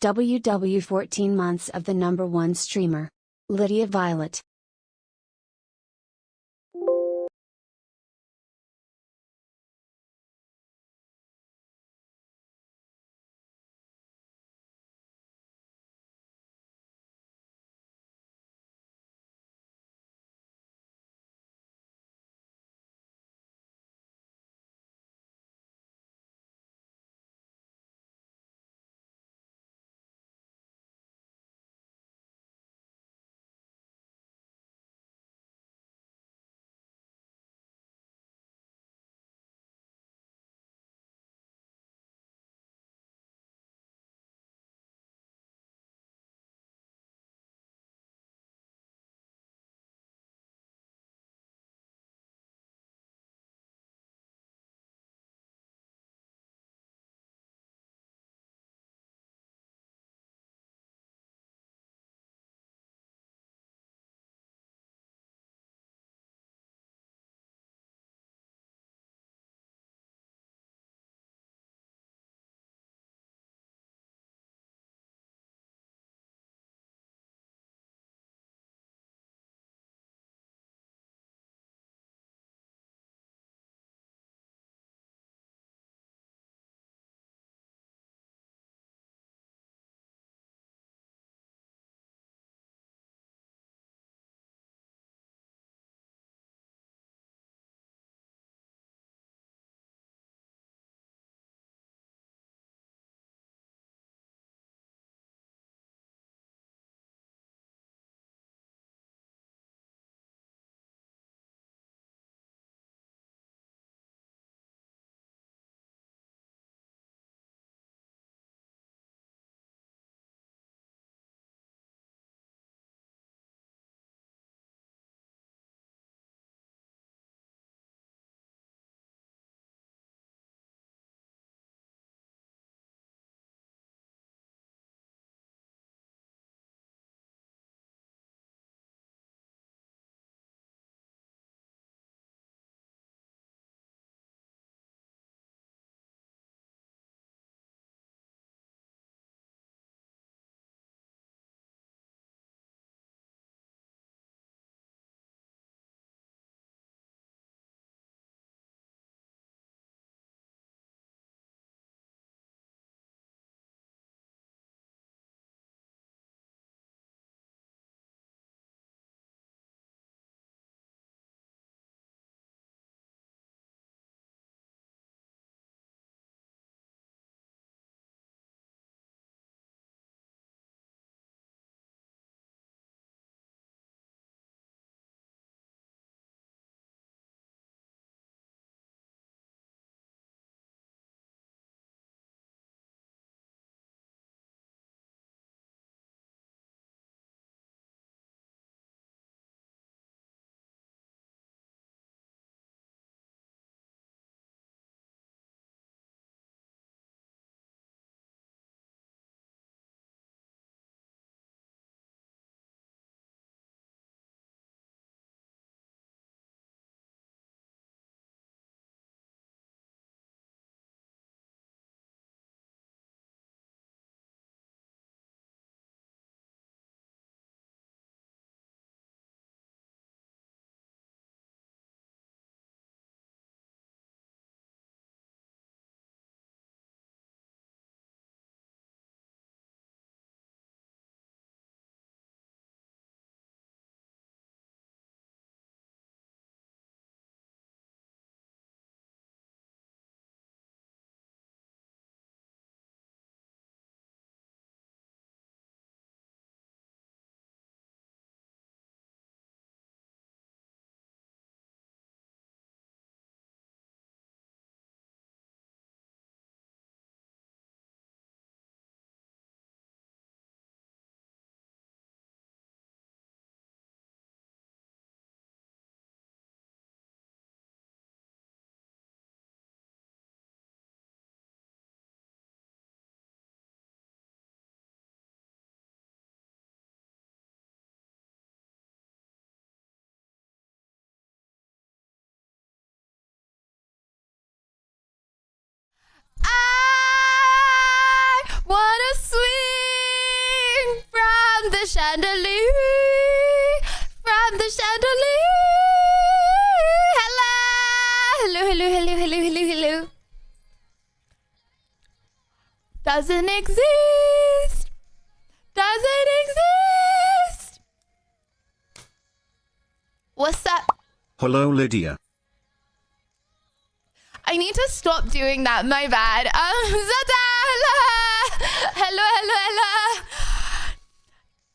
WW 14 months of the #1 streamer. Lydia Violet. from the chandelier. Hello, hello, hello, hello, hello, hello. Doesn't exist. Doesn't exist. What's up? Hello, Lydia. I need to stop doing that. My bad. Zada, hello, hello, hello, hello.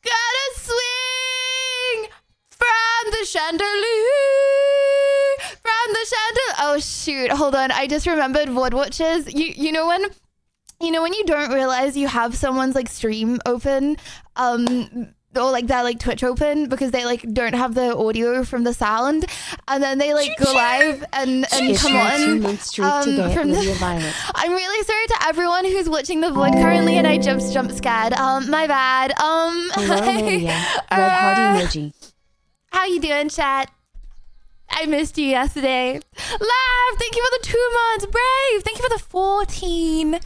Gotta swing from the chandelier. From the chandelier. Oh shoot! Hold on. I just remembered Void Watchers. You know when you don't realize you have someone's like stream open, or like that like Twitch open because they like don't have the audio from the sound, and then they like go live and come on. 2-month streak today at Lydia Violet. I'm really sorry to everyone who's watching the Void currently, and I jump scared. My bad. Hello, Lydia. Red heart emoji. How you doing, chat? I missed you yesterday. Live, thank you for the 2 months. Brave, thank you for the 14. Thank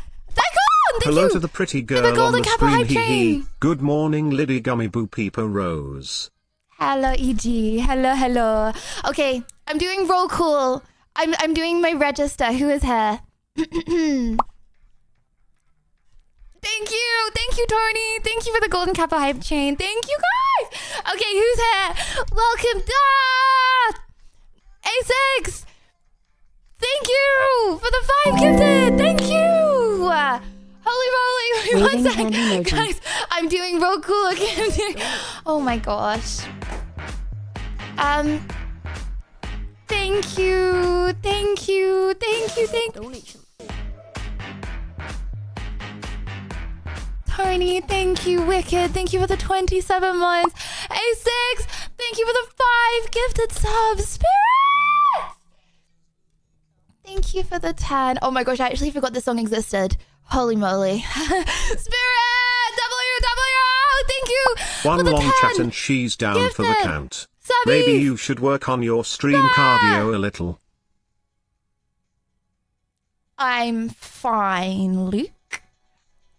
Hello you to the pretty for the girl on golden the Kappa screen. hype train. Good morning, Liddy Gummy Boo Peeper Rose. Hello, EG. Hello, hello. Okay, I'm doing roll call. I'm doing my register. Who is here? Thank you, Tony. Thank you for the golden Kappa hype chain. Thank you, guys. Okay, who's here? Welcome, A6. Thank you for the 5 gifted. Thank you. Holy moly. Wait 1 second. Guys, I'm doing roll call again. Oh my gosh. Thank you. Tony, thank you. Wicked, thank you for the 27 months. A6, thank you for the 5 gifted subs. Spirit! Thank you for the 10. Oh my gosh, I actually forgot this song existed. Holy moly. Spirit! Thank you One for the long 10. chat and she's down for the Gifted. count. Subbies. Maybe you should work on your stream cardio a little. I'm fine, Luke.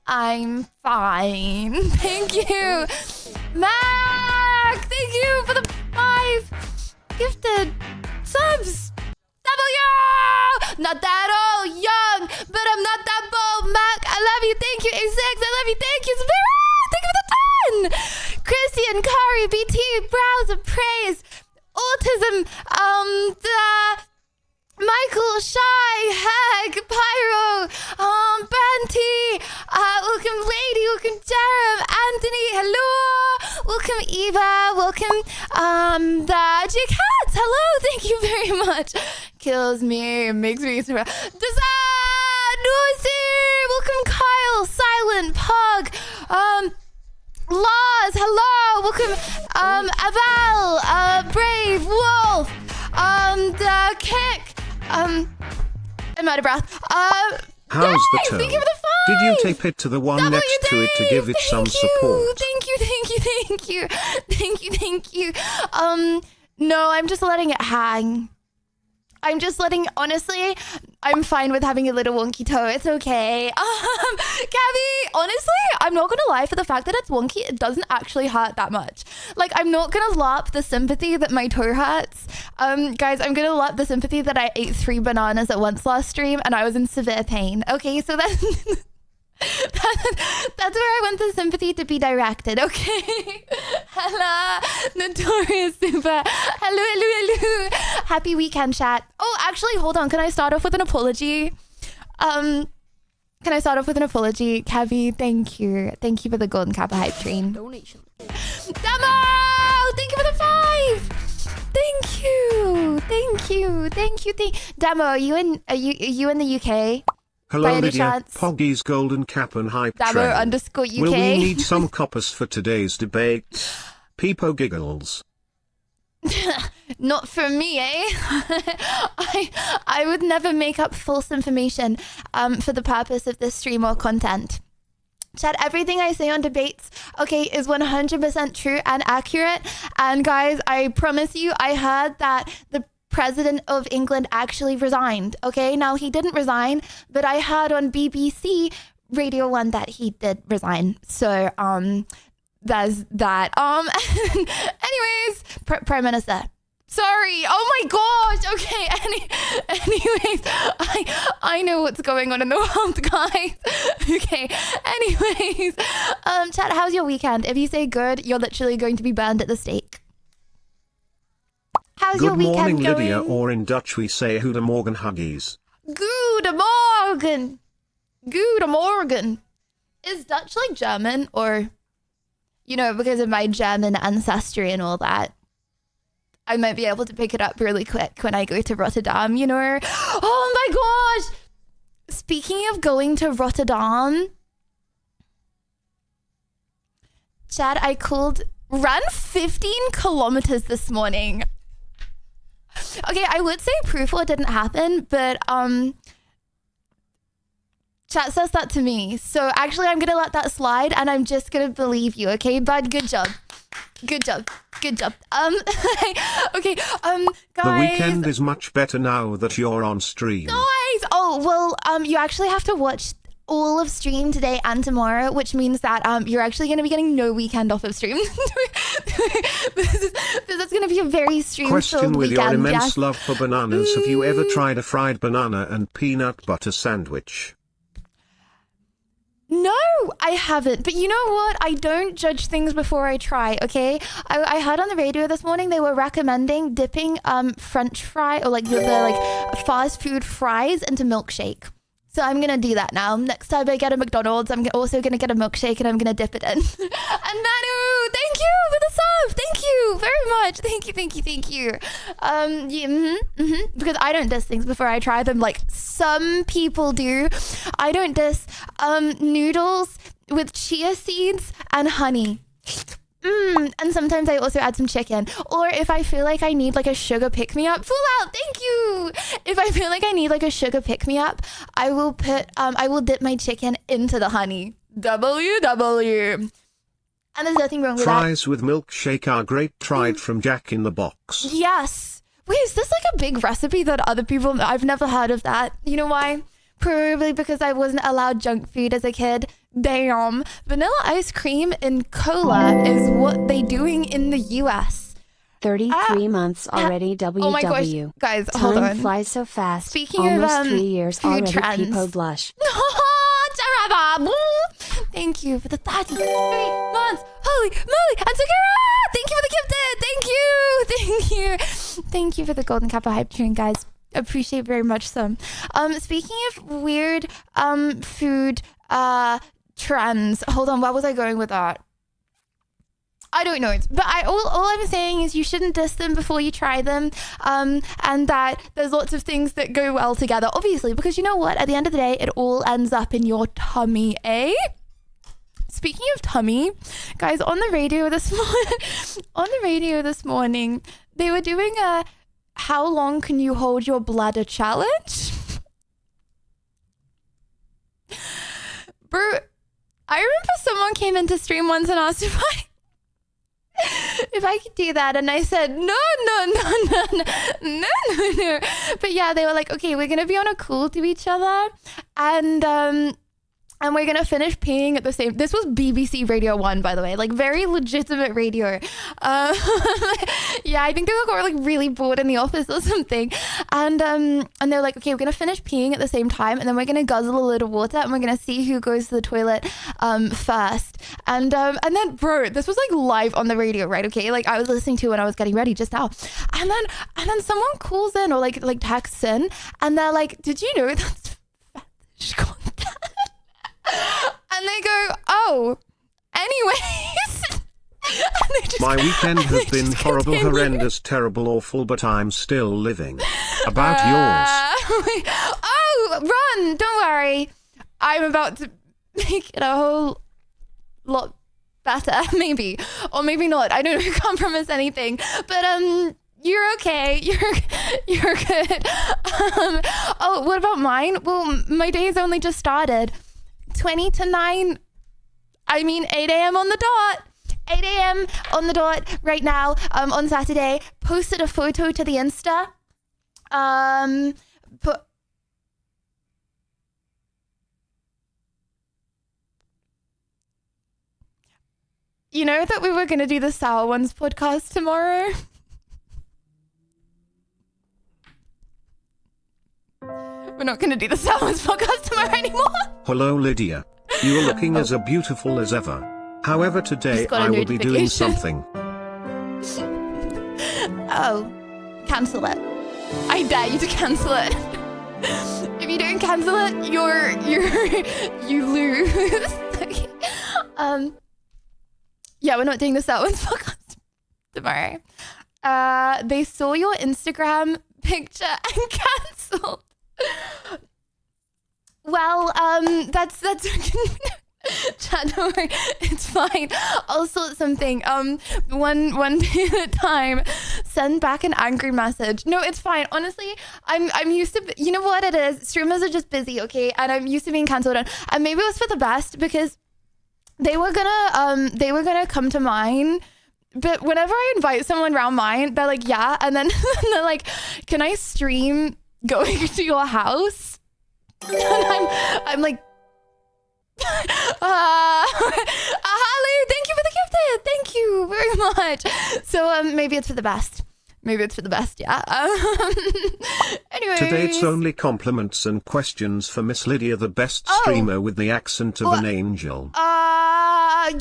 I'm fine. Thank you. Mac, thank you for the 5 gifted subs. W! Not that old, young, but I'm not that bold. Mac, I love you. Thank you. A6, I love you. Thank you. Spirit, thank you for the 10. Christian, Kari, BT, Browser, Praise, Autism, Michael, Shy, Hag, Pyro, Banty, welcome Lady, welcome Jerem, Anthony, hello, welcome Eva, welcome the J-Cats, hello, thank you very much. Kills me, makes me so Noisy, welcome Kyle, Silent, Pug, Lars, hello, welcome Aval, Brave, Wolf, the Kick, I'm out of breath. How's the tone? Thank you for the 5. Did you tape it to the one next to it to give it some support? Thank you. No, I'm just letting it hang. Honestly, I'm fine with having a little wonky toe. It's okay. Gabby, honestly, I'm not gonna lie, for the fact that it's wonky, it doesn't actually hurt that much. Like, I'm not gonna lap the sympathy that my toe hurts. Guys, I'm gonna lap the sympathy that I ate 3 bananas at once last stream and I was in severe pain. Okay, so that's that's where I want the sympathy to be directed, okay? Hello, Notorious Super. Hello. Happy weekend, chat. Oh, actually, hold on. Can I start off with an apology? Cavi, thank you. Thank you for the golden Kappa hype train. Donation. Damo! Thank you for the 5! Thank you. Damo, are you in the UK? Hello, By any Lydia. chance? Poggy's golden cap and hype train. Damo_UK. Will we need some coppers for today's debate? Peepo giggles. Not for me, eh? I would never make up false information for the purpose of this stream or content. Chat, everything I say on debates, okay, is 100% true and accurate. And guys, I promise you, I heard that the President of England actually resigned. Okay, now he didn't resign, but I heard on BBC Radio 1 that he did resign. So, there's that. Anyways, Prime Minister. Sorry. Oh my gosh. Okay. Anyways, I know what's going on in the world, guys. Okay. Anyways, chat, how's your weekend? If you say good, you're literally going to be burned at the stake. How's your Good weekend morning, going? Lydia, or in Dutch we say Goedemorgen Huggies. Goedemorgen. Goedemorgen. Is Dutch like German, or, you know, because of my German ancestry and all that, I might be able to pick it up really quick when I go to Rotterdam, you know? Oh my gosh! Speaking of going to Rotterdam, Chad, I ran 15 kilometers this morning. Okay, I would say proof it didn't happen, but chat says that to me. So actually I'm gonna let that slide and I'm just gonna believe you, okay, bud? Good job. Good job. Good job. Okay, guys. The weekend is much better now that you're on stream. Guys! Oh, well, you actually have to watch all of stream today and tomorrow, which means that you're actually going to be getting no weekend off of stream. this is going to be a very stream-filled Question: with weekend. your immense Yes. love for bananas, have you ever tried a fried banana and peanut butter sandwich? No, I haven't. But you know what? I don't judge things before I try, okay? I heard on the radio this morning they were recommending dipping French fry or like the like fast food fries into milkshake. So I'm going to do that now. Next time I get a McDonald's, I'm also going to get a milkshake and I'm going to dip it in. And Manu, thank you for the sub. Thank you very much. Thank you. Because I don't diss things before I try them like some people do. I don't diss noodles with chia seeds and honey. And sometimes I also add some chicken. Or if I feel like I need like a sugar pick-me-up, full out, thank you. If I feel like I need like a sugar pick-me-up, I will dip my chicken into the honey. WW. And there's nothing wrong with that. Fries with milkshake are great. Tried from Jack in the Box. Yes. Wait, is this like a big recipe that other people, I've never heard of that. You know why? Probably because I wasn't allowed junk food as a kid. Damn. Vanilla ice cream and cola is what they doing in the US. 33 months already, WW. Oh my gosh, guys, hold Time on. flies so fast. Speaking Almost of 3 years food already, trends. people blush. Thank you for the 33 months. Holy moly. And Sakura, thank you for the gifted. Thank you for the golden kappa hype train, guys. Appreciate very much so. Speaking of weird food trends. Hold on, where was I going with that? I don't know. But all I'm saying is you shouldn't diss them before you try them. And that there's lots of things that go well together, obviously, because you know what? At the end of the day, it all ends up in your tummy, eh? Speaking of tummy, guys, on the radio this morning, they were doing a how long can you hold your bladder challenge? Bro, I remember someone came into stream once and asked if I could do that, and I said no. But yeah, they were like, okay, we're gonna be on a call to each other, and we're gonna finish peeing at the same. This was BBC Radio 1, by the way, like very legitimate radio. Yeah, I think they were like really bored in the office or something, and they're like, okay, we're gonna finish peeing at the same time, and then we're gonna guzzle a little water, and we're gonna see who goes to the toilet first. And then, bro, this was like live on the radio, right? Okay, like I was listening to when I was getting ready just now, and then someone calls in or like texts in, and they're like, did you know that's fetish content? And they go, oh, anyways. My weekend has been horrible, horrendous, terrible, awful, but I'm still living. About yours. Oh, run, don't worry. I'm about to make it a whole lot better, maybe. Or maybe not. I don't can't promise anything. But you're okay. You're good. Oh, what about mine? Well, my day's only just started. 20 to 9, I mean 8 a.m. on the dot. 8 a.m. on the dot right now on Saturday. Posted a photo to the Insta. You know that we were going to do the Sour Ones podcast tomorrow? We're not going to do the Sour Ones podcast tomorrow anymore. Hello Lydia. You are looking as beautiful as ever. However, today Just got a I will be doing notification. something. Oh, cancel it. I dare you to cancel it. If you don't cancel it, you lose. Okay. Yeah, we're not doing the Sour Ones podcast tomorrow. They saw your Instagram picture and cancelled. Well, that's chat, don't worry, it's fine. I'll sort something. One day at a time. Send back an angry message. No, it's fine. Honestly, I'm used to. You know what it is? Streamers are just busy, okay? And I'm used to being cancelled. And maybe it was for the best because they were gonna come to mine. But whenever I invite someone around mine, they're like, yeah, and then they're like, can I stream going to your house? And I'm like, Holly, thank you for the gifted. Thank you very much. So maybe it's for the best. Maybe it's for the best, yeah. Anyway. Today it's only compliments and questions for Miss Lydia, the best streamer with the accent of an angel. Okay.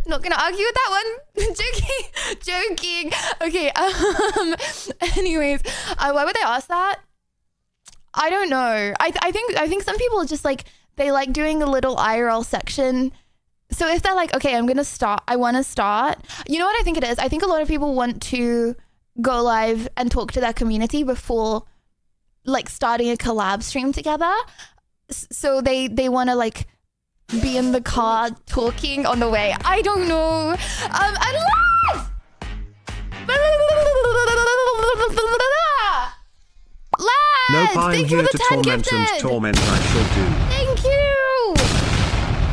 Not gonna argue with that one. Joking. Okay. Anyways, why would they ask that? I don't know. I think some people just like they like doing a little IRL section. So if they're like, okay, I want to start. You know what I think it is? I think a lot of people want to go live and talk to their community before like starting a collab stream together. So they want to like be in the car talking on the way. I don't know. No pine thank you here for to the 10 torment gifted. and torment I shall do. Thank you.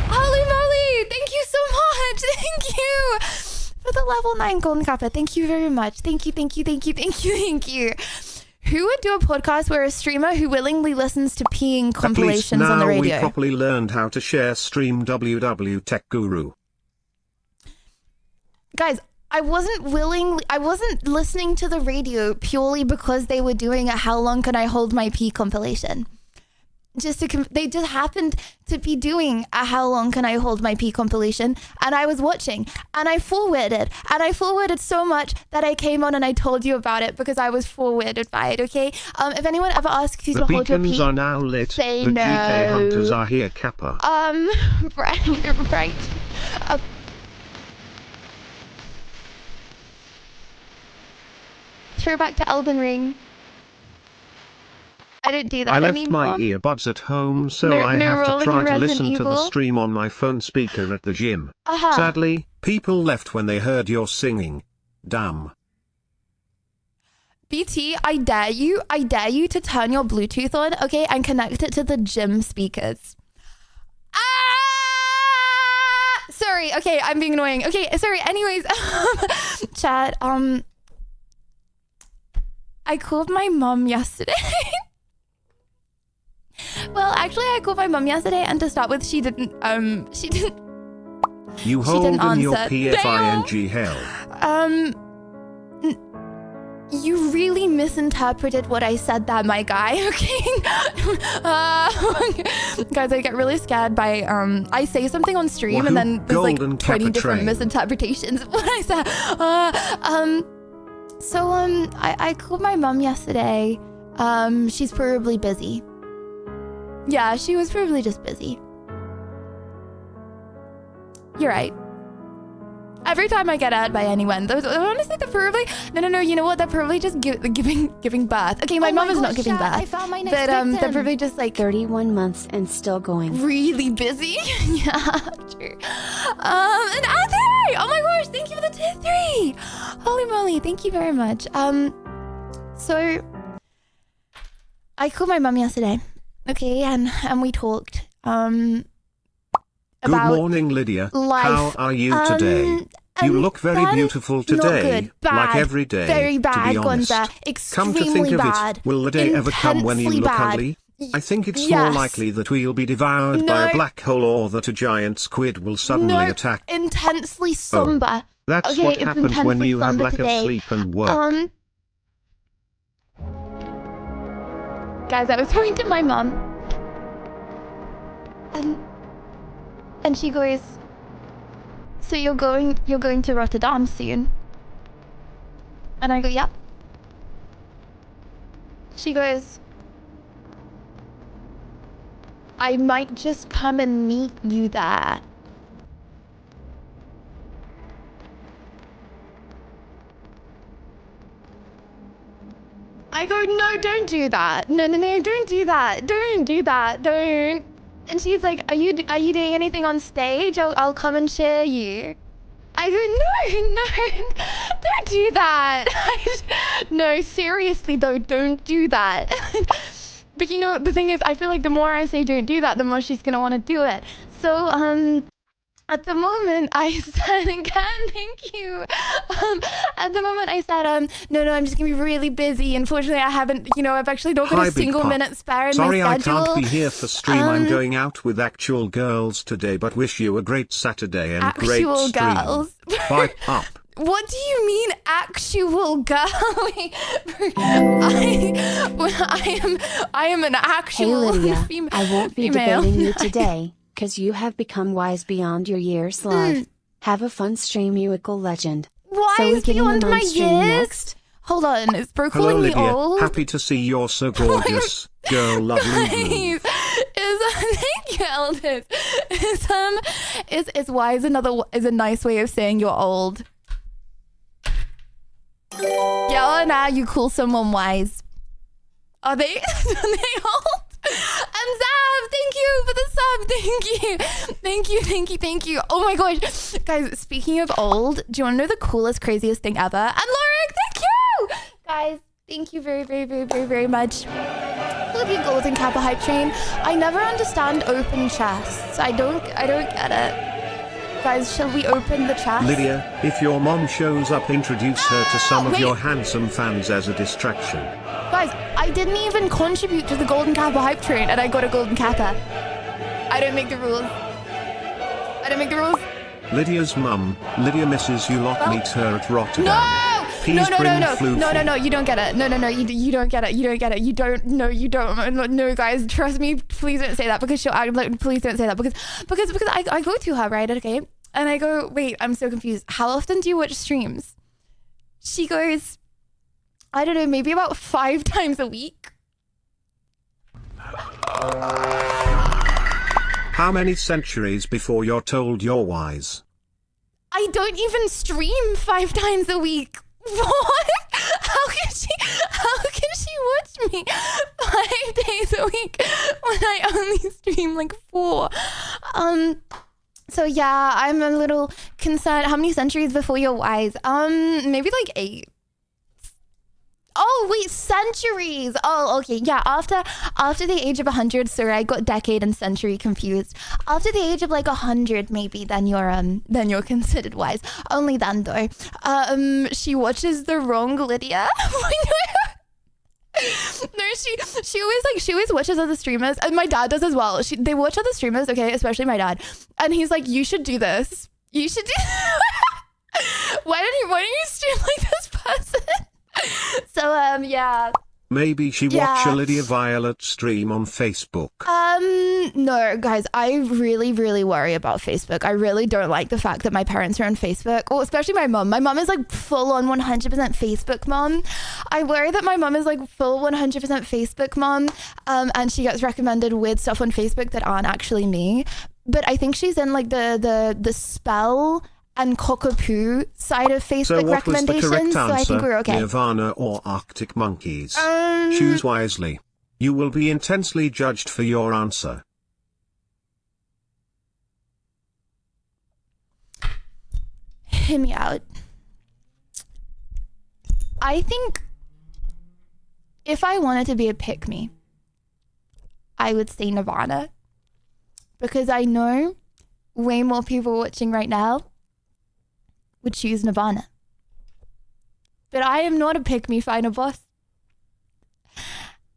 Holy moly. Thank you so much. Thank you for the level 9 golden kappa. Thank you very much. Thank you. Who would do a podcast where a streamer who willingly listens to peeing compilations on the At least now radio? we properly learned how to share stream WW Tech Guru. Guys, I wasn't listening to the radio purely because they were doing a How Long Can I Hold My Pee compilation. They just happened to be doing a How Long Can I Hold My Pee compilation, and I was watching, and I forwarded so much that I came on and I told you about it because I was forwarded by it, okay? If anyone ever asks you The to hold your beacons pee, are now lit. say The no. GK hunters are here, Kappa. right. Throwback to Elden Ring. I didn't do that I left anymore. my earbuds at home, so They're I have to rolling try to Resident listen to the Evil. stream on my phone speaker at the gym. Uh-huh. Sadly, people left when they heard your singing. Damn. BT, I dare you to turn your Bluetooth on, okay, and connect it to the gym speakers. Sorry, okay, I'm being annoying. Okay, sorry, anyways, chat, I called my mom yesterday. Well, actually, I called my mom yesterday, and to start with, she didn't You She hold didn't in your answer. PFING hell. You really misinterpreted what I said there, my guy, okay? Guys, I get really scared by, I say something on stream Wahoo, and then there's like golden 20 Kappa different train. misinterpretations of what I said. I called my mom yesterday. She's probably busy. Yeah, she was probably just busy. You're right. Every time I get ad by anyone, honestly, they're probably no. You know what? They're probably just giving birth. Okay, my mom is not giving birth. I found my next But victim. they're probably just like 31 months and still going. really busy. Yeah, true. And Anthony! Oh my gosh, thank you for the tier 3. Holy moly, thank you very much. So I called my mum yesterday. Okay, and we talked. Good About morning, Lydia. life. How are you today? You look very bad, beautiful not today, good, bad, like every day. very bad, to be honest. Gonza. Come to Extremely think of bad. it, will the day ever come when you Intensely look bad. ugly? I think it's Yes. more likely that we'll be devoured by No. a black hole or that a giant squid will suddenly No, attack. intensely somber. That's Okay, what it's happens when intensely you have somber lack today. of sleep and work. Guys, I was talking to my mom, and she goes, "So you're going to Rotterdam soon?" And I go, "Yep." She goes, "I might just come and meet you there." I go, "No, don't do that. No, don't do that. Don't do that. Don't." And she's like, "Are you doing anything on stage? I'll come and share you." I go, "No, don't do that." No, seriously though, don't do that. But you know, the thing is, I feel like the more I say don't do that, the more she's gonna want to do it. So, at the moment, I said, again, thank you. At the moment, I said, no, I'm just gonna be really busy. Unfortunately, I haven't, I've actually not got Hi, a Big single Pop. minute spare in Sorry my I schedule. can't be here for stream. I'm going out with actual girls today, but wish you a great Saturday and great Actual stream. girls. Bye, Pop. What do you mean, actual girl? I am an Hey actual Lydia, female. I won't be debating you today, cause you have become wise beyond your years, love. Have a fun stream, you equal legend. Why So we is getting beyond them my on stream years? next? Hold on, is bro Hello, calling me Lydia. old? Happy to see you're so gorgeous. Girl, love Lulu. Thank you, Elders. Is wise is a nice way of saying you're old. Yeah, now you call someone wise. Are they old? And Zav, thank you for the sub. Thank you. Oh my gosh. Guys, speaking of old, do you want to know the coolest, craziest thing ever? And Lorik, thank you. Guys, thank you very much. Love you, Golden Kappa Hype Train. I never understand open chests. I don't get it. Guys, shall we open the chest? Lydia, if your mom shows up, introduce her to some of Wait. your handsome fans as a distraction. Guys, I didn't even contribute to the Golden Kappa Hype Train and I got a Golden Kappa. I don't make the rules. Lydia's mum, Lydia misses you lot. Meet her at Rotterdam. No, Please bring Floofy. no, you don't get it. No, you don't get it. You don't. No, guys, trust me. Please don't say that because she'll act like. Please don't say that because I go to her, right? Okay, and I go, wait, I'm so confused. How often do you watch streams? She goes, I don't know, maybe about 5 times a week. How many centuries before you're told you're wise? I don't even stream 5 times a week. What? How can she watch me 5 days a week when I only stream like 4? So yeah, I'm a little concerned. How many centuries before you're wise? Maybe like 8. Oh wait, centuries. Oh, okay. Yeah, after the age of 100, sorry, I got decade and century confused. After the age of like 100, maybe then you're considered wise. Only then though. She watches the wrong Lydia. No, she always watches other streamers, and my dad does as well. They watch other streamers, okay, especially my dad, and he's like, you should do this. You should do. Why don't you stream like this person? So yeah. Maybe she watch a Lydia Violet stream on Facebook. No, guys, I really, really worry about Facebook. I really don't like the fact that my parents are on Facebook, or especially my mom. My mom is like full on 100% Facebook mom. I worry that my mom is like full 100% Facebook mom, and she gets recommended weird stuff on Facebook that aren't actually me. But I think she's in like the spell and cockapoo side of Facebook So what was the recommendations. correct So I think answer? we're okay. Nirvana or Arctic Monkeys? Choose wisely. You will be intensely judged for your answer. Hear me out. I think if I wanted to be a pick-me, I would say Nirvana. Because I know way more people watching right now would choose Nirvana. But I am not a pick-me, final boss.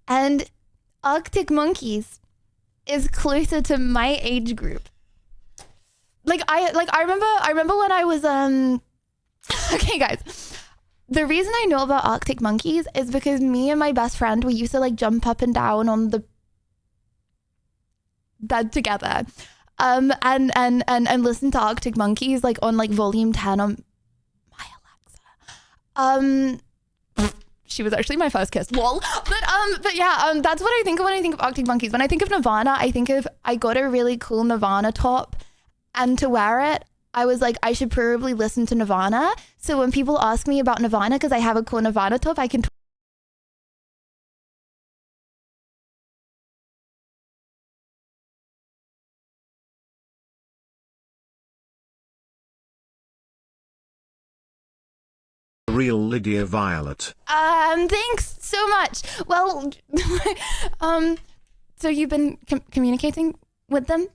And Arctic Monkeys is closer to my age group. I remember when I was okay guys. The reason I know about Arctic Monkeys is because me and my best friend, we used to like jump up and down on the bed together. And listen to Arctic Monkeys like on like volume 10 on my Alexa. She was actually my first kiss. Lol. But yeah, that's what I think of when I think of Arctic Monkeys. When I think of Nirvana, I think of I got a really cool Nirvana top, and to wear it, I was like, I should probably listen to Nirvana. So when people ask me about Nirvana, because I have a cool Nirvana top, I can Real Lydia Violet. Thanks so much. Well, so you've been communicating with them?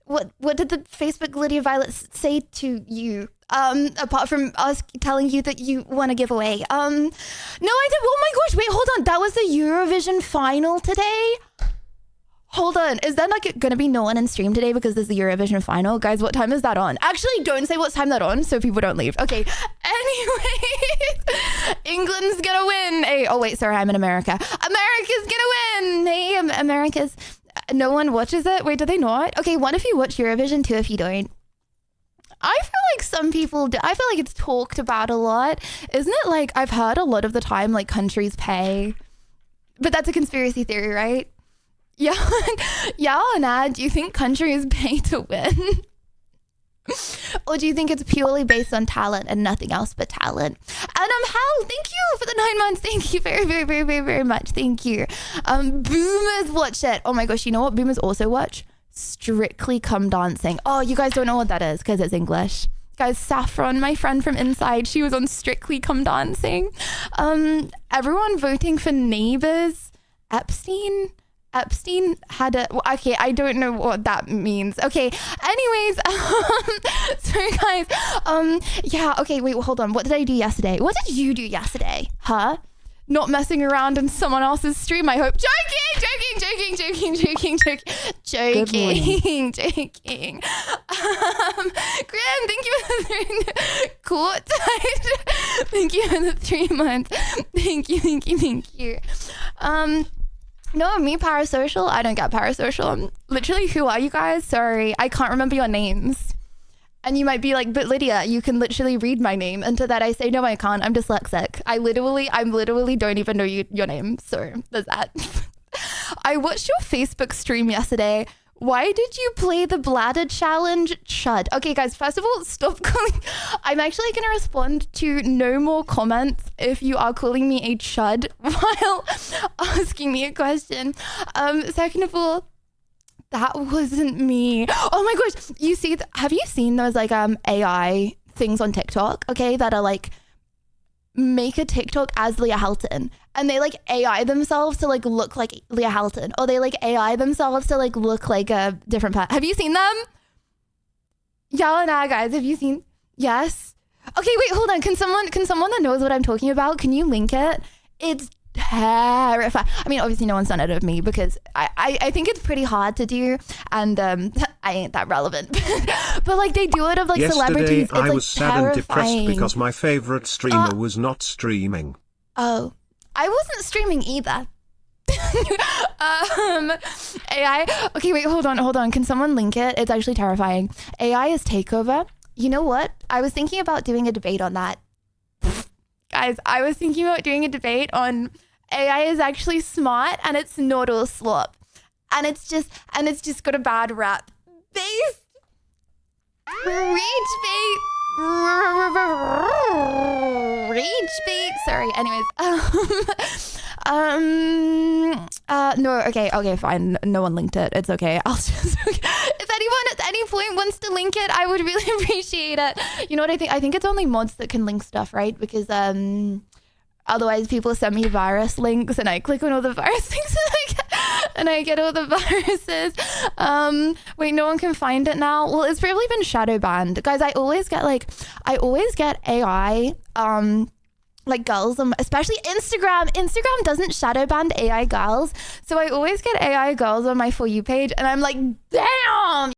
What did the Facebook Lydia Violet say to you? Apart from us telling you that you want to give away. No, I did. Oh my gosh, wait, hold on. That was the Eurovision final today? Hold on, is that like gonna be no one in stream today because there's the Eurovision final? Guys, what time is that on? Actually, don't say what time that on so people don't leave. Okay, anyways, England's gonna win. Hey, oh wait, sorry, I'm in America. America's gonna win. Hey, America's, no one watches it? Wait, do they not? Okay, one if you watch Eurovision, two if you don't. I feel like some people do. I feel like it's talked about a lot. Isn't it like, I've heard a lot of the time like countries pay, but that's a conspiracy theory, right? Yeah, Yana, do you think countries pay to win? Or do you think it's purely based on talent and nothing else but talent? And Hal, thank you for the 9 months. Thank you very, very, very, very, very much. Thank you. Boomers watch it. Oh my gosh, you know what boomers also watch? Strictly Come Dancing. Oh, you guys don't know what that is because it's English. Guys, Saffron, my friend from Inside, she was on Strictly Come Dancing. Everyone voting for Neighbours. Epstein had a, okay, I don't know what that means. Okay, anyways, so guys, yeah, okay, wait, Hold on, what did I do yesterday? What did you do yesterday? Huh? Not messing around in someone else's stream, I hope. Joking. Graham, thank you for the court. Thank you for the 3 months. Thank you. No, me parasocial. I don't get parasocial. Literally, who are you guys? Sorry, I can't remember your names. And you might be like, but Lydia, you can literally read my name. And to that I say, no, I can't. I'm dyslexic. I literally don't even know your name. So there's that. I watched your Facebook stream yesterday. Why did you play the bladder challenge? Chud. Okay, guys, first of all, stop calling. I'm actually going to respond to no more comments if you are calling me a chud while asking me a question. Second of all, that wasn't me. Oh my gosh. Have you seen those like AI things on TikTok? Okay, that are like, make a TikTok as Leah Helton. And they like AI themselves to like look like Leah Helton, or they like AI themselves to like look like a different pet. Have you seen them? Yelena, guys, have you seen? Yes. Okay, wait, hold on. Can someone that knows what I'm talking about, can you link it? It's terrifying. I mean, obviously no one's done it of me because I think it's pretty hard to do, and I ain't that relevant. But like they do it of like Yesterday, celebrities. It's I like was sad and depressed terrifying. because my favorite streamer was not streaming. Oh, I wasn't streaming either. AI. Okay, wait, hold on. Can someone link it? It's actually terrifying. AI is takeover. You know what? I was thinking about doing a debate on that. Guys, I was thinking about doing a debate on AI is actually smart and it's not all slop. And it's just got a bad rap. Based Rage bait. Sorry. Anyways. No. Okay. Fine. No one linked it. It's okay. I'll just. If anyone at any point wants to link it, I would really appreciate it. You know what I think? I think it's only mods that can link stuff, right? Because otherwise people send me virus links and I click on all the virus links and I get all the viruses. Wait, no one can find it now. Well, it's probably been shadow banned. Guys, I always get AI like girls, especially Instagram. Instagram doesn't shadow ban AI girls, so I always get AI girls on my For You page, and I'm like, damn.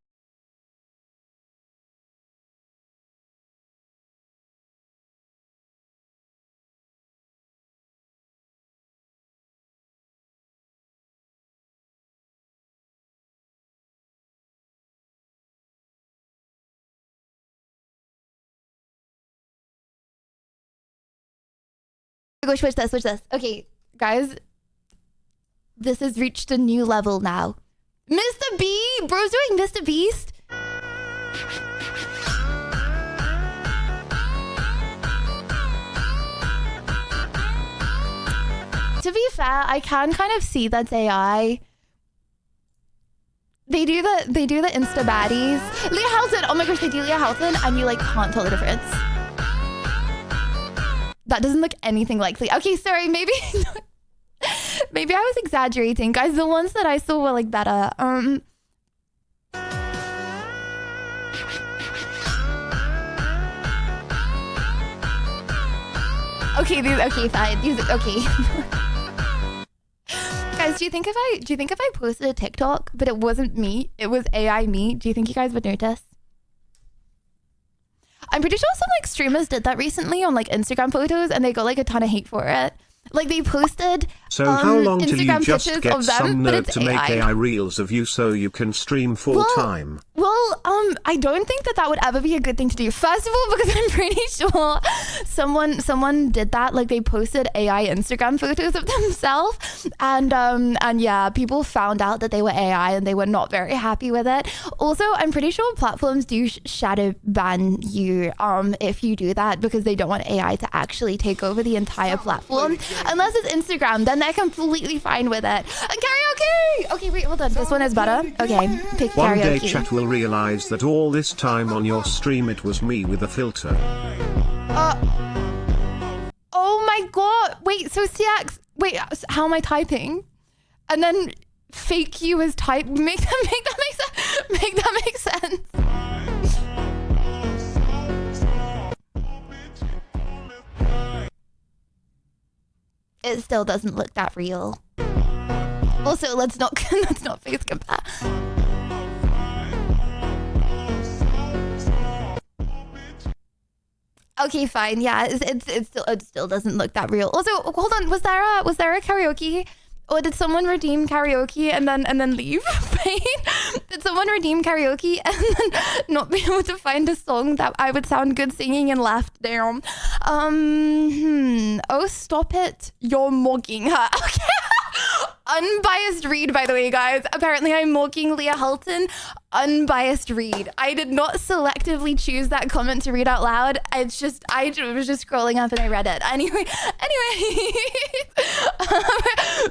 Go switch this. Okay, guys, this has reached a new level now. Mr. B, bro's doing Mr. Beast. To be fair, I can kind of see that's AI. They do the Insta baddies. Leah Houghton, oh my gosh, they do Leah Houghton, and you like can't tell the difference. That doesn't look anything like Leah. Okay, sorry, maybe maybe I was exaggerating. Guys, the ones that I saw were like better. Okay, fine. Okay. Guys, do you think if I posted a TikTok but it wasn't me, it was AI me, do you think you guys would notice? I'm pretty sure some like streamers did that recently on like Instagram photos, and they got like a ton of hate for it. Like they posted So how long till you Instagram just pictures get of them, some but nerd it's to make AI reels of you so you can stream full time? Well, I don't think that would ever be a good thing to do. First of all, because I'm pretty sure someone did that. Like they posted AI Instagram photos of themselves, and yeah, people found out that they were AI and they were not very happy with it. Also, I'm pretty sure platforms do shadow ban you if you do that, because they don't want AI to actually take over the entire platform. Unless it's Instagram, then they're completely fine with it. And karaoke! Okay, wait, hold on. This one is better. Okay, pick One karaoke. day chat will realize that all this time on your stream it was me with a filter. Oh my god. Wait, so CX, wait, how am I typing? And then fake you as type. Make that make sense. It still doesn't look that real. Also, let's not face compare. Okay, fine. Yeah, it still doesn't look that real. Also, hold on. Was there a karaoke, or did someone redeem karaoke and then leave? Did someone redeem karaoke and then not be able to find a song that I would sound good singing and left down? Oh, stop it! You're mocking her. Okay. Unbiased read, by the way, guys. Apparently I'm mocking Leah Houghton. Unbiased read. I did not selectively choose that comment to read out loud. I was just scrolling up and I read it. Anyway.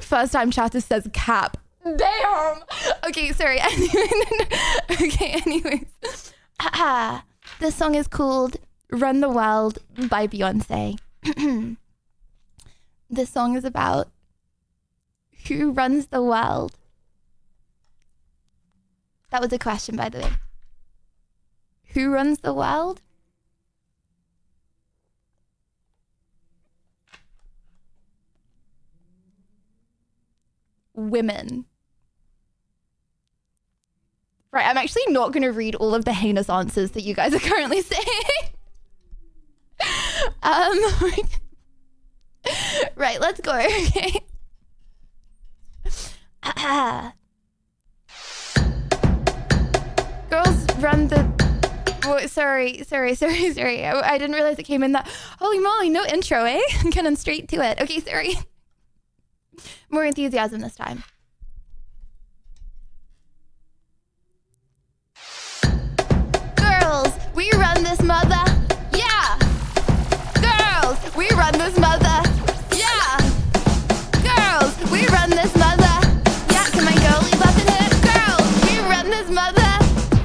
First time chatter says cap. Damn. Okay, sorry. Okay, anyways. This song is called Run the World by Beyonce. This song is about who runs the world. That was a question, by the way. Who runs the world? Women. Right, I'm actually not going to read all of the heinous answers that you guys are currently saying. Right, let's go, okay? Girls run the... Oh, sorry. I didn't realize it came in that... Holy moly, no intro, eh? I'm getting straight to it. Okay, sorry. More enthusiasm this time. Girls, we run this mother. Yeah. Girls, we run this mother. Yeah. Girls, we run this mother. Yeah, can my girlies up in here? Girls, we run this mother.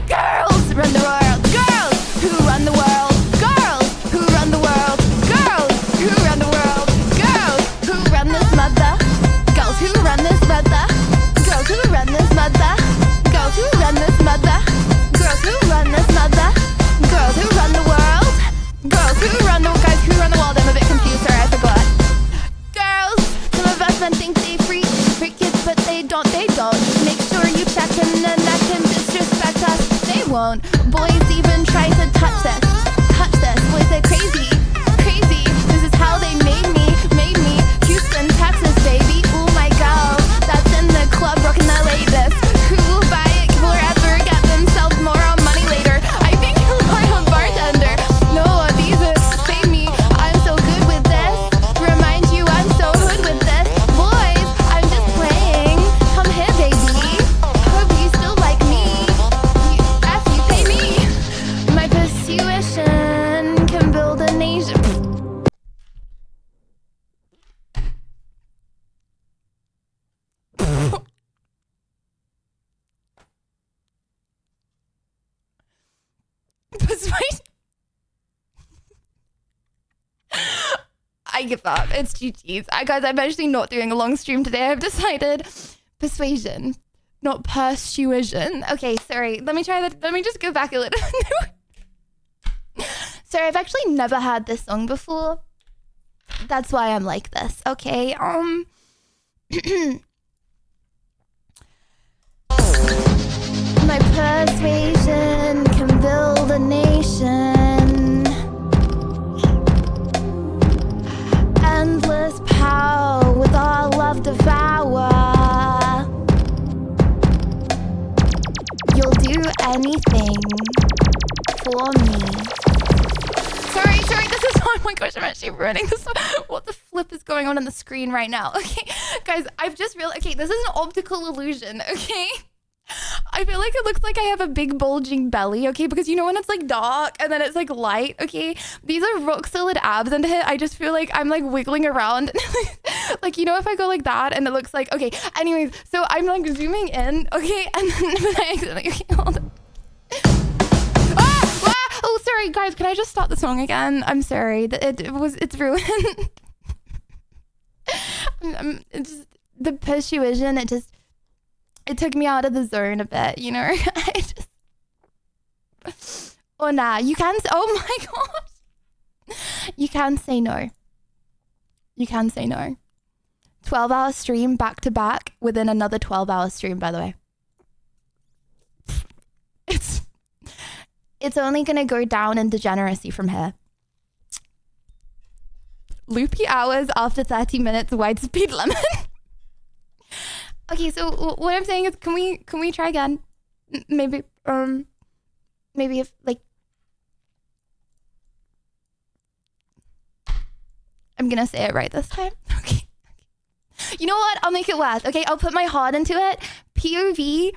Girls, run the world. Girls, who run the world. Girls, who run the world. Girls, who run the world. Girls, who run this mother. Girls, who run this mother. persuasion can build a nation. Persuasion. I give up. It's GG's. Guys, I'm actually not doing a long stream today. I've decided persuasion, not persuasion. Okay, sorry. Let me try that. Let me just go back a little. Sorry, I've actually never had this song before. That's why I'm like this. Okay. My persuasion can build a nation. Endless power with all love devour. You'll do anything for me. Sorry, this is, oh my gosh, I'm actually ruining this. What the flip is going on the screen right now? Okay, guys, I've just realized, okay, this is an optical illusion, okay? I feel like it looks like I have a big bulging belly, okay? Because you know when it's like dark and then it's like light, okay? These are rock solid abs under here. I just feel like I'm like wiggling around. Like, you know, if I go like that and it looks like, okay, anyways, so I'm like zooming in, okay? And then I accidentally, okay, hold on. Oh, sorry, guys, can I just stop the song again? I'm sorry, it's ruined. It's just, the persuasion, it took me out of the zone a bit, you know? Oh, nah, you can't, oh my gosh. You can say no. You can say no. 12-hour stream back to back within another 12-hour stream, by the way. It's only gonna go down in degeneracy from here. Loopy hours after 30 minutes, wide speed lemon. Okay, so what I'm saying is, can we try again? Maybe if like, I'm gonna say it right this time. Okay. You know what? I'll make it worse. Okay, I'll put my heart into it. POV,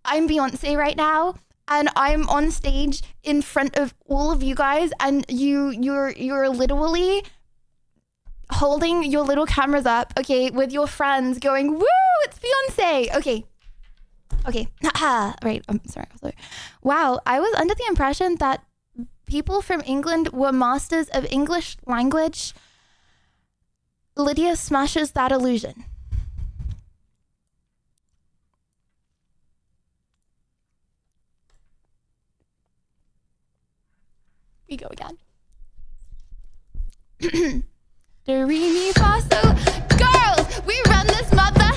I'm Beyonce right now. And I'm on stage in front of all of you guys, and you're literally holding your little cameras up, okay, with your friends, going, "Woo! It's Beyonce!" Okay. Right. I'm sorry. Wow, I was under the impression that people from England were masters of English language. Lydia smashes that illusion. We go again. Do, re, mi, fa, so. Girls, we run this mother.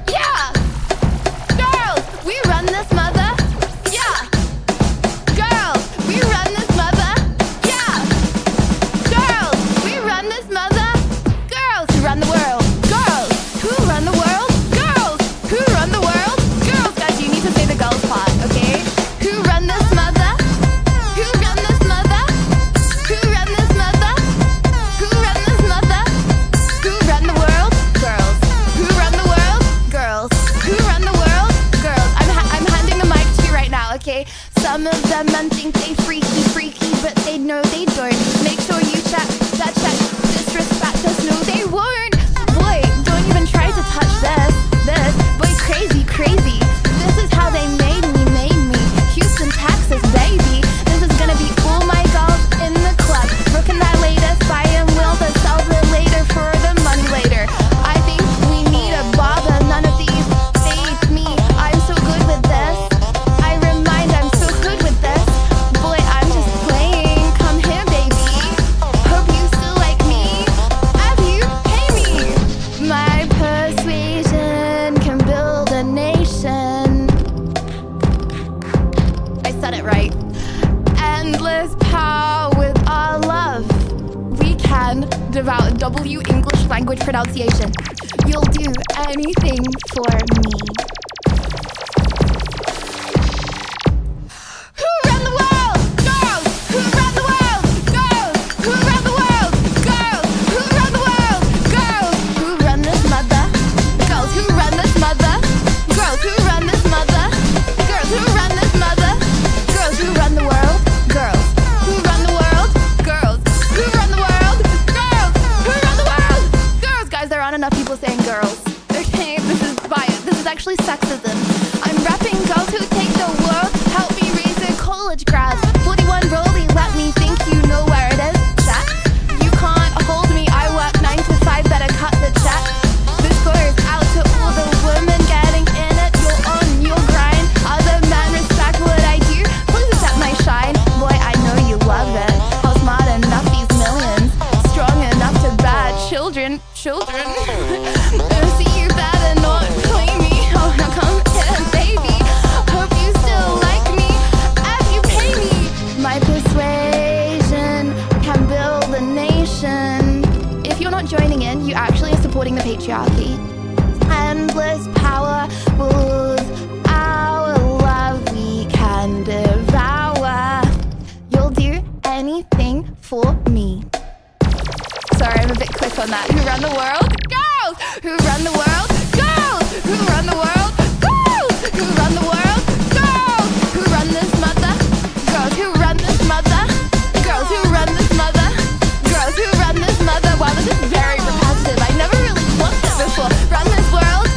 Yeah. Girls, we run this mother. Yeah. Girls, we run this mother. Yeah. Girls, we run this mother. Girls who run the world. Girls who run the world. Girls who run the world. Girls, guys, you need to say the girls part, okay? Who run this mother? Okay, some of them men think they freaky, but they know they don't. Make sure you check, disrespect us, no they won't. Boy, don't even try to touch this, boy, crazy. This is how they made me, Houston, Texas, baby. This is gonna be all my girls in the club, rocking that latest, buying wheels that sells it later for the money later. I think we need a bother, none of these fake me, I'm so good with this. I'm so good with this. Boy, I'm just playing. Come here, baby. Hope you still like me. Have you? Pay me. My persuasion can build a nation. I said it right. Endless power with our love. We can devour W English language pronunciation. You'll do anything for me. Who run actually sexism. I'm rapping girls who take the world, help me raise a college grad. 41 rollie, let me think you know where it is. Chat. You can't hold me, I work 9 to 5, better cut the chat. This goes out to all the women getting in it. You're on your grind. Other men respect what I do. Please accept my shine. Boy, I know you love it. How smart enough these millions. Strong enough to bad children. See, you better not play me. Oh, now come here, baby. Hope you still like me as you pay me. My persuasion can build a nation. If you're not joining in, you actually are supporting the patriarchy. Endless power rules our love we can devour. You'll do anything for me. Sorry, I'm a bit quick on that. Who run the world? Girls! Who run the world? Girls! Who run the world? Girls! Who run the world? Girls! Who run this mother? Girls who run this mother? Girls who run this mother? Girls who run this mother? Wow, this is very repetitive. I never really watched it before. Run this world?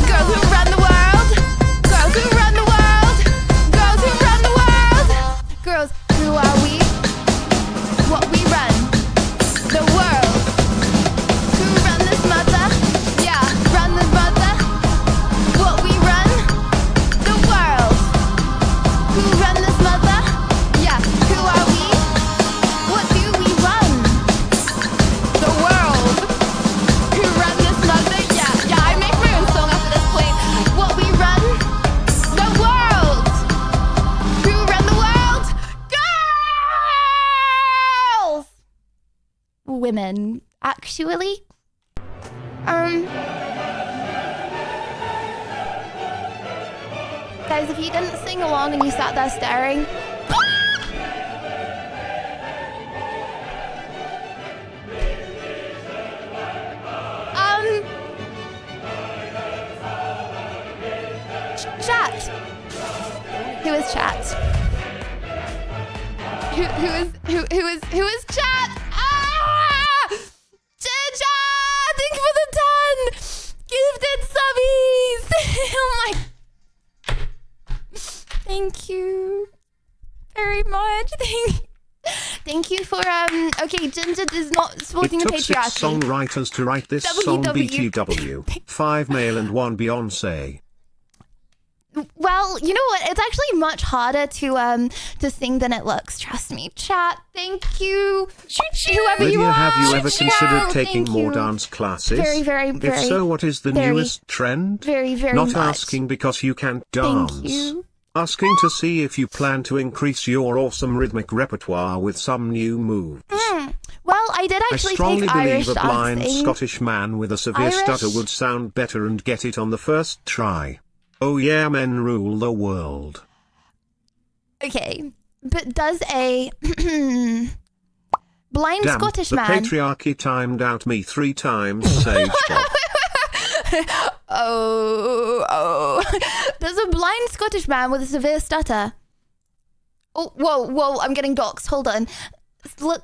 Girls who run the world? Girls who run the world? Girls who run the world? Girls, who are we? What we run? The world. Who run this mother? Yeah, run this mother. What we run? The world. Who run this mother? Yeah, who are we? What do we run? The world. Who run this mother? Yeah, I make my own song after this point. What we run? The world. Who run the world? Girls! Women, actually. Guys, if you didn't sing along and you sat there staring. Chat. Who is chat? Who is chat? Ginger! Thank you for the 10 gifted subbies! Oh my... Thank you very much. Thank you for, okay, Ginger is not supporting It the took 6 patriarchy. songwriters to write this song BTW. 5 male and 1 Beyonce. Well, you know what? It's actually much harder to sing than it looks. Trust me. Chat, thank you. Whoever you Lydia, are. have you ever considered taking Thank more you. dance classes? Very, very, very. If so, what is the very, newest trend? Very, very Not much. asking because you can't dance. Thank you. Asking to see if you plan to increase your awesome rhythmic repertoire with some new moves. Well, I did I actually strongly take believe Irish a blind dancing. Scottish man with a severe Irish- stutter would sound better and get it on the first try. Oh yeah, men rule the world. Okay, but does a blind Damn, Scottish the man... patriarchy timed out me 3 times, Sage Bob. Oh. Does a blind Scottish man with a severe stutter... Oh, whoa, I'm getting doxxed. Hold on. Look,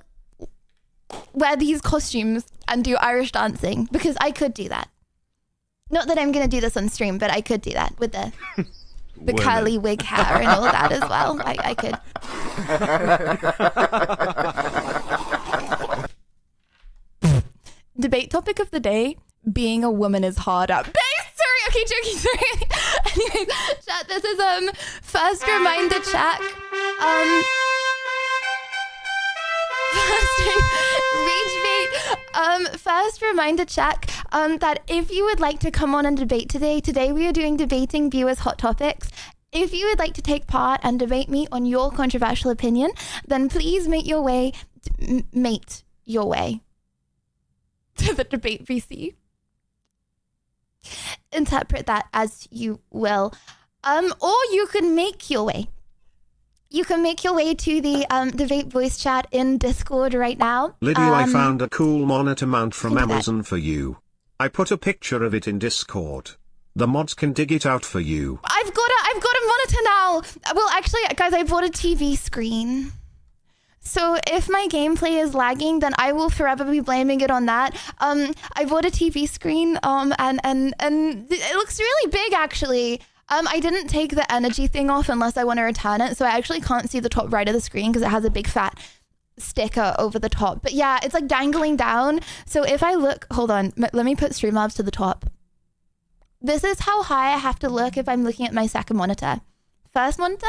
wear these costumes and do Irish dancing, because I could do that. Not that I'm going to do this on stream, but I could do that with the curly wig hair and all that as well. I could. Debate topic of the day, being a woman is harder. Sorry, okay, joking, sorry. Anyways, chat, this is first reminder check. First reminder check that if you would like to come on and debate today we are doing debating viewers hot topics. If you would like to take part and debate me on your controversial opinion, then please mate your way to the debate VC. Interpret that as you will. Or you can make your way. You can make your way to the debate voice chat in Discord right now. Lydia, I found a cool monitor mount from look at that. Amazon for you. I put a picture of it in Discord. The mods can dig it out for you. I've got a monitor now. Well, actually, guys, I bought a TV screen. So if my gameplay is lagging, then I will forever be blaming it on that. I bought a TV screen, and it looks really big actually. I didn't take the energy thing off unless I want to return it, so I actually can't see the top right of the screen because it has a big fat sticker over the top. But yeah, it's like dangling down. So if I look, hold on, let me put Streamlabs to the top. This is how high I have to look if I'm looking at my second monitor. First monitor?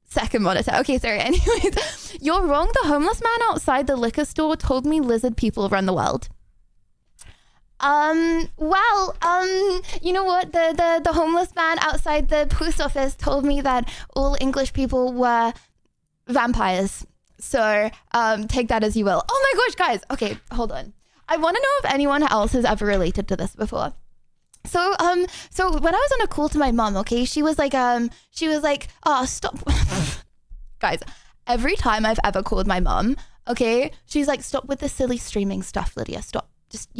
Second monitor. Okay, sorry. Anyways, you're wrong. The homeless man outside the liquor store told me lizard people run the world. Well, you know what? The homeless man outside the post office told me that all English people were vampires. So, take that as you will. Oh my gosh, guys. Okay, hold on. I want to know if anyone else has ever related to this before. So when I was on a call to my mom, okay, she was like, oh, stop. Guys, every time I've ever called my mom, okay, she's like, stop with the silly streaming stuff, Lydia. Stop. Just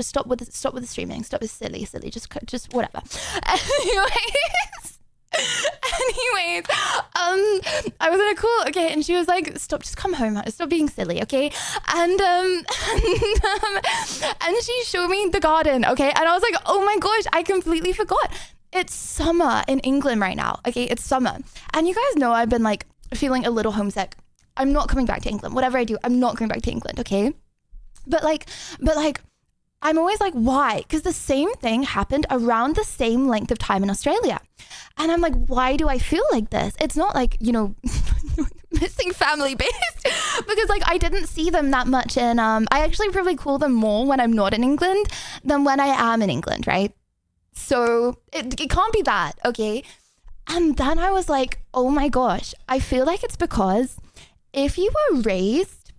stop with the streaming. Stop with silly. Just whatever. Anyways, I was in a call, okay, and she was like, stop, just come home, stop being silly, okay? And she showed me the garden, okay? And I was like, oh my gosh, I completely forgot. It's summer in England right now, okay? It's summer. And you guys know I've been like feeling a little homesick. I'm not coming back to England. Whatever I do, I'm not coming back to England, okay? But like, I'm always like, why? Because the same thing happened around the same length of time in Australia. And I'm like, why do I feel like this? It's not like, you know, missing family based, because like I didn't see them that much in, I actually probably call them more when I'm not in England than when I am in England, right? So it can't be that, okay? And then I was like, oh my gosh, I feel like it's because if you were raised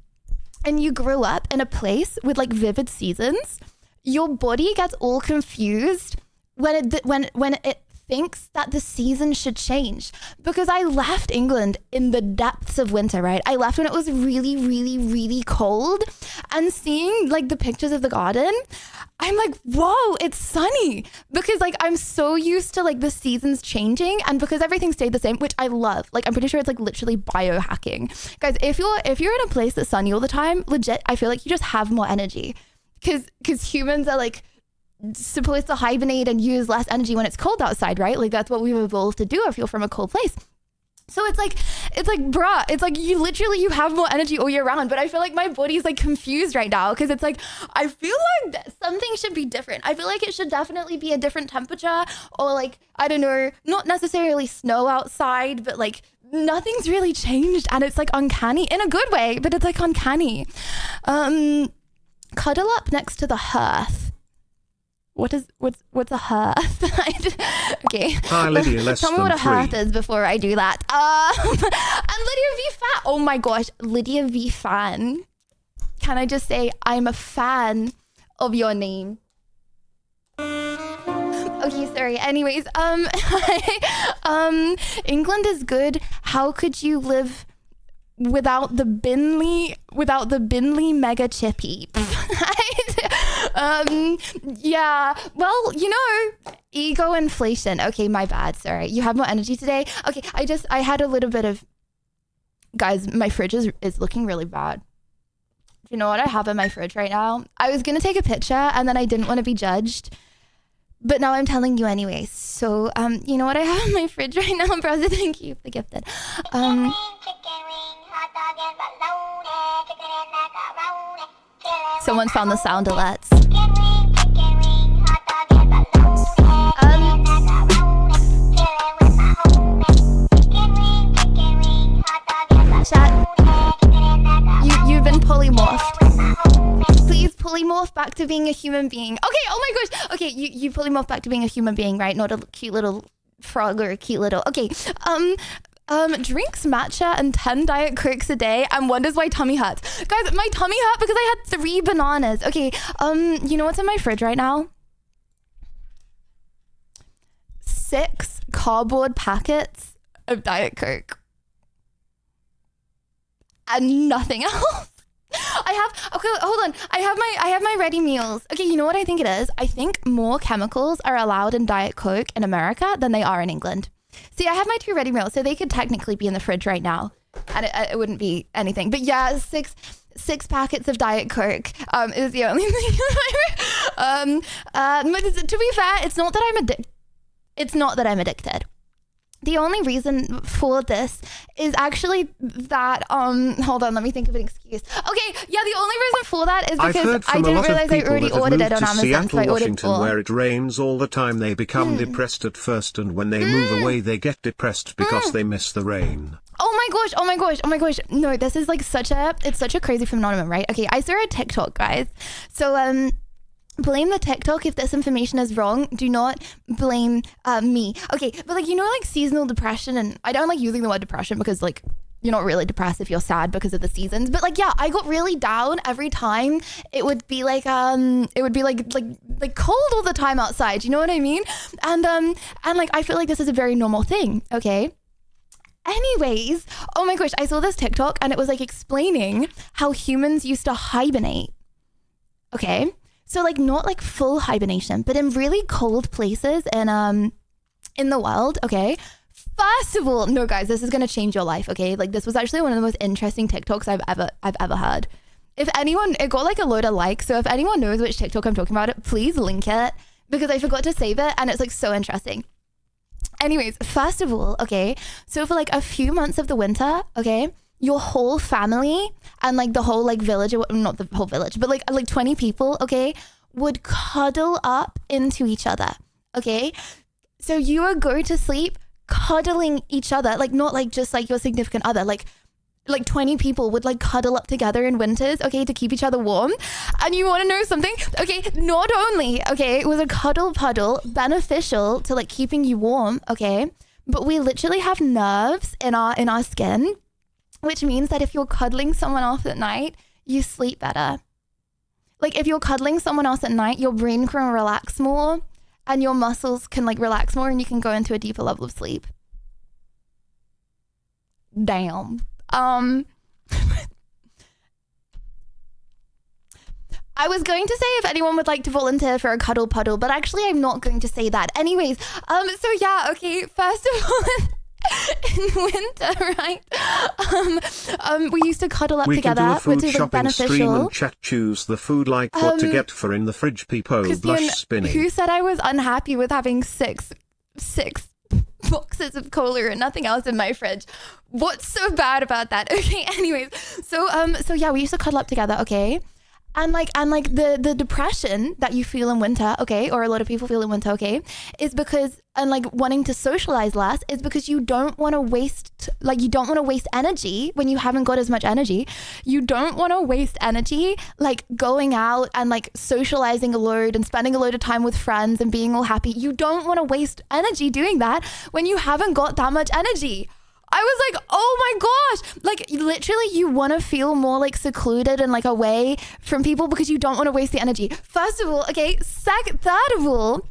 and you grew up in a place with like vivid seasons, your body gets all confused when it thinks that the season should change. Because I left England in the depths of winter, right? I left when it was really, really, really cold, and seeing like the pictures of the garden, I'm like, whoa, it's sunny. Because like I'm so used to like the seasons changing, and because everything stayed the same, which I love. Like I'm pretty sure it's like literally biohacking. Guys, if you're in a place that's sunny all the time, legit, I feel like you just have more energy. Because humans are like supposed to hibernate and use less energy when it's cold outside, right? Like that's what we've evolved to do if you're from a cold place. So it's like, bruh, it's like you have more energy all year round, but I feel like my body's like confused right now because it's like, I feel like something should be different. I feel like it should definitely be a different temperature, or like, I don't know, not necessarily snow outside, but like nothing's really changed, and it's like uncanny in a good way, but it's like uncanny. Cuddle up next to the hearth. What's a hearth? Okay. Hi, Lydia, less Tell me than what a hearth 3. is before I do that. And Lydia V Fan. Oh my gosh, Lydia V Fan. Can I just say I'm a fan of your name? Okay, sorry. Anyways, England is good. How could you live without the Binley mega chippy? Yeah, well, you know, ego inflation. Okay, my bad. Sorry. You have more energy today. Okay, I had a little bit of, guys, my fridge is looking really bad. Do you know what I have in my fridge right now? I was gonna take a picture and then I didn't want to be judged, but now I'm telling you anyway. So, you know what I have in my fridge right now, brother? Thank you for the gifted. Someone found the sound alerts. Chat, you've been polymorphed. Please polymorph back to being a human being. Okay, oh my gosh. Okay, you polymorph back to being a human being, right? Not a cute little frog or a cute little... Okay, drinks matcha and 10 Diet Cokes a day and wonders why tummy hurts. Guys, my tummy hurt because I had 3 bananas. Okay, you know what's in my fridge right now? 6 cardboard packets of Diet Coke. And nothing else. Okay, hold on. I have my ready meals. Okay, you know what I think it is? I think more chemicals are allowed in Diet Coke in America than they are in England. See, I have my 2 ready meals, so they could technically be in the fridge right now. and it wouldn't be anything. But yeah, six packets of Diet Coke is the only thing. To be fair, it's not that I'm addicted. The only reason for this is actually that, hold on, let me think of an excuse. Okay, yeah, the only reason for that is because I didn't realize I already ordered it on Amazon. Seattle, so I ordered Washington, four. where it rains all the time, they become depressed at first, and when they move away, they get depressed because they miss the rain. Oh my gosh. No, this is like it's such a crazy phenomenon, right? Okay, I saw a TikTok, guys. So, blame the TikTok if this information is wrong. Do not blame me. Okay, but like, like seasonal depression, and I don't like using the word depression because like you're not really depressed if you're sad because of the seasons. But like, yeah, I got really down every time. It would be like like cold all the time outside. You know what I mean? And like I feel like this is a very normal thing. Okay. Anyways, oh my gosh, I saw this TikTok and it was like explaining how humans used to hibernate. Okay. So like not like full hibernation, but in really cold places and in the world, okay? First of all, no guys, this is gonna change your life, okay? Like this was actually one of the most interesting TikToks I've ever heard. If anyone, it got like a load of likes, so if anyone knows which TikTok I'm talking about, please link it because I forgot to save it and it's like so interesting. Anyways, first of all, okay, so for like a few months of the winter, okay, your whole family and like the whole like village, or not the whole village, but like 20 people, okay, would cuddle up into each other, okay? So you would go to sleep cuddling each other, like not like just like your significant other, like 20 people would like cuddle up together in winters, okay, to keep each other warm. And you want to know something? Okay, not only, okay, was a cuddle puddle beneficial to like keeping you warm, okay, but we literally have nerves in our skin, which means that if you're cuddling someone else at night, you sleep better. Like if you're cuddling someone else at night, your brain can relax more and your muscles can like relax more and you can go into a deeper level of sleep. Damn. I was going to say if anyone would like to volunteer for a cuddle puddle, but actually I'm not going to say that. Anyways, so yeah, okay, first of all, in winter, right? We used to cuddle up We together, can do a food which is like shopping stream beneficial. and chat, choose the food like what to get for in the fridge, peepo, blush Christian, spinning. who said I was unhappy with having six boxes of cola and nothing else in my fridge? What's so bad about that? Okay, anyways, so yeah, we used to cuddle up together, okay? And like the depression that you feel in winter, okay, or a lot of people feel in winter, okay, is because, and like wanting to socialize less is because you don't want to waste energy when you haven't got as much energy. You don't want to waste energy like going out and like socializing a load and spending a load of time with friends and being all happy. You don't want to waste energy doing that when you haven't got that much energy. I was like, oh my gosh, like literally you want to feel more like secluded and like away from people because you don't want to waste the energy. First of all, okay, third of all,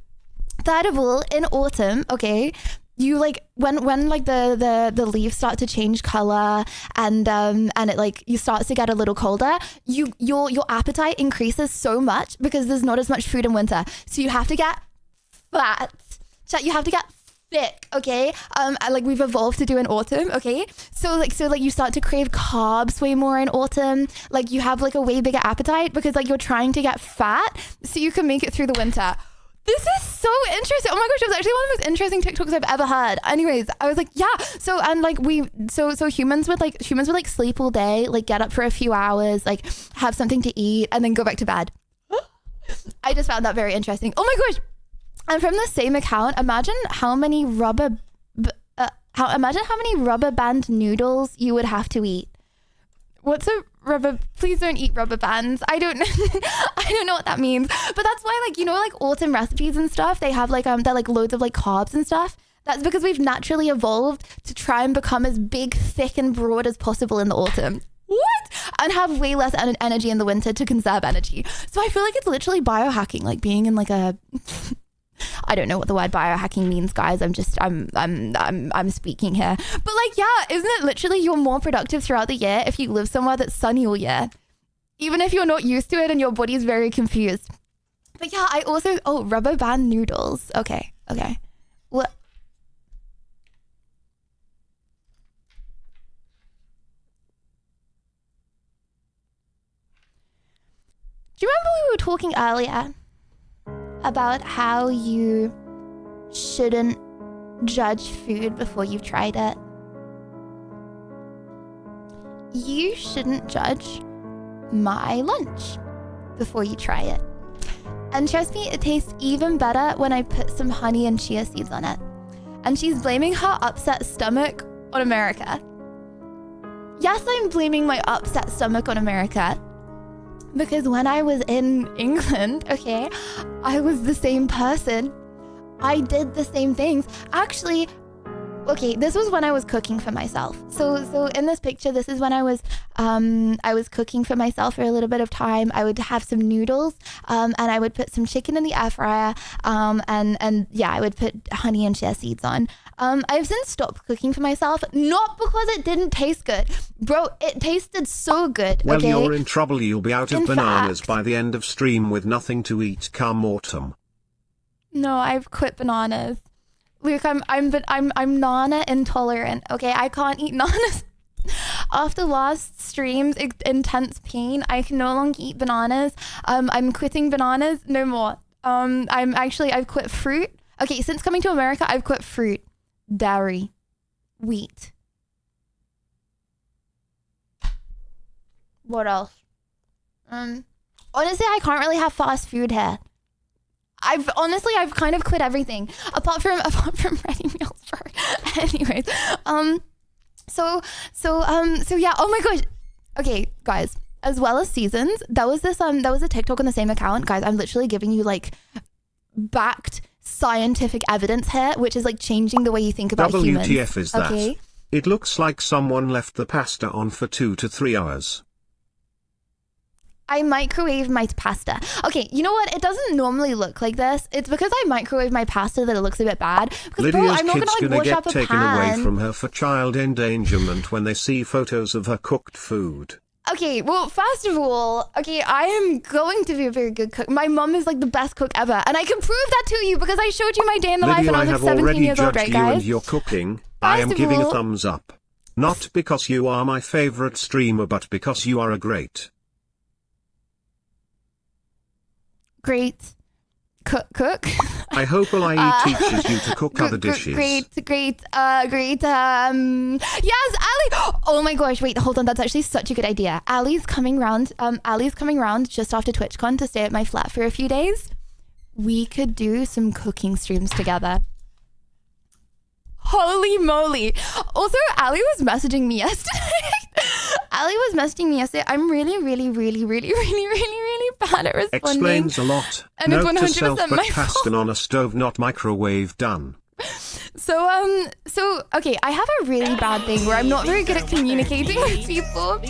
in autumn, okay, you like when like the leaves start to change color and it like you start to get a little colder, your appetite increases so much because there's not as much food in winter. So you have to get fat. You have to get thick, okay? Like we've evolved to do in autumn, okay? So like you start to crave carbs way more in autumn. Like you have like a way bigger appetite because like you're trying to get fat so you can make it through the winter. This is so interesting. Oh my gosh, it was actually one of the most interesting TikToks I've ever heard. Anyways, I was like, yeah. So and like so humans would like sleep all day, like get up for a few hours, like have something to eat, and then go back to bed. I just found that very interesting. Oh my gosh. And from the same account, imagine how many rubber band noodles you would have to eat. What's a rubber? Please don't eat rubber bands. I don't know what that means. But that's why, like, like autumn recipes and stuff, they have like they're like loads of like carbs and stuff. That's because we've naturally evolved to try and become as big, thick, and broad as possible in the autumn. What? And have way less energy in the winter to conserve energy. So I feel like it's literally biohacking, like being in like a I don't know what the word biohacking means, guys. I'm speaking here. But like, yeah, isn't it literally you're more productive throughout the year if you live somewhere that's sunny all year? Even if you're not used to it and your body's very confused. But yeah, I also, rubber band noodles. Okay. What? Do you remember we were talking earlier about how you shouldn't judge food before you've tried it? You shouldn't judge my lunch before you try it. And trust me, it tastes even better when I put some honey and chia seeds on it. And she's blaming her upset stomach on America. Yes, I'm blaming my upset stomach on America. Because when I was in England, okay, I was the same person. I did the same things. Actually, okay, this was when I was cooking for myself. So in this picture, this is when I was cooking for myself for a little bit of time. I would have some noodles, and I would put some chicken in the air fryer, and yeah, I would put honey and chia seeds on. I've since stopped cooking for myself, not because it didn't taste good. Bro, it tasted so good, Well, okay? you're in trouble. You'll be out of In bananas fact- by the end of stream with nothing to eat come autumn. No, I've quit bananas. Luke, I'm nana intolerant. Okay, I can't eat nanas. After last stream's intense pain, I can no longer eat bananas. I'm quitting bananas no more. I've quit fruit. Okay, since coming to America, I've quit fruit, dairy, wheat. What else? Honestly, I can't really have fast food here. I've kind of quit everything apart from ready meals. Anyways, so yeah. Oh my gosh. Okay, guys. As well as seasons, that was a TikTok on the same account, guys. I'm literally giving you like backed scientific evidence here, which is like changing the way you think about humans. WTF is that? Okay. It looks like someone left the pasta on for 2 to 3 hours. I microwave my pasta. Okay, you know what? It doesn't normally look like this. It's because I microwave my pasta that it looks a bit bad. Because bro, Lydia's I'm not kid's gonna gonna wash get up a taken pan. away from her for child endangerment when they see photos of her cooked food. Okay, well, first of all, okay, I am going to be a very good cook. My mom is like the best cook ever, and I can prove that to you because I showed you my day in the life Lydia, when I I was have like 17 already years old, judged right, you guys? and your cooking. I am First of giving a all- thumbs up. Not because you are my favorite streamer, but because you are a great. Great cook. I hope Olai teaches you to cook other dishes. Great. Yes, Ali. Oh my gosh, wait, hold on. That's actually such a good idea. Ali's coming round. Ali's coming round just after TwitchCon to stay at my flat for a few days. We could do some cooking streams together. Holy moly. Also, Ali was messaging me yesterday. I'm really bad at responding. Explains a lot. And it's Note to 100% self, but my Paston on a stove, not microwave. Done. So okay, I have a really bad thing where I'm not very good at communicating with people.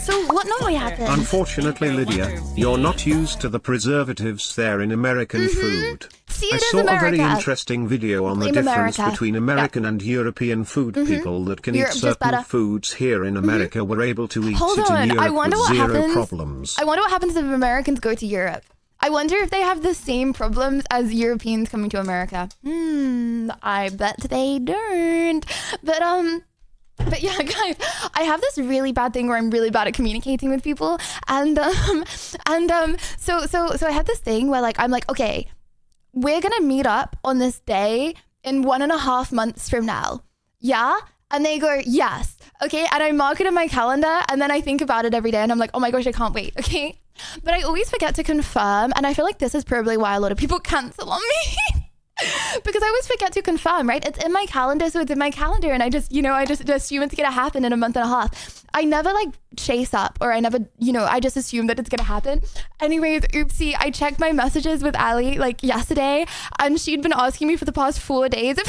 So what normally happens? Unfortunately, Lydia, you're not used to the preservatives there in American food. See, I it is saw a very America. interesting video on the Blame difference America. between American and European food. People that can Europe eat just certain better. foods here in America were able to eat Hold it on, in I Europe wonder with what zero happens. problems. I wonder what happens if Americans go to Europe. I wonder if they have the same problems as Europeans coming to America. I bet they don't. But yeah, guys, I have this really bad thing where I'm really bad at communicating with people, so I had this thing where like I'm like, okay, we're gonna meet up on this day in 1.5 months from now, yeah? And they go, yes, okay, and I mark it in my calendar, and then I think about it every day, and I'm like, oh my gosh, I can't wait, okay? But I always forget to confirm, and I feel like this is probably why a lot of people cancel on me. Because I always forget to confirm, right? It's in my calendar, so it's in my calendar, and I just assume it's gonna happen in 1.5 months. I never like chase up, or I never, I just assume that it's gonna happen. Anyways, oopsie, I checked my messages with Ali like yesterday, and she'd been asking me for the past 4 days if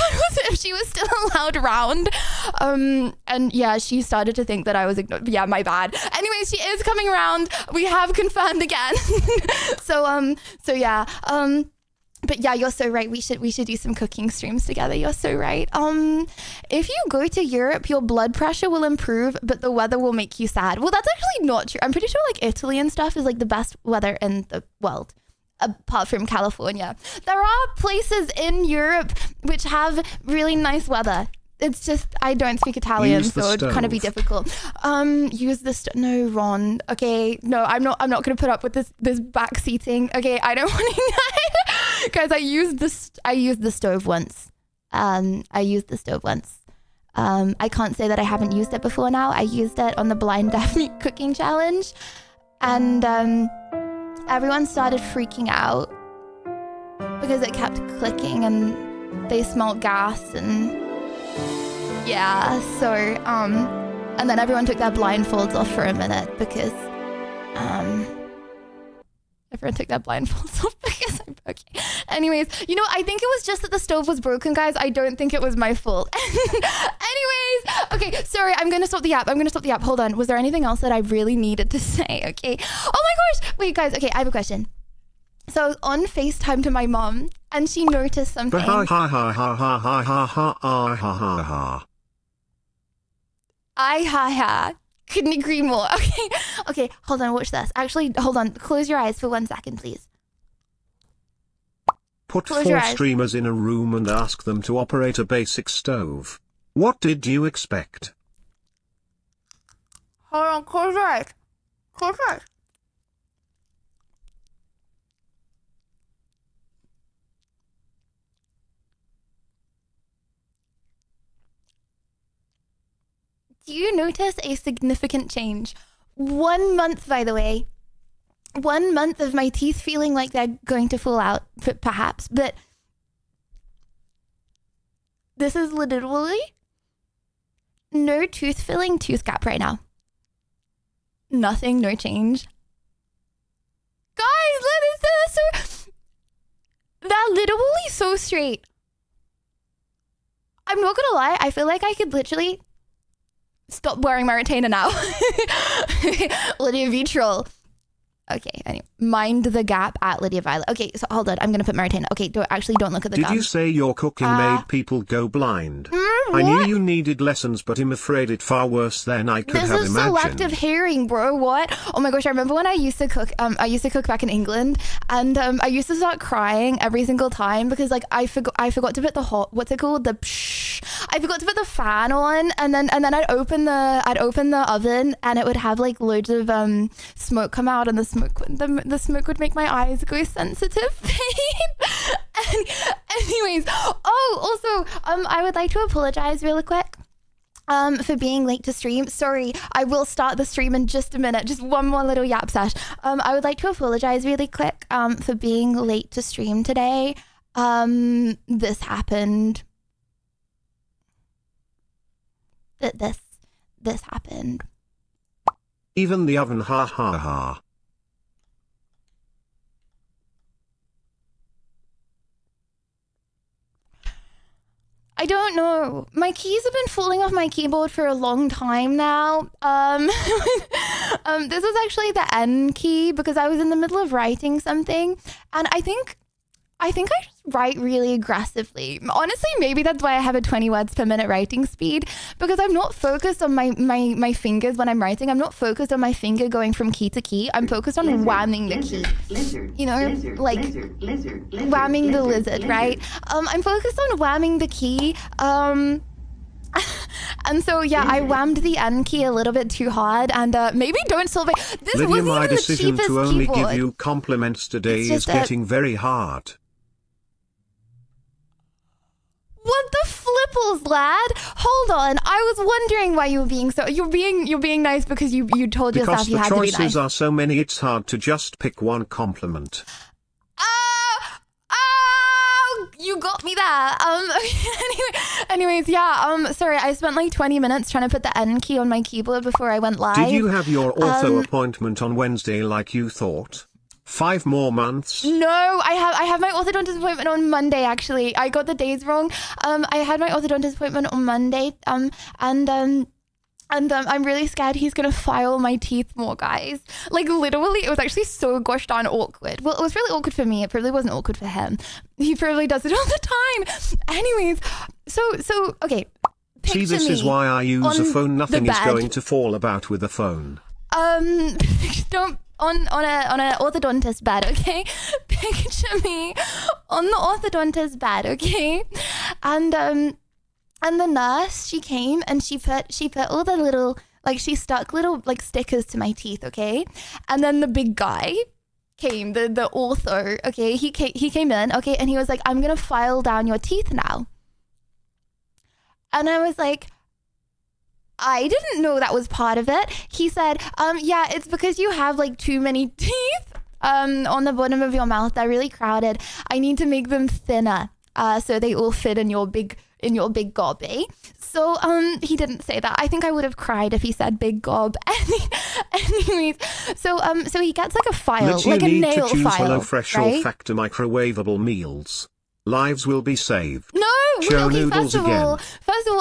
she was still allowed around. And yeah, she started to think that I was ignored. Yeah, my bad. Anyways, she is coming around. We have confirmed again. So yeah. But yeah, you're so right. We should do some cooking streams together. You're so right. If you go to Europe, your blood pressure will improve, but the weather will make you sad. Well, that's actually not true. I'm pretty sure like Italy and stuff is like the best weather in the world, apart from California. There are places in Europe which have really nice weather. It's just I don't speak Italian, Use the so it'd kind of be stove. difficult. Use the no, Ron. Okay, no, I'm not gonna put up with this back seating. Okay, I don't want to. Guys, I used the stove once. I used the stove once. I can't say that I haven't used it before now. I used it on the Blind Deaf Mute Cooking Challenge, and everyone started freaking out because it kept clicking and they smelled gas and. Yeah, so, and then everyone took their blindfolds off for a minute because, everyone took their blindfolds off because okay. Anyways, you know, I think it was just that the stove was broken, guys. I don't think it was my fault. Anyways, okay, sorry, I'm gonna stop the app. Hold on. Was there anything else that I really needed to say? Okay. Oh my gosh. Wait, guys. Okay, I have a question. So I was on FaceTime to my mom and she noticed something. Ha ha ha ha ha ha ha ha ha ha ha. Couldn't agree more. Okay, hold on, watch this. Actually, hold on, close your eyes for 1 second, please. Put Close your 4 eyes. streamers in a room and ask them to operate a basic stove. What did you expect? Hold on, close your eyes. Close your eyes. Do you notice a significant change? 1 month, by the way. 1 month of my teeth feeling like they're going to fall out, perhaps, but this is literally no tooth filling, tooth gap right now. Nothing, no change. Guys, they're literally so straight. I'm not gonna lie, I feel like I could literally stop wearing my retainer now. Lydia Vitrol. Okay, anyway, mind the gap at Lydia Violet. Okay, so hold on, I'm gonna put my retainer. Okay, don't look at the Did gum. you say your cooking made people go blind? I knew you needed lessons, but I'm afraid it far worse than I could This have is imagined. selective hearing, bro. What? Oh my gosh, I remember when I used to cook. I used to cook back in England, and I used to start crying every single time because like I forgot to put the what's it called? I forgot to put the fan on, and then I'd open the oven, and it would have like loads of smoke come out, and the smoke would make my eyes go sensitive. Anyways, also, I would like to apologize really quick. For being late to stream. Sorry, I will start the stream in just a minute. Just one more little yap sesh. I would like to apologize really quick for being late to stream today. This happened. This happened. Even the oven, ha ha ha. I don't know. My keys have been falling off my keyboard for a long time now. This was actually the N key because I was in the middle of writing something, and I think I just write really aggressively. Honestly, maybe that's why I have a 20 words per minute writing speed, because I'm not focused on my fingers when I'm writing. I'm not focused on my finger going from key to key. I'm focused on whamming the key. You know, like whamming the lizard, right? I'm focused on whamming the key. And so, yeah, I whammed the N key a little bit too hard, and maybe don't solve it. This Lydia, wasn't my even the decision cheapest to only keyboard. give you compliments today It's is just getting very hard. What the flipples, lad? Hold on. I was wondering why you were being so. You're being nice because you told yourself Because you the had to be nice. choices are so many, it's hard to just pick one compliment. You got me there. Anyways, yeah. Sorry, I spent like 20 minutes trying to put the N key on my keyboard before I went live. Did you have your ortho appointment on Wednesday like you thought? 5 more months? No, I have my orthodontist appointment on Monday. Actually, I got the days wrong. I had my orthodontist appointment on Monday. And I'm really scared he's gonna file my teeth more, guys. Like literally, it was actually so gosh darn awkward. Well, it was really awkward for me. It probably wasn't awkward for him. He probably does it all the time. Anyways, so okay. See, this is why I use a phone. Nothing is going to fall about with a phone. Don't on a orthodontist bed, okay? Picture me on the orthodontist bed, okay? And And the nurse, she came and she put all the little, like she stuck little like stickers to my teeth, okay? And then the big guy came, the author, okay? He came in, okay? And he was like, I'm going to file down your teeth now. And I was like, I didn't know that was part of it. He said, yeah, it's because you have like too many teeth on the bottom of your mouth. They're really crowded. I need to make them thinner so they all fit in your big gob, eh? So he didn't say that. I think I would have cried if he said big gob. Anyways, so he gets like a file, That like you a need nail to choose file, HelloFresh right? or Factor microwavable meals. Lives will be saved. No, Show okay, noodles first of all,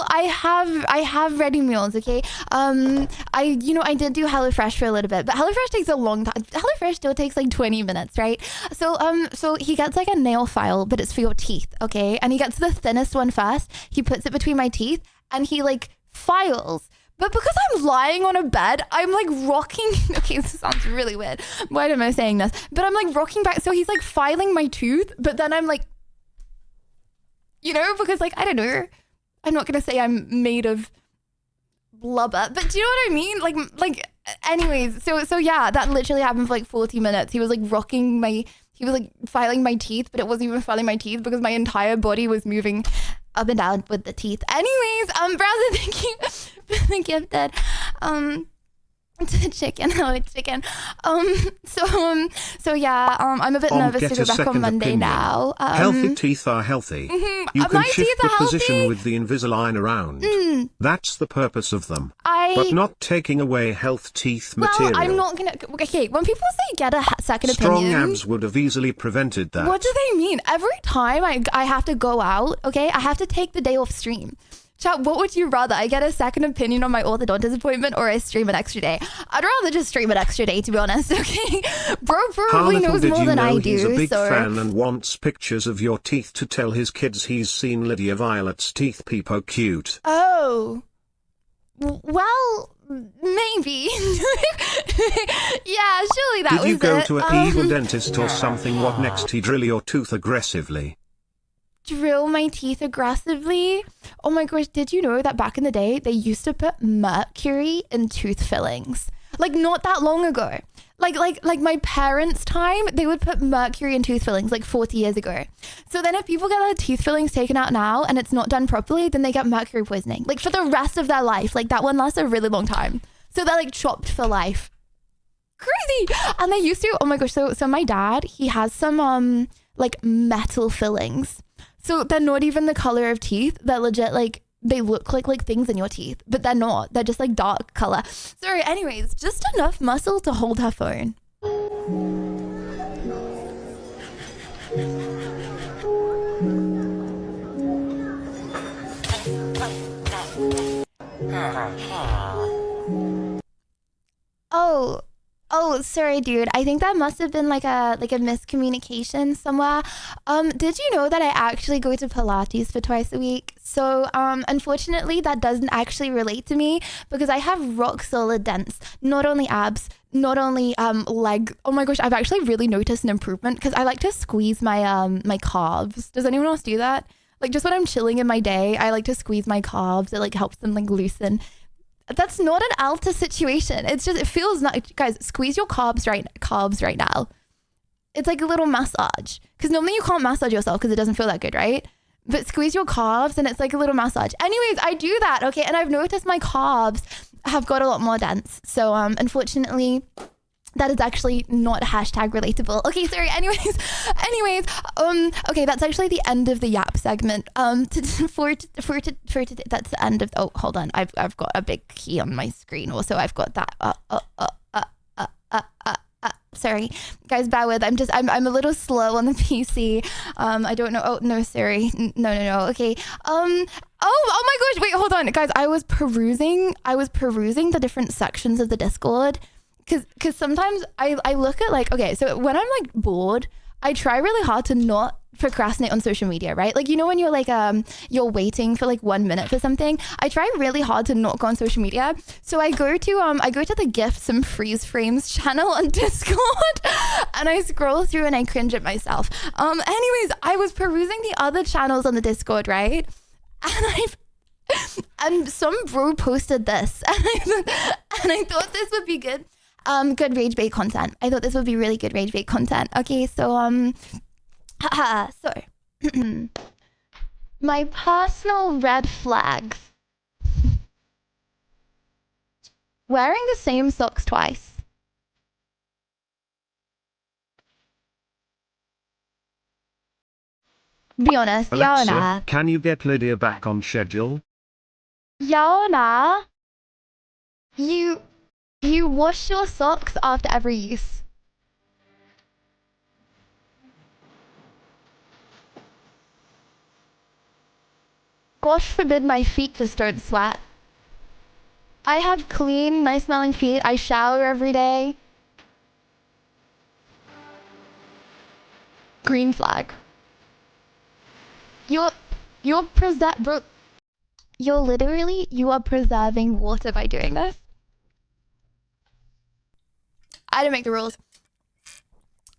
again. I have ready meals, okay? I did do HelloFresh for a little bit, but HelloFresh takes a long time. HelloFresh still takes like 20 minutes, right? So he gets like a nail file, but it's for your teeth, okay? And he gets the thinnest one first. He puts it between my teeth and he like files. But because I'm lying on a bed, I'm like rocking. Okay, this sounds really weird. Why am I saying this? But I'm like rocking back. So he's like filing my tooth, but then I'm like, because like, I don't know, I'm not going to say I'm made of blubber, but do you know what I mean? Like anyways, so yeah, that literally happened for like 40 minutes. He was like he was like filing my teeth, but it wasn't even filing my teeth because my entire body was moving up and down with the teeth. Anyways, Browser, thank you for the gifted, to chicken. Hello, chicken. So yeah, I'm a bit nervous to go back on Monday opinion. now. Healthy teeth are healthy. You can my shift teeth the are position healthy. with the Invisalign around. That's the purpose of them. I But not taking away health teeth material. Well, I'm not gonna. Okay, when people say get a second Strong opinion, abs would have easily prevented that. what do they mean? Every time I have to go out, okay, I have to take the day off stream. Chat, what would you rather? I get a second opinion on my orthodontist appointment or I stream an extra day? I'd rather just stream an extra day, to be honest, okay? Bro How probably little knows did more you than know I do, he's a big so... fan and wants pictures of your teeth to tell his kids he's seen Lydia Violet's teeth peepo cute. Oh. Well, maybe. Yeah, surely that was it. Did you go to an evil dentist or something? What next? He drill your tooth aggressively. Drill my teeth aggressively? Oh my gosh, did you know that back in the day, they used to put mercury in tooth fillings? Like, not that long ago. Like my parents' time, they would put mercury in tooth fillings like 40 years ago. So then if people get their teeth fillings taken out now and it's not done properly, then they get mercury poisoning. Like for the rest of their life. Like that one lasts a really long time. So they're like chopped for life. Crazy. And they used to, oh my gosh, so my dad, he has some like metal fillings. So they're not even the color of teeth. They're legit like, they look like things in your teeth, but they're not. They're just like dark color. Sorry, anyways, just enough muscle to hold her phone. Oh, sorry, dude. I think that must have been like a miscommunication somewhere. Did you know that I actually go to Pilates for twice a week? So, unfortunately, that doesn't actually relate to me because I have rock solid dents. Not only abs, not only leg. Oh my gosh, I've actually really noticed an improvement because I like to squeeze my my calves. Does anyone else do that? Like just when I'm chilling in my day, I like to squeeze my calves. It like helps them like loosen. That's not an Alta situation. It's just, it feels not, guys, squeeze your calves right now. It's like a little massage. Because normally you can't massage yourself because it doesn't feel that good, right? But squeeze your calves and it's like a little massage. Anyways, I do that, okay? And I've noticed my calves have got a lot more dents. So unfortunately, that is actually not hashtag relatable. Okay, sorry. Anyways, okay, that's actually the end of the yap segment. For today, that's the end of. Oh, hold on. I've got a big key on my screen. Also, I've got that. Sorry, guys, bear with. I'm a little slow on the PC. I don't know. Oh no, sorry. No. Okay. Oh my gosh. Wait, hold on, guys. I was perusing the different sections of the Discord. Cause sometimes I look at like, okay, so when I'm like bored, I try really hard to not procrastinate on social media, right? Like, you know, when you're like, you're waiting for like 1 minute for something, I try really hard to not go on social media. So I go to the Gifts and Freeze Frames channel on Discord and I scroll through and I cringe at myself. Anyways, I was perusing the other channels on the Discord, right? And And some bro posted this, and I thought this would be good. Good rage bait content. I thought this would be really good rage bait content. Okay, so so my personal red flags. Wearing the same socks twice. Be honest, Alexa, Yana. can you get Lydia back on schedule? Yana, you wash your socks after every use. Gosh forbid my feet just don't sweat. I have clean, nice smelling feet. I shower every day. Green flag. You're bro. You are preserving water by doing this. I don't make the rules.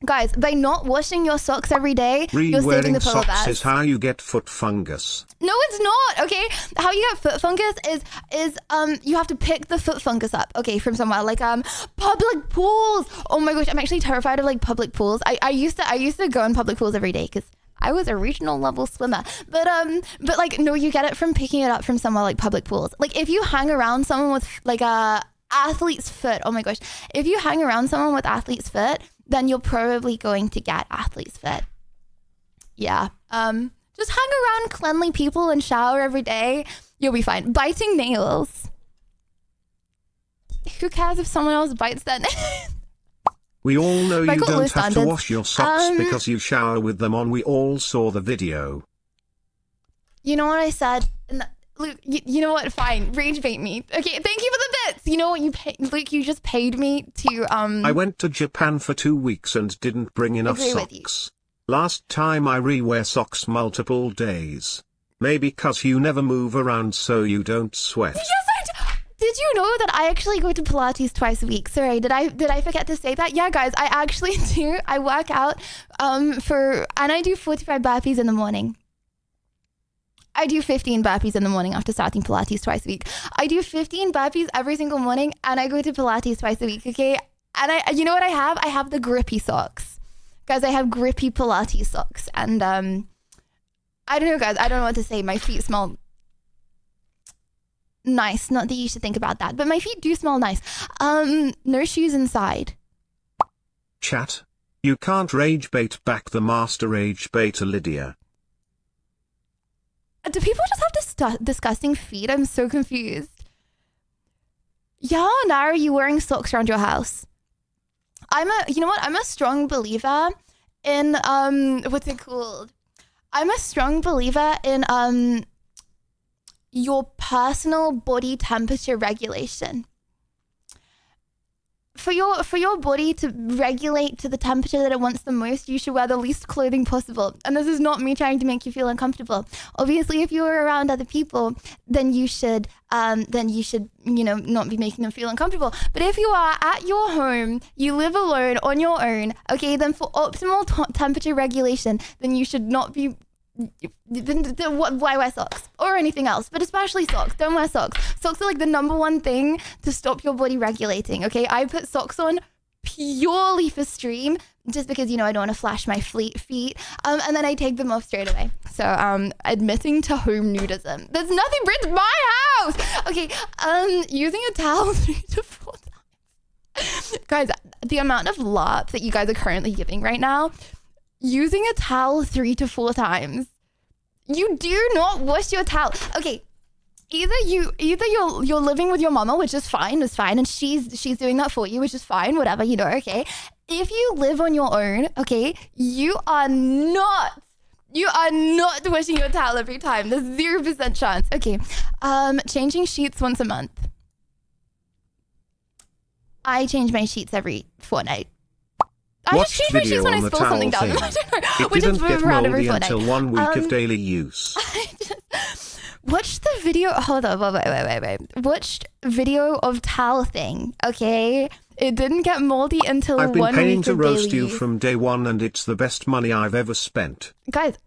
Guys, by not washing your socks every day, you're saving Re-wearing the polar socks bears. is how you get foot fungus. No, it's not. Okay, how you get foot fungus is you have to pick the foot fungus up. Okay, from somewhere like public pools. Oh my gosh, I'm actually terrified of like public pools. I used to go in public pools every day because I was a regional level swimmer. But like no, you get it from picking it up from somewhere like public pools. Like if you hang around someone with like a athlete's foot. Oh my gosh, if you hang around someone with athlete's foot, then you're probably going to get athlete's foot. Yeah. Just hang around cleanly people and shower every day. You'll be fine. Biting nails. Who cares if someone else bites their nails? We all know you I've got low don't have to standards. wash your socks because you shower with them on. We all saw the video. You know what I said? Luke, you know what? Fine. Rage bait me. Okay, thank you for the bits. You know what? Luke, you just paid me to I went to Japan for 2 weeks and didn't bring enough Agree with you. socks. Last time I re-wear socks multiple days. Maybe 'cause you never move around so you don't sweat. Yes, I do. Did you know that I actually go to Pilates twice a week? Sorry, did I forget to say that? Yeah, guys, I actually do. I work out and I do 45 burpees in the morning. I do 15 burpees in the morning after starting Pilates twice a week. I do 15 burpees every single morning and I go to Pilates twice a week, okay? And you know what I have? I have the grippy socks. Guys, I have grippy Pilates socks. And I don't know, guys. I don't know what to say. My feet smell nice. Not that you should think about that, but my feet do smell nice. No shoes inside. Chat. You can't rage bait back the master rage baiter Lydia. Do people just have disgusting feet? I'm so confused. Yeah, now are you wearing socks around your house? You know what? I'm a strong believer in what's it called? I'm a strong believer in your personal body temperature regulation. For your body to regulate to the temperature that it wants the most, you should wear the least clothing possible. And this is not me trying to make you feel uncomfortable. Obviously, if you're around other people, then you should not be making them feel uncomfortable. But if you are at your home, you live alone on your own, okay, then for optimal temperature regulation, then you should not be. Why wear socks or anything else, but especially socks. Don't wear socks. Socks are like the number one thing to stop your body regulating. Okay, I put socks on purely for stream, just because I don't want to flash my feet, and then I take them off straight away. So admitting to home nudism. There's nothing brings my house. Okay, using a towel 3 to 4 times. Guys, the amount of love that you guys are currently giving right now. Using a towel 3 to 4 times. You do not wash your towel. Okay, either you're living with your mama, which is fine, and she's doing that for you, which is fine, whatever, okay. If you live on your own, okay, you are not washing your towel every time. There's 0% chance. Okay, changing sheets once a month. I change my sheets every fortnight. I just change my sheets when I spill something down. It We didn't just get move around every moldy fortnight. until 1 week of daily use. Watch the video. Hold on, wait. Watched video of towel thing. Okay, it didn't get moldy until 1 I've week been paying of to roast daily you use. from day one and it's the best money I've ever spent. Guys,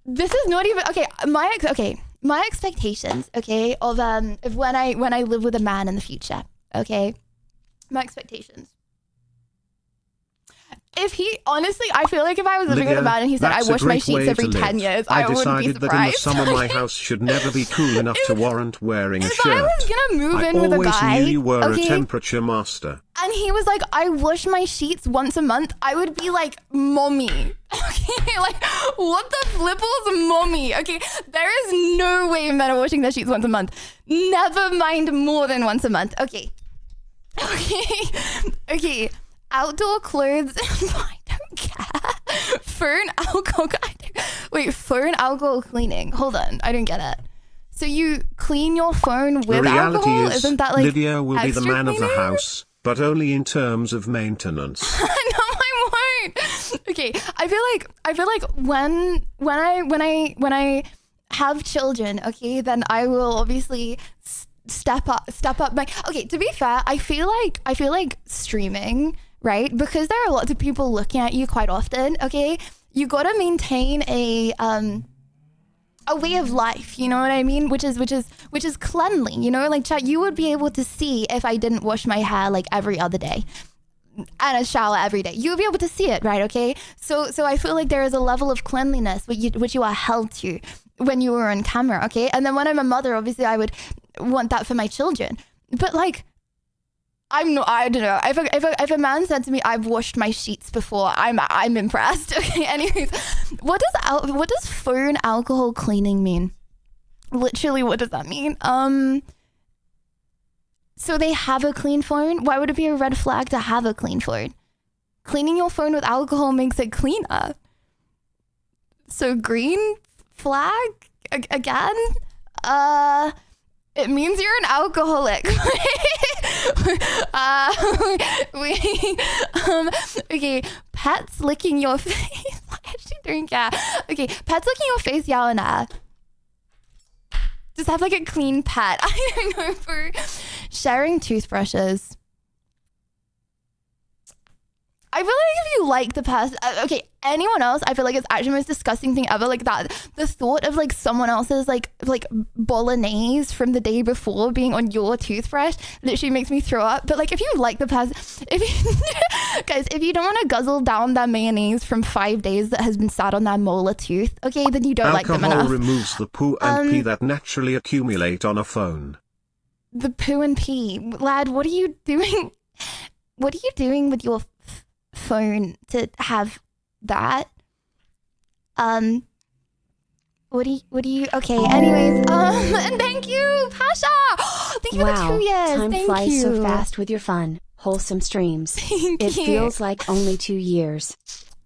this is not even okay. my expectations, okay, of when I live with a man in the future, okay, my expectations. If he, honestly, I feel like if I was living with a man and he said I wash my sheets every 10 years, I wouldn't be decided that in the surprised. summer my house should never be cool enough to warrant wearing a If shirt. I was gonna move in with a guy, I always knew you were okay, a temperature master. and he was like, I wash my sheets once a month, I would be like, mommy. Okay, like, what the flipples, mommy? Okay, there is no way men are washing their sheets once a month. Never mind more than once a month. Okay. Okay. Outdoor clothes. I don't care. Phone alcohol. Phone alcohol cleaning. Hold on. I don't get it. So you clean your phone with The reality alcohol? is, Isn't that like Lydia will be the extra man of the cleaning? house, but only in terms of maintenance. No, I won't. Okay, I feel like when I have children, okay, then I will obviously step up my. Okay, to be fair, I feel like streaming, right? Because there are lots of people looking at you quite often. Okay, you gotta maintain a way of life, you know what I mean? Which is cleanly, you know, like chat, you would be able to see if I didn't wash my hair like every other day and a shower every day. You would be able to see it, right? Okay. So I feel like there is a level of cleanliness which you are held to when you were on camera. Okay. And then when I'm a mother, obviously I would want that for my children. But like, I don't know. If a man said to me, "I've washed my sheets before," I'm impressed. Okay. Anyways, what does phone alcohol cleaning mean? Literally, what does that mean? So they have a clean phone. Why would it be a red flag to have a clean phone? Cleaning your phone with alcohol makes it cleaner. So green flag again. It means you're an alcoholic. Okay, pets licking your face. I actually don't care. Okay, pets licking your face, yeah or nah? Just have like a clean pet. I don't know. For sharing toothbrushes. I feel like if you like the person, okay, anyone else, I feel like it's actually the most disgusting thing ever. Like that, the thought of like someone else's like bolognese from the day before being on your toothbrush literally makes me throw up. But like, if you like the person, guys, if you don't want to guzzle down their mayonnaise from 5 days that has been sat on their molar tooth, okay, then you don't like them enough. Alcohol removes the poo and pee that naturally accumulate on a phone. The poo and pee, lad. What are you doing? What are you doing with your phone to have that? What do you okay, anyways, and thank you, Pasha. Thank you for Wow, 2 years. time Thank flies you. so fast with your fun, wholesome streams. Thank It you. feels like only 2 years.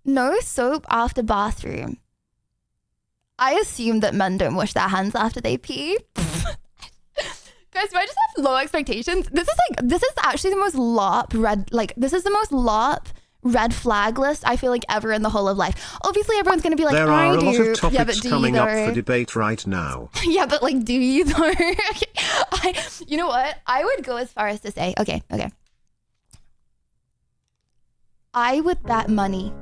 No soap after bathroom. I assume that men don't wash their hands after they pee. Guys, do I just have low expectations? This is actually the most LARP red flag list I feel like ever in the whole of life. Obviously everyone's gonna be like, There are I a do. lot of Yeah, topics but do coming you up though? for debate right now. Yeah, but like, do you though? Okay. You know what? I would go as far as to say, okay. I would bet money.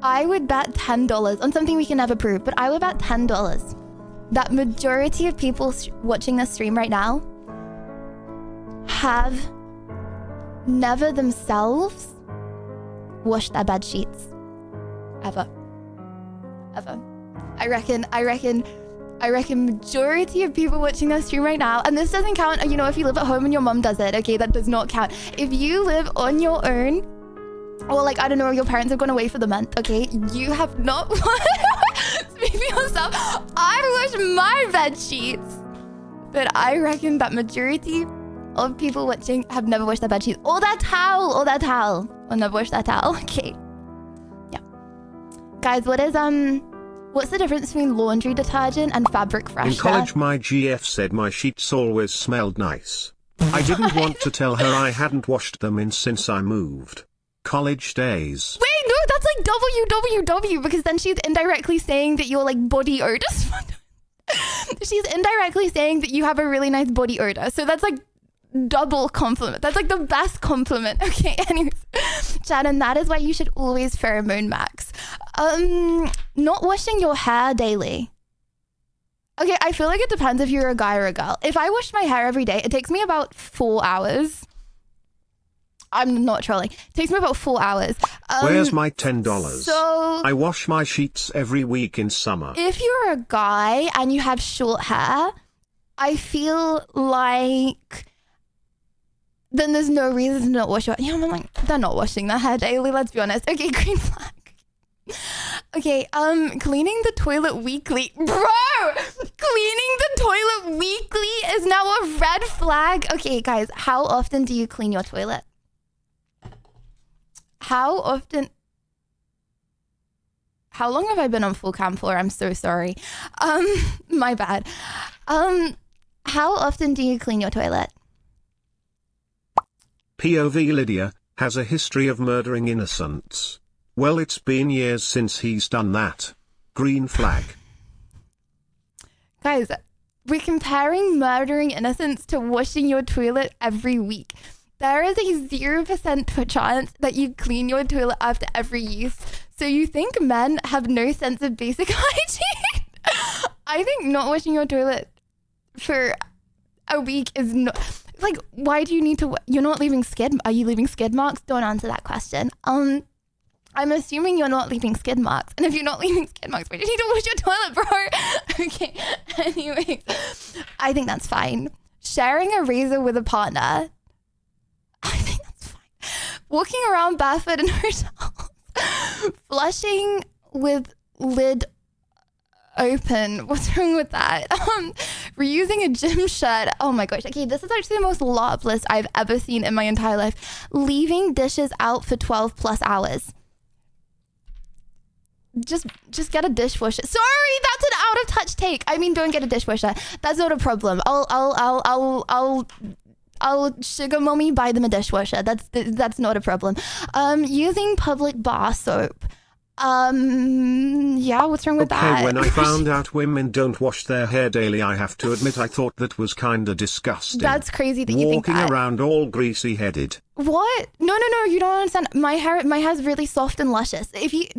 I would bet $10 on something we can never prove, but I would bet $10 that majority of people watching this stream right now have never themselves washed their bed sheets. Ever. I reckon majority of people watching this stream right now, and this doesn't count, you know, if you live at home and your mum does it, okay, that does not count. If you live on your own, or like, I don't know, your parents have gone away for the month, okay, you have not speak for yourself. I wash my bed sheets, but I reckon that majority of people watching have never washed their bed sheets or their towel, or never washed their towel. Okay, yeah, guys, what's the difference between laundry detergent and fabric freshener? In college my GF said my sheets always smelled nice. I didn't want to tell her I hadn't washed them since I moved. College days. Wait, no, that's like WWW, because then she's indirectly saying that your like body odor. She's indirectly saying that you have a really nice body odor. So that's like double compliment. That's like the best compliment. Okay, anyways, Shannon, that is why you should always pheromone max. Not washing your hair daily. Okay, I feel like it depends if you're a guy or a girl. If I wash my hair every day, it takes me about 4 hours. I'm not trolling. It takes me about 4 hours. Where's my $10? So I wash my sheets every week in summer. if you're a guy and you have short hair, I feel like then there's no reason to not wash your. Yeah, I'm like, they're not washing their hair daily. Let's be honest. Okay, green flag. Okay, cleaning the toilet weekly, bro. Cleaning the toilet weekly is now a red flag. Okay, guys, how often do you clean your toilet? How often? How long have I been on full cam for? I'm so sorry. My bad. How often do you clean your toilet? POV Lydia has a history of murdering innocents. Well, it's been years since he's done that. Green flag. Guys, we're comparing murdering innocents to washing your toilet every week. There is a 0% chance that you clean your toilet after every use. So you think men have no sense of basic hygiene? I think not washing your toilet for a week is not... Like, why do you need to... You're not leaving skid... Are you leaving skid marks? Don't answer that question. I'm assuming you're not leaving skid marks. And if you're not leaving skid marks, why do you need to wash your toilet, bro? Okay, anyways. I think that's fine. Sharing a razor with a partner... I think that's fine. Walking around barefoot in hotels. Flushing with lid open. What's wrong with that? Reusing a gym shirt. Oh my gosh. Okay, this is actually the most loveless I've ever seen in my entire life. Leaving dishes out for 12 plus hours. Just get a dishwasher. Sorry, that's an out of touch take. I mean, don't get a dishwasher. That's not a problem. I'll sugar mommy buy them a dishwasher. That's not a problem. Using public bar soap. Yeah, what's wrong with that? Okay, when I found out women don't wash their hair daily, I have to admit I thought that was kinda disgusting. That's crazy that you think that. Walking around all greasy headed. What? No, you don't understand. My hair's really soft and luscious. If you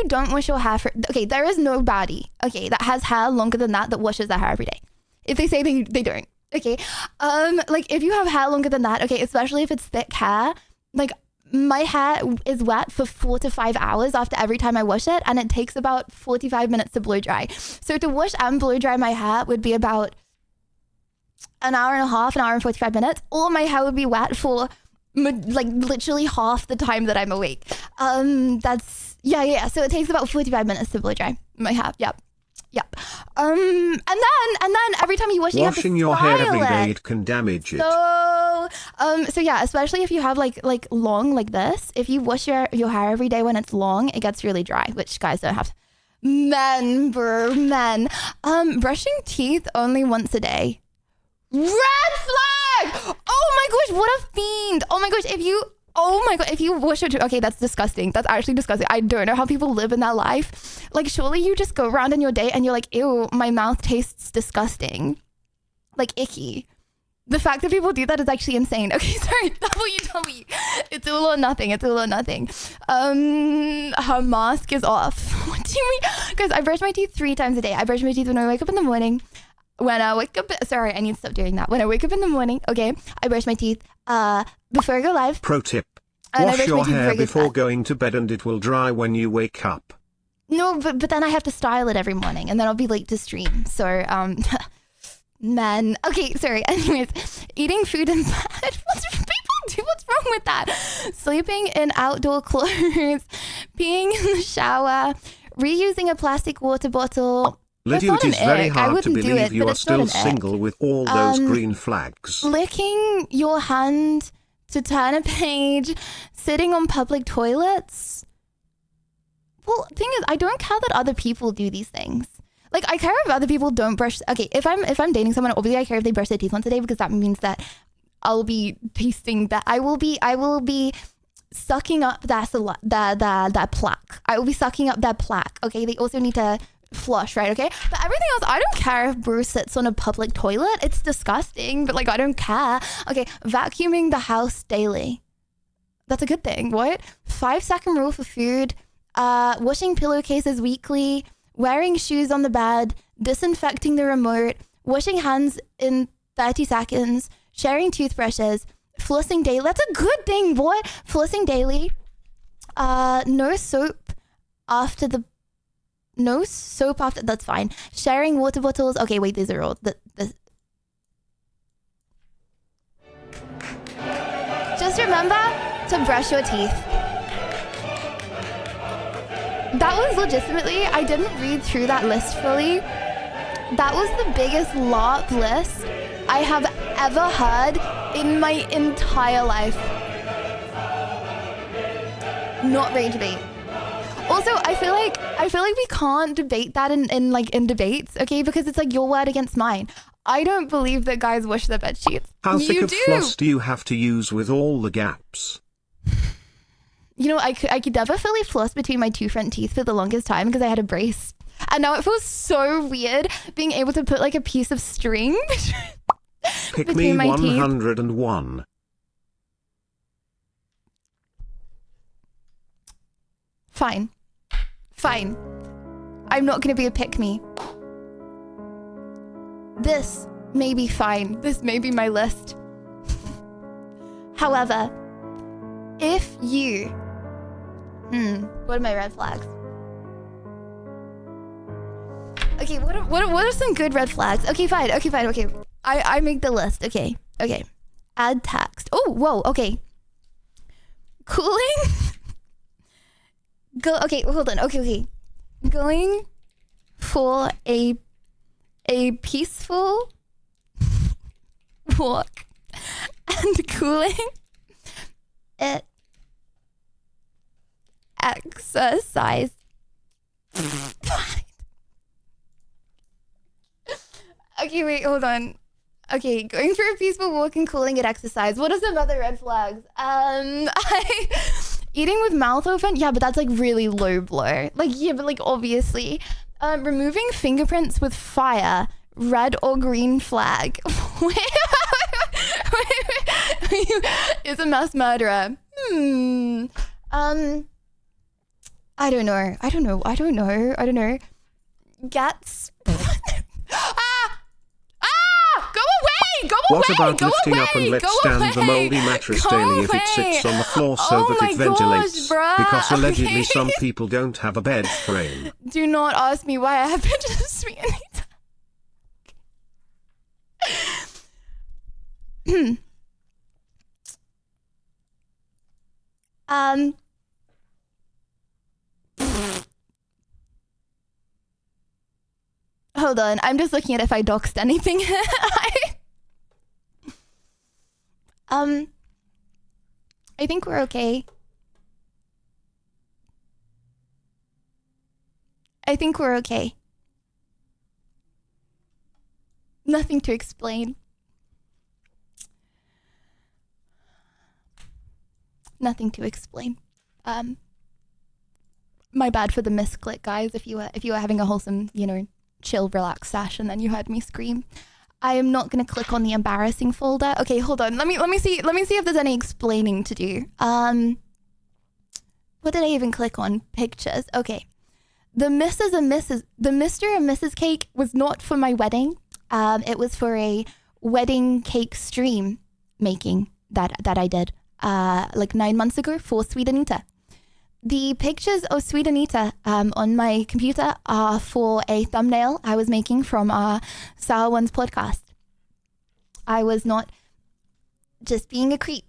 don't wash your hair okay, there is nobody, okay, that has hair longer than that washes their hair every day. If they say they don't. Okay, like if you have hair longer than that, okay, especially if it's thick hair, like my hair is wet for 4 to 5 hours after every time I wash it, and it takes about 45 minutes to blow dry. So to wash and blow dry my hair would be about an hour and a half, an hour and 45 minutes, or my hair would be wet for like literally half the time that I'm awake. That's, yeah. So it takes about 45 minutes to blow dry my hair, yep. And then every time you wash it, you have to Washing your hair every day, it it can damage it. So yeah, especially if you have like long like this, if you wash your hair every day when it's long, it gets really dry, which guys don't have. Men. Brushing teeth only once a day. Red flag! Oh my gosh, what a fiend! Oh my gosh, if you wash your teeth, okay, that's disgusting. That's actually disgusting. I don't know how people live in that life. Like, surely you just go around in your day and you're like, ew, my mouth tastes disgusting. Like, icky. The fact that people do that is actually insane. Okay, sorry, WW. It's all or nothing. Her mask is off. What do you mean? Guys, I brush my teeth 3 times a day. I brush my teeth when I wake up in the morning. I need to stop doing that. When I wake up in the morning, okay, I brush my teeth before I go live. Pro tip. And Wash your hair before bed. going to bed and it will dry when you wake up. No, but then I have to style it every morning and then I'll be late to stream. So, men. Okay, sorry. Anyways, eating food in bed. What's wrong with that? Sleeping in outdoor clothes, peeing in the shower, reusing a plastic water bottle. Lydia, it is very hard to believe you are still single single with all those green flags. Licking your hand to turn a page, sitting on public toilets. Well, the thing is, I don't care that other people do these things. Like, I care if other people don't brush. Okay, if I'm dating someone, obviously I care if they brush their teeth once a day, because that means that I'll be tasting that. I will be sucking up that plaque. I will be sucking up that plaque. Okay, they also need to flush, right? Okay, but everything else, I don't care if Bruce sits on a public toilet. It's disgusting, but like, I don't care. Okay, vacuuming the house daily. That's a good thing. What? 5-second rule for food. Washing pillowcases weekly. wearing shoes on the bed, disinfecting the remote, washing hands in 30 seconds, sharing toothbrushes, flossing daily. That's a good thing, boy. Flossing daily. No soap after, that's fine. Sharing water bottles. Okay, wait, these are all. Just remember to brush your teeth. That was legitimately, I didn't read through that list fully. That was the biggest LARP list I have ever heard in my entire life. Not rage debate. Also, I feel like we can't debate that in debates, okay? Because it's like your word against mine. I don't believe that guys wash their bed sheets. How thick You of do. floss do you have to use with all the gaps? You know, I could never fully floss between my two front teeth for the longest time because I had a brace. And now it feels so weird being able to put like a piece of string Pick me between my teeth. 101. Fine. I'm not going to be a pick-me. This may be fine. This may be my list. However, if you... what are my red flags? Okay, what are some good red flags? Okay, fine. I make the list. Okay. Add text. Oh, whoa, okay. Cooling? Okay, hold on. Okay. Going for a peaceful walk and cooling it exercise. Okay, wait, hold on. Okay, going for a peaceful walk and cooling it exercise. What are some other red flags? Eating with mouth open? Yeah, but that's like really low blow. Like, yeah, but like obviously. Removing fingerprints with fire, red or green flag. Wait. Is a mass murderer. I don't know. Gets. Go What away! about Go lifting away! up and let's Go stand the away! moldy mattress Go daily if it away! sits on the floor so Oh that my it ventilates? gosh, bruh. Because allegedly Okay. some people don't have a bed frame. Do not ask me why I have pictures of Sweet Anita. Hold on, I'm just looking at if I doxed anything. I think we're okay. Nothing to explain. My bad for the misclick, guys. If you were having a wholesome, chill, relaxed sesh and then you heard me scream. I am not going to click on the embarrassing folder. Okay, hold on. Let me see if there's any explaining to do. What did I even click on? Pictures. Okay. The Mr. and Mrs. cake was not for my wedding. It was for a wedding cake stream making that I did like 9 months ago for Sweet Anita. The pictures of Sweet Anita on my computer are for a thumbnail I was making from our Sour Ones podcast. I was not just being a creep.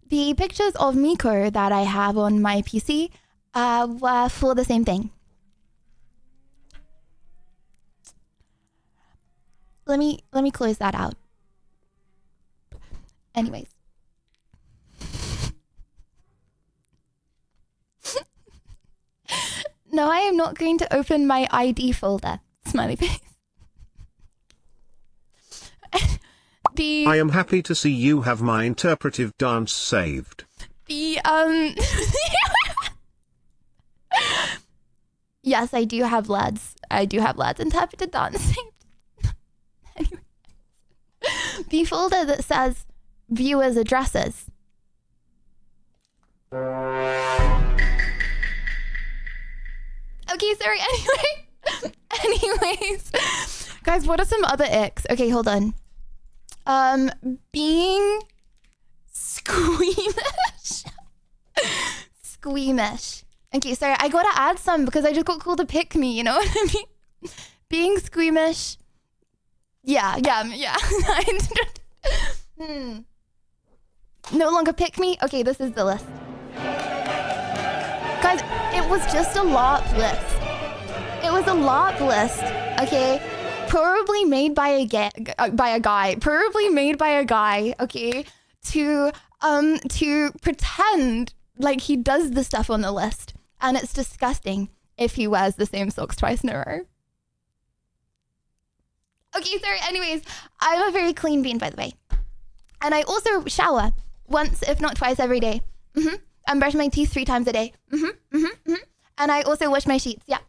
The pictures of Miko that I have on my PC were for the same thing. Let me close that out. Anyways. No, I am not going to open my ID folder. Smiley face. I am happy to see you have my interpretive dance saved. Yes, I do have lads. Interpreted dance saved. Anyway. The folder that says viewers' addresses. Okay, sorry. Anyways, guys, what are some other icks? Okay, hold on. Being squeamish. Squeamish. Okay, sorry, I gotta add some because I just got called a pick me, you know what I mean? Being squeamish. Yeah. No longer pick me? Okay, this is the list. Guys, it was just a LARP list. It was a LARP list, okay? Probably made by a guy. Probably made by a guy, okay? To pretend like he does the stuff on the list. And it's disgusting if he wears the same socks twice in a row. Okay, sorry. Anyways, I'm a very clean bean, by the way. And I also shower once, if not twice, every day. And brush my teeth 3 times a day. And I also wash my sheets. Yeah.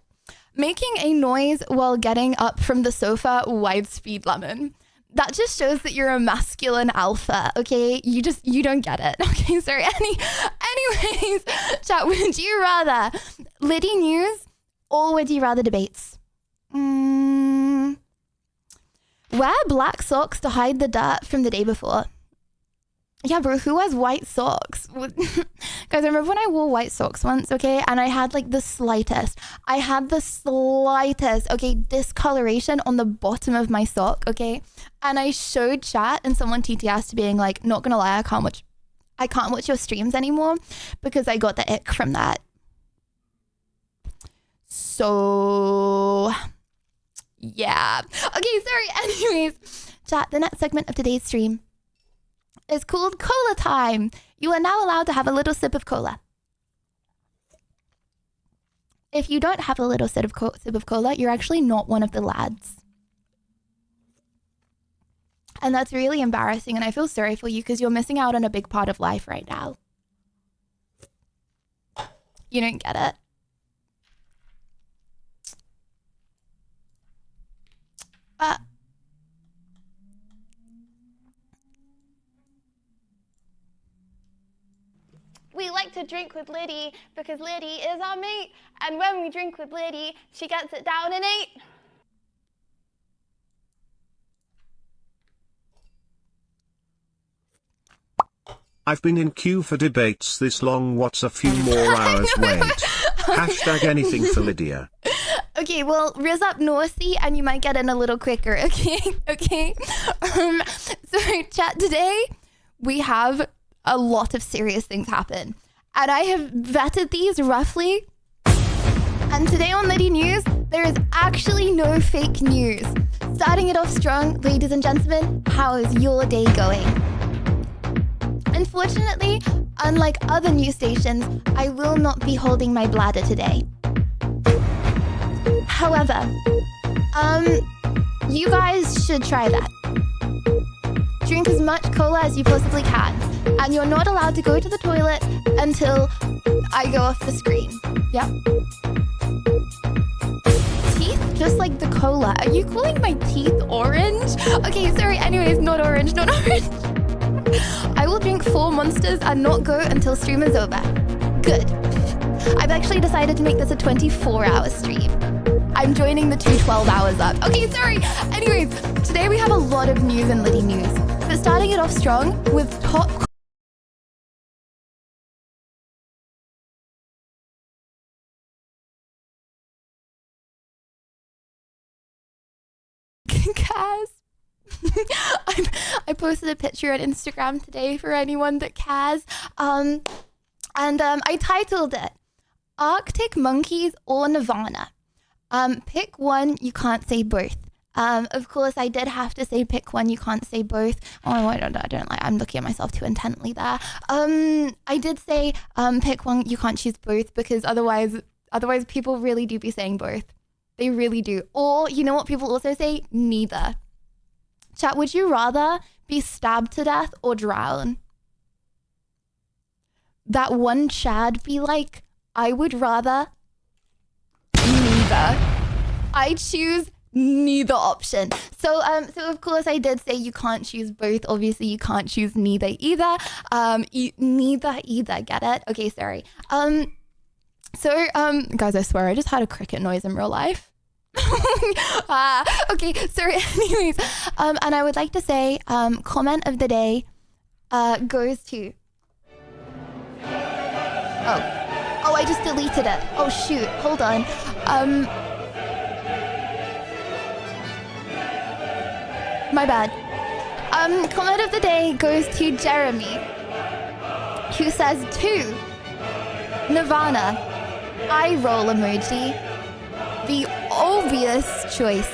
Making a noise while getting up from the sofa, wide speed lemon. That just shows that you're a masculine alpha, okay? You don't get it. Okay, sorry. Anyways, chat, would you rather Liddy news or would you rather debates? Wear black socks to hide the dirt from the day before. Yeah, bro, who has white socks? Guys, I remember when I wore white socks once, okay? And I had like the slightest, okay, discoloration on the bottom of my sock, okay? And I showed chat and someone TTS being like, not gonna lie, I can't watch your streams anymore because I got the ick from that. So, yeah. Okay, sorry. Anyways, chat, the next segment of today's stream is called Cola Time. You are now allowed to have a little sip of cola. If you don't have a little sip of cola, you're actually not one of the lads. And that's really embarrassing, and I feel sorry for you because you're missing out on a big part of life right now. You don't get it. We like to drink with Liddy because Liddy is our mate. And when we drink with Liddy, she gets it down in 8. I've been in queue for debates this long. What's a few more hours wait? Hashtag anything for Lydia. Okay, well, riz up Norsey and you might get in a little quicker, okay? Okay. So chat, today we have a lot of serious things happen. And I have vetted these roughly. And today on Liddy News, there is actually no fake news. Starting it off strong, ladies and gentlemen, how is your day going? Unfortunately, unlike other news stations, I will not be holding my bladder today. However, you guys should try that. Drink as much cola as you possibly can. And you're not allowed to go to the toilet until I go off the screen. Yep. Teeth just like the cola. Are you calling my teeth orange? Okay, sorry. Anyways, not orange. I will drink 4 monsters and not go until stream is over. Good. I've actually decided to make this a 24-hour stream. I'm joining the 12 hours up. Okay, sorry. Anyways, today we have a lot of news and Liddy news. But starting it off strong with top... Kaz. I posted a picture on Instagram today for anyone that cares. I titled it Arctic Monkeys or Nirvana. Pick one, you can't say both. Of course, I did have to say pick one, you can't say both. Oh, I don't like, I'm looking at myself too intently there. I did say pick one, you can't choose both because otherwise people really do be saying both. They really do. Or, you know what people also say? Neither. Chat, would you rather be stabbed to death or drown? That one Chad be like, I would rather neither. I choose neither option. So of course I did say you can't choose both. Obviously you can't choose neither either. Neither either. Get it? Okay, sorry. Guys, I swear I just had a cricket noise in real life. Okay, sorry. Anyways, and I would like to say, comment of the day, goes to. Oh, I just deleted it. Oh shoot, hold on. My bad. Comment of the day goes to Jeremy, who says to Nirvana, eye roll emoji, the obvious choice.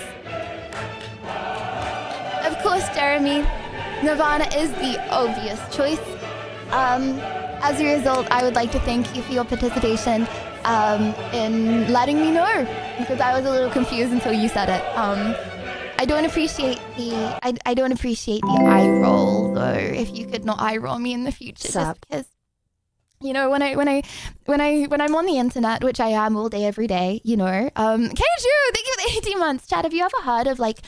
Of course, Jeremy, Nirvana is the obvious choice. As a result, I would like to thank you for your participation in letting me know, because I was a little confused until you said it. I don't appreciate the eye roll though. If you could not eye roll me in the future, just because, you know, when I'm on the internet, which I am all day every day, you know. Kaiju, thank you for the 18 months. Chad, have you ever heard of like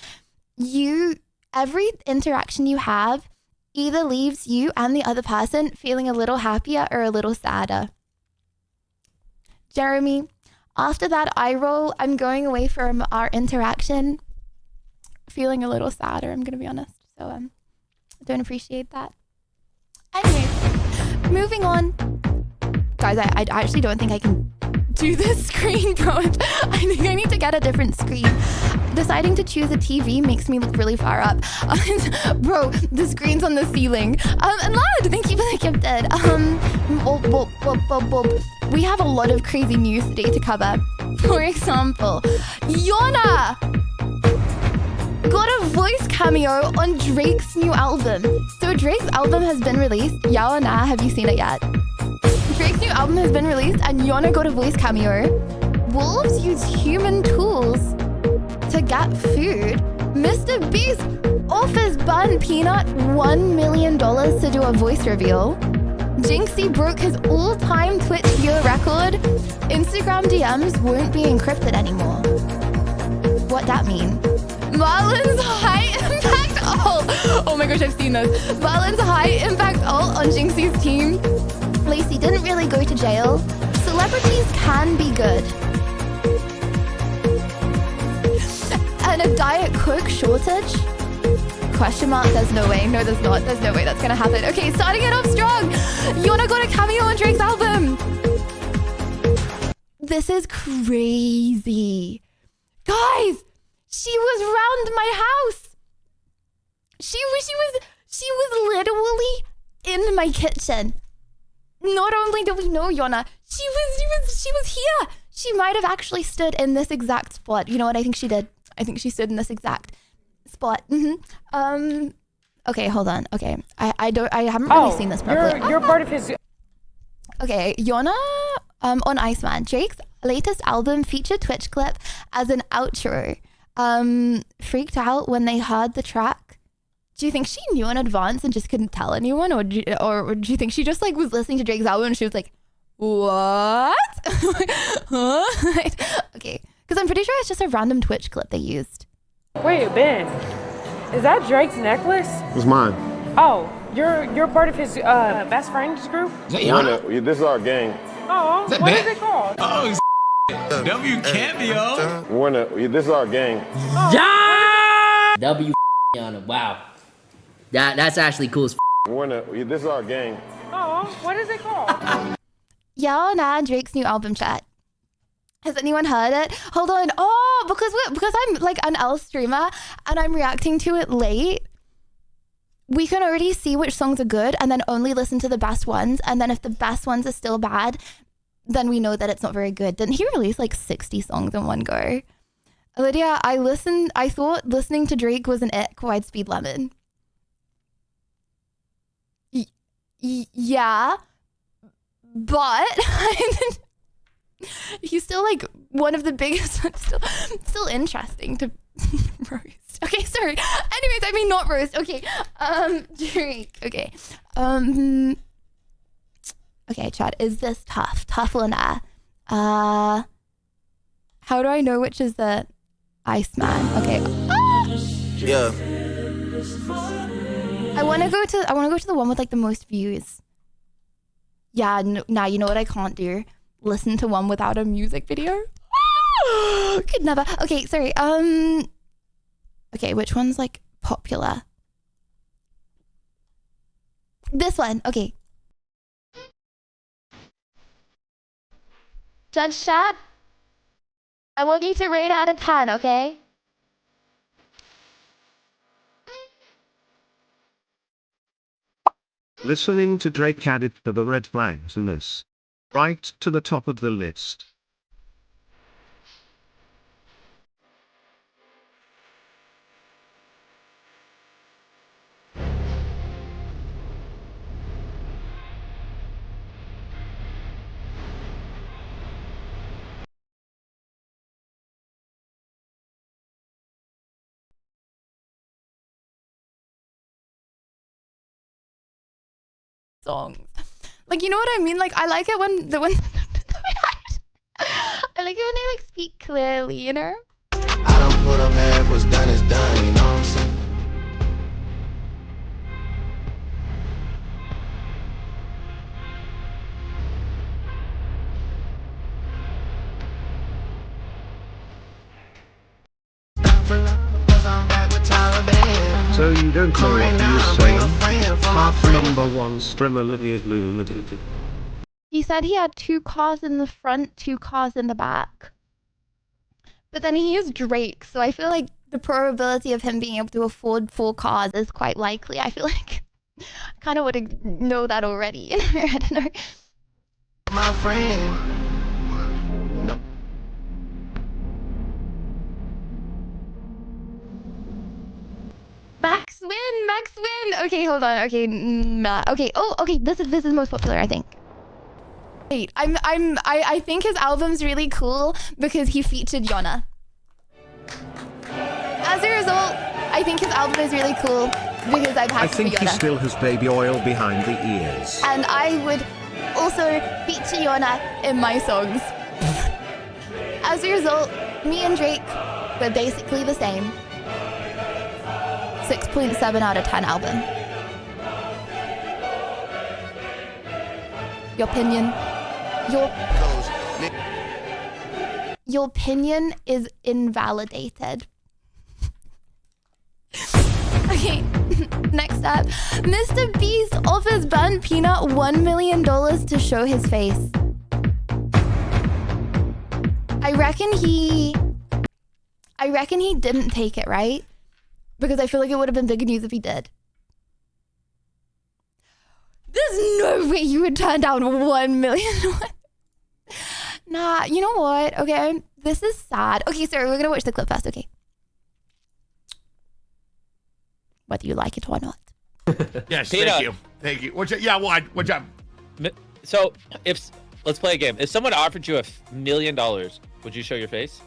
every interaction you have either leaves you and the other person feeling a little happier or a little sadder? Jeremy, after that eye roll, I'm going away from our interaction feeling a little sadder, I'm gonna be honest. So I don't appreciate that. Anyways, moving on. Guys, I actually don't think I can do this screen, bro. I think I need to get a different screen. Deciding to choose a TV makes me look really far up. Bro, the screen's on the ceiling. And Lad, thank you for the gifted. We have a lot of crazy news today to cover. For example, Yona got a voice cameo on Drake's new album. So Drake's album has been released. Yeah or nah, have you seen it yet? Drake's new album has been released and Yona got a voice cameo. Wolves use human tools to get food. Mr. Beast offers Bun Peanut $1 million to do a voice reveal. Jinxie broke his all-time Twitch viewer record. Instagram DMs won't be encrypted anymore. What that mean? Marlon's high impact ult. Oh my gosh, I've seen this. Marlon's high impact ult on Jinxie's team. Lacey didn't really go to jail. Celebrities can be good. And a Diet Coke shortage? Question mark, there's no way. No, there's not. There's no way that's gonna happen. Okay, starting it off strong. Yona got a cameo on Drake's album. This is crazy. Guys, she was round my house. She was literally in my kitchen. Not only do we know Yona, she was here. She might have actually stood in this exact spot. You know what I think she did? I think she stood in this exact spot. Okay, hold on. Okay, I haven't really seen this properly. You're part of his. Okay, Yona on Iceman. Drake's latest album featured Twitch clip as an outro. Freaked out when they heard the track. Do you think she knew in advance and just couldn't tell anyone, or do you think she just like was listening to Drake's album and she was like, what? Huh? Okay, because I'm pretty sure it's just a random Twitch clip they used. Wait, Ben, is that Drake's necklace? It's mine. Oh, you're part of his best friends group? This is our gang. Oh, what is it called? Oh, W Cameo. This is our gang. Yeah. W on it. Wow. That's actually cool as This is our gang. Oh, what is it called? Yeah, nah, Drake's new album chat. Has anyone heard it? Hold on. Oh, because I'm like an L streamer and I'm reacting to it late. We can already see which songs are good and then only listen to the best ones. And then if the best ones are still bad, then we know that it's not very good. Didn't he release like 60 songs in one go? Lydia, I thought listening to Drake was an ick, Wide Speed Lemon. Yeah, but he's still like one of the biggest, still interesting to roast. Okay, sorry. Anyways, I mean not roast. Okay, Drake. Okay, okay, chat. Is this tough? Tough or nah? How do I know which is the Iceman. Okay. Yeah. I want to go to the one with like the most views. Yeah, nah, you know what I can't do? Listen to one without a music video. Could never. Okay, sorry. Okay, which one's like popular? This one. Okay. Judge chat. I want you to rate out of 10, okay? Listening to Drake added to the red flags list. Right to the top of the list. Songs. Like, you know what I mean? Like, I like it when I like it when they like speak clearly, you know? I don't put up man, what's done is done, you know what I'm saying? So you don't know what you're saying? Half number one streamer Lydia. He said he had 2 cars in the front, 2 cars in the back. But then he is Drake, so I feel like the probability of him being able to afford 4 cars is quite likely. I feel like I kind of would know that already. I don't know. My friend. Max win. Okay, hold on. Okay, okay. Oh, okay. This is most popular, I think. Wait, I think his album's really cool because he featured Yona. As a result, I think his album is really cool because I've had I think Yona. he still has baby oil behind the ears. And I would also feature Yona in my songs. As a result, me and Drake were basically the same. 6.7 out of 10 album. Your opinion? Your opinion is invalidated. Okay, next up. Mr. Beast offers Burnt Peanut $1 million to show his face. I reckon he didn't take it, right? Because I feel like it would have been bigger news if he did. There's no way you would turn down $1 million. Nah, you know what? Okay, this is sad. Okay, sorry, we're gonna watch the clip first, okay? Whether you like it or not. Yes, Peanut. Thank you. What's up? Yeah, what's up? So, let's play a game. If someone offered you $1 million, would you show your face?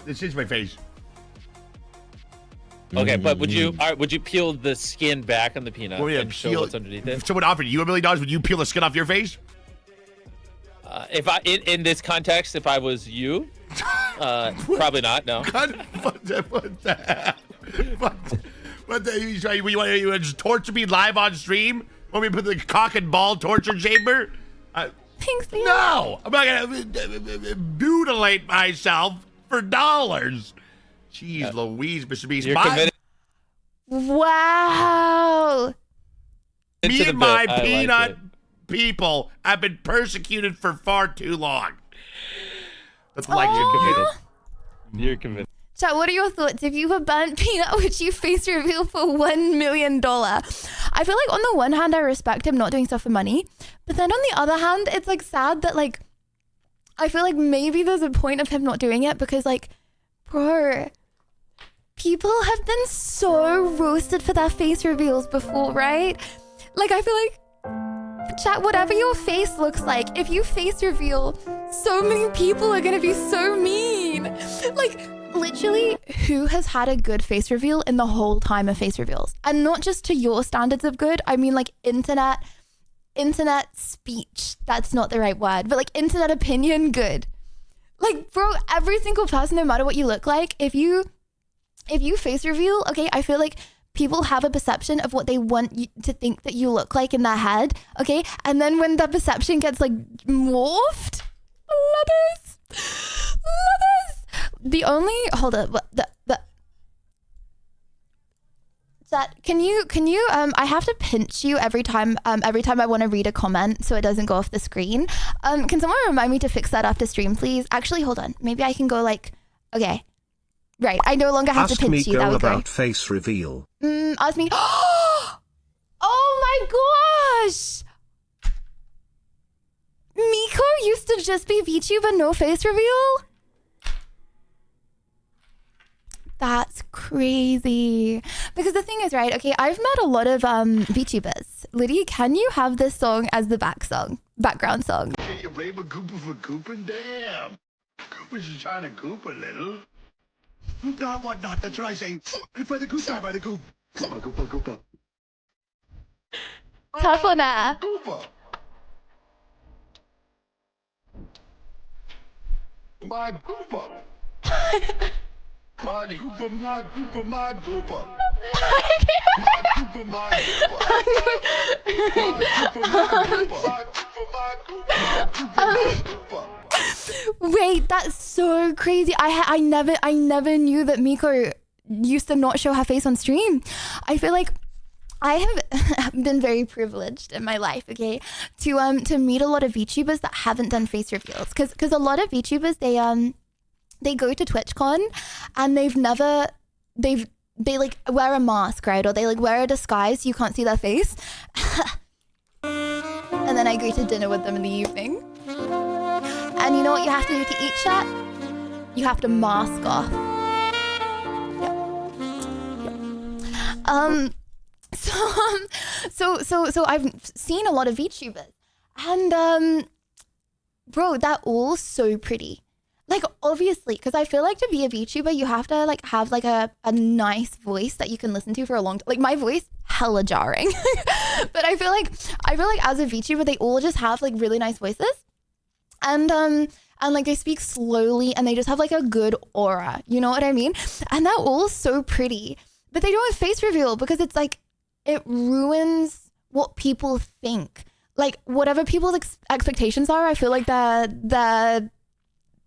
This is my face. Okay, but would you peel the skin back on the peanut and show what's underneath it? If someone offered you $1 million, would you peel the skin off your face? If I in this context, if I was you, probably not. No. What you want to just torture me live on stream? Want me to put the cock and ball torture chamber? Thanks, man. No, I'm not gonna mutilate myself for dollars. Jeez, Louise, Mr. Beast. You're committed. Wow. Me and my peanut people have been persecuted for far too long. That's like you're committed. You're committed. Chat, what are your thoughts? If you were Burnt Peanut, would you face reveal for $1 million? I feel like on the one hand, I respect him not doing stuff for money. But then on the other hand, it's like sad that like, I feel like maybe there's a point of him not doing it because like, bro, people have been so roasted for their face reveals before, right? Like, I feel like, chat, whatever your face looks like, if you face reveal, so many people are gonna be so mean. Like, literally, who has had a good face reveal in the whole time of face reveals? And not just to your standards of good, I mean like internet speech, that's not the right word, but like internet opinion good. Like, bro, every single person, no matter what you look like, if you face reveal, okay, I feel like people have a perception of what they want you to think that you look like in their head, okay? And then when that perception gets like morphed, love this. The only, hold up, can you I have to pinch you every time I want to read a comment so it doesn't go off the screen. Can someone remind me to fix that after stream, please? Actually, hold on. Maybe I can go like, okay. Right, I no longer have to pinch you. That would about face reveal. Ask me. Oh my gosh! Miko used to just be VTuber, no face reveal? That's crazy. Because the thing is, right, okay, I've met a lot of VTubers. Liddy, can you have this song as the background song? Can you blame a Gooper for gooping? Damn. Gooper's just trying to goop a little. No, what not? That's what I say. By the goop, by the goop. Gooper. Tough on that. Gooper. My gooper. My gooper, my gooper, my gooper. Wait, that's so crazy. I never knew that Miko used to not show her face on stream. I feel like I have been very privileged in my life, okay, to meet a lot of VTubers that haven't done face reveals, because a lot of VTubers they go to TwitchCon and they like wear a mask, right? Or they like wear a disguise so you can't see their face. And then I go to dinner with them in the evening. And you know what you have to do to eat, chat? You have to mask off. So I've seen a lot of VTubers. And bro, they're all so pretty. Like, obviously, because I feel like to be a VTuber, you have to like have like a nice voice that you can listen to for a long time. Like my voice, hella jarring. But I feel like as a VTuber, they all just have like really nice voices. And like they speak slowly and they just have like a good aura. You know what I mean? And they're all so pretty. But they don't have face reveal because it's like, it ruins what people think. Like whatever people's expectations are, I feel like they're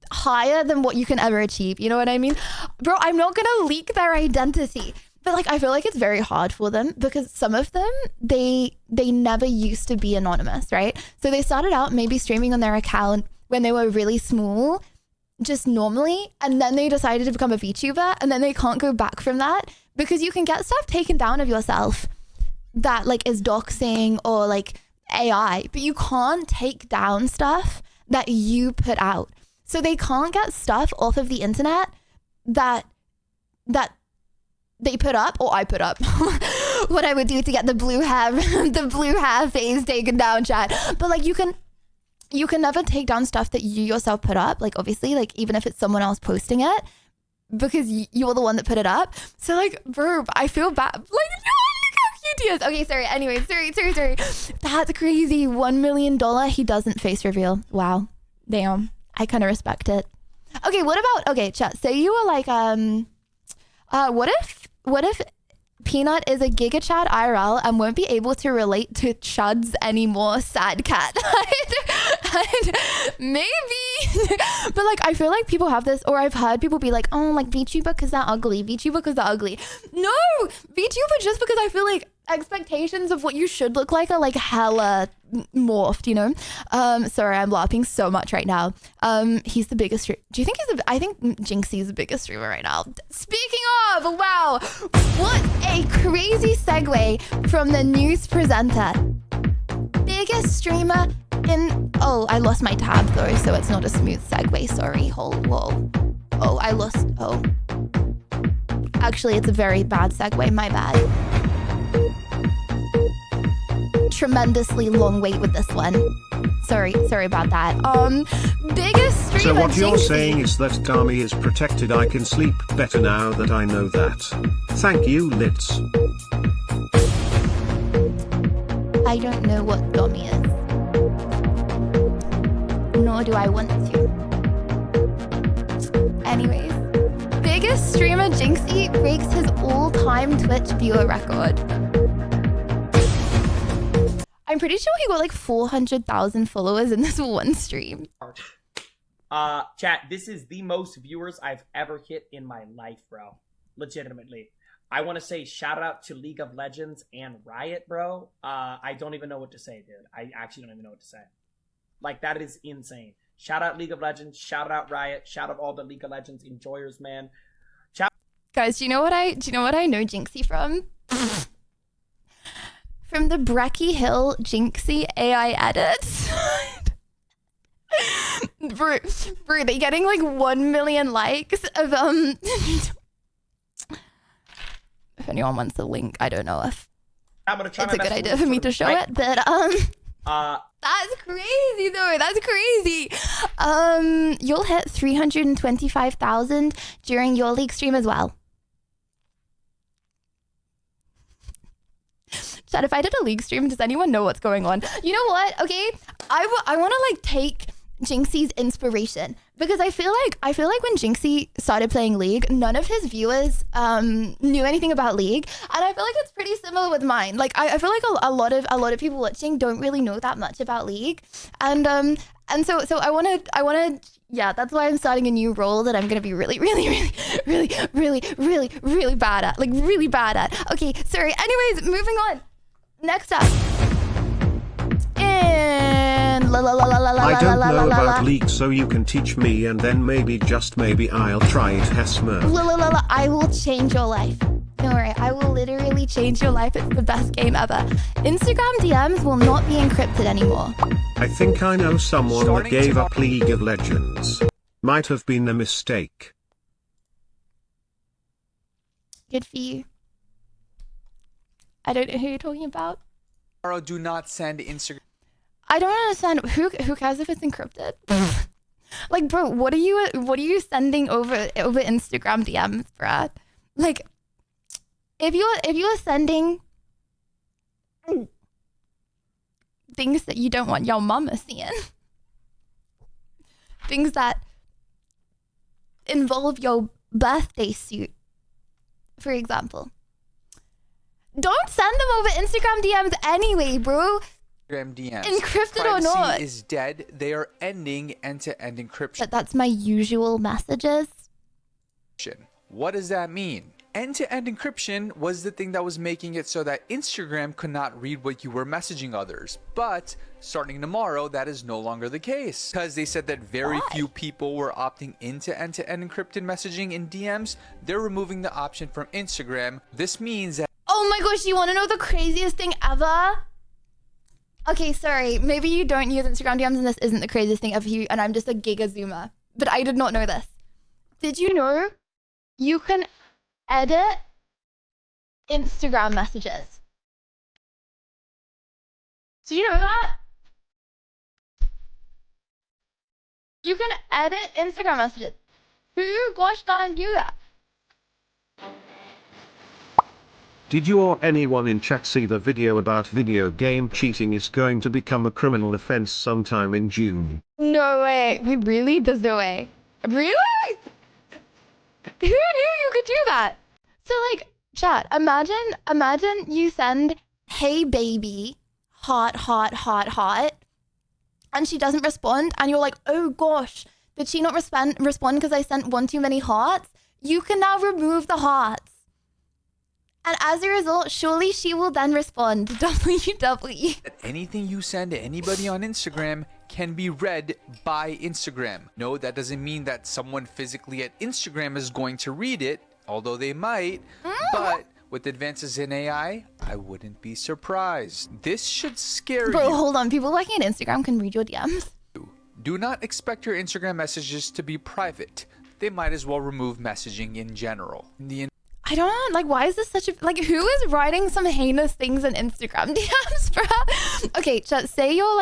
higher than what you can ever achieve. You know what I mean? Bro, I'm not gonna leak their identity, but like I feel like it's very hard for them because some of them, they never used to be anonymous, right? So they started out maybe streaming on their account when they were really small, just normally, and then they decided to become a VTuber, and then they can't go back from that because you can get stuff taken down of yourself that like is doxing or like AI, but you can't take down stuff that you put out. So they can't get stuff off of the internet that they put up or I put up. What I would do to get the blue hair phase taken down, chat. But like you can never take down stuff that you yourself put up. Like obviously, like even if it's someone else posting it, because you're the one that put it up. So like, bro, I feel bad. Like, look how cute he is. Okay, sorry. Anyway, sorry. That's crazy. $1 million. He doesn't face reveal. Wow. Damn. I kind of respect it. Okay, okay, chat. Say you were like, what if Peanut is a Giga Chad IRL and won't be able to relate to chuds anymore, sad cat? Maybe. But like, I feel like people have this, or I've heard people be like, oh, like VTuber because they're ugly. VTuber because they're ugly. No, VTuber just because I feel like expectations of what you should look like are like hella morphed, you know? Sorry, I'm laughing so much right now. He's the biggest streamer. Do you think I think Jinxie's the biggest streamer right now. Speaking of, wow, what a crazy segue from the news presenter. Biggest streamer in, oh, I lost my tab though, so it's not a smooth segue, sorry. Whoa. Oh, I lost, oh. Actually, it's a very bad segue, my bad. Tremendously long wait with this one. Sorry about that. Biggest streamer. So what you're Jinxie. saying is that Dami is protected. I can sleep better now that I know that. Thank you, Litz. I don't know what Domi is. Nor do I want to. Anyways, biggest streamer Jinxie breaks his all-time Twitch viewer record. I'm pretty sure he got like 400,000 followers in this one stream. Chat, this is the most viewers I've ever hit in my life, bro. Legitimately. I want to say shout out to League of Legends and Riot, bro. I don't even know what to say, dude. I actually don't even know what to say. Like, that is insane. Shout out League of Legends. Shout out Riot. Shout out all the League of Legends enjoyers, man. Guys, do you know what I know Jinxie from? From the Brecky Hill Jinxie AI edits. Bro, they getting like 1 million likes of If anyone wants the link, I don't know if I'm gonna try it's a good idea for me to show it, but that's crazy though. That's crazy. You'll hit 325,000 during your league stream as well. Chat, if I did a league stream, does anyone know what's going on? You know what? Okay, I want to like take Jinxie's inspiration because I feel like when Jinxie started playing League, none of his viewers knew anything about League, and I feel like it's pretty similar with mine. Like I feel like a lot of people watching don't really know that much about League, and so I wanna yeah, that's why I'm starting a new role that I'm gonna be really bad at, like really bad at. Okay, sorry. Anyways, moving on. Next up. I don't know about League, so you can teach me, and then maybe, just maybe, I'll try it, Hesmer. I will change your life. Don't worry, I will literally change your life. It's the best game ever. Instagram DMs will not be encrypted anymore. I think I know someone that gave up League of Legends. Might have been a mistake. Good for you. I don't know who you're talking about. Do not send Instagram. I don't understand. Who cares if it's encrypted? Like, bro, what are you sending over Instagram DMs, bruh? Like, if you're sending things that you don't want your mama seeing, things that involve your birthday suit, for example, don't send them over Instagram DMs anyway, bro. Instagram DMs. Encrypted or Privacy not. is dead. They are ending end-to-end encryption. But that's my usual messages. What does that mean? End-to-end encryption was the thing that was making it so that Instagram could not read what you were messaging others. But starting tomorrow, that is no longer the case. Because they said that very few people were opting into end-to-end encrypted messaging in DMs, they're removing the option from Instagram. This means that... Oh my gosh, you want to know the craziest thing ever? Okay, sorry. Maybe you don't use Instagram DMs and this isn't the craziest thing ever for you, and I'm just a giga zoomer. But I did not know this. Did you know you can edit Instagram messages? Do you know that? You can edit Instagram messages. Who gosh darn knew that? Did you or anyone in chat see the video about video game cheating is going to become a criminal offense sometime in June? No way. Wait, really? There's no way. Really? Who knew you could do that? So like, chat, imagine you send, hey baby, hot, and she doesn't respond, and you're like, oh gosh, did she not respond because I sent one too many hearts? You can now remove the hearts. And as a result, surely she will then respond, WW. Anything you send to anybody on Instagram can be read by Instagram. No, that doesn't mean that someone physically at Instagram is going to read it, although they might. But with advances in AI, I wouldn't be surprised. This should scare you. Bro, hold on. People working at Instagram can read your DMs. Do not expect your Instagram messages to be private. They might as well remove messaging in general. I don't like, why is this such a, like, who is writing some heinous things in Instagram DMs, bro? Okay, chat, say you're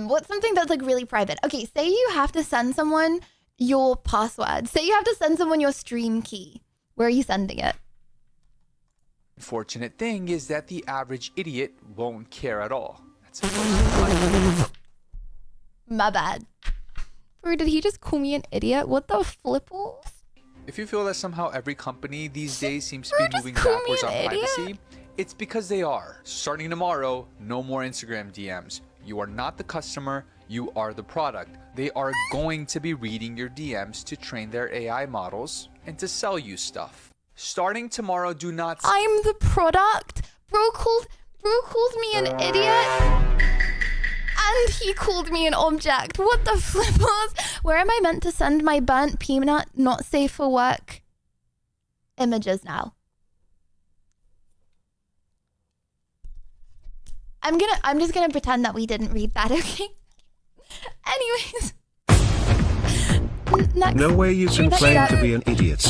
what's something that's like really private? Okay, say you have to send someone your password. Say you have to send someone your stream key. Where are you sending it? Unfortunate thing is that the average idiot won't care at all. That's My bad. Or did he just call me an idiot? What the flipples? If you feel that somehow every company these days seems to be moving backwards on privacy, it's because they are. Starting tomorrow, no more Instagram DMs. You are not the customer, you are the product. They are going to be reading your DMs to train their AI models and to sell you stuff. Starting tomorrow, do not... I'm the product? Bro called me an idiot? And he called me an object. What the flippers? Where am I meant to send my burnt peanut, not safe for work images now? I'm just gonna pretend that we didn't read that, okay? Anyways. Next. No way you can claim to be an idiot.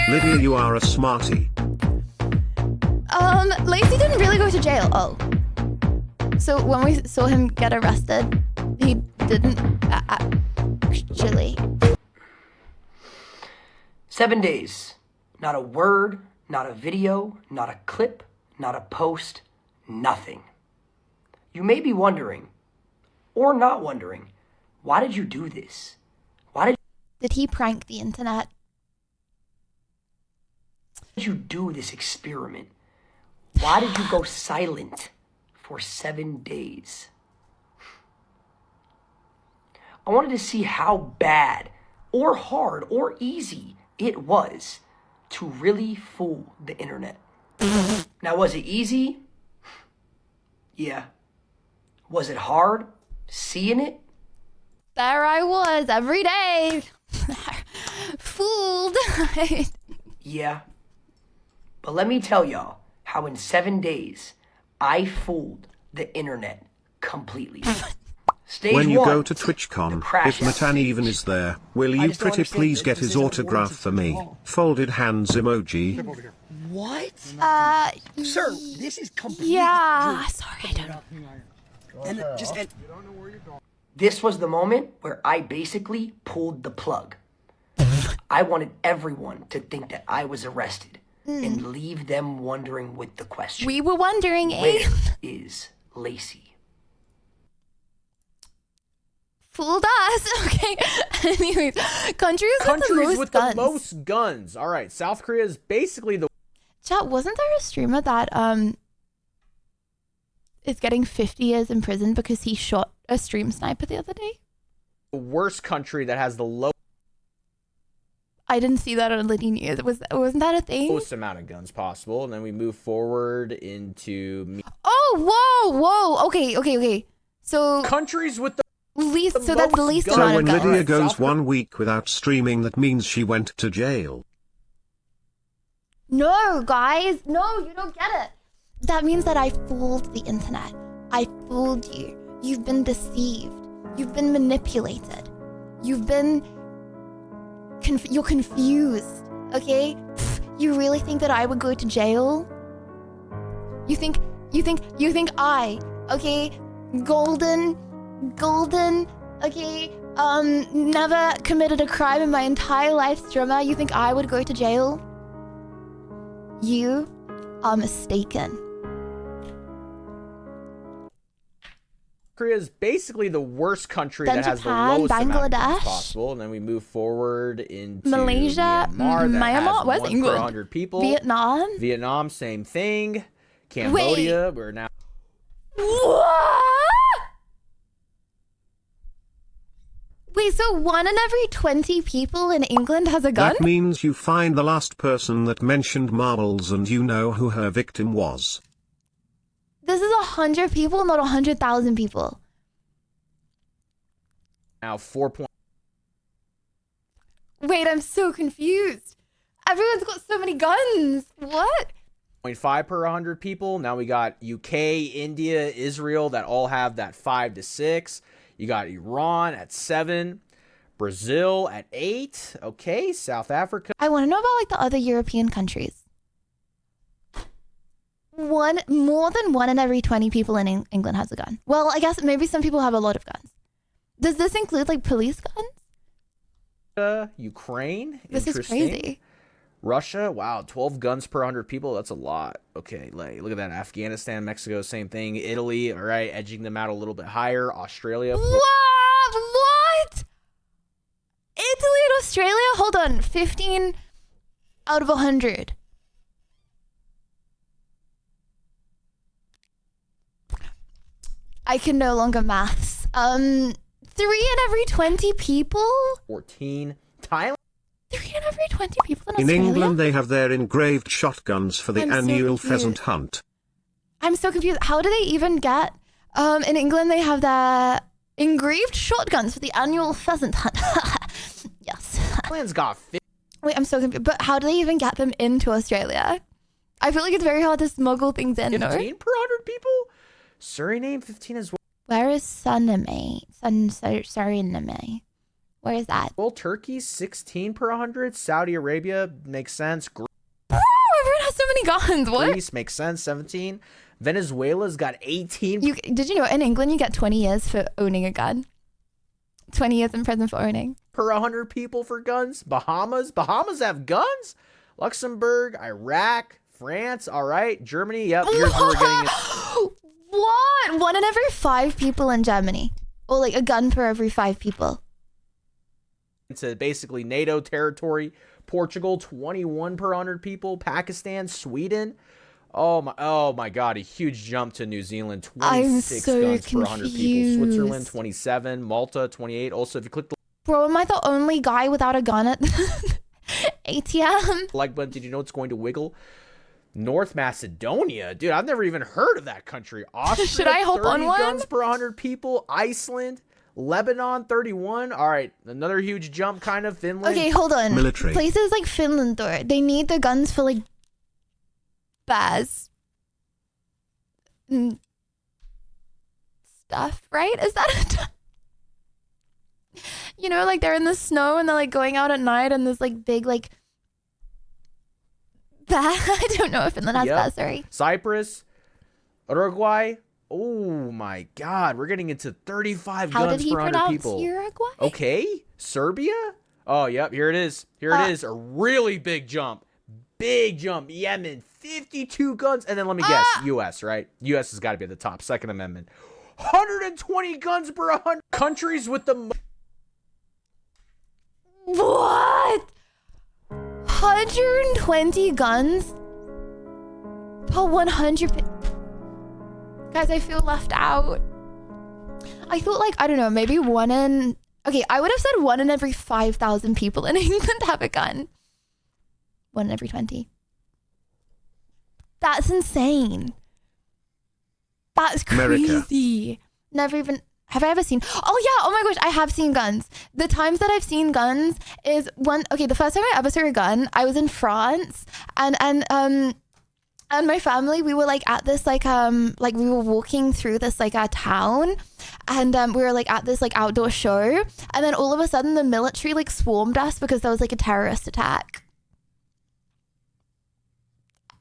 Lydia, you are a smarty. Lacey didn't really go to jail. Oh. So when we saw him get arrested, he didn't actually. 7 days. Not a word, not a video, not a clip, not a post, nothing. You may be wondering, or not wondering, why did you do this? Did he prank the internet? Why did you do this experiment? Why did you go silent for 7 days? I wanted to see how bad or hard or easy it was to really fool the internet. Now, was it easy? Yeah. Was it hard seeing it? There I was every day. Fooled. Yeah. But let me tell y'all how in 7 days I fooled the internet completely. Stage when you one, go to TwitchCon, if Matan even is there, will you pretty please get his autograph for me? Folded hands emoji. What? Sir, this is completely... Yeah. Sorry, I don't know. This was the moment where I basically pulled the plug. I wanted everyone to think that I was arrested and leave them wondering with the question. We were wondering, where is Lacey? Fooled us. Okay. Anyways, countries with the most guns. All right, South Korea is basically the... Chat, wasn't there a streamer that is getting 50 years in prison because he shot a stream sniper the other day? worst country that has the lowest... I didn't see that on Liddy News. Wasn't that a thing? Most amount of guns possible, and then we move forward into... Oh, whoa. Okay. So... Countries with the... least, so that's the least amount So of when guns. Lydia goes 1 week without streaming, that means she went to jail. No, guys. No, you don't get it. That means that I fooled the internet. I fooled you. You've been deceived. You've been manipulated. You've been... you're confused, okay? You really think that I would go to jail? You think I, okay? Golden, okay? Never committed a crime in my entire life, streamer. You think I would go to jail? You are mistaken. Korea is basically the worst country Then that has Japan, the lowest amount of guns Bangladesh, possible, and then we move forward into Malaysia, Myanmar, that Myanmar, has where's 1 England? per 100 people. Vietnam, same thing. Cambodia, we're now... What? Wait, so 1 in every 20 people in England has a gun? That means you find the last person that mentioned marbles and you know who her victim was. This is 100 people, not 100,000 people. Now 4 point... Wait, I'm so confused. Everyone's got so many guns. What? 0.5 per 100 people. Now we got UK, India, Israel that all have that 5 to 6. You got Iran at 7, Brazil at 8. Okay, South Africa. I want to know about like the other European countries. More than 1 in every 20 people in England has a gun. Well, I guess maybe some people have a lot of guns. Does this include like police guns? Ukraine. This is crazy. Russia, wow, 12 guns per 100 people. That's a lot. Okay, like, look at that. Afghanistan, Mexico, same thing. Italy, all right, edging them out a little bit higher. Australia. What? hold on. 15 out of 100. I can no longer maths. 3 in every 20 people? 14. Thailand? 3 in every 20 people in In Australia? England, they have their engraved shotguns for the I'm so annual confused. pheasant hunt. I'm so confused. How do they even get... in England, they have their engraved shotguns for the annual pheasant hunt. Yes. Thailand's got... Wait, I'm so confused. But how do they even get them into Australia? I feel like it's very hard to smuggle things in, no? 15 per 100 people? Suriname, 15 as well. Where is Suriname? Suriname. Where is that? Well, Turkey, 16 per 100. Saudi Arabia, makes sense. Bro, everyone has so many guns. What? Greece, makes sense, 17. Venezuela's got 18. Did you know in England you get 20 years for owning a gun? 20 years in prison for owning. Per 100 people for guns. Bahamas have guns. Luxembourg, Iraq, France, all right. Germany, yep. Here's where we're getting it. What? 1 in every 5 people in Germany. Or like a gun per every 5 people. Into basically NATO territory. Portugal, 21 per 100 people. Pakistan, Sweden. Oh my God, a huge jump to New Zealand. 26 so guns per 100 people. Switzerland, confused. 27. Malta, 28. Also, if you click the Bro, am I the only guy without a gun at the ATM? like button, did you know it's going to wiggle? North Macedonia, dude, I've never even heard of that country. Austria, Should I hop 30 on one? guns per 100 people. Iceland, Lebanon, 31. All right, another huge jump, kind of. Finland. Okay, hold on. Military. Places like Finland, though, they need the guns for like bears. Stuff, right? Is that you know, like they're in the snow and they're like going out at night and there's like big like bear. I don't know if Finland has Yep. bears, sorry. Cyprus, Uruguay. Oh my God, we're getting into 35 How guns did he per 100 pronounce people. Uruguay? Okay, Serbia. Oh, yep, here it is. Here it is. A really big jump. Big jump. Yemen, 52 guns. And then let me guess, U.S., right? U.S. has got to be at the top. Second Amendment. 120 guns per 100 countries with the... What? 120 guns per 100. Guys, I feel left out. I thought like, I don't know, maybe 1 in... Okay, I would have said 1 in every 5,000 people in England have a gun. 1 in every 20. That's insane. That's America. crazy. Never even... Have I ever seen... Oh yeah, oh my gosh, I have seen guns. The times that I've seen guns is one... Okay, the first time I ever saw a gun, I was in France and my family, we were like at this like we were walking through this like town and we were like at this like outdoor show and then all of a sudden the military like swarmed us because there was like a terrorist attack.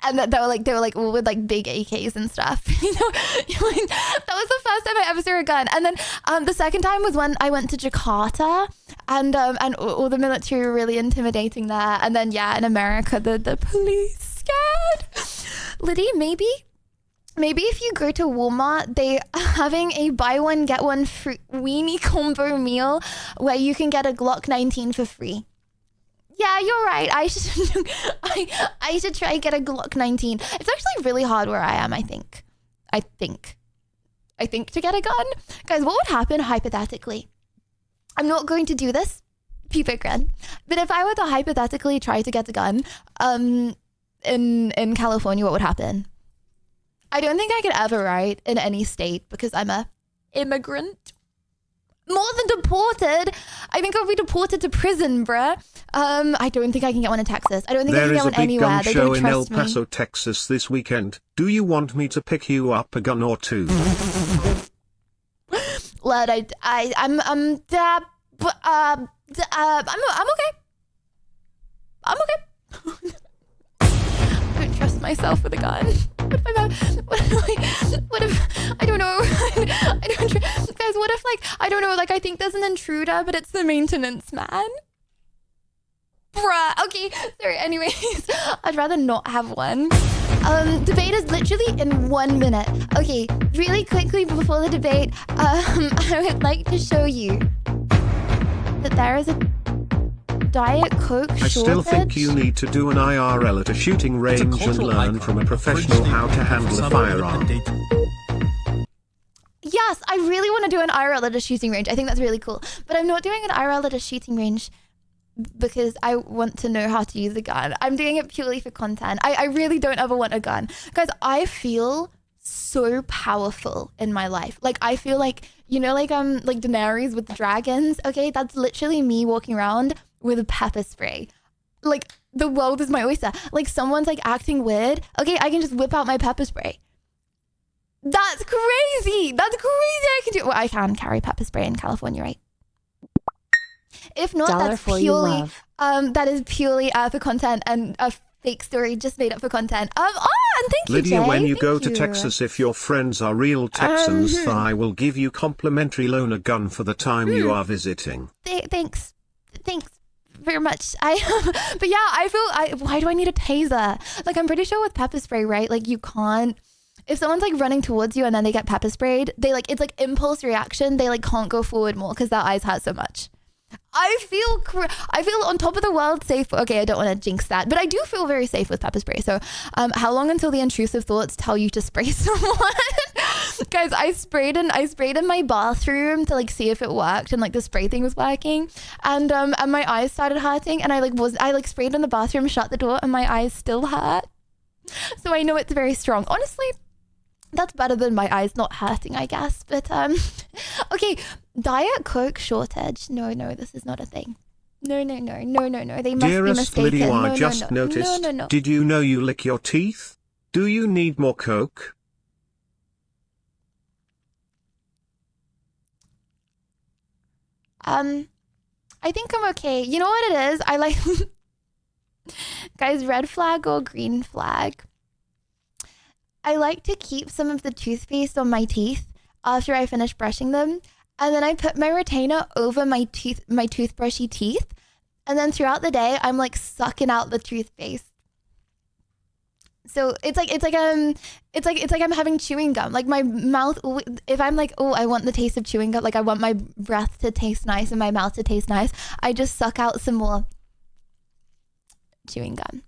And they were like all with like big AKs and stuff. You know, like, that was the first time I ever saw a gun. And then the second time was when I went to Jakarta, and all the military were really intimidating there. And then yeah, in America, the police scared. Liddy, maybe if you go to Walmart, they are having a buy one get one free weenie combo meal where you can get a Glock 19 for free. Yeah, you're right. I should try and get a Glock 19. It's actually really hard where I am, I think to get a gun. Guys, what would happen hypothetically? I'm not going to do this, people grin. But if I were to hypothetically try to get a gun, in California, what would happen? I don't think I could ever write in any state because I'm a immigrant. More than deported. I think I'll be deported to prison, bruh. I don't think I can get one in Texas. I don't think I There can is get a one big anywhere. gun They show don't in El trust me. Paso, Texas this weekend. Do you want me to pick you up a gun or two? Lad, I'm okay. I'm okay. I don't trust myself with a gun. What if I don't know. Guys, what if like I don't know, like I think there's an intruder, but it's the maintenance man. Bruh. Okay, sorry. Anyways, I'd rather not have one. Debate is literally in 1 minute. Okay, really quickly before the debate, I would like to show you that there is a Diet Coke I still think shortage? you need to do an IRL at a shooting range and cultural learn icon, from a a professional fringe how to statement handle a of firearm. Yes, I really want to do an IRL at a shooting range. I think that's really cool. But I'm not doing an IRL at a shooting range because I want to know how to use a gun. I'm doing it purely for content. I really don't ever want a gun. Guys, I feel so powerful in my life. Like, I feel like, you know, like Daenerys with the dragons. Okay, that's literally me walking around with a pepper spray. Like, the world is my oyster. Like, someone's like acting weird. Okay, I can just whip out my pepper spray. That's crazy. That's crazy. I can do. Well, I can carry pepper spray in California, right? If not, Dollar that's for you, purely love. that is purely for content and a fake story just made up for content. And thank you, Lydia, Jay. when you Thank go to you. Texas, if your friends are real Texans, I will give you complimentary loaner gun for the time you are visiting. Thanks very much. But yeah, I feel. Why do I need a taser? Like, I'm pretty sure with pepper spray, right? Like, you can't. If someone's like running towards you and then they get pepper sprayed, they like, it's like impulse reaction. They like can't go forward more because their eyes hurt so much. I feel on top of the world safe. Okay, I don't want to jinx that, but I do feel very safe with pepper spray. So, how long until the intrusive thoughts tell you to spray someone? Guys, I sprayed in my bathroom to like see if it worked, and like the spray thing was working, and my eyes started hurting, and I sprayed in the bathroom, shut the door, and my eyes still hurt. So I know it's very strong. Honestly, that's better than my eyes not hurting, I guess. But okay, Diet Coke shortage. No, this is not a thing. No. They must be Dearest mistaken. Lydia, I No. just noticed. No. Did you know you lick your teeth? Do you need more Coke? I think I'm okay. You know what it is? I like guys, red flag or green flag. I like to keep some of the toothpaste on my teeth after I finish brushing them, and then I put my retainer over my toothbrushy teeth, and then throughout the day I'm like sucking out the toothpaste. So it's like I'm having chewing gum. Like, my mouth, if I'm like, oh, I want the taste of chewing gum, like I want my breath to taste nice and my mouth to taste nice, I just suck out some more chewing gum.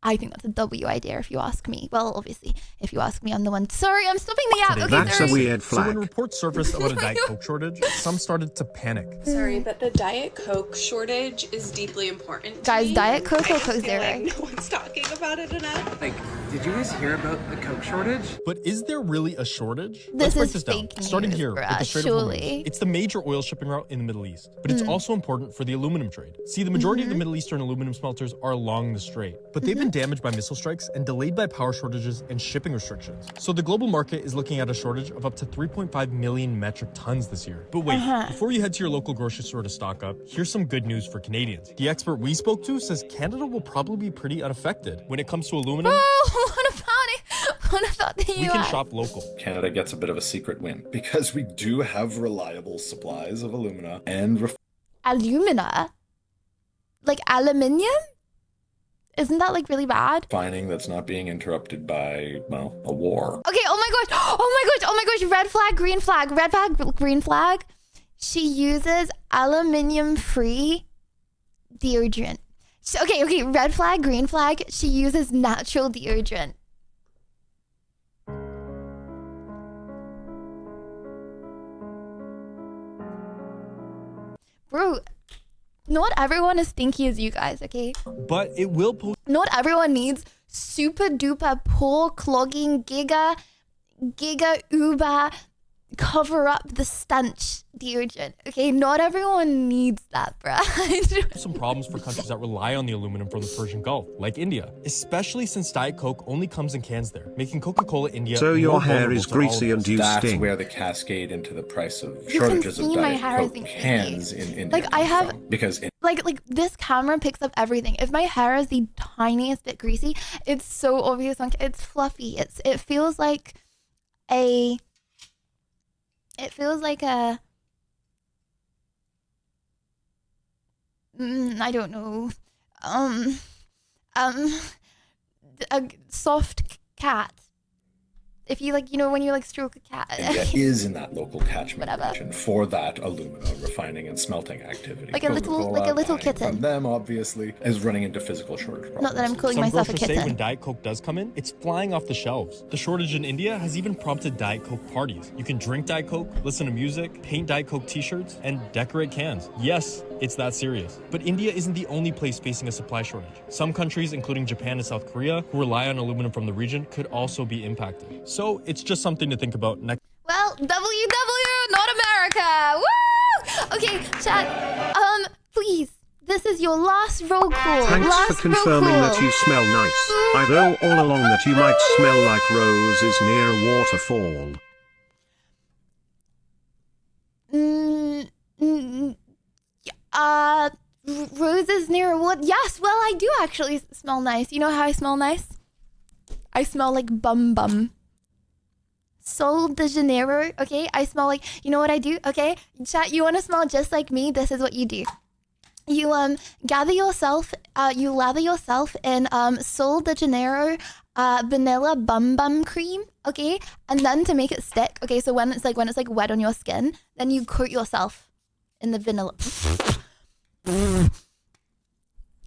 I think that's a W idea if you ask me. Well, obviously, if you ask me, I'm the one. Sorry, I'm stopping the app. Okay, That's sorry. a weird So when flag. reports surfaced about a Diet Coke shortage, some started to panic. Sorry, but the Diet Coke shortage is deeply important to Guys, me. Diet Coke I or just Coke feel Zero? like no one's talking about it enough. Like, did you guys hear about the Coke shortage? But is there really a shortage? This Let's break is this down. fake Starting news, here with bruh, the Strait of surely. Hormuz. It's the major oil shipping route in the Middle East, but it's also important for the aluminum trade. See, the majority of the Middle Eastern aluminum smelters are along the strait, but they've been damaged by missile strikes and delayed by power shortages and shipping restrictions. So the global market is looking at a shortage of up to 3.5 million metric tons this year. But wait, before you head to your local grocery store to stock up, here's some good news for Canadians. The expert we spoke to says Canada will probably be pretty unaffected. When it comes to aluminum, Oh, what about it? What about the US? we can shop local. Canada gets a bit of a secret win because we do have reliable supplies of alumina and Alumina? Like aluminium? Isn't that like really bad? refining that's not being interrupted by, well, a war. Okay, oh my gosh, red flag, green flag, red flag, green flag. She uses aluminium-free deodorant. Okay, red flag, green flag, she uses natural deodorant. Bro, not everyone as stinky as you guys, okay? But it will pollute. Not everyone needs super duper pore clogging giga uber cover up the stench deodorant. Okay, not everyone needs that, bruh. Some problems for countries that rely on the aluminum from the Persian Gulf, like India, especially since Diet Coke only comes in cans there, making Coca-Cola India So your more hair vulnerable is to all of greasy and this. you That's stink. where the cascade into the price of You can shortages of see my Diet hair is Coke increasing. cans in India Like, I comes have- from. Because like this camera picks up everything. If my hair is the tiniest bit greasy, it's so obvious. It's fluffy. It feels like a. It feels like a. I don't know. A soft cat. If you like, you know, when you like stroke a cat. India is in that local catchment Whatever. region for that alumina refining and smelting activity. Like a little buying kitten. from them, obviously, is running into physical shortage problems. Not that I'm calling Some myself a grocers say when kitten. Diet Coke does come in, it's flying off the shelves. The shortage in India has even prompted Diet Coke parties. You can drink Diet Coke, listen to music, paint Diet Coke t-shirts, and decorate cans. Yes, it's that serious. But India isn't the only place facing a supply shortage. Some countries, including Japan and South Korea, who rely on aluminum from the region, could also be impacted. So it's just something to think about next. Well, WW, not America. Woo! Okay, chat. Please, this is your last roll call. Thanks last for confirming roll that call. you smell nice. I know all along that you might smell like roses near a waterfall. Roses near a wood. Yes, well, I do actually smell nice. You know how I smell nice? I smell like bum bum. Sol de Janeiro, okay? I smell like, you know what I do, okay? Chat, you want to smell just like me? This is what you do. You lather yourself in Sol de Janeiro vanilla bum bum cream, okay? And then to make it stick, okay, so when it's like wet on your skin, then you coat yourself in the vanilla.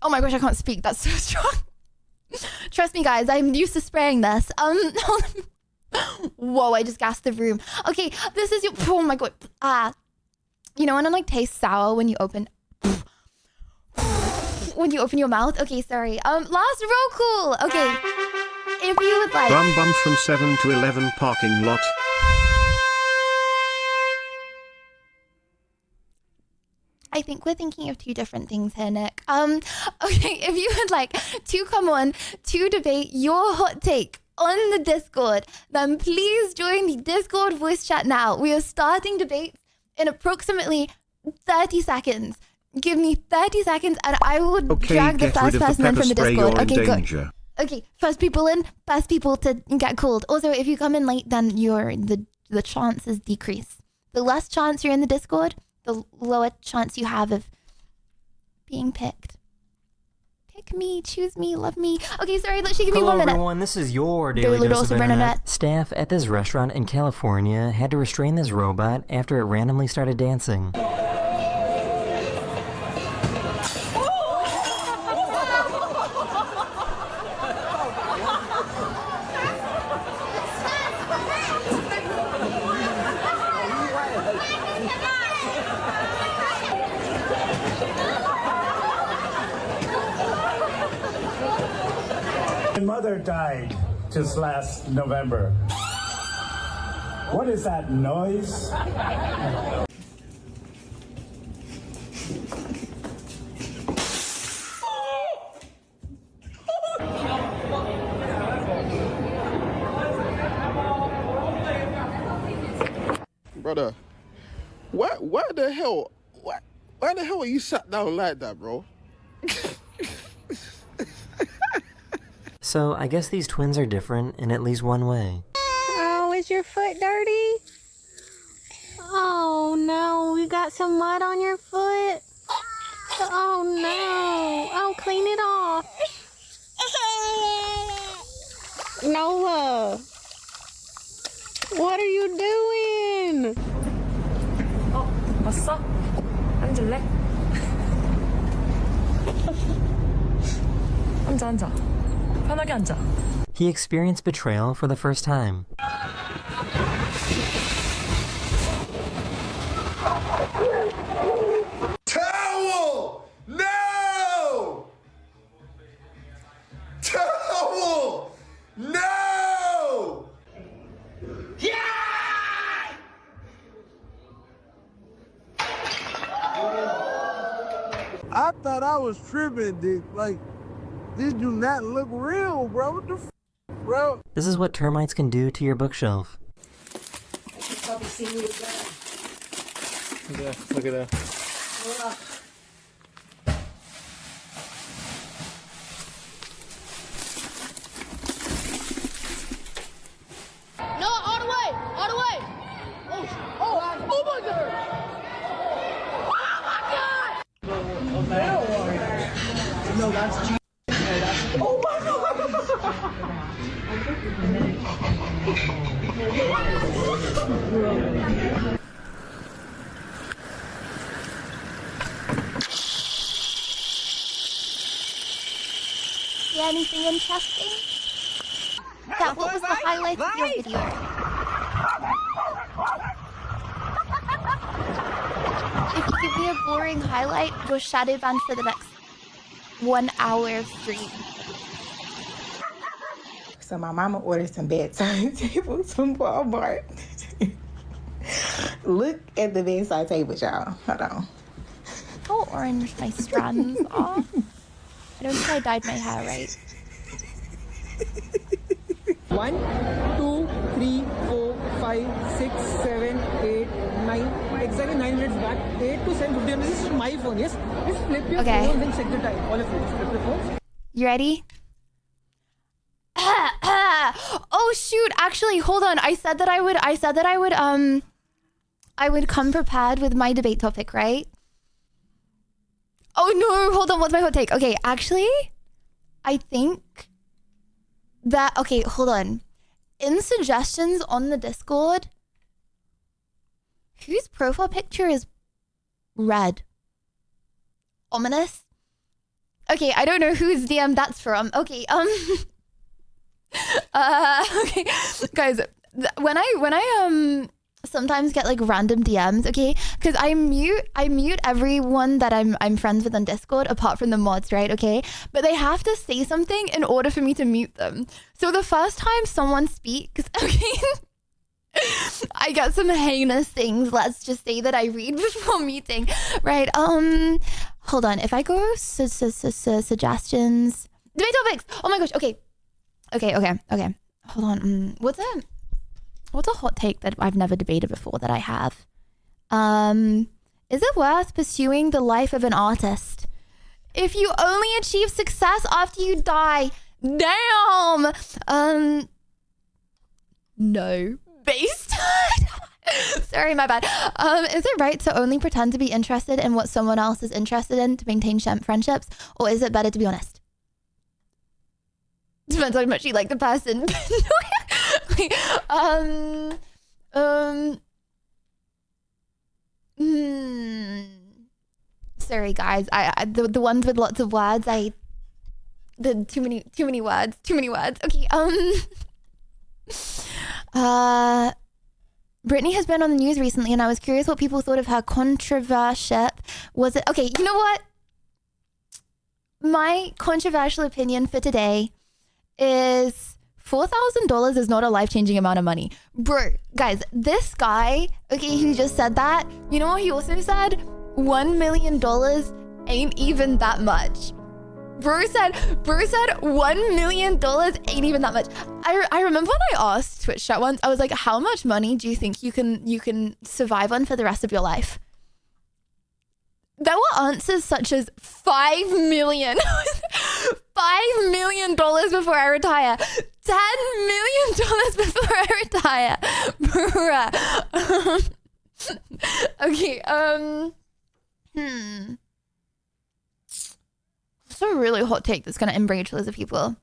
Oh my gosh, I can't speak. That's so strong. Trust me, guys, I'm used to spraying this. Whoa, I just gassed the room. Okay, this is your, oh my god. You know when it like tastes sour when you open your mouth? Okay, sorry. Last roll call. Okay. If you would like. Bum bum from 7 to 11 parking lot. I think we're thinking of two different things here, Nick. Okay, if you would like to come on to debate your hot take on the Discord, then please join the Discord voice chat now. We are starting debates in approximately 30 seconds. Give me 30 seconds and I will drag the first person in from the Discord. Okay, good. Okay, first people in, first people to get called. Also, if you come in late, then the chances decrease. The less chance you're in the Discord, the lower chance you have of being picked. Pick me, choose me, love me. Okay, sorry, let's give me 1 minute. Hello everyone, this is your Daily Dose of Internet. Staff at this restaurant in California had to restrain this robot after it randomly started dancing. My mother died just last November. What is that noise? Brother, why the hell are you sat down like that, bro? So I guess these twins are different in at least one way. Oh, is your foot dirty? Oh no, you got some mud on your foot? Oh no. Oh, clean it off. Noah, what are you doing? 왔어? 앉을래? 앉아. 편하게 앉아. He experienced betrayal for the first time. Towel! No! Towel! No! Yeah! I thought I was tripping, dude. Like, this do not look real, bro. What the f, bro? This is what termites can do to your bookshelf. Look at that. No, all the way! All the way! Oh my god! Oh my god! No, that's G. Oh my god! there anything interesting? What was the highlight of your video? If you give me a boring highlight, you're shadow banned for the next 1 hour of stream. So my mama ordered some bedside tables from Walmart. Look at the bedside tables, y'all. Hold on. How orange my strands are. I don't think I dyed my hair right. 1, 2, 3, 4, 5, 6, 7, 8, 9. Exactly 9 minutes back. 8 to 7:50. This is my phone, yes? Just flip your Okay. phone and then check the time. All of you, just flip your phones. You ready? Oh shoot, actually, hold on. I said that I would come prepared with my debate topic, right? Oh no, hold on, what's my hot take? Okay, actually, I think that, okay, hold on. In suggestions on the Discord, whose profile picture is red? Ominous? Okay, I don't know whose DM that's from. Okay, okay, guys, when I sometimes get like random DMs, okay, because I mute everyone that I'm friends with on Discord apart from the mods, right? Okay, but they have to say something in order for me to mute them. So the first time someone speaks, okay, I get some heinous things. Let's just say that I read before meeting, right? Hold on, if I go suggestions, debate topics. Oh my gosh, okay. Hold on. What's a hot take that I've never debated before that I have? Is it worth pursuing the life of an artist if you only achieve success after you die? Damn. No. Based. Sorry, my bad. Is it right to only pretend to be interested in what someone else is interested in to maintain friendships, or is it better to be honest? Depends on how much you like the person. Sorry guys, the ones with lots of words, too many words. Okay, Britney has been on the news recently, and I was curious what people thought of her controversial. Was it okay? You know what? My controversial opinion for today is $4,000 is not a life-changing amount of money. Bro, guys, this guy, okay, who just said that, you know what he also said? $1 million ain't even that much. Bro said $1 million ain't even that much. I remember when I asked Twitch chat once, I was like, how much money do you think you can survive on for the rest of your life? There were answers such as $5 million. $5 million before I retire. $10 million before I retire. Bruh. Okay, it's a really hot take that's gonna enrage loads of people.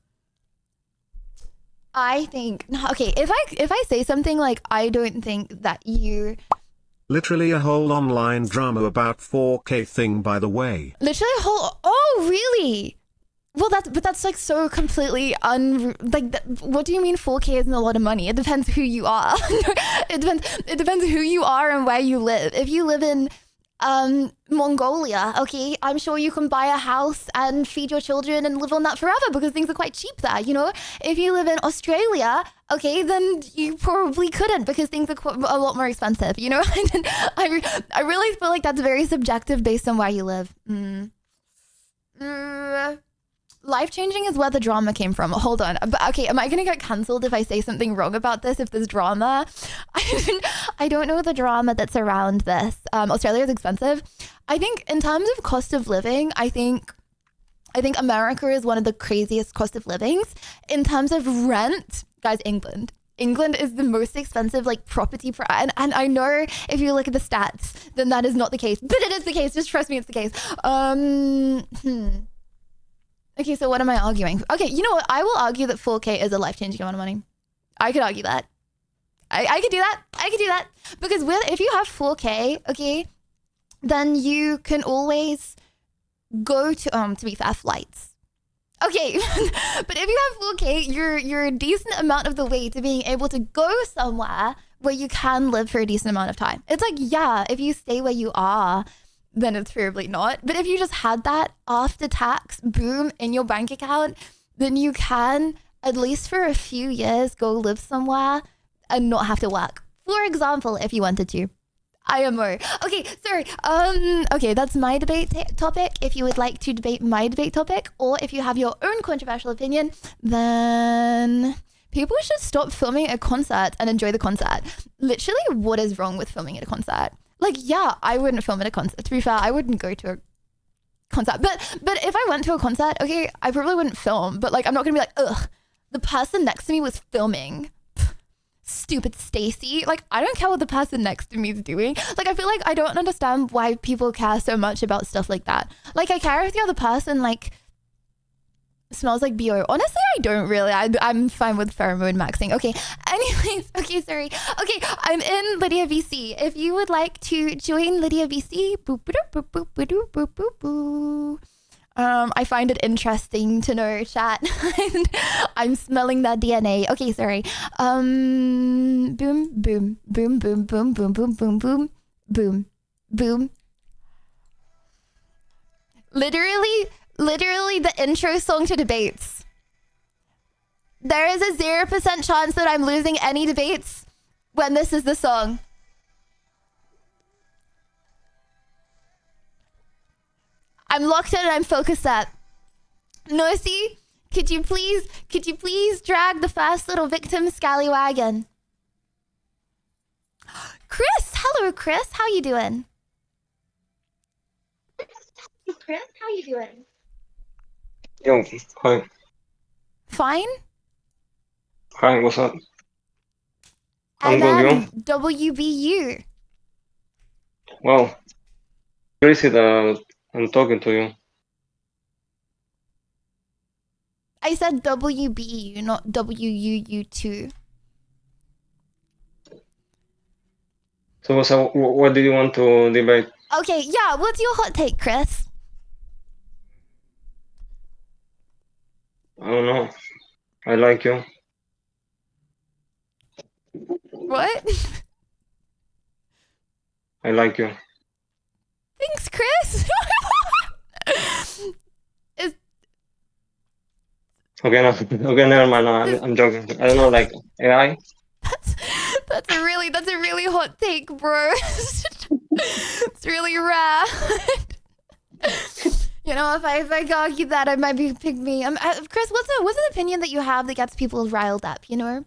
I think, okay, if I say something like, I don't think that you... Literally a whole online drama about 4K thing, by the way. Literally a whole... Oh, really? Well, that's like so completely what do you mean 4K isn't a lot of money? It depends who you are. It depends who you are and where you live. If you live in Mongolia, okay, I'm sure you can buy a house and feed your children and live on that forever because things are quite cheap there, you know? If you live in Australia, okay, then you probably couldn't because things are a lot more expensive, you know? I really feel like that's very subjective based on where you live. Life-changing is where the drama came from. Hold on. But okay, am I going to get cancelled if I say something wrong about this, if there's drama? I don't know the drama that's around this. Australia is expensive. I think in terms of cost of living, I think America is one of the craziest cost of livings. In terms of rent, guys, England is the most expensive like property and I know if you look at the stats, then that is not the case. But it is the case. Just trust me, it's the case. Okay, so what am I arguing? Okay, you know what? I will argue that 4K is a life-changing amount of money. I could argue that. I could do that. I could do that. Because if you have 4K, okay, then you can always go to be fair, flights. Okay, but if you have 4K, you're a decent amount of the way to being able to go somewhere where you can live for a decent amount of time. It's like, yeah, if you stay where you are, then it's probably not. But if you just had that after tax, boom, in your bank account, then you can, at least for a few years, go live somewhere and not have to work. For example, if you wanted to. IMO. Okay, sorry. Okay, that's my debate topic. If you would like to debate my debate topic, or if you have your own controversial opinion, then people should stop filming a concert and enjoy the concert. Literally, what is wrong with filming at a concert? Like, yeah, I wouldn't film at a concert. To be fair, I wouldn't go to a concert. But if I went to a concert, okay, I probably wouldn't film. But like, I'm not gonna be like, ugh, the person next to me was filming. Stupid Stacy. Like, I don't care what the person next to me is doing. Like, I feel like I don't understand why people care so much about stuff like that. Like, I care if the other person, like, smells like BO. Honestly, I don't really. I'm fine with pheromone maxing. Okay, anyways, okay, sorry. Okay, I'm in Lydia VC. If you would like to join Lydia VC, boop, boop, boop, boop, boop, boop, boop, boop. I find it interesting to know, chat. I'm smelling that DNA. Okay, sorry. Boom, boom, boom, boom, boom, boom, boom, boom, boom, boom, boom. Literally the intro song to debates. There is a 0% chance that I'm losing any debates when this is the song. I'm locked in and I'm focused up. Nosy, could you please drag the first little victim scallywagon? Chris, hello Chris, how you doing? Chris, how you doing? Yo, hi. Fine? Hi, what's up? I'm good, you? WBU. Wow. Crazy that I'm talking to you. I said WBU, not WUU2. So what do you want to debate? Okay, yeah, what's your hot take, Chris? I don't know. I like you. What? I like you. Thanks, Chris. Okay, never mind. No, I'm joking. I don't know, like AI. That's a really hot take, bro. It's really rare. You know, if I could argue that, I might be pick me. Chris, what's an opinion that you have that gets people riled up? You know.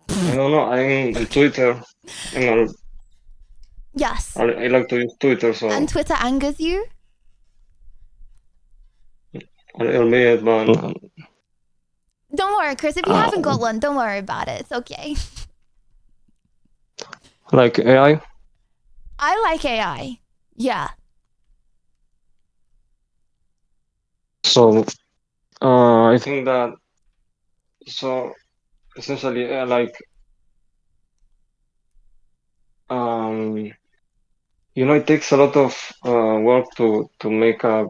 I don't know. I'm on Twitter. Yes. I like to use Twitter, so. And Twitter angers you? A little bit, but. Don't worry, Chris. If you haven't got one, don't worry about it. It's okay. Like AI? I like AI. Yeah. So, I think that. So, essentially, like. You know, it takes a lot of work to make an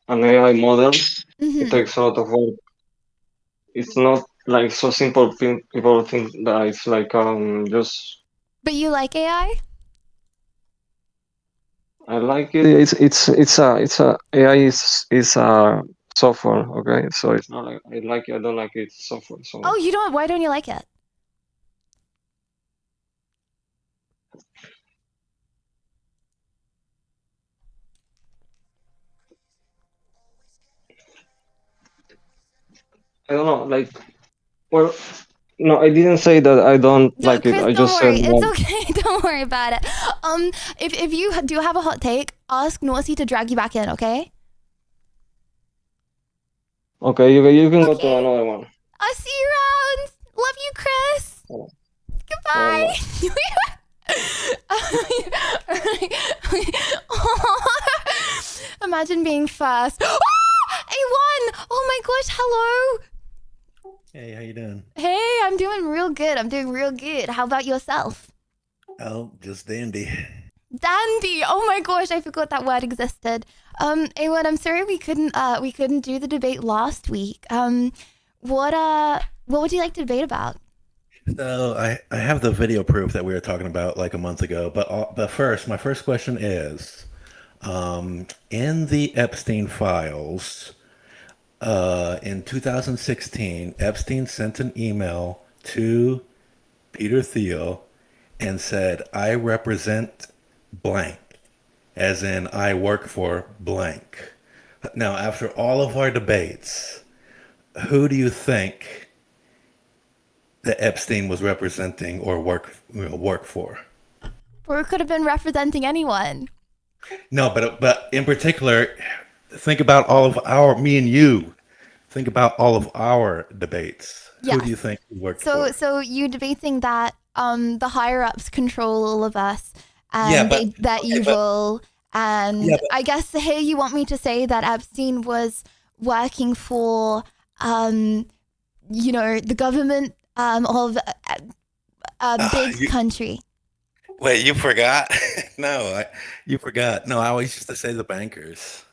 AI model. It takes a lot of work. It's not like so simple. People think that it's like just. But you like AI? I like it. It's a AI is a software. Okay, so it's not like I like it. I don't like it. It's software. So. Oh, you don't. Why don't you like it? I don't know, like, well, no, I didn't say that I don't like Chris, it. I just said. It's okay. Don't worry about it. If you do have a hot take, ask Nosy to drag you back in, okay? Okay, you can go to another one. I'll see you around. Love you, Chris. Oh. Goodbye. Imagine being first. A1! Oh my gosh, hello. Hey, how you doing? Hey, I'm doing real good. How about yourself? Oh, just dandy. Dandy. Oh my gosh, I forgot that word existed. Awen, I'm sorry we couldn't do the debate last week. What would you like to debate about? So I have the video proof that we were talking about like a month ago. But first, my first question is, in the Epstein files, in 2016, Epstein sent an email to Peter Thiel and said, "I represent blank," as in I work for blank. Now, after all of our debates, who do you think that Epstein was representing or work for? Or it could have been representing anyone. No, but in particular, think about me and you. Think about all of our debates. Yes. Who do you think he worked for? So you debating that the higher ups control all of us and they're evil. And I guess here you want me to say that Epstein was working for, the government of a big country. Wait, you forgot? You forgot. No, I always used to say the bankers.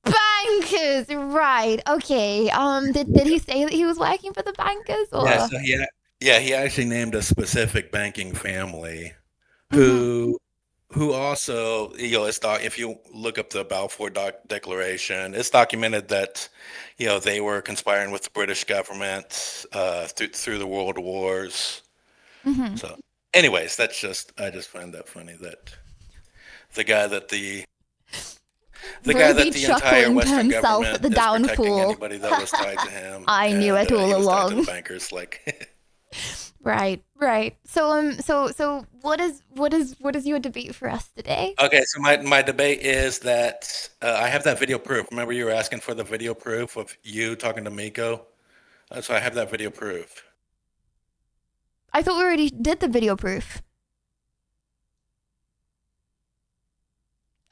Bankers, right? Okay. Did he say that he was working for the bankers? Or? Yeah, so he actually named a specific banking family who also, if you look up the Balfour Declaration, it's documented that, they were conspiring with the British government through the world wars. Mm-hmm. So, anyways, I just find that funny that the guy that the entire Western government at the is downfall. protecting anybody that was tied to him. I knew it all he was tied along. to the bankers, like. Right. So what is your debate for us today? Okay, so my debate is that I have that video proof. Remember, you were asking for the video proof of you talking to Miko. So I have that video proof. I thought we already did the video proof.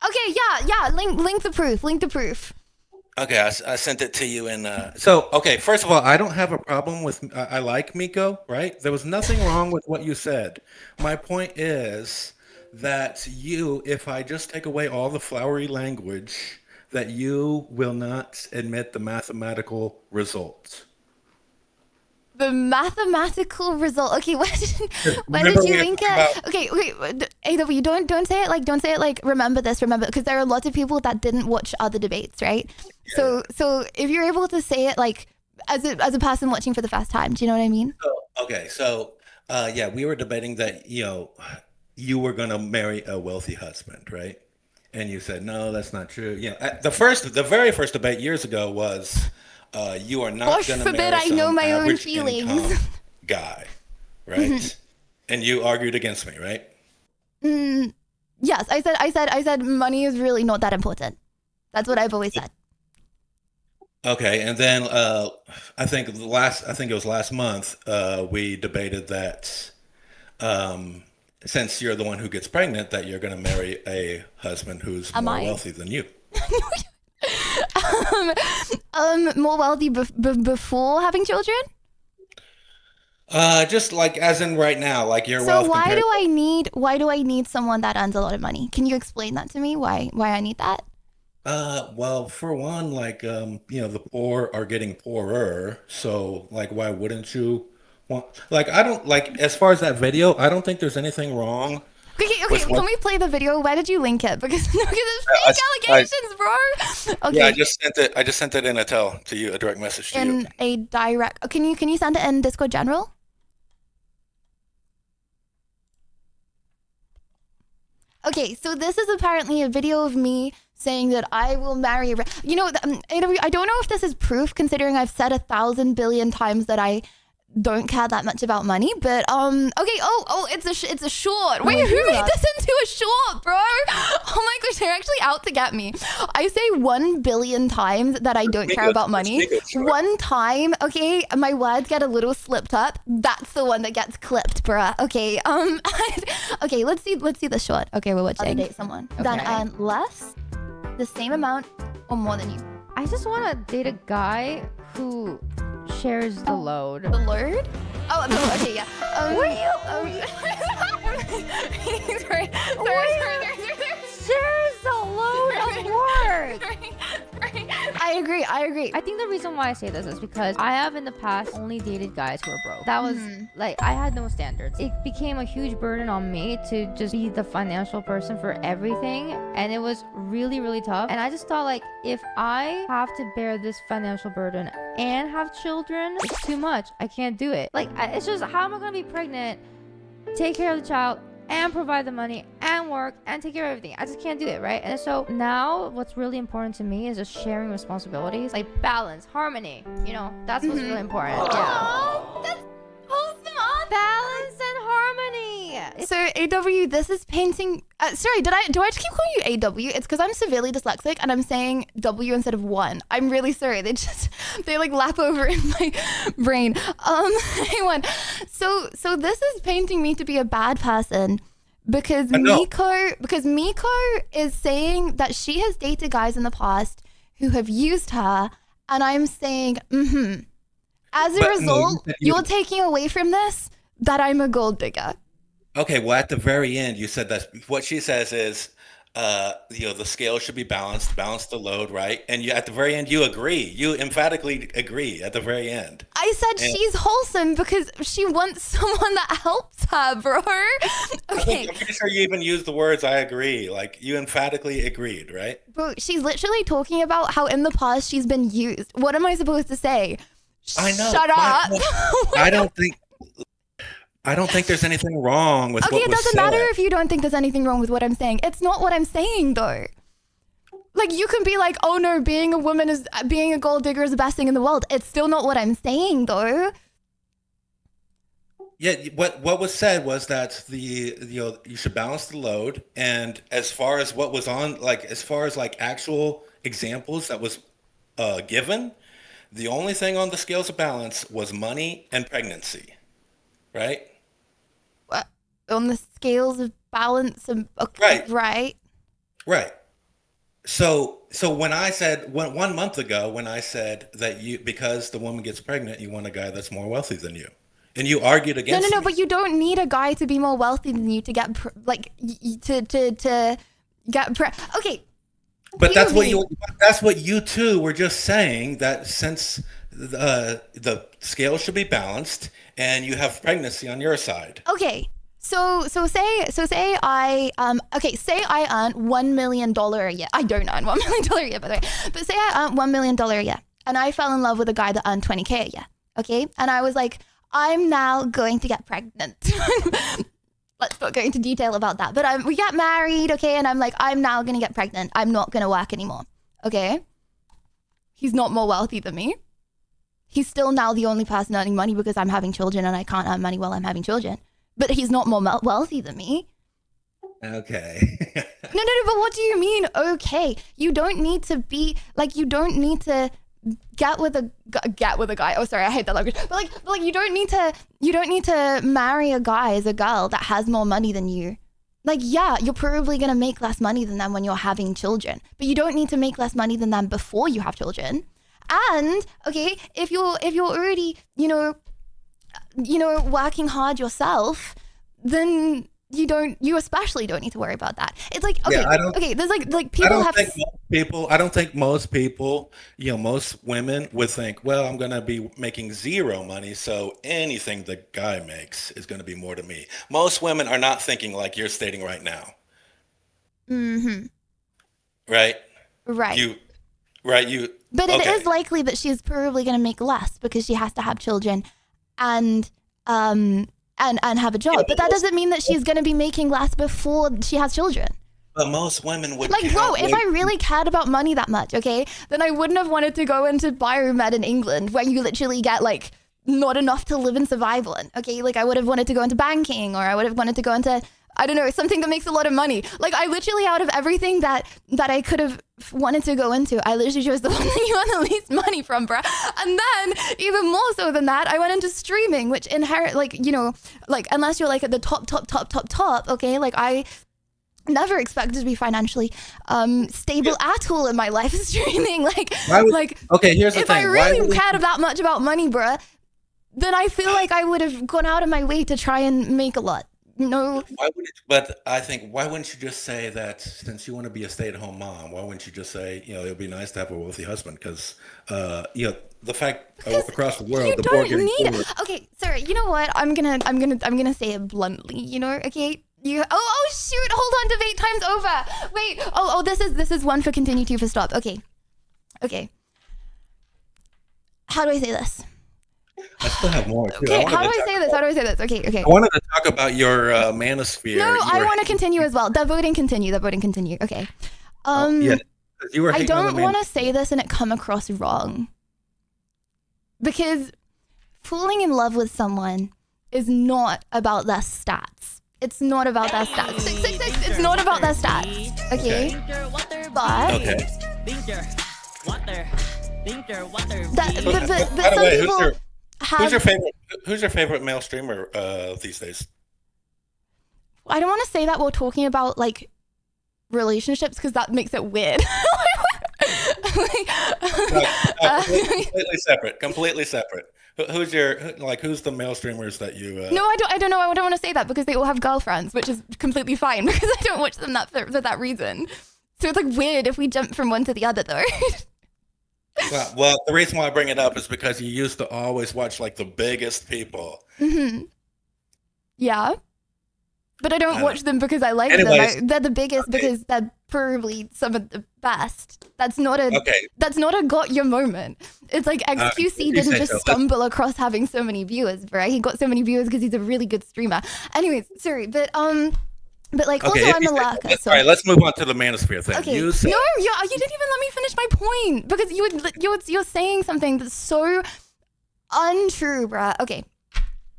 Okay, yeah. Link the proof. Okay, I sent it to you in. Okay, first of all, I don't have a problem with. I like Miko, right? There was nothing wrong with what you said. My point is that if I just take away all the flowery language, that you will not admit the mathematical results. The mathematical result. Okay, when did you link it? Okay, AW, don't say it like remember this, because there are lots of people that didn't watch other debates, right? Yeah. So if you're able to say it like as a person watching for the first time, do you know what I mean? We were debating that you were gonna marry a wealthy husband, right? And you said no, that's not true. The very first debate years ago was. You are not going to marry some average income guy, right? Mm-hmm. And you argued against me, right? Yes, I said money is really not that important. That's what I've always said. Okay, and then I think it was last month we debated that since you're the one who gets pregnant, that you're going to marry a husband who's more wealthy than you. More wealthy before having children? Just like as in right now, like your wealth. So why do I need someone that earns a lot of money? Can you explain that to me? Why I need that? Well, for one, like the poor are getting poorer, so like why wouldn't you want? Like I don't like as far as that video, I don't think there's anything wrong. Okay, can we play the video? Why did you link it? Because it's fake allegations, bro. Okay. Yeah, I just sent it in to you, a direct message to you. In a direct. Can you send it in Discord General? Okay, so this is apparently a video of me saying that I will marry. I don't know if this is proof, considering I've said 1,000 billion times that I don't care that much about money, but okay. It's a short. Wait, who made this into a short, bro? Oh my gosh, they're actually out to get me. I say 1 billion times that I don't care about money. One time, okay, my words get a little slipped up. That's the one that gets clipped, bruh. Okay, okay, let's see the short. Okay, we're watching. Date someone that earn less, the same amount, or more than you. I just want to date a guy who shares the load. The load? Oh, okay, yeah. What are you? agree. I think the reason why I say this is because I have in the past only dated guys who are broke. That was like, I had no standards. It became a huge burden on me to just be the financial person for everything. And it was really, really tough. And I just thought like, if I have to bear this financial burden and have children, it's too much. I can't do it. Like, it's just, how am I going to be pregnant, take care of the child, and provide the money and work and take care of everything? I just can't do it, right? And so now what's really important to me is just sharing responsibilities, like balance, harmony, you know, that's what's really important. Oh, that's wholesome. Balance and harmony. So AW, this is painting, sorry, do I just keep calling you AW? It's because I'm severely dyslexic and I'm saying W instead of one. I'm really sorry. They like lap over in my brain. Anyway, so this is painting me to be a bad person because Miko is saying that she has dated guys in the past who have used her, and I'm saying, as a result, you're taking away from this that I'm a gold digger. Okay, well, at the very end, you said that what she says is, the scale should be balanced, balance the load, right? And you, at the very end, you agree. You emphatically agree at the very end. I said she's wholesome because she wants someone that helps her, bro. Okay. I'm pretty sure you even used the words "I agree." Like, you emphatically agreed, right? Bro, she's literally talking about how in the past she's been used. What am I supposed to say? I know. Shut up. I don't think there's anything wrong with what was said. Okay, it doesn't matter if you don't think there's anything wrong with what I'm saying. It's not what I'm saying, though. Like, you can be like, oh no, being a gold digger is the best thing in the world. It's still not what I'm saying, though. Yeah, what was said was that you should balance the load, and as far as what was on, like, as far as like actual examples that was given, the only thing on the scales of balance was money and pregnancy, right? What? On the scales of balance and okay, right. So when I said 1 month ago, when I said that because the woman gets pregnant, you want a guy that's more wealthy than you, and you argued against. No, but you don't need a guy to be more wealthy than you to get okay. But that's what you two were just saying, that since the scale should be balanced and you have pregnancy on your side. Okay. So say I earn $1 million a year. I don't earn $1 million a year, by the way. But say I earn $1 million a year and I fell in love with a guy that earned $20K a year. Okay? And I was like, I'm now going to get pregnant. Let's not go into detail about that. But we got married, okay? And I'm like, I'm now going to get pregnant. I'm not going to work anymore, okay? He's not more wealthy than me. He's still now the only person earning money because I'm having children and I can't earn money while I'm having children. But he's not more wealthy than me. Okay. No, but what do you mean, okay? You don't need to be, like, you don't need to get with a guy. Oh, sorry, I hate that language. But like you don't need to marry a guy as a girl that has more money than you. Like, yeah, you're probably going to make less money than them when you're having children, but you don't need to make less money than them before you have children. And okay, if you're already, working hard yourself, then you especially don't need to worry about that. It's like, okay, there's like people have. I don't think most people, most women would think, well, I'm going to be making zero money, so anything the guy makes is going to be more to me. Most women are not thinking like you're stating right now. Mm-hmm. Right? Right. But it is likely that she's probably going to make less because she has to have children and have a job. Yeah, but that doesn't mean that she's going to be making less before she has children. But most women would. Like, bro, if I really cared about money that much, okay, then I wouldn't have wanted to go into biomed in England where you literally get like not enough to live in survival in, okay? Like, I would have wanted to go into banking, or I would have wanted to go into, I don't know, something that makes a lot of money. Like, I literally, out of everything that I could have wanted to go into, I literally chose the one that you earn the least money from, bruh. And then, even more so than that, I went into streaming, which unless you're like at the top, okay? Like, I never expected to be financially stable at all in my life streaming. Okay, here's the thing. If I really cared that much about money, bruh, then I feel like I would have gone out of my way to try and make a lot. No. But I think, why wouldn't you just say that since you want to be a stay-at-home mom, why wouldn't you just say, it'd be nice to have a wealthy husband? Because, the fact across the world, the poor getting poorer. Okay, sorry. You know what? I'm gonna say it bluntly. Okay. Oh shoot! Hold on. Debate time's over. Wait. Oh. This is one for continue, two for stop. Okay. How do I say this? I still have more. Too. Okay. How do I say this? Okay. I wanted to talk about your manosphere. No, I want to continue as well. The voting continue. Okay. You were. I don't want to say this and it come across wrong. Because falling in love with someone is not about their stats. It's not about their stats. 666. It's not about their stats. Okay. But. But some people have. Who's your favorite male streamer these days? I don't want to say that while talking about like relationships because that makes it weird. Completely separate. Who's the male streamers that you? No, I don't know. I don't want to say that because they all have girlfriends, which is completely fine because I don't watch them for that reason. So it's like weird if we jump from one to the other, though. Well, the reason why I bring it up is because you used to always watch like the biggest people. Mm-hmm. Yeah. But I don't watch them because I like them. They're the biggest because they're probably some of the best. That's not a got your moment. It's like XQC didn't just stumble across having so many viewers, bro. He got so many viewers because he's a really good streamer. Anyways, sorry, but like also I'm a lurker. So. All right, let's move on to the manosphere thing. Okay. You didn't even let me finish my point because you're saying something that's so untrue, bruh. Okay.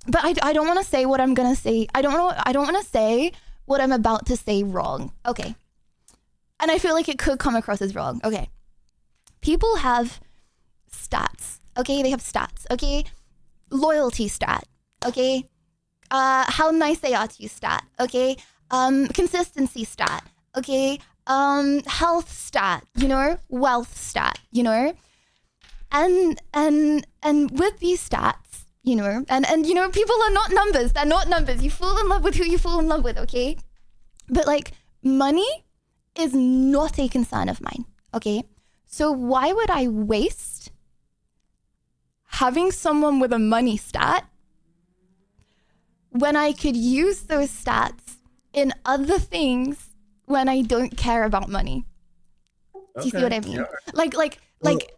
But I don't want to say what I'm gonna say. I don't want to say what I'm about to say wrong. Okay. And I feel like it could come across as wrong. Okay. People have stats. Okay, they have stats. Okay, loyalty stat. Okay, how nice they are to you stat. Okay, consistency stat. Okay, health stat. Wealth stat. And with these stats. And people are not numbers. They're not numbers. You fall in love with who you fall in love with, okay? But like money is not a concern of mine, okay? So why would I waste having someone with a money stat when I could use those stats in other things when I don't care about money? Do you see what I mean? Yeah.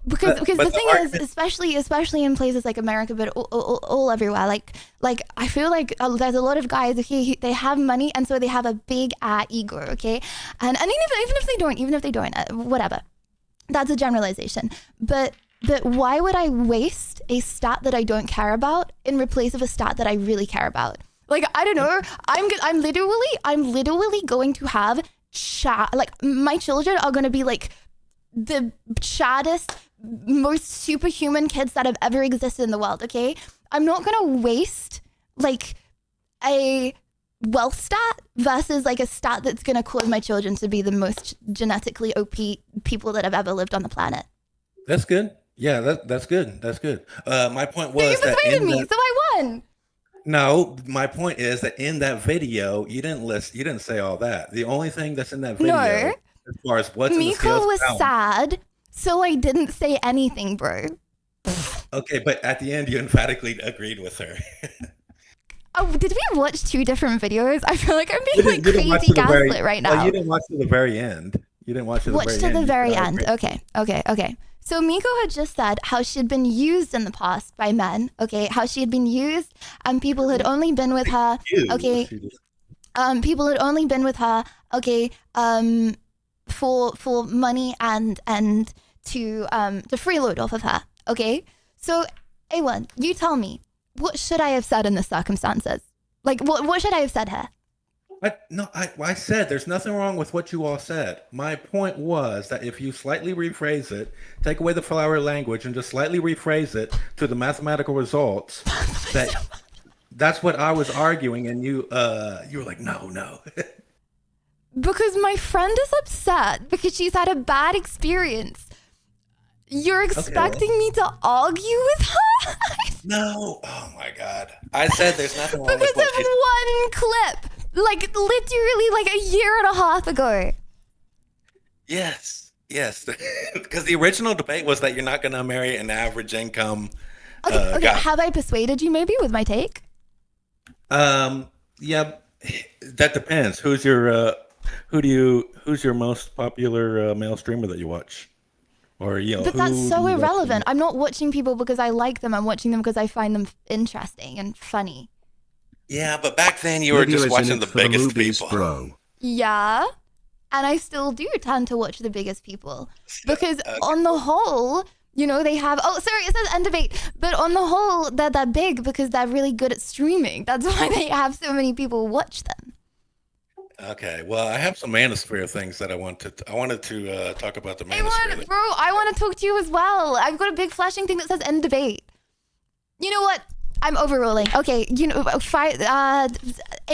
Because the thing is, especially in places like America, but all everywhere, like I feel like there's a lot of guys, okay, they have money and so they have a big ego, okay, and even if they don't, whatever, that's a generalization. But why would I waste a stat that I don't care about in replace of a stat that I really care about? Like I don't know, I'm literally going to have my children are going to be like the chattest, most superhuman kids that have ever existed in the world, okay? I'm not gonna waste like a wealth stat versus like a stat that's gonna cause my children to be the most genetically OP people that have ever lived on the planet. That's good. Yeah, that's good. That's good. My point was so you persuaded me, so I won. No, my point is that in that video, you didn't say all that. The only thing that's in that video, as far as what's in the scales, Miko was sad, so I didn't say anything, bro. Okay, but at the end, you emphatically agreed with her. Oh, did we watch two different videos? I feel like I'm being like crazy gaslit right now. Well, you didn't watch to the very end. You didn't watch to the very end. Watch to the very end. Okay. So Miko had just said how she had been used in the past by men. Okay, how she had been used, and people had only been with her. Okay, people had only been with her. Okay, for money and to freeload off of her. Okay, so A1, you tell me, what should I have said in the circumstances? Like, what should I have said here? I said there's nothing wrong with what you all said. My point was that if you slightly rephrase it, take away the flowery language and just slightly rephrase it to the mathematical results, that's what I was arguing, and you were like, no. Because my friend is upset because she's had a bad experience. You're expecting me to argue with her? No. Oh my God. I said there's nothing wrong with because of one clip. Like literally like a year and a half ago. Yes, because the original debate was that you're not going to marry an average income. Okay, guy. have I persuaded you maybe with my take? Yeah, that depends. Who's your most popular male streamer that you watch? Or But that's so irrelevant. I'm not watching people because I like them. I'm watching them because I find them interesting and funny. Yeah, but back then you were just watching the biggest people. Bro. Yeah, and I still do tend to watch the biggest people because on the whole, they have. Oh, sorry, it says end debate. But on the whole, they're big because they're really good at streaming. That's why they have so many people watch them. Okay, well, I have some manosphere things that I wanted to talk about the manosphere. Bro, I want to talk to you as well. I've got a big flashing thing that says end debate. You know what? I'm overruling. Okay, 8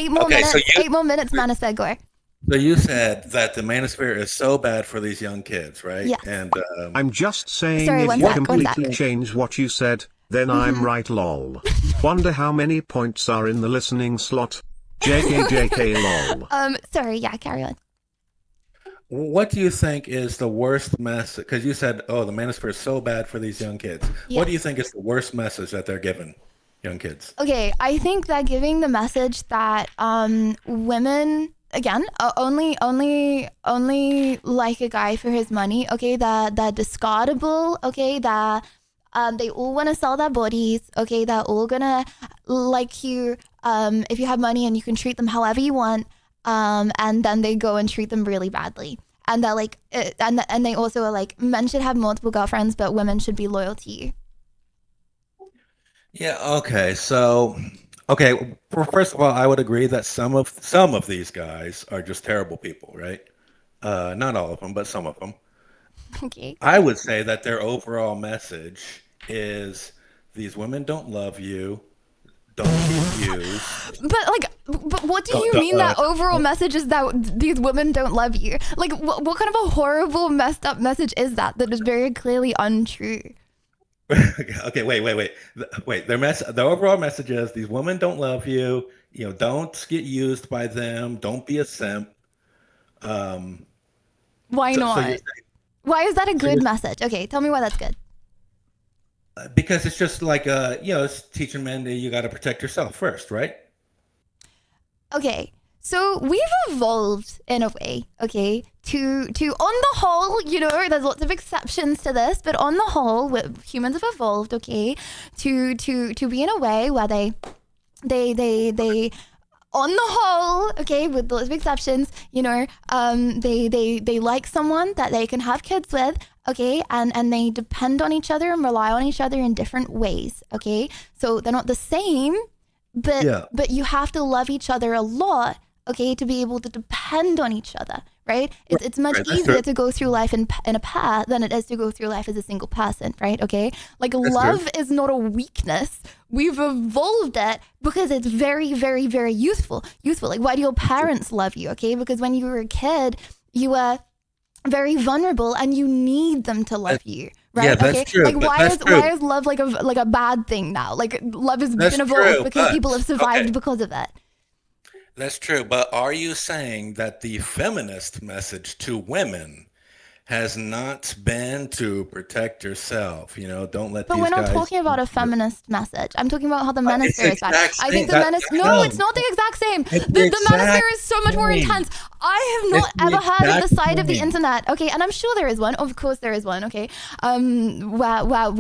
more minutes. 8 more minutes, manosphere, go. So you said that the manosphere is so bad for these young kids, right? Yeah. And I'm just saying, Sorry, if one you sec. completely change what you said, then I'm right. Lol. Wonder how many points are in the listening slot. JK lol. Sorry, yeah, carry on. What do you think is the worst message? Because you said, the manosphere is so bad for these young kids. Yeah. What do you think is the worst message that they're giving young kids? Okay, I think they're giving the message that women, again, only like a guy for his money. Okay, they're discardable. Okay, they all want to sell their bodies. Okay, they're all gonna like you if you have money and you can treat them however you want. And then they go and treat them really badly. And they're like, and they also are like, men should have multiple girlfriends, but women should be loyal to you. Yeah. Okay. So, first of all, I would agree that some of these guys are just terrible people, right? Not all of them, but some of them. Okay. I would say that their overall message is these women don't love you, don't get used. But what do you mean that overall message is that these women don't love you? Like, what kind of a horrible, messed up message is that is very clearly untrue? Okay, wait. The overall message is these women don't love you. Don't get used by them. Don't be a simp. Why not? Why is that a good message? Okay, tell me why that's good. Because it's just like it's teaching men that you got to protect yourself first, right? Okay, so we've evolved in a way, okay, to on the whole, there's lots of exceptions to this, but on the whole, humans have evolved, okay, to be in a way where they on the whole, okay, with lots of exceptions, they like someone that they can have kids with, okay, and they depend on each other and rely on each other in different ways, okay, so they're not the same, but you have to love each other a lot, okay, to be able to depend on each other, right? It's much easier to go through life in a pair than it is to go through life as a single person, right? Okay, like love is not a weakness. We've evolved it because it's very, very, very useful. Like, why do your parents love you? Okay, because when you were a kid, you were very vulnerable and you need them to love you. Right? Yeah, that's true. Like, why is love like a bad thing now? Like, love has been evolved because people have survived because of it. That's true, but are you saying that the feminist message to women has not been to protect yourself? Don't let. But we're not talking about a feminist message. I'm talking about how the manosphere is bad. I think the manosphere. No, it's not the exact same. The manosphere is so much more intense. I have not ever heard of the side of the internet. Okay, and I'm sure there is one. Of course, there is one. Okay, where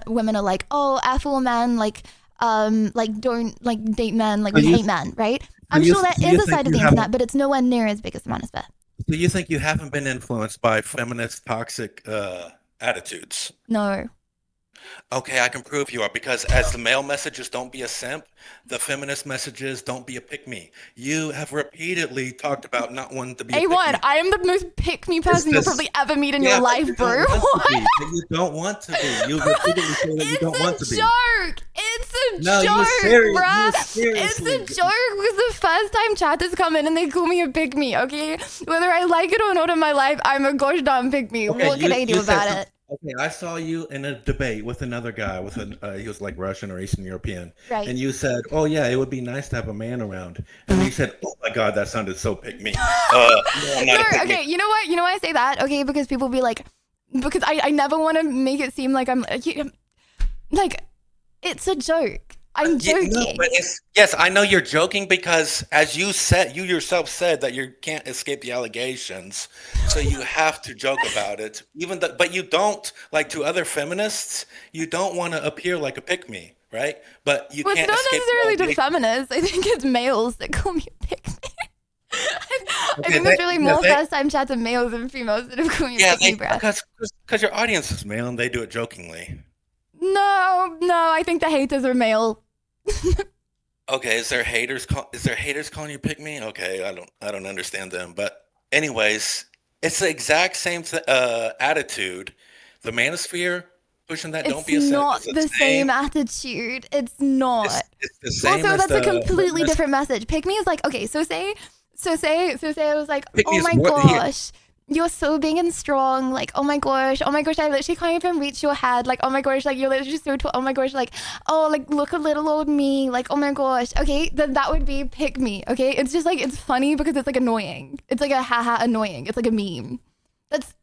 women are like, oh, F all men, like don't date men, we hate men, right? I'm sure there is a side of the internet, but it's nowhere near as big as the manosphere. So you think you haven't been influenced by feminist toxic attitudes? No. Okay, I can prove you are, because as the male messages, don't be a simp, the feminist messages, don't be a pick-me. You have repeatedly talked about not wanting to be a pick-me. I am the most pick-me person you'll probably ever meet in your life, bro. You don't want to be. You repeatedly say that you don't want to be. It's a joke, bruh. It's a joke because the first time chatters come in and they call me a pick-me, okay? Whether I like it or not in my life, I'm a gosh darn pick-me. What can I do about it? Okay, I saw you in a debate with another guy with he was like Russian or Eastern European, Right. and you said, "Oh yeah, it would be nice to have a man around," and you said, "Oh my God, that sounded so pick me." No, I'm not a pick me. Okay, you know what? You know why I say that? Okay, because people be like, because I never want to make it seem like I'm like, it's a joke. I'm joking. No, but yes, I know you're joking because as you yourself said that you can't escape the allegations, so you have to joke about it. But you don't, like to other feminists, you don't want to appear like a pick me, right? But you Well, can't it's not escape the necessarily to allegations. feminists. I think it's males that call me a pick me. I Okay, think there's really more they- first time chats of males than females that have called me a Yeah, pick me, bruh. because your audience is male and they do it jokingly. No, I think the haters are male. Okay, is there haters calling you pick me? Okay, I don't understand them. But anyways, it's the exact same attitude. The manosphere pushing that don't be a It's simp not is the same attitude. It's not. It's the same Also, as that's a the completely feminist- different message. Pick me is like, okay, so say I was like, Pick me oh is my more- here- gosh, you're so big and strong. Like, oh my gosh, I literally can't even reach your head. Like, oh my gosh, like you're literally so tall. Oh my gosh, like, oh, like look a little old me. Like, oh my gosh. Okay, then that would be pick me. Okay, it's just like it's funny because it's like annoying. It's like a haha annoying. It's like a meme. That's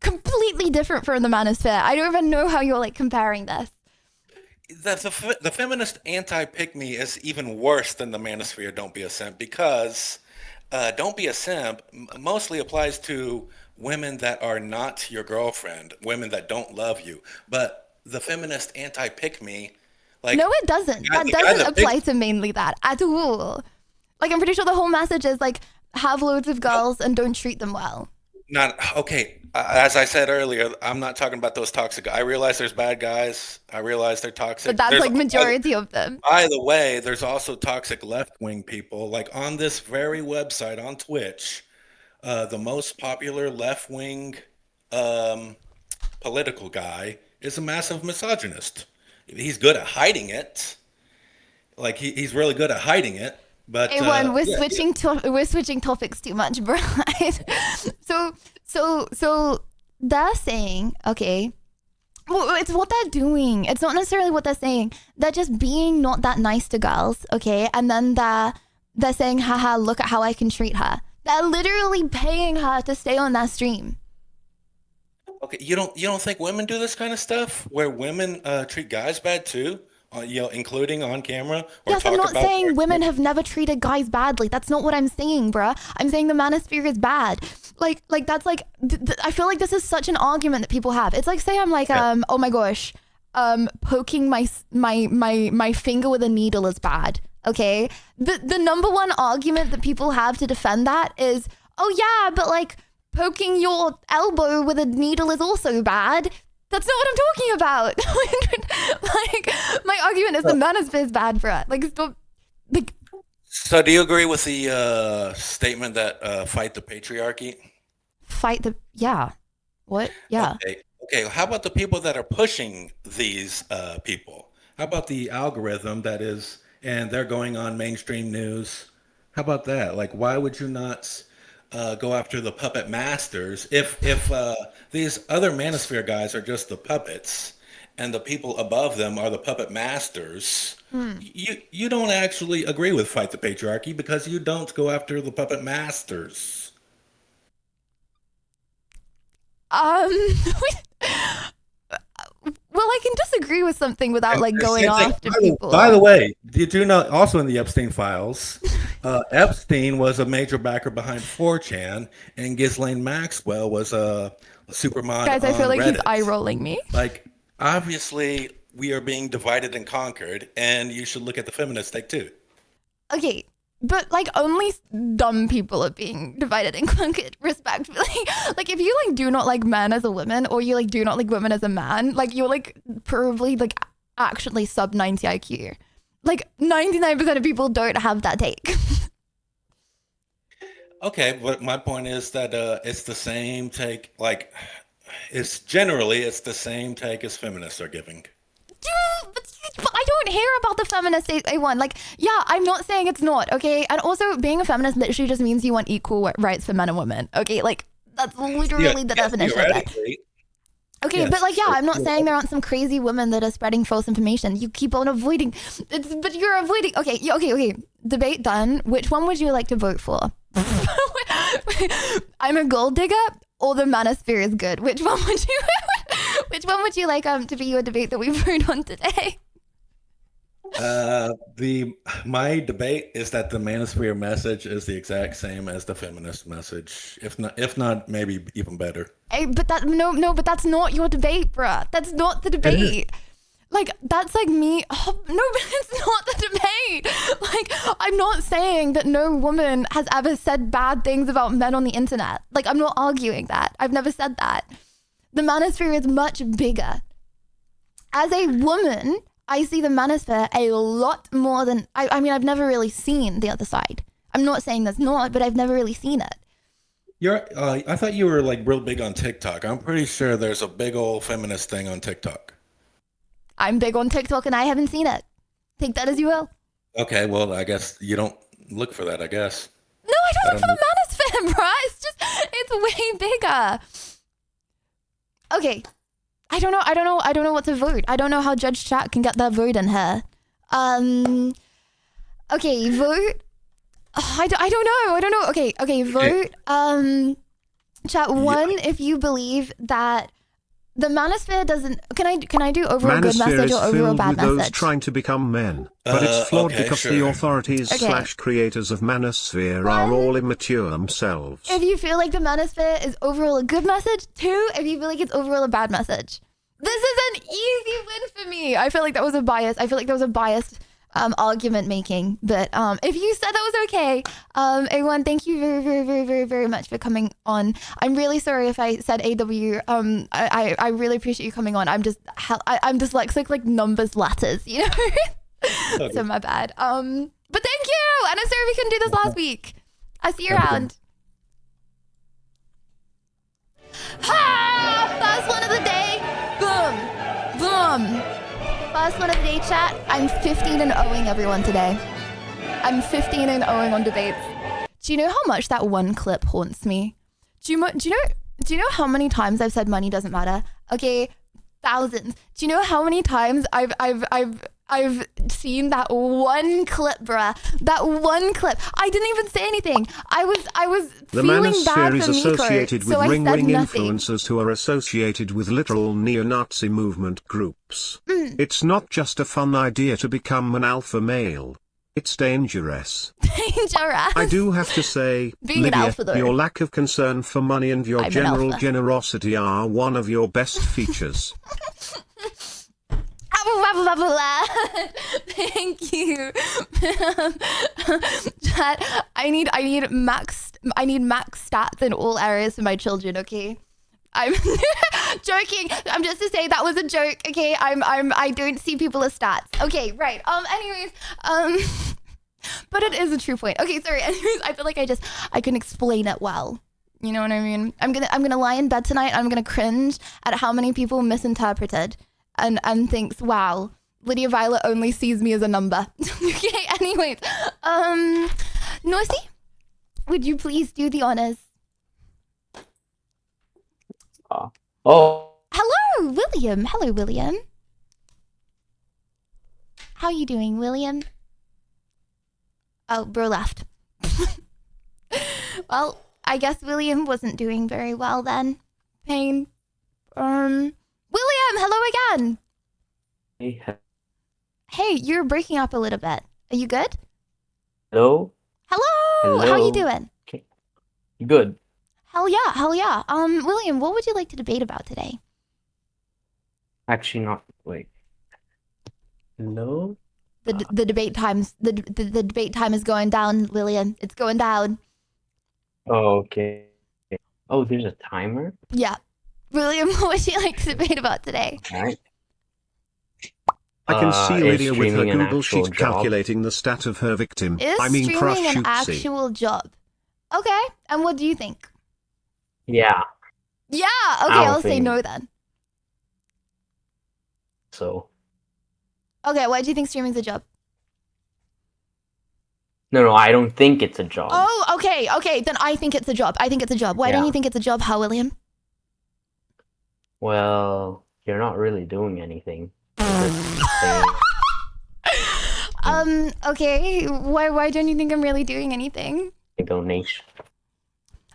completely different from the manosphere. I don't even know how you're like comparing this. The feminist anti-pick me is even worse than the manosphere don't be a simp because don't be a simp mostly applies to women that are not your girlfriend, women that don't love you. But the feminist anti-pick me, like no, it doesn't. That doesn't apply to mainly that at all. Like I'm pretty sure the whole message is like have loads of girls and don't treat them well. Not okay. As I said earlier, I'm not talking about those toxic. I realize there's bad guys. I realize they're toxic. But that's There's like majority of them. By the way, there's also toxic left-wing people. Like on this very website on Twitch, the most popular left-wing political guy is a massive misogynist. He's good at hiding it. Like he's really good at hiding it. But A1, we're switching topics too much, bro. So they're saying, okay, well, it's what they're doing. It's not necessarily what they're saying. They're just being not that nice to girls, okay? And then they're saying, haha, look at how I can treat her. They're literally paying her to stay on that stream. Okay, you don't think women do this kind of stuff where women treat guys bad too? Including on camera? Yes, I'm not saying women have never treated guys badly. That's not what I'm saying, bruh. I'm saying the manosphere is bad. Like that's like, I feel like this is such an argument that people have. It's like, say I'm like, oh my gosh, poking my finger with a needle is bad. Okay. The number one argument that people have to defend that is, oh yeah, but like poking your elbow with a needle is also bad. That's not what I'm talking about. Like, my argument is the manosphere is bad, bruh. Like, stop. Like. So, do you agree with the statement that fight the patriarchy? Yeah. What? Yeah. Okay. How about the people that are pushing these people? How about the algorithm that is, and they're going on mainstream news? How about that? Like, why would you not go after the puppet masters if these other manosphere guys are just the puppets and the people above them are the puppet masters? You don't actually agree with fight the patriarchy because you don't go after the puppet masters. Well, I can disagree with something without like going after people. By the way, did you know also in the Epstein files, Epstein was a major backer behind 4chan, and Ghislaine Maxwell was a supermodel. Guys, I feel like he's Reddit. eye rolling me. Like, obviously, we are being divided and conquered, and you should look at the feminist take too. Okay, but like only dumb people are being divided and conquered, respectfully. Like if you like do not like men as a woman, or you like do not like women as a man, like you're like probably like actually sub 90 IQ. Like 99% of people don't have that take. Okay, but my point is that it's the same take. Like, it's the same take as feminists are giving. But I don't hear about the feminist A1. Like, yeah, I'm not saying it's not, okay? And also, being a feminist literally just means you want equal rights for men and women, okay? Like, that's literally the definition of that. Okay, Yes, but like, yeah, I'm not sure. saying there aren't some crazy women that are spreading false information. You keep on avoiding, but you're avoiding. Okay, okay. Debate done. Which one would you like to vote for? I'm a gold digger, or the manosphere is good. Which one would you? Which one would you like to be your debate that we vote on today? My debate is that the manosphere message is the exact same as the feminist message, if not maybe even better. Hey, but that but that's not your debate, bruh. That's not the debate. Like, that's like me. Oh, no, but it's not the debate. Like, I'm not saying that no woman has ever said bad things about men on the internet. Like, I'm not arguing that. I've never said that. The manosphere is much bigger. As a woman, I see the manosphere a lot more than, I mean, I've never really seen the other side. I'm not saying that's not, but I've never really seen it. I thought you were like real big on TikTok. I'm pretty sure there's a big old feminist thing on TikTok. I'm big on TikTok and I haven't seen it. Take that as you will. Okay, well, I guess you don't look for that, I guess. No, I don't look for the manosphere, bro. It's way bigger. Okay. I don't know what to vote. I don't know how Judge Chat can get that vote in here. Okay, vote. I don't know. Okay, vote. Chat 1 if you believe that the manosphere doesn't. Can I do overall good Manosphere message is or overall filled bad with those message? trying to become men, but it's flawed okay, because sure. the authorities Okay. / creators of Manosphere are all immature themselves. If you feel like the manosphere is overall a good message, 2 if you feel like it's overall a bad message. This is an easy win for me. I feel like that was a bias. I feel like that was a biased argument making. But if you said that was okay, everyone, thank you very, very, very, very, very much for coming on. I'm really sorry if I said AW. I really appreciate you coming on. I'm dyslexic like numbers, letters, you know. So my bad. But thank you. And I'm sorry we couldn't do this last week. I see you around. First one of the day. Boom. First one of the day, chat. I'm 15-0ing everyone today. I'm 15-0 on debates. Do you know how much that one clip haunts me? Do you know how many times I've said money doesn't matter? Okay, thousands. Do you know how many times I've seen that one clip, bruh? That one clip. I didn't even say anything. I was The feeling bad Manosphere is for Miko, associated with so I said ring-ring nothing. influencers who are associated with literal neo-Nazi movement groups. It's not just a fun idea to become an alpha male. It's dangerous. Dangerous. I do have to say, Being an Lydia, alpha, though. your lack of concern for money and your I'm an general alpha. generosity are one of your best features. Thank you. Chat, I need max stats in all areas for my children, okay? I'm joking. I'm just to say that was a joke, okay? I don't see people as stats. Okay, right. Anyways, but it is a true point. Okay, sorry. Anyways, I feel like I can explain it well. You know what I mean? I'm gonna lie in bed tonight. I'm gonna cringe at how many people misinterpreted and thinks, wow, Lydia Violet only sees me as a number. Okay, anyways. Noisy, would you please do the honors? Hello, William. Hello, William. How you doing, William? Oh, bro left. Well, I guess William wasn't doing very well then. Pain. William, hello again. Hey, you're breaking up a little bit. Are you good? Hello? Hello. How you doing? Good. Hell yeah. William, what would you like to debate about today? Actually, not. Wait. Hello? The debate times. The debate time is going down, William. It's going down. Oh, okay. Oh, there's a timer? Yeah. William, what would you like to debate about today? Alright. I can see Is Lydia with her streaming an Google actual sheet job? calculating the stat of her victim. Is Crush streaming an Shootsie. actual job? Okay. And what do you think? Yeah. Yeah. I Okay, don't I'll say think no then. so. Okay, why do you think streaming's a job? No, I don't think it's a job. Oh, okay. Then I think it's a job. Why don't Yeah. you think it's a job? How, William? Well, you're not really doing anything. You're just saying, Okay. Why don't you think I'm really doing anything? donation.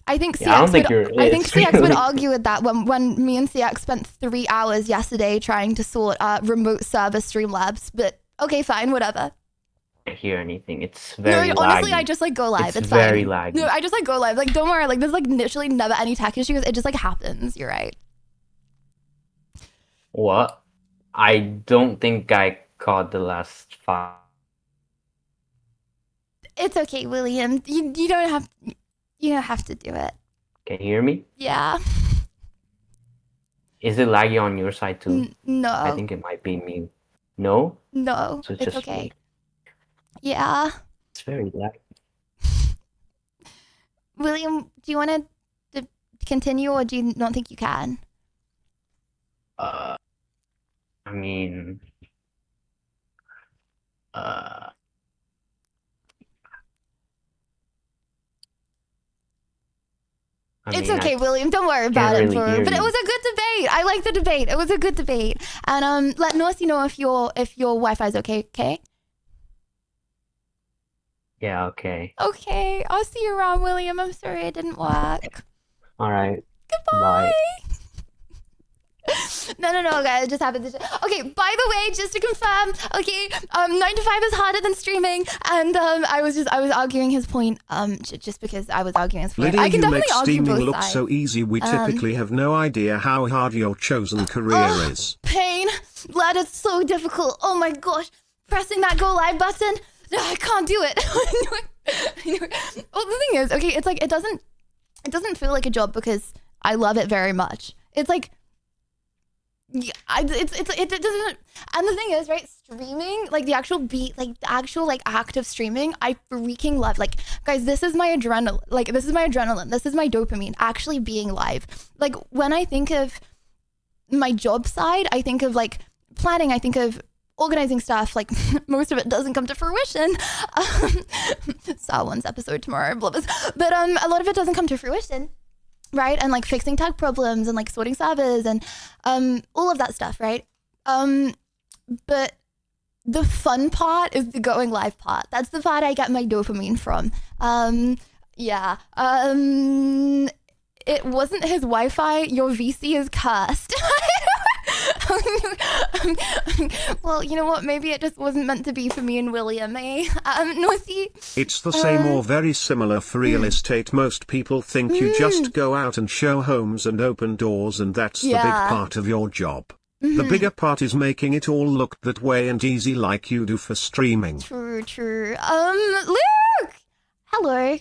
I think Yeah, I don't CX think would. you're- I think it's CX would really- argue with that when me and CX spent 3 hours yesterday trying to sort remote server Streamlabs. But okay, fine, whatever. Can't hear anything. It's very No, honestly, laggy. I just like go live. It's very fine. laggy. No, I just like go live. Like, don't worry. Like, there's like literally never any tech issues. It just like happens. You're right. What? I don't think I caught the last 5. It's okay, William. You don't have to do it. Can you hear me? Yeah. Is it laggy on your side too? No. I think it might be me. No? No, So it's just okay. me. Yeah. It's very laggy. William, do you want to continue, or do you not think you can? I mean, It's okay, William. Don't worry about it. really hear But it you. was a good debate. I like the debate. It was a good debate. And let Norsey know if your Wi-Fi is okay. Okay. Yeah, okay. Okay. I'll see you around, William. I'm sorry it didn't work. All right. Goodbye. No, guys. It just happened. Okay. By the way, just to confirm, okay, 9 to 5 is harder than streaming, and I was arguing his point, just because I was arguing his point. Lydia, I can you make definitely argue steaming both look sides. so easy. We typically have no idea how hard your chosen career is. Pain. Lad, it's so difficult. Oh my gosh. Pressing that go live button. No, I can't do it. Well, the thing is, okay, it's like it doesn't feel like a job because I love it very much. It's like it doesn't. And the thing is, right, streaming, like the actual act of streaming, I freaking love. Like, guys, this is my adrenaline. Like, this is my adrenaline. This is my dopamine. Actually being live. Like, when I think of my job side, I think of like planning. I think of organizing stuff. Like, most of it doesn't come to fruition. Saw one's episode tomorrow, blah, blah. But a lot of it doesn't come to fruition. Right? And like fixing tech problems and like sorting servers and all of that stuff, right? But the fun part is the going live part. That's the part I get my dopamine from. Yeah. It wasn't his Wi-Fi. Your VC is cursed. Well, you know what? Maybe it just wasn't meant to be for me and William, eh? Norsey? It's the same or very similar for real estate. Most people think you just go out and show homes and open doors, and that's the big Yeah. part of your job. The Mhm. bigger part is making it all look that way and easy like you do for streaming. True. Luke! Hello.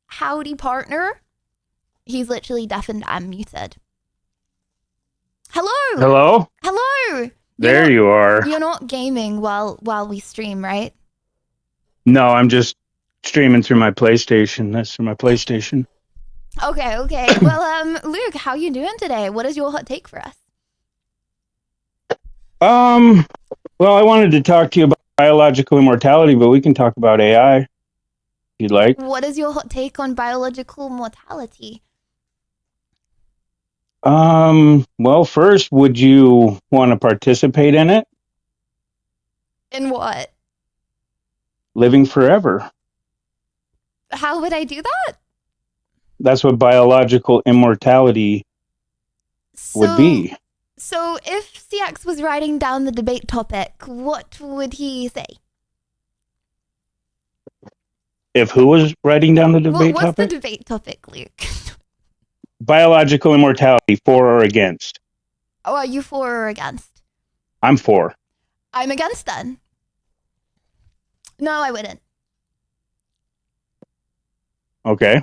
Howdy, partner. He's literally deafened and muted. Hello. Hello? Hello. There you are. You're not gaming while we stream, right? No, I'm just streaming through my PlayStation. That's through my PlayStation. Okay. Well, Luke, how you doing today? What is your hot take for us? Well, I wanted to talk to you about biological immortality, but we can talk about AI if you'd like. What is your hot take on biological mortality? Well, first, would you want to participate in it? In what? Living forever. How would I do that? That's what biological immortality would be. So if CX was writing down the debate topic, what would he say? If who was writing down the debate What's topic? the debate topic, Luke? Biological immortality, for or against? Oh, are you for or against? I'm for. I'm against then. No, I wouldn't. Okay.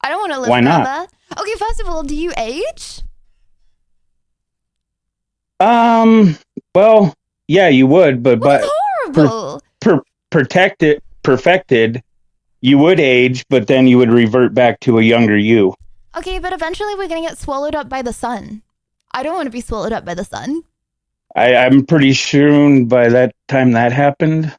I don't want to live Why not? forever. Okay, first of all, do you age? Well, yeah, you would, but horrible. Perfected, you would age, but then you would revert back to a younger you. Okay, but eventually we're gonna get swallowed up by the sun. I don't want to be swallowed up by the sun. I'm pretty sure by that time that happened,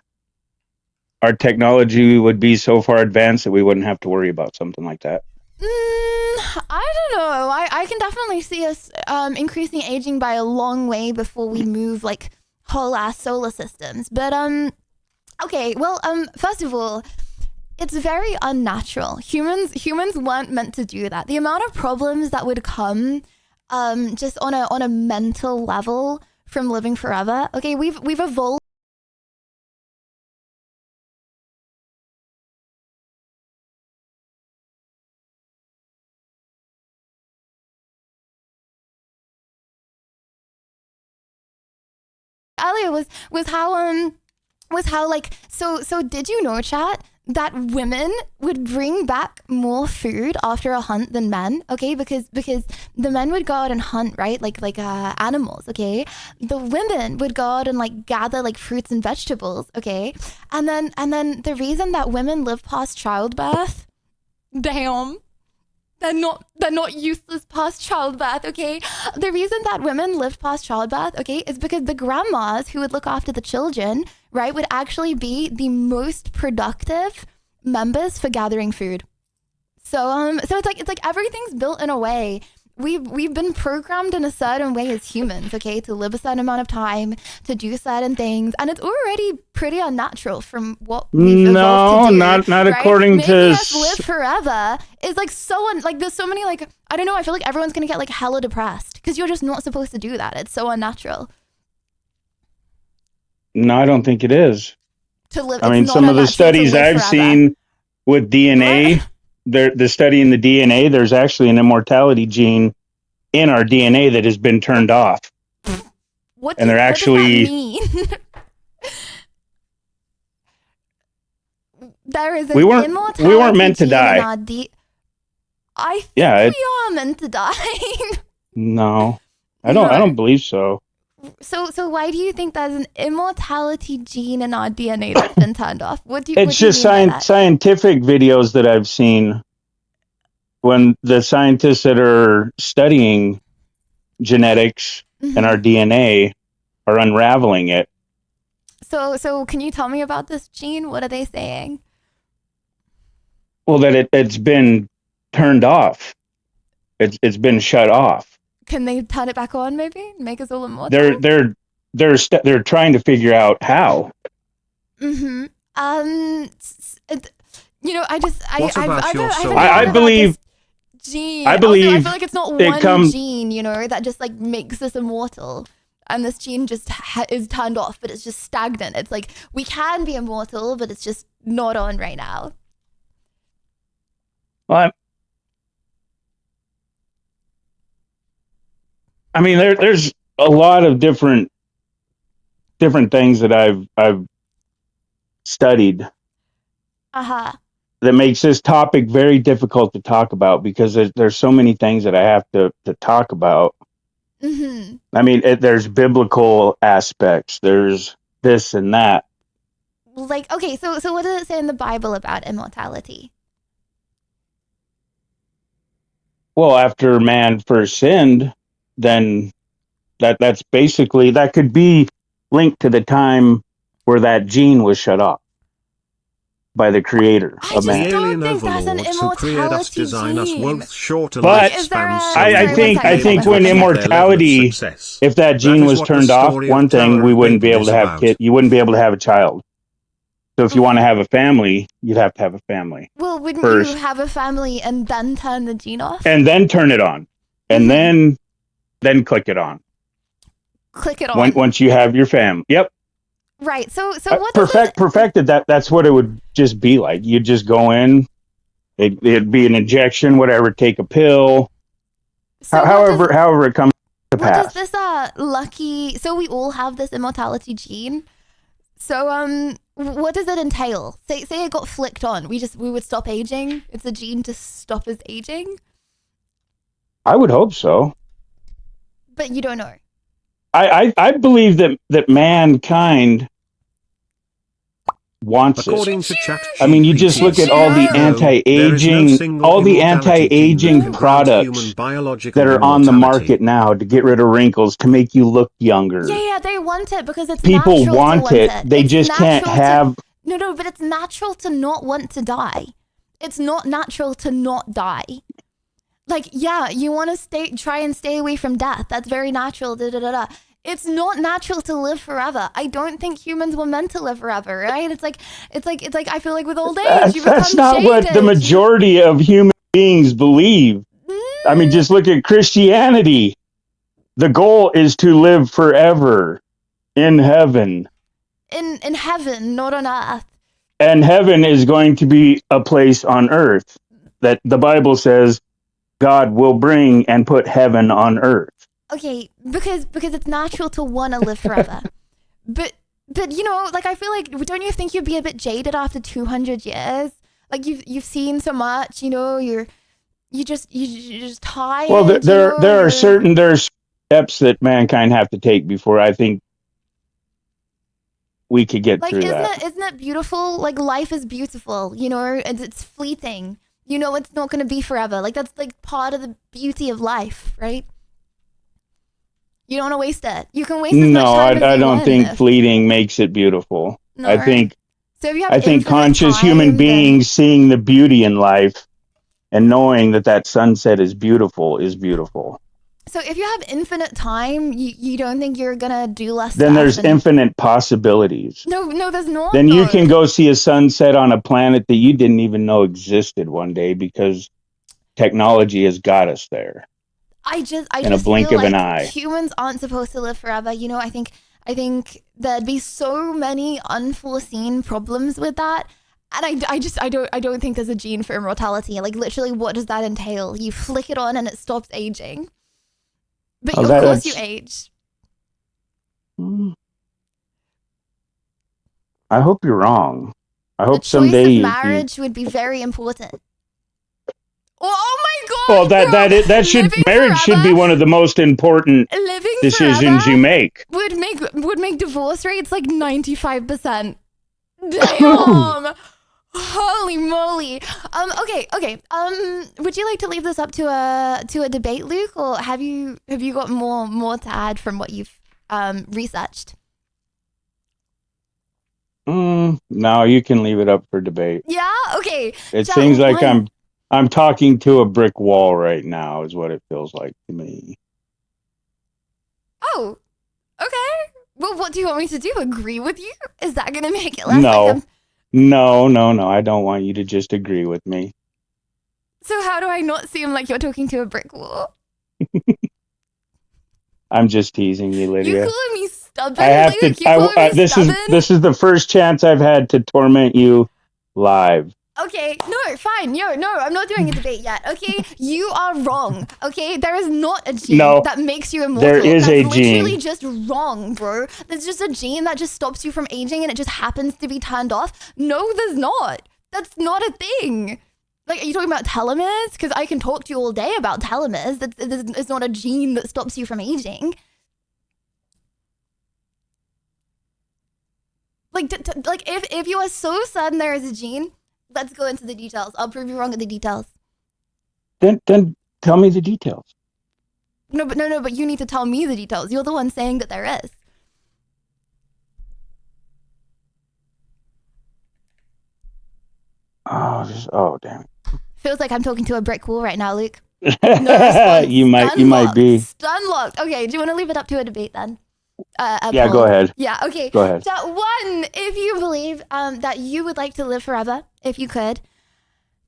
our technology would be so far advanced that we wouldn't have to worry about something like that. I don't know. I can definitely see us increasing aging by a long way before we move like whole ass solar systems. But okay, well, first of all, it's very unnatural. Humans weren't meant to do that. The amount of problems that would come just on a mental level from living forever. Okay, we've evolved. Earlier was how like so did you know, chat, that women would bring back more food after a hunt than men? Okay, because the men would go out and hunt, right, like animals. Okay, the women would go out and like gather like fruits and vegetables. Okay, and then the reason that women live past childbirth, damn, they're not useless past childbirth, okay? The reason that women lived past childbirth, okay, is because the grandmas who would look after the children, right, would actually be the most productive members for gathering food. So it's like everything's built in a way. We've been programmed in a certain way as humans, okay, to live a certain amount of time, to do certain things, and it's already pretty unnatural from what we've evolved to do, not right? according Making to us live forever is like like there's so many like, I don't know, I feel like everyone's gonna get like hella depressed because you're just not supposed to do that. It's so unnatural No, I don't think it is. to live. I mean, it's some not of the unnatural to studies live I've forever. seen with DNA, the study in the DNA, there's actually an immortality gene in our DNA that has been turned off. What And they're what actually- does that mean? There is an We weren't immortality meant to gene in die. our I think Yeah, we are meant to die. No, I don't believe so. So why do you think there's an immortality gene in our DNA that's been turned off? What do you? It's just scientific videos that I've seen when the scientists that are studying genetics and our DNA are unraveling it. So can you tell me about this gene? What are they saying? Well, that it's been turned off. It's been shut off. Can they turn it back on? Maybe make us all immortal. They're trying to figure out how. Mm-hmm. You know, What about your soul? I believe. Gene. I believe Also, I feel like it's not it one comes- gene, you know, that just like makes us immortal. And this gene just is turned off, but it's just stagnant. It's like we can be immortal, but it's just not on right now. Well, I mean, there's a lot of different things that I've studied that makes this topic very difficult to talk about because there's so many things that I have to talk about. Mm-hmm. I mean, there's biblical aspects. There's this and that. Like, okay, so what does it say in the Bible about immortality? Well, after man first sinned, then that's basically, that could be linked to the time where that gene was shut off by the creator of The man. alien overlords who create us, design us, wealth, shorter But lifespans. I think when immortality, if that gene was turned off, one thing, we wouldn't be able to have kids. You wouldn't be able to have a child. So if you want to have a family, you'd have to have a family. Well, wouldn't first, you have a family and then turn the gene off? and then turn it on, and then click it on. Click it on. Once you have your family. Yep. Right. So what does Perfected. That's what it would just be like. You'd just go in. It'd be an injection, whatever. Take a pill. However it comes to what pass. does this lucky? So we all have this immortality gene. So what does it entail? Say it got flicked on. We would stop aging. It's a gene to stop us aging. I would hope so. But you don't know. I believe that mankind wants According it. to Chat, I mean, you just look at all the anti-aging products that are on the market now to get rid of wrinkles, to make you look younger. Yeah, they want it because it's People natural want to it. want it. They It's just can't natural have. No, but it's natural to not want to die. It's not natural to not die. Like, yeah, you want to try and stay away from death. That's very natural. It's not natural to live forever. I don't think humans were meant to live forever, right? It's like I feel like with old age, you become That's not jaded. what the majority of human beings believe. I mean, just look at Christianity. The goal is to live forever in heaven. In heaven, not on earth. And heaven is going to be a place on earth that the Bible says God will bring and put heaven on earth. Okay, because it's natural to want to live forever. but you know, like I feel like, don't you think you'd be a bit jaded after 200 years? Like you've seen so much, you know, you're just tired. Well, there are certain steps that mankind have to take before I think we could get like through that. Isn't it beautiful? Like life is beautiful, you know, and it's fleeting. You know, it's not going to be forever. Like that's like part of the beauty of life, right? You don't want to waste it. You can waste as much time as I you don't want. think fleeting makes it beautiful. No, I think so if you have I think infinite conscious time, human then- beings seeing the beauty in life and knowing that sunset is beautiful is beautiful. So if you have infinite time, you don't think you're gonna do less Then stuff there's and- infinite possibilities. No, there's not. Then you though. can go see a sunset on a planet that you didn't even know existed one day because technology has got us there. I just in a blink feel of an like eye. Humans aren't supposed to live forever. You know, I think there'd be so many unforeseen problems with that. And I don't think there's a gene for immortality. Like literally, what does that entail? You flick it on and it stops aging. But Oh, of course that's- you age. I hope you're wrong. I hope Choice someday of you. marriage would be very important. Oh my god! Well, that should marriage should be one of the most important Living decisions forever you make. would make divorce rates like 95%. Damn! Holy moly! Okay. Would you like to leave this up to a debate, Luke, or have you got more to add from what you've researched? No, you can leave it up for debate. Yeah. Okay. It So seems like one- I'm talking to a brick wall right now, is what it feels like to me. Oh. Okay. Well, what do you want me to do? Agree with you? Is that gonna make it less like No. I don't want you to just agree with me. So how do I not seem like you're talking to a brick wall? I'm just teasing you, You Lydia. calling me stubborn? I have Luke? to. You calling me stubborn? This is the first chance I've had to torment you live. Okay, no, fine. No, I'm not doing a debate yet. Okay, you are wrong. Okay, there is not a gene No, that makes you immortal. there is That's a literally gene. just wrong, bro. There's just a gene that just stops you from aging, and it just happens to be turned off. No, there's not. That's not a thing. Like, are you talking about telomeres? Because I can talk to you all day about telomeres. It's not a gene that stops you from aging. Like, if you are so certain there is a gene, let's go into the details. I'll prove you wrong at the details. Then tell me the details. No, but you need to tell me the details. You're the one saying that there is. Oh, damn it. Feels like I'm talking to a brick wall right now, Luke. No response. you might be. Stun locked. Okay, do you want to leave it up to a debate then? Yeah, poll? go ahead. Yeah, okay. Go ahead. So one, if you believe that you would like to live forever, if you could.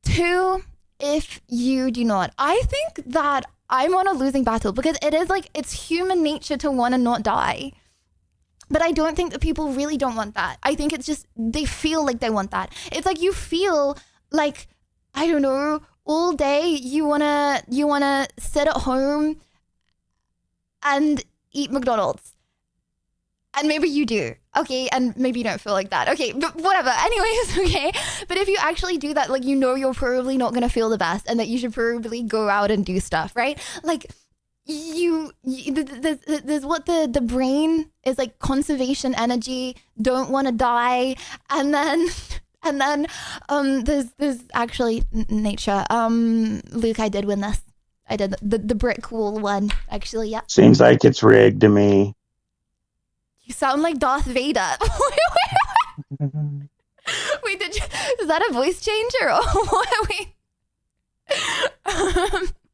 Two, if you do not. I think that I'm on a losing battle because it is like, it's human nature to want to not die. But I don't think that people really don't want that. I think it's just, they feel like they want that. It's like you feel like, I don't know, all day you wanna sit at home and eat McDonald's. And maybe you do, okay? And maybe you don't feel like that, okay? But whatever, anyways, okay? But if you actually do that, like, you know you're probably not gonna feel the best and that you should probably go out and do stuff, right? Like, there's what the brain is like, conservation energy, don't want to die, and then there's actually nature. Luke, I did win this. I did the brick wall one, actually. Yeah. Seems like it's rigged to me. You sound like Darth Vader. Wait, is that a voice changer or what? Wait.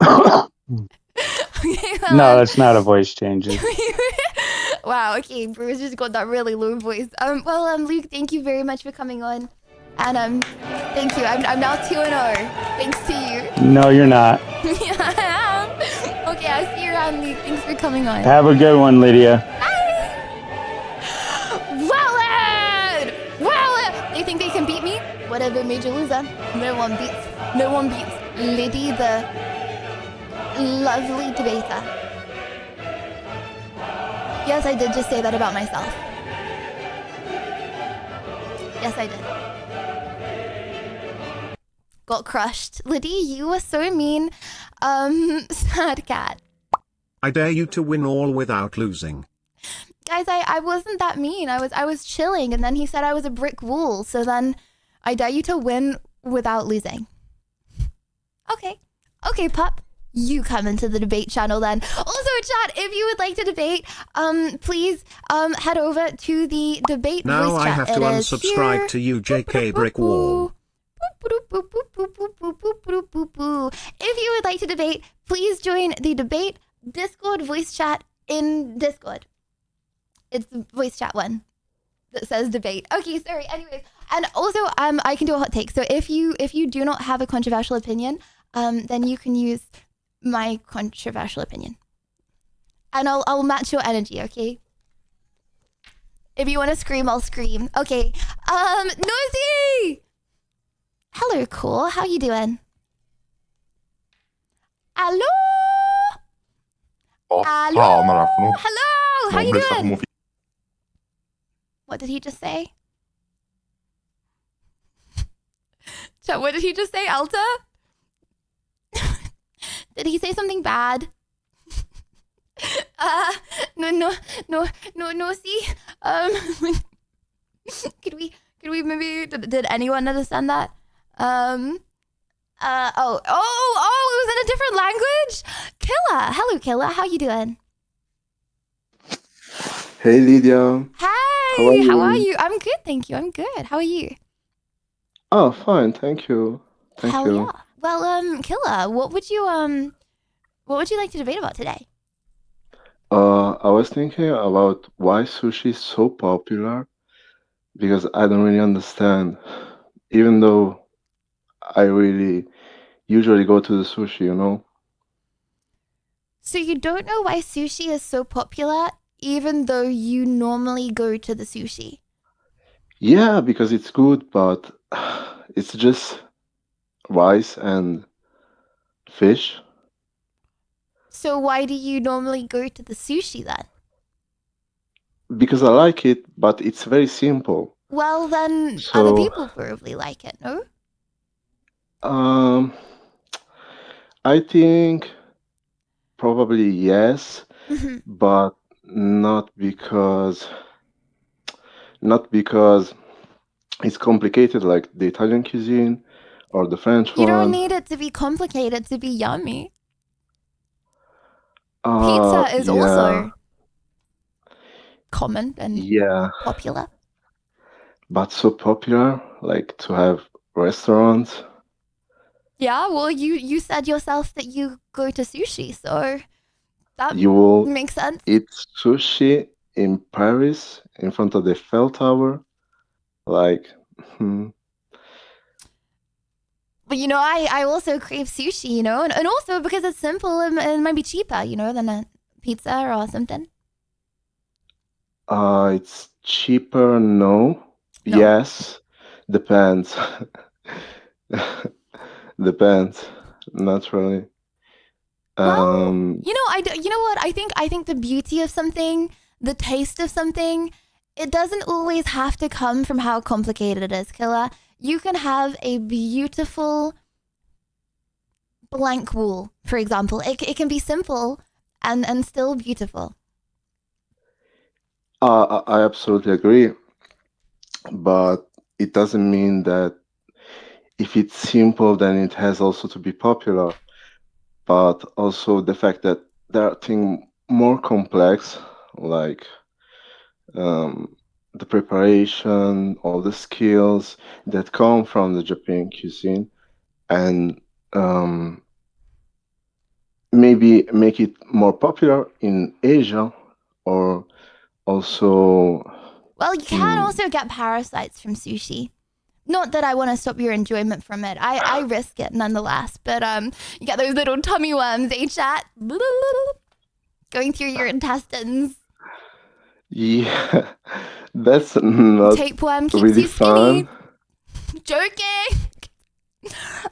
No, that's not a voice changer. Wow, okay, Bruce just got that really low voice. Luke, thank you very much for coming on. And thank you. I'm now 2-0. Thanks to you. No, you're not. Yeah, I am. Okay, I'll see you around, Luke. Thanks for coming on. Have a good one, Lydia. Well, they think they can beat me? Whatever, major loser. No one beats Liddy, the lovely debater. Yes, I did just say that about myself. Yes, I did. Got crushed. Liddy, you were so mean. Sad cat. I dare you to win all without losing. Guys, I wasn't that mean. I was chilling, and then he said I was a brick wall. So then I dare you to win without losing. Okay, pup. You come into the debate channel then. Also, chat, if you would like to debate, please head over to the debate Now voice I chat. have to unsubscribe to you, JK Brickwall. If you would like to debate, please join the debate Discord voice chat in Discord. It's the voice chat one that says debate. Okay, sorry. Anyways, and also I can do a hot take. So if you do not have a controversial opinion, then you can use my controversial opinion, and I'll match your energy. Okay. If you want to scream, I'll scream. Okay. Nosy. Hello, cool. How you doing? Hello. Hello. How you doing? What did he just say? Chat, what did he just say, Alta? Did he say something bad? No, see? Could we maybe, did anyone understand that? It was in a different language? Killa, hello Killa, how you doing? Hey Lydia. Hey, how are you? I'm good, thank you, I'm good. How are you? Oh, fine, thank you. Hell yeah. Well, Killa, what would you like to debate about today? I was thinking about why sushi is so popular because I don't really understand. Even though I really usually go to the sushi, you know? So you don't know why sushi is so popular even though you normally go to the sushi? Yeah, because it's good, but it's just rice and fish. So why do you normally go to the sushi then? Because I like it, but it's very simple. Well, then So- other people probably like it, no? I think probably yes, Mhm. but not because it's complicated like the Italian cuisine or the French You don't one. need it to be complicated to be yummy. Uh, Pizza is yeah, also common and yeah, popular. but so popular like to have restaurants. Yeah, well, you said yourself that you go to sushi, so that You will makes sense. eat sushi in Paris in front of the Eiffel Tower. Like, But I also crave sushi, and also because it's simple and it might be cheaper, than a pizza or something. it's cheaper, no. Yes, depends. Depends, not really. You know what? I think the beauty of something, the taste of something, it doesn't always have to come from how complicated it is, Killa. You can have a beautiful blank wall, for example. It can be simple and still beautiful. I absolutely agree, but it doesn't mean that if it's simple, then it has also to be popular. But also the fact that there are things more complex, like the preparation, all the skills that come from the Japan cuisine, and maybe make it more popular in Asia, or also Well, you can also get parasites from sushi. Not that I want to stop your enjoyment from it. I risk it nonetheless. But you get those little tummy worms, chat? Going through your intestines. yeah, that's not Tapeworm keeps really you skinny. fun. Joking.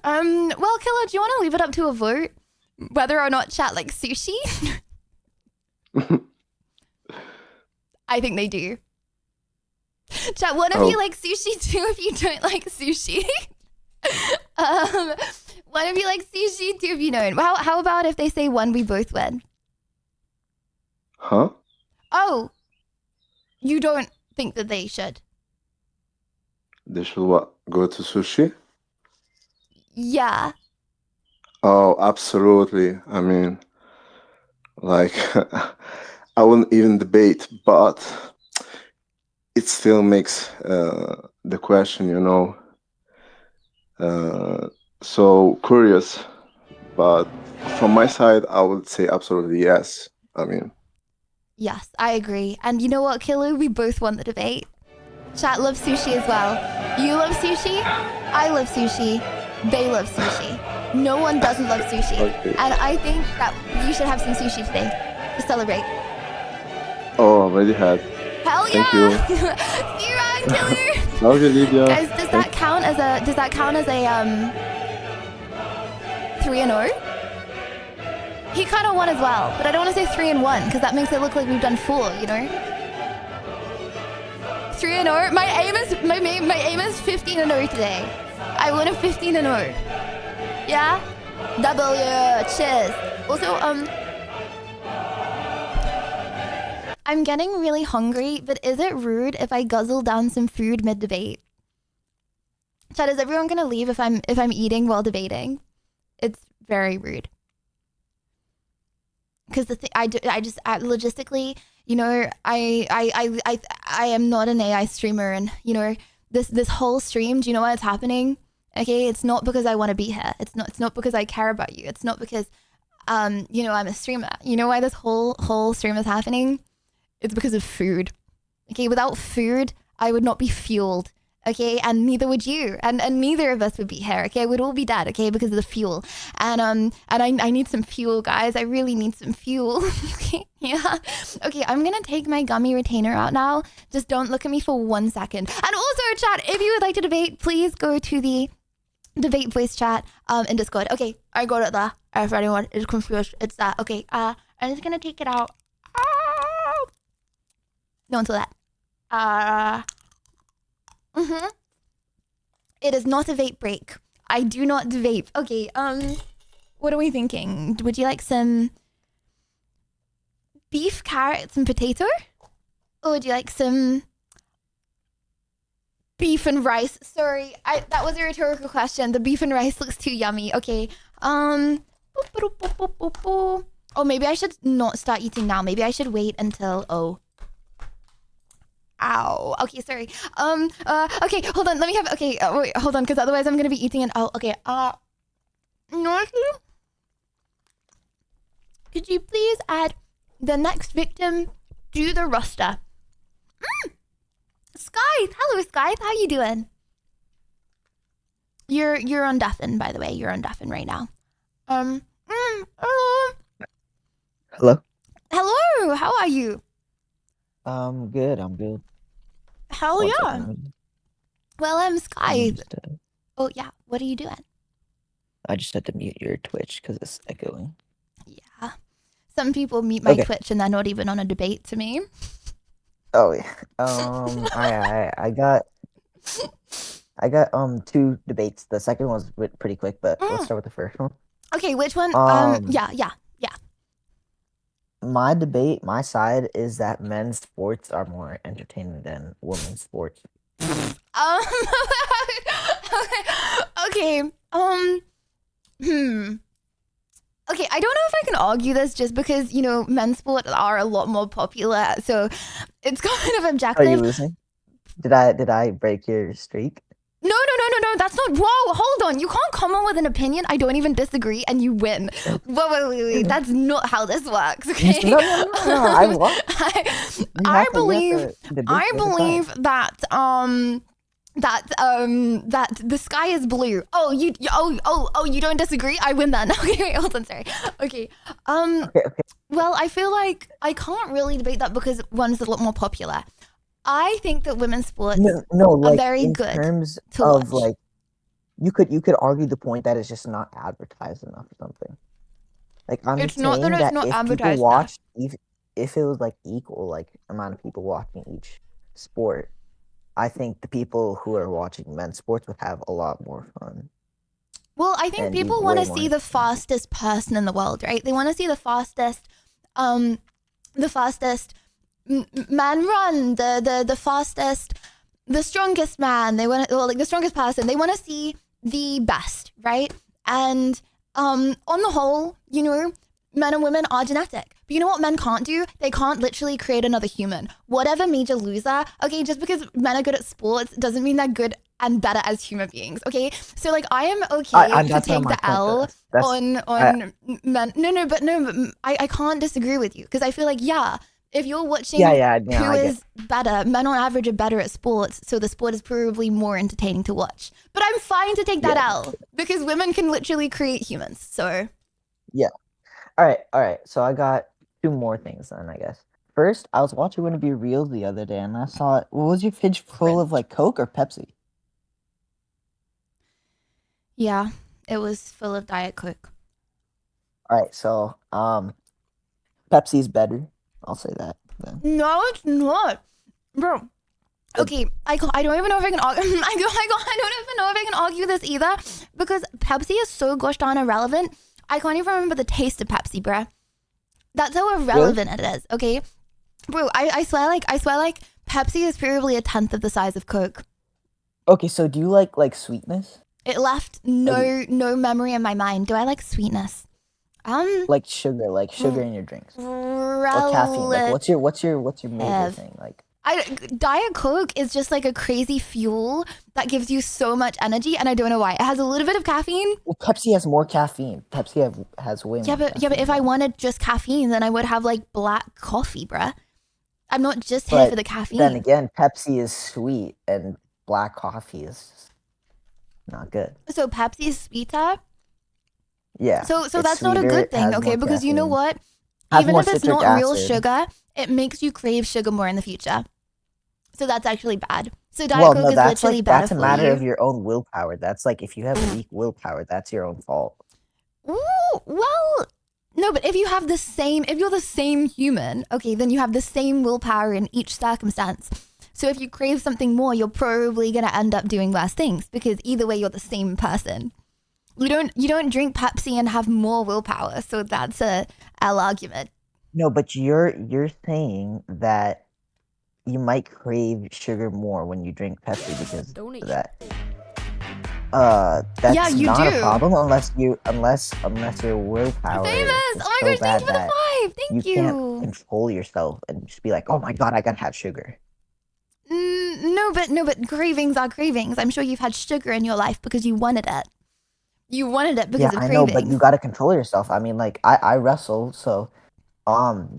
Well, Killer, do you want to leave it up to a vote? Whether or not chat likes sushi? I think they do. Chat, what if you like sushi too if you don't like sushi? What if you like sushi too if you don't? How about if they say one, we both win? Huh? Oh, you don't think that they should? They should what? Go to sushi? Yeah. Oh, absolutely. I mean, like, I wouldn't even debate, but it still makes the question, so curious. But from my side, I would say absolutely yes. I mean, Yes, I agree. And you know what, Killer? We both won the debate. Chat loves sushi as well. You love sushi. I love sushi. They love sushi. No one doesn't love sushi. Okay. And I think that you should have some sushi today to celebrate. oh, already had. Hell yeah! Thank you. See you around, Killer. Love you, Lydia. Guys, does that count as a 3-0? He kind of won as well, but I don't want to say 3-1 because that makes it look like we've done 4, 3-0. My aim is 15-0 today. I won a 15-0. Yeah. W. Cheers. Also, I'm getting really hungry, but is it rude if I guzzle down some food mid-debate? Chat, is everyone gonna leave if I'm eating while debating? It's very rude. Because the thing I just logistically, I am not an AI streamer, and this whole stream, do you know why it's happening? Okay, it's not because I want to be here. It's not because I care about you. It's not because I'm a streamer. You know why this whole stream is happening? It's because of food. Okay, without food, I would not be fueled. Okay, and neither would you, and neither of us would be here. Okay, we'd all be dead. Okay, because of the fuel, and I need some fuel, guys. I really need some fuel. Okay, yeah. Okay, I'm gonna take my gummy retainer out now. Just don't look at me for 1 second. And also, chat, if you would like to debate, please go to the debate voice chat in Discord. Okay, I got it there. If anyone is confused, it's that. Okay, I'm just gonna take it out. No one saw that. It is not a vape break. I do not vape. Okay, what are we thinking? Would you like some beef, carrots, and potato? Or would you like some beef and rice? Sorry, that was a rhetorical question. The beef and rice looks too yummy. Okay, oh, maybe I should not start eating now. Maybe I should wait until, Ow. Okay, sorry. Okay, hold on. Let me have, okay, wait, hold on, because otherwise I'm going to be eating it. Oh, okay, Norky? Could you please add the next victim to the roster? Skype! Hello, Skype. How you doing? You're on Duffin, by the way. You're on Duffin right now. Hello. Hello? Hello, how are you? Good, I'm good. Hell One yeah. second. Well, I'm Skype. Just, Oh, yeah. What are you doing? I just had to mute your Twitch because it's echoing. Yeah. Some people mute my Okay. Twitch and they're not even on a debate to me. Oh yeah. I got 2 debates. The second one was pretty quick, but let's start with the first one. Okay, which one? Yeah. My debate, my side is that men's sports are more entertaining than women's sports. Okay. Okay, I don't know if I can argue this just because, men's sports are a lot more popular, so it's kind of objective. Are you losing? Did I break your streak? No, that's not, whoa, hold on. You can't come on with an opinion. I don't even disagree, and you win. Wait. That's not how this works. Okay. No. I believe that that the sky is blue. Oh, you don't disagree? I win then. Okay, wait, hold on, sorry. Okay. Well, I feel like I can't really debate that because one's a lot more popular. I think that women's sports are very good. In terms to of watch. like, you could argue the point that it's just not advertised enough or something. Like I'm It's just not that saying it's that not if advertised people enough. watched, if it was like equal like amount of people watching each sport, I think the people who are watching men's sports would have a lot more fun. Well, I think And be people want to way more see the fastest person in the world, right? They want to see the fastest man run, the fastest, the strongest man. They want like the strongest person. They want to see the best, right? And on the whole, men and women are genetic. But you know what men can't do? They can't literally create another human. Whatever major loser, okay, just because men are good at sports doesn't mean they're good and better as human beings, okay? So like I am okay to take the L on men. No, but I can't disagree with you because I feel like, if you're watching who is better, men on average are better at sports, so the sport is probably more entertaining to watch. But I'm fine to take that L because women can literally create humans, so. Yeah. All right. So I got 2 more things then, I guess. First, I was watching Wanna Be Real the other day, and I saw it. What was your fridge full of like Coke or Pepsi? Yeah, it was full of Diet Coke. All right, so Pepsi's better. I'll say that. Then. No, it's not, bro. Okay, I don't even know if I can argue. I don't even know if I can argue this either because Pepsi is so gosh darn irrelevant. I can't even remember the taste of Pepsi, bruh. That's how irrelevant it is. Okay, bro. I swear, like Pepsi is probably 1/10 of the size of Coke. Okay, so do you like sweetness? It left no memory in my mind. Do I like sweetness? Like sugar in your drinks. Or caffeine. Like what's your major thing? Like Diet Coke is just like a crazy fuel that gives you so much energy, and I don't know why. It has a little bit of caffeine. Well, Pepsi has more caffeine. Pepsi has way more. But if I wanted just caffeine, then I would have like black coffee, bruh. I'm not just here for the caffeine. Then again, Pepsi is sweet, and black coffee is not good. So Pepsi is sweeter. Yeah. So that's not a good thing, okay? Because you know what? Even if it's not real sugar, it makes you crave sugar more in the future. So that's actually bad. So Diet Coke is literally better that's a matter of your own willpower. That's like if you have weak willpower, that's your own fault. Ooh, well, no, but if you're the same human, okay, then you have the same willpower in each circumstance. So if you crave something more, you're probably gonna end up doing worse things because either way, you're the same person. You don't drink Pepsi and have more willpower, so that's a L argument. No, but you're saying that you might crave sugar more when you drink Pepsi because of that. That's not a problem unless your willpower Famous! is Oh my so gosh, bad thank you for the 5! Thank you! Can't control yourself and just be like, oh my god, I gotta have sugar. No, but cravings are cravings. I'm sure you've had sugar in your life because you wanted it. You wanted it because of cravings. I know, but you gotta control yourself. I mean, like I wrestle, so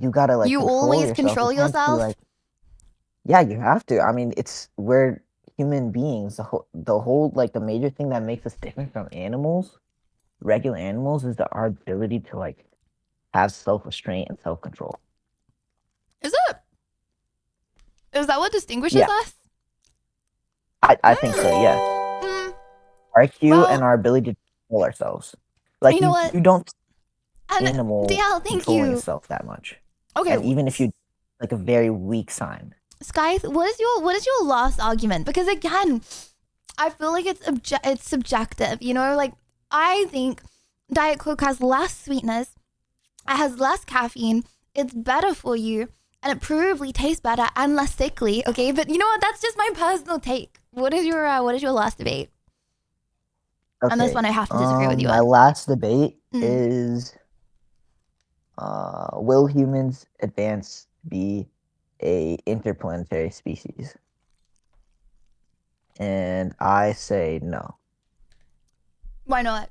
you gotta like. You always control yourself. Yeah, you have to. I mean, we're human beings. The whole like the major thing that makes us different from animals, regular animals, is our ability to like have self-restraint and self-control. Is it? Is that what distinguishes us? I think so. Yeah. IQ and our ability to control ourselves. Like you know what? You don't And animal DL, thank controlling you. yourself that much. Okay. And even if you like a very weak sign. Sky, what is your last argument? Because again, I feel like it's subjective. Like I think Diet Coke has less sweetness, it has less caffeine, it's better for you, and it probably tastes better and less sickly. Okay, but you know what? That's just my personal take. What is your last debate? Okay. And this one I have to disagree with you My on. last debate is will humans advance to be a interplanetary species? And I say no. Why not?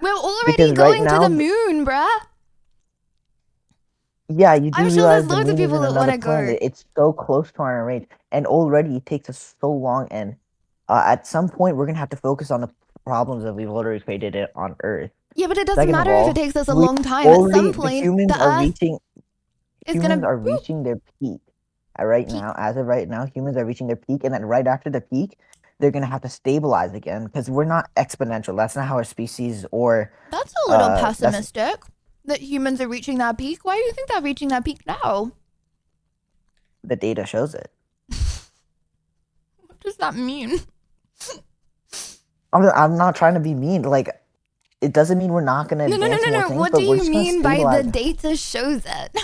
We're already Because right going to now, the moon, bruh. yeah, you do I'm sure realize there's the loads of moon is people in that want another to planet. go. It's so close to our range, and already it takes us so long. And at some point, we're gonna have to focus on the problems that we've already created on Earth. Yeah, but it doesn't Second of matter if all, it takes us a we long time. At some already the point, humans the are Earth reaching. is Humans gonna. are reaching their peak. Right now, as of right now, humans are reaching their peak, and then right after the peak, they're gonna have to stabilize again because we're not exponential. That's not how our species or That's a little that's pessimistic. That humans are reaching that peak. Why do you think they're reaching that peak now? the data shows it. What does that mean? I'm not trying to be mean. Like, it doesn't mean we're not gonna No. advance more things, What but do we're you just gonna mean by stabilize. the data shows it?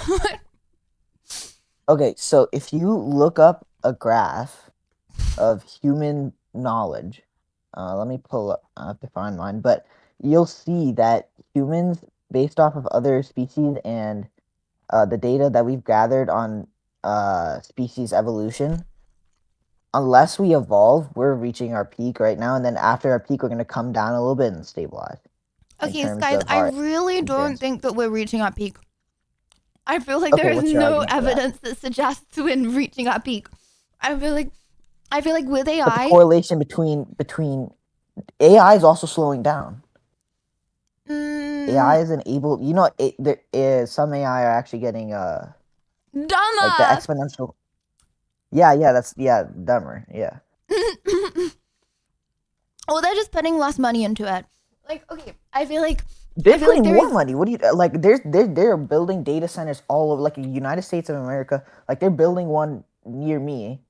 Okay, so if you look up a graph of human knowledge, let me pull up. I have to find mine, but you'll see that humans, based off of other species and the data that we've gathered on species evolution, unless we evolve, we're reaching our peak right now, and then after our peak, we're gonna come down a little bit and stabilize. Okay, guys, I really don't think that we're reaching our peak. I feel like there is what's your no argument for that? evidence that suggests we're reaching our peak. I feel like with But the AI, correlation between AI is also slowing down. AI isn't able. You know, there is some AI are actually getting dumber. like the exponential. Yeah, that's dumber. Yeah. Well, they're just putting less money into it. Like, okay, I feel like They're I feel like putting more there's money. What do you like? They're building data centers all over, like the United States of America. Like they're building one near me.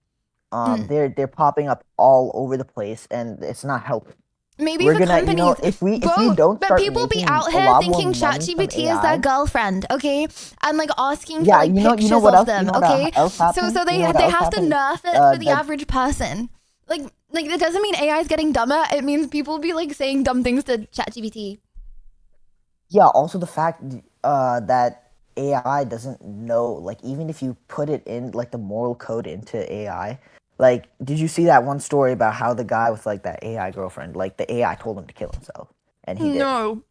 They're popping up all over the place, and it's not helping. maybe We're for gonna, companies, if we bro, don't but start people be making out a here lot thinking more money from ChatGPT is AI, their girlfriend, okay, and like asking for yeah, like you know pictures what of else? them, You know what okay. else happened? So they You know what they else have to happened? nerf it for the The average person. Like that doesn't mean AI is getting dumber. It means people be like saying dumb things to ChatGPT. Yeah, also the fact that AI doesn't know, like even if you put it in like the moral code into AI, like did you see that one story about how the guy with like that AI girlfriend, like the AI told him to kill himself and he did. No.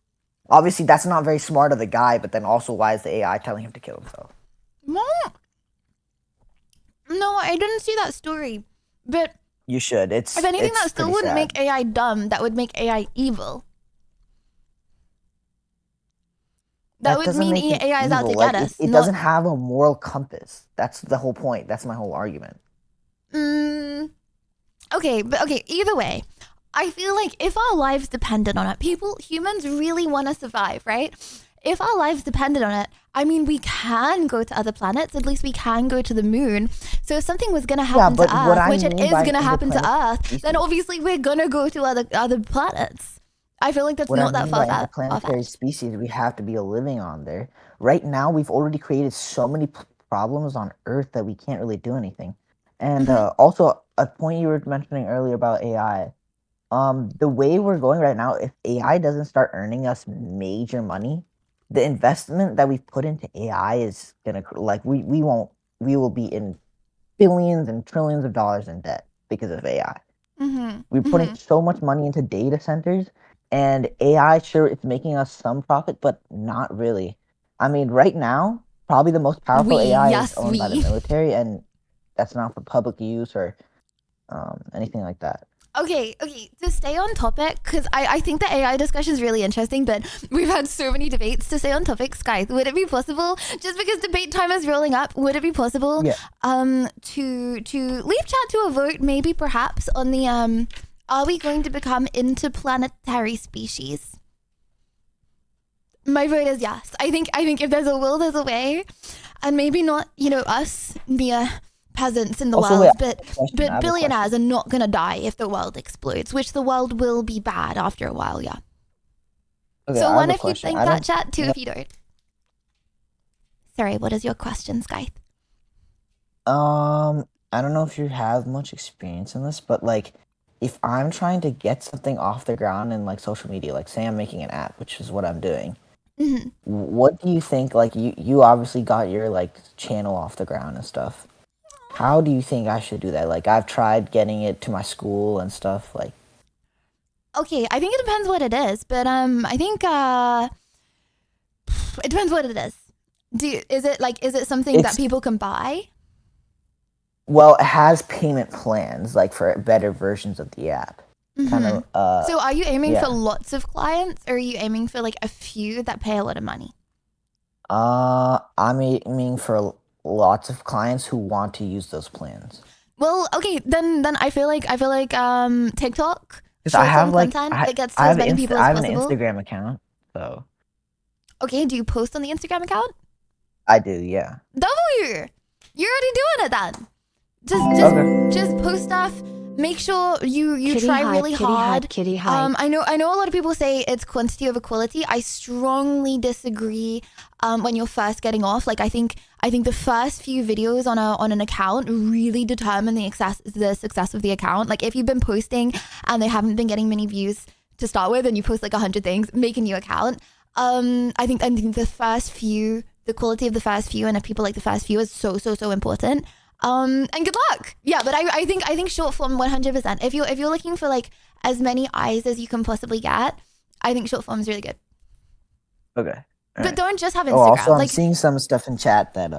Obviously that's not very smart of the guy, but then also why is the AI telling him to kill himself? What? No, I didn't see that story. But You should. It's if anything, it's that still pretty wouldn't sad. make AI dumb. That would make AI evil. That would doesn't mean make it AI is out to evil. get Like, us. it doesn't have a moral compass. That's the whole point. That's my whole argument. Okay, but okay, either way, I feel like if our lives depended on it, humans really want to survive, right? If our lives depended on it, I mean, we can go to other planets, at least we can go to the moon. So if something was going to happen to Earth, which it is going to happen to Earth, then obviously we're going to go to other planets. I feel like that's What not I that mean far by fetched. interplanetary species, we have to be living on there. Right now, we've already created so many problems on Earth that we can't really do anything. And also, a point you were mentioning earlier about AI, the way we're going right now, if AI doesn't start earning us major money, the investment that we've put into AI is gonna like we will be in billions and trillions of dollars in debt because of AI. We're putting so much money into data centers, and AI, sure, it's making us some profit, but not really. I mean, right now, probably the most powerful AI is owned by the military, and that's not for public use or anything like that. Okay, to stay on topic, because I think the AI discussion is really interesting, but we've had so many debates. To stay on topic, Sky, would it be possible, just because debate time is rolling up, would it be possible to leave chat to a vote, maybe perhaps, on the, are we going to become interplanetary species? My vote is yes. I think if there's a will, there's a way. And maybe not, us, mere peasants in the world, but billionaires are not gonna die if the world explodes, which the world will be bad after a while, yeah. Okay, so I one have a if you question. think that, chat, two if you don't. Sorry, what is your question, Sky? I don't know if you have much experience in this, but like, if I'm trying to get something off the ground in like social media, like say I'm making an app, which is what I'm doing. What do you think? Like, you obviously got your like channel off the ground and stuff. How do you think I should do that? Like, I've tried getting it to my school and stuff. Like, Okay, I think it depends what it is, but I think it depends what it is. Is it something that people can buy? Well, it has payment plans, like for better versions of the app. Kind of. So are you aiming yeah. for lots of clients, or are you aiming for like a few that pay a lot of money? I'm aiming for lots of clients who want to use those plans. Well, okay, then I feel like TikTok. Because I have like content, it gets to as many people as I have possible. an Instagram account, so Okay, do you post on the Instagram account? I do, yeah. You're already doing it then. Just post stuff. Make sure you Kitty try hide, really kitty hard. hide, kitty hide. I know a lot of people say it's quantity over quality. I strongly disagree. When you're first getting off, like I think the first few videos on an account really determine the success of the account. Like if you've been posting and they haven't been getting many views to start with, and you post like 100 things, make a new account. I think the quality of the first few, and if people like the first few, is so important. And good luck. Yeah, but I think short form 100%. If you're looking for like as many eyes as you can possibly get, I think short form is really good. Okay. But don't just have Instagram. Also, I'm like, seeing some stuff in chat that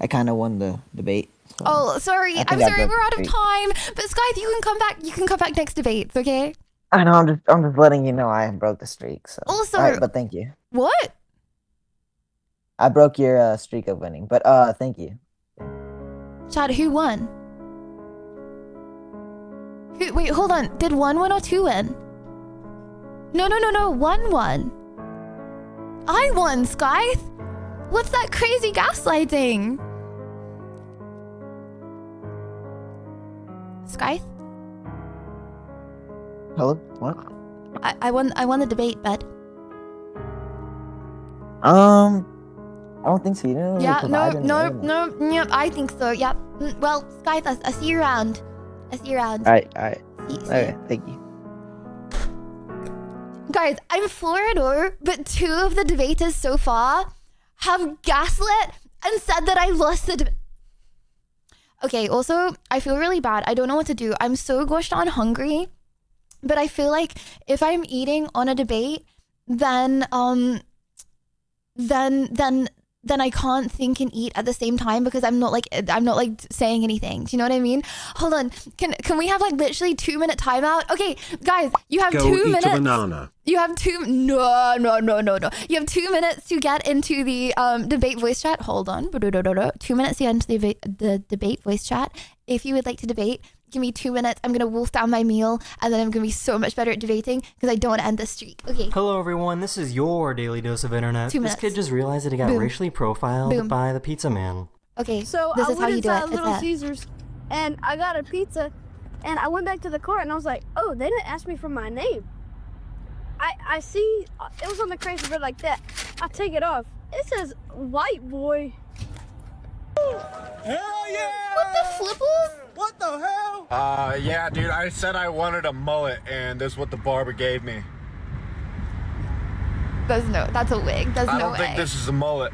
I kind of won the debate. So oh, sorry. I'm sorry. We're out of time. But Skype, you can come back. You can come back next debates. Okay. I know. I'm just letting you know I broke the streak. So Also, all right, but thank you. What? I broke your streak of winning, but thank you. Chad, who won? Wait, hold on. Did 1 win or 2 win? No. 1 won. I won, Skyth. What's that crazy gaslighting? Skyth? Hello? What? I won the debate, bud. I don't think so. You didn't really Yeah, provide any evidence. no, I think so, yep. Well, Skyth, I see you around. All right. Okay, thank you. Guys, I'm floored, but 2 of the debaters so far have gaslit and said that I lost the debate. Okay, also, I feel really bad. I don't know what to do. I'm so gosh darn hungry, but I feel like if I'm eating on a debate, then I can't think and eat at the same time because I'm not like saying anything. Do you know what I mean? Hold on. Can we have like literally 2-minute timeout? Okay, guys, you have 2 minutes. Go eat a banana. You have no. You have 2 minutes to get into the debate voice chat. Hold on. 2 minutes to get into the debate voice chat. If you would like to debate, give me 2 minutes. I'm going to wolf down my meal, and then I'm going to be so much better at debating because I don't want to end this streak. Okay. Hello, everyone. This is your daily dose of internet. 2 This minutes. kid just realized that he got Boom. racially profiled Boom. by the pizza man. Okay, So this I is how went you do inside it. Little It's Caesars, and I got a pizza, and I went back to the cart, and I was like, oh, they didn't ask me for my name. I see, it was on the crazy bit like that. I take it off. It says white boy. Hell yeah! What the flipples? What the hell? Yeah, dude, I said I wanted a mullet, and this is what the barber gave me. That's a wig. There's I no don't way. think this is a mullet.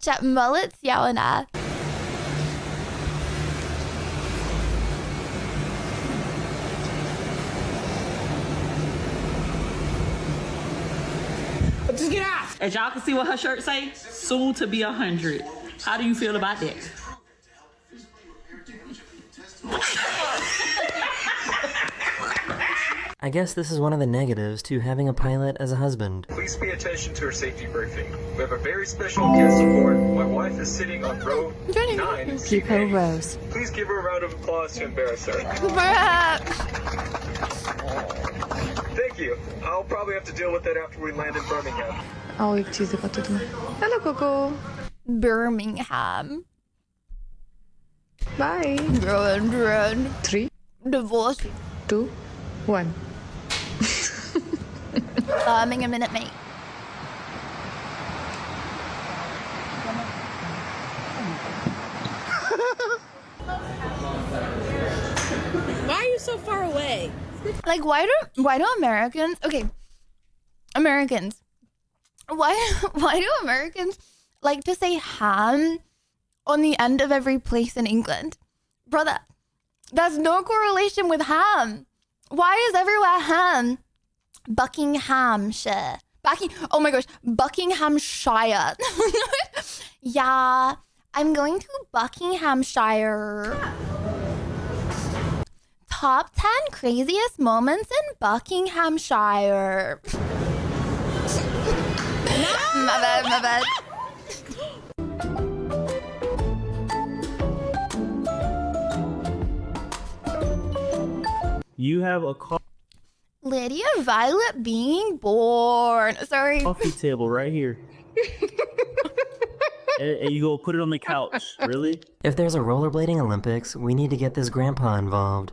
Chat mullets yelling at. Just get out. As y'all can see what her shirt say, soon to be 100. How do you feel about that? I guess this is one of the negatives to having a pilot as a husband. Please pay attention to our safety briefing. We have a very special guest aboard. My wife is sitting on row 9. People Rose. Please give her a round of applause to embarrass her. Thank you. I'll probably have to deal with that after we land in Birmingham. Oh, jak ci za tudo. Hello, Coco. Birmingham. Bye. Run. 3, Divorce. 2, 1. Birmingham minute, mate. Why are you so far away? Like, why do Americans? Okay, Americans. Why do Americans like to say ham on the end of every place in England, brother? There's no correlation with ham. Why is everywhere ham? Buckinghamshire. Oh my gosh, Buckinghamshire. Yeah, I'm going to Buckinghamshire. Top 10 craziest moments in Buckinghamshire. My bad. You have a Lydia Violet being born. Sorry. coffee table right here. and you go put it on the couch. Really? If there's a rollerblading Olympics, we need to get this grandpa involved.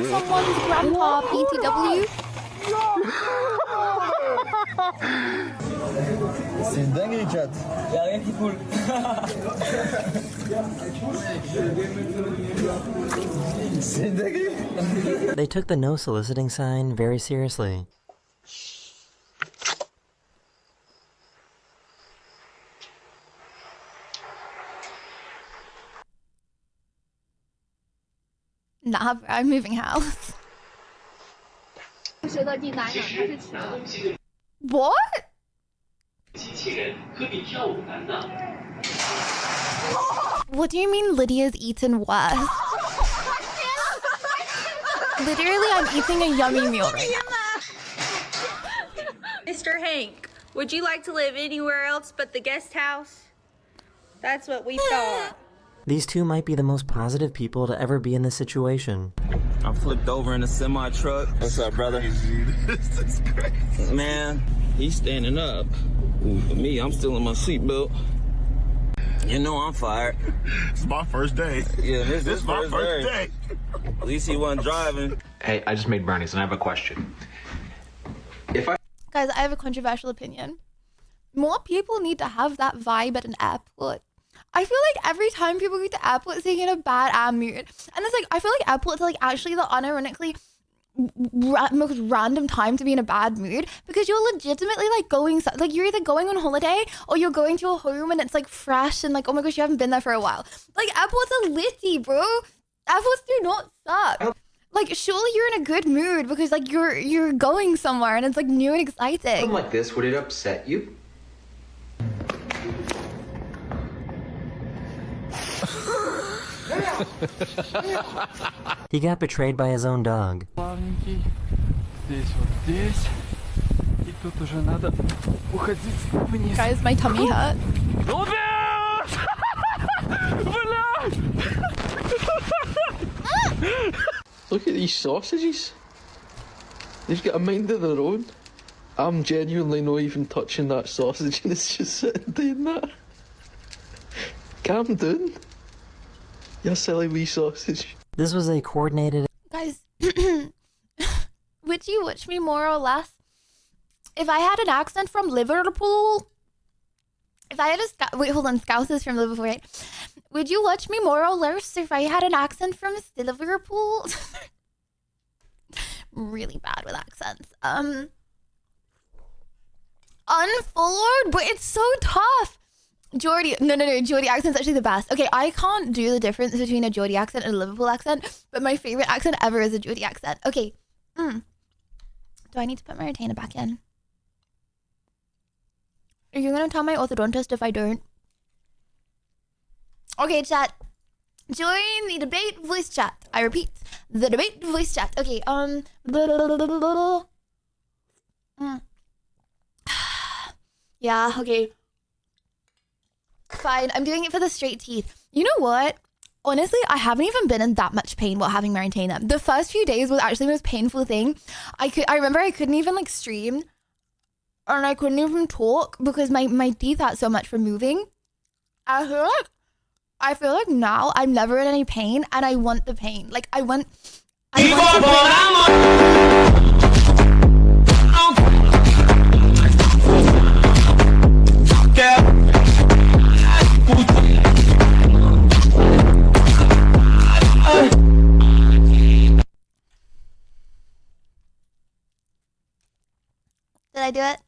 Someone's grandpa, BTW. C'est une dinguerie, chat. Y'a rien qui coule. C'est une dinguerie. They took the no soliciting sign very seriously. Nah, bro, I'm moving house. What? What do you mean Lydia's eaten worse? Literally, I'm eating a yummy meal right now. Mr. Hank, would you like to live anywhere else but the guest house? That's what we thought. These two might be the most positive people to ever be in this situation. I flipped over in a semi truck. What's up, brother? This is crazy. Man, he's standing up. For me, I'm still in my seatbelt. You know I'm fired. It's my first day. Yeah, this is my first day. At least he wasn't driving. Hey, I just made brownies and I have a question. Guys, I have a controversial opinion. More people need to have that vibe at an airport. I feel like every time people go to airports, they get a bad mood. And it's like, I feel like airports are like actually the unironically most random time to be in a bad mood, because you're legitimately like going, like you're either going on holiday or you're going to a home and it's like fresh and like, oh my gosh, you haven't been there for a while. Like airports are litty, bro. Airports do not suck. Like surely you're in a good mood because like you're going somewhere and it's like new and exciting. Something like this, would it upset you? He got betrayed by his own dog. Guys, my tummy hurt. Look at these sausages. They've got a mind of their own. I'm genuinely not even touching that sausage and it's just sitting doing that. Calm down. You silly wee sausage. This was a coordinated... Guys, would you watch me more or less? If I had an accent from Liverpool... If I had a... Wait, hold on. Scouse is from Liverpool, right? Would you watch me more or less if I had an accent from Liverpool? Really bad with accents. Unfollowed? But it's so tough. Geordie, no, Geordie accent's actually the best. Okay, I can't do the difference between a Geordie accent and a Liverpool accent, but my favorite accent ever is a Geordie accent. Okay, do I need to put my retainer back in? Are you gonna tell my orthodontist if I don't? Okay, chat. Join the debate voice chat. I repeat, the debate voice chat. Okay, yeah, okay. Fine, I'm doing it for the straight teeth. You know what? Honestly, I haven't even been in that much pain while having my retainer. The first few days was actually the most painful thing. I remember I couldn't even like stream, and I couldn't even talk because my teeth hurt so much from moving. I feel like now I'm never in any pain, and I want the pain. Like I want Did I do it?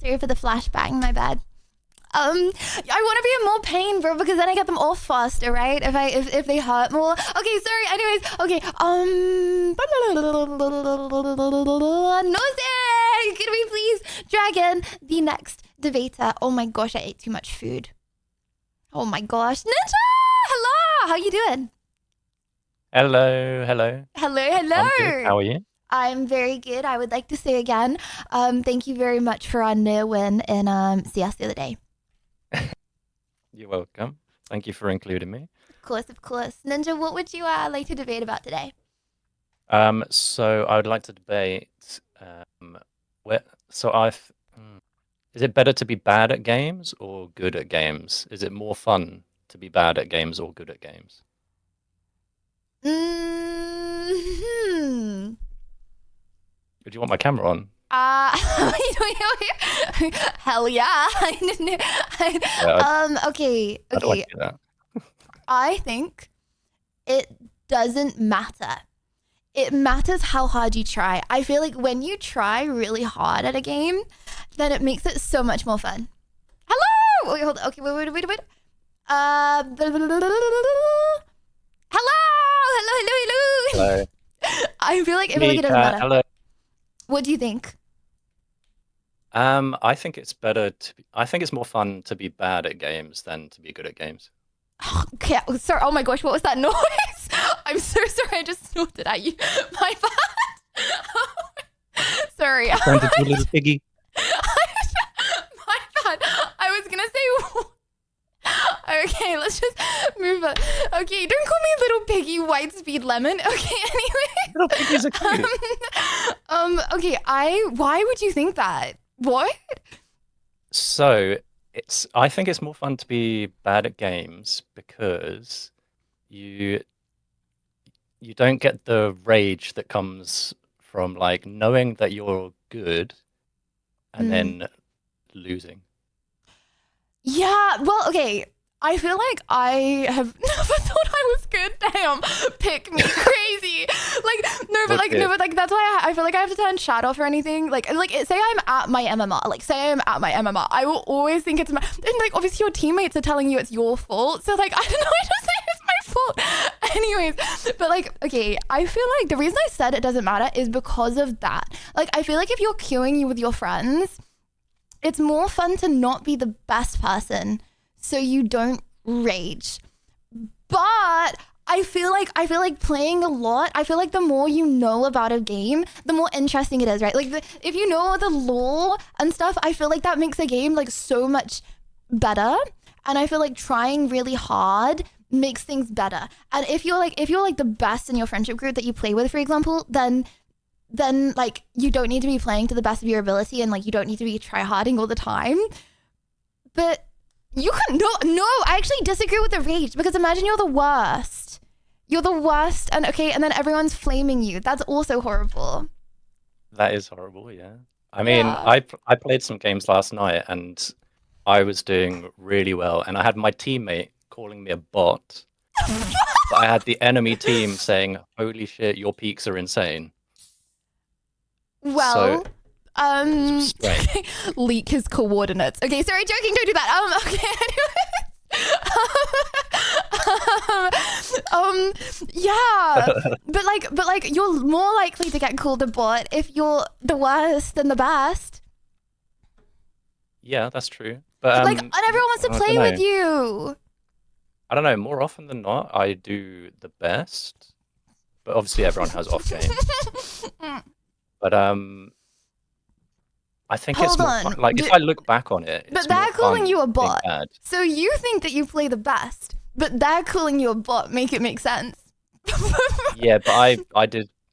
Sorry for the flashbang, my bad. I want to be in more pain, bro, because then I get them off faster, right? If they hurt more. Okay, sorry. Anyways, okay. Nose, can we please drag in the next debater? Oh my gosh, I ate too much food. Oh my gosh, Ninja! Hello, how you doing? Hello. Hello. I'm good. How are you? I'm very good. I would like to say again, thank you very much for our near win in CS the other day. You're welcome. Thank you for including me. Of course. Ninja, what would you like to debate about today? So I would like to debate is it better to be bad at games or good at games? Is it more fun to be bad at games or good at games? Do you want my camera on? Hell yeah. Okay. How do I do that? I think it doesn't matter. It matters how hard you try. I feel like when you try really hard at a game, then it makes it so much more fun. Hello! Wait, hold on. Okay, wait. Hello. I feel like it doesn't matter. Hello. What do you think? I think it's I think it's more fun to be bad at games than to be good at games. Okay, sorry. Oh my gosh, what was that noise? I'm so sorry. I just snorted at you. My bad. Sorry. Trying to do a little piggy. My bad. I was gonna say. Okay, let's just move on. Okay, don't call me little piggy white speed lemon. Okay, anyway. Little piggies are cute. Okay, why would you think that? What? So I think it's more fun to be bad at games because you don't get the rage that comes from like knowing that you're good and then losing. Yeah, well, okay. I feel like I have never thought I was good. Damn, pick me crazy. But that's why I feel like I have to turn chat off or anything. Say I'm at my MMR. I will always think it's my, and like obviously your teammates are telling you it's your fault. So like I don't know, I just say it's my fault. Anyways, but like okay, I feel like the reason I said it doesn't matter is because of that. Like I feel like if you're queuing with your friends, it's more fun to not be the best person so you don't rage. But I feel like playing a lot, I feel like the more you know about a game, the more interesting it is, right? Like if you know the lore and stuff, I feel like that makes a game like so much better. And I feel like trying really hard makes things better. And if you're like the best in your friendship group that you play with, for example, then like you don't need to be playing to the best of your ability and like you don't need to be try-harding all the time. But you can no, I actually disagree with the rage because imagine you're the worst. You're the worst and then everyone's flaming you. That's also horrible. That is horrible, yeah. I mean, I played some games last night and I was doing really well and I had my teammate calling me a bot. But I had the enemy team saying, "Holy shit, your peaks are insane." Well, leak his coordinates. Okay, sorry, joking, don't do that. Okay, yeah, but like you're more likely to get called a bot if you're the worst than the best. Yeah, that's true. But and everyone wants to play with you. I don't know, more often than not, I do the best. But obviously everyone has off games. But I think it's more fun. Like if I look back on it, but they're calling you a bot. So you think that you play the best, but they're calling you a bot. Make it make sense. Yeah, but I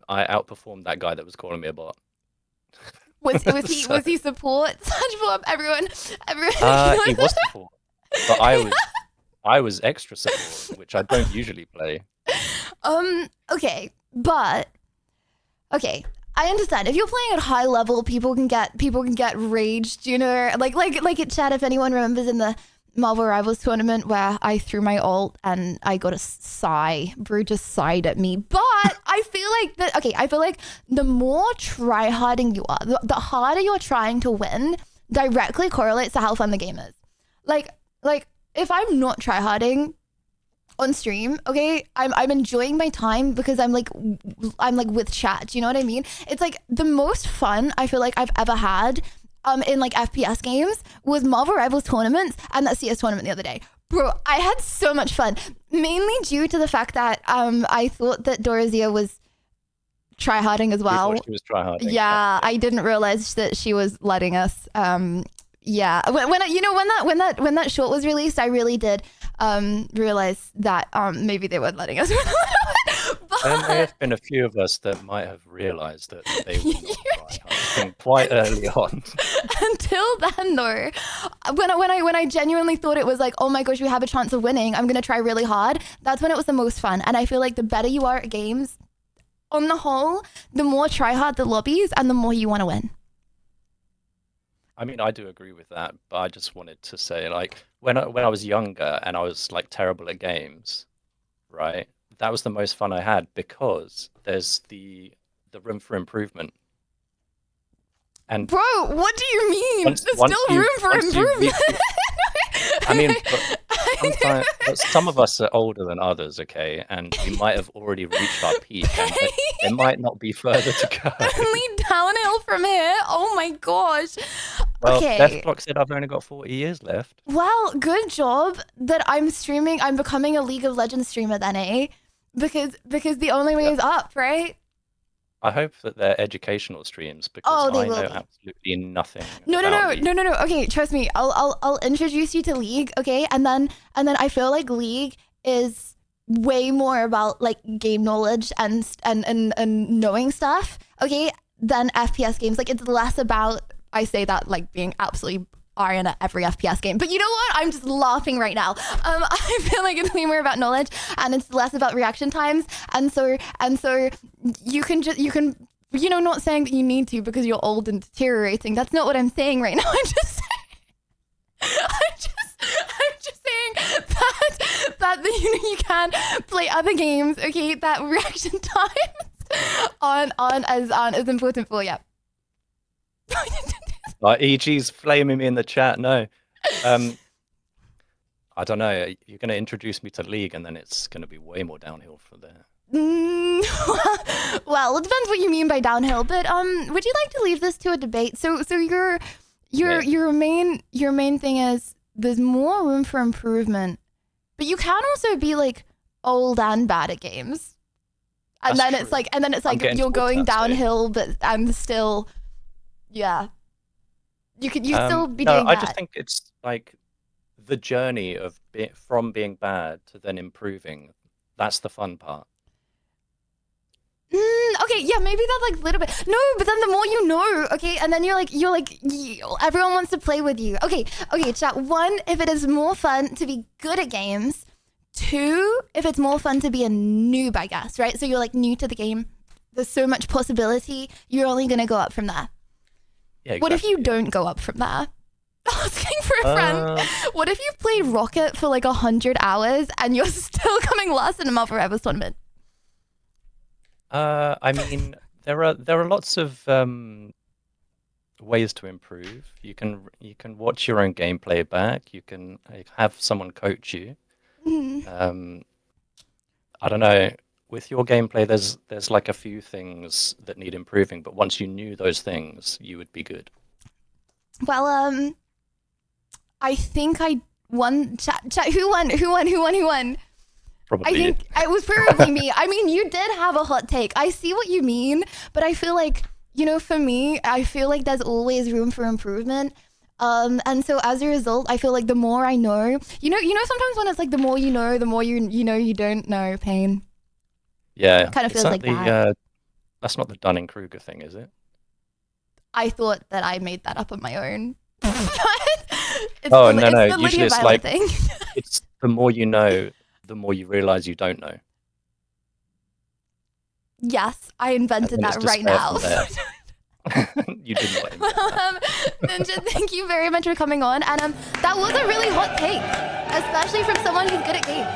outperformed that guy that was calling me a bot. Was he support? Everyone. He was support, but I was extra support, which I don't usually play. Okay, but okay. I understand. If you're playing at high level, people can get raged, you know, like chat. If anyone remembers in the Marvel Rivals tournament where I threw my ult and I got a sigh. Brew just sighed at me. But I feel like that. Okay, I feel like the more try-harding you are, the harder you're trying to win, directly correlates to how fun the game is. Like if I'm not try-harding on stream, okay, I'm enjoying my time because I'm like with chat. Do you know what I mean? It's like the most fun I feel like I've ever had in like FPS games was Marvel Rivals tournaments and that CS tournament the other day. Bro, I had so much fun, mainly due to the fact that I thought that Dorazia was tryharding as well. She was tryharding. Yeah, I didn't realize that she was letting us. Yeah, when that short was released, I really did realize that maybe they weren't letting us. There may have been a few of us that might have realised that they were not tryharding quite early on. Until then, though, when I genuinely thought it was like, oh my gosh, we have a chance of winning, I'm gonna try really hard. That's when it was the most fun, and I feel like the better you are at games, on the whole, the more try hard the lobbies, and the more you want to win. I mean, I do agree with that, but I just wanted to say, like, when I was younger and I was like terrible at games, right? That was the most fun I had because there's the room for improvement. And bro, what do you mean? There's still room for improvement. I mean, but some of us are older than others, okay? And we might have already reached our peak, and there might not be further to go. Only downhill from here? Oh my gosh. Well, Okay. Deathblock said I've only got 40 years left. Well, good job that I'm streaming. I'm becoming a League of Legends streamer then, eh? Because the only way is up, right? I hope that they're educational streams because they I will know be. absolutely nothing. No. about League. Okay, trust me. I'll introduce you to League, okay? And then I feel like League is way more about like game knowledge and knowing stuff, okay, than FPS games. Like it's less about, I say that like being absolutely Iron at every FPS game. But you know what? I'm just laughing right now. I feel like it's way more about knowledge and it's less about reaction times. And so you can not saying that you need to because you're old and deteriorating. That's not what I'm saying right now. I'm just saying that you can play other games, okay, that reaction times aren't as important for you. EG's flaming me in the chat. No, I don't know. You're going to introduce me to League, and then it's going to be way more downhill from there. Well, it depends what you mean by downhill. But would you like to leave this to a debate? So your main thing is there's more room for improvement, but you can also be like old and bad at games, and then it's like you're going downhill, but I'm still, yeah. You still be doing that. I just think it's like the journey of from being bad to then improving. That's the fun part. Okay, yeah, maybe that like little bit. No, but then the more you know, okay, and then you're like everyone wants to play with you. Okay, chat. 1, if it is more fun to be good at games. 2, if it's more fun to be a noob, I guess, right? So you're like new to the game. There's so much possibility. You're only gonna go up from there. Yeah, exactly. What if you don't go up from there? Asking for a friend. What if you've played Rocket for like 100 hours and you're still coming last in a Marvel Rivals tournament? I mean, there are lots of ways to improve. You can watch your own gameplay back. You can have someone coach you. Mm-hmm. I don't know. With your gameplay, there's like a few things that need improving, but once you knew those things, you would be good. Well, I think I won. Chat. Who won? Probably. I think it was probably me. I mean, you did have a hot take. I see what you mean, but I feel like, for me, I feel like there's always room for improvement. And so as a result, I feel like the more I know, sometimes when it's like the more you know, the more you don't know, Pain. Yeah. Kind of feels like that. That's not the Dunning-Kruger thing, is it? I thought that I made that up on my own. No. Usually it's like thing. it's the more you know, the more you realize you don't know. Yes, I invented that right now. You didn't let him. Ninja, thank you very much for coming on. And that was a really hot take, especially from someone who's good at games.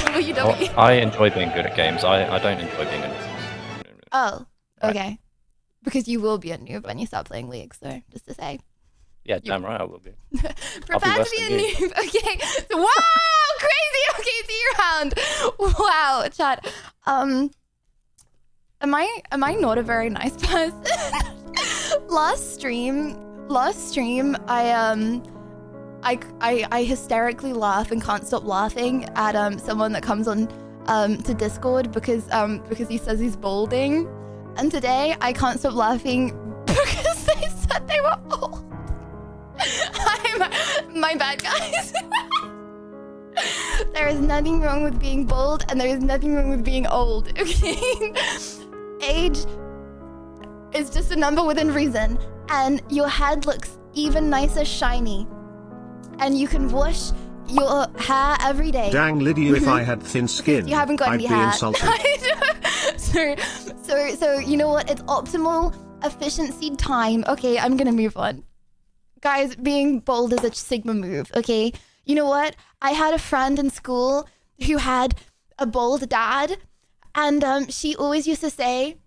WW. Well, I enjoy being good at games. I don't enjoy being a noob. Oh, okay. Because you will be a noob when you start playing League, so just to say. Yeah, damn right I will be. Prepare to be a noob. Okay. Wow, crazy. Okay, see you around. Wow, chat. Am I not a very nice person? Last stream, I hysterically laugh and can't stop laughing at someone that comes on to Discord because he says he's balding, and today I can't stop laughing because they said they were old. My bad, guys. There is nothing wrong with being bald, and there is nothing wrong with being old. Okay, age is just a number within reason, and your head looks even nicer shiny, and you can wash your hair every day. Dang, Lydia, if I had thin skin, You haven't got I'd any be hair. insulted. So you know what? It's optimal efficiency time. Okay, I'm gonna move on. Guys, being bold is a Sigma move, okay? You know what? I had a friend in school who had a bold dad, and she always used to say,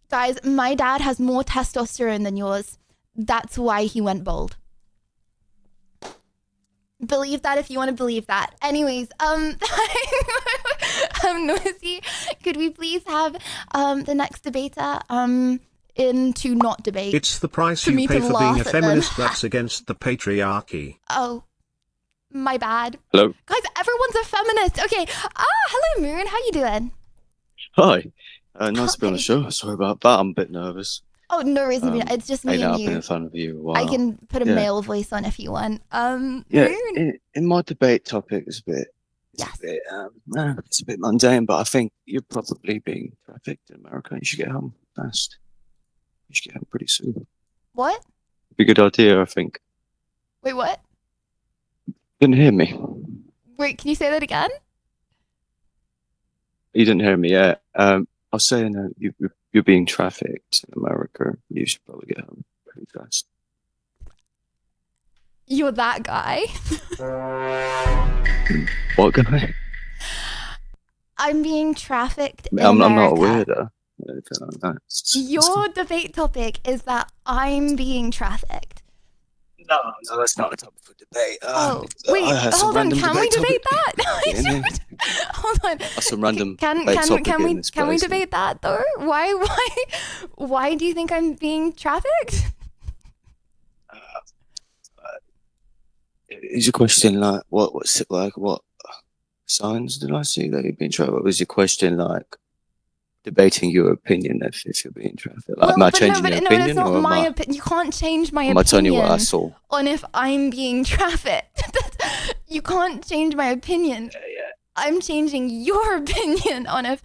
guys, my dad has more testosterone than yours. That's why he went bold. Believe that if you want to believe that. Anyways, Noisy, could we please have the next debater into not debate? It's the price For you me pay to for being laugh a at them. feminist that's against the patriarchy. Oh, my bad. Hello. Guys, everyone's a feminist. Okay. Hello, Moon. How you doing? Hi. Nice to be on the show. Sorry about that. I'm a bit nervous. Oh, no reason. It's just me I've and been you. a fan of you a while. I can put a Yeah. male voice on if you want. Yeah, Moon. in my debate topic is a bit, it's a bit mundane, but I think you're probably being trafficked in America. You should get home fast. You should get home pretty soon. What? Be a good idea, I think. Wait, what? You didn't hear me. Wait, can you say that again? You didn't hear me, yeah. I was saying you're being trafficked in America. You should probably get home pretty fast. You're that guy. What guy? I'm being trafficked in I'm not a America. weirdo. Anything like that. Your debate topic is that I'm being trafficked. No, that's not a topic for debate. Wait, I had some hold on. random Can we debate debate that? Yeah, yeah. Hold on. That's some random Can debate topic we in this can we place. debate that though? Why do you think I'm being trafficked? Is your question like what signs did I see that you're being trafficked? Was your question like debating your opinion if you're being trafficked? Like, am I changing your opinion, it's not or my am opinion. You can't change my I telling you opinion what I saw? on if I'm being trafficked. You can't change my opinion. I'm changing your opinion on if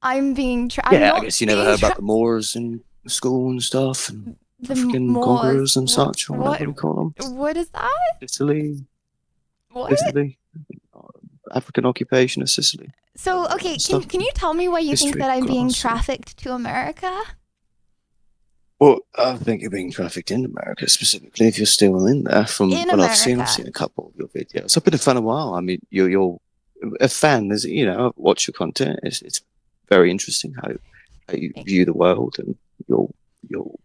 I'm being trafficked. Yeah, I guess you never heard about the Moors in school and stuff, and The African Moors? conquerors and such, or What? whatever you call them. What is that? Sicily. What? Sicily. African occupation of Sicily. So, okay, Stuff. can you tell me why you think History that I'm being class. trafficked to America? Well, I think you're being trafficked in America, specifically if you're still in there. From In what I've seen America. a couple of your videos. I've been a fan a while. I mean, you're a fan. There's, I watch your content. It's very interesting how you view the world and your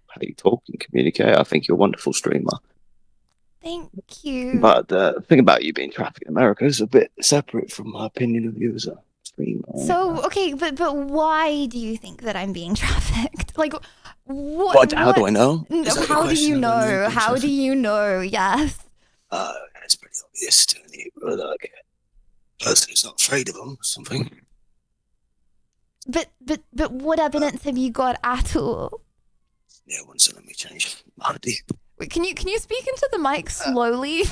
how you talk and communicate. I think you're a wonderful streamer. Thank you. But the thing about you being trafficked in America is a bit separate from my opinion of you as a streamer. So, okay, but why do you think that I'm being trafficked? Like, How do I know? No, Is that your how do you question? know? How do you know? Yes. It's pretty obvious to me, but like a person who's not afraid of them or something. But what evidence have you got at all? Yeah, once let me change my ID. Wait, can you speak into the mic slowly?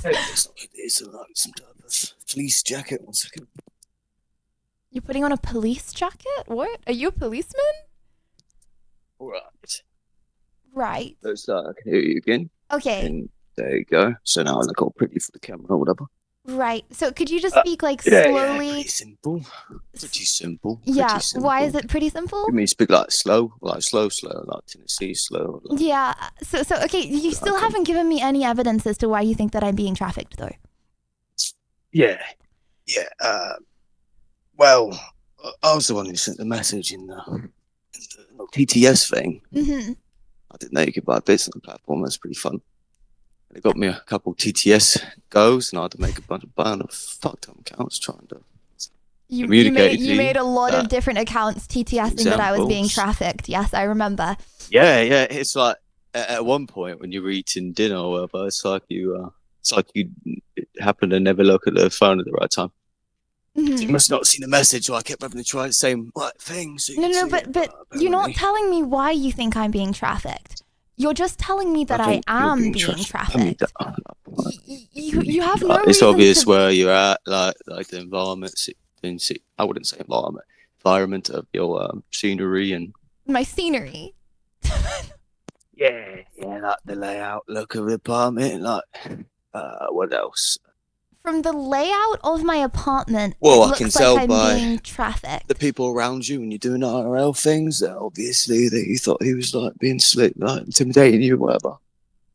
It's like some type of fleece jacket. 1 second. You're putting on a police jacket? What? Are you a policeman? Alright. Right. So I can hear you again. Okay. And there you go. So now I look all pretty for the camera or whatever. Right. So could you just speak like slowly? Pretty simple. Pretty simple. Yeah. Pretty simple. Why is it pretty simple? You mean speak like slow, like Tennessee slow. Like, Yeah. So okay, you still haven't given me any evidence as to why you think that I'm being trafficked, though. yeah. Well, I was the one who sent the message in the TTS thing. Mm-hmm. I didn't know you could buy bits on the platform. That's pretty fun. They got me a couple TTS goes, and I had to make a bunch of fucked up accounts trying to You communicate. made a lot of different accounts TTSing that I was being examples. trafficked. Yes, I remember. Yeah. It's like at one point when you're eating dinner or whatever, it's like you happen to never look at the phone at the right time. Mhm. You must not have seen the message, so I kept having to try the same thing. So you No, can no, see but it, you're not telling me why you think I'm being trafficked. You're just telling me that I think you're am being being trafficked. trafficked. You have no It's reason obvious to... where you're at, like the environment. I wouldn't say environment of your scenery and My scenery. yeah, like the layout, look of the apartment, like what else? From the layout of my apartment, Well, it I looks can like tell I'm by being trafficked. the people around you when you're doing IRL things. That obviously that you thought he was like being slick, like intimidating you, whatever,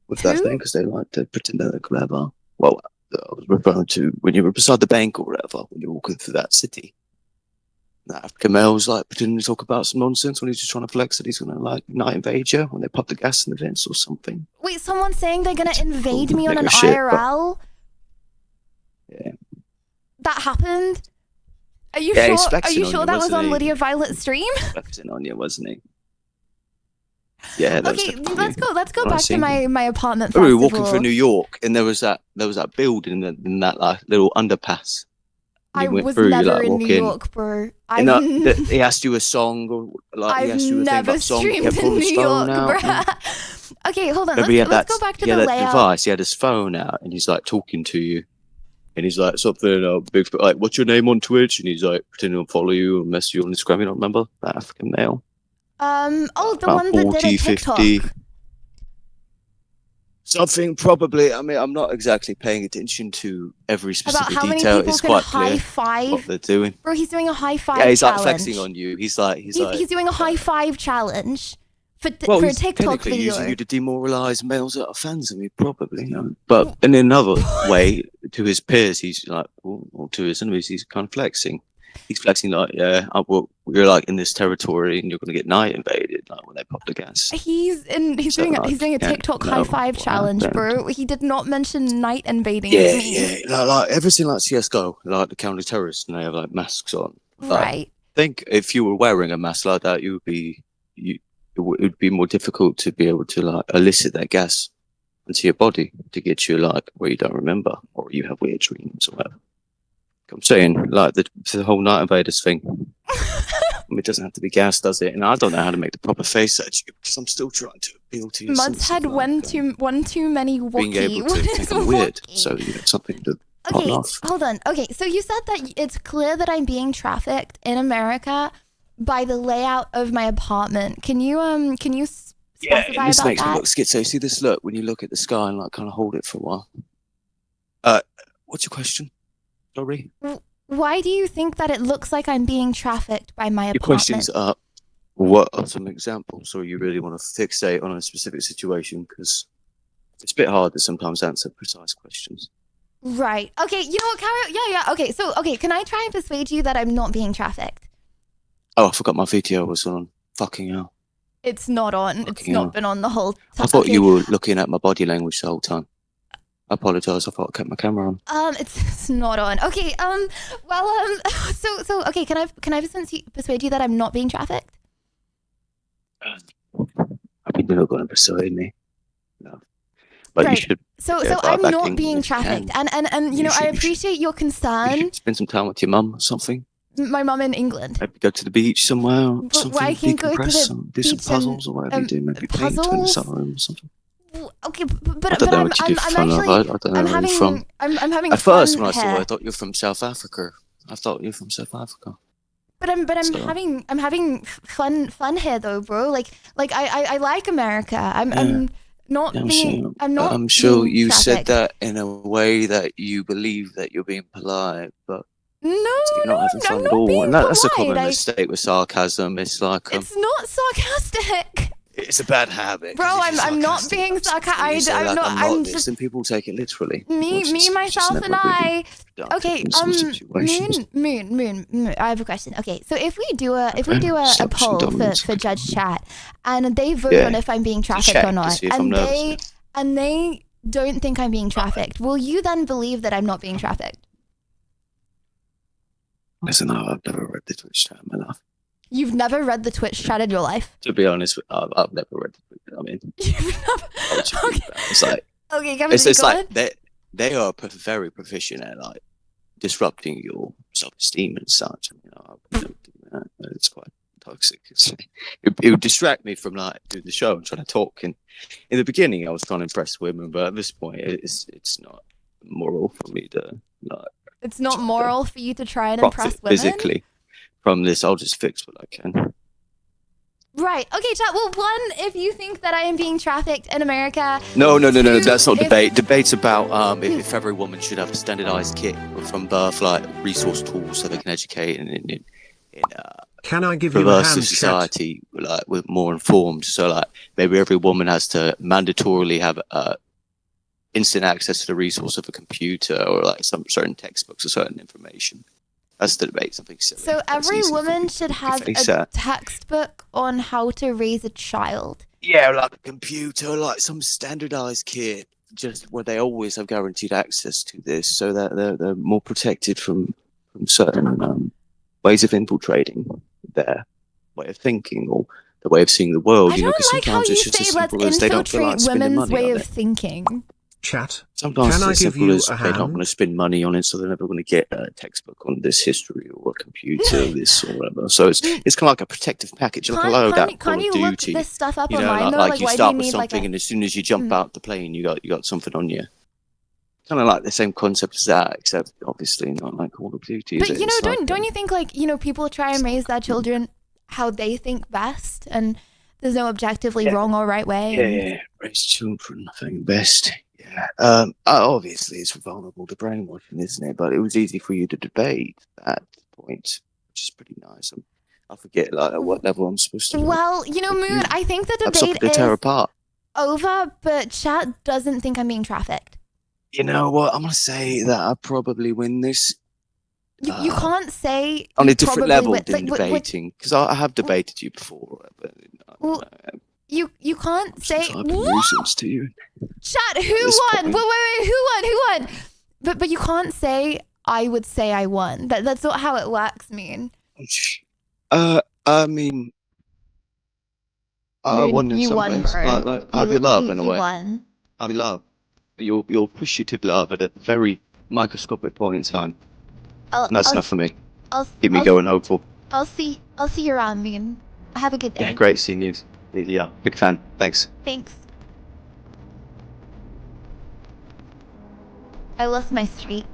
with that Who? thing because they like to pretend they're clever. Well, I was referring to when you were beside the bank or whatever, when you're walking through that city. That African male's like pretending to talk about some nonsense when he's just trying to flex that he's gonna like night invade you when they pop the gas in the vents or something. Wait, someone's saying they're gonna invade me on an nigger shit, but- IRL? Yeah. That happened? Are you Yeah, he's sure? Are flexing you on sure you, that was wasn't on he? Lydia Violet's stream? Flexing on you, wasn't he? Yeah. That was Okay, definitely let's you. go. Let's go I back to seen you. my apartment We festival. were walking through New York, and there was that building in that like little underpass. And I you went was through, you, never like, in walk New York, bro. He asked you a song, or like he I've asked you a thing never about song. He streamed kept in pulling his New phone York, out. bruh. Okay, hold on. Remember, Let's go back to he the had that layout. device. He had his phone out, and he's like talking to you, and he's like something big, like what's your name on Twitch? And he's like pretending to follow you and mess you on Instagram. You don't remember that African male? Oh, the About one that did 40, a TikTok. 50. Something probably. I mean, I'm not exactly paying attention to every About specific how many detail. people It's can quite high clear five. what they're doing. Bro, he's doing a high five Yeah, he's challenge. like flexing on you. He's like He's doing a high five challenge for a he's TikTok technically video. using you to demoralize males that are fans of me, probably. You know? But in another way, to his peers, he's like, or to his enemies, he's kind of flexing. He's flexing like, yeah, well, you're like in this territory, and you're going to get night invaded, like when they pop the gas. He's So, doing like, a yeah, TikTok no, high five what challenge, happened? bro. He did not mention night invading Yeah, me. yeah, like everything like CS:GO, like the counter terrorists, and they have like masks on. Like, Right. I think if you were wearing a mask like that, it would be more difficult to be able to like elicit that gas into your body to get you like where you don't remember or you have weird dreams or whatever. I'm saying like the whole night invaders thing. I mean, it doesn't have to be gas, does it? And I don't know how to make the proper face at you because I'm still trying to appeal to your Mud's sense had of, like, one too many Wookiee. being able to What think is I'm weird. Wookiee? So you know, something to pop Okay, off. hold on. Okay, so you said that it's clear that I'm being trafficked in America by the layout of my apartment. Can you Yeah, specify this about makes me that? look schizo. See this look when you look at the sky and like kind of hold it for a while. What's your question? Sorry. Why do you think that it looks like I'm being trafficked by my Your apartment? questions are what are some examples, or you really want to fixate on a specific situation? Because it's a bit hard to sometimes answer precise questions. Right. Okay, you know what, Carol? Yeah. Okay, so, can I try and persuade you that I'm not being trafficked? Oh, I forgot my video was on. Fucking hell. It's not on. It's Fucking not hell. been on the whole I time. thought you were looking at my body language the whole time. I apologise. I thought I kept my camera on. It's not on. Okay, so okay, can I persuade you that I'm not being trafficked? I mean, you're not going to persuade me. No. But you Right. should. So start I'm acting not being if you can. trafficked, and you know I appreciate your concern. Spend some time with your mum or something. My mum in England. Maybe go to the beach somewhere or But something. I can go to decompress, the do some beach puzzles and, or whatever you do. Maybe paint in the puzzles? summer room or something. Okay, I but don't know I'm what you do for I'm fun. actually I don't know I'm where having you're from. I'm having At first, fun when I saw here. it, I thought you were from South Africa. I thought you were from South Africa. But I'm So- having fun here though, bro. Like I like America. I'm not I'm being. sure, I'm not. I'm sure being you said trafficked. that in a way that you believe that you're being polite, but No, you're not having fun I'm at not all. being And that's a polite. common mistake with sarcasm. It's like It's not sarcastic. it's a bad habit. Bro, 'cause if you're I'm not sarcastic being about something, you sarcastic. say, I'm like, not. I'm I'm this, just and people take it literally. me, which is myself, never and really I. productive Okay, in some situations. Moon. I have a question. Okay, so if we do a Establishing poll dominance. for Judge Chat, and they vote Yeah. on if I'm being To trafficked check or to not, see if I'm nervous. and they don't think I'm being trafficked, will you then believe that I'm not being trafficked? Listen, I've never read the Twitch chat in my life. You've never read the Twitch chat in your life. To be honest, I've never read the Twitch. I mean, it's like Okay, Kevin, it's go like on. they are very proficient at like disrupting your self-esteem and such. I mean, I would never do that. It's quite toxic. It would distract me from like doing the show and trying to talk. And in the beginning, I was trying to impress women, but at this point, it's not moral for me to like It's not moral for you to try and profit impress women. physically from this. I'll just fix what I can. Right. Okay, chat. Well, one, if you think that I am being trafficked in America. No. That's not if- debate. Debate's about if every woman should have a standardized kit from birth, like resource tools, so they can educate in Can I give you a reverse hand, of society, like with more informed. So like maybe every woman has to mandatorily have instant access to the resource of a computer or like some certain textbooks or certain information. That's the debate. Something silly. So That's every easy. woman should have face a that. textbook on how to raise a child. Yeah, like a computer, like some standardized kit, just where they always have guaranteed access to this, so that they're more protected from certain ways of infiltrating their way of thinking or the way of seeing the world. I You know, don't because like how sometimes you it's just say as let's simple as they don't feel like infiltrate spending women's money way on of it. thinking. Chat. Sometimes Can I it's as give simple you as a they don't hand? want to spend money on it, so they're never going to get a textbook on this history or a computer, or this or whatever. So it's kind of like a protective package, like a load out Call Can't of you look Duty. this stuff up You know, online though? like you Why do start you with need like something, a? and as soon as you jump out the plane, you got something on you. Kind of like the same concept as that, except obviously not like Call of Duty. But is it? you know, It's like, don't you think like people try and raise their children how they think best, and there's no objectively wrong or right way. Yeah, raise children, I think best. Yeah. Obviously, it's vulnerable to brainwashing, isn't it? But it was easy for you to debate that point, which is pretty nice. I forget like at what level I'm supposed to. Well, Moon, I think the I'm something debate to tear is apart. over, but chat doesn't think I'm being trafficked. You know what? I'm gonna say that I probably win this. You can't say On you a different probably level win- than like, debating, because I have debated you before. But Well, you can't say I've been nuisance to you. chat. Who this won? point. Wait, who won? But you can't say I would say I won. That's not how it works, Moon. I mean, I won in You some won, ways. bro. Like I'd love in a You way. won. I'd love. You're appreciative love at a very microscopic point in time. And that's enough for me. Keep me going hopeful. I'll see you around, Moon. Have a good day. Yeah, great seeing you. Yeah, big fan. Thanks. Thanks. I lost my streak.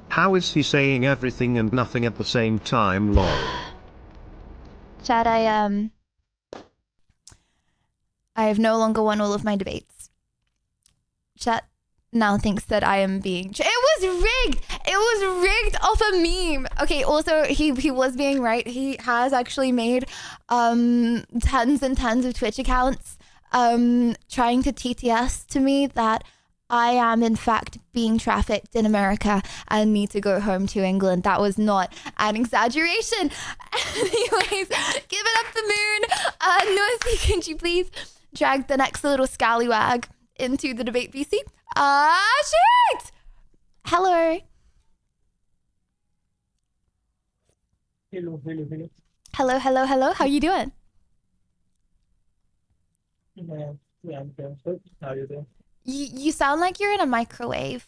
How is he saying everything and nothing at the same time, lol? Chad, I have no longer won all of my debates. Chat now thinks that I am being. It was rigged. It was rigged off a meme. Okay. Also, he was being right. He has actually made tons and tons of Twitch accounts trying to TTS to me that I am in fact being trafficked in America and need to go home to England. That was not an exaggeration. Anyways, give it up the Moon. Noisy, could you please drag the next little scallywag into the debate BC? Shit! Hello. Hello. How you doing? Yeah, I'm good. How are you doing? You sound like you're in a microwave.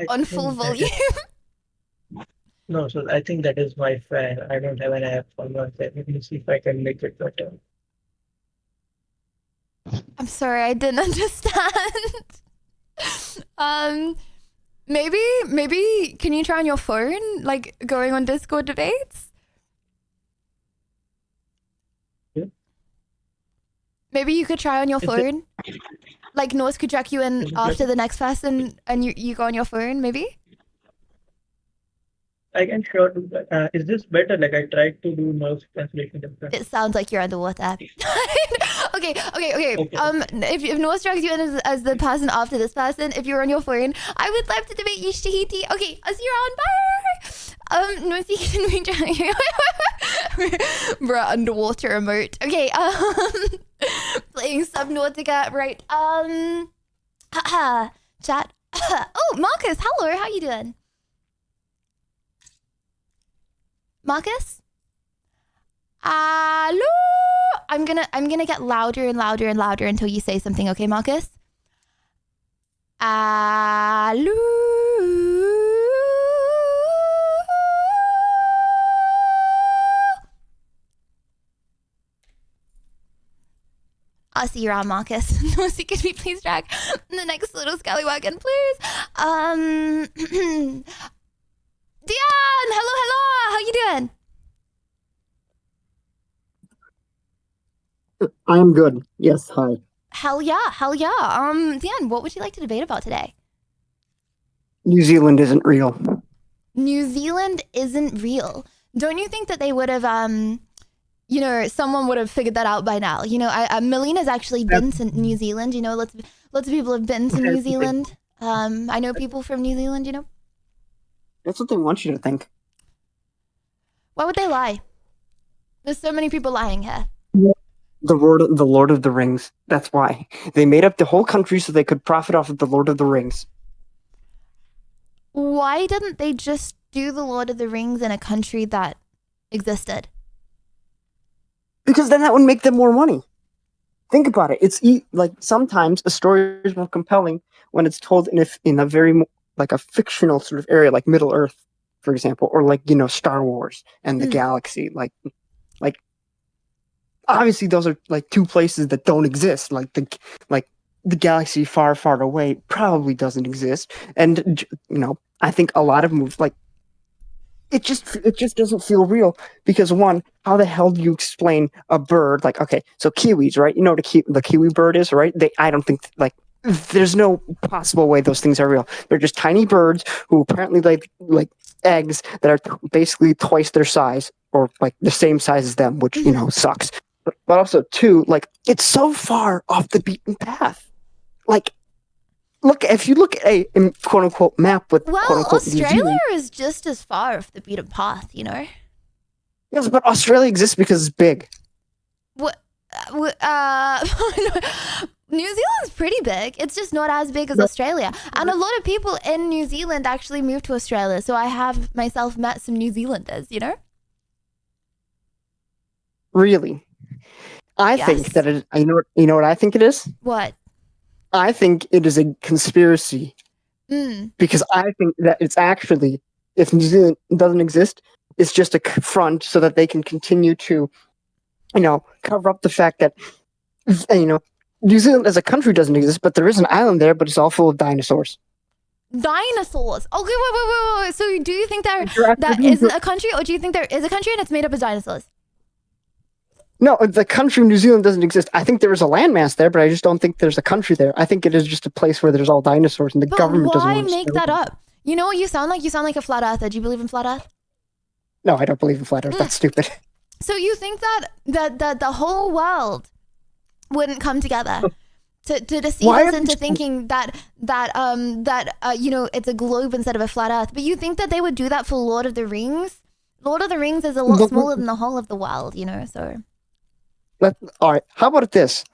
On full volume. No, so I think that is my fan. I don't have an app for myself. Let me see if I can make it better. I'm sorry, I didn't understand. Maybe can you try on your phone, like going on Discord debates? Maybe you could try on your Is it- phone. Like Norse could track you in after the next person, and you go on your phone. Maybe. I can sure do that. Is this better? Like I tried to do mouse translation. It sounds like you're underwater. Okay. If Norse tracks you in as the person after this person, if you're on your phone, I would love to debate you, Shahiti. Okay, I'll see you around. Bye. Noisy, can we try you? Bruh, underwater emote. Okay, playing Subnautica, right? Chat. Oh, Marcus, hello, how you doing? Marcus? Hello? I'm gonna get louder and louder and louder until you say something, okay, Marcus? Hello? I'll see you around, Marcus. Nosy, can we please drag the next little scallywagon, please? Dion! Hello! How you doing? I'm good. Yes, hi. Hell yeah. Dion, what would you like to debate about today? New Zealand isn't real. New Zealand isn't real. Don't you think that they would have, someone would have figured that out by now? Melina's actually been to New Zealand. Lots of people have been to New Zealand. I know people from New Zealand, That's what they want you to think. Why would they lie? There's so many people lying here. The Lord of the Rings. That's why. They made up the whole country so they could profit off of the Lord of the Rings. Why didn't they just do the Lord of the Rings in a country that existed? Because then that would make them more money. Think about it. It's like sometimes a story is more compelling when it's told in a very like a fictional sort of area, like Middle Earth, for example, or like Star Wars and the galaxy. Like obviously those are like two places that don't exist. Like the galaxy far, far away probably doesn't exist. And I think a lot of movies like it just doesn't feel real because one, how the hell do you explain a bird? Like, okay, so kiwis, right? You know what the kiwi bird is, right? I don't think there's no possible way those things are real. They're just tiny birds who apparently like eggs that are basically twice their size or like the same size as them, which sucks. But also two, like it's so far off the beaten path. Like, if you look at a quote unquote map with quote unquote Australia is just as far off the beaten path, Yes, but Australia exists because it's big. What? New Zealand's pretty big. It's just not as big as Australia. And a lot of people in New Zealand actually moved to Australia. So I have myself met some New Zealanders, Really? I think that it, you know what I think it is? What? I think it is a conspiracy. Because I think that it's actually, if New Zealand doesn't exist, it's just a front so that they can continue to, cover up the fact that, New Zealand as a country doesn't exist, but there is an island there, but it's all full of dinosaurs. Dinosaurs? Okay, wait. So do you think that isn't a country, or do you think there is a country and it's made up of dinosaurs? No, the country of New Zealand doesn't exist. I think there is a landmass there, but I just don't think there's a country there. I think it is just a place where there's all dinosaurs and the government doesn't want to. Why make that up? You know what you sound like? You sound like a flat earther. Do you believe in flat earth? No, I don't believe in flat earth. That's stupid. So you think that the whole world wouldn't come together to deceive us into thinking that it's a globe instead of a flat earth? But you think that they would do that for Lord of the Rings? Lord of the Rings is a lot smaller than the whole of the world, so... All right. How about this?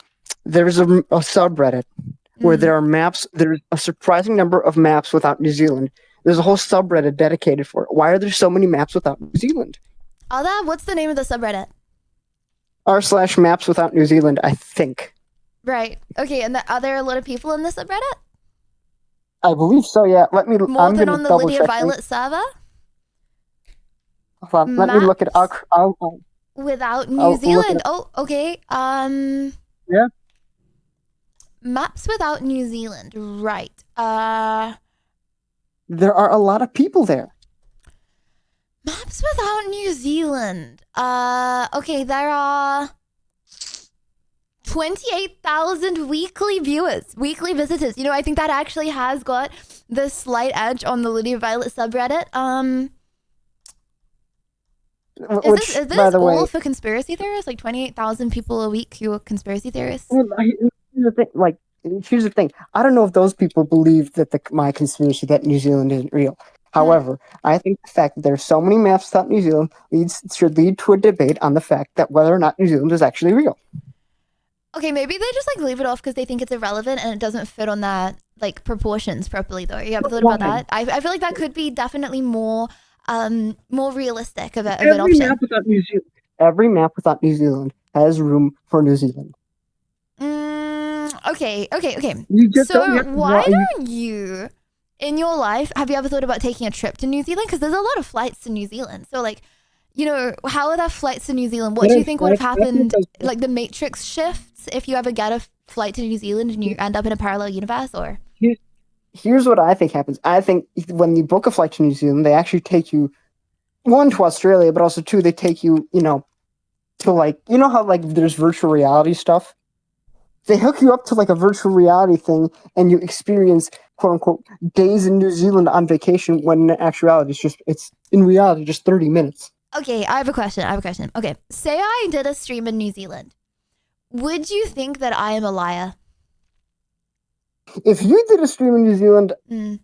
There's a subreddit where there are maps. There's a surprising number of maps without New Zealand. There's a whole subreddit dedicated for it. Why are there so many maps without New Zealand? What's the name of the subreddit? r/maps without New Zealand, I think. Right. Okay. And are there a lot of people in the subreddit? I believe so. Yeah. More than on the Lydia Violet server? Hold on. Let me look at. I'll Without New Zealand. Oh, okay. Yeah. Maps without New Zealand. Right. There are a lot of people there. Maps without New Zealand. Okay, there are 28,000 weekly viewers, weekly visitors. You know, I think that actually has got the slight edge on the Lydia Violet subreddit. Is this by the all way, for conspiracy theorists? Like 28,000 people a week who are conspiracy theorists? well, here's the thing. I don't know if those people believe that my conspiracy that New Zealand isn't real. However, I think the fact that there's so many maps about New Zealand should lead to a debate on the fact that whether or not New Zealand is actually real. Okay, maybe they just like leave it off because they think it's irrelevant and it doesn't fit on that like proportions properly though. You ever thought about that? I feel like that could be definitely more realistic of an option. Every map without New Zealand has room for New Zealand. Okay. You just don't So have to why draw- don't you, in your life, have you ever thought about taking a trip to New Zealand? Because there's a lot of flights to New Zealand. So like, you know, how are there flights to New Zealand? What do you think would have happened, like the Matrix shifts, if you ever get a flight to New Zealand and you end up in a parallel universe? Or Here's what I think happens. I think when you book a flight to New Zealand, they actually take you, one, to Australia, but also two, they take you, to like, you know how like there's virtual reality stuff? They hook you up to like a virtual reality thing and you experience quote unquote days in New Zealand on vacation when in actuality it's in reality just 30 minutes. okay, I have a question. Okay, say I did a stream in New Zealand. Would you think that I am a liar? If you did a stream in New Zealand, it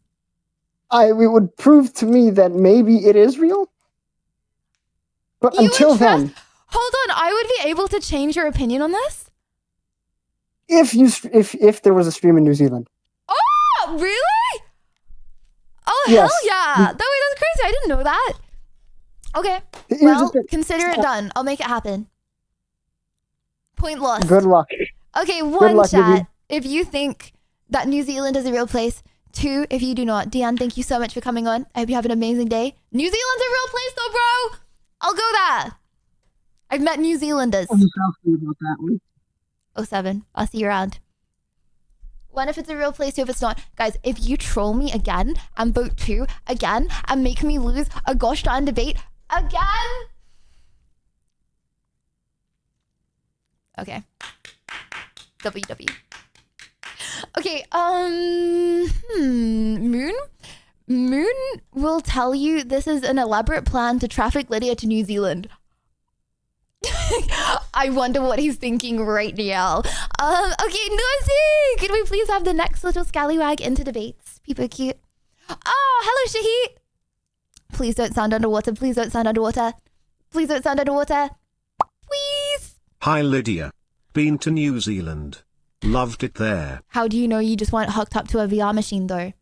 would prove to me that maybe it is real. But until then, Hold on, I would be able to change your opinion on this? if there was a stream in New Zealand, Oh, really? Oh, Yes. hell yeah. That's crazy. I didn't know that. Okay. Here's the Well, thing. consider it done. I'll make it happen. Point lost. good luck. Okay, one, luck, chat. Vivi. If you think that New Zealand is a real place. Two, if you do not. Deanne, thank you so much for coming on. I hope you have an amazing day. New Zealand's a real place though, bro. I'll go there. I've met New Zealanders. I'm just asking about that one. 07. I'll see you around. One, if it's a real place, two, if it's not. Guys, if you troll me again and vote 2 again and make me lose a gosh darn debate again. Okay. WW. Okay, Moon will tell you this is an elaborate plan to traffic Lydia to New Zealand. I wonder what he's thinking right now. Okay, Noisy! Could we please have the next little scallywag into debates? People are cute. Oh, hello, Shahid! Please don't sound underwater. Please don't sound underwater. Please don't sound underwater. Please! Hi Lydia. Been to New Zealand. Loved it there. How do you know you just weren't hooked up to a VR machine, though?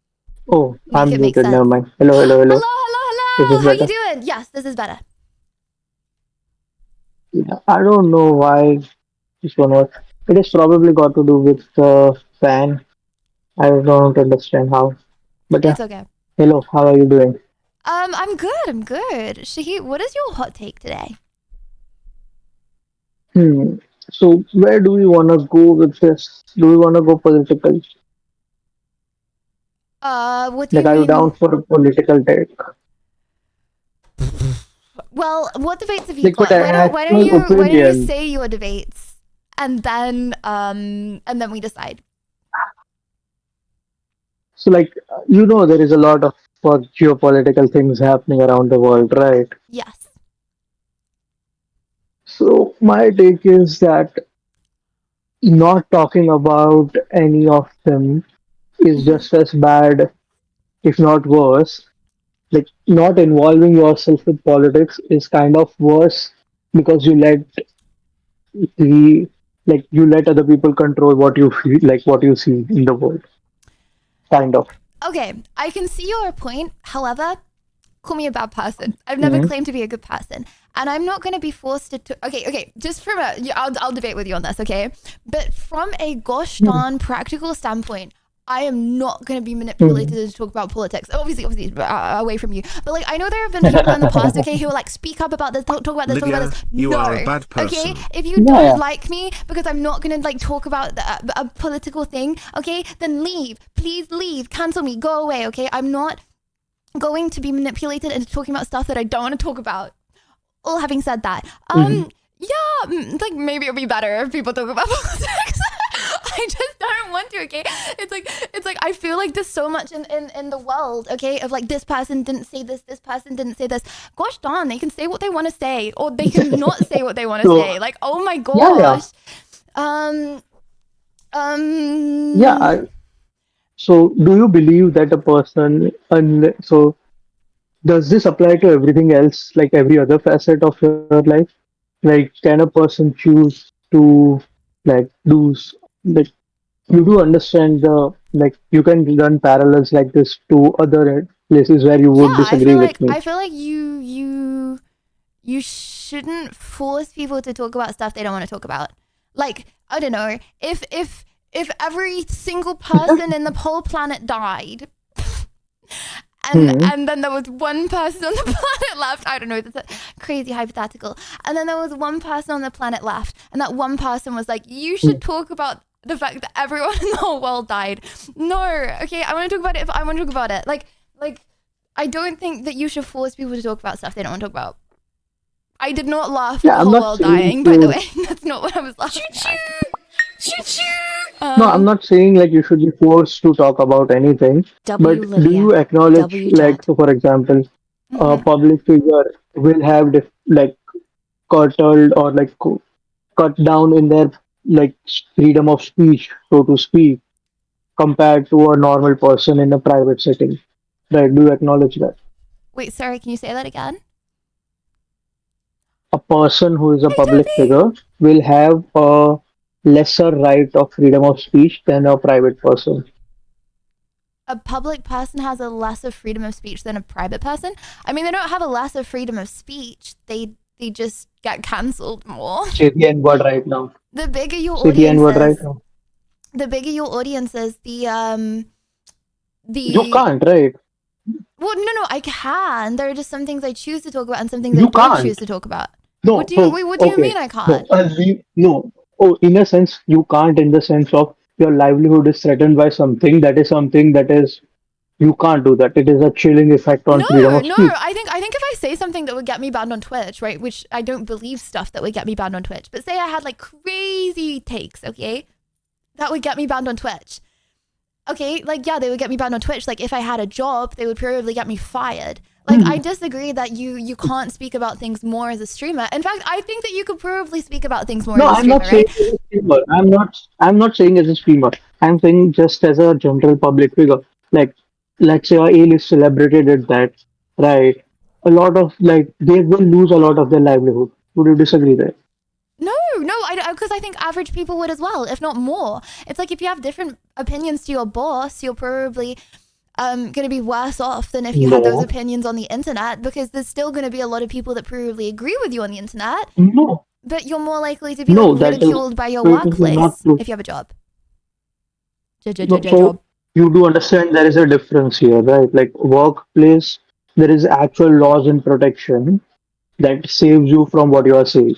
Oh, Make I'm it make muted. sense. Never mind. Hello. Hello. This How is you better. doing? Yes, this is better. Yeah, I don't know why this one was. It has probably got to do with the fan. I don't understand how. But yeah. It's okay. Hello, how are you doing? I'm good. Shahid, what is your hot take today? So where do we want to go with this? Do we want to go political? What do you Like, are you mean? down for a political take? Well, what debates have you Like, got? but I Why have don't you no why don't you opinion. say your debates and then we decide. So, like, there is a lot of geopolitical things happening around the world, right? Yes. So, my take is that not talking about any of them is just as bad, if not worse. Like, not involving yourself with politics is kind of worse because you let other people control what you feel, like what you see in the world. Kind of. Okay, I can see your point. However, call me a bad person. I've never claimed to be a good person. And I'm not going to be forced to... Okay. Just from I'll debate with you on this, okay? But from a gosh darn practical standpoint, I am not going to be manipulated to talk about politics. Obviously, away from you. But like, I know there have been people in the past, okay, who are like, speak up about this, talk about this, talk Lydia, about this. you No. are a bad Okay, person. if you don't like me because I'm not going to like talk about a political thing, okay, then leave. Please leave. Cancel me. Go away, okay? I'm not going to be manipulated into talking about stuff that I don't want to talk about. All having said that, Yeah, like maybe it'll be better if people talk about politics. I just don't want to, okay? It's like I feel like there's so much in the world, okay, of like this person didn't say this person didn't say this. Gosh darn, they can say what they want to say, or they can not say what they want to So, say. Like, oh my yeah. gosh. So do you believe that a person, so does this apply to everything else, like every other facet of your life? Like, can a person choose to like like you do understand the like you can run parallels like this to other places where you would Yeah, disagree with me. I feel like you shouldn't force people to talk about stuff they don't want to talk about. Like, I don't know, if every single person in the whole planet died, and then there was one person on the planet left. I don't know, that's a crazy hypothetical. And then there was one person on the planet left, and that one person was like, you should talk about the fact that everyone in the whole world died. No, okay, I want to talk about it if I want to talk about it. Like I don't think that you should force people to talk about stuff they don't want to talk about. I did not laugh Yeah, at the I'm whole not world saying dying, by the to- way. That's not what I was laughing at. No, I'm not saying like you should be forced to talk about anything, but do you acknowledge, like, so for example, a public figure will have like curtailed or like cut down in their like freedom of speech, so to speak, compared to a normal person in a private setting, right? Do you acknowledge that? Wait, sorry, can you say that again? A person who is a public figure will have a lesser right of freedom of speech than a private person. A public person has a lesser freedom of speech than a private person? I mean, they don't have a lesser freedom of speech. They just get cancelled more. Say the N word right now. The bigger your Say the N audience word right is, now. the bigger your audience is, the You can't, right? Well, no, I can. There are just some things I choose to talk about and some things I You don't can't. choose to talk about. No. What do you so, what do you okay. mean I can't? No. Oh, in a sense, you can't. In the sense of your livelihood is threatened by something. That is something that is. You can't do that. It is a chilling effect on freedom of No, speech. I think if I say something that would get me banned on Twitch, right, which I don't believe stuff that would get me banned on Twitch, but say I had like crazy takes, okay, that would get me banned on Twitch. Okay, like yeah, they would get me banned on Twitch. Like if I had a job, they would probably get me fired. Like I disagree that you can't speak about things more as a streamer. In fact, I think that you could probably speak about things more No, as a I'm streamer, not saying right? as a streamer. I'm not saying as a streamer. I'm saying just as a general public figure. Like, let's say a A-list celebrity did that, right? A lot of like they will lose a lot of their livelihood. Would you disagree there? No, because I think average people would as well, if not more. It's like if you have different opinions to your boss, you're probably going to be worse off than if you had those No. opinions on the internet, because there's still going to be a lot of people that probably agree with you on the internet, No. but you're more likely to be No, like that is ridiculed by your that is not workplace true. if you have a job. No, so you do understand there is a difference here, right? Like workplace, there is actual laws and protection that saves you from what you are saying.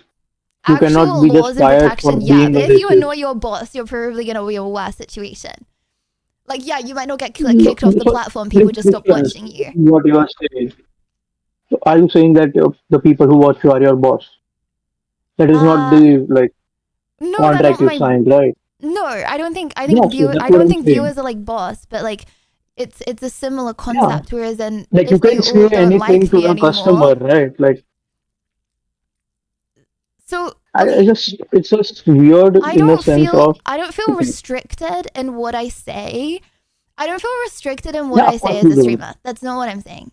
You cannot Actual be laws just and fired protection, for yeah, being but a if you racist. annoy your boss, you're probably going to be in a worse situation. Like, yeah, you might not get kicked off the So, platform, people there's just stop difference watching you. in what you are saying. So are you saying that the people who watch you are your boss? That is not the like No, contract you signed, right? No, I don't think. I Yeah, think so that's I what don't I'm think saying. viewers are like boss, but like it's a similar concept. Whereas then, Like you if they can say all don't like anything to me the anymore, customer, right? Like so I just it's just weird I in a don't sense feel of restricted in what I say. I don't feel restricted in what Yeah, I of say course as you a don't. streamer. That's not what I'm saying.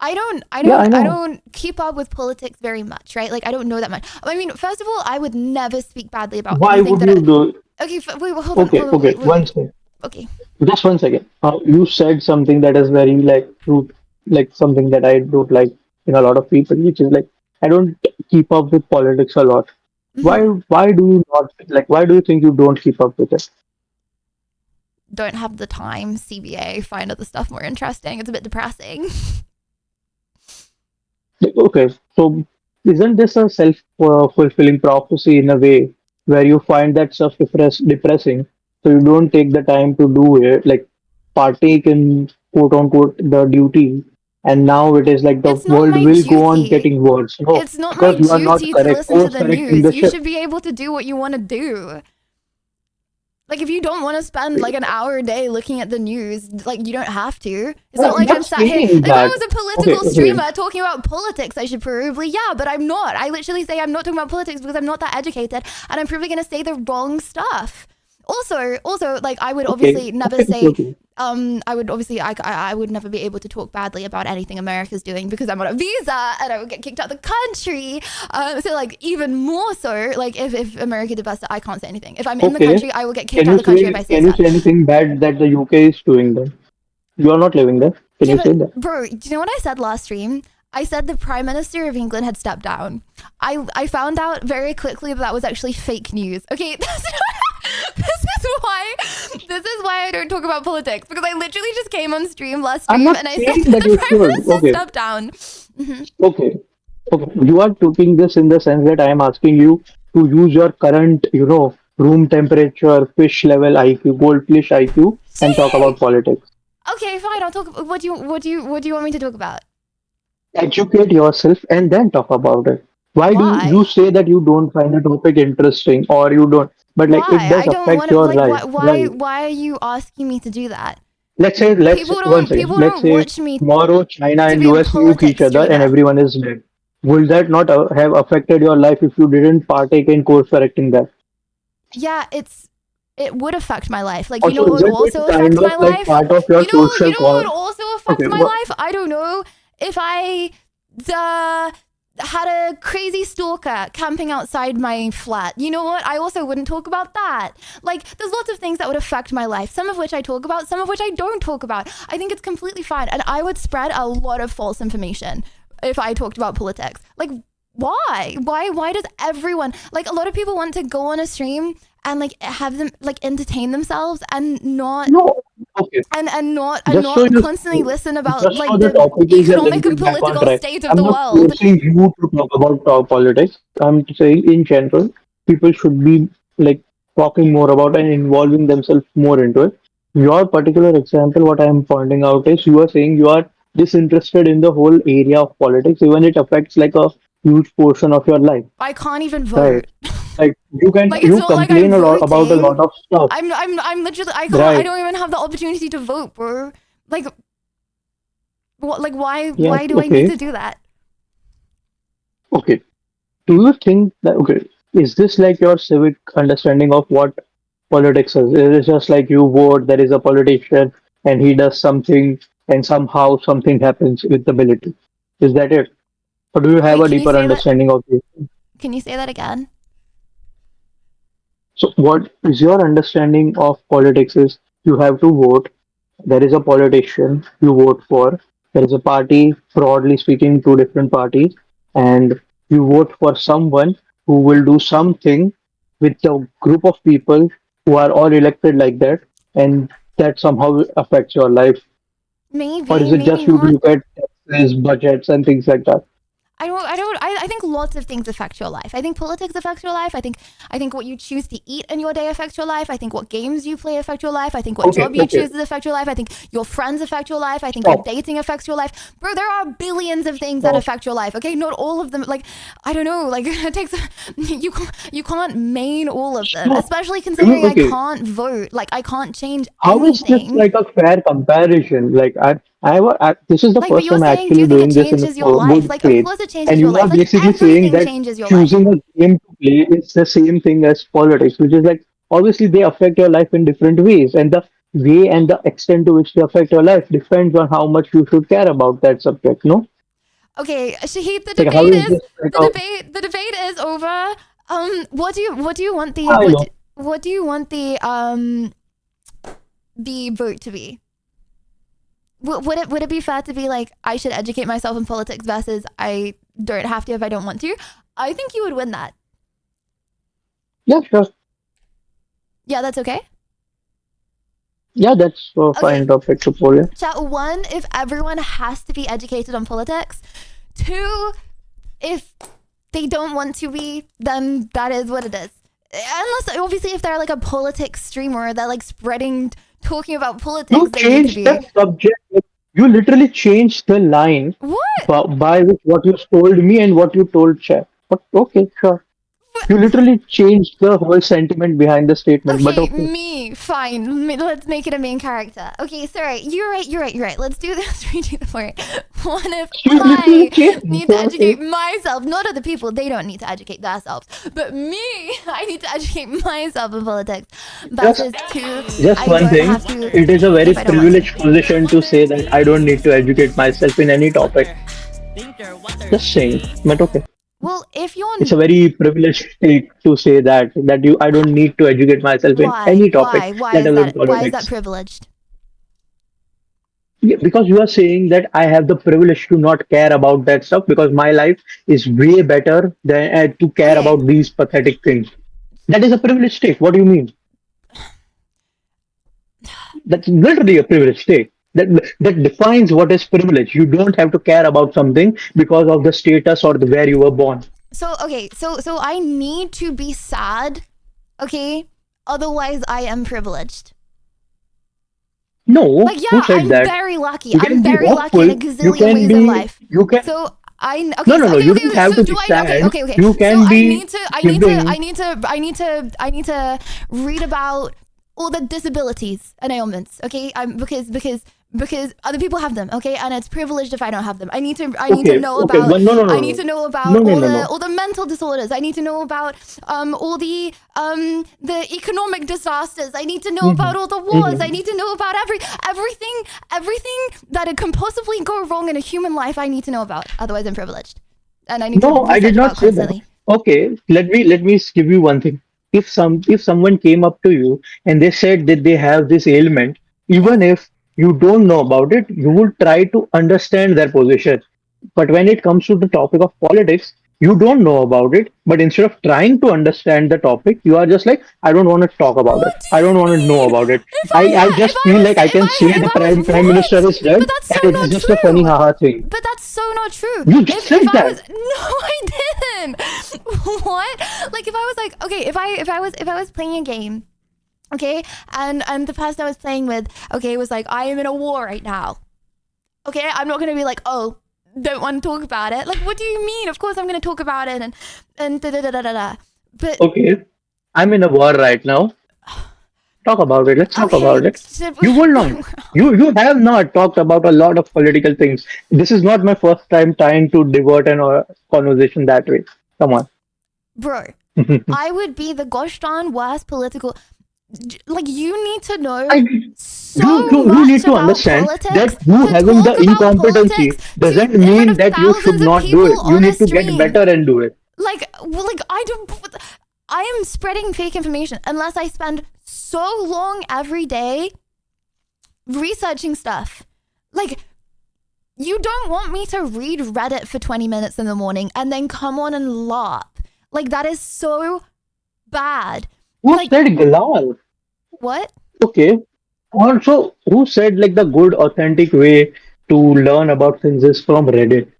I Yeah, I know. don't keep up with politics very much, right? Like I don't know that much. I mean, first of all, I would never speak badly about Why anything would that you do? Okay, wait, hold on, Okay, hold on, okay, wait. one second. Okay. Just 1 second. You said something that is very like true, like something that I don't like in a lot of people, which is like I don't keep up with politics a lot. Why do you not like? Why do you think you don't keep up with it? Don't have the time, CBA, find other stuff more interesting. It's a bit depressing. Like, okay, so isn't this a self fulfilling prophecy in a way where you find that stuff depressing, so you don't take the time to do it, like partake in quote unquote the duty and now it is like the It's not world my will go on duty. getting worse. No, It's not my because you are not duty to correct. listen to the Course-correcting news. the You ship. should be able to do what you want to do. Like, if you don't want to spend like an hour a day looking at the news, like, you don't have to. It's not like I'm sat here. saying If I that. was a political Okay. streamer talking about politics, I should probably, yeah, but I'm not. I literally say I'm not talking about politics because I'm not that educated, and I'm probably going to say the wrong stuff. Also, like, I would obviously never say, Okay. I would obviously, I would never be able to talk badly about anything America's doing because I'm on a visa and I would get kicked out of the country. So, like, even more so, like, if America did best, I can't say anything. If I'm in the Okay. country, I will get kicked Can out you of the country say if I say can you that. say anything bad that the UK is doing then? You are not living there. Can Yeah, you say but, that? bro, do you know what I said last stream? I said the Prime Minister of England had stepped down. I found out very quickly that was actually fake news. Okay, this is why I don't talk about politics, because I literally just came on stream last I'm stream not and I saying said that the you Prime should. Minister Okay. stepped down. Okay. Okay. You are taking this in the sense that I am asking you to use your current, room temperature, fish level IQ, goldfish IQ, and talk about politics. Okay, fine. I'll talk. What do you want me to talk about? Educate yourself and then talk about it. Why do you say that you don't find the topic interesting or you don't? But like it Why? does I don't affect want to. your Like, life. Right. why are you asking me to do that? Let's say People one second. people Let's don't say watch me tomorrow China to and be a US nuke each politics other and streamer. everyone is dead. Will that not have affected your life if you didn't partake in course correcting that? Yeah, it would affect my life. Like, you know Also, what would isn't it also kind affect of my like life? part of your You know social what would also affect Okay, my what- life? I don't know. If I had a crazy stalker camping outside my flat. You know what? I also wouldn't talk about that. Like, there's lots of things that would affect my life. Some of which I talk about, some of which I don't talk about. I think it's completely fine. And I would spread a lot of false information if I talked about politics. Like, why? Why does everyone, like, a lot of people want to go on a stream and like have them like entertain themselves and not Okay. and not Just so you- constantly listen about Just like so the the topic is a economic little and bit back on political track. state of I'm the not world. forcing you to talk about politics. I'm saying in general, people should be like talking more about and involving themselves more into it. Your particular example, what I am pointing out is you are saying you are disinterested in the whole area of politics, even it affects like a huge portion of your life. I can't even Right. vote. Like you can Like, it's you not like complain I'm a lot about a voting. lot of stuff. I'm literally I can't. I Right. don't even have the opportunity to vote, bro. Like, what? Like, why? Yeah, Why do I need okay. to do that? Okay. Do you think that okay, is this like your civic understanding of what politics is? Is it just like you vote, there is a politician and he does something and somehow something happens with the military? Is that it? Or do you have Wait, a can you deeper say that? understanding of this? Can you say that again? So what is your understanding of politics is you have to vote, there is a politician you vote for, there is a party, broadly speaking, two different parties, and you vote for someone who will do something with a group of people who are all elected like that, and that somehow affects your life. Maybe, Or is it just maybe you not. look at taxes, budgets, and things like that? I think lots of things affect your life. I think politics affects your life. I think what you choose to eat in your day affects your life. I think what games you play affect your life. I think what Okay, job you okay. choose affect your life. I think your friends affect your life. I think Stop. your dating affects your life. Bro, there are billions of things that Stop. affect your life. Okay, not all of them. Like, I don't know. Like, it takes you can't main all of them, Stop. especially considering Okay. I can't vote. Like, I can't change How is this anything. like a fair comparison? Like this is the Like, but first you're time saying, do actually you think doing it this in changes a your life? good Like, of faith, course it changes and your you are life. Like, basically saying everything that changes your life. choosing a game to play is the same thing as politics, which is like obviously they affect your life in different ways, and the way and the extent to which they affect your life depends on how much you should care about that subject. No, Okay, Shahid, the like how debate is is this like a the debate is over. What do you want the I know. what do you want the vote to be? Would it be fair to be like, I should educate myself in politics versus I don't have to if I don't want to? I think you would win that. Yeah, sure. Yeah, that's okay. Yeah, that's a fine topic to pull. Yeah. Chat, 1, if everyone has to be educated on politics. 2, if they don't want to be, then that is what it is. Unless, obviously, if they're like a politics streamer, they're like talking about politics, You they need to change be. the subject. You literally changed the line by which what you told me and what you told Chef. But okay, sure. You literally changed the whole sentiment behind the statement. Okay, But okay. me, fine. Let's make it a main character. Okay, sorry. You're right. Let's do this. Redo the point. What if I need to educate myself? Not other people. They don't need to educate themselves. But me, I need to educate myself in politics. Versus Just one thing. It is a very privileged position to say that I don't need to educate myself in any topic. Just saying. But okay. Well, if you're It's a very privileged state to say that I don't need to educate myself in any topic. Why let is alone that? Why is politics. that privileged? Yeah, because you are saying that I have the privilege to not care about that stuff because my life is way better than to care about these pathetic things. That is a privileged state. What do you mean? That's literally a privileged state. That defines what is privilege. You don't have to care about something because of the status or where you were born. So okay, so I need to be sad, okay? Otherwise, I am privileged. No, Like yeah, who said I'm that? very lucky. You can I'm be very lucky in a hopeful. You gazillion can ways be. in life. You can. So I okay. No, no, so, no. okay, You okay, don't have so to be do I? sad. Okay. You can so be I need giving. to read about all the disabilities and ailments. Okay, because other people have them. Okay, and it's privileged if I don't have them. I need to know Okay. about. No. I need to know about No, no, all no, the no. all the mental disorders. I need to know about all the economic disasters. I need to know about all the wars. I need to know about everything that can possibly go wrong in a human life. I need to know about. Otherwise, I'm privileged, and I need to. No, I did research not about say that. constantly. Okay, let me give you one thing. If someone came up to you and they said that they have this ailment, even if you don't know about it, you will try to understand their position. But when it comes to the topic of politics, you don't know about it, but instead of trying to understand the topic, you are just like, I don't want to talk about it. I don't want to know about it. I just feel like I can say the prime minister is dead, and it is just a funny haha thing. But that's so not true. You just said if I that. was, no, I didn't. What? Like if I was like, okay, if I was playing a game, okay, and the person I was playing with, okay, was like, I am in a war right now. Okay, I'm not gonna be like, oh, don't want to talk about it. Like, what do you mean? Of course I'm gonna talk about it and da da da da da da. But Okay, I'm in a war right now. Talk about it. Let's talk about it. so- You will not. You have not talked about a lot of political things. This is not my first time trying to divert an conversation that way. Come on. bro, I would be the gosh darn worst political. Like you need to know so You much need to about understand politics that you to having the talk about incompetency politics doesn't in front mean of that you should thousands of not do people it. You on a need to get stream. better and do it. Like I don't. I am spreading fake information unless I spend so long every day researching stuff. Like, you don't want me to read Reddit for 20 minutes in the morning and then come on and laugh. Like, that is so bad. Who said Galal? What? Okay. Also, who said like the good, authentic way to learn about things is from Reddit?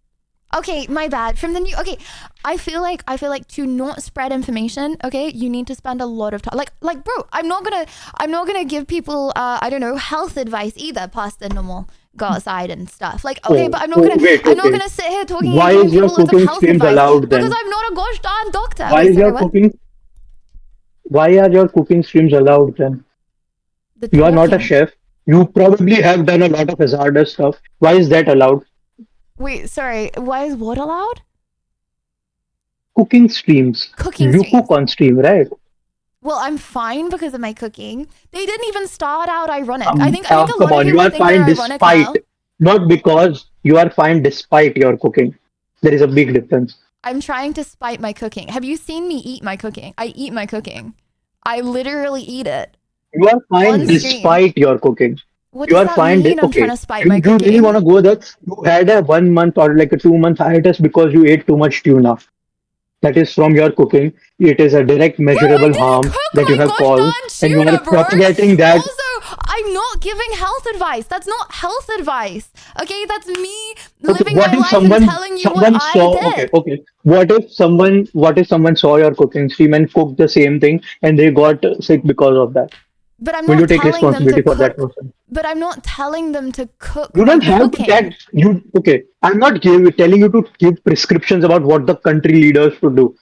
Okay, my bad. From the new. Okay, I feel like to not spread information. Okay, you need to spend a lot of time. Like, bro, I'm not gonna give people I don't know, health advice either. Past the normal go outside and stuff. Like, okay, but I'm not gonna sit here talking. Why and is giving your people loads of cooking health streams advice allowed then? Because I'm not a gosh darn doctor. Why Wait, is sorry, your what? cooking? Why are your cooking streams allowed then? You are not a chef. You probably have done a lot of hazardous stuff. Why is that allowed? Wait, sorry. Why is what allowed? Cooking streams. Cooking You streams. cook on stream, right? Well, I'm fine because of my cooking. They didn't even start out ironic. I think a Come lot of on, you people are think they're fine ironic now. despite, not because you are fine despite your cooking. There is a big difference. I'm trying to spite my cooking. Have you seen me eat my cooking? I eat my cooking. I literally eat it. You are fine On stream. despite your cooking. What You does are that fine. mean? I'm Okay. trying to spite You, my you cooking. really want to go there? You had a 1 month or like a 2 month hiatus because you ate too much tuna. That is from your cooking. It is a direct measurable harm that you have caused, and you are propagating that. Also, I'm not giving health advice. That's not health advice. Okay, that's me Okay, living what my if life someone and telling you someone what saw? I did. Okay. What if someone saw your cooking stream and cooked the same thing and they got sick because of that? But I'm Will not you take telling them to responsibility for that cook. person? But I'm not telling them to cook. You my don't have to cooking. okay. I'm not telling you to give prescriptions about what the country leaders should do.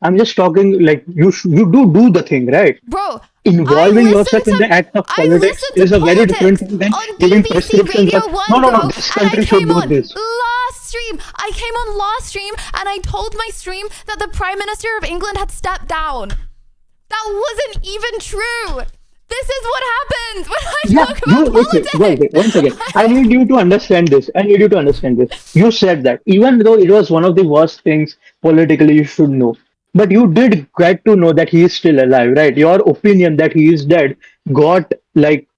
I'm just talking like you do the thing, right? Bro, Involving yourself in the act of politics is a very different thing than giving BBC prescriptions. Radio That, 1, no, bro, this and I country should came do on this. last stream. I came on last stream and I told my stream that the Prime Minister of England had stepped down. That wasn't even true. This is what happens when I talk about politics. Wait, once again, I need you to understand this. You said that even though it was one of the worst things politically you should know, but you did get to know that he is still alive, right? Your opinion that he is dead got like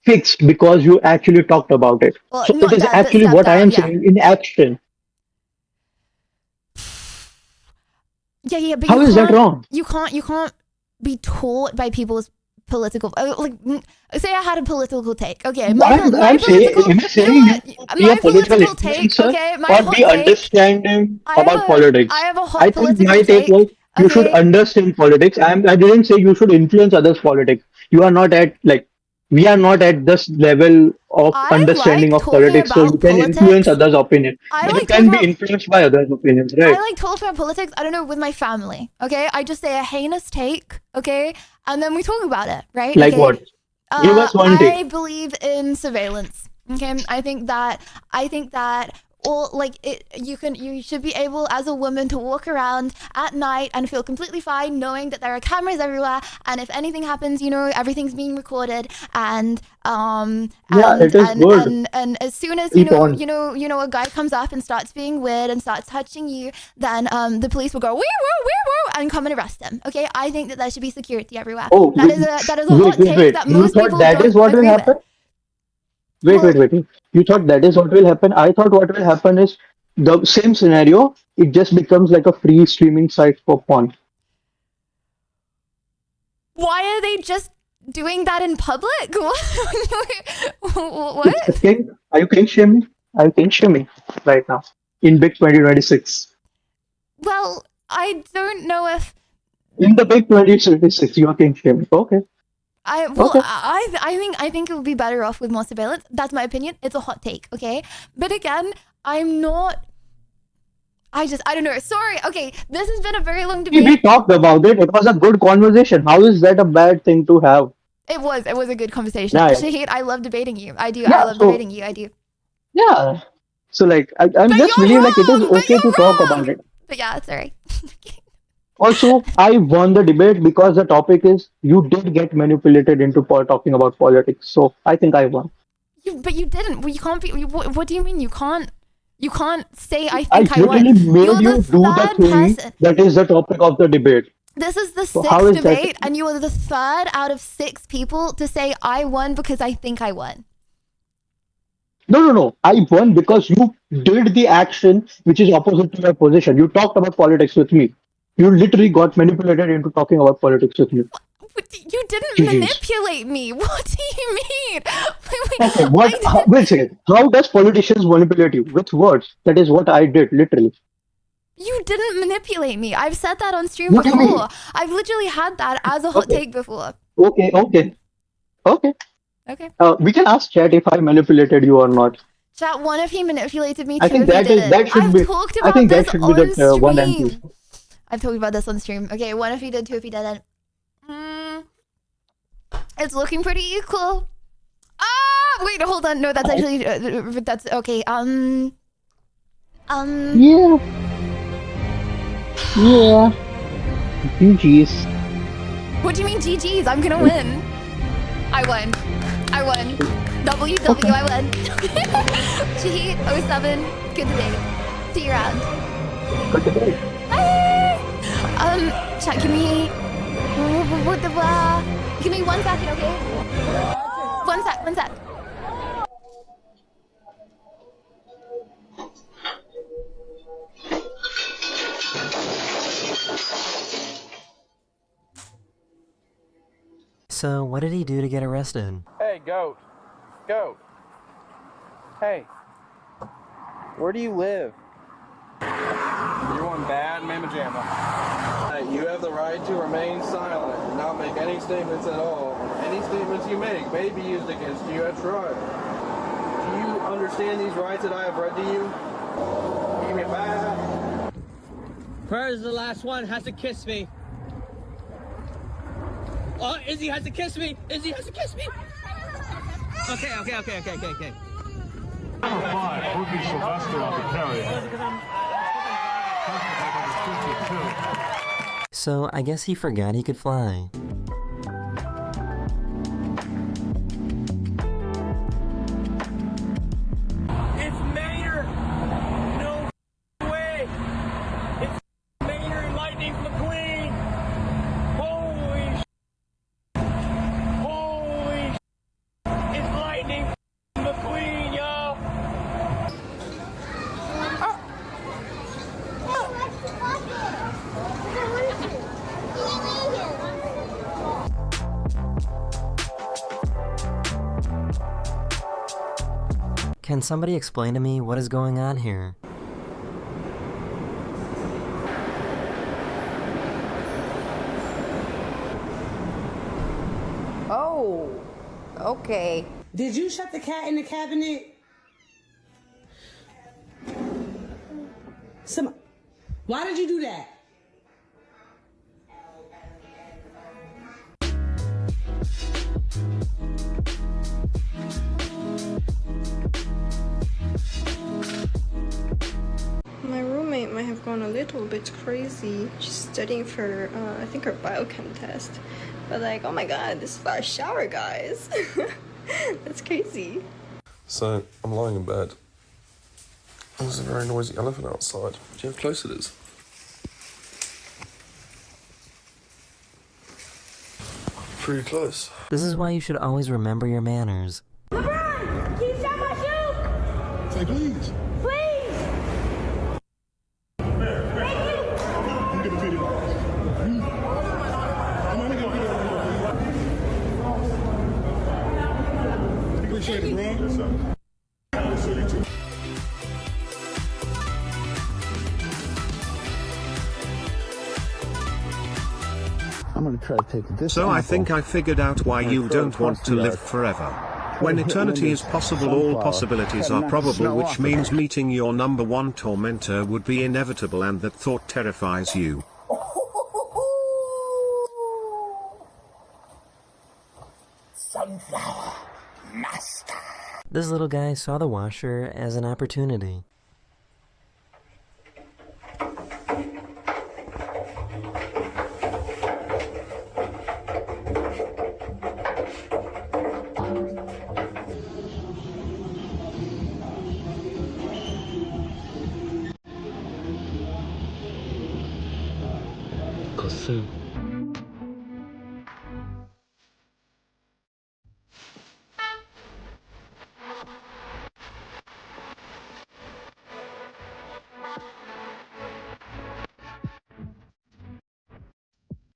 fixed because you actually talked about it. Well, So not it is dead, but actually stepped what I am down, yeah. saying in action. Yeah, but How you is that can't- wrong? You can't be taught by people's political say I had a political take. Okay, I'm saying, am I saying you be a political influencer okay, my or hot be take- understanding I have about a- politics? I have a hot I think political my take was you should okay? understand politics. I didn't say you should influence others' politics. You are not at we are not at this level of I understanding like of talking politics, so you about can influence politics. others' opinion. I But like you can talking be about- influenced by others' opinions, right? I like talk about politics, I don't know, with my family, okay? I just say a heinous take, okay? And then we talk about it, right? Like okay? what? Give us one I take. believe in surveillance, okay? I think that all you should be able as a woman to walk around at night and feel completely fine knowing that there are cameras everywhere, and if anything happens, everything's being recorded, and it is good. and as soon as Keep on. a guy comes up and starts being weird and starts touching you, then the police will go wee woo and come and arrest him. Okay, I think that there should be security everywhere. Oh, that is a hot take that You most thought people that don't is what will agree happen? with. Wait. You thought that is what will happen? I thought what will happen is the same scenario, it just becomes like a free streaming site for porn. Why are they just doing that in public? What? Are you king shaming? Are you king shaming right now in Big 2026? Well, I don't know if In the Big 2026, you are king shaming. Okay. I think it would be better off with more surveillance. That's my opinion. It's a hot take, okay? But again, I'm not. I don't know. Sorry. Okay, this has been a very long We debate. talked about it. It was a good conversation. How is that a bad thing to have? It was a good conversation. Yeah. Shahid, I love debating you. I do. Yeah, I love so- debating you. I do. Yeah. So I'm just believe it is okay to talk about it. But yeah, sorry. Also, I won the debate because the topic is you did get manipulated into talking about politics. So I think I won. But you didn't. Well, you can't be. What do you mean? You can't say I I think I won. literally made You're you the do the third thing person. that is the topic of the debate. This is the So sixth how is that- debate, and you are the third out of 6 people to say I won because I think I won. No. I won because you did the action which is opposite to your position. You talked about politics with me. You literally got manipulated into talking about politics with me. You didn't Jeez. manipulate me. What do you mean? Okay, wait a second. How does politicians manipulate you? With words. That is what I did, literally. You didn't manipulate me. I've said that on stream What do you mean? before. I've literally had that as a hot Okay. take before. Okay. Okay. We can ask chat if I manipulated you or not. Chat, one if he manipulated me, I two think if he that is didn't. that should I've be. talked I about think that this should be on the one and stream. two. I've talked about this on stream. Okay, one if he did, two if he didn't. It's looking pretty equal. Wait, hold on. No, that's actually that's okay. Yeah. GG's. What do you mean GG's? I'm gonna win. I won. WW, I won. G07, good day. See you around. Good debate. Bye. Chat, give me 1 second, okay? 1 sec. So, what did he do to get arrested? Hey, goat. Hey. Where do you live? You're one bad mamma jamma. Hey, you have the right to remain silent. cannot make any statements at all. Any statements you make may be used against you at trial. Do you understand these rights that I have read to you? Give me a back. Where's the last one? Has to kiss me. Oh, Izzy has to kiss me. Izzy has to kiss me. Okay. Number 5, Ruby Sylvester on the carrier. So I guess he forgot he could fly. It's Maynard. No way. It's Maynard Lightning McQueen. Holy it's Lightning McQueen, y'all. Can somebody explain to me what is going on here? Oh, okay. Did you shut the cat in the cabinet? Why did you do that? My roommate might have gone a little bit crazy. She's studying for, I think, her biochem test. But like, oh my god, this is our shower, guys. That's crazy. So, I'm lying in bed. There's a very noisy elephant outside. Do you know how close it is? Pretty close. This is why you should always remember your manners. LeBron, can you shut my shoe? Say please. Please. You get a video. Appreciate it, bro. Yes, sir. Appreciate it, too. I'm gonna try to take this. So I think I figured out why you don't want to live forever. When eternity is possible, all possibilities are probable, which means meeting your number one tormentor would be inevitable, and that thought terrifies you. Sunflower master. This little guy saw the washer as an opportunity. Kosu.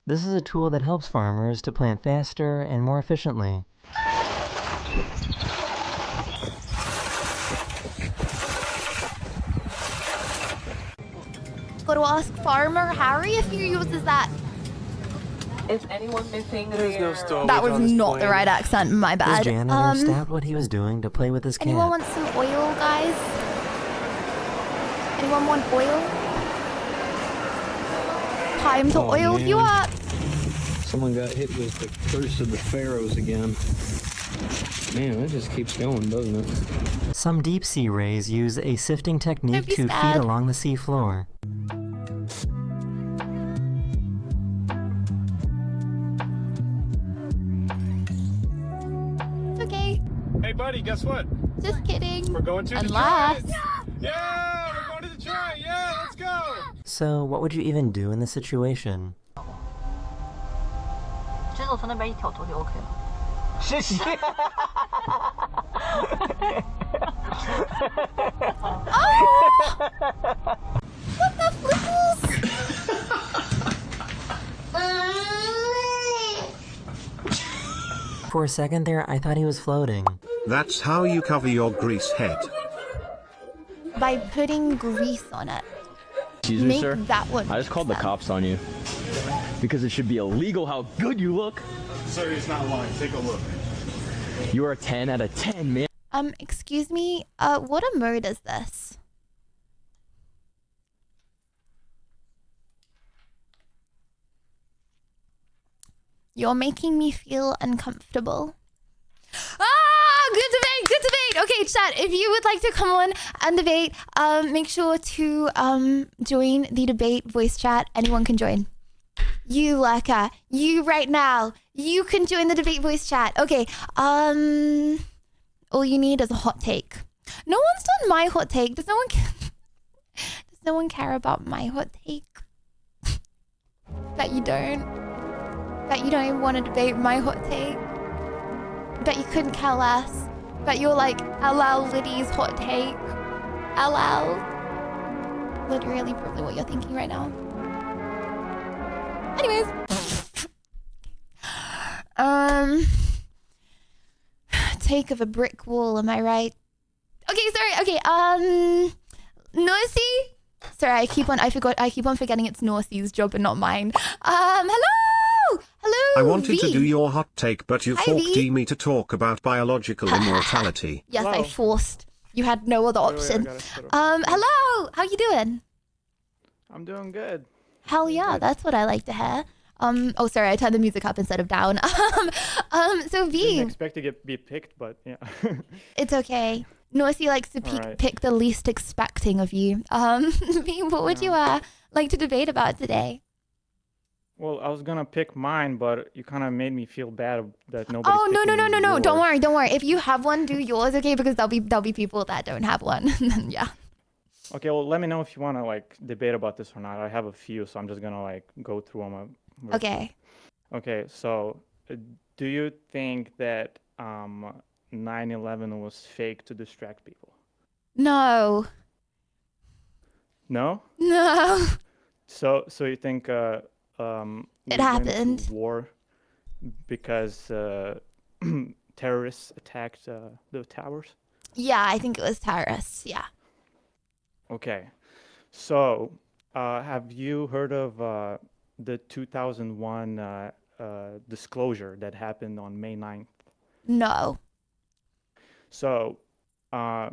This is a tool that helps farmers to plant faster and more efficiently. Go to ask Farmer Harry if he uses that. Is anyone missing There's no stowaway That was on this not plane. the right accent, my This bad. janitor stopped what he was doing to play with his cat. Anyone want some oil, guys? Anyone want oil? Time to oil you up. Someone got hit with the curse of the pharaohs again. Man, it just keeps going, doesn't it? Some deep sea rays use a sifting technique be to sad. feed along the sea floor. It's okay. Hey, buddy, guess what? Just kidding. We're going to Unless. Detroit. Yeah, we're going to Detroit. Yeah, let's go. So, what would you even do in this situation? 直接从那边一挑头就 OK 了。谢谢。What the flipples? For a second there, I thought he was floating. That's how you cover your grease head. By putting grease on it. Excuse me, Make sir. that one I just called the sense. cops on you. because it should be illegal how good you look. Sir, he's not lying. Take a look. You are a 10 out of 10, man. Excuse me, what a mode is this? You're making me feel uncomfortable. Good debate, good debate. Okay, chat, if you would like to come on and debate, make sure to join the debate voice chat. Anyone can join. You, Lurker, you right now, you can join the debate voice chat. Okay, all you need is a hot take. No one's done my hot take. Does no one care about my hot take? Bet you don't. Bet you don't even want to debate my hot take. Bet you couldn't care less. Bet you're like, LL Liddy's hot take. LL. Literally probably what you're thinking right now. Anyways. Take of a brick wall, am I right? Okay, sorry, okay, Norsey? Sorry, I keep on forgetting it's Norsey's job and not mine. Hello! Hello, I wanted V. to do your hot take, but you Hi, forced V. me to talk about biological immortality. Yes, Hello. I forced. You had no other Wait, I option. gotta set up. Hello! How you doing? I'm doing good. Hell yeah, that's what I like to hear. Oh sorry, I turned the music up instead of down. So V, Didn't expect to be picked, but yeah. it's okay. Norsey likes to Alright. pick the least expecting of you. V, what would you like to debate about today? Well, I was gonna pick mine, but you kind of made me feel bad that nobody. Oh no! Don't worry. If you have one, do yours, okay? Because there'll be people that don't have one. Yeah. Okay, well, let me know if you want to like debate about this or not. I have a few, so I'm just gonna like go through them. Okay. Okay, so do you think that 9/11 was fake to distract people? No. No. No. So you think It we went to happened. war because terrorists attacked the towers? Yeah, I think it was terrorists. Yeah. Okay, so have you heard of the 2001 disclosure that happened on May 9th? No. So the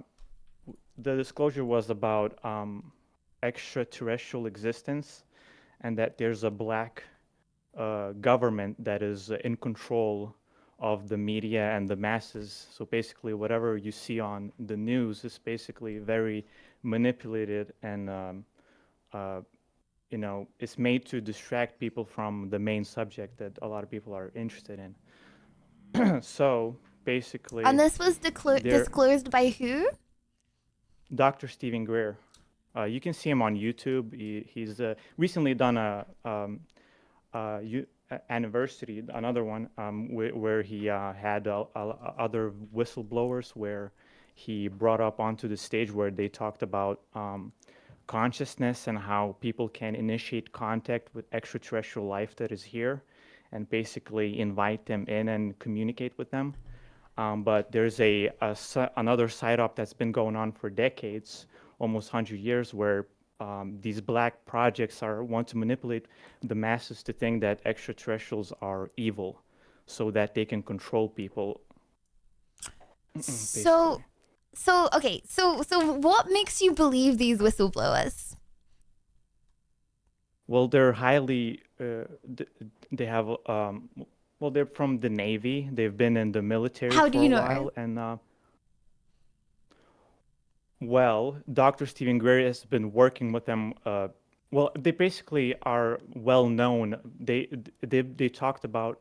disclosure was about extraterrestrial existence and that there's a black government that is in control of the media and the masses. So basically whatever you see on the news is basically very manipulated and you know, it's made to distract people from the main subject that a lot of people are interested in. So basically, And this was disclosed by who? Dr. Stephen Greer. You can see him on YouTube. He's recently done a anniversary, another one, where he had other whistleblowers, where he brought up onto the stage where they talked about consciousness and how people can initiate contact with extraterrestrial life that is here and basically invite them in and communicate with them. But there's another side-up that's been going on for decades, almost 100 years, where these black projects want to manipulate the masses to think that extraterrestrials are evil so that they can control people. So what makes you believe these whistleblowers? Well, they're highly, they have, well, they're from the Navy. They've been in the military How for do you a know? while. And, well, Dr. Stephen Greer has been working with them. Well, they basically are well known. They talked about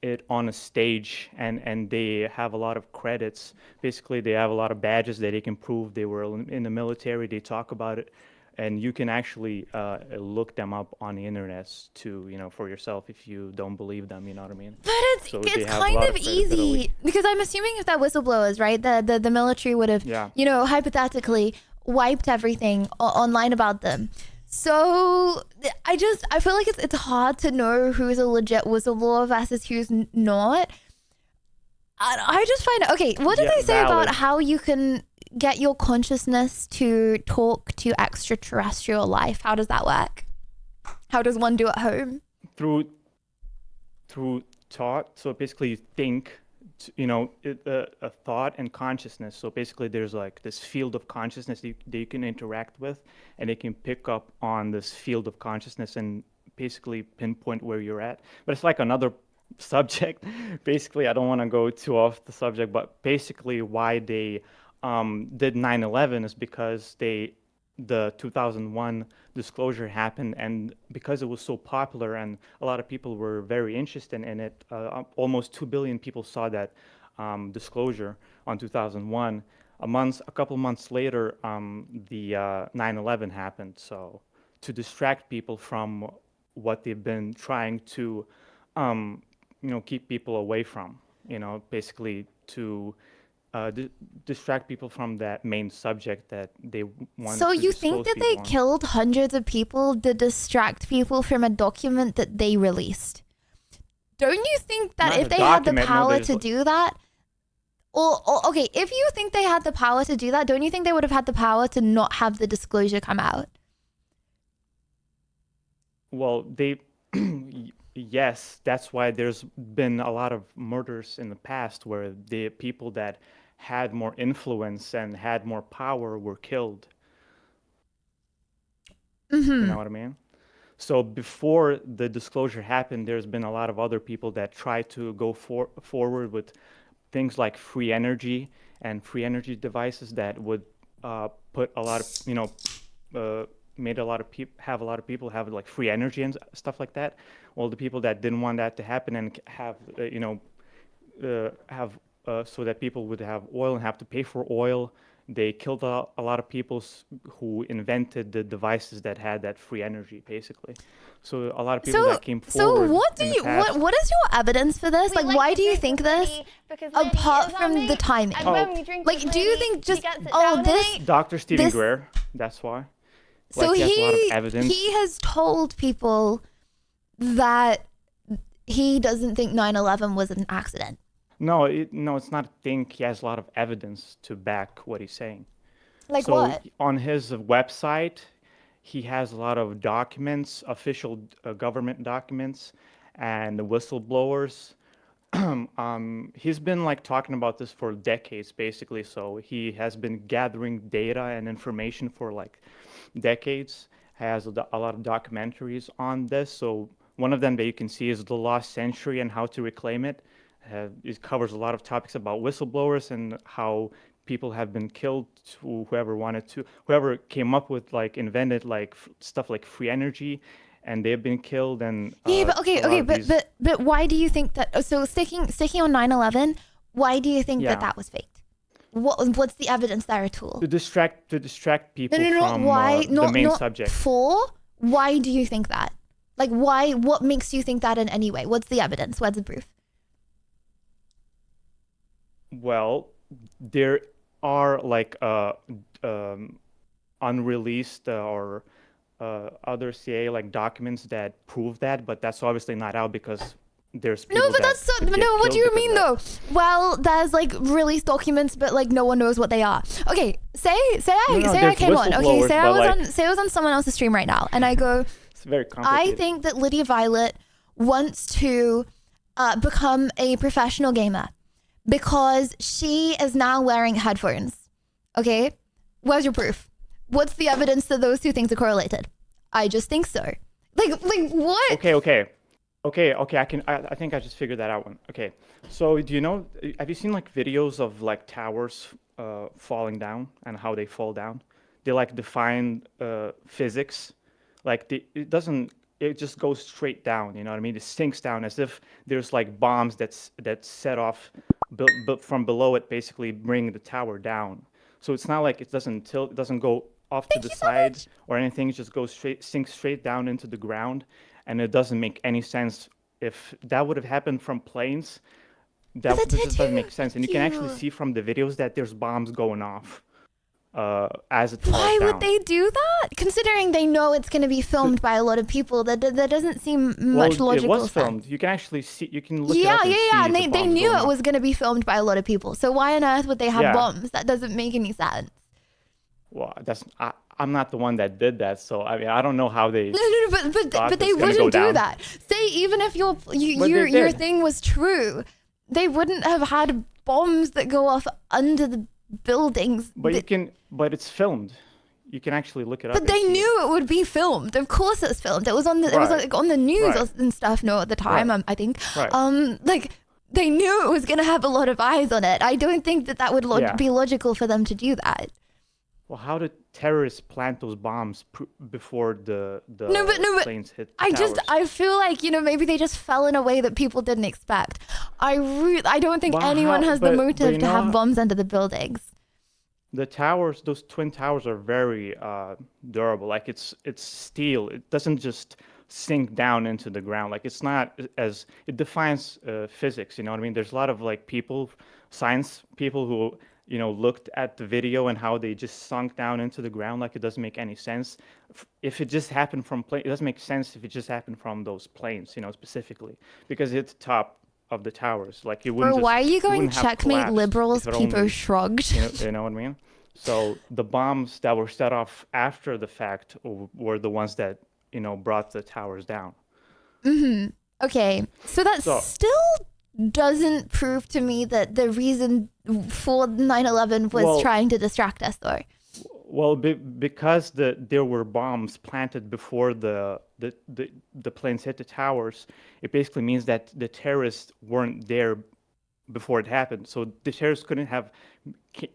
it on a stage, and they have a lot of credits. Basically, they have a lot of badges that they can prove they were in the military. They talk about it, and you can actually look them up on the internet to, you know, for yourself if you don't believe them. You know what I mean? But it's kind of easy credibility. because I'm assuming if they're whistleblowers, right? The military would have, you know, hypothetically wiped everything online about them. So I feel like it's hard to know who's a legit whistleblower versus who's not. I just find it, okay, what did they say about how you can get your consciousness to talk to extraterrestrial life? How does that work? How does one do at home? through thought. So basically, you think, a thought and consciousness. So basically, there's like this field of consciousness that you can interact with, and they can pick up on this field of consciousness and basically pinpoint where you're at. But it's like another subject. Basically, I don't want to go too off the subject, but basically, why they did 9/11 is because the 2001 disclosure happened, and because it was so popular and a lot of people were very interested in it, almost 2 billion people saw that disclosure on 2001. A couple months later, the 9/11 happened. So to distract people from what they've been trying to, keep people away from, basically to distract people from that main subject that they want. So to you think disclose that they people on. killed hundreds of people to distract people from a document that they released? Don't you think that Not if a they had the document, no, power there's to like- do that, okay, if you think they had the power to do that, don't you think they would have had the power to not have the disclosure come out? Well, yes, that's why there's been a lot of murders in the past where the people that had more influence and had more power were killed. You know what I mean? So before the disclosure happened, there's been a lot of other people that tried to go forward with things like free energy and free energy devices that would put a lot of, made a lot of people have like free energy and stuff like that. Well, the people that didn't want that to happen and have so that people would have oil and have to pay for oil, they killed a lot of people who invented the devices that had that free energy, basically. So a lot of people that came forward. So what in the past- what is your evidence for this? Like, why do you think this? Apart from the timing, like, do you think just this? Dr. Stephen this- Greer, that's why. So Like, he has a lot of evidence. he has told people that he doesn't think 9/11 was an accident. No, it's not a thing. He has a lot of evidence to back what he's saying. Like So what? on his website, he has a lot of documents, official government documents, and whistleblowers. He's been like talking about this for decades, basically. So he has been gathering data and information for like decades. Has a lot of documentaries on this. So one of them that you can see is The Lost Century and How to Reclaim It. It covers a lot of topics about whistleblowers and how people have been killed to whoever came up with invented stuff like free energy, and they've been killed. And Yeah, but but why do you think that? So sticking on 9/11, why do you think Yeah. that was faked? What's the evidence there at all? to distract people No. from Why? the main not subject. Why do you think that? Like, why? What makes you think that in any way? What's the evidence? What's the proof? Well, there are unreleased or other CIA documents that prove that, but that's obviously not out because there's people No, but that that's so, could get no. What do killed you because mean of that. though? Well, there's released documents, but no one knows what they are. Okay, say I there's came on. Okay, whistleblowers, say I but, was on someone else's stream right now, and I go, It's very I complicated. think that Lydia Violet wants to become a professional gamer because she is now wearing headphones. Okay, where's your proof? What's the evidence that those two things are correlated? I just think so. Like what? Okay. I think I just figured that out one. Okay, so do you know? Have you seen videos of towers falling down and how they fall down? They define physics. It just goes straight down. You know what I mean? It sinks down as if there's bombs that's set off, but from below it basically bring the tower down. So it's not like it doesn't tilt, it doesn't go off to the side or anything. It just goes sinks straight down into the ground, and it doesn't make any sense. If that would have happened from planes, this just doesn't make sense. And you can actually see from the videos that there's bombs going off as it falls Why down. would they do that? Considering they know it's going to be filmed by a lot of people, that doesn't seem much Well, logical. it was filmed. You can actually see. You can look it Yeah, up and yeah. see And the they bombs knew going it off. was going to be filmed by a lot of people. So why on earth would they have Yeah. bombs? That doesn't make any sense. Well, I'm not the one that did that, so I mean, I don't know how they. No, but they wouldn't do that. Say even if your thing was true, they wouldn't have had bombs that go off under the buildings. But it's filmed. You can actually look it up. But they knew it would be filmed. Of course, it's filmed. It was on the it was like on the news and stuff. No, at the time, I think. Right. Like they knew it was gonna have a lot of eyes on it. I don't think that would be logical for them to do that. Well, how did terrorists plant those bombs before the planes hit the towers? I feel like, maybe they just fell in a way that people didn't expect. I don't think anyone has the motive to have bombs under the buildings. The towers, those twin towers, are very durable. Like it's steel. It doesn't just sink down into the ground. Like it's not as it defines physics. You know what I mean? There's a lot of like science people who looked at the video and how they just sunk down into the ground. Like it doesn't make any sense. If it just happened from it doesn't make sense if it just happened from those planes, specifically because it's the top of the towers. Like it wouldn't. Why are you going checkmate liberals? People shrugged. You know what I mean? So the bombs that were set off after the fact were the ones that brought the towers down. Mm-hmm. Okay, so that still doesn't prove to me that the reason for 9/11 was trying to distract us, though. Well, because there were bombs planted before the planes hit the towers, it basically means that the terrorists weren't there before it happened. So the terrorists couldn't have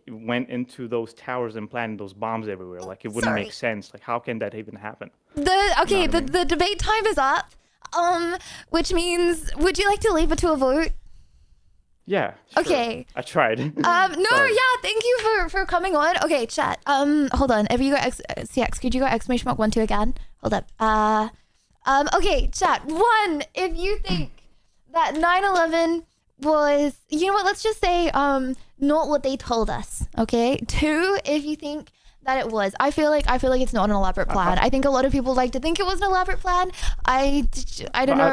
went into those towers and planted those bombs everywhere. Like it wouldn't make sense. Like how can that even happen? The debate time is up. Which means, would you like to leave it to a vote? Yeah. Sure. Okay. I tried. Thank you for coming on. Okay, chat. Hold on. If you got CX, could you go exclamation mark 1 2 again? Hold up. Okay, chat. 1, if you think that 9/11 was, let's just say not what they told us. Okay. 2, if you think that it was. I feel like it's not an elaborate plan. I think a lot of people like to think it was an elaborate plan. I don't know.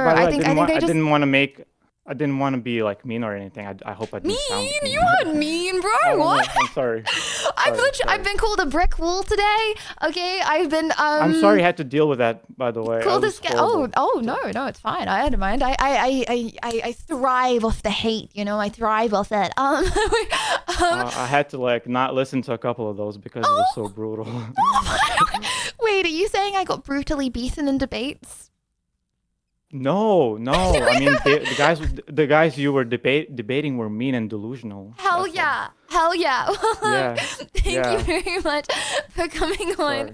I didn't want to be like mean or anything. I hope I didn't sound mean. You aren't mean, bro. What? I'm sorry. I've been called a brick wall today. Okay, I've been. I'm sorry you had to deal with that. By the way. Called no, it's fine. I don't mind. I thrive off the hate. I thrive off it. I had to not listen to a couple of those because it was so brutal. Wait, are you saying I got brutally beaten in debates? No. I mean, the guys you were debating were mean and delusional. Hell yeah. Thank you very much for coming on.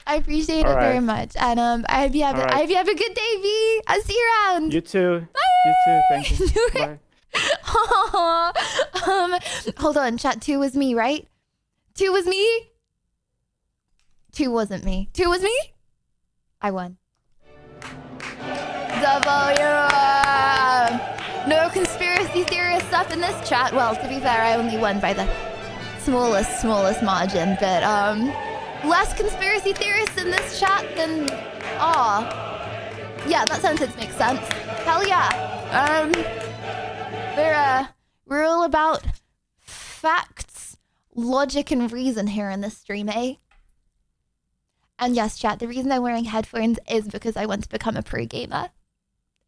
I appreciate it very much, and I hope you have a good day, V. I'll see you around. You too. Bye. You too. Thank you. Bye. Hold on. Chat 2 was me, right? 2 was me. 2 wasn't me. 2 was me. I won. No conspiracy theorist stuff in this chat. Well, to be fair, I only won by the smallest margin, but less conspiracy theorists in this chat than yeah, that sentence makes sense. Hell yeah. We're all about facts, logic, and reason here in this stream, eh? And yes, chat, the reason I'm wearing headphones is because I want to become a pro gamer.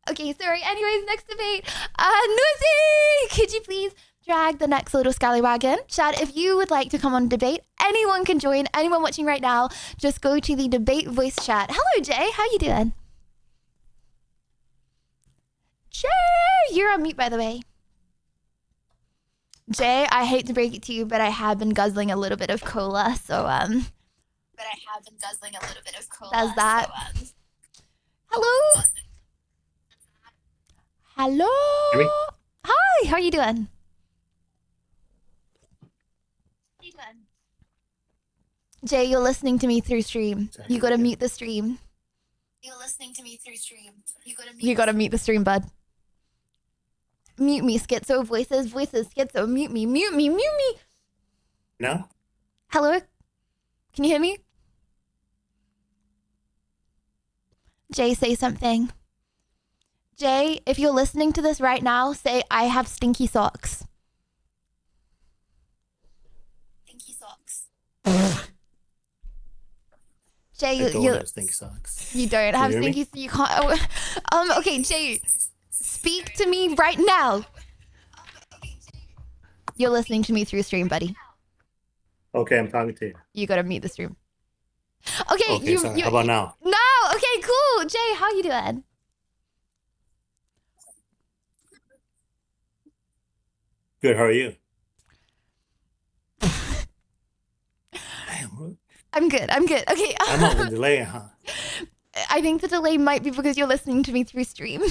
Okay, sorry. Anyways, next debate. Nuzi! Could you please drag the next little scallywag in? Chat, if you would like to come on debate, anyone can join. Anyone watching right now, just go to the debate voice chat. Hello, Jay. How you doing? Jay! You're on mute, by the way. Jay, I hate to break it to you, but I have been guzzling a little bit of cola, so, Does that. So, hello? Hello? Hi, how are you doing? Jay, you're listening to me through stream. You gotta mute the stream. You gotta mute the stream, bud. Mute me, schizo. Voices, schizo. Mute me. No? Hello? Can you hear me? Jay, say something. Jay, if you're listening to this right now, say, I have stinky socks. Jay, I don't you have stink socks. you don't have hear me? stinky, so you can't. Okay, Jay, speak to me right now. You're listening to me through stream, buddy. Okay, I'm talking to you. You gotta mute the stream. Okay, Okay, sorry. How about now? No, okay, cool. Jay, how you doing? Good, how are you? I'm good. Okay. I'm on the delay, huh? I think the delay might be because you're listening to me through stream.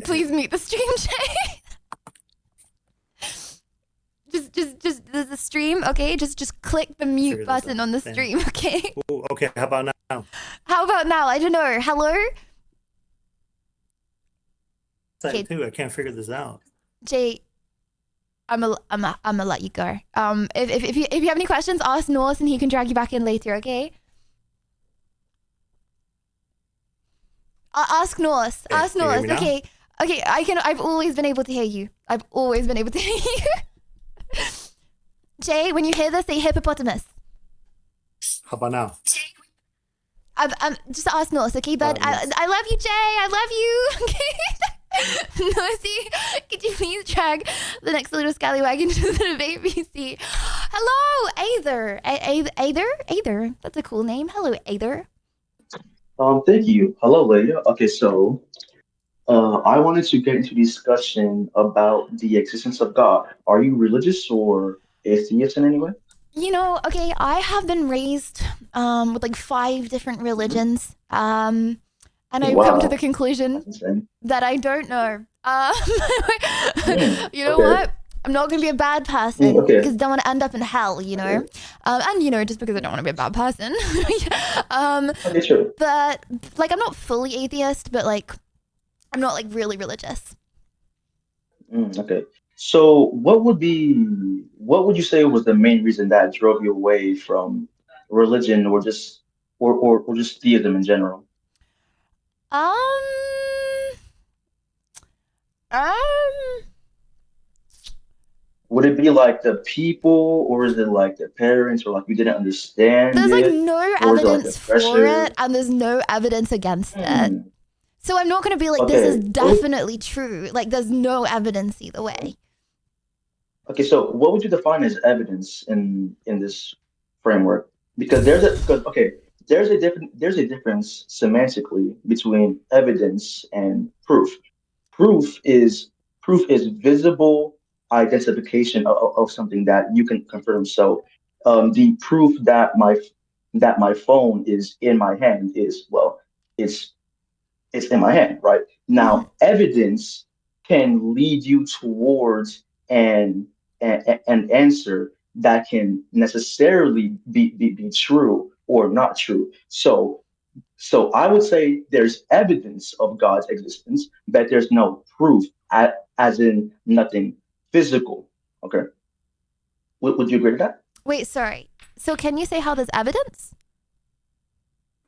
Please mute the stream, Jay. just the stream, okay? Just click the mute button on the stream, okay? Ooh, okay, how about now? How about now? I don't know. Hello? Say too, I can't figure this out. Jay, I'm gonna let you go. If you have any questions, ask Norse and he can drag you back in later, okay? Ask Norse. Ask can you hear Norse. me now? Okay. Okay, I've always been able to hear you. I've always been able to hear you. Jay, when you hear this, say hippopotamus. How about now? I'm just ask Norse, okay, bud? I love you, Jay. I love you. Okay. Norsey, could you please drag the next little scallywag into the baby seat? Hello, Aether. Aether. That's a cool name. Hello, Aether. Thank you. Hello, Leia. Okay, so I wanted to get into discussion about the existence of God. Are you religious or atheist in any way? You know, okay, I have been raised with like 5 different religions. And I've come to the conclusion that I don't know. You know what? I'm not going to be a bad person because I don't want to end up in hell, you know? And, you know, just because I don't want to be a bad person. But, like, I'm not fully atheist, but, like, I'm not, like, really religious. Okay. So what would you say was the main reason that drove you away from religion or just theism in general? Would it be like the people, or is it like the parents, or like you didn't understand There's like it? no Or is it, like, evidence the for pressure? it, and there's no evidence against it. So I'm not going to be like, this is definitely true. Like, there's no evidence either way. Okay, so what would you define as evidence in this framework? Because there's a difference semantically between evidence and proof. Proof is visible identification of something that you can confirm. So the proof that my phone is in my hand is, well, it's in my hand, right? Now, evidence can lead you towards an answer that can necessarily be true or not true. So I would say there's evidence of God's existence, but there's no proof, as in nothing physical. Okay. Would you agree with that? Wait, sorry. So can you say how there's evidence?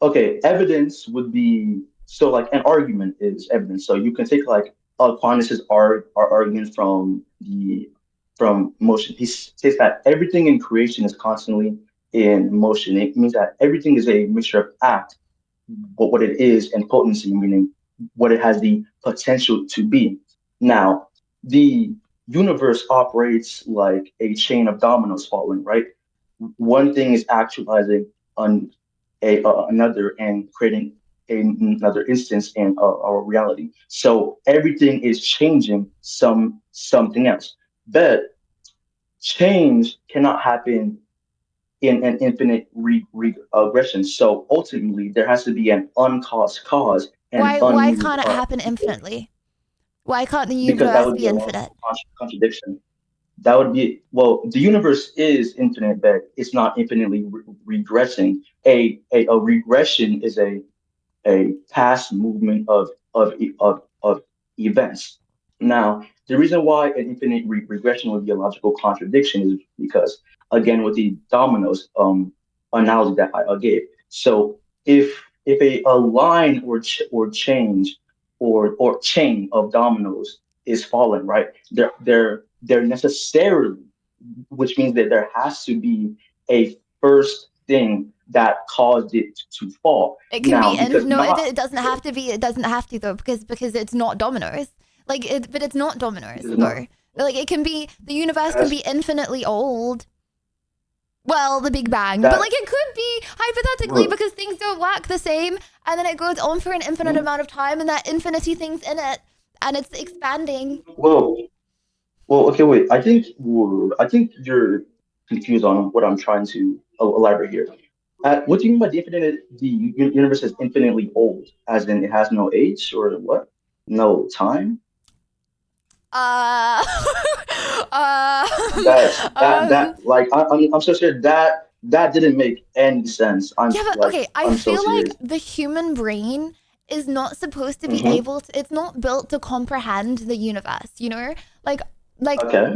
Okay, evidence would be, so like an argument is evidence. So you can take like Aquinas' argument from motion. He says that everything in creation is constantly in motion. It means that everything is a mixture of act, but what it is, and potency, meaning what it has the potential to be. Now, the universe operates like a chain of dominoes falling, right? One thing is actualizing on another and creating another instance in our reality. So everything is changing something else. But change cannot happen in an infinite regression. So ultimately, there has to be an uncaused cause. And Why can't it happen infinitely? Why can't the universe be infinite? Contradiction. That would be, well, the universe is infinite, but it's not infinitely regressing. A regression is a past movement of events. Now, the reason why an infinite regression would be a logical contradiction is because, again, with the dominoes analogy that I gave. So if a line or change or chain of dominoes is falling, right? They're necessarily which means that there has to be a first thing that caused it to fall. It can Now, be, because and no, not, it doesn't have to be. It doesn't have to though, because it's not dominoes. Like it, but it's not dominoes It's not. though. Like it can be, the universe can be infinitely old. Well, the Big Bang, but like it could be hypothetically Right. because things don't work the same, and then it goes on for an infinite amount of time, and that infinity thing's in it, and it's expanding. well, okay, wait. I think you're confused on what I'm trying to elaborate here. What do you mean by the universe is infinitely old? As in, it has no age or what? No time? Uh, Like I'm so sure that didn't make any sense. Yeah, but Like, okay, I I'm so feel like serious. the human brain is not supposed to be Mhm. able to, it's not built to comprehend the universe, you know? Like Okay.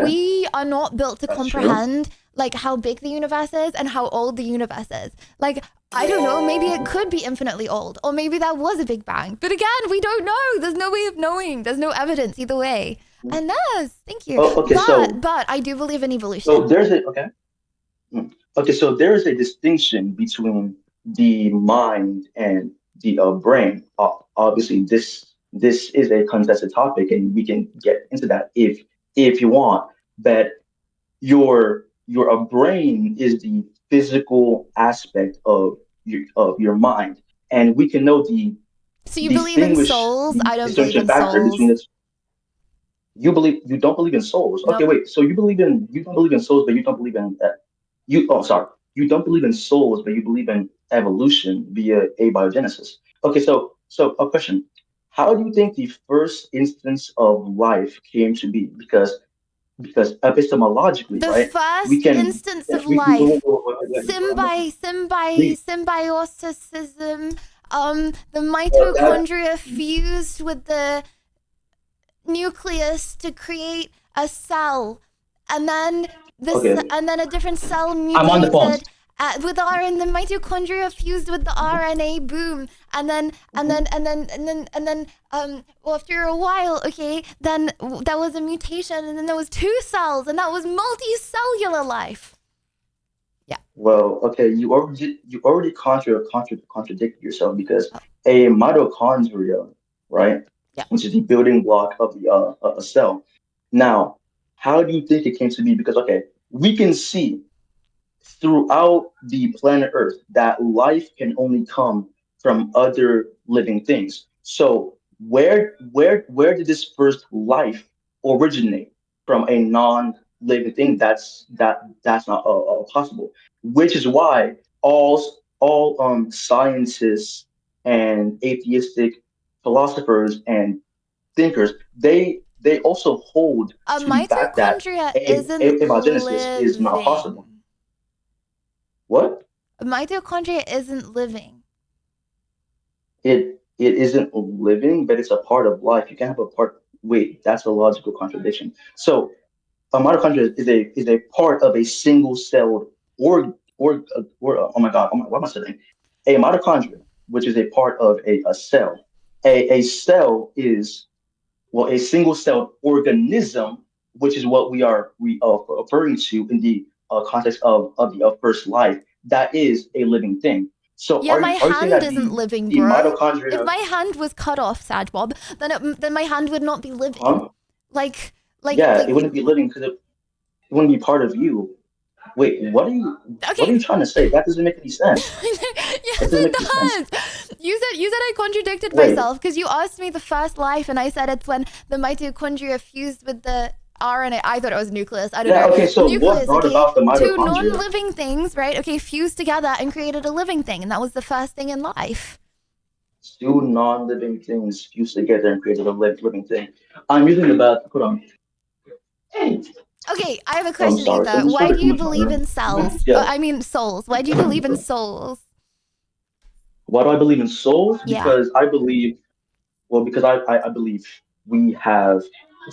we are not built to That's true. comprehend like how big the universe is and how old the universe is. Like, I don't know, maybe it could be infinitely old, or maybe that was a Big Bang. But again, we don't know. There's no way of knowing. There's no evidence either way. And yes, thank you. Oh, okay, but I do believe in evolution. So there's a okay. So there is a distinction between the mind and the brain. Obviously, this is a contested topic, and we can get into that if you want. But your brain is the physical aspect of your mind, and we can know the So you believe in distinguish souls? the I don't believe distinction in factor souls. between this. You don't believe in souls. Okay, Nope. wait. So you don't believe in souls, but you don't believe in sorry. You don't believe in souls, but you believe in evolution via abiogenesis. Okay, so a question. How do you think the first instance of life came to be? Because epistemologically, The right? first We can instance of we life, we- symbioticism, the mitochondria fused with the nucleus to create a cell, and then Okay. and then a different cell I'm on the phone. mutated with the mitochondria fused with the RNA, boom, and then well, after a while, okay, then there was a mutation, and then there was two cells, and that was multicellular life. Well, okay, you already contradicted yourself because a mitochondria, right? Yeah. Which is the building block of the a cell. Now, how do you think it came to be? Because okay, we can see throughout the planet Earth that life can only come from other living things. So where did this first life originate from a non-living thing? That's not possible. Which is why all scientists and atheistic philosophers and thinkers they also hold A to the fact that mitochondria isn't abiogenesis is not possible. living. What? A mitochondria isn't living. It isn't living, but it's a part of life. You can't have a part. Wait, that's a logical contradiction. So a mitochondria is a part of a single celled oh my god, what am I saying? A mitochondria, which is a part of a cell. A cell is a single celled organism, which is what we are referring to in the context of the first life. That is a living thing. So Yeah, are my you saying hand that isn't living, the bro. mitochondria? If my hand was cut off, Sad Bob, then my hand would not be living. Huh? Like Yeah, it wouldn't be living because it wouldn't be part of you. Wait, what are you trying to say? That doesn't make any sense. Yes, it does. You said I contradicted Wait. myself because you asked me the first life, and I said it's when the mitochondria fused with the RNA. I thought it was nucleus. I don't Yeah, know. okay, so what Nucleus, brought okay? about the Two mitochondria? non-living things, right? Okay, fused together and created a living thing, and that was the first thing in life. Two non-living things fused together and created a living thing. I'm using the bath. Hold on. Okay, I have a question, sorry. Ether. I'm just Why trying do to you come believe on. in cells? Yeah. I mean souls. Why do you believe in souls? Why do I believe in souls? Yeah. Because I believe, because I believe we have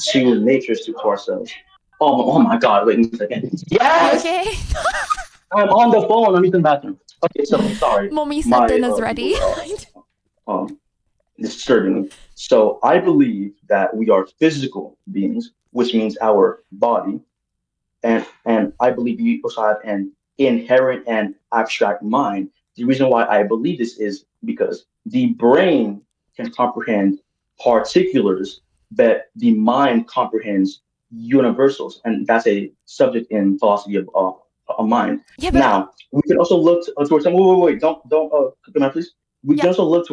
two natures to ourselves. Oh my God! Wait a second. Yes. Okay. I'm on the phone. I'm in the bathroom. Okay, so I'm sorry. Mommy said dinner's people ready. were, disturbing me. So I believe that we are physical beings, which means our body, and I believe you also have an inherent and abstract mind. The reason why I believe this is because the brain can comprehend particulars, but the mind comprehends universals, and that's a subject in philosophy of mind. Yeah, but Now we can also look towards some. Wait, don't come on, please. We can also look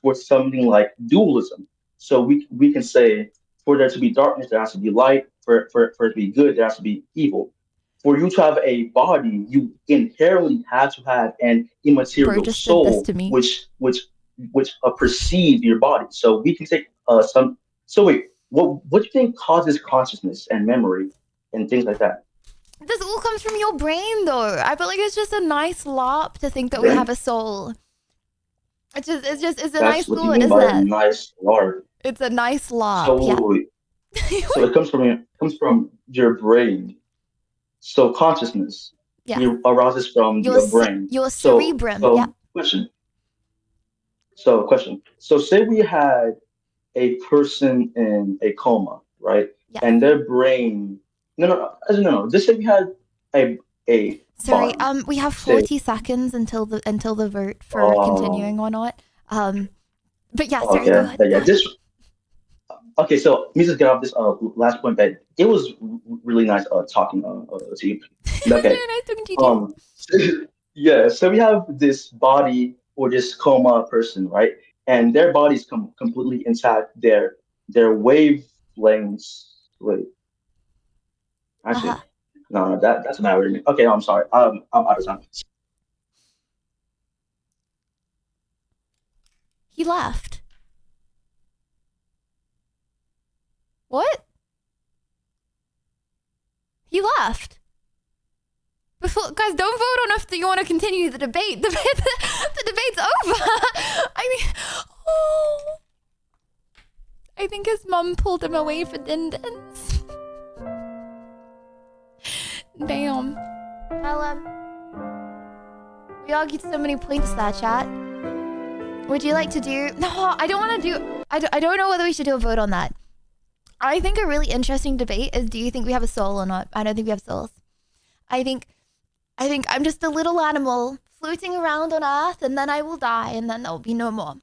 towards something like dualism. So we can say for there to be darkness, there has to be light. For it to be good, there has to be evil. For you to have a body, you inherently have to have an immaterial just did this soul, to me. which perceive your body. So we can take some. So wait, what do you think causes consciousness and memory and things like that? This all comes from your brain, though. I feel like it's just a nice LARP to think that we Brain? have a soul. It's a That's nice what you thought, mean isn't by it? nice LARP. It's a nice LARP. So Yeah. wait. So it comes from your brain. So consciousness arises from your brain. Your cerebrum. So Yeah. question. So say we had a person in a coma, right? Yeah. And their brain. No. Just say we had a Sorry. body. We have Say- 40 seconds until the vote for continuing or not. But yeah. Sorry. Okay. Go ahead. Yeah. Okay, so let me just get off this last point, but it was really nice talking to you. Okay. Nice talking to you. Yeah, so we have this body or this coma person, right? And their body's completely intact. Their wavelengths. Wait. Actually, no, that's not what I mean. Okay, I'm sorry. I'm out of time. He left. What? He left. Guys, don't vote on if you want to continue the debate. The debate's over. I think his mum pulled him away for Dindins. Damn. Well, we argued so many points there, chat. Would you like to do? No, I don't want to do. I don't know whether we should do a vote on that. I think a really interesting debate is, do you think we have a soul or not? I don't think we have souls. I think I'm just a little animal floating around on Earth, and then I will die, and then there'll be no more.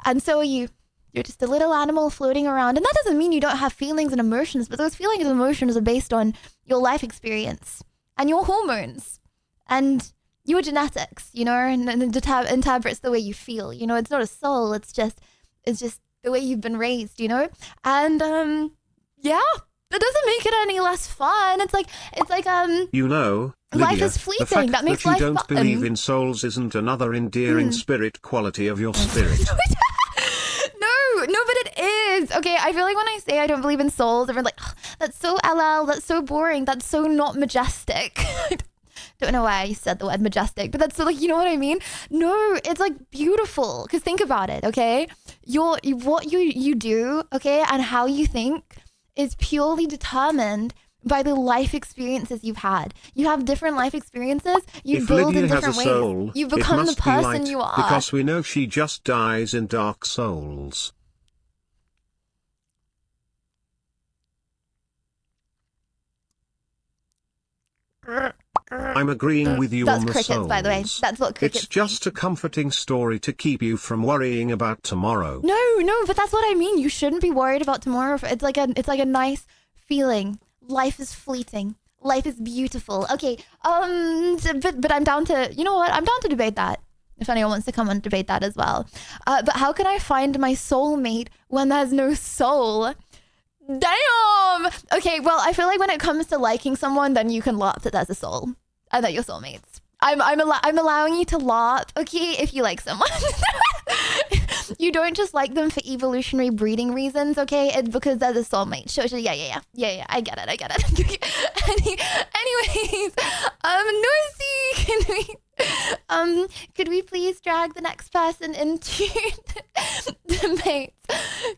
And so are you. You're just a little animal floating around. And that doesn't mean you don't have feelings and emotions, but those feelings and emotions are based on your life experience and your hormones and your genetics, you know, and interprets the way you feel. You know, it's not a soul, it's just the way you've been raised, you know? And yeah, that doesn't make it any less fun. It's like You know, life Lydia, is fleeting. the fact That makes you life don't fun. believe in souls isn't another endearing spirit quality of your spirit. No, but it is. Okay, I feel like when I say I don't believe in souls, everyone's like, oh, that's so LL, that's so boring, that's so not majestic. Don't know why I said the word majestic, but that's so, like, you know what I mean? No, it's like beautiful. Because think about it, okay? What you do, okay, and how you think is purely determined by the life experiences you've had. You have different life experiences. You If build Lydia in has a different ways. soul, You it become the must be person light, you are. because we know she just dies in Dark Souls. I'm agreeing with you That's on the crickets, souls. by the way. That's what crickets It's just a comforting story to keep you from worrying about tomorrow. No, but that's what I mean. You shouldn't be worried about tomorrow. It's like a nice feeling. Life is fleeting. Life is beautiful. Okay. But I'm down to, you know what? I'm down to debate that. If anyone wants to come and debate that as well. But how can I find my soulmate when there's no soul? Damn. Okay. Well, I feel like when it comes to liking someone, then you can laugh that there's a soul and that you're soulmates. I'm allowing you to laugh, okay, if you like someone. You don't just like them for evolutionary breeding reasons, okay? It's because they're the soulmate. Sure, yeah, I get it. Anyways, Noisy, could we please drag the next person into debate?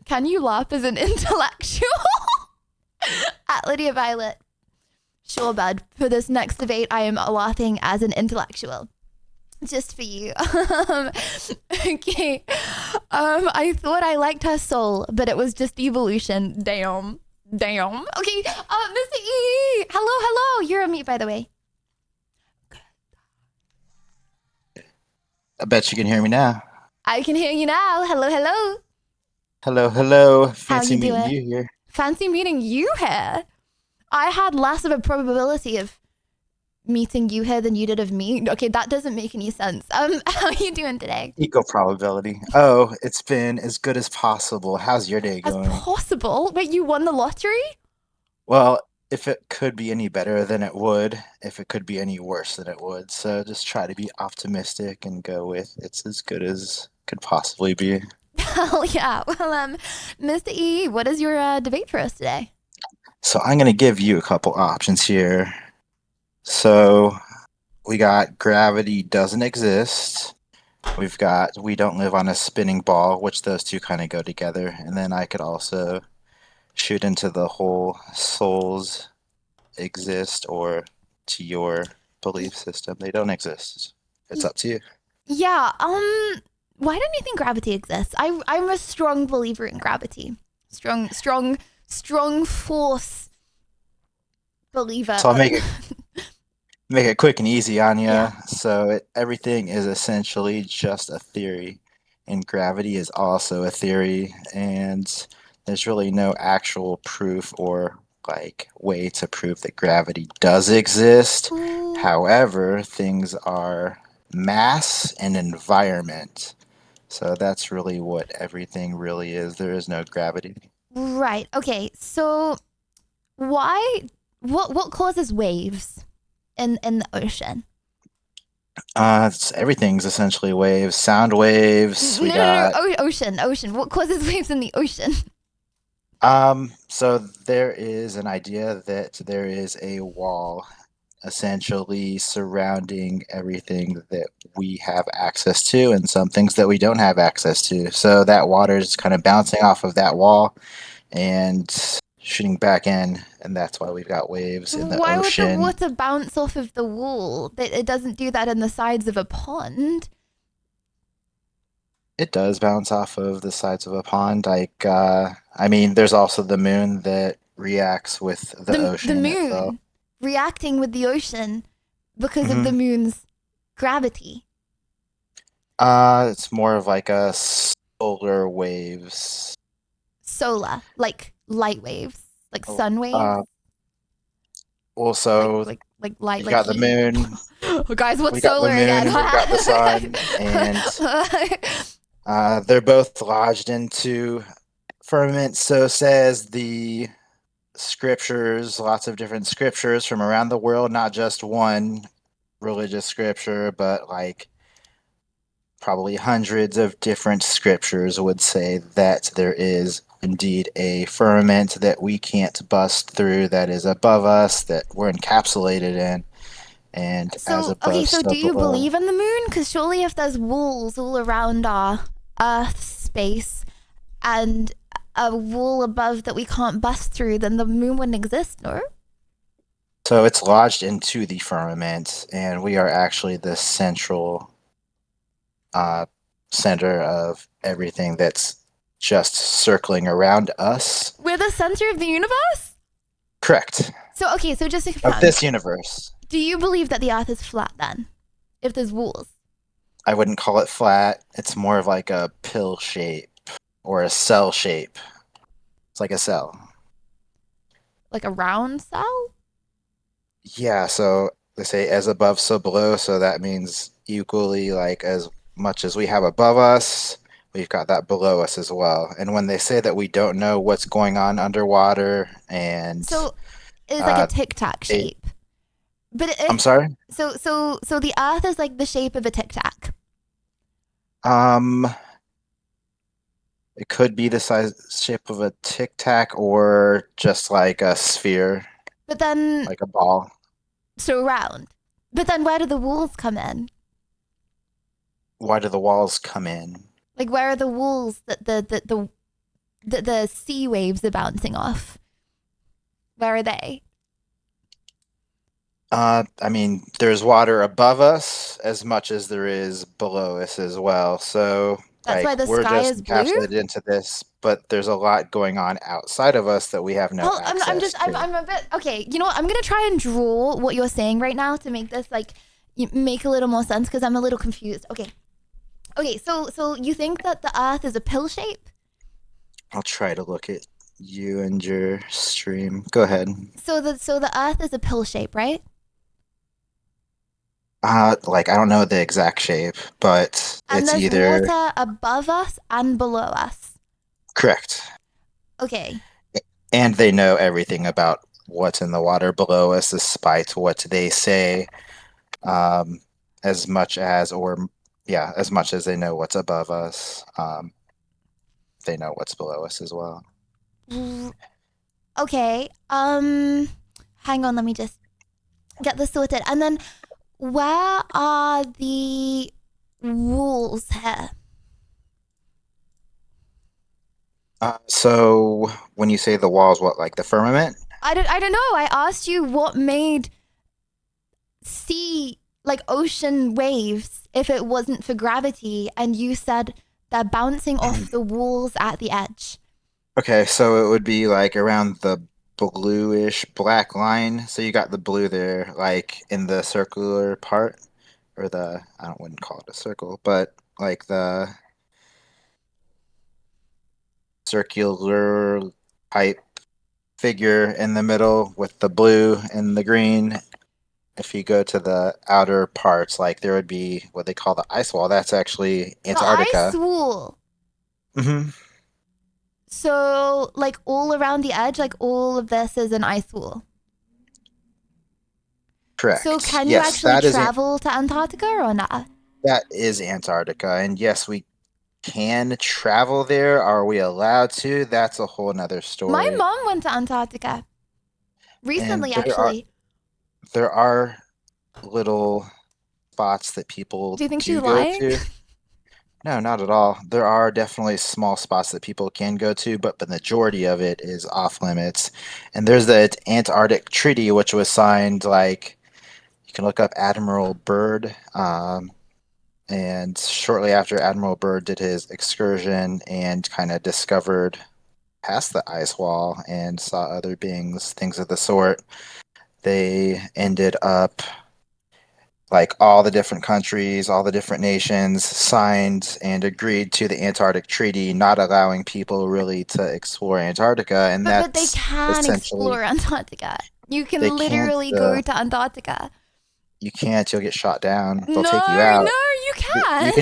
Can you laugh as an intellectual? At Lydia Violet. Sure, bud. For this next debate, I am laughing as an intellectual. Just for you. Okay. I thought I liked her soul, but it was just evolution. Damn. Damn. Okay, Mr. E. Hello. You're on mute, by the way. I bet you can hear me now. I can hear you now. Hello. Hello. How Fancy you meeting doing? you here. Fancy meeting you here. I had less of a probability of meeting you here than you did of me. Okay, that doesn't make any sense. How are you doing today? Equal probability. Oh, it's been as good as possible. How's your day As going? possible? Wait, you won the lottery? Well, if it could be any better than it would, if it could be any worse than it would. So just try to be optimistic and go with it's as good as could possibly be. Hell yeah. Well, Mr. E, what is your debate for us today? So I'm going to give you a couple options here. So we got gravity doesn't exist. We've got we don't live on a spinning ball, which those two kind of go together. And then I could also shoot into the whole souls exist or to your belief system. They don't exist. It's up to you. Yeah, why don't you think gravity exists? I'm a strong believer in gravity. Strong force believer. So I'll make it quick and easy on you. Yeah. So everything is essentially just a theory, and gravity is also a theory, and there's really no actual proof or like way to prove that gravity does exist. However, things are mass and environment. So that's really what everything really is. There is no gravity. Right. Okay. So what causes waves in the ocean? Everything's essentially waves, sound waves. We got Ocean. What causes waves in the ocean? So there is an idea that there is a wall essentially surrounding everything that we have access to and some things that we don't have access to. So that water is kind of bouncing off of that wall and shooting back in, and that's why we've got waves in the Why ocean. would the water bounce off of the wall? It doesn't do that in the sides of a pond. It does bounce off of the sides of a pond. Like, I mean, there's also the moon that reacts with the ocean. The moon itself. reacting with the ocean because of the moon's gravity. It's more of like a solar waves. Solar, like light waves, like sun waves. Also, like light. we like got the heat. moon. Guys, what's We got solar the moon, again? we've got the sun, and they're both lodged into firmament. So says the scriptures, lots of different scriptures from around the world, not just one religious scripture, but like probably hundreds of different scriptures would say that there is indeed a firmament that we can't bust through, that is above us, that we're encapsulated in. And as above, Okay, so do you below. believe in the moon? Because surely if there's walls all around our Earth space and a wall above that we can't bust through, then the moon wouldn't exist, no? So it's lodged into the firmament, and we are actually the central center of everything that's just circling around us. We're the center of the universe? Correct. So, okay, so just to confirm, Of this universe. do you believe that the Earth is flat then? If there's walls? I wouldn't call it flat. It's more of like a pill shape or a cell shape. It's like a cell. Like a round cell? Yeah, so they say as above, so below. So that means equally, like as much as we have above us, we've got that below us as well. And when they say that we don't know what's going on underwater, and So it's like a tic-tac shape. But I'm sorry? So the Earth is like the shape of a tic-tac. It could be the shape of a tic tac or just like a sphere, But then like a ball. so round. But then where do the walls come in? Why do the walls come in? Like where are the walls that the sea waves are bouncing off? Where are they? I mean, there's water above us as much as there is below us as well. So That's why the we're sky just is blue? encapsulated into this, but there's a lot going on outside of us that we have no Well, access to. I'm a bit okay. You know what? I'm gonna try and draw what you're saying right now to make this like make a little more sense because I'm a little confused. Okay. So you think that the Earth is a pill shape? I'll try to look at you and your stream. Go ahead. So the Earth is a pill shape, right? Like I don't know the exact shape, but And it's there's either water above us and below us. correct. Okay. And they know everything about what's in the water below us, despite what they say. As much as they know what's above us, they know what's below us as well. Okay. Hang on. Let me just get this sorted. And then, where are the walls here? So when you say the walls, what, like the firmament? I don't know. I asked you what made sea, like ocean waves, if it wasn't for gravity, and you said they're bouncing off the walls at the edge. Okay, so it would be like around the bluish black line. So you got the blue there, like in the circular part, or wouldn't call it a circle, but like the circular pipe figure in the middle with the blue and the green. If you go to the outer parts, like there would be what they call the ice wall. That's actually Antarctica. The ice wall. Mm-hmm. So, like all around the edge, like all of this is an ice wall. Correct. So, can you Yes, that actually is travel to Antarctica or not? That is Antarctica, and yes, we can travel there. Are we allowed to? That's a whole nother story. My mom went to Antarctica recently, And actually. There are little spots that people Do you think she's go lying? to. No, not at all. There are definitely small spots that people can go to, but the majority of it is off limits. And there's the Antarctic Treaty, which was signed, like, you can look up Admiral Byrd. And shortly after Admiral Byrd did his excursion and kind of discovered past the ice wall and saw other beings, things of the sort, they ended up, like, all the different countries, all the different nations signed and agreed to the Antarctic Treaty, not allowing people really to explore Antarctica. And But they that's can essentially, explore Antarctica. You can They can't, literally go to Antarctica. you can't, you'll get shot down. They'll No, take you out. no, you can.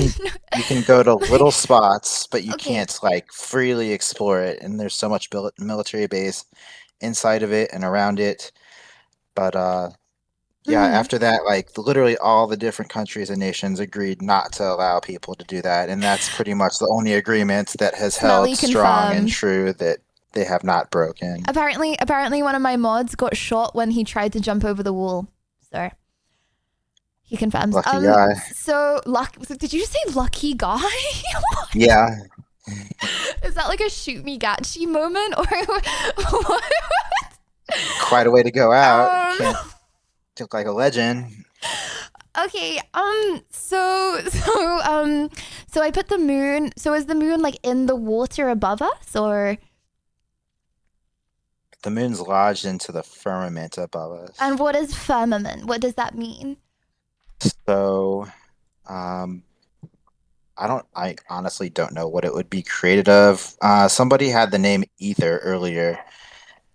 You can go to little spots, but you Okay. can't like freely explore it. And there's so much military base inside of it and around it. But yeah, Mhm. after that, like literally all the different countries and nations agreed not to allow people to do that, and that's pretty much the only agreement that has Smelly held strong and confirmed. true that they have not broken. Apparently, one of my mods got shot when he tried to jump over the wall. So he confirms. Lucky guy. So did you just say lucky guy? Yeah, Is that like a shoot me Gachi moment or what? quite a way to go out. Um, Can't look like a legend. Okay, so I put the moon. So is the moon like in the water above us, or? The moon's lodged into the firmament above us. And what is firmament? What does that mean? So, I honestly don't know what it would be created of. Somebody had the name Ether earlier,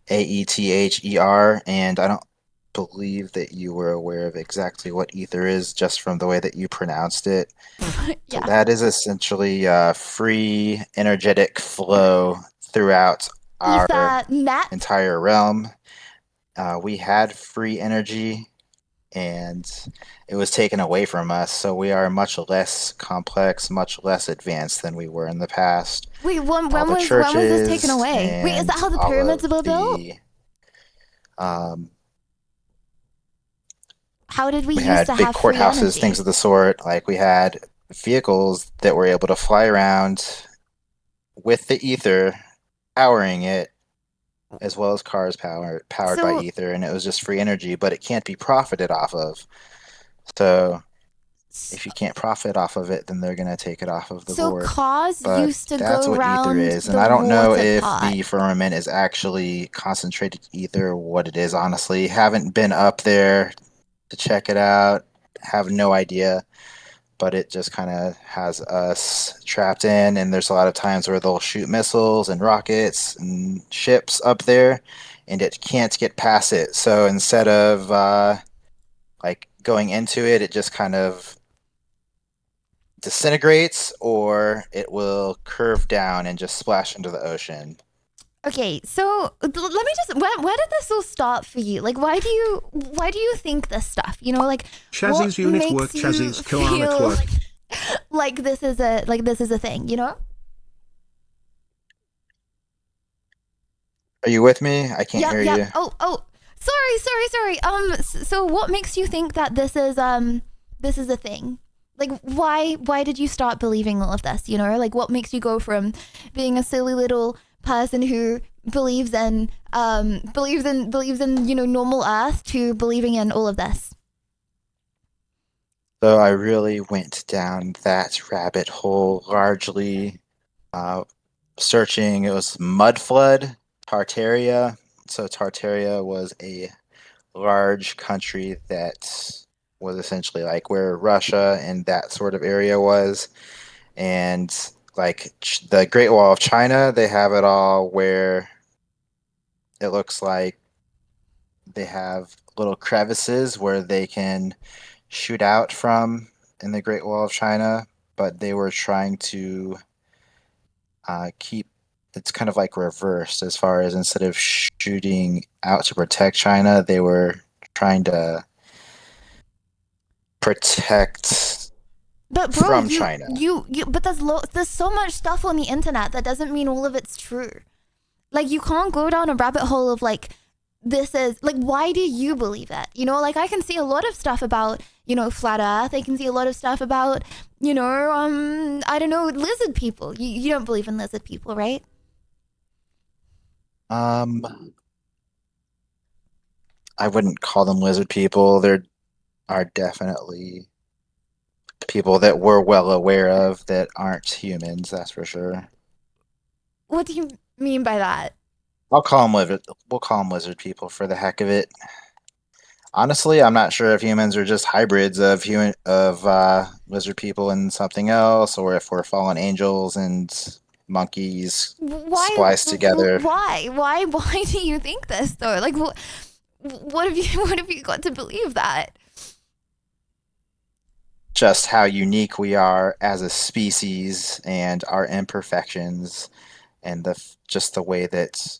Aether, and I don't believe that you were aware of exactly what ether is just from the way that you pronounced it. So that is essentially free energetic flow throughout our Ethernet? entire realm. We had free energy and it was taken away from us, so we are much less complex, much less advanced than we were in the past. Wait, when All the was this taken churches away? Wait, is that how the and all pyramids of were built? How did we We used had to big have free courthouses, energy? things of the sort. Like we had vehicles that were able to fly around with the ether, powering it, as well as cars powered So- by ether, and it was just free energy, but it can't be profited off of. So if you can't profit off of it, then they're gonna take it off of the So board. cars But used to that's go what ether around is, and the I don't know water if part. the firmament is actually concentrated ether, what it is. Honestly, haven't been up there to check it out. Have no idea. But it just kind of has us trapped in, and there's a lot of times where they'll shoot missiles and rockets and ships up there, and it can't get past it. So instead of like going into it, it just kind of disintegrates, or it will curve down and just splash into the ocean. Okay, so let me just where did this all start for you? Like, why do you think this stuff? You know, like Chazzy's what unit makes work, you Chazzy's koala feel twerk. like this is a thing? You know? Are you with me? I can't Yep, hear yep. you. Oh, sorry. So what makes you think that this is a thing? Like, why did you start believing all of this? You know, like what makes you go from being a silly little person who believes in normal Earth to believing in all of this? So I really went down that rabbit hole largely searching. It was mud flood, Tartaria. So Tartaria was a large country that was essentially like where Russia and that sort of area was. And like the Great Wall of China, they have it all where it looks like they have little crevices where they can shoot out from in the Great Wall of China, but they were trying to keep it's kind of like reversed as far as instead of shooting out to protect China, they were trying to protect But bro, from you, China. but there's so much stuff on the internet that doesn't mean all of it's true. Like you can't go down a rabbit hole of like this is like why do you believe it? You know, like I can see a lot of stuff about, you know, flat earth. I can see a lot of stuff about, you know, I don't know, lizard people. You don't believe in lizard people, right? I wouldn't call them lizard people. There are definitely people that we're well aware of that aren't humans, that's for sure. What do you mean by that? We'll call them lizard people for the heck of it. Honestly, I'm not sure if humans are just hybrids of lizard people and something else, or if we're fallen angels and monkeys spliced together. Why do you think this though? Like what have you got to believe that? Just how unique we are as a species and our imperfections, and just the way that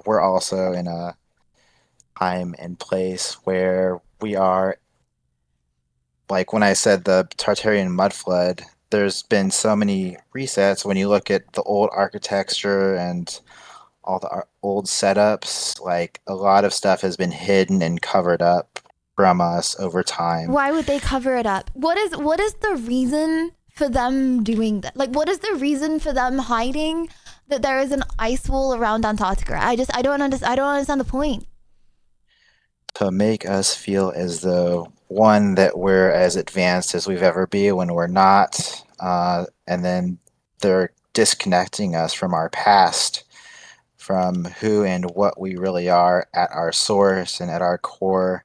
we're also in a time and place where we are. Like when I said the Tartarian mud flood, there's been so many resets. When you look at the old architecture and all the old setups, like a lot of stuff has been hidden and covered up from us over time. Why would they cover it up? What is the reason for them doing that? Like what is the reason for them hiding that there is an ice wall around Antarctica? I don't understand the point. To make us feel as though one, that we're as advanced as we've ever been when we're not, and then they're disconnecting us from our past, from who and what we really are at our source and at our core.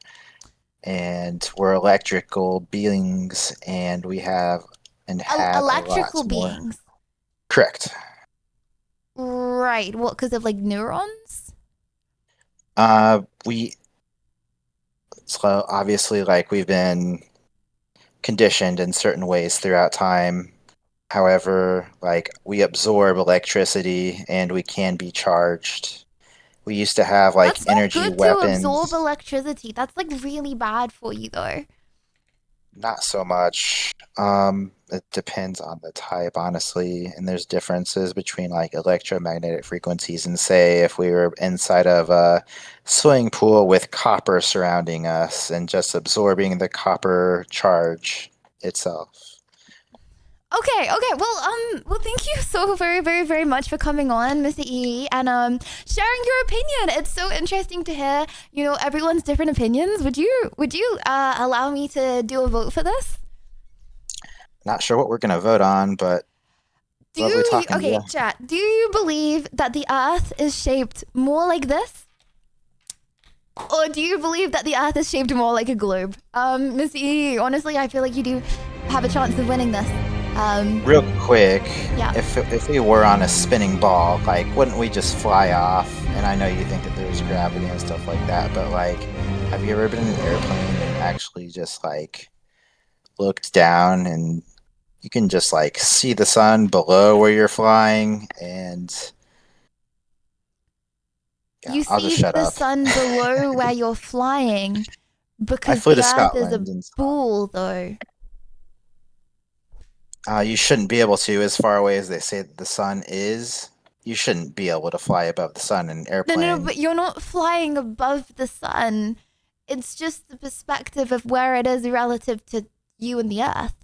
And we're electrical beings, and we have electrical beings. Correct. Right. What? Because of like neurons? So obviously, like we've been conditioned in certain ways throughout time. However, like we absorb electricity and we can be charged. We used to have like That's not energy good weapons. to absorb electricity. That's like really bad for you though. Not so much. It depends on the type, honestly, and there's differences between like electromagnetic frequencies and say if we were inside of a swimming pool with copper surrounding us and just absorbing the copper charge itself. Okay. Well, thank you so very, very, very much for coming on, Mr. E, and sharing your opinion. It's so interesting to hear, everyone's different opinions. Would you allow me to do a vote for this? Not sure what we're gonna vote on, but lovely talking to you. Chat. Do you believe that the Earth is shaped more like this? Or do you believe that the Earth is shaped more like a globe? Mr. E, honestly, I feel like you do have a chance of winning this. Real quick, Yeah. if we were on a spinning ball, like, wouldn't we just fly off? And I know you think that there's gravity and stuff like that, but like, have you ever been in an airplane and actually just like looked down and you can just like see the sun below where you're flying? And yeah, You I'll just see shut the up. sun below where you're flying I because flew the to Earth is Scotland a and ball, though. you shouldn't be able to, as far away as they say that the sun is. You shouldn't be able to fly above the sun in an airplane. No, but you're not flying above the sun. It's just the perspective of where it is relative to you and the Earth.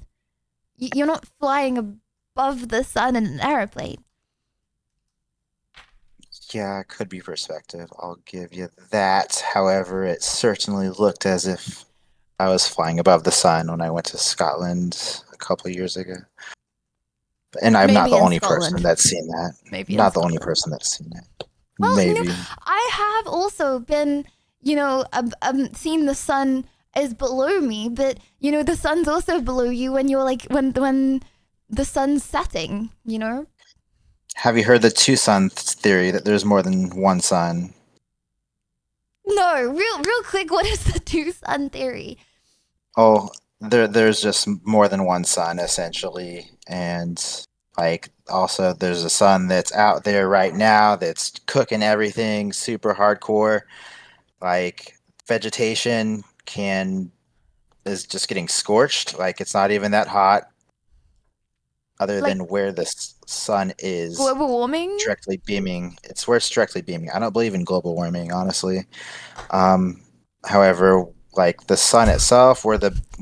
You're not flying above the sun in an airplane. Yeah, it could be perspective. I'll give you that. However, it certainly looked as if I was flying above the sun when I went to Scotland a couple of years ago. And I'm not Maybe the in only person Scotland. that's seen that. Maybe in Not the only person that's seen that. Well, Maybe. I have also been, seen the sun is below me, but the sun's also below you when you're like when the sun's setting. Have you heard the two sun theory, that there's more than one sun? No, real quick, what is the two sun theory? Oh, there's just more than one sun, essentially. And like, also there's a sun that's out there right now that's cooking everything super hardcore. Like, vegetation is just getting scorched. Like, it's not even that hot, other Like- than where the sun is Global warming? directly beaming. It's where it's directly beaming. I don't believe in global warming, honestly. However, like, the sun itself, where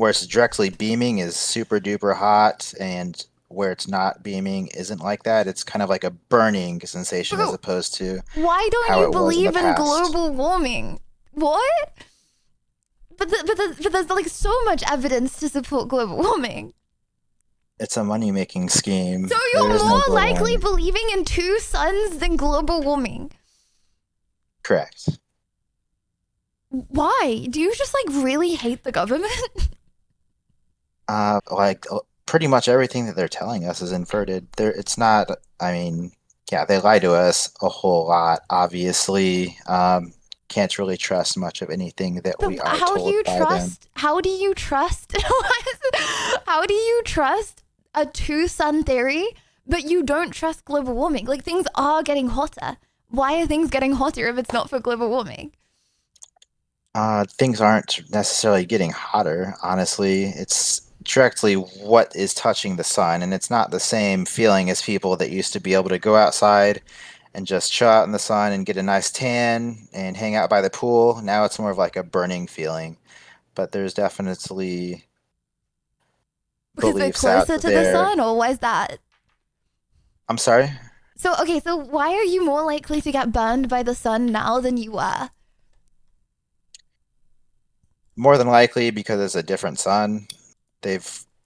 it's directly beaming is super duper hot, and where it's not beaming isn't like that. It's kind of like a burning sensation as opposed to Why don't how you it was in the believe in past. global warming? What? But there's like so much evidence to support global warming. It's a money-making scheme. So There you're is no more global likely warming. believing in two suns than global warming. Correct. Why? Do you just like really hate the government? Pretty much everything that they're telling us is inverted. It's not. I mean, yeah, they lie to us a whole lot. Obviously, can't really trust much of anything that we are How do told you by them. trust? How do you trust? How do you trust a two sun theory, but you don't trust global warming? Like, things are getting hotter. Why are things getting hotter if it's not for global warming? Things aren't necessarily getting hotter. Honestly, it's directly what is touching the sun, and it's not the same feeling as people that used to be able to go outside and just chill out in the sun and get a nice tan and hang out by the pool. Now it's more of like a burning feeling. But there's definitely Because they're beliefs out closer to there. the sun, or why is that? I'm sorry? So why are you more likely to get burned by the sun now than you were? More than likely because it's a different sun.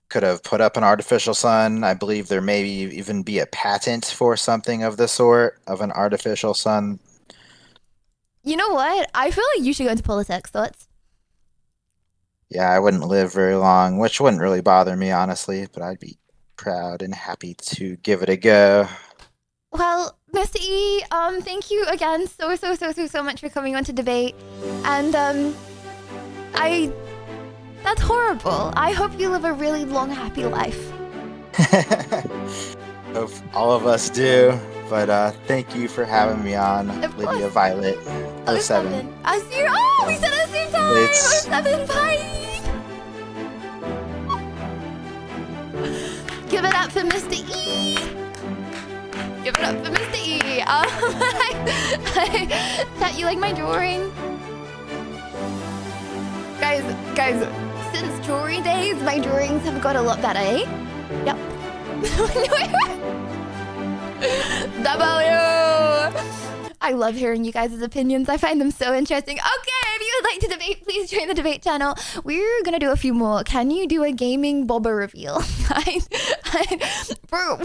Could have put up an artificial sun. I believe there may even be a patent for something of the sort, of an artificial sun. You know what? I feel like you should go into politics. Thoughts? Yeah, I wouldn't live very long, which wouldn't really bother me, honestly, but I'd be proud and happy to give it a go. Well, Mr. E, thank you again so much for coming on to debate. And that's horrible. I hope you live a really long, happy life. Hope all of us do. But thank you for having me on, Lydia Violet 07. I see you. Oh, we said at the same time. It's- 07, bye. Give it up for Mr. E. Give it up for Mr. E. Chat, you like my drawing? Guys, since jewelry days, my drawings have got a lot better, eh? Yep. I love hearing you guys' opinions. I find them so interesting. Okay, if you would like to debate, please join the debate channel. We're gonna do a few more. Can you do a gaming Boba reveal? Bro,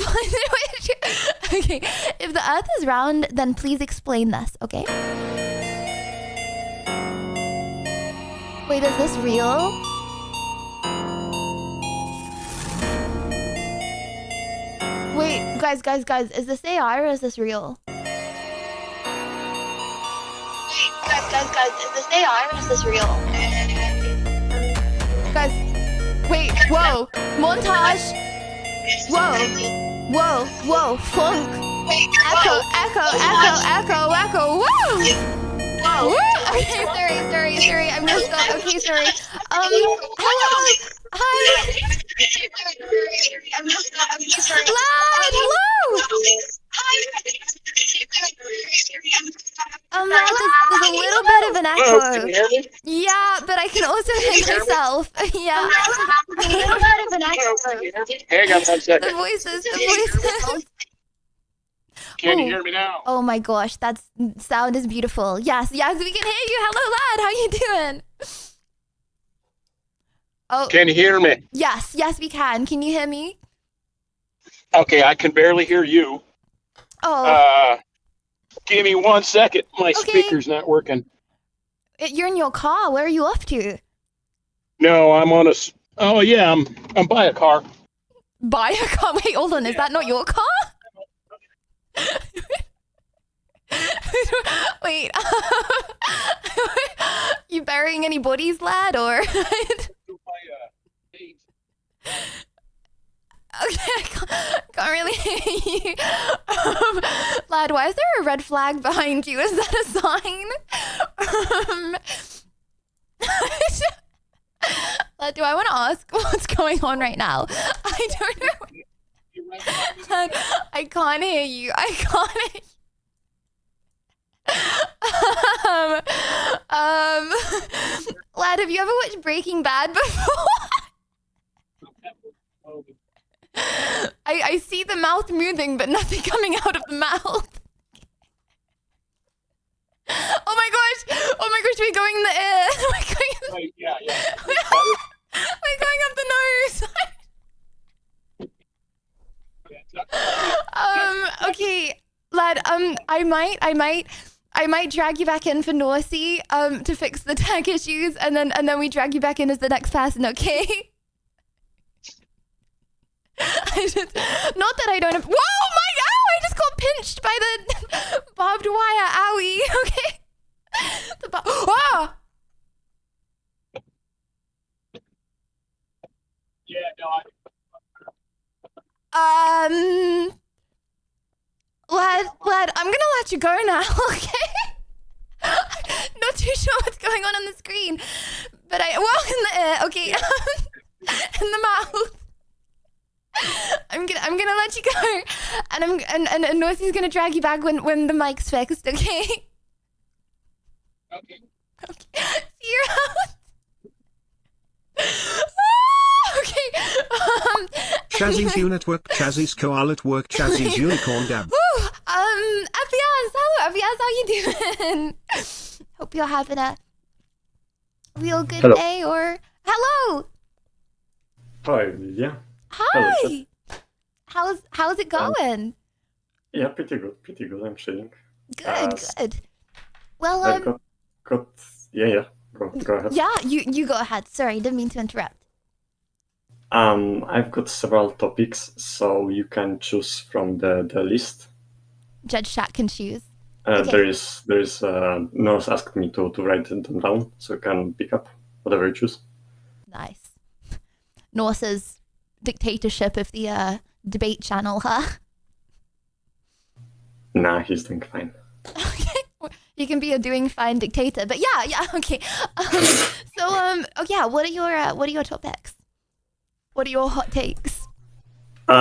okay. If the Earth is round, then please explain this. Okay. Wait, is this real? Wait, guys, is this AI or is this real? Guys, is this AI or is this real? Guys, wait, whoa, montage. Whoa, funk. Echo, whoa. Whoa. Okay, sorry, I'm gonna stop. Okay, sorry. Hello. Hi. Loud, hello. There's a little bit of an echo. Yeah, but I can also hear myself. Yeah. A little bit of an echo. Hang on 1 second. The voices. Can you hear me now? Oh my gosh, that sound is beautiful. Yes, we can hear you. Hello, lad. How you doing? Oh. Can you hear me? Yes, we can. Can you hear me? Okay, I can barely hear you. Oh. Give me 1 second. My speaker's not working. You're in your car. Where are you off to? No, I'm on a. Oh yeah, I'm by a car. Buy a car? Wait, hold on. Is that not your car? Wait. You burying any bodies, lad, or? Okay, I can't really hear you. Lad, why is there a red flag behind you? Is that a sign? Lad, do I want to ask what's going on right now? I don't know. Lad, I can't hear you. Lad, have you ever watched Breaking Bad before? I see the mouth moving, but nothing coming out of the mouth. Oh my gosh, we're going in the air. We're going up the nose. Okay, lad, I might drag you back in for Norsey, to fix the tag issues, and then we drag you back in as the next person, okay? Not that I don't have. Whoa, I just got pinched by the barbed wire. Owie. Okay. Yeah, no, Lad, I'm gonna let you go now, okay? Not too sure what's going on the screen, but in the air, okay, in the mouth. I'm gonna let you go, and Norsey's gonna drag you back when the mic's fixed, okay? Okay. See you around. Okay. Chazzy's unit work, Chazzy's koalat work, Chazzy's unicorn dab. Afiaz, hello, Afiaz, how you doing? Hope you're having a real good day, or hello. Hi, yeah. Hi. How's it going? Yeah, pretty good. I'm chilling. Good. Well, I've got yeah. Go ahead. Yeah, you go ahead. Sorry, didn't mean to interrupt. I've got several topics, so you can choose from the list. Judge Chat can choose. Okay. There is Norse asked me to write them down, so you can pick up whatever you choose. Nice. Norse's dictatorship of the debate channel, huh? Nah, he's doing fine. Okay. You can be a doing fine dictator, but yeah, okay. What are your topics? What are your hot takes? There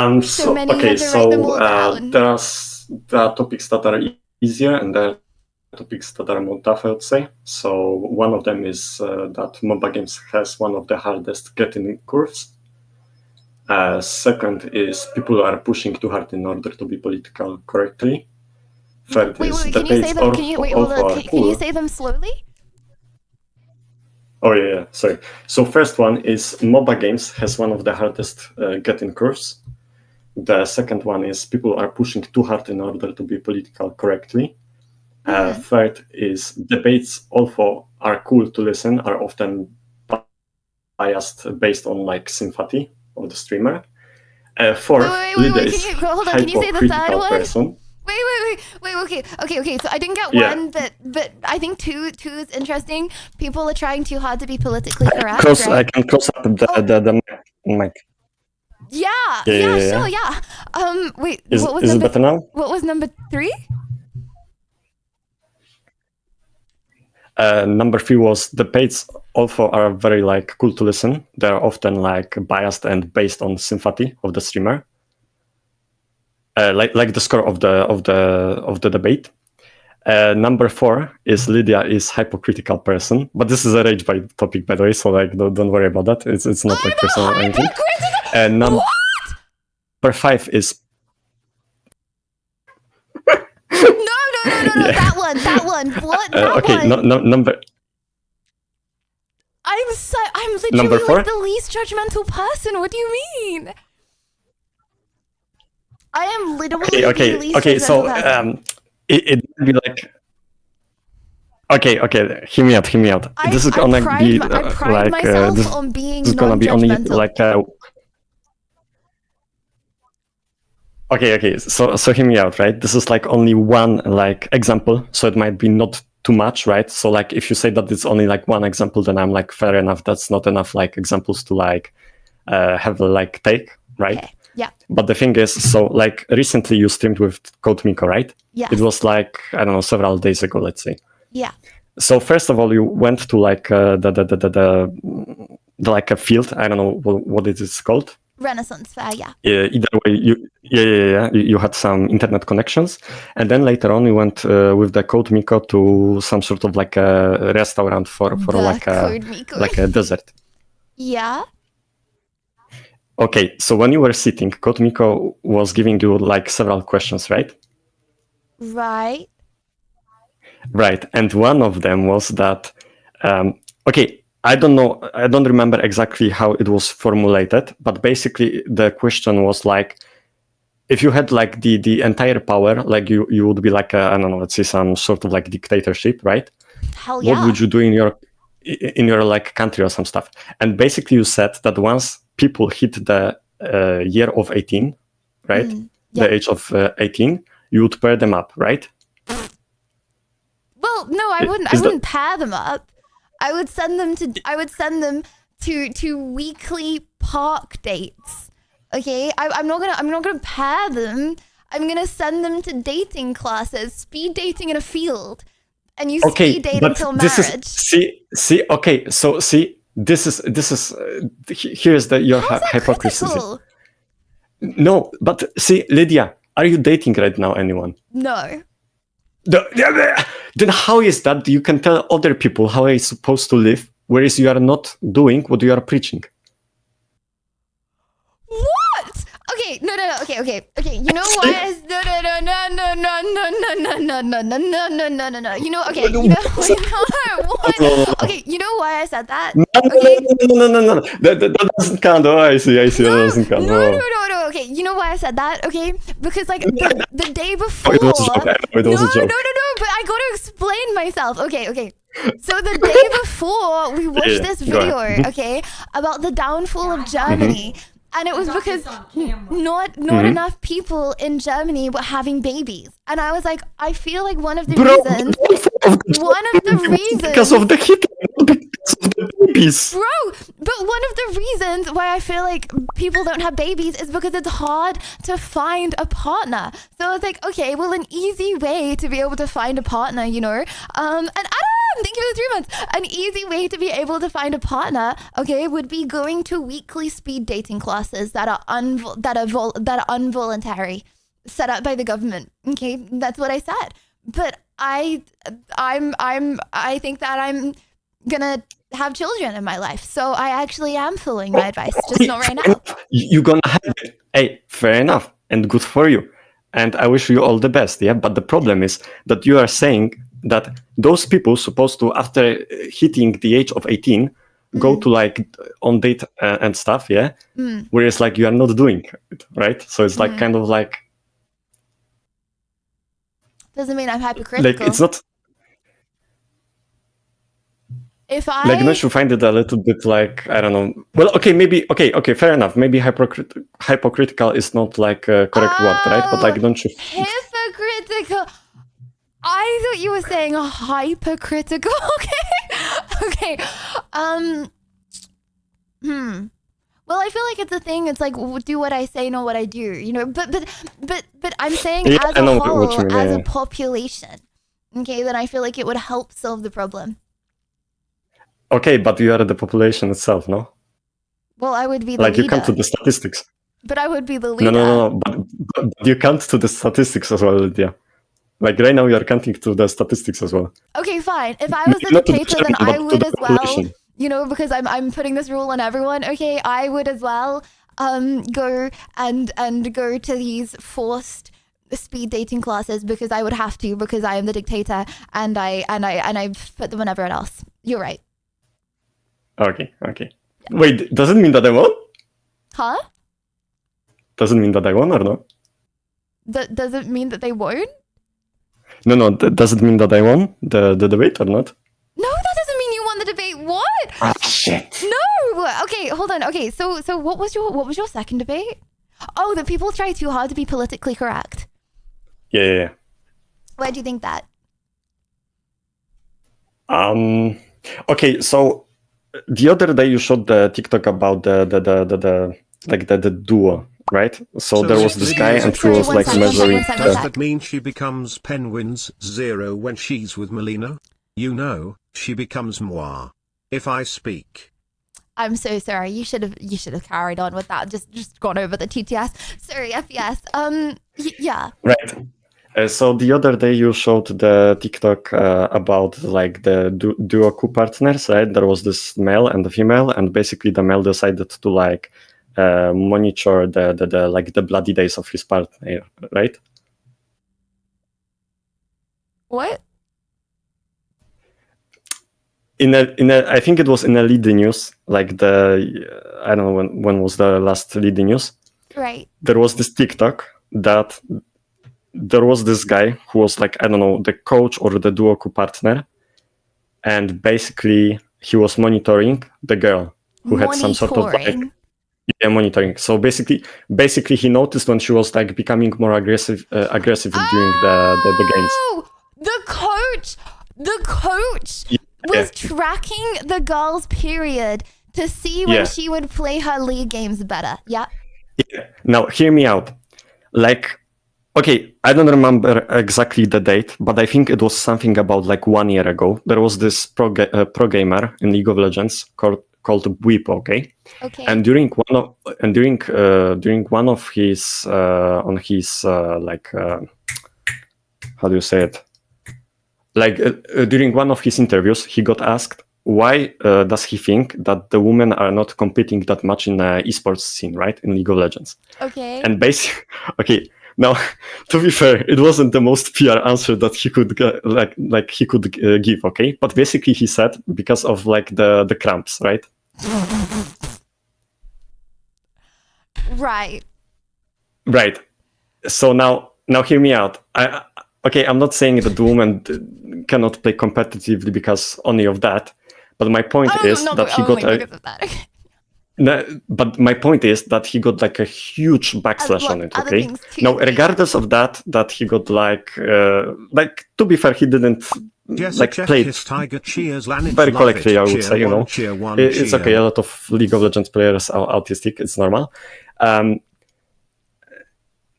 are topics that are easier and there are topics that are more tough, I would say. So one of them is that MOBA games has one of the hardest getting curves. Second is people are pushing too hard in order to be political correctly. Third Wait, is can you say debates them? Can you wait? Hold on. Can you poor. say them slowly? Oh yeah, sorry. So first one is MOBA games has one of the hardest getting curves. The second one is people are pushing too hard in order to be political correctly. Third is debates, although are cool to listen, are often biased based on like sympathy of the streamer. Fourth, Lydia is Hold on. Can you say the third hypocritical one? person. Wait. Okay. So I didn't get Yeah. one, but I think two is interesting. People are trying too hard to be politically correct. I Right? can close up the mic. Yeah. Yeah. Sure. Yeah. Wait. Is what was it number? better now? What was number 3? Number 3 was debates also are very like cool to listen. They're often like biased and based on sympathy of the streamer. Like the score of the debate. Number 4 is Lydia is hypocritical person, but this is a rage by topic, by the way, so like don't worry about that. It's not like personal or anything. And number 5 is No. Yeah. That one. What? That okay, one. no, number I'm Number literally 4? like the least judgmental person. What do you mean? I am literally the least okay. judgmental So person. it would be like okay. Hear me out. This is gonna be I pride myself this on being is gonna be only non-judgmental. like okay. So hear me out, right? This is like only one like example, so it might be not too much, right? So like if you say that it's only like one example, then I'm like fair enough. That's not enough like examples to like have a like take, right? Okay. Yeah. But the thing is, so like recently you streamed with CodeMiko, right? Yes. It was like I don't know several days ago, let's say. Yeah. So first of all, you went to like the like a field. I don't know what it is called. Renaissance Fair, yeah. Either way, you had some internet connections, and then later on you went with the CodeMiko to some sort of like a restaurant for like a dessert. Yeah. Okay, so when you were sitting, CodeMiko was giving you like several questions, right? Right. Right, and one of them was that, okay, I don't know, I don't remember exactly how it was formulated, but basically the question was like, if you had like the entire power, like you would be like I don't know, let's say some sort of like dictatorship, right? Hell yeah. What would you do in your like country or some stuff? And basically you said that once people hit the year of 18, right? Yeah. The age of 18, you would pair them up, right? Well, no, I wouldn't pair them up. I would send them to weekly park dates. Okay? I'm not gonna pair them. I'm gonna send them to dating classes, speed dating in a field. And you speed date until marriage. Here's your hypocrisy. Critical? No, but see, Lydia, are you dating right now anyone? No. Then how is that you can tell other people how they're supposed to live, whereas you are not doing what you are preaching? What? Okay, no. Okay. You know why? No. You know, okay. You know what? Okay, you know why I said that? No. That doesn't count. Oh, I see. That doesn't count. No. Okay, you know why I said that? Okay, because like the day before. It was a joke. It was a joke. No. But I gotta explain myself. Okay. So the day before we watched this video, okay, about the downfall of Germany. And it was because not enough people in Germany were having babies. And I was like, I feel like one of the reasons because of the Hitler, not because of the babies. Bro, but one of the reasons why I feel like people don't have babies is because it's hard to find a partner. So I was like, okay, well, an easy way to be able to find a partner, you know, and Adam, thank you for the 3 months. An easy way to be able to find a partner, okay, would be going to weekly speed dating classes that are involuntary, set up by the government. Okay, that's what I said. But I think that I'm gonna have children in my life. So I actually am following my advice, just not right now. You're gonna have it. Hey, fair enough, and good for you. And I wish you all the best. Yeah, but the problem is that you are saying that those people supposed to, after hitting the age of 18, go to like on date and stuff. Yeah, whereas like you are not doing it, right? So it's like kind of like doesn't mean I'm hypocritical. like it's not. If I Like, don't you find it a little bit like, I don't know. Well, okay, maybe, okay, fair enough. Maybe hypocritical is not like a correct word, right? But like, don't you? Hypocritical. I thought you were saying hypocritical. Okay. Well, I feel like it's a thing. It's like do what I say, not what I do. You know. But I'm saying Yeah, as I know a what whole, you mean, as yeah. a population. Okay, then I feel like it would help solve the problem. Okay, but you are the population itself, no? Well, I would be the Like leader. you count to the statistics. But I would be the leader. No. But you count to the statistics as well, Lydia. Like right now, you are counting to the statistics as well. Okay, fine. If I was the Not to the dictator, then children, I but to would the as well. population. You know, because I'm putting this rule on everyone. Okay, I would as well go and go to these forced speed dating classes because I would have to because I am the dictator and I put them on everyone else. You're right. Okay. Wait, does it mean that I won? Huh? Does it mean that I won or no? Does it mean that they won't? No. Does it mean that I won the debate or not? No, that doesn't mean you won the debate. What? Ah, shit. No. Okay, hold on. Okay, so what was your second debate? Oh, that people try too hard to be politically correct. Yeah. Why do you think that? Okay, so the other day you showed the TikTok about the duo, right? So there was this guy and he was like measuring. Does that mean she becomes Penguins 0 when she's with Melina? You know, she becomes moi. If I speak. I'm so sorry. You should have carried on with that. Just gone over the TTS. Sorry, FES. Yeah. Right. So the other day you showed the TikTok about like the duo partners, right? There was this male and the female, and basically the male decided to like monitor the like the bloody days of his partner, right? What? I think it was in a lead news, like I don't know when was the last lead news. Right. There was this TikTok that there was this guy who was like, I don't know, the coach or the duo partner, and basically he was monitoring the girl who had some sort of like monitoring. So basically he noticed when she was like becoming more aggressive during the games. Oh, the coach was tracking the girl's period to see when she would play her league games better. Yeah. Now hear me out. Like, okay, I don't remember exactly the date, but I think it was something about like 1 year ago. There was this pro gamer in League of Legends called Bwipo, okay? Okay. And during one of his on his like how do you say it? Like during one of his interviews, he got asked why does he think that the women are not competing that much in the esports scene, right, in League of Legends? Okay. And basically, okay. Now, to be fair, it wasn't the most PR answer that he could give, okay? But basically, he said because of like the cramps, right? Right. So now hear me out. I'm not saying that the woman cannot play competitively because only of that, but my point is that he got but my point is that he got like a huge backslash on it, okay? Now, regardless of that he got like to be fair, he didn't play it very correctly, I would say, you know. It's okay, a lot of League of Legends players are autistic, it's normal.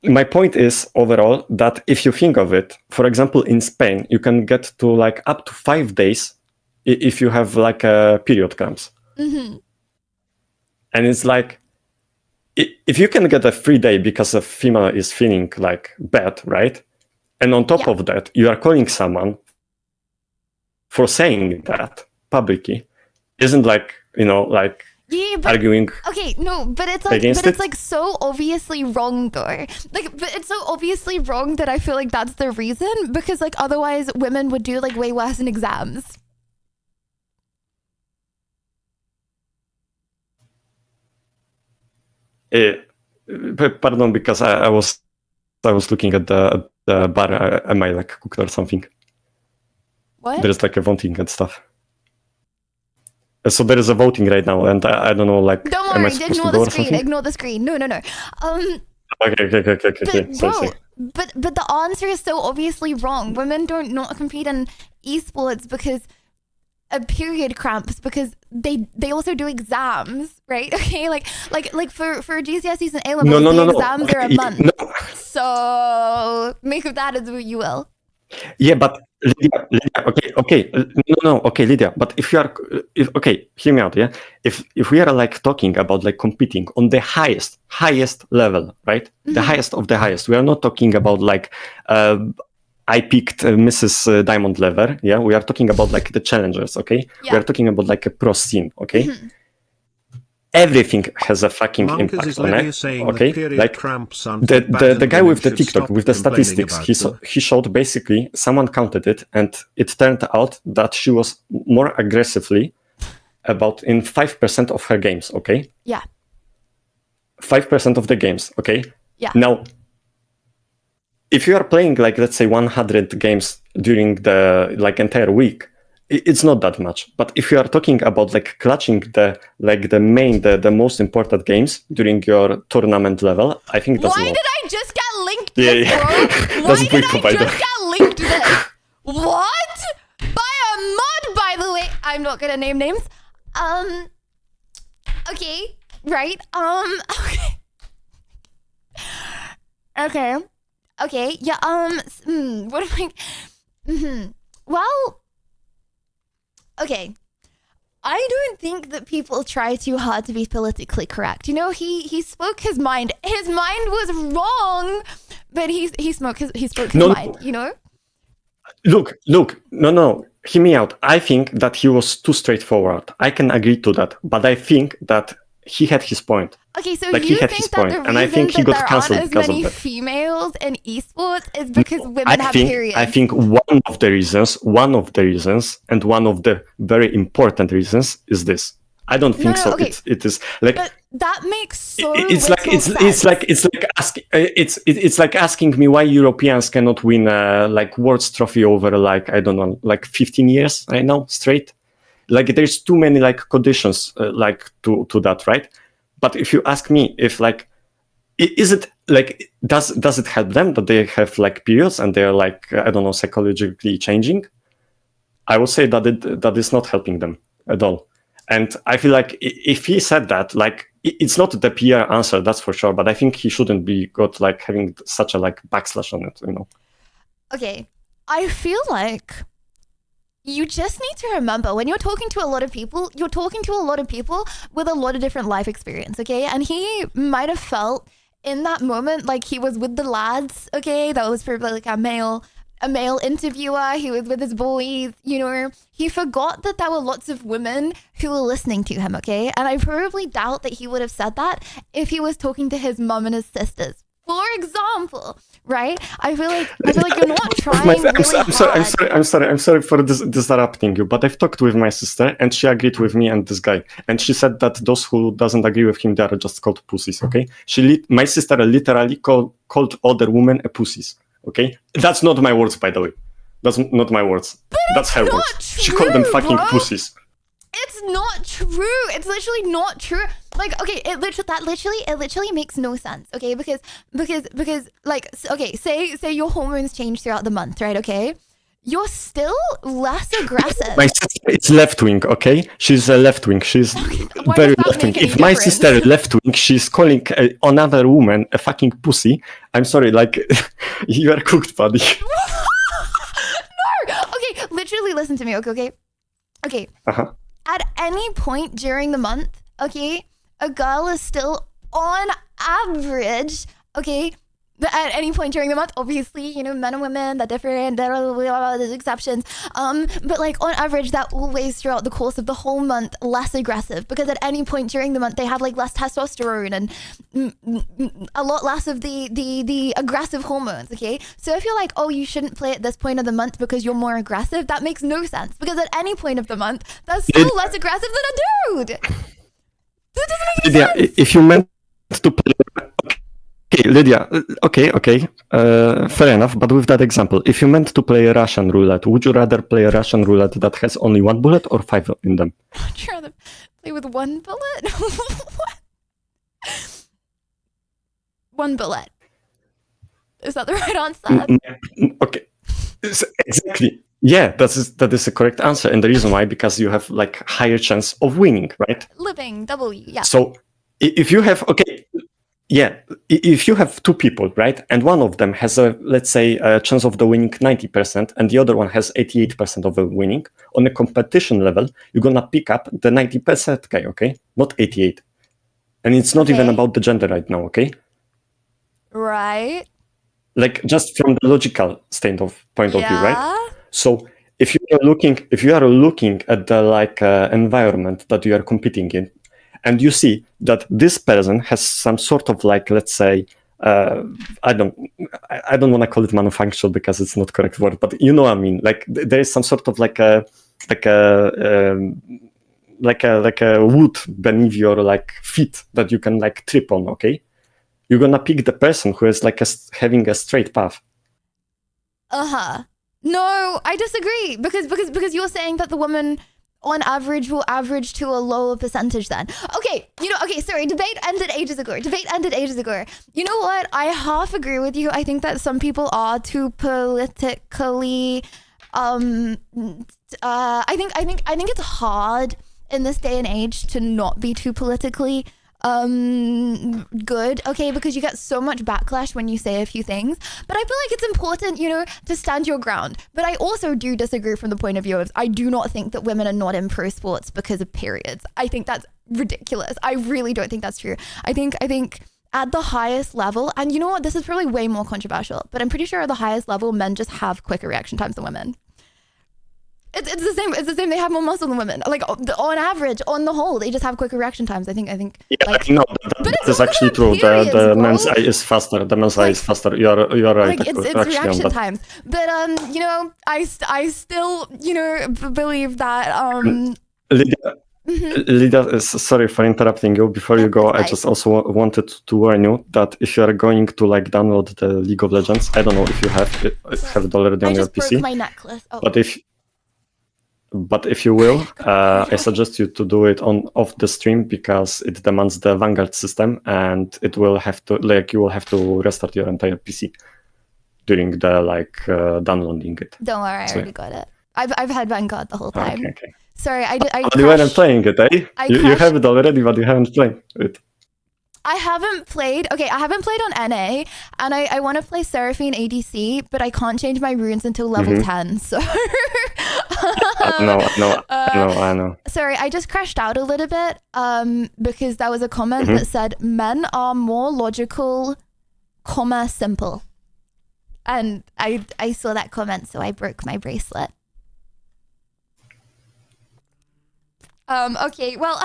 My point is overall that if you think of it, for example, in Spain, you can get to like up to 5 days if you have like a period cramps. Mm-hmm. And it's like, if you can get a free day because a female is feeling like bad, right? And on top of that, you are calling someone for saying that, publicly isn't like, like Yeah, but, arguing. Okay, no, but it's like, against but it's it? like so obviously wrong though. Like, but it's so obviously wrong that I feel like that's the reason, because like otherwise women would do like way worse in exams. Pardon, because I was looking at the bar. Am I like cooked or something? What? There's like a voting and stuff. So there is a voting right now, and I don't know, like, Don't am I worry, supposed ignore to go the or screen. something? Ignore the screen. No. Okay. But Sorry, bro, sorry. but the answer is so obviously wrong. Women don't not compete in esports because of period cramps, because they also do exams, right? Okay, like for GCSEs and A levels, the exams are a month. No. So make of that as what you will. Yeah, but Lydia, okay, no, okay, Lydia. But if you are, hear me out, yeah. If we are like talking about like competing on the highest level, right? The highest of the highest. We are not talking about like, I picked Mrs. Diamond level. Yeah, we are talking about like the challengers. Okay, we are talking about like a pro scene. Okay. Everything has a fucking impact on it. Okay, like the guy with the TikTok with the statistics, he showed basically someone counted it, and it turned out that she was more aggressively about in 5% of her games. Okay. Yeah. 5% of the games. Okay. Yeah. Now, if you are playing like let's say 100 games during the like entire week, it's not that much. But if you are talking about like clutching the most important games during your tournament level, I think that's Why low. did I just get linked Yeah, this, yeah. bro? Why That's did Brico I by just the- get linked this? What? By a mod, by the way. I'm not gonna name names. Okay, right. Okay. Yeah. What am I? Well. Okay. I don't think that people try too hard to be politically correct. You know, he spoke his mind. His mind was wrong, but he spoke his mind. You know. Look, no, hear me out. I think that he was too straightforward. I can agree to that, but I think that he had his point. Okay, so like, you he had think his that point, the and I think he reason that got there aren't cancelled as because many of that. females in esports is because women have periods? I think one of the reasons, and one of the very important reasons is this. I don't think so. Okay. It is like But that makes so it's little like asking me why Europeans cannot win like World's Trophy over like I don't know like 15 years right now straight. Like there's too many like conditions like to that, right? But if you ask me if like is it like does it help them that they have like periods and they're like I don't know psychologically changing? I would say that is not helping them at all. And I feel like if he said that, like it's not the PR answer, that's for sure. But I think he shouldn't be got like having such a like backslash on it, you know. Okay, I feel like you just need to remember when you're talking to a lot of people, you're talking to a lot of people with a lot of different life experience, okay? And he might have felt in that moment like he was with the lads, okay? That was probably like a male interviewer. He was with his boys, you know. He forgot that there were lots of women who were listening to him, okay? And I probably doubt that he would have said that if he was talking to his mum and his sisters, for example, right? I feel like you're not trying really hard. I'm sorry for disrupting you, but I've talked with my sister and she agreed with me and this guy, and she said that those who doesn't agree with him, they are just called pussies. Okay, my sister literally called other women a pussies. Okay, that's not my words, by the way. That's not my words. That's her words. She called them fucking pussies. It's not true. It's literally not true. Like, okay, it literally makes no sense. Okay, because like, okay, say your hormones change throughout the month, right? Okay, you're still less aggressive. My sister is left wing. Okay, she's a left wing. She's very left wing. If my sister is left wing, she's calling another woman a fucking pussy. I'm sorry, like you are cooked, buddy. No. Okay, literally listen to me. Okay. Uh-huh. At any point during the month, okay, a girl is still on average, okay, at any point during the month. Obviously, you know, men and women, they're different, there's exceptions. But like on average, they're always throughout the course of the whole month less aggressive, because at any point during the month they have like less testosterone and a lot less of the aggressive hormones. Okay, so if you're like, oh, you shouldn't play at this point of the month because you're more aggressive, that makes no sense, because at any point of the month they're still less aggressive than a dude. That doesn't make any sense. If you meant to play, okay, Lydia, okay, fair enough. But with that example, if you meant to play a Russian roulette, would you rather play a Russian roulette that has only 1 bullet or 5 in them? I'd rather play with 1 bullet. What? 1 bullet. Is that the right answer? Okay, exactly. Yeah, that is the correct answer, and the reason why, because you have like higher chance of winning, right? Living W, yeah. So if you have if you have 2 people, right, and one of them has let's say a chance of the winning 90%, and the other one has 88% of the winning, on a competition level, you're gonna pick up the 90% guy, okay, not 88, and it's not even about the gender right now, okay? Right. Like just from the logical point of view, right? So if you are looking at the like environment that you are competing in, and you see that this person has some sort of like, let's say, I don't want to call it manufactured because it's not correct word, but you know what I mean. Like there is some sort of like a wood beneath your like feet that you can like trip on. Okay, you're gonna pick the person who is like having a straight path. No, I disagree, because you're saying that the woman on average will average to a lower percentage then. Okay, sorry, debate ended ages ago. You know what? I half agree with you. I think that some people are too politically I think it's hard in this day and age to not be too politically good, okay, because you get so much backlash when you say a few things. But I feel like it's important, you know, to stand your ground. But I also do disagree from the point of view of, I do not think that women are not in pro sports because of periods. I think that's ridiculous. I really don't think that's true. I think at the highest level, and you know what, this is probably way more controversial, but I'm pretty sure at the highest level, men just have quicker reaction times than women. It's the same. They have more muscle than women. Like on average, on the whole, they just have quicker reaction times. I think. Yeah, like, no, that is actually true. The men's eye is faster. The men's eye is faster. You are right. Like it's reaction times. But you know, I still, you know, believe that Lydia, sorry for interrupting you. Before you go, I just also wanted to warn you that if you are going to like download the League of Legends, I don't know if you have it already on your PC. I just broke my necklace. Oh. But if you will, I suggest you to do it off the stream, because it demands the Vanguard system, and it will have to you will have to restart your entire PC during the downloading it. Don't worry, I already got it. I've had Vanguard the whole time. Okay. Sorry, I But you weren't playing it, eh? You have it already, but you haven't played it. I haven't played on NA, and I want to play Seraphine ADC, but I can't change my runes until level 10, so... I know. Sorry, I just crashed out a little bit, because there was a comment that said, men are more logical, simple. And I saw that comment, so I broke my bracelet. Okay, well,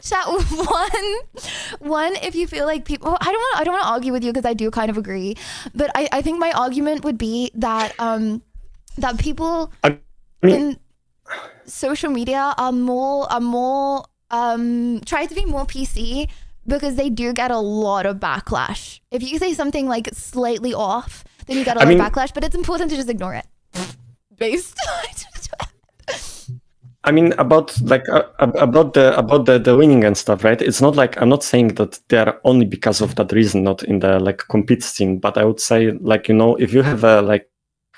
chat one, if you feel like people, I don't want to argue with you, because I do kind of agree, but I think my argument would be that, that people in social media are more, try to be more PC, because they do get a lot of backlash. If you say something like slightly off, then you get a lot of backlash, but it's important to just ignore it. I mean, about the winning and stuff, right? It's not like, I'm not saying that they're only because of that reason not in the like compete scene, but I would say, like, you know, if you have a like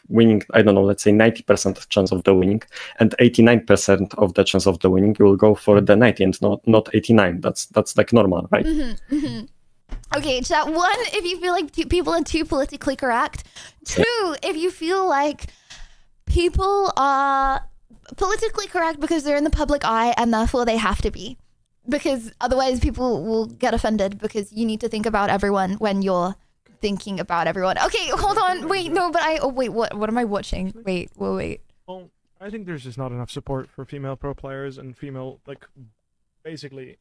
winning, I don't know, let's say 90% chance of the winning and 89% of the chance of the winning, you will go for the 90 and not 89. That's like normal, right? Okay, chat one, if you feel like people are too politically correct. Two, if you feel like people are politically correct because they're in the public eye and therefore they have to be, because otherwise people will get offended, because you need to think about everyone when you're thinking about everyone. Okay, hold on. Wait, no, but wait, what am I watching? Wait. Well, I think there's just not enough support for female pro players and female, like, basically.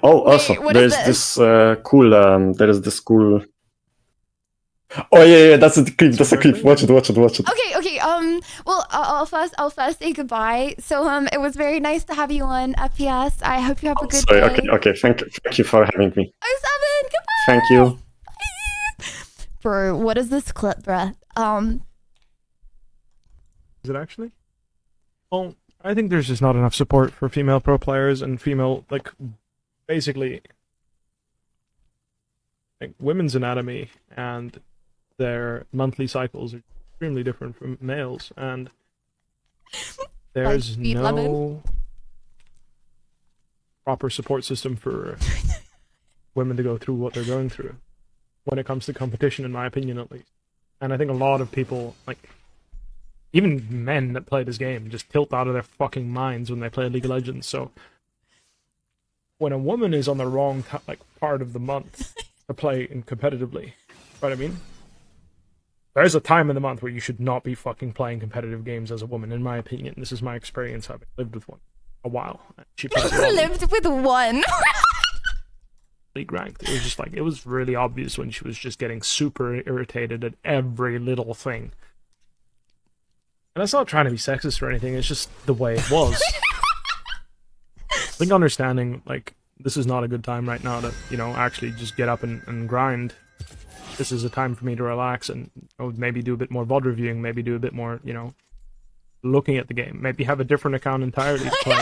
Oh, also, what there's is this cool. There is this cool. Oh yeah, that's a clip. That's a clip. Watch it. Okay. Well, I'll first say goodbye. So, it was very nice to have you on FPS. I hope you have a good Sorry. day. Okay. Thank you for having me. Oh, Seven, goodbye. Thank you. Bro, what is this clip, bruh? Is it actually? Well, I think there's just not enough support for female pro players and female, like, basically, like, women's anatomy and their monthly cycles are extremely different from males, and there's no proper support system for women to go through what they're going through when it comes to competition, in my opinion, at least. And I think a lot of people, like, even men that play this game, just tilt out of their fucking minds when they play League of Legends. So when a woman is on the wrong part of the month to play competitively, right? I mean, there's a time in the month where you should not be fucking playing competitive games as a woman, in my opinion. This is my experience, having lived with one a while. She lived with one. League ranked. It was just like, it was really obvious when she was just getting super irritated at every little thing. And that's not trying to be sexist or anything, it's just the way it was. I think understanding, like, this is not a good time right now to, actually just get up and grind. This is a time for me to relax and maybe do a bit more VOD reviewing, maybe do a bit more, looking at the game. Maybe have a different account entirely to play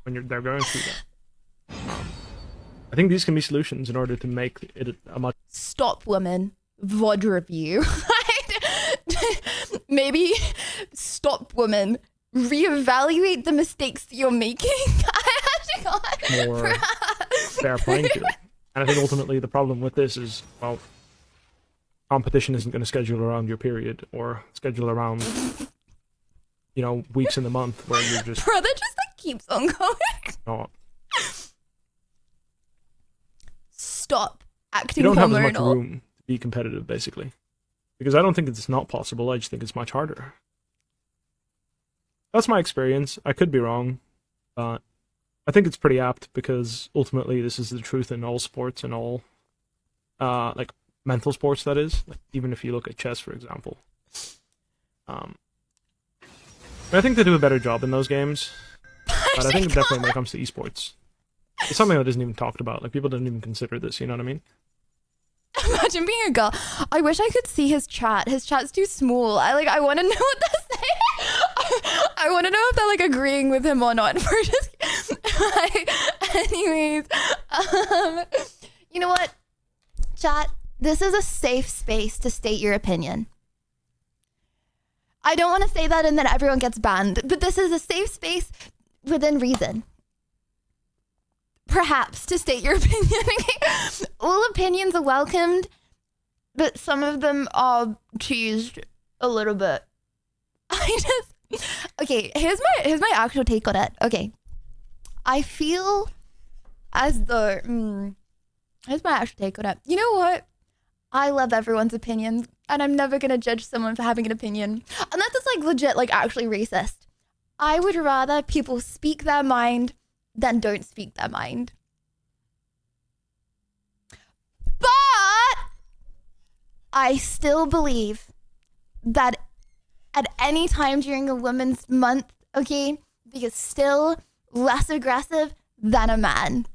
when they're going through that. I think these can be solutions in order to make it a much... Stop, women. VOD review. Maybe stop, women. Reevaluate the mistakes that you're making. More fair playing field. And I think ultimately the problem with this is, well, competition isn't going to schedule around your period or schedule around, weeks in the month where you're just... Bro, that just keeps on going. Not. Stop acting You don't have as hormonal. much room to be competitive, basically. Because I don't think it's not possible, I just think it's much harder. That's my experience. I could be wrong, but I think it's pretty apt because ultimately this is the truth in all sports and all, like, mental sports, that is. Like, even if you look at chess, for example. I think they do a better job in those games, but I think definitely when it comes to esports, it's something that isn't even talked about. Like, people don't even consider this, you know what I mean? Imagine being a girl. I wish I could see his chat. His chat's too small. I want to know what they're saying. I want to know if they're like agreeing with him or not. We're just anyways. You know what? Chat, this is a safe space to state your opinion. I don't want to say that and then everyone gets banned, but this is a safe space within reason. Perhaps to state your opinion. All opinions are welcomed, but some of them are teased a little bit. Okay, here's my actual take on it. Okay, I feel as though here's my actual take on it. You know what? I love everyone's opinions, and I'm never gonna judge someone for having an opinion, unless it's like legit, like actually racist. I would rather people speak their mind than don't speak their mind. But I still believe that at any time during a women's month, okay, they are still less aggressive than a man.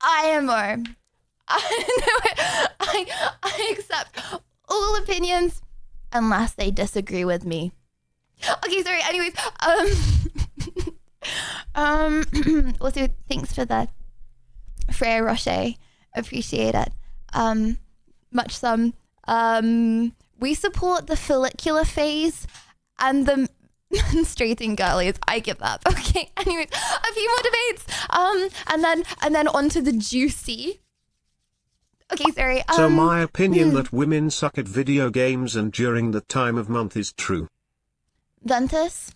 I am more. I accept all opinions unless they disagree with me. Okay, sorry, anyways, also, thanks for the Frere Rocher. Appreciate it. Much some. We support the follicular phase and the menstruating girlies. I give up. Okay. Anyways, a few more debates. And then on to the juicy. Okay, sorry. So my opinion that women suck at video games and during the time of month is true. Ventus,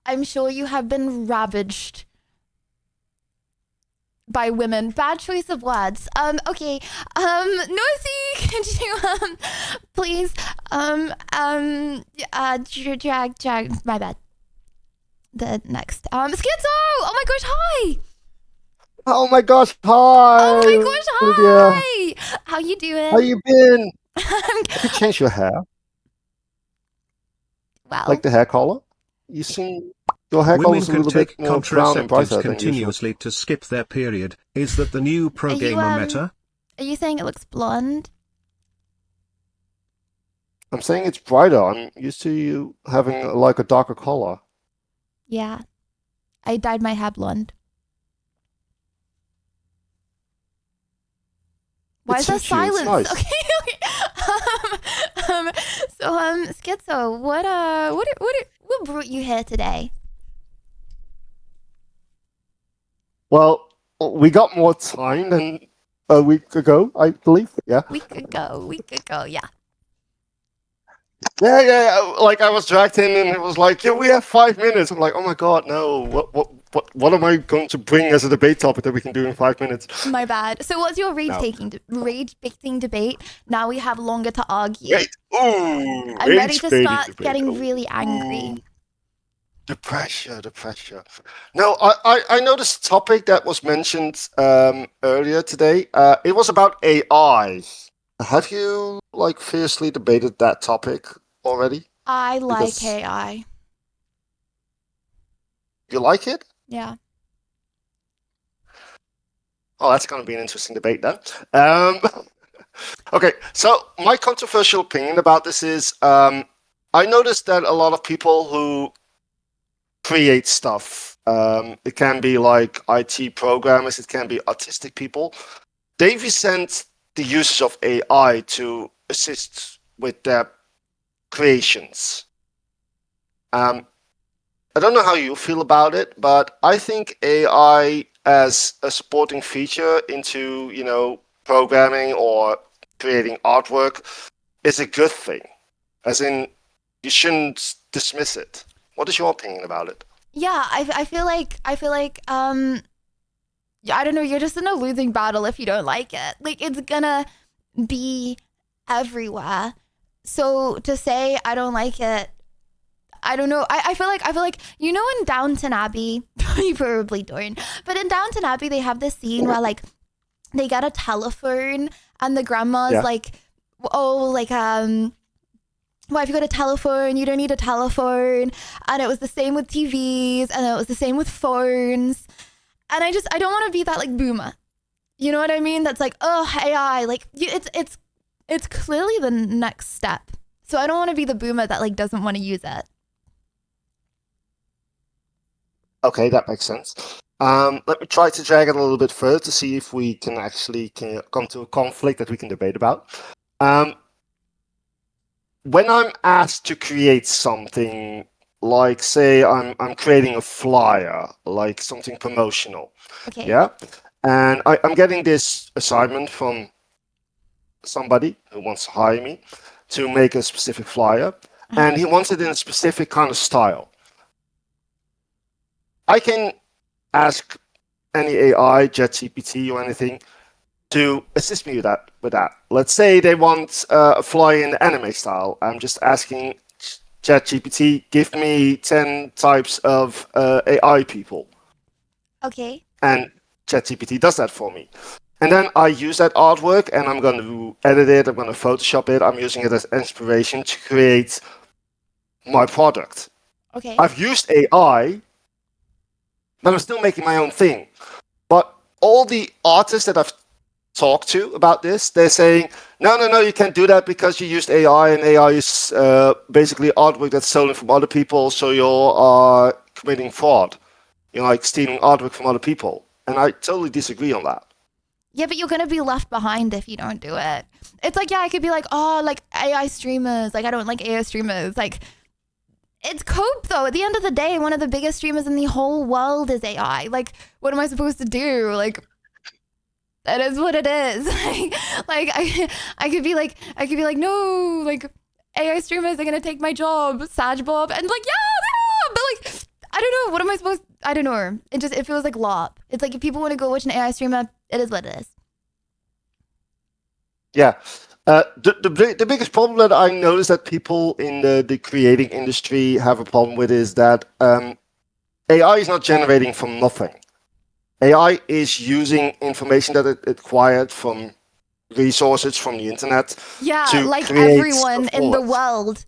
I'm sure you have been ravaged by women. Bad choice of words. Okay. Nosy, could you please drag my bad. The next Schizo! Oh my gosh, hi! Oh my gosh, hi! Oh my gosh, Lydia. hi! How you doing? How you been? You could change your hair. Well, like the hair color. You seem your hair color Women is a can little take bit more brown and contraceptives brighter than usual. continuously to skip their period. Is that the new pro Are you, gamer meta? Are you saying it looks blonde? I'm saying it's brighter. I'm used to you having like a darker color. Yeah. I dyed my hair blonde. Why is there silence? Nice. Okay, okay. Schizo, what brought you here today? Well, we got more time than a week ago, I believe. Yeah. Week ago, yeah. Yeah. Like I was dragged in, and it was like, yeah, we have 5 minutes. I'm like, oh my god, no. What am I going to bring as a debate topic that we can do in 5 minutes? My bad. So what's your rage baiting debate? Now we have longer to argue. Ooh, I'm ready to start getting really angry. The pressure. No, I know this topic that was mentioned earlier today. It was about AI. Have you like fiercely debated that topic already? I like Because- AI. You like it? Yeah. Oh, that's going to be an interesting debate then. Okay, so my controversial opinion about this is I noticed that a lot of people who create stuff, it can be like IT programmers, it can be artistic people, they resent the usage of AI to assist with their creations. I don't know how you feel about it, but I think AI as a supporting feature into, programming or creating artwork is a good thing. As in, you shouldn't dismiss it. What is your opinion about it? Yeah, I feel like I don't know, you're just in a losing battle if you don't like it. Like, it's gonna be everywhere. So to say I don't like it, I don't know. I feel like in Downton Abbey, you probably don't, but in Downton Abbey they have this scene where like they get a telephone and the grandma's like, oh, like why have you got a telephone? You don't need a telephone. And it was the same with TVs, and it was the same with phones. And I don't want to be that like boomer. You know what I mean? That's like, oh, AI, like it's clearly the next step. So I don't want to be the boomer that like doesn't want to use it. Okay, that makes sense. Let me try to drag it a little bit further to see if we can actually come to a conflict that we can debate about. When I'm asked to create something, like say I'm creating a flyer, like something promotional, Okay. yeah, and I'm getting this assignment from somebody who wants to hire me to make a specific flyer, and he wants it in a specific kind of style. I can ask any AI, ChatGPT or anything, to assist me with that. Let's say they want a flyer in the anime style. I'm just asking ChatGPT, give me 10 types of AI people. Okay. And ChatGPT does that for me. And then I use that artwork and I'm going to edit it, I'm going to Photoshop it, I'm using it as inspiration to create my product. Okay. I've used AI, but I'm still making my own thing. But all the artists that I've talked to about this, they're saying, no, you can't do that because you used AI, and AI is basically artwork that's stolen from other people, so you're committing fraud. You're like stealing artwork from other people. And I totally disagree on that. Yeah, but you're gonna be left behind if you don't do it. It's like, yeah, I could be like, oh, like AI streamers. Like, I don't like AI streamers. Like, it's cope though. At the end of the day, one of the biggest streamers in the whole world is AI. Like, what am I supposed to do? Like, that is what it is. like I could be like, no, like AI streamers are gonna take my job, Sag Bob, and like, yeah, but like, I don't know. What am I supposed? I don't know. It feels like LARP. It's like if people want to go watch an AI streamer, it is what it is. Yeah. The biggest problem that I notice that people in the creating industry have a problem with is that AI is not generating from nothing. AI is using information that it acquired from resources from the internet. Yeah, to like create everyone stuff in the for it. world,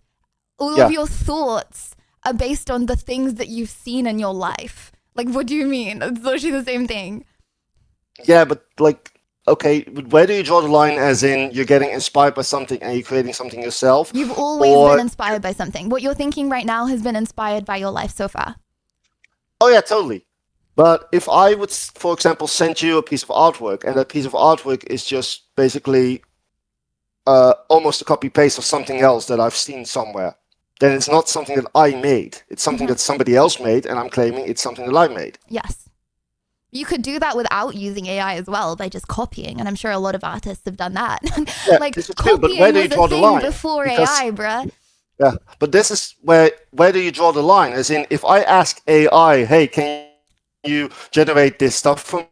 all Yeah. of your thoughts are based on the things that you've seen in your life. Like, what do you mean? It's literally the same thing. Yeah, but like, okay, but where do you draw the line? As in, you're getting inspired by something and you're creating something yourself. You've always or, been inspired by something. What you're thinking right now has been inspired by your life so far. Oh yeah, totally. But if I would, for example, send you a piece of artwork, and that piece of artwork is just basically almost a copy paste of something else that I've seen somewhere, then it's not something that I made. It's something that somebody else made, and I'm claiming it's something that I made. Yes. You could do that without using AI as well by just copying, and I'm sure a lot of artists have done that. Yeah, like this is true, but copying where do you was draw a the thing line? before Because- AI, bruh. Yeah, but this is where do you draw the line? As in, if I ask AI, hey, can you generate this stuff for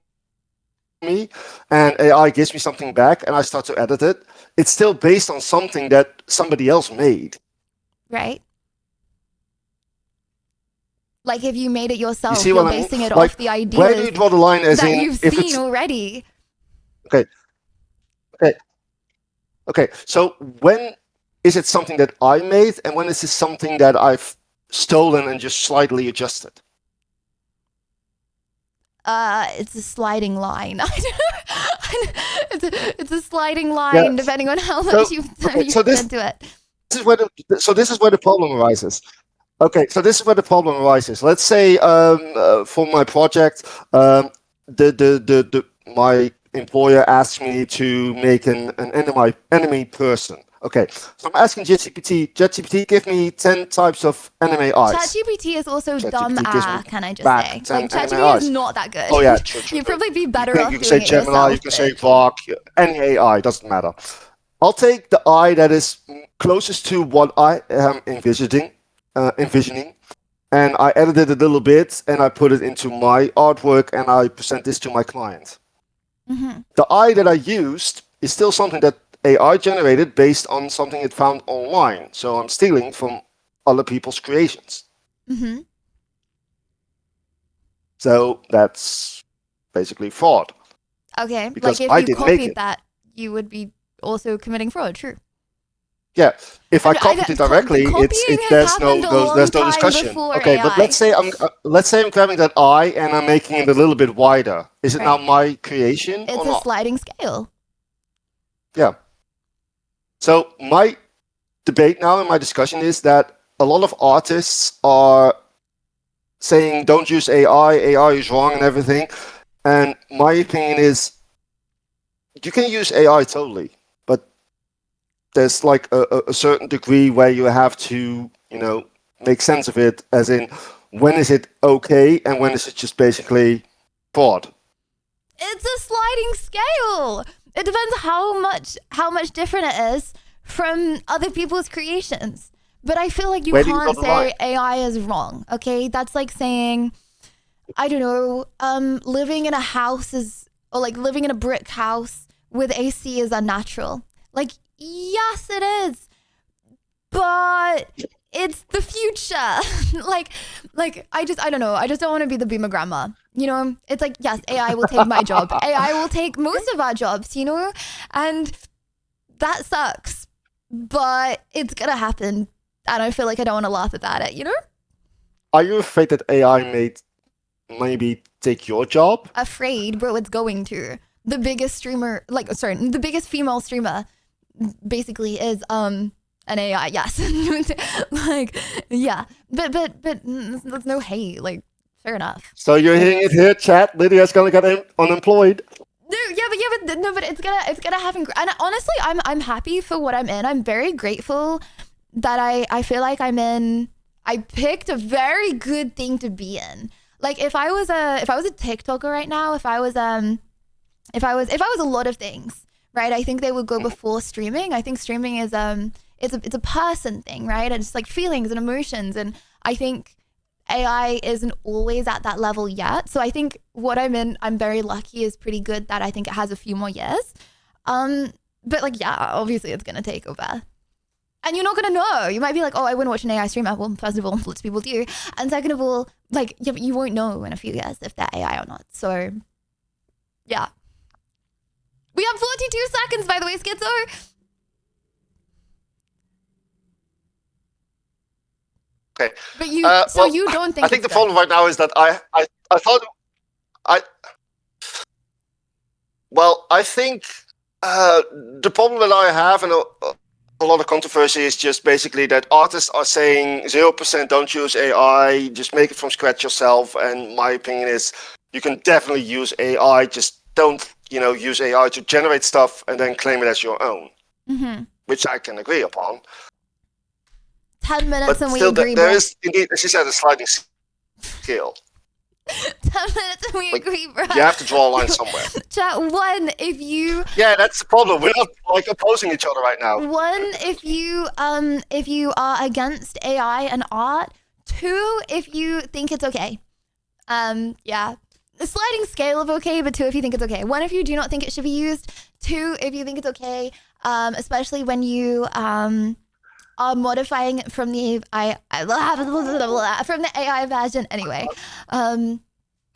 me, and AI gives me something back, and I start to edit it, it's still based on something that somebody else made. Right? Like if you made it yourself, see you're what I mean? basing it Like, off the ideas where do you draw the line? As that in, you've if seen it's already. okay. So when is it something that I made, and when is it something that I've stolen and just slightly adjusted? It's a sliding line. it's a sliding line depending on how much you've put into it. This is where the problem arises. Okay, so this is where the problem arises. Let's say for my project, my employer asked me to make an anime person. Okay, so I'm asking ChatGPT, give me 10 types of anime eyes. ChatGPT is also dumb. Can I just back say? 10 Like anime ChatGPT is eyes. not that good. Oh yeah, true. You'd probably be better off You can doing say it Gemini, yourself. you can say Grok, any AI, doesn't matter. I'll take the eye that is closest to what I am envisioning, and I edit it a little bit, and I put it into my artwork, and I present this to my client. Mm-hmm. The eye that I used is still something that AI generated based on something it found online. So I'm stealing from other people's creations. Mm-hmm. So that's basically fraud. Okay, Because like I if you didn't make copied it. that, you would be also committing fraud. True. Yeah, if I And copied it directly, copying has there's no happened a long time discussion. before Okay, but AI. let's say I'm grabbing that eye and I'm making it a little bit wider. Is it now my creation It's or a not? sliding scale. Yeah. So my debate now and my discussion is that a lot of artists are saying don't use AI is wrong and everything. And my opinion is you can use AI totally, but there's like a certain degree where you have to, make sense of it, as in when is it okay and when is it just basically fraud. It's a sliding scale. It depends how much different it is from other people's creations. But I feel like you Where do you can't draw the say line? AI is wrong. Okay, that's like saying, I don't know, living in a house or like living in a brick house with AC is unnatural. Like, yes, it is, but it's the future. like I don't know. I just don't want to be the boomer grandma. It's like, yes, AI will take my job. AI will take most of our jobs, and that sucks, but it's gonna happen. And I feel like I don't want to laugh about it, Are you afraid that AI may maybe take your job? Afraid, bro, it's going to. The biggest streamer, the biggest female streamer basically is an AI, yes. Yeah. But there's no hate, fair enough. So you're hearing it here, chat. Lydia's gonna get unemployed. No, but it's gonna happen. And honestly, I'm happy for what I'm in. I'm very grateful that I feel like I picked a very good thing to be in. Like if I was a TikToker right now, if I was a lot of things, right? I think they would go before streaming. I think streaming is it's a person thing, right? And it's like feelings and emotions, and I think AI isn't always at that level yet. So I think what I'm very lucky is pretty good that I think it has a few more years. But like, yeah, obviously it's going to take over. And you're not going to know. You might be like, oh, I wouldn't watch an AI streamer. Well, first of all, lots of people do. And second of all, like, yeah, but you won't know in a few years if they're AI or not. So, yeah. We have 42 seconds, by the way, Schizo. Okay. But you, well, you don't think I think the it's problem right now is that I thought I think the problem that I have and a lot of controversy is just basically that artists are saying 0% don't use AI, just make it from scratch yourself. And my opinion is you can definitely use AI, just don't use AI to generate stuff and then claim it as your own, which I can agree upon. 10 minutes but and we still, agree. there is indeed, as you said, a sliding scale. 10 minutes and we agree, bro. You have to draw a line somewhere. Chat, one, if you... Yeah, that's the problem. We're not like opposing each other right now. One, if you are against AI and art. Two, if you think it's okay. Yeah. A sliding scale of okay, but two, if you think it's okay. One, if you do not think it should be used. Two, if you think it's okay, especially when you are modifying it from the AI version. Anyway, to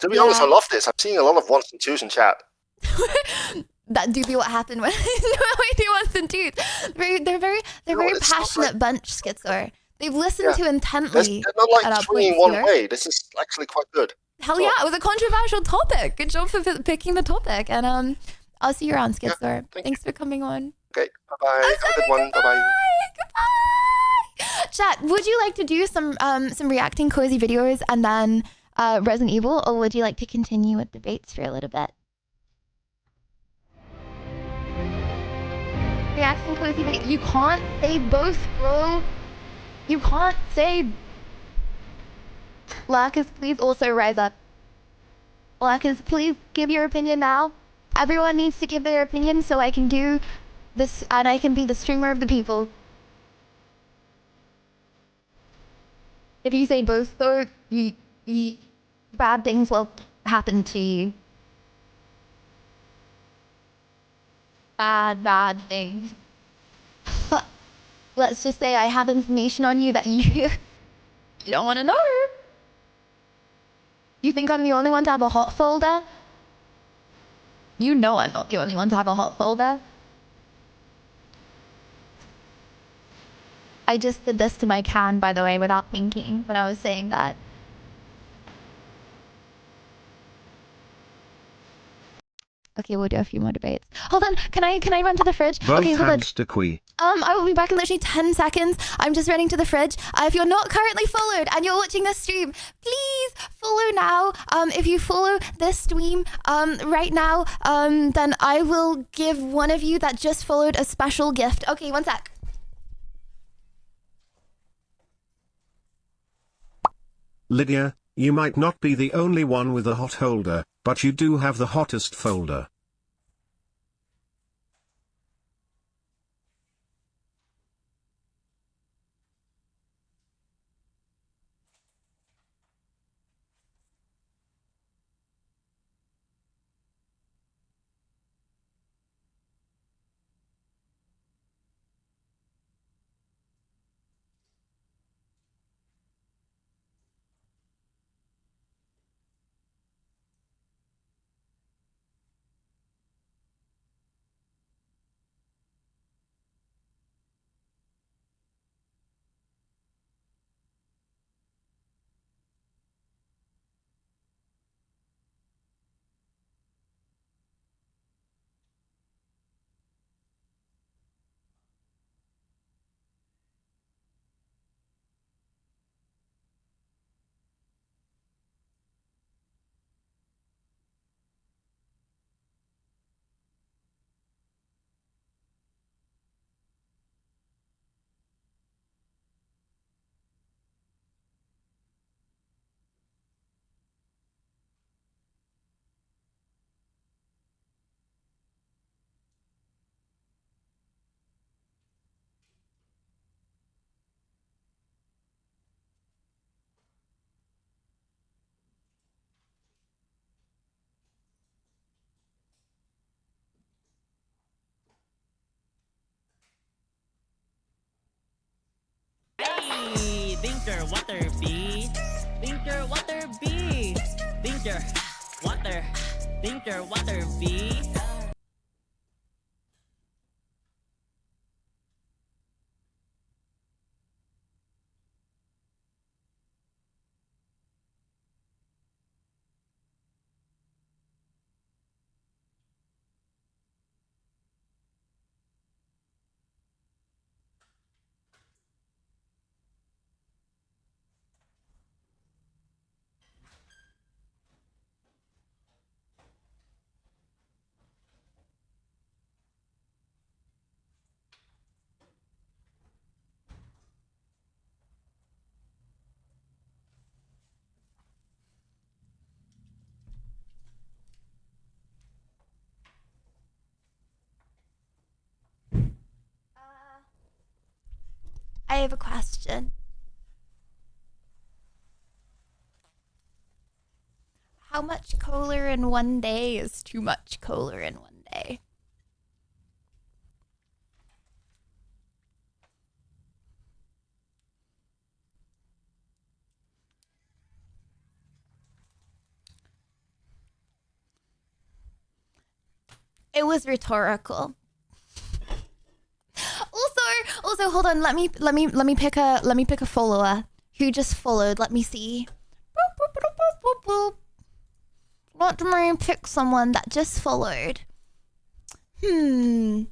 be honest, I love this. I'm seeing a lot of ones and twos in chat. That do be what happened when we do ones and twos. They're very passionate bunch, Schizo. They've listened to intently. They're not like swinging one way. This is actually quite good. Hell yeah, it was a controversial topic. Good job for picking the topic. And I'll see you around, Schizo. Yeah, thanks for coming on. Okay, bye-bye. Have a good one. Bye-bye. Goodbye. Chat, would you like to do some reacting cozy videos and then Resident Evil, or would you like to continue with debates for a little bit? Reacting cozy videos. You can't say both, bro. You can't say... Larkus, please also rise up. Larkus, please give your opinion now. Everyone needs to give their opinion so I can do this and I can be the streamer of the people. If you say both though, bad things will happen to you. Bad things. Let's just say I have information on you that you don't want to know. You think I'm the only one to have a hot folder? You know I'm not the only one to have a hot folder. I just did this to my can, by the way, without thinking when I was saying that. Okay, we'll do a few more debates. Hold on, can I run to the fridge? Both okay, hold on. I will be back in literally 10 seconds. I'm just running to the fridge. If you're not currently followed and you're watching this stream, please follow now. If you follow this stream right now, then I will give one of you that just followed a special gift. Okay, one sec. Lydia, you might not be the only one with a hot holder, but you do have the hottest folder. Winter water bee. Winter water bee. Winter water. Winter water bee. I have a question. How much cola in one day is too much cola in one day? It was rhetorical. Also, hold on. Let me pick a follower who just followed. Let me see. Let me pick someone that just followed. Ooh.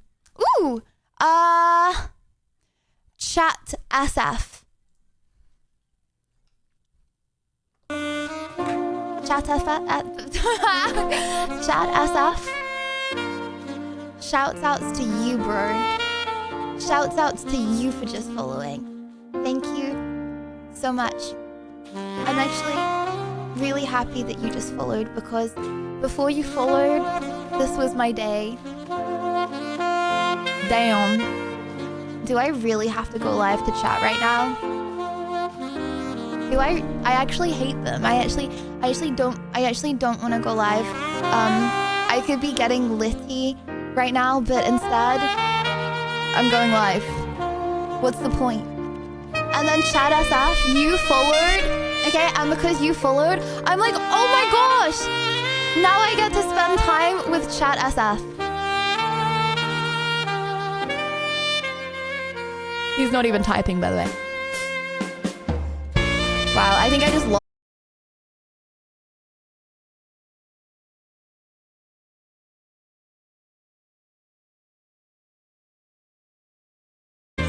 Chat SF. Chat SF. Shouts outs to you, bro. Shouts outs to you for just following. Thank you so much. I'm actually really happy that you just followed, because before you followed, this was my day. Damn. Do I really have to go live to chat right now? Do I actually hate them. I actually don't want to go live. I could be getting litty right now, but instead I'm going live. What's the point? And then Chat SF, you followed, okay? And because you followed, I'm like, oh my gosh! Now I get to spend time with Chat SF. He's not even typing, by the way. Wow, I think I just lost.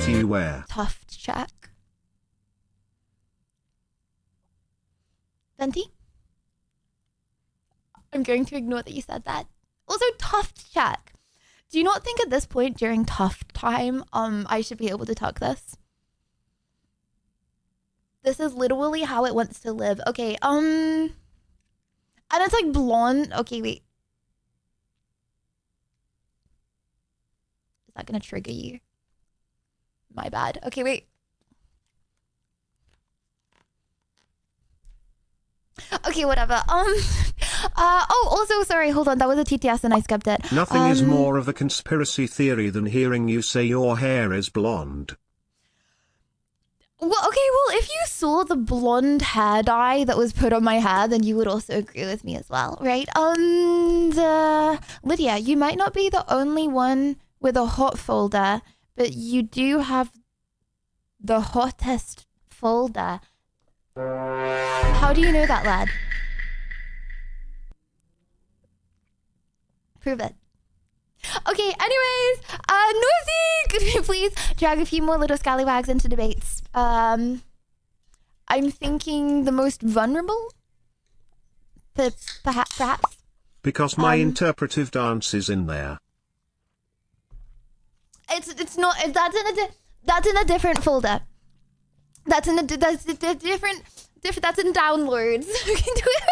You wear. Tough check. Venti? I'm going to ignore that you said that. Also, tough check. Do you not think at this point during tough time, I should be able to talk this? This is literally how it wants to live. Okay, and it's like blonde. Okay, wait. Is that gonna trigger you? My bad. Okay, wait. Okay, whatever. Oh, also, sorry, hold on. That was a TTS and I skipped it. Nothing is more of a conspiracy theory than hearing you say your hair is blonde. Well, okay, well, if you saw the blonde hair dye that was put on my hair, then you would also agree with me as well, right? Lydia, you might not be the only one with a hot folder, but you do have the hottest folder. How do you know that, lad? Prove it. Okay, anyways, Nosy, could you please drag a few more little scallywags into debates? I'm thinking the most vulnerable? Perhaps? Because my interpretive dance is in there. It's not. That's in a different folder. That's in different. That's in downloads. We can do it.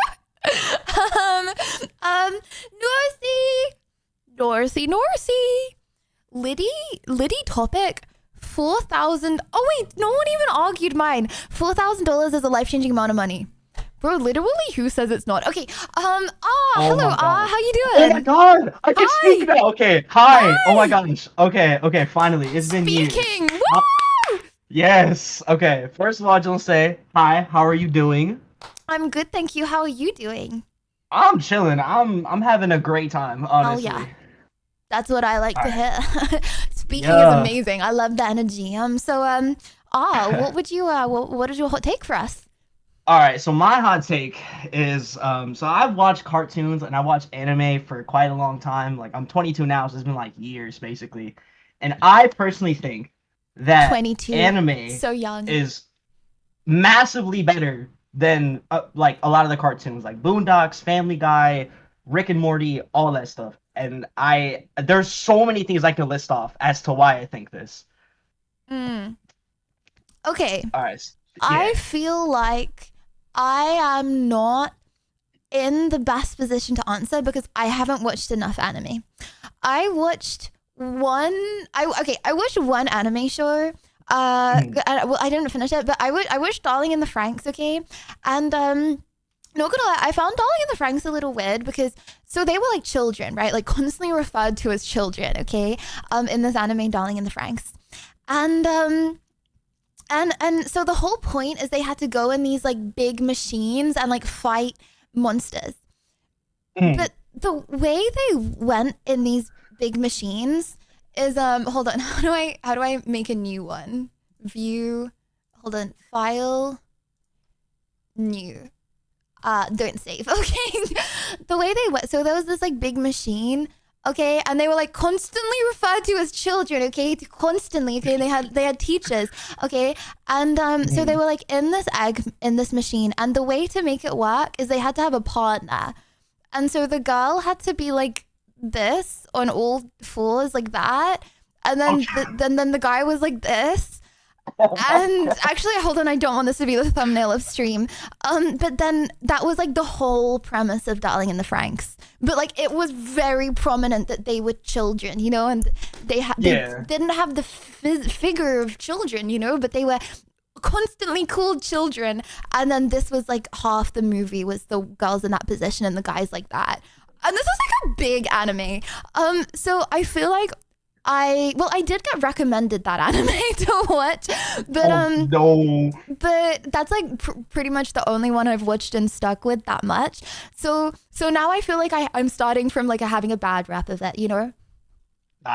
Norsy. Liddy topic. 4,000. Oh wait, no one even argued mine. $4,000 is a life-changing amount of money. Bro, literally, who says it's not? Okay, hello, how you doing? Oh my god, I can speak now. Okay, hi. Oh my gosh. Okay, finally, it's been years. Speaking. Woo! Yes. Okay. First of all, I just want to say hi. How are you doing? I'm good, thank you. How are you doing? I'm chilling. I'm having a great time. Honestly. Oh yeah, that's what I like to hear. Speaking is Yeah. amazing. I love the energy. What is your hot take for us? All right. So my hot take is so I've watched cartoons and I watched anime for quite a long time. Like I'm 22 now, so it's been like years basically. And I personally think that 22. anime So young. is massively better than like a lot of the cartoons, like Boondocks, Family Guy, Rick and Morty, all that stuff. And there's so many things I can list off as to why I think this. Okay. All right. I feel like I am not in the best position to answer because I haven't watched enough anime. I watched one anime show. I didn't finish it, but I watched Darling in the Franxx, okay? And not gonna lie, I found Darling in the Franxx a little weird because so they were like children, right? Like constantly referred to as children, okay? In this anime Darling in the Franxx. And so the whole point is they had to go in these like big machines and like fight monsters. But the way they went in these big machines is hold on, how do I make a new one? View, hold on, file, new. Don't save, okay? The way they went, so there was this like big machine, okay, and they were like constantly referred to as children, okay, constantly, okay. They had teachers, okay, and so they were like in this machine, and the way to make it work is they had to have a partner, and so the girl had to be like this on all fours like that, and then then the guy was like this. And actually, hold on, I don't want this to be the thumbnail of stream. But then that was like the whole premise of Darling in the Franxx. But like it was very prominent that they were children, you know, and they didn't have the figure of children, you know, but they were constantly called children. And then this was like half the movie was the girls in that position and the guys like that. And this was like a big anime. So I feel like I did get recommended that anime to watch, but but that's like pretty much the only one I've watched and stuck with that much. So now I feel like I'm starting from like having a bad rep of it, you know?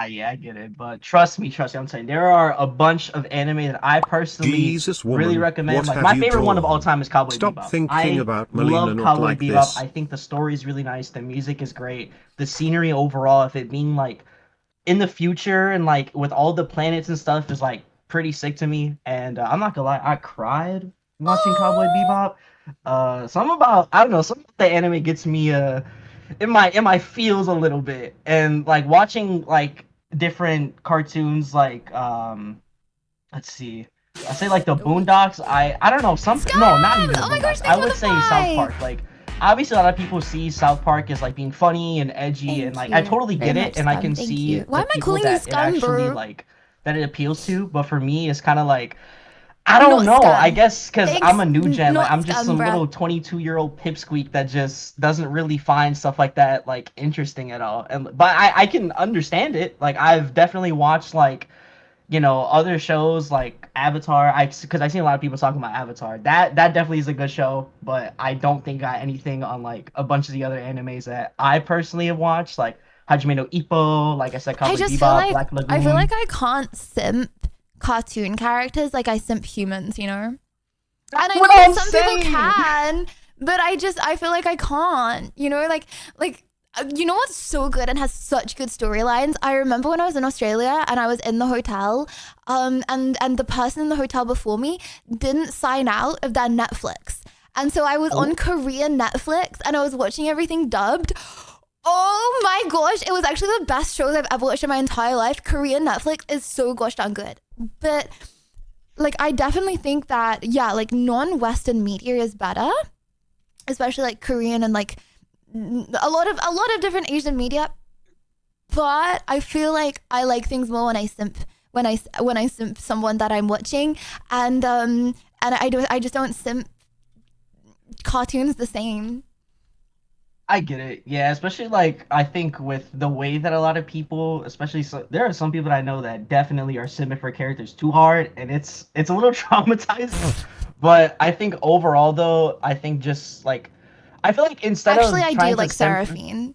Yeah, I get it, but trust me, I'm saying there are a bunch of anime that I personally Jesus, woman, really recommend. what Like have my you favorite one of drawn? all time is Cowboy Stop Bebop. thinking about Melina love not Cowboy like Bebop. this. I think the story is really nice. The music is great. The scenery overall, if it being like in the future and like with all the planets and stuff, is like pretty sick to me. And I'm not gonna lie, I cried watching Cowboy Bebop. Some about the anime gets me in my feels a little bit, and like watching like different cartoons like let's see, I say like the Boondocks. I don't know, not even the Boondocks. I would say South Park. Like obviously a lot of people see South Park as like being funny and edgy, and like I totally get it, and I can see Why am I people calling you that it scum, actually bro? like that it appeals to, but for me it's kind of like I don't know. I guess because I'm a new gen. Like, I'm just some little 22-year-old pipsqueak that just doesn't really find stuff like that like interesting at all. But I can understand it. Like I've definitely watched like, you know, other shows like Avatar. Because I've seen a lot of people talking about Avatar. That definitely is a good show. But I don't think I got anything on like a bunch of the other animes that I personally have watched, like Hajime no Ippo. Like I said, Cowboy Bebop, Black Lagoon. I feel like I can't simp cartoon characters like I simp humans, you know? And I know that some people can, but I feel like I can't, you know? Like you know what's so good and has such good storylines? I remember when I was in Australia and I was in the hotel, and the person in the hotel before me didn't sign out of their Netflix. And so I was on Korean Netflix and I was watching everything dubbed. Oh my gosh, it was actually the best shows I've ever watched in my entire life. Korean Netflix is so gosh darn good. But like I definitely think that like non-Western media is better, especially like Korean and like a lot of different Asian media. But I feel like I like things more when I simp someone that I'm watching, and I just don't simp cartoons the same. I get it. Yeah, especially like I think with the way that a lot of people, especially there are some people that I know that definitely are simming for characters too hard, and it's a little traumatizing. But I think overall, though, I think just like I feel like instead Actually, of I trying do to like sim- Seraphine.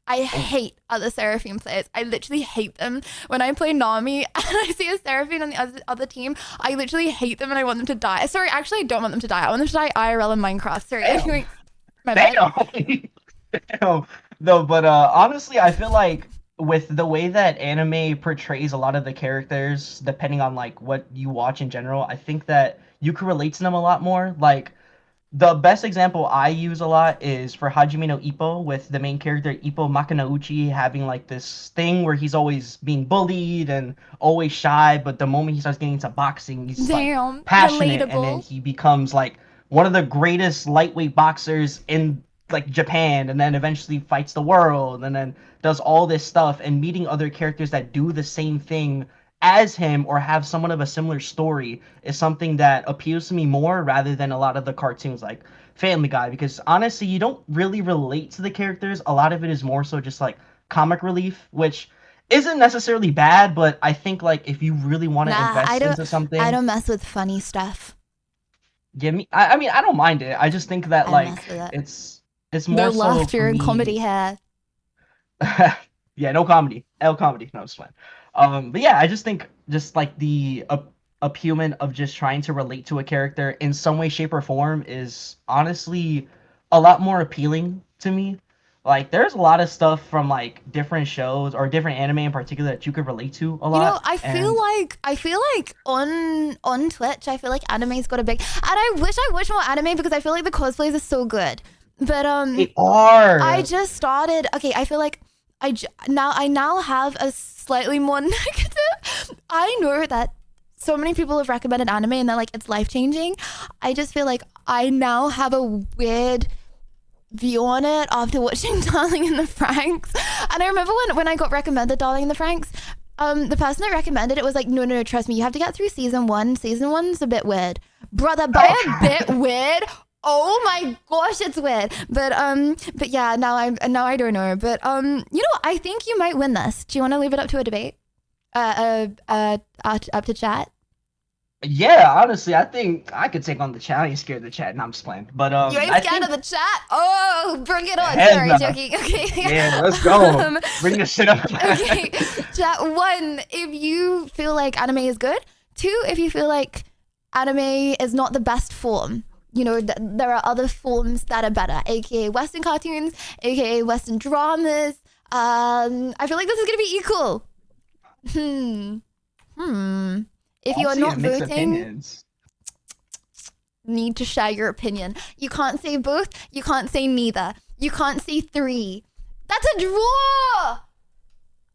I hate other Seraphine players. I literally hate them. When I play Nami and I see a Seraphine on the other team, I literally hate them and I want them to die. Sorry, actually, I don't want them to die. I want them to die IRL in Minecraft. Sorry. Anyway, my bad. No, but honestly, I feel like with the way that anime portrays a lot of the characters, depending on like what you watch in general, I think that you can relate to them a lot more. Like the best example I use a lot is for Hajime no Ippo, with the main character Ippo Makanauchi having like this thing where he's always being bullied and always shy, but the moment he starts getting into boxing, he's like passionate, and then he becomes like one of the greatest lightweight boxers in like Japan, and then eventually fights the world, and then does all this stuff, and meeting other characters that do the same thing as him or have somewhat of a similar story is something that appeals to me more rather than a lot of the cartoons like Family Guy, because honestly you don't really relate to the characters. A lot of it is more so just like comic relief, which isn't necessarily bad, but I think like if you really want to invest into something, I don't mess with funny stuff. give me I mean I don't mind it. I just think that I like mess with it. it's more No so laughter for and me- comedy here. Yeah, no comedy. L comedy. No, it's fine. But yeah, I just think just like the appealment of just trying to relate to a character in some way, shape, or form is honestly a lot more appealing to me. Like, there's a lot of stuff from like different shows or different anime in particular that you could relate to a lot. You know, I feel like on Twitch, I feel like anime's got a big, and I wish I watched more anime because I feel like the cosplays are so good. But They are. I just started. Okay, I feel like I now have a slightly more negative. I know that so many people have recommended anime and they're like it's life changing. I just feel like I now have a weird view on it after watching Darling in the Franxx. And I remember when I got recommended Darling in the Franxx, the person that recommended it was like, no, trust me, you have to get through season 1. Season 1's a bit weird. Brother, by a bit weird. Oh my gosh, it's weird. But yeah, now I don't know. But you know, I think you might win this. Do you want to leave it up to a debate? Up to chat? Yeah, honestly, I think I could take on the chat. I ain't scared of the chat, and I'm just playing. But You ain't I scared think- of the chat? Oh, bring it on. Heck Sorry, nah. joking. Okay. Yeah, let's go. Bring this shit up. Okay. Chat 1, if you feel like anime is good. 2, if you feel like anime is not the best form. You know, there are other forms that are better, aka Western cartoons, aka Western dramas. I feel like this is gonna be equal. If you are Honestly, not it makes voting, opinions. need to share your opinion. You can't say both. You can't say neither. You can't say 3. That's a draw.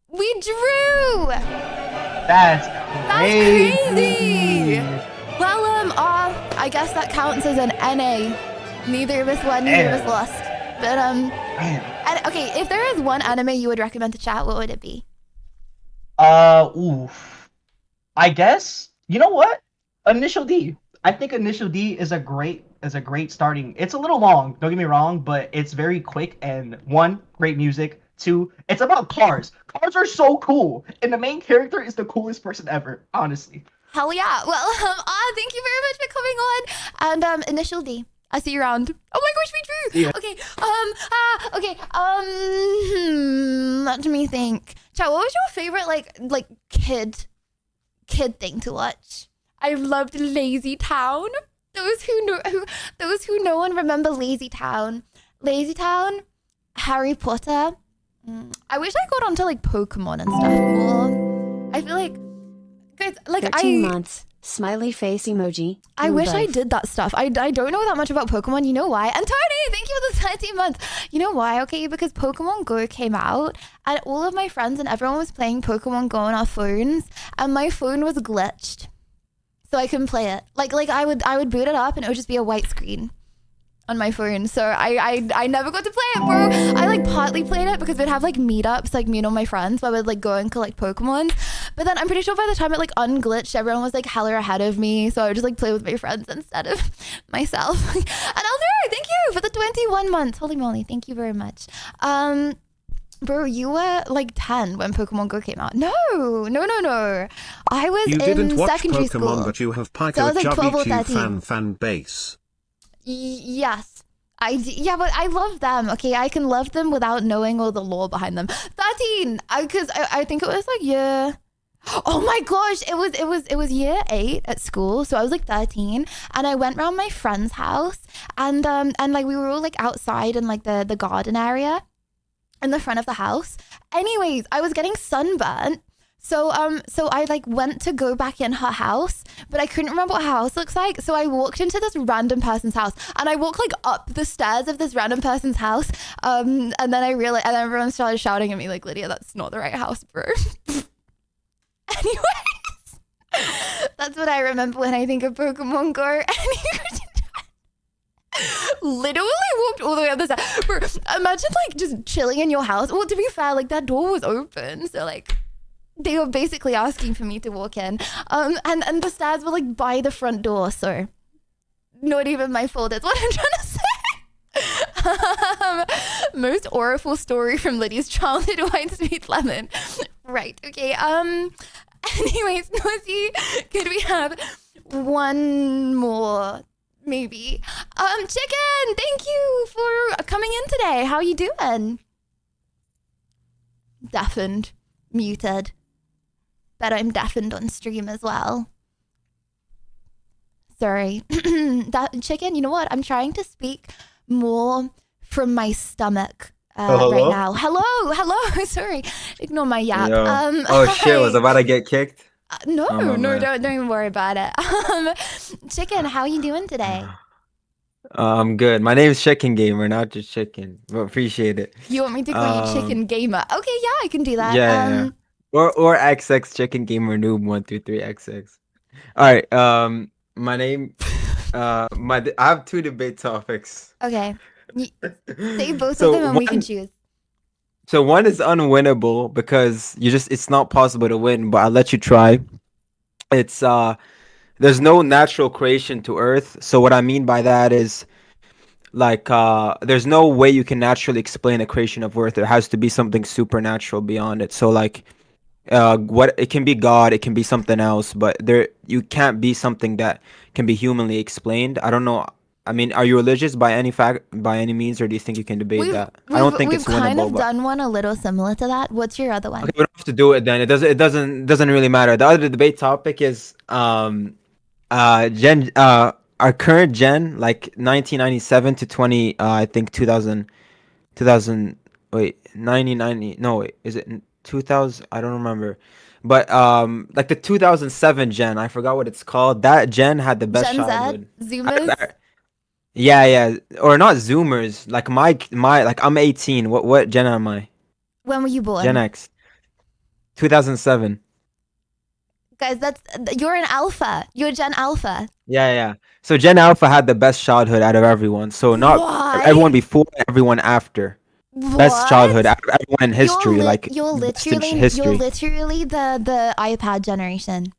We drew. That's crazy. Well, I guess that counts as an NA. Neither of us won, neither of us lost. But and, okay, if there is one anime you would recommend to chat, what would it be? Oof. I guess, you know what? Initial D. I think Initial D is a great starting. It's a little long, don't get me wrong, but it's very quick and 1, great music. 2, it's about cars. Cars are so cool, and the main character is the coolest person ever, honestly. Hell yeah. Well, thank you very much for coming on. And Initial D. I see you around. Oh my gosh, we drew. Yeah. Okay. Let me think. Chat, what was your favorite like kid thing to watch? I loved Lazy Town. Those who know and remember Lazy Town. Lazy Town, Harry Potter. I wish I got onto like Pokemon and stuff more. I feel like guys, like 13 months. Smiley face emoji. I wish I both. did that stuff. I don't know that much about Pokemon. You know why? And Tony, thank you for the 13 months. You know why? Okay, because Pokemon Go came out and all of my friends and everyone was playing Pokemon Go on our phones and my phone was glitched. So I couldn't play it. Like I would boot it up and it would just be a white screen on my phone. So I never got to play it, bro. I like partly played it because we'd have like meetups, like me and all my friends, where we'd like go and collect Pokemon. But then I'm pretty sure by the time it like unglitched, everyone was like hella ahead of me. So I would just like play with my friends instead of myself. And Alzir, thank you for the 21 months. Holy moly, thank you very much. Bro, you were like 10 when Pokemon Go came out. No. I was You in didn't watch secondary Pokemon, school. but you have So I Pico was like 12 or Chubby 13. fan base. Yes. Yeah, but I love them. Okay, I can love them without knowing all the lore behind them. 13. Because I think it was like year. Oh my gosh, it was year 8 at school. So I was like 13, and I went round my friend's house, and like we were all like outside in like the garden area in the front of the house. Anyways, I was getting sunburnt. So I like went to go back in her house, but I couldn't remember what her house looks like. So I walked into this random person's house, and I walked like up the stairs of this random person's house. And then I realized, and everyone started shouting at me like, Lydia, that's not the right house, bro. Anyways, that's what I remember when I think of Pokemon Go. Literally walked all the way up the stairs. Bro, imagine like just chilling in your house. Well, to be fair, like that door was open, so like they were basically asking for me to walk in. And the stairs were like by the front door, so not even my fault. That's what I'm trying to say. Most awful story from Lydia's childhood, White Sweet Lemon. Right, okay. Anyways, Nosy, could we have one more, maybe? Chicken, thank you for coming in today. How you doing? Deafened, muted. Bet I'm deafened on stream as well. Sorry. That chicken, you know what? I'm trying to speak more from my stomach right now. Hello. Sorry. Ignore my yap. Oh shit, was I about to get kicked? No, Oh, man. don't even worry about it. Chicken, how you doing today? I'm good. My name is Chicken Gamer, not just Chicken. But appreciate it. You want me to call you Chicken Gamer? Okay, yeah, I can do that. Yeah. Or XX Chicken Gamer Noob 123XX. All right. My name. I have 2 debate topics. Okay. Say both So of them and we can one- choose. So one is unwinnable because it's not possible to win, but I'll let you try. It's there's no natural creation to Earth. So what I mean by that is like there's no way you can naturally explain the creation of Earth. There has to be something supernatural beyond it. So like what it can be God, it can be something else, but you can't be something that can be humanly explained. I don't know. I mean, are you religious by any means, or do you think you can debate that? I don't think it's We've kind winnable. of But done one a little similar to that. What's your other one? okay, we don't have to do it then. It doesn't really matter. The other debate topic is our current gen, like 1997 to 20 I think 2000 wait, 1990, no wait, is it 2000? I don't remember. But like the 2007 gen, I forgot what it's called. That gen had the best Gen Z? childhood. Zoomers? Yeah, or not Zoomers. Like my like I'm 18. What gen am I? When were you born? Gen X. 2007. Guys, you're an alpha. You're Gen Alpha. Yeah. So Gen Alpha had the best childhood out of everyone. So not What? everyone before, everyone after. Best childhood out of everyone in history. You're best in literally history. the iPad generation.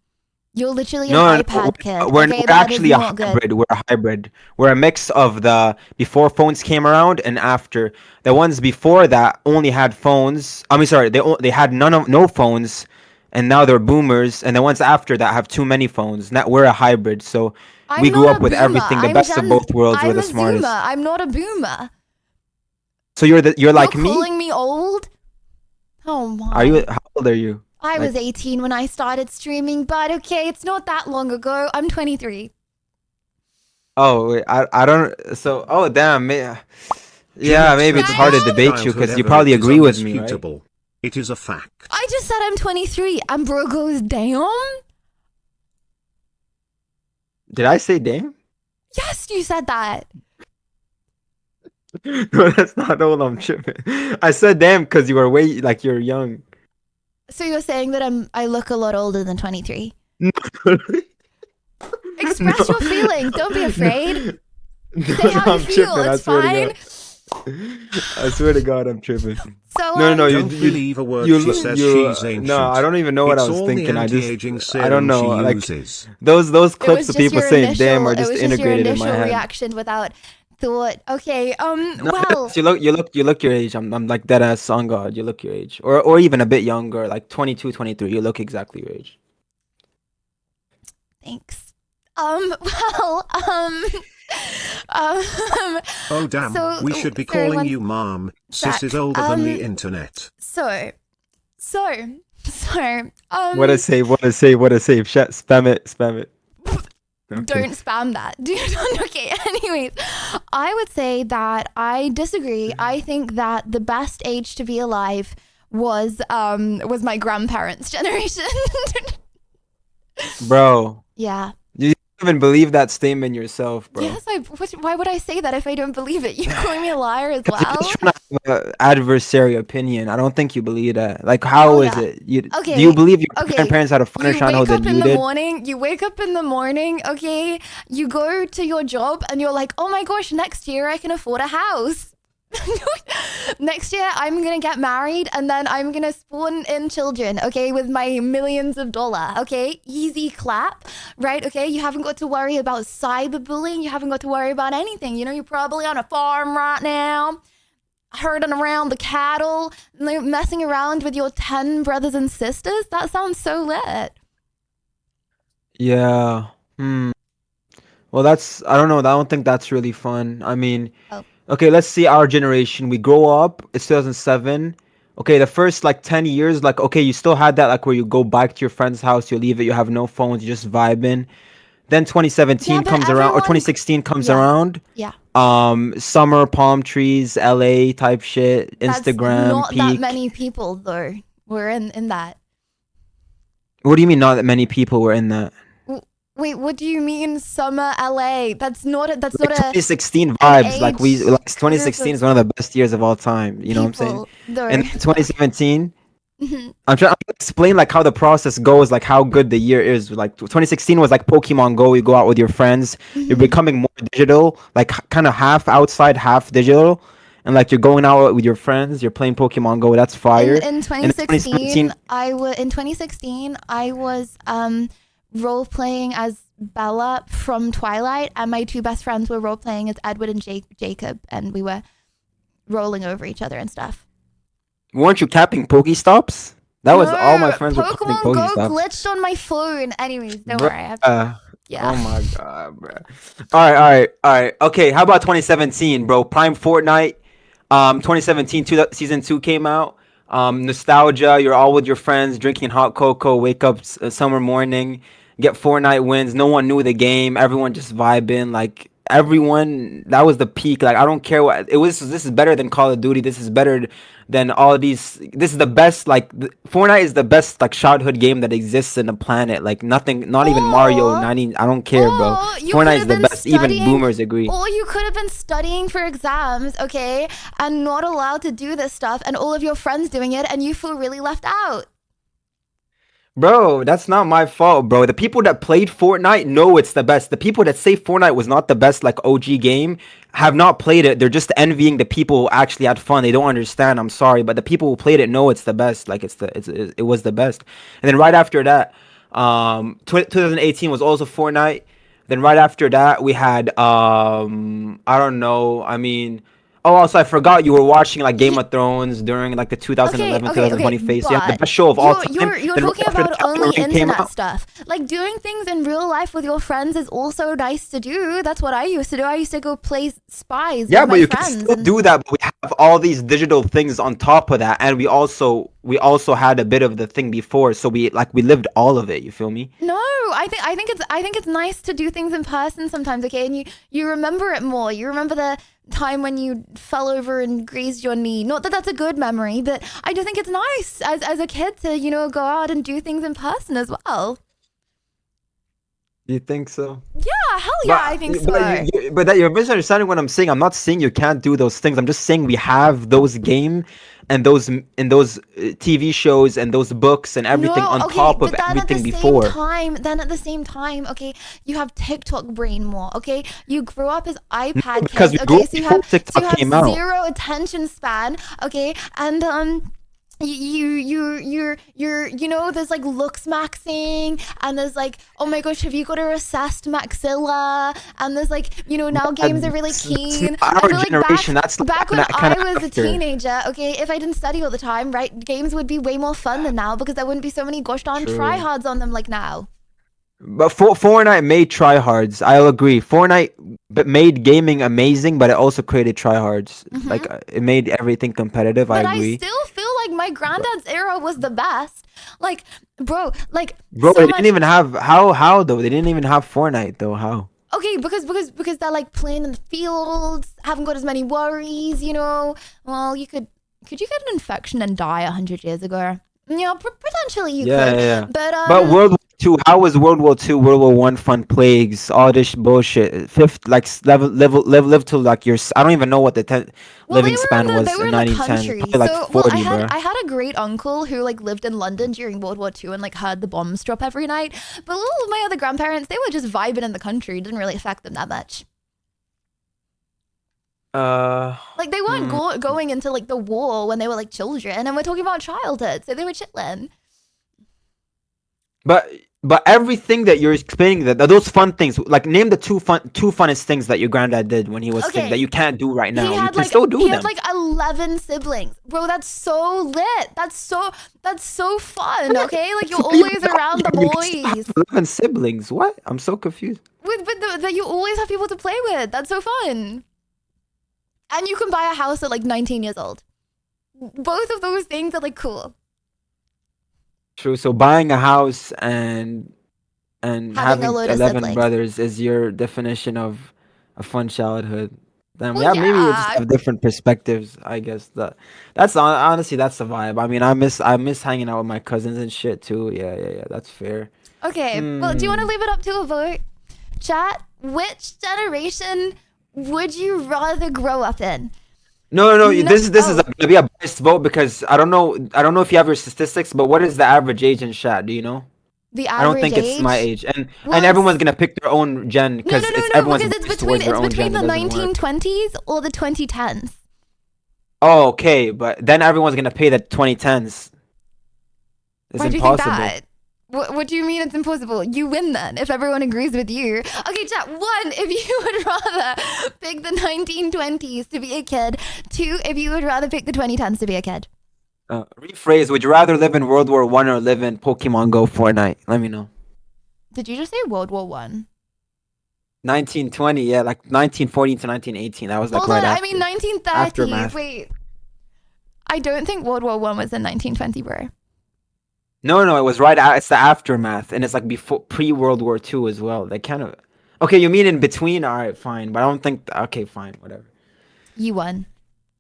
You're literally No, an iPad kid. we're Okay, we're that is actually a not good. hybrid. We're a hybrid. We're a mix of the before phones came around and after. The ones before that only had phones. I mean, sorry, they had no phones, and now they're boomers. And the ones after that have too many phones. Now we're a hybrid. So we grew up with everything, the best of both worlds. We're the smartest. I'm not a boomer. So you're like me. Calling me old? Oh my. Are you? How old are you? I was 18 when I started streaming, but okay, it's not that long ago. I'm 23. Oh wait, I don't. So damn, yeah, maybe it's hard to debate you because you probably agree with me, right? It is a fact. I just said I'm 23, and bro goes, damn. Did I say damn? Yes, you said that. No, that's not all I'm tripping. I said damn because you were you're young. So you're saying that I look a lot older than 23? Express your feelings. Don't be afraid. Say how you feel. It's fine. I swear to God, I'm tripping. So no, Don't believe a word she says. She's ancient. No, I don't even know what It's I was all the thinking. anti-aging I don't know. serum she Like uses. those It clips was of just people your saying initial- damn are it just was just your integrated in my initial head. reaction without thought. Okay. No, Well. you look your age. I'm like dead ass on God. You look your age, or even a bit younger, like 22, 23. You look exactly your age. Thanks. Well. Oh damn, So, we should be sorry, calling one you mom. Sis sec. is older than the internet. So. What a save! What a save! What a save! Spam it! Okay. Don't spam that. Okay, anyways, I would say that I disagree. I think that the best age to be alive was my grandparents' generation. Bro. Yeah. You don't even believe that statement yourself, bro. Yes, why would I say that if I don't believe it? You calling me a liar as well? You're just trying to have an adversary opinion. I don't think you believe that. Like, how is it? Do you believe your grandparents had a funner childhood than you did? You wake up in the morning, okay? You go to your job and you're like, oh my gosh, next year I can afford a house. Next year I'm gonna get married and then I'm gonna spawn in children, okay, with my millions of dollars, okay? Easy clap, right? Okay, you haven't got to worry about cyberbullying. You haven't got to worry about anything. You know, you're probably on a farm right now, herding around the cattle, messing around with your 10 brothers and sisters. That sounds so lit. Yeah. Well, I don't know. I don't think that's really fun. I mean, okay, let's see our generation. We grow up, it's 2007. Okay, the first like 10 years, like, okay, you still had that, like, where you go back to your friend's house, you leave it, you have no phones, you just vibing. Then 2017 comes around, or 2016 comes around. Yeah. Summer, palm trees, LA type shit, Instagram, Not peak. that many people though were in that. What do you mean not that many people were in that? Wait, what do you mean summer LA? That's not a 2016 vibes, like 2016 group is one of the best years of all time. You know what I'm saying? though. And 2017, Mhm. I'm trying to explain like how the process goes, like how good the year is. Like 2016 was like Pokemon Go. You go out with your friends. You're becoming more digital, like kind of half outside, half digital, and like you're going out with your friends. You're playing Pokemon Go. That's fire. In And 2016, I was role playing as Bella from Twilight, and my two best friends were role playing as Edward and Jacob, and we were rolling over each other and stuff. Weren't you capping Pokestops? That was all my friends were capping Pokemon Go Pokestops. glitched on my phone. Anyways, don't Bruh, worry. I have yeah. Oh my god, bro. All right. Okay, how about 2017, bro? Prime Fortnite. 2017 season 2 came out. Nostalgia. You're all with your friends, drinking hot cocoa. Wake up summer morning, get Fortnite wins. No one knew the game. Everyone just vibing. Like everyone, that was the peak. Like I don't care what it was. This is better than Call of Duty. This is better than all these. This is the best. Like Fortnite is the best like childhood game that exists in the planet. Like nothing, not even Mario 90. I don't care, bro. Fortnite is the best. Even boomers agree. Or you could have been studying for exams, okay, and not allowed to do this stuff, and all of your friends doing it, and you feel really left out. Bro, that's not my fault, bro. The people that played Fortnite know it's the best. The people that say Fortnite was not the best, like OG game, have not played it. They're just envying the people who actually had fun. They don't understand. I'm sorry, but the people who played it know it's the best. Like it was the best. And then right after that, 2018 was also Fortnite. Then right after that, we had I don't know. I mean. Oh, also, I forgot you were watching like Game of Thrones during like the 2011-2020 phase. Yeah, the best show of all time. You're Then talking after about that, Elden only Ring came internet out. stuff. Like doing things in real life with your friends is also nice to do. That's what I used to do. I used to go play spies Yeah, with but my you can friends. still do that. But we have all these digital things on top of that, and we also had a bit of the thing before, so we lived all of it. You feel me? No, I think it's nice to do things in person sometimes, okay? And you remember it more. You remember the time when you fell over and grazed your knee. Not that that's a good memory, but I do think it's nice as a kid to, you know, go out and do things in person as well. You think so? Yeah, hell yeah, I think so. But that you're misunderstanding what I'm saying. I'm not saying you can't do those things. I'm just saying we have those game and those TV shows and those books and everything on top of everything before. Then at the same time, okay, you have TikTok brain more, okay? You grew up as iPad because kids, we grew okay? up So you before have, TikTok came out. zero attention span, okay? And you know, there's like looks maxing, and there's like, oh my gosh, have you got a recessed maxilla? And there's like, you know, now games are really keen. I Our feel like generation, back when kinda I was a after. teenager, okay, if I didn't study all the time, right, games would be way more fun than now because there wouldn't be so many gosh darn True. tryhards on them like now. But Fortnite made tryhards. I'll agree. Fortnite made gaming amazing, but it also created tryhards. Like it made everything competitive. But I agree. still feel like my granddad's era was the best. Like, bro, like Bro, so they much. didn't even have how though. They didn't even have Fortnite though. How? Okay, because they're like playing in the fields, haven't got as many worries, you know. Well, could you get an infection and die 100 years ago? Yeah, potentially you could. But World War II, how was World War II, World War One fun? Plagues, all this bullshit. Fifth, like live till like your. I don't even know what the living span was they were in in the 1910. country. Probably like So 40, I bro. had a great uncle who like lived in London during World War II and like heard the bombs drop every night. But all of my other grandparents, they were just vibing in the country. It didn't really affect them that much. Like they weren't going into like the war when they were like children, and we're talking about childhood, so they were chilling. But everything that you're explaining, that those fun things, like name the two funnest things that your granddad did when he was Okay. sick that you can't do right now. He You had can like still do he them. had like 11 siblings, bro. That's so lit. That's so fun. Okay, like you're always around the boys. 11 siblings. What? I'm so confused. That you always have people to play with. That's so fun. And you can buy a house at like 19 years old. Both of those things are like cool. True. So buying a house and Having a having load of 11 siblings. brothers is your definition of a fun childhood. Then Well, maybe we just yeah. have different perspectives. I guess that's honestly that's the vibe. I mean, I miss hanging out with my cousins and shit too. Yeah. That's fair. Okay, well, do you want to leave it up to a vote? Chat, which generation would you rather grow up in? No. This is gonna be a biased vote because I don't know if you have your statistics, but what is the average age in chat? Do you know? The I don't average think it's my age? age, and Well, everyone's gonna pick their own gen because everyone's because it's biased between towards their own gen. the It doesn't work. 1920s or the 2010s. Oh, okay, but then everyone's gonna pay the 2010s. It's Why do you impossible. think that? What do you mean it's impossible? You win then, if everyone agrees with you. Okay, chat, 1, if you would rather pick the 1920s to be a kid. 2, if you would rather pick the 2010s to be a kid. Rephrase: would you rather live in World War One or live in Pokemon Go Fortnite? Let me know. Did you just say World War One? 1920, yeah, like 1914 to 1918. That was like Hold right on, after. I mean 1930s. Aftermath. Wait. I don't think World War One was in 1920, bro. No, it was right. It's the aftermath, and it's like before pre-World War II as well. They kind of. Okay, you mean in between? All right, fine, but I don't think. Okay, fine, whatever. You won.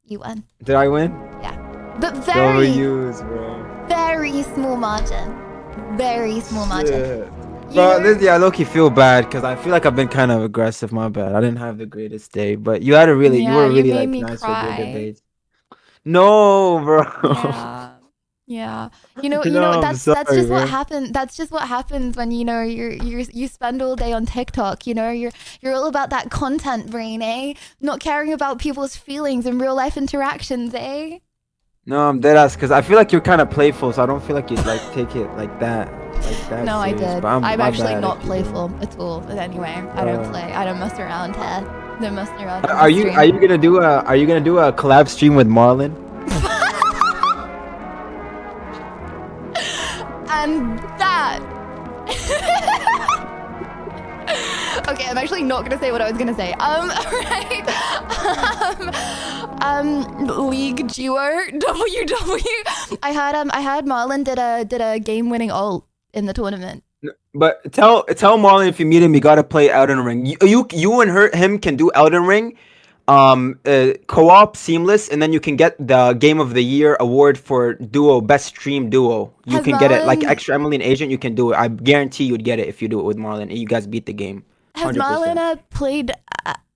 You won. Did I win? Yeah. But very, W's, bro. very small margin. Very small margin. Bro, I low-key feel bad because I feel like I've been kind of aggressive. My bad. I didn't have the greatest day, but you had a really, you Yeah, were you really made like me nice with cry. your debates. No, bro. Yeah. You know, No, I'm that's sorry, just bro. what happens. That's just what happens when you spend all day on TikTok. You know, you're all about that content brain, eh? Not caring about people's feelings and real life interactions, eh? No, I'm dead ass because I feel like you're kind of playful, so I don't feel like you'd like take it like that. No, I serious, did. but I'm my actually bad not if you did. playful at all. But anyway, I don't play. I don't mess around here. Don't mess around. on Are the you stream. gonna do a collab stream with Marlon? And that. Okay, I'm actually not gonna say what I was gonna say. Right. League Duo WW. I had Marlon did a game-winning ult in the tournament. But tell Marlon if you meet him, you gotta play Elden Ring. You and him can do Elden Ring, co-op seamless, and then you can get the Game of the Year award for duo, best stream duo. You Has can get it like Marlon- extra Emily and Agent. You can do it. I guarantee you'd get it if you do it with Marlon. And you guys beat the game. Has 100%. Marlon played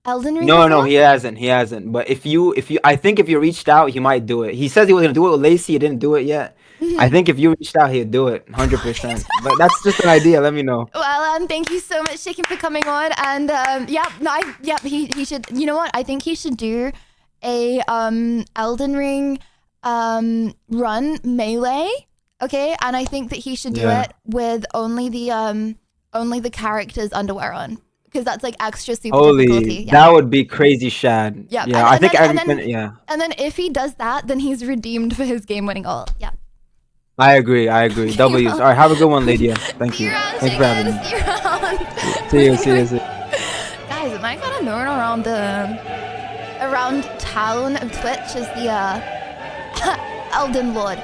Elden Ring? No, before? he hasn't. But if you, I think if you reached out, he might do it. He says he was gonna do it with Lacey. He didn't do it yet. I think if you reached out, he'd do it 100%. But that's just an idea. Let me know. Well, thank you so much, Shaken, for coming on. And he should. You know what? I think he should do a Elden Ring run melee. Okay, and I think that he should do it with only the character's underwear on, because that's like extra super difficulty. Yeah. That would be crazy, Shad. Yeah, Yeah, and- I and think then- and everyone. then- Yeah, And then if he does that, then he's redeemed for his game-winning ult. Yeah. I agree. W's. All right, have a good one, Lydia. Thank you. Thanks for having me. See you. Guys, am I kind of known around town of Twitch as the Elden Lord,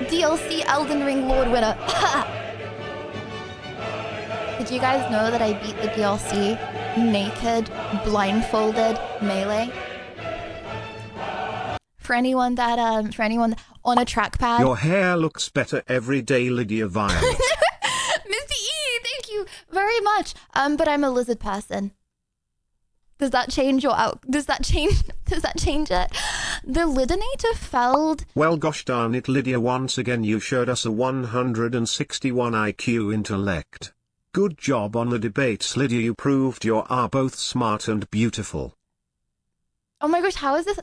DLC Elden Ring Lord winner. Did you guys know that I beat the DLC naked, blindfolded melee? For anyone that on a trackpad. Your hair looks better every day, Lydia Violet. Misty E, thank you very much. But I'm a lizard person. Does that change your Does that change it? The Lidinator felled. Well, gosh darn it, Lydia, once again you showed us a 161 IQ intellect. Good job on the debates, Lydia. You proved you are both smart and beautiful. Oh my gosh, how is this?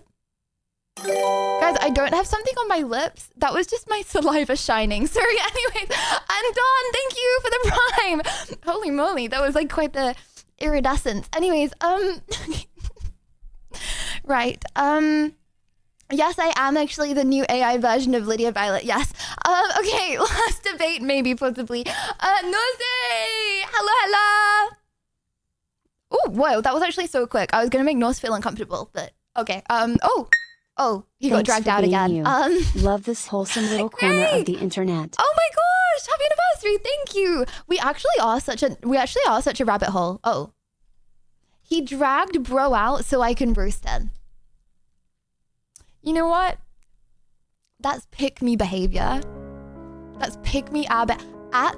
Guys, I don't have something on my lips. That was just my saliva shining. Sorry, anyways. And Dawn, thank you for the prime. Holy moly, that was like quite the iridescence. Anyways, right. Yes, I am actually the new AI version of Lydia Violet. Yes. Okay, last debate, maybe, possibly. Noze! Hello. Oh, whoa, that was actually so quick. I was gonna make Nose feel uncomfortable, but okay. Oh, he got Thanks dragged for out being again. you. Love this wholesome little corner of the internet. Oh my gosh! Happy anniversary! Thank you. We actually are such a rabbit hole. Oh, he dragged bro out so I can roast him. You know what? That's pick me behavior. That's pick me at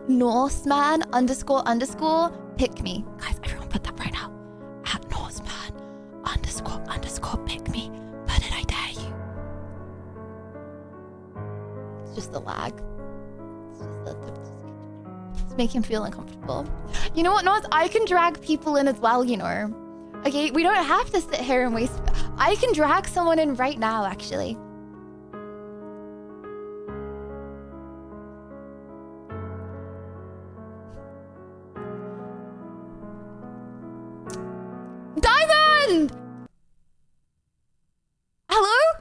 Norseman __ pick me. Guys, everyone put that right now. At Norseman __ pick me. Put it, I dare you. It's just the lag. It's make him feel uncomfortable. You know what, Norse? I can drag people in as well, you know. Okay, we don't have to sit here and waste. I can drag someone in right now, actually. Diamond! Hello?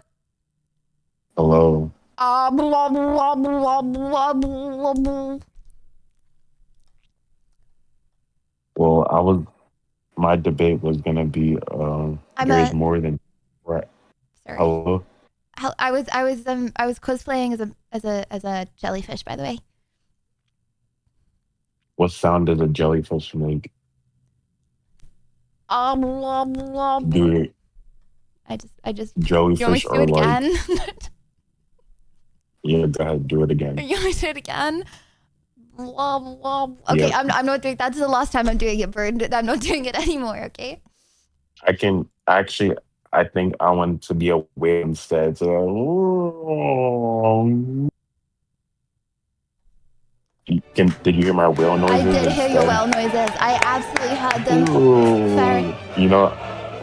Hello. Blah, blah, blah, blah, blah, blah. Well, my debate was gonna be there's more than right. Sorry. Hello. I was cosplaying as a jellyfish, by the way. What sound does a jellyfish make? Blah, blah, blah. Do it. I just. Jellyfish You want me to do it are like. again? Yeah, go ahead, do it again. You want me to do it again? Blah, blah. Okay, Yep. I'm not doing. That's the last time I'm doing it, Bird. I'm not doing it anymore. Okay. I can actually. I think I want to be a whale instead. So, did you hear my whale noises? I did hear your instead? whale noises. I absolutely heard them. Ooh. Sorry. You know,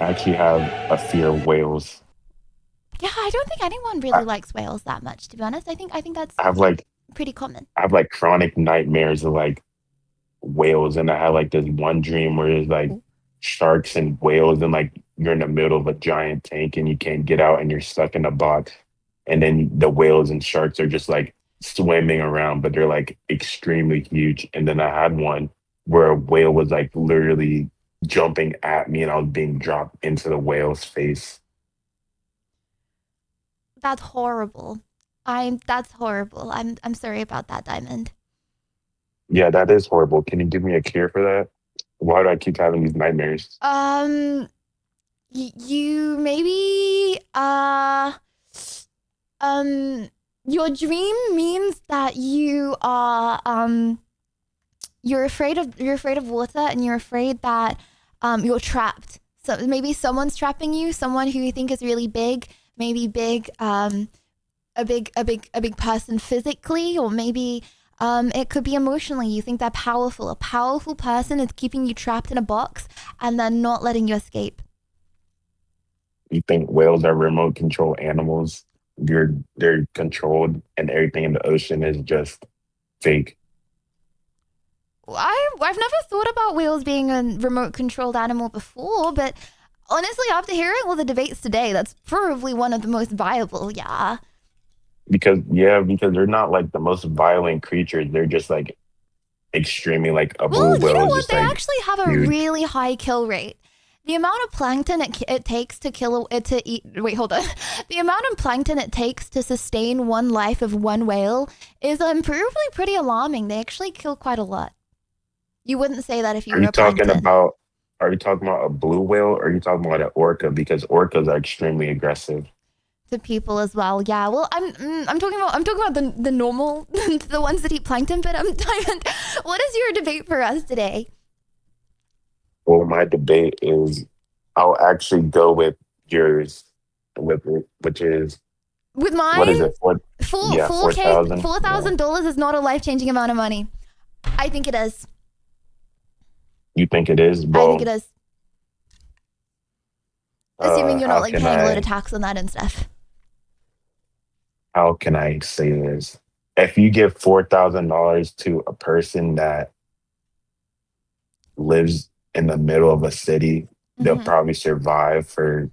I actually have a fear of whales. Yeah, I don't think anyone really likes whales that much, to be honest. I think that's I have like pretty common. chronic nightmares of like whales, and I had like this one dream where there's like sharks and whales, and like you're in the middle of a giant tank and you can't get out and you're stuck in a box, and then the whales and sharks are just like swimming around, but they're like extremely huge. And then I had one where a whale was like literally jumping at me and I was being dropped into the whale's face. That's horrible. That's horrible. I'm sorry about that, Diamond. Yeah, that is horrible. Can you give me a cure for that? Why do I keep having these nightmares? You maybe your dream means that you are you're afraid of water, and you're afraid that you're trapped. So maybe someone's trapping you, someone who you think is really big, maybe big, a big person physically, or maybe it could be emotionally. You think they're powerful. A powerful person is keeping you trapped in a box and then not letting you escape. You think whales are remote control animals? they're controlled and everything in the ocean is just fake. I've never thought about whales being a remote controlled animal before, but honestly, after hearing all the debates today, that's probably one of the most viable. Yeah. Because they're not like the most violent creatures. They're just like extremely like a blue Well, you whale know is what? just They like actually have a huge. really high kill rate. The amount of plankton it takes to kill it to eat. Wait, hold on. The amount of plankton it takes to sustain one life of one whale is probably pretty alarming. They actually kill quite a lot. You wouldn't say that if you Are were you a talking plankton. about are you talking about a blue whale or are you talking about an orca? Because orcas are extremely aggressive. To people as well. Yeah. Well, I'm talking about the normal the ones that eat plankton. But what is your debate for us today? Well, my debate is I'll actually go with yours which is With mine, what is it? Yeah, $4,000 is not a life-changing amount of money. I think it is. You think it is? I Well, think it is. Assuming you're how not like can paying a load I of tax on that and stuff. how can I say this? If you give $4,000 to a person that lives in the middle of a city, they'll probably survive for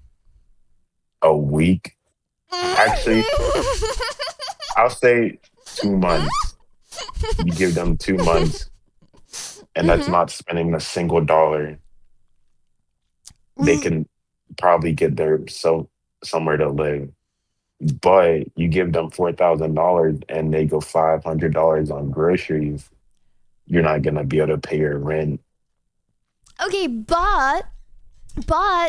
a week. Actually, I'll say 2 months. You give them 2 months, and that's not spending a single dollar. They can probably get there somewhere to live. But you give them $4,000 and they go $500 on groceries, you're not gonna be able to pay your rent. Okay, but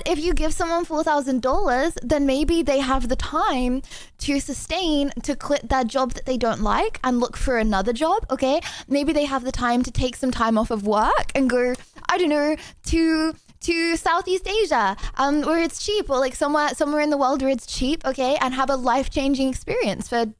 if you give someone $4,000, then maybe they have the time to quit that job that they don't like and look for another job. Okay, maybe they have the time to take some time off of work and go, I don't know, to Southeast Asia, where it's cheap, or like somewhere in the world where it's cheap, okay, and have a life-changing experience for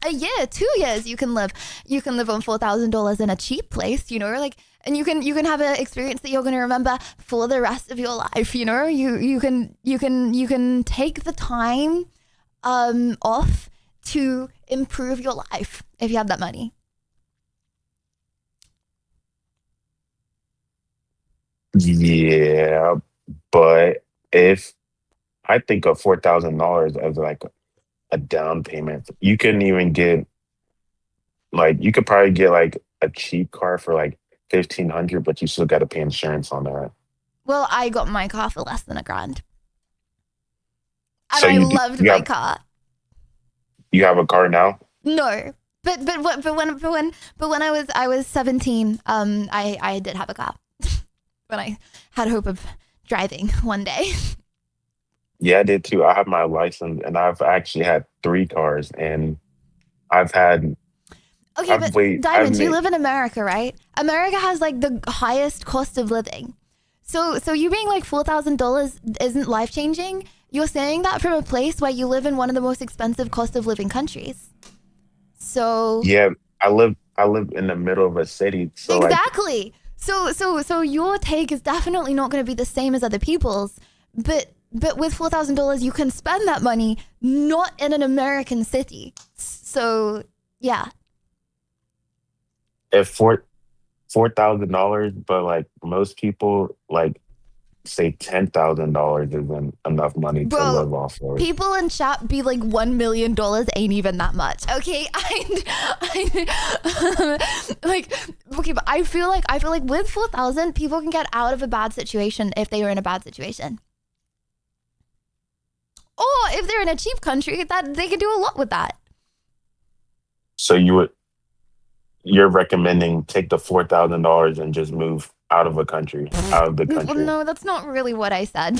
a year, 2 years. You can live on $4,000 in a cheap place, you know, like, and you can have an experience that you're going to remember for the rest of your life. You know, you can take the time off to improve your life if you have that money. Yeah, but if I think of $4,000 as like a down payment, you couldn't even get like you could probably get like a cheap car for like 1,500, but you still got to pay insurance on that. Well, I got my car for less than $1,000, and So I loved my car. You have a car now? No, but when I was 17, I did have a car when I had hope of driving one day. Yeah, I did too. I have my license, and I've actually had 3 cars, and I've had. Okay, I've but wait, Diamond, I've you made- live in America, right? America has like the highest cost of living. So you being like $4,000 isn't life changing. You're saying that from a place where you live in one of the most expensive cost of living countries. So Yeah, I live in the middle of a city, so like exactly. So your take is definitely not going to be the same as other people's, but with $4,000 you can spend that money not in an American city. So yeah. if $4,000, but like most people like say $10,000 isn't enough money to Bro, live off of. people in chat be like $1 million ain't even that much. Okay, like okay, but I feel like with 4,000 people can get out of a bad situation if they are in a bad situation. Or if they're in a cheap country, that they can do a lot with that. So you're recommending take the $4,000 and just move out of the country. No, that's not really what I said.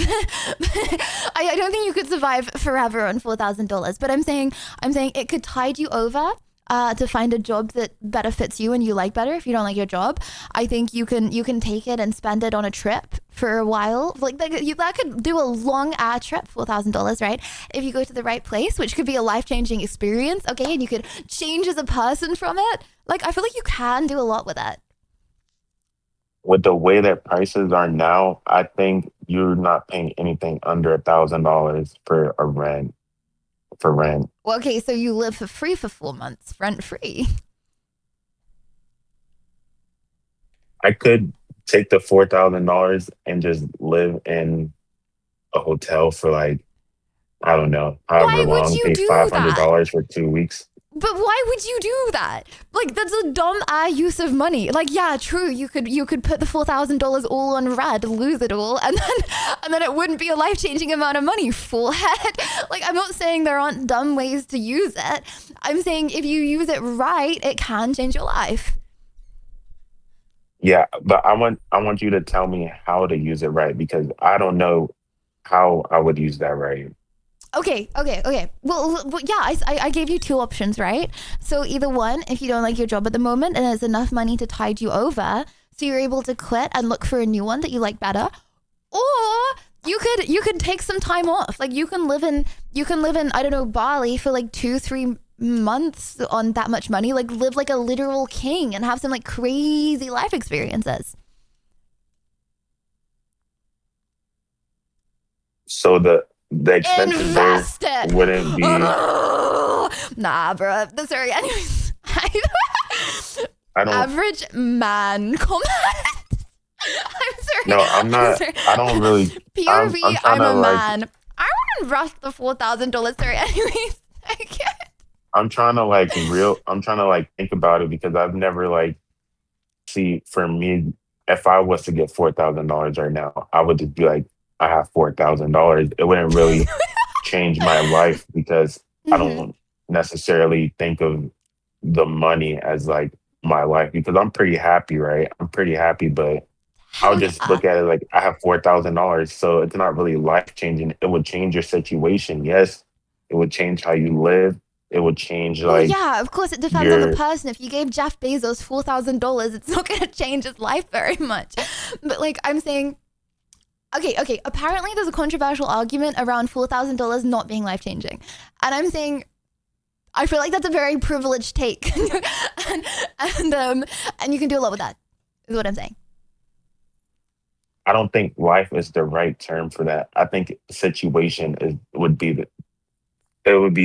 I don't think you could survive forever on $4,000. But I'm saying it could tide you over to find a job that better fits you and you like better. If you don't like your job, I think you can take it and spend it on a trip for a while. Like that could do a long trip, $4,000, right? If you go to the right place, which could be a life-changing experience. Okay, and you could change as a person from it. Like I feel like you can do a lot with it. With the way that prices are now, I think you're not paying anything under $1,000 for rent. Well, okay, so you live for free for 4 months, rent free. I could take the $4,000 and just live in a hotel for like, I don't know, however long, pay $500 for 2 weeks. But why would you do that? Like, that's a dumb use of money. Like, yeah, true. You could put the $4,000 all on red, lose it all, and then it wouldn't be a life-changing amount of money. Foolhead. Like, I'm not saying there aren't dumb ways to use it. I'm saying if you use it right, it can change your life. Yeah, but I want you to tell me how to use it right, because I don't know how I would use that right. Okay. Well, yeah, I gave you 2 options, right? So either one, if you don't like your job at the moment and there's enough money to tide you over, so you're able to quit and look for a new one that you like better, or you could take some time off. Like you can live in I don't know, Bali for like 2-3 months on that much money, like live like a literal king and have some like crazy life experiences. So the expenses there wouldn't be. Nah, bro. Sorry. Anyways, I don't. Average man comment. I'm sorry. No, I'm not. I don't really. POV. I'm a like, man. I wouldn't rush the $4,000. Sorry. Anyways, I can't. I'm trying to think about it, because I've never see, for me, if I was to get $4,000 right now, I would just be like, I have $4,000. It wouldn't really change my life, because I don't necessarily think of the money as like my life, because I'm pretty happy, right? I'm pretty happy, but I'll just look at it like I have $4,000. So it's not really life changing. It would change your situation. Yes, it would change how you live. It would change yeah, of course it depends on the person. If you gave Jeff Bezos $4,000, it's not going to change his life very much. But like I'm saying, okay. Apparently there's a controversial argument around $4,000 not being life changing, and I'm saying I feel like that's a very privileged take, and you can do a lot with that. Is what I'm saying. I don't think life is the right term for that. I think situation would be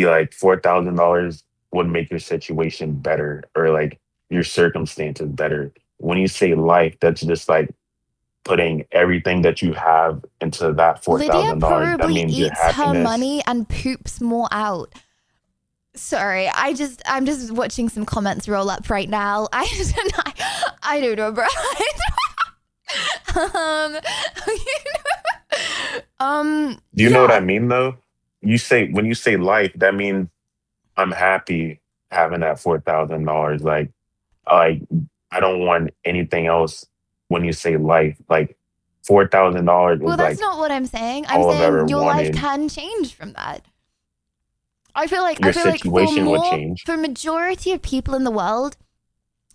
like $4,000 would make your situation better, or like your circumstances better. When you say life, that's just like putting everything that you have into that $4,000. Lydia That probably means your eats her happiness. money and poops more out. Sorry, I'm just watching some comments roll up right now. I don't know, bro. Do you know what I mean though? When you say life, that means I'm happy having that $4,000. Like I don't want anything else. When you say life, like $4,000 is well, that's like not what I'm saying. I'm all I've ever saying your life wanted. can change from that. I feel like Your situation would change. For majority of people in the world,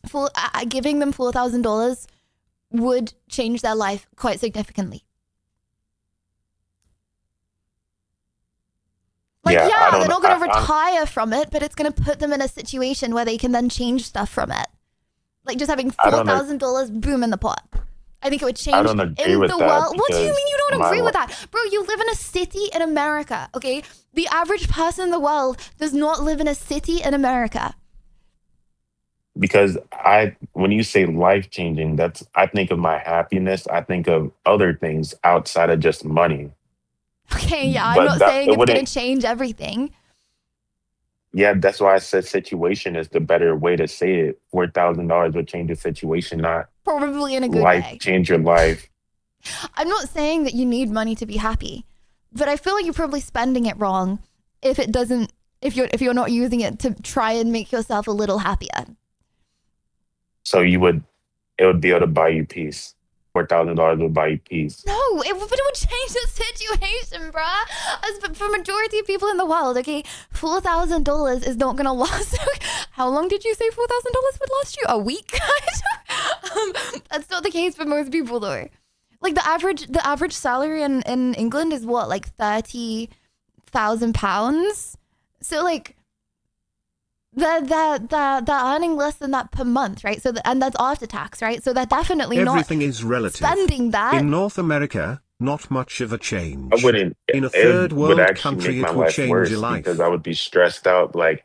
for giving them $4,000 would change their life quite significantly. Like, yeah, they're not going to retire from it, but it's going to put them in a situation where they can then change stuff from it. Like just having $4,000 boom in the pot. I think it would change I don't agree in with the that world. What do you because mean you don't my agree with li- that? Bro, you live in a city in America, okay? The average person in the world does not live in a city in America. Because when you say life changing, I think of my happiness. I think of other things outside of just money. Okay, yeah, I'm But not that- saying it it's going wouldn't- to change everything. Yeah, that's why I said situation is the better way to say it. $4,000 would change the situation, not Probably in a good life way. change your life. I'm not saying that you need money to be happy, but I feel like you're probably spending it wrong if you're not using it to try and make yourself a little happier. So it would be able to buy you peace. $4,000 would buy you peace. No, it would change the situation, bruh. For majority of people in the world, okay, $4,000 is not gonna last. How long did you say $4,000 would last you? A week? That's not the case for most people, though. Like the average salary in England is what, like £30,000. So like they're earning less than that per month, right? So and that's after tax, right? So they're definitely Everything not is relative. spending that. In North America, Not much of a change. I wouldn't. In a It third would world actually country, make my it will life change worse your life. because I would be stressed out. Like,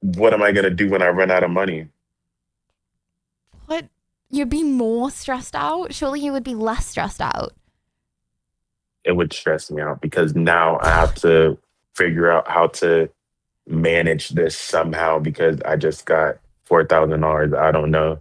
what am I gonna do when I run out of money? What? You'd be more stressed out? Surely you would be less stressed out. It would stress me out because now I have to figure out how to manage this somehow because I just got $4,000. I don't know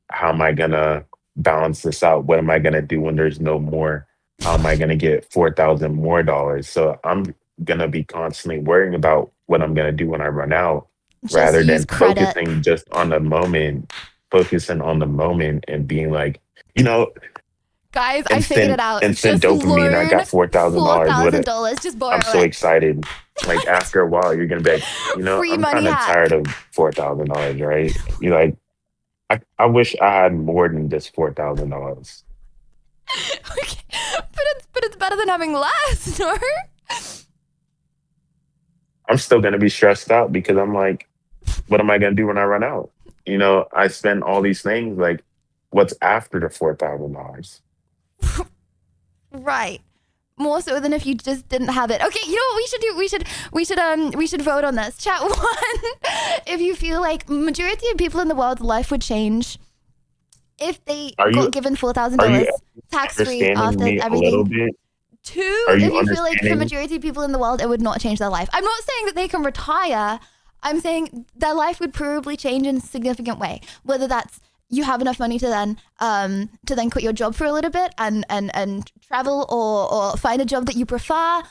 how am I gonna balance this out. What am I gonna do when there's no more? How am I gonna get $4,000 more dollars? So I'm gonna be constantly worrying about what I'm gonna do when I run out, Just rather than use credit. focusing just on the moment, focusing on the moment and being like, you know, Guys, I figured it out. instant Just dopamine. I learn got $4,000 with it. $4,000. Just borrow I'm so it. excited. Like after a while, you're gonna be like, you know, Free I'm money kind of hack. tired of $4,000, right? You're like, I wish I had more than just $4,000. But it's better than having less, no? I'm still gonna be stressed out because I'm like, what am I gonna do when I run out? You know, I spend all these things. Like, what's after the $4,000? Right. More so than if you just didn't have it. Okay, you know what we should do? We should vote on this. Chat one. If you feel like majority of people in the world's life would change if they got given $4,000 tax free after me everything. a little bit? Two, Are if you you feel like the understanding? majority of people in the world, it would not change their life. I'm not saying that they can retire. I'm saying their life would probably change in a significant way. Whether that's you have enough money to then quit your job for a little bit and travel or find a job that you prefer.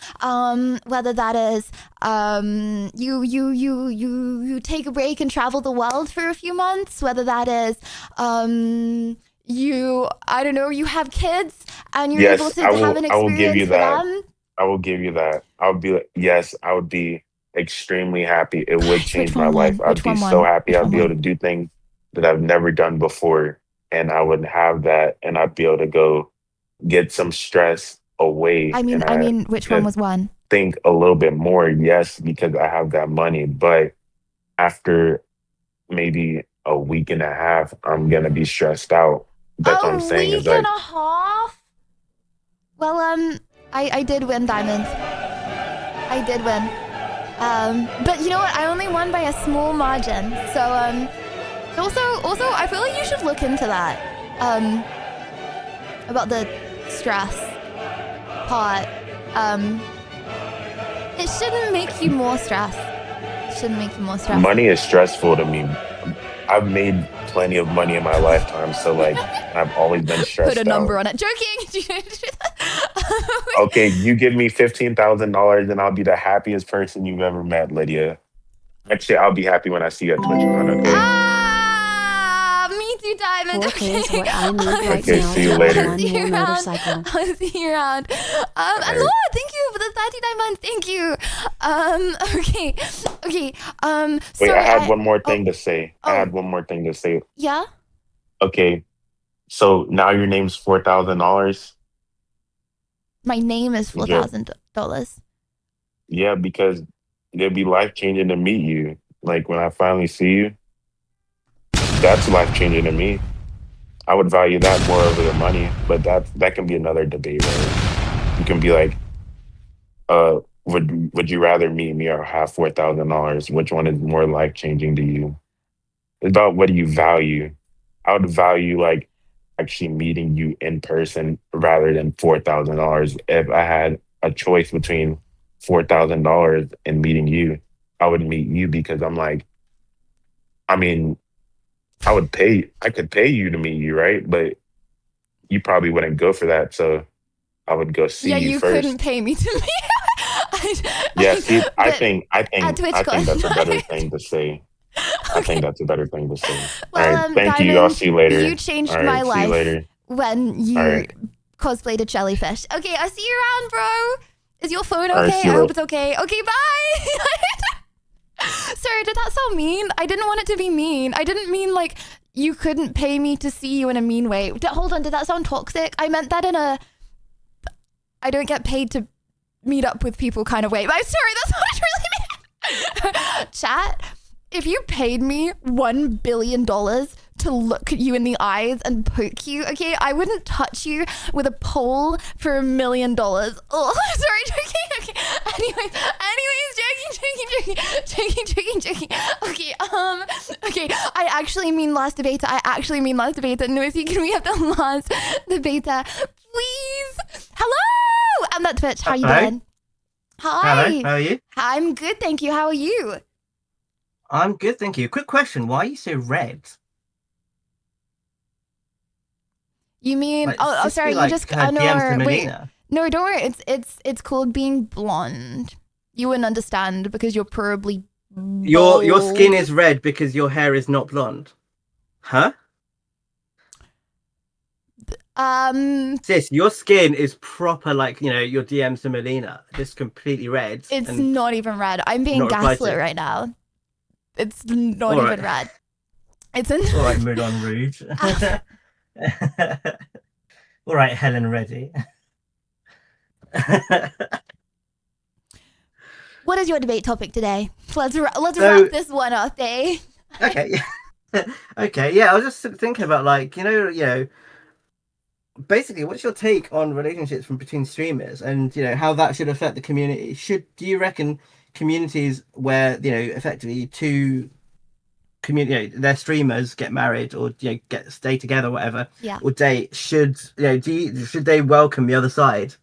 Whether that is you take a break and travel the world for a few months. Whether that is you have kids and you're able to have an I will give you experience for that. them. I will give you that. I would be like, yes, I would be extremely happy. It would change my life. I'd be so happy. I'd be able to do things that I've never done before. And I would have that and I'd be able to go get some stress away. I mean, which one was one? Think a little bit more, yes, because I have that money. But after maybe a week and a half, I'm gonna be stressed out. That's what I'm saying. Is Week and like, a half? Well, I did win diamonds. I did win. But you know what? I only won by a small margin. So, also, I feel like you should look into that. About the stress part. It shouldn't make you more stressed. It shouldn't make you more stressed. money is stressful to me. I've made plenty of money in my lifetime, so like I've always been stressed Put a number out. on it. Joking. Okay, you give me $15,000 and I'll be the happiest person you've ever met, Lydia. Actually, I'll be happy when I see you at TwitchCon, okay? Me too, Diamond. Okay, is what I need right Okay, now see you to later. have one more motorcycle. I'll see you around. And Lord, thank you for the 39 months. Thank you. Okay. Wait, Sorry, I had one more thing to say. I Oh. had one more thing to say. Yeah? Okay, so now your name's $4,000? My name is $4,000. Yeah, because it'd be life-changing to meet you. Like, when I finally see you, that's life-changing to me. I would value that more over the money, but that can be another debate, right? You can be like, would you rather meet me or have $4,000? Which one is more life-changing to you? It's about what do you value. I would value, like, actually meeting you in person rather than $4,000. If I had a choice between $4,000 and meeting you, I would meet you because I'm like, I mean, I could pay you to meet you, right? But you probably wouldn't go for that. So I would go see you you first. couldn't pay me to meet. Yeah, see, I But think at that's a TwitchCon, better thing to say. I think that's a better thing to say. Well, All right, thank you. I'll Diamond, see you later. you changed All right, my see life you later. when you All right. cosplayed a jellyfish. Okay, I'll see you around, bro. Is your phone All right, okay? see you I hope later. it's okay. Okay, bye. Sorry, did that sound mean? I didn't want it to be mean. I didn't mean like you couldn't pay me to see you in a mean way. Hold on, did that sound toxic? I meant that in a I don't get paid to meet up with people kind of way. But I'm sorry, that's what I really meant. Chat, if you paid me $1 billion to look at you in the eyes and poke you, okay? I wouldn't touch you with a pole for $1 million. Oh, sorry, joking. Okay. Anyways, joking. Okay, okay. I actually mean last debater. Noisy, can we have the last debater, please? Hello! I'm that Twitch. How you doing? Hi. Hello, how are you? I'm good, thank you. How are you? I'm good, thank you. Quick question: why are you so red? You mean? Like, Oh, it's sorry. like You just. her Oh no, DMs to wait. Melina. No, don't worry. It's called being blonde. You wouldn't understand because you're probably. Your skin is red because your hair is not blonde. Huh? Sis, your skin is proper like, you know, your DMs to Melina. Just completely red. It's and not even red. I'm being not replied gaslit to. right now. It's not All even right. red. It's in. All right, Moulin Rouge. All right, Helen Reddy. What is your debate topic today? Let's So- wrap this one up, eh? Okay. Okay. Yeah, I was just thinking about like, you know, basically, what's your take on relationships from between streamers, and you know how that should affect the community? Do you reckon communities where effectively two community, their streamers get married or stay together, whatever, Yeah. or date, should should they welcome the other side?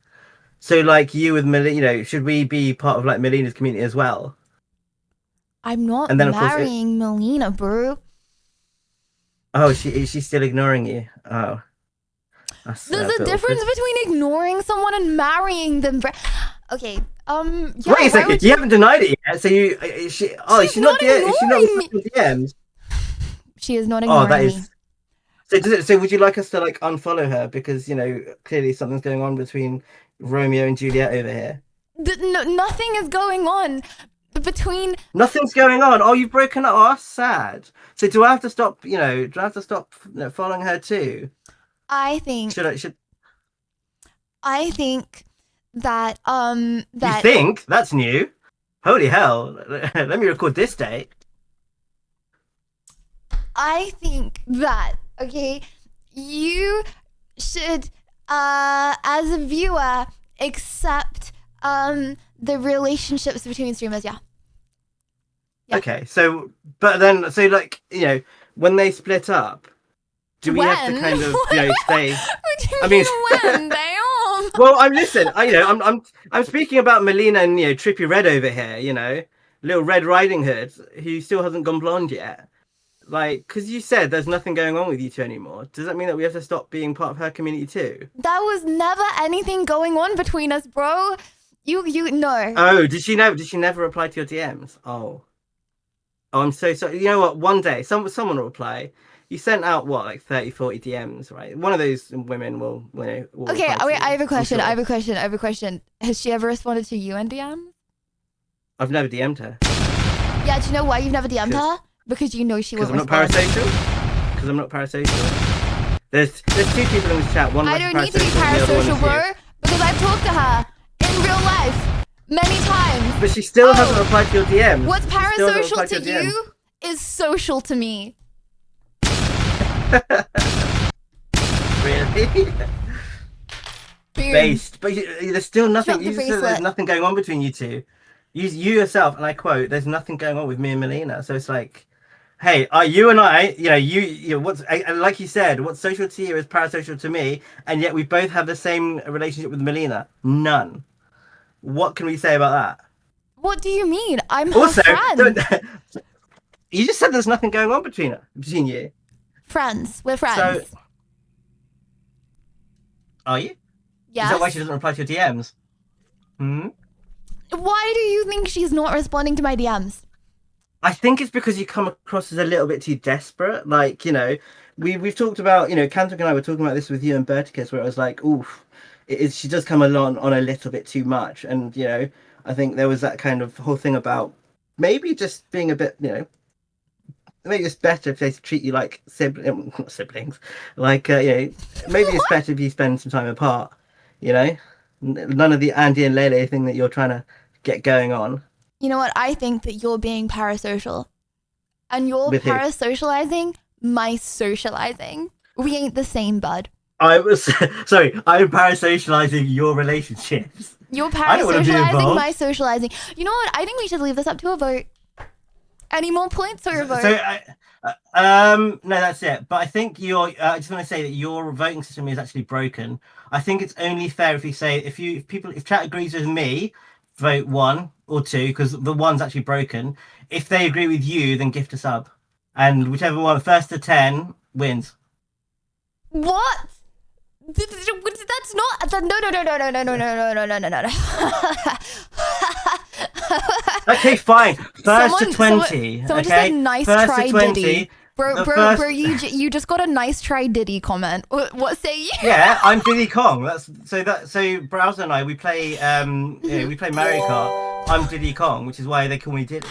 So like you with Melina, should we be part of like Melina's community as well? I'm not And then, of course, marrying Melina, bro. Oh, she's still ignoring you. Oh. That's There's a bit difference awkward. between ignoring someone and marrying them. Okay. Yeah, Wait a why second, would you haven't denied it yet. So you, is she not ignoring me. DMs? She is not Oh, ignoring that me. is. So would you like us to like unfollow her because clearly something's going on between Romeo and Juliet over here? Nothing is going on between. Nothing's going on. Oh, you've broken up. Oh, that's sad. So do I have to stop? Do I have to stop following her too? I think. Should I think that you think that's new? Holy hell! Let me record this date. I think that, okay, you should, as a viewer, accept the relationships between streamers. Yeah. Okay, so but then like when they split up, do we have to When? kind of stay? What do you I mean, when? Damn. well, I'm speaking about Melina and Trippy Red over here. Little Red Riding Hood who still hasn't gone blonde yet. Like, because you said there's nothing going on with you two anymore. Does that mean that we have to stop being part of her community too? That was never anything going on between us, bro. You no. Oh, did she never reply to your DMs? Oh, I'm so sorry. You know what? One day, someone will reply. You sent out what, like 30, 40 DMs, right? One of those women will, will Okay, reply to wait. you, I have a I'm question. sure. I have a question. Has she ever responded to you in DM? I've never DM'd her. Yeah. Do you know why you've never DM'd her? Because you know she Because won't I'm not respond. parasocial. Because I'm not parasocial. There's two people in this chat. One I likes don't need to be parasocial, and the other one parasocial, is bro. you. Because I've talked to her in real life many times. But she still hasn't replied to your DMs. What's She still hasn't parasocial replied to your DMs. you is social to me. Really? Boom. Based, but there's still nothing. Drop the You said there's bracelet. nothing going on between you two. You yourself, and I quote, "There's nothing going on with me and Melina." So it's like, hey, are you and I? What's like you said, what's social to you is parasocial to me, and yet we both have the same relationship with Melina. None. What can we say about that? What do you mean? I'm her Also, friend. you just said there's nothing going on between you. Friends. We're friends. So, are you? Yes. Is that why she doesn't reply to your DMs? Hmm. Why do you think she's not responding to my DMs? I think it's because you come across as a little bit too desperate. Like, we've talked about, Kantok and I were talking about this with you and Berticus, where it was like, oof, she does come along on a little bit too much. And, I think there was that kind of whole thing about maybe just being a bit, maybe it's better if they treat you like not siblings. Like, maybe it's better if you spend some time apart, None of the Andy and Lele thing that you're trying to get going on. You know what? I think that you're being parasocial. And you're With who? parasocializing my socializing. We ain't the same, bud. I was sorry. I'm parasocializing your relationships. You're I don't wanna be parasocializing involved. my socializing. You know what? I think we should leave this up to a vote. Any more points for a vote? So, no, that's it. But I think I just want to say that your voting system is actually broken. I think it's only fair if you say if chat agrees with me, vote 1 or 2 because the 1's actually broken. If they agree with you, then gift a sub, and whichever one first to 10 wins. What? That's not. No. Okay, fine. First to 20. Someone just okay. said nice First try to 20. Diddy. Bro, First- you just got a nice try Diddy comment. What say you? Yeah, I'm Diddy Kong. So Browser and I we play we play Mario Kart. I'm Diddy Kong, which is why they call me Diddy.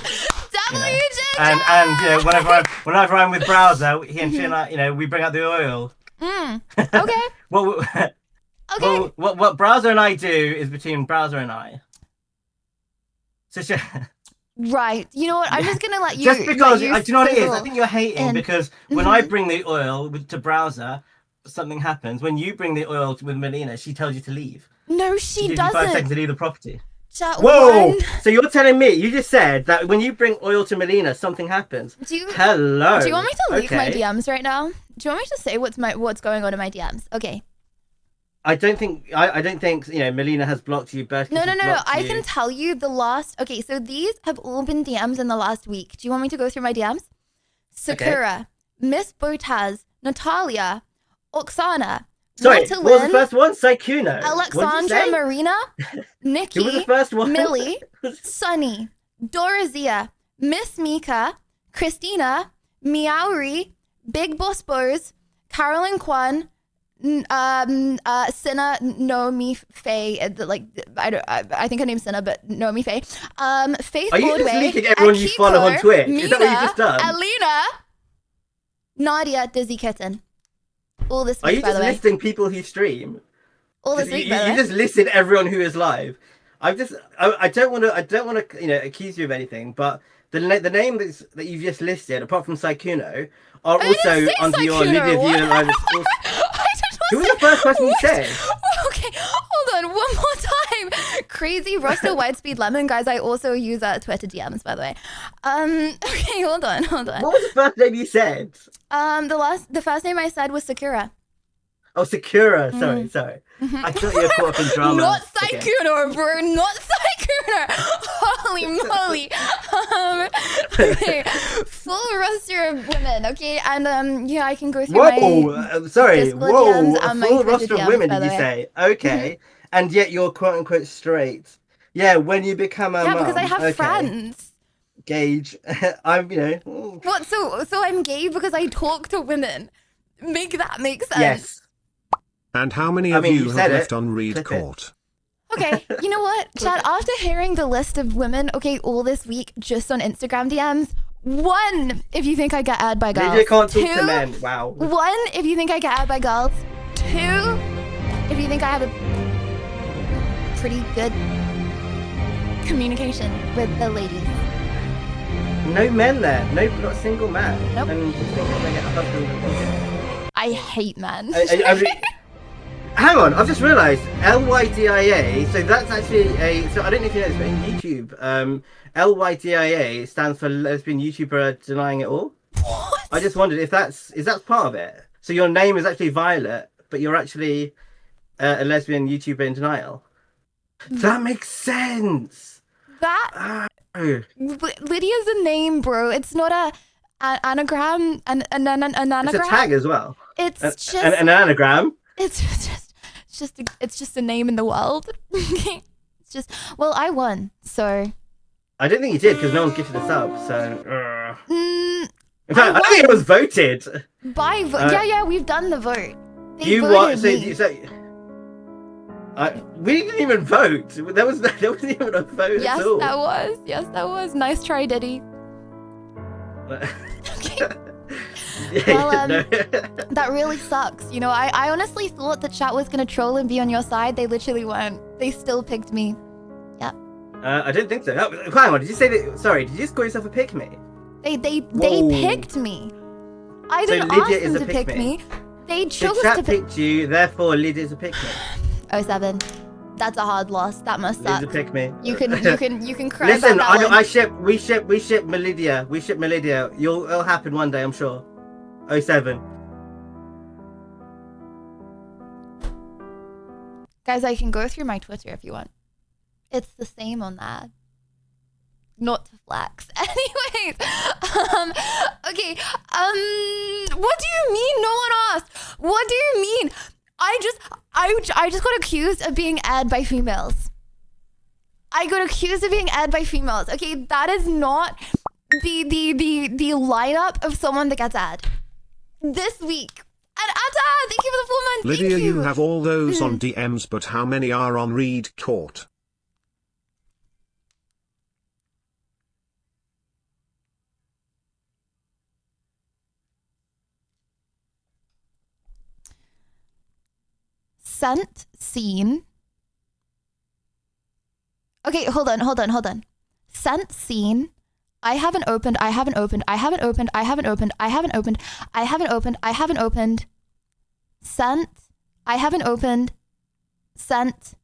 And you know whenever I'm with Browser, he and she and I, we bring out the oil. Okay. What Browser and I do is between Browser and I. So Right. You know what? I'm just gonna let you. just because let do you know what it is? I fizzle think you're hating in. because when I bring the oil to Browser, something happens. When you bring the oil with Melina, she tells you to leave. No, She she gives you 5 seconds doesn't. to leave the property. Chat Whoa! one. So you're telling me you just said that when you bring oil to Melina, something happens. Hello. Do you want me to leak my Okay. DMs right now? Do you want me to say what's going on in my DMs? Okay. I don't think Melina has blocked you. Bertie No. has blocked I you. can tell you the last. Okay, so these have all been DMs in the last week. Do you want me to go through my DMs? Sakura, Miss Botaz, Natalia, Oksana, Sorry, Ritalin, what was the first one? Saikuno. Alexandra Marina, Nikki, Who was the first one? Millie, Sunny, Dorazia, Miss Mika, Christina, Meowri, Big Boss Bose, Carolyn Kwan, Sinna, Nomi Faye, I think her name's Sinna, but Nomi Faye, Faith Are you just Ordway, leaking everyone you follow on Akiko, Twitch? Mina, Is that what you just done? Alina, Nadia, Dizzy Kitten. All this Are week, you by just the way. listing people who stream? All this You- week, you, by the you way. just listed everyone who is live. I don't want to accuse you of anything, but the name that you've just listed, apart from Saikuno, are I also didn't say under your Saikuno, Lydia what? View and Live. Who was the first person you said? Okay, hold on, one more time. Crazy Roster Whitespeed Lemon, guys. I also use Twitter DMs, by the way. Okay, hold on. What was the first name you said? The first name I said was Sakura. Oh, Sakura. Sorry. I thought you were caught up in drama. Not Okay. Saikuno, bro. Not Saikuno. Holy moly. Okay, full roster of women. Okay, and yeah, I can go through my. Sorry. Discord Whoa, DMs a and my full Twitter roster of DMs, women, by did the you way. say? Okay. And yet you're quote unquote straight. Yeah, when you become a Yeah, because I mum, have okay. friends. Gage. I'm, What? So I'm gay because I talk to women. Make that make sense. Yes. And how many I of mean, you you have said left it. on Reed Clip it. Court? Okay, you know what, Chad? After hearing the list of women, okay, all this week just on Instagram DMs. 1, if you think I get ad by girls. Lydia can't talk 2, to men. Wow. 1, if you think I get ad by girls. 2, if you think I have a pretty good communication with the ladies. No men there. No, not a single man. Nope. And just think if they get a husband. I hate men. Hang on, I've just realised LYDIA. So that's actually So I don't know if you know this, but in YouTube, LYDIA stands for Lesbian YouTuber Denying It All. What? I just wondered if that's part of it. So your name is actually Violet, but you're actually a lesbian YouTuber in denial. That makes sense. That Oh. Lydia's a name, bro. It's not a anagram. An anagram. It's a tag as well. It's just an anagram. It's just a name in the world. It's just, well, I won, so. I don't think you did because no one's gifted a sub. So. Mm, In fact, I don't think it was voted. by vote. Yeah, we've done the vote. They You voted what? me. We didn't even vote. There wasn't even a vote Yes, at all. that was. Yes, that was. Nice try, Diddy. Well, No. that really sucks. You know, I honestly thought that chat was gonna troll and be on your side. They literally weren't. They still picked me. Yeah. I don't think so. Hang on, did you say that? Sorry, did you just call yourself a pick me? They Whoa. picked me. I didn't ask them to pick me. They So chose chat to pick. picked you, therefore Lydia's a pick me. 07. That's a hard loss. That must Lydia's suck. a pick me. You can cry Listen, about that one. we ship Melidia. We ship Melidia. It'll happen one day, I'm sure. 07. Guys, I can go through my Twitter if you want. It's the same on that. Not to flex. Anyways, okay. What do you mean no one asked? What do you mean? I just got accused of being ad by females. I got accused of being ad by females. Okay, that is not the lineup of someone that gets ad. This week. And Atta, thank you for the 4 months. Lydia, you have all those on DMs, but how many are on Reed Court? Sent, seen. Okay, hold on. Sent, seen. I haven't opened. Sent. I haven't opened. Sent.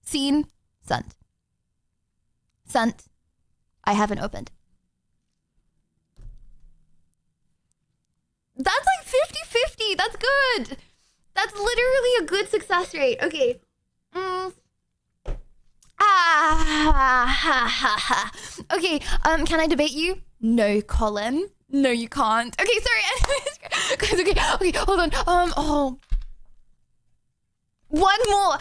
Seen. Sent. Sent. I haven't opened. That's like 50-50. That's good. That's literally a good success rate. Okay. Okay, can I debate you? No, Colin. No, you can't. Okay, sorry. Anyways, guys, okay, hold on. One more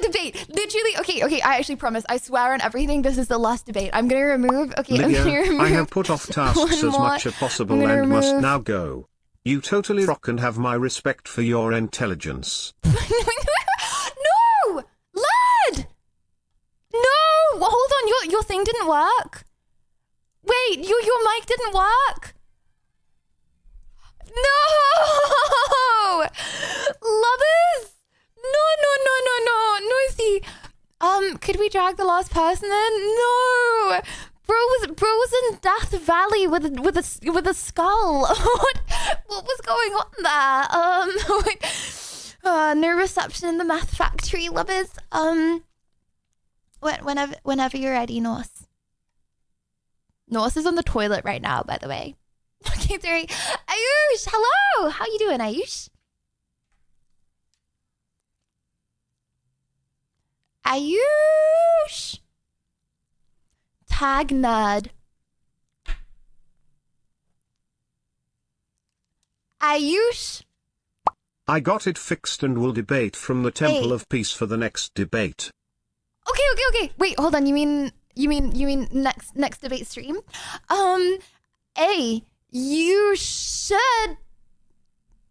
debate. Literally, okay, I actually promise. I swear on everything, this is the last debate. I'm gonna remove, Lydia, I have put off tasks as much as possible and must now go. You totally rock and have my respect for your intelligence. No! Lad! No! Hold on, your thing didn't work. Wait, your mic didn't work. No! Lovers! No, see. Could we drag the last person in? No! Bro was in Death Valley with a skull. What was going on there? No reception in the math factory, lovers. Whenever you're ready, Norse. Norse is on the toilet right now, by the way. Okay, sorry. Ayush, hello. How you doing, Ayush? Ayush. Tag nerd. Ayush. I got it fixed and will debate from the Temple Hey. of Peace for the next debate. Okay. Wait, hold on. You mean next debate stream? You should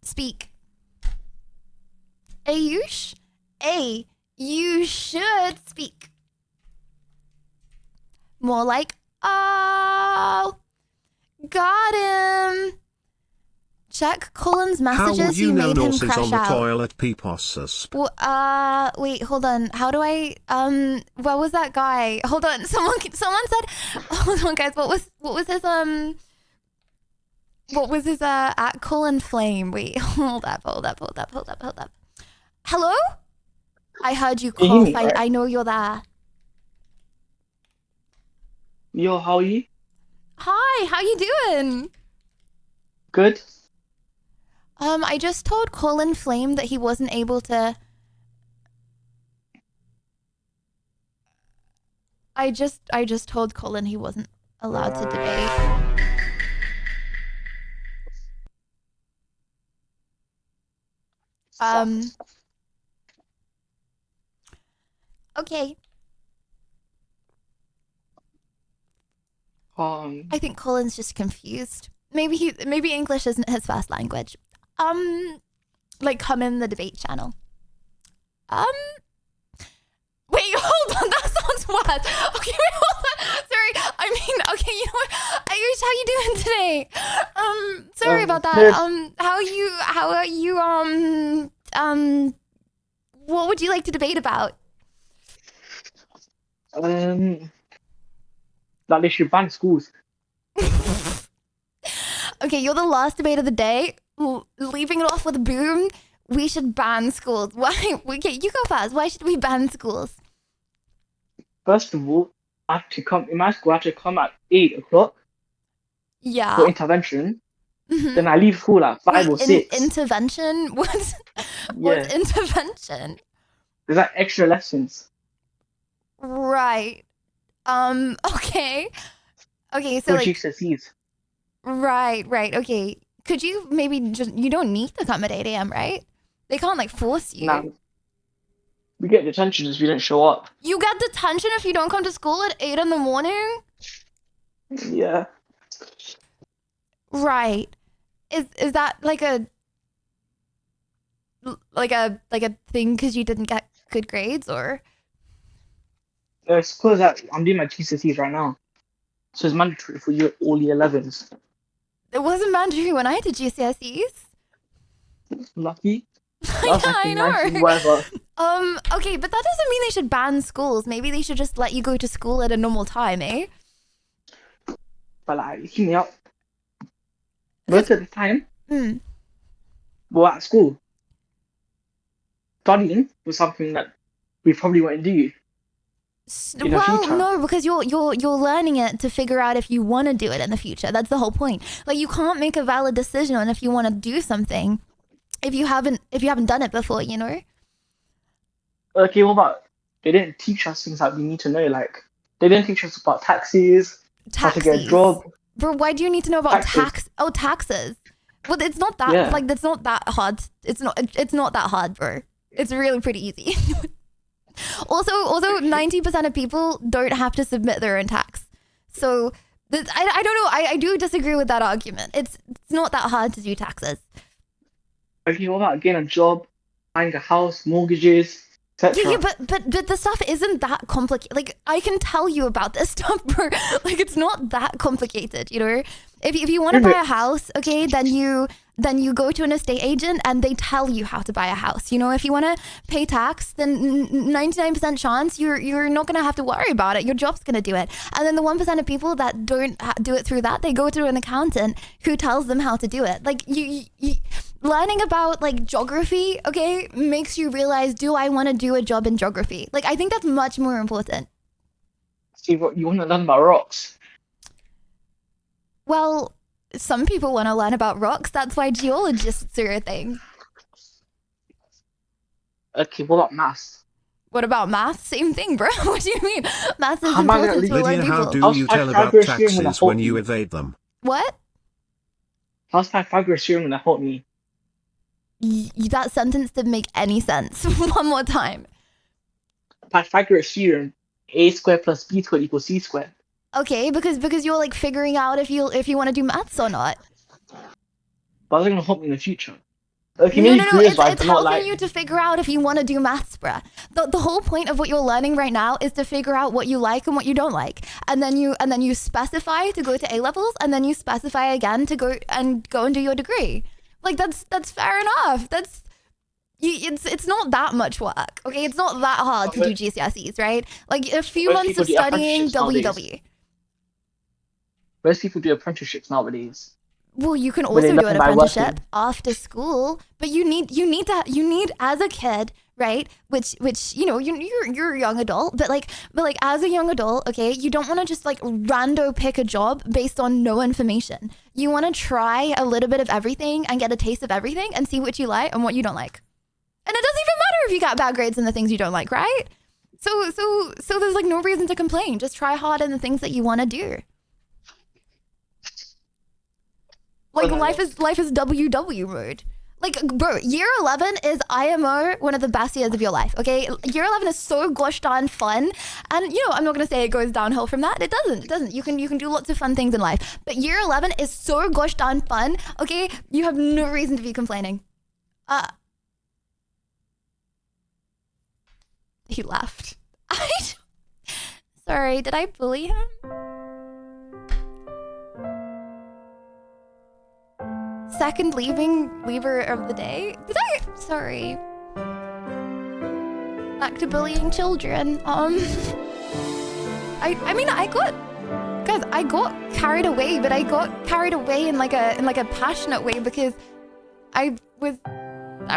speak. Ayush? You should speak. More like, oh, got him. Check Colin's messages. How would you know made him Norse is crash on the out. toilet, Peepossus? Well, wait, hold on. How do I, what was that guy? Hold on. Someone said, hold on, guys. What was his, at Colin Flame? Wait, hold up. Hello? I heard you cough. I know you're there. Yo, how are you? Hi, how you doing? Good. I just told Colin Flame that he wasn't able to. I just told Colin he wasn't allowed to debate. Okay. I think Colin's just confused. Maybe English isn't his first language. Like come in the debate channel. Wait, hold on, that sounds weird. Okay, wait, hold on. Sorry, I mean, okay, you know what? Ayush, how you doing today? Sorry about that. How are you, what would you like to debate about? That they should ban schools. Okay, you're the last debate of the day. Leaving it off with a boom. We should ban schools. Why? Okay, you go first. Why should we ban schools? First of all, I have to come in my school. I have to come at 8 o'clock Yeah. for intervention. Mhm. Then I leave school at 5 or Wait, 6. intervention? What's Yeah. intervention? There's like extra lessons. Right. Okay. Okay, so For like GCSEs. right. Okay. Could you maybe just you don't need to come at 8 a.m., right? They can't like force you. Nah. We get detention if you don't show up. You get detention if you don't come to school at 8 in the morning? Yeah. Right. Is that like a thing because you didn't get good grades or? It's because I'm doing my GCSEs right now. So it's mandatory for you all year 11s. It wasn't mandatory when I did GCSEs. Lucky. Yeah, I know. Whatever. Okay, but that doesn't mean they should ban schools. Maybe they should just let you go to school at a normal time, eh? But like, hear me out. Most of the time, Hmm. we're at school. Studying was something that we probably won't do. In the Well, future. no, because you're learning it to figure out if you want to do it in the future. That's the whole point. Like you can't make a valid decision on if you want to do something if you haven't done it before, you know? Okay, what about they didn't teach us things that we need to know? Like they didn't teach us about taxes, how to get a Taxis. job. Bro, why do you need to know about Taxes. taxes? Well, it's not that Yeah. like that's not that hard. It's not that hard, bro. It's really pretty easy. Also 90% of people don't have to submit their own tax. So I don't know. I do disagree with that argument. It's not that hard to do taxes. Okay, what about getting a job, buying a house, mortgages, etc. Yeah, but the stuff isn't that complicated. Like I can tell you about this stuff, bro. Like it's not that complicated, you know. If you want to buy a house, okay, then you go to an estate agent and they tell you how to buy a house. You know, if you want to pay tax, then 99% chance you're not gonna have to worry about it. Your job's gonna do it. And then the 1% of people that don't do it through that, they go to an accountant who tells them how to do it. Like you learning about like geography, okay, makes you realize, do I want to do a job in geography? Like I think that's much more important. See what you want to learn about rocks. Well, some people want to learn about rocks. That's why geologists are a thing. Okay, what about maths? What about math? Same thing, bro. What do you mean? Math is How am I gonna important to a lot Lydia, of how people. do you tell about taxes when you evade them? What? How's Pythagoras theorem gonna help me? That sentence didn't make any sense. One more time. Pythagoras theorem, a squared plus b squared equals c squared. Okay, because you're like figuring out if you want to do maths or not. But that's gonna help me in the future. Okay, No, maybe no, careers it's wise, but not helping like you to figure out if you want to do maths, bruh. The whole point of what you're learning right now is to figure out what you like and what you don't like, and then you specify to go to A levels, and then you specify again to go and do your degree. Like that's fair enough. It's not that much work, okay? It's not that hard to do GCSEs, right? Like a few Most months people of do studying apprenticeships nowadays. WW. most people do apprenticeships nowadays. Well, you can Where they also do learn an by apprenticeship working. after school, but you need as a kid, right? Which you know you're a young adult, but like as a young adult, okay, you don't want to just like rando pick a job based on no information. You want to try a little bit of everything and get a taste of everything and see what you like and what you don't like. And it doesn't even matter if you got bad grades in the things you don't like, right? So there's like no reason to complain. Just try hard in the things that you want to do. Like life is WW mode. Like bro, year 11 is IMO one of the best years of your life. Okay, year 11 is so gosh darn fun, and you know I'm not gonna say it goes downhill from that. It doesn't. You can do lots of fun things in life, but year 11 is so gosh darn fun. Okay, you have no reason to be complaining. He left. Sorry, did I bully him? Second lever of the day. Did I? Sorry. Back to bullying children. I mean, I got, guys, I got carried away, but I got carried away in like a passionate way because I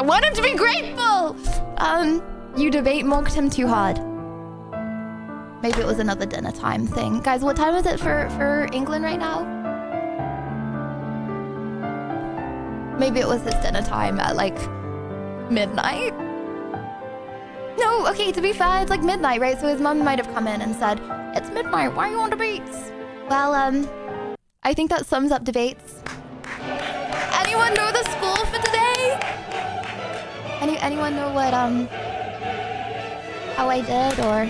want him to be grateful. You debate mocked him too hard. Maybe it was another dinner time thing. Guys, what time is it for England right now? Maybe it was his dinner time at like midnight. No, okay, to be fair, it's like midnight, right? So his mum might have come in and said, "It's midnight, why are you on debates?" Well, I think that sums up debates. Anyone know the score for today? Anyone know what, how I did, or?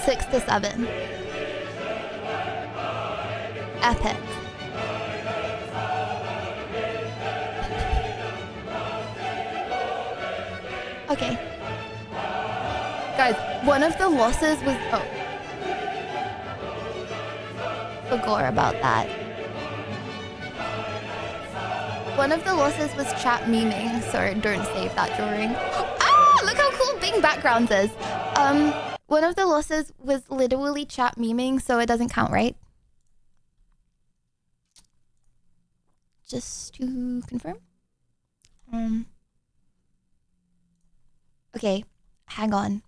6-7. Epic. Okay. Guys, one of the losses was... Oh. Forgot about that. One of the losses was chat memeing, so don't save that drawing. Ah! Look how cool Bing Backgrounds is. One of the losses was literally chat memeing, so it doesn't count, right? Just to confirm. Okay, hang on.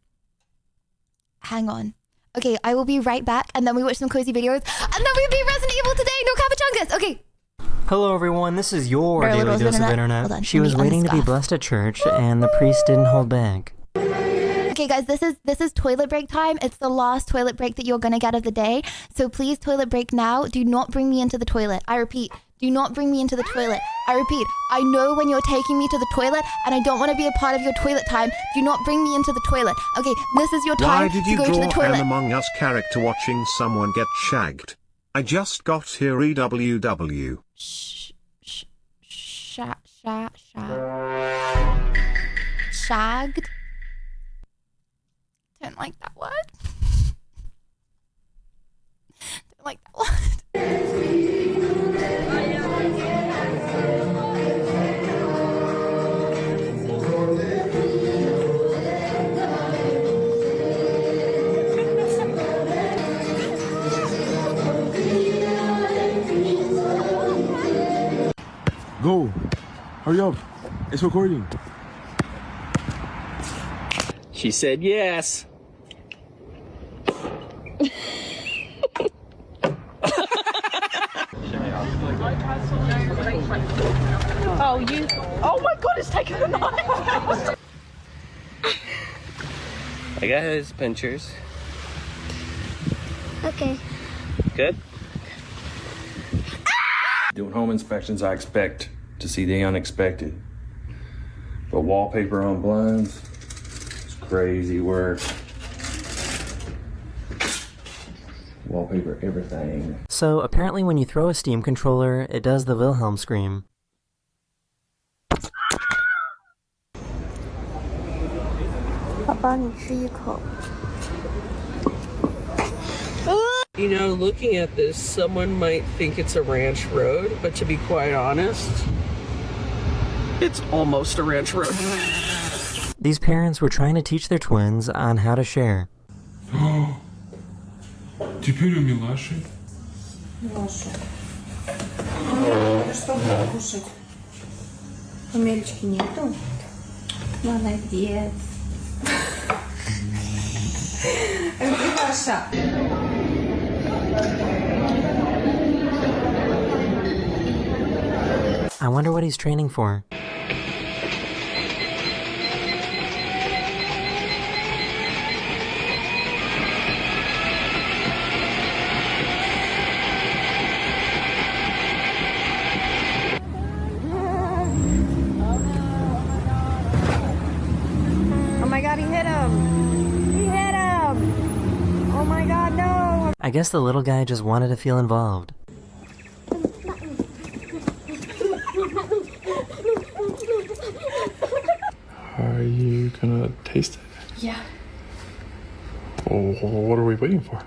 Okay, I will be right back, and then we watch some cozy videos, and then we beat Resident Evil today. No Capachungus. Okay. Hello everyone, this is your Very daily little dose of internet. internet. Hold on, She let was me waiting to be unscuff. blessed at church, and the priest didn't hold back. Okay, guys, this is toilet break time. It's the last toilet break that you're gonna get of the day. So please, toilet break now. Do not bring me into the toilet. I repeat, do not bring me into the toilet. I repeat, I know when you're taking me to the toilet, and I don't want to be a part of your toilet time. Do not bring me into the toilet. Okay, this is your Why time did to you go to the draw an toilet. Among Us character watching someone get shagged? I just got here EWW. Shagged? Don't like that word. Don't like that word. Go. Hurry up. It's recording. She said yes. Oh my god, it's taking the knife! I got his pinchers. Okay. Good? Doing home inspections, I expect to see the unexpected. But wallpaper on blinds, it's crazy work. Wallpaper everything. So apparently when you throw a Steam controller, it does the Wilhelm scream. You know, looking at this, someone might think it's a ranch road, but to be quite honest, it's almost a ranch road. These parents were trying to teach their twins on how to share. Теперь умилаши. Что будем кушать? Умельчики нету? Молодец. Это хорошо. I wonder what he's training for. Oh my god, he hit him! He hit him! Oh my god, no! I guess the little guy just wanted to feel involved. Are you gonna taste it? Yeah. Oh, what are we waiting for?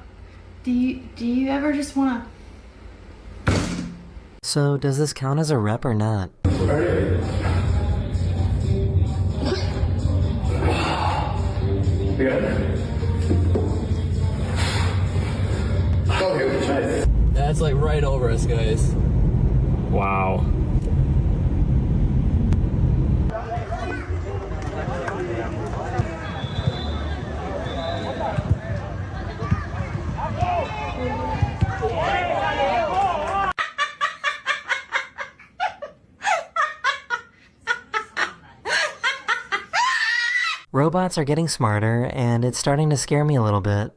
Do you ever just wanna... So does this count as a rep or not? right over us, guys. Wow. Robots are getting smarter, and it's starting to scare me a little bit.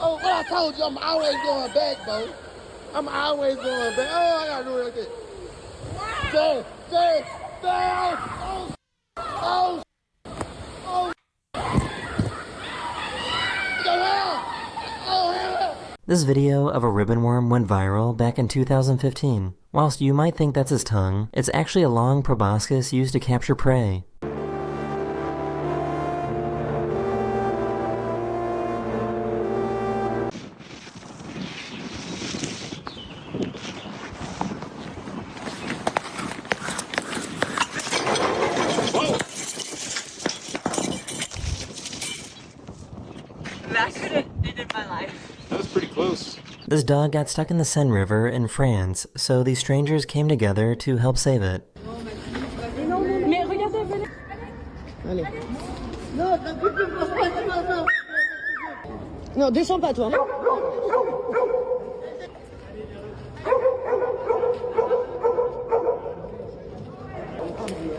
Oh, what I told you, I'm always going back, bro. I'm always going back. Oh, I gotta do it like this. Stay. Oh. This video of a ribbon worm went viral back in 2015. Whilst you might think that's his tongue, it's actually a long proboscis used to capture prey. That could have ended my life. That was pretty close. This dog got stuck in the Seine River in France, so these strangers came together to help save it. Allez. Non, descends pas, toi.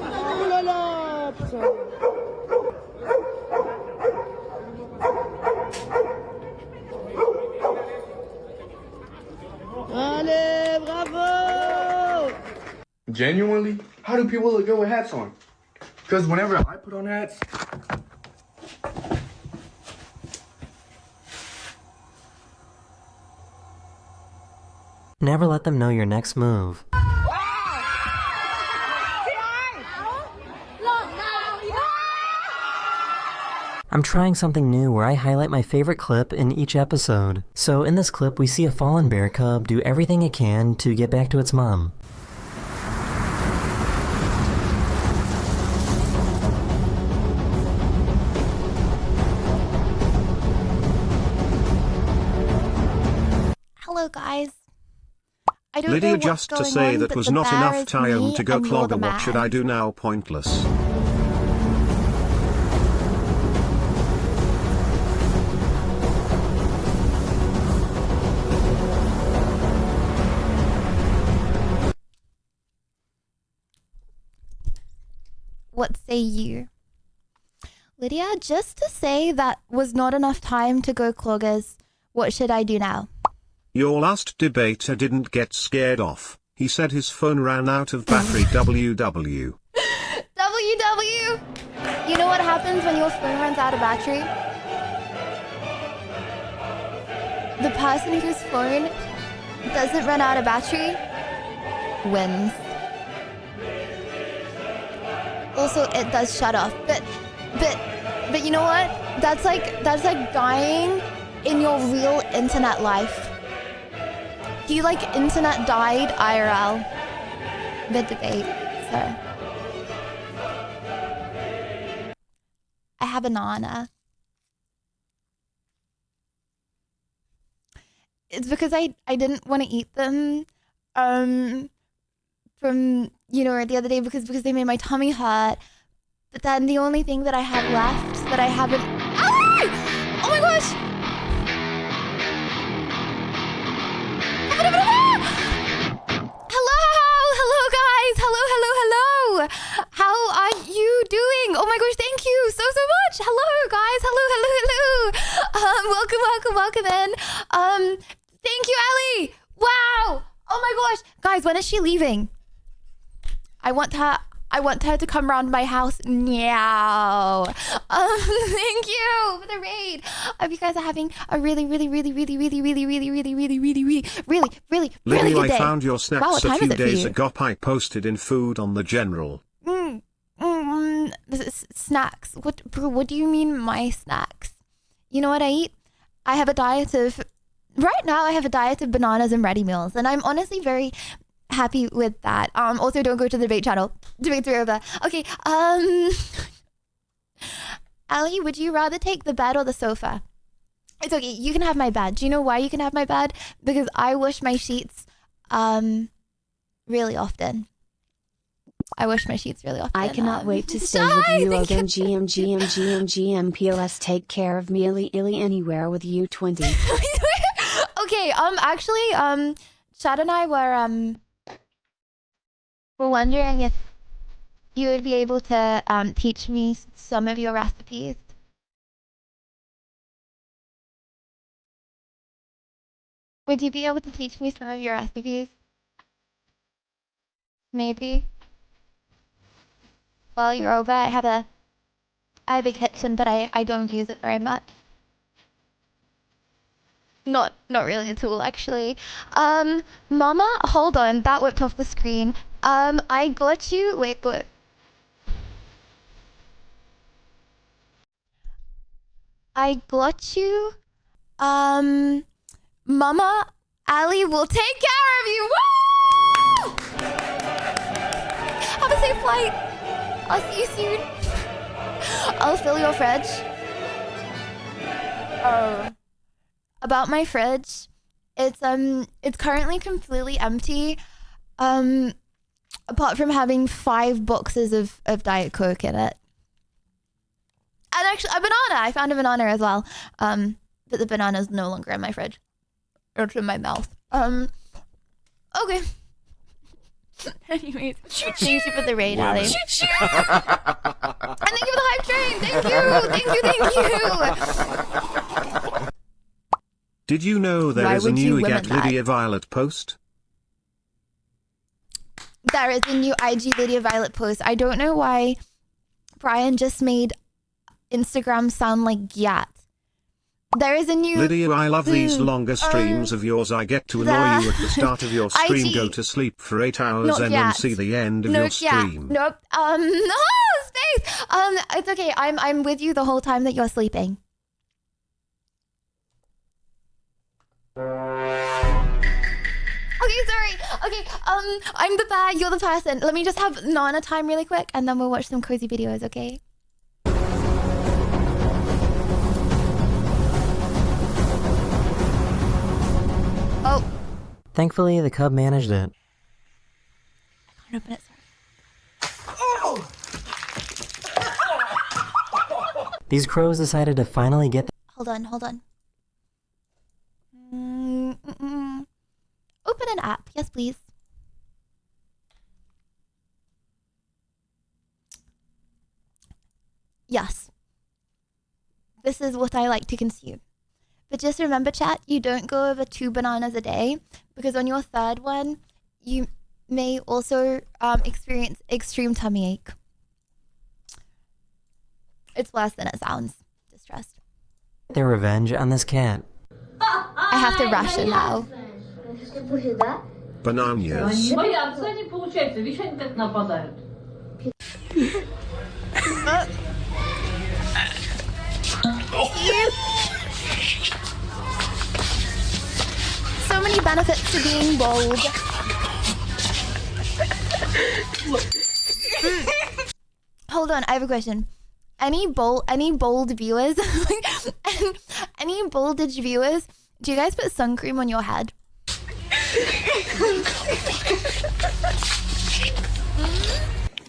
Oh là là, putain. Allez, bravo! Genuinely? How do people look good with hats on? Because whenever I put on hats, Never let them know your next move. I'm trying something new where I highlight my favorite clip in each episode. So in this clip, we see a fallen bear cub do everything it can to get back to its mom. Hello, guys. I don't know Lydia, what's just to going say on, that but was the not bear enough is time me to go and you're the clogger. What should I man. do now? Pointless. What say you? Lydia, just to say that was not enough time to go cloggers. What should I do now? Your last debater didn't get scared off. He said his phone ran out of battery. WW. WW! You know what happens when your phone runs out of battery? The person whose phone doesn't run out of battery wins. Also, it does shut off, but you know what? That's like dying in your real internet life. He like internet died IRL mid-debate, so. I have a banana. It's because I didn't want to eat them from, you know, the other day because they made my tummy hurt. But then the only thing that I have left that I haven't... Ah! Oh my gosh! Hello guys! Hello! How are you doing? Oh my gosh, thank you so much! Hello guys! Hello! Welcome in. Thank you, Ellie! Wow! Oh my gosh! Guys, when is she leaving? I want her to come round my house now. Thank you for the raid. I hope you guys are having a really good Lydia, I day. found your Wow, snacks what a time few is it for days you? ago. I posted in Food on the General. Snacks. What do you mean my snacks? You know what I eat? I have a diet of... Right now, I have a diet of bananas and ready meals. And I'm honestly very happy with that. Also, don't go to the debate channel. Debates are over. Okay, Ali, would you rather take the bed or the sofa? It's okay. You can have my bed. Do you know why you can have my bed? Because I wash my sheets really often. I wash my sheets really often. I cannot wait to stay with you again. GM. Take care of me, Illy anywhere with you 20. Okay, actually, Chad and I were wondering if you would be able to teach me some of your recipes. Would you be able to teach me some of your recipes? Maybe. While you're over, I have a kitchen, but I don't use it very much. Not really at all, actually. Mama, hold on, that whipped off the screen. I got you. Wait, what? I got you. Mama, Ali will take care of you. Woo! Have a safe flight. I'll see you soon. I'll fill your fridge. About my fridge, it's currently completely empty. Apart from having 5 boxes of Diet Coke in it. And actually a banana. I found a banana as well. But the banana is no longer in my fridge. It's in my mouth. Okay. Anyways, thank you for the raid, Ali. And thank you for the hype train. Thank you. Did you know there is a new Get Lydia Violet post? There is a new IG Lydia Violet post. I don't know why Brian just made Instagram sound like Yat. There is a new... Lydia, I love these longer streams of yours. I get to annoy you at the start of your stream, go to sleep for 8 hours and then see the end of your stream. Nope. No, space. It's okay. I'm with you the whole time that you're sleeping. Okay, sorry. Okay, I'm the bad, you're the person. Let me just have Nana time really quick and then we'll watch some cozy videos, okay? Oh. Thankfully, the cub managed it. I can't open it, sorry. These crows decided to finally get... Hold on. Open an app. Yes, please. Yes. This is what I like to consume. But just remember, chat, you don't go over 2 bananas a day, because on your 3rd one, you may also experience extreme tummy ache. It's worse than it sounds. Distressed. their revenge on this cat. I have to ration now. Bananas. So many benefits to being bold. Hold on, I have a question. Any bold viewers, any boldage viewers, do you guys put sun cream on your head?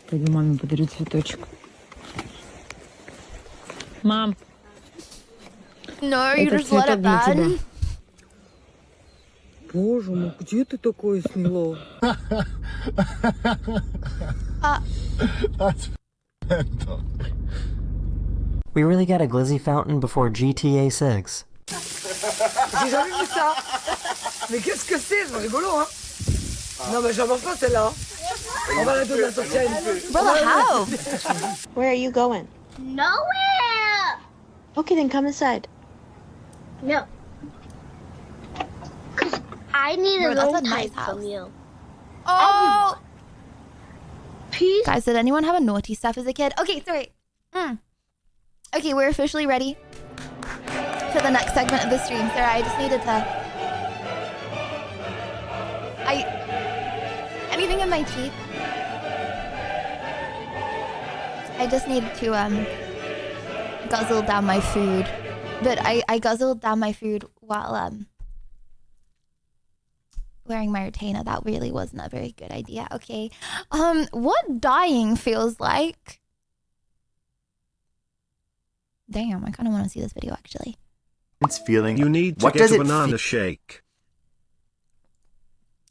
Пойду маме подарю цветочек. Мам. No, you just let it burn. Боже мой, где ты такое смело? That's We really got a glizzy fountain before GTA 6. J'ai jamais vu ça. Mais qu'est-ce que c'est rigolo, hein? Non, mais j'en mange pas celle-là. On va la donner à Sofiane. Brother, how? Where are you going? Nowhere! Okay, then come inside. No. I need Bro, a that's little a nice time house. from you. Oh! Guys, did anyone have a naughty stuff as a kid? Okay, sorry. Okay, we're officially ready for the next segment of the stream. Sorry, I just needed to... Anything in my teeth? I just needed to, guzzled down my food. But I guzzled down my food while wearing my retainer. That really wasn't a very good idea. Okay. What dying feels like? Damn, I kind of want to see this video actually. It's feeling. You need to what get does a it banana shake.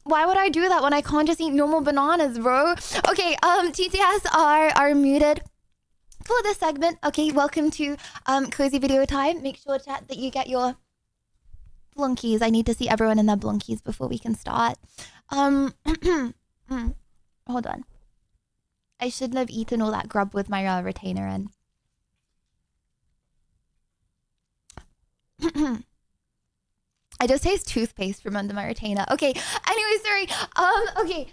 Why would I do that when I can't just eat normal bananas, bro? Okay, TTS are muted for this segment. Okay, welcome to Cozy Video Time. Make sure, chat, that you get your blunkies. I need to see everyone in their blunkies before we can start. Hold on. I shouldn't have eaten all that grub with my retainer in. I just taste toothpaste from under my retainer. Okay, anyway, sorry. Okay,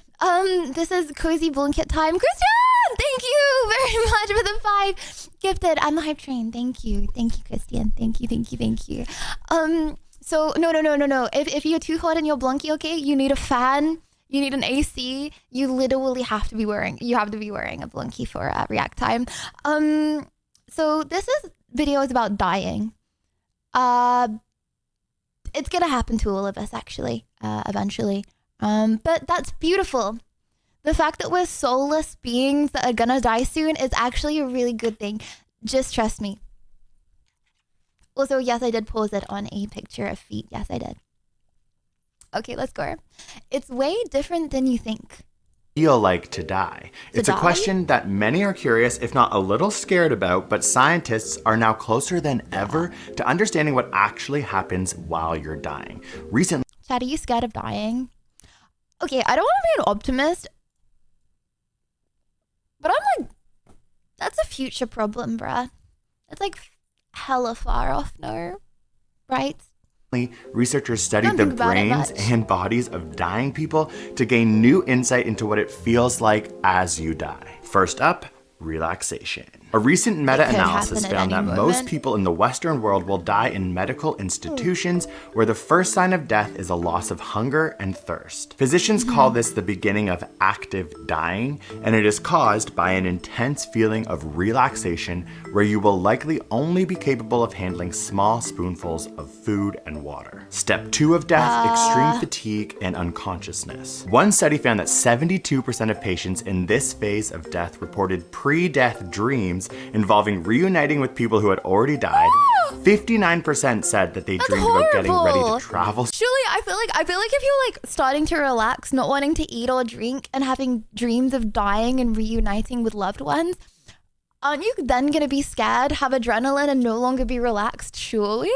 this is Cozy Blanket Time. Christian, thank you very much for the 5 gifted and the hype train. Thank you, Christian. Thank you. So no. If you're too hot in your blunky, okay, you need a fan. You need an AC. You literally have to be wearing. You have to be wearing a blunky for react time. So this video is about dying. It's gonna happen to all of us actually, eventually. But that's beautiful. The fact that we're soulless beings that are gonna die soon is actually a really good thing. Just trust me. Also, yes, I did pause it on a picture of feet. Yes, I did. Okay, let's go. It's way different than you think. Feel like to die? It's a question that many are curious, if not a little scared about, but scientists are now closer than ever to understanding what actually happens while you're dying. Recently, Chad, are you scared of dying? Okay, I don't want to be an optimist, but I'm like, that's a future problem, bruh. It's like hella far off now, right? researchers studied the brains and bodies of dying people to gain new insight into what it feels like as you die. First up, relaxation. A recent meta-analysis found that most people in the Western world will die in medical institutions where the first sign of death is a loss of hunger and thirst. Physicians call this the beginning of active dying, and it is caused by an intense feeling of relaxation where you will likely only be capable of handling small spoonfuls of food and water. Step 2 of death, extreme fatigue and unconsciousness. One study found that 72% of patients in this phase of death reported pre-death dreams involving reuniting with people who had already died. 59% said that they dreamed about getting ready to travel. Surely, I feel like if you're like starting to relax, not wanting to eat or drink, and having dreams of dying and reuniting with loved ones, aren't you then gonna be scared, have adrenaline, and no longer be relaxed? Surely.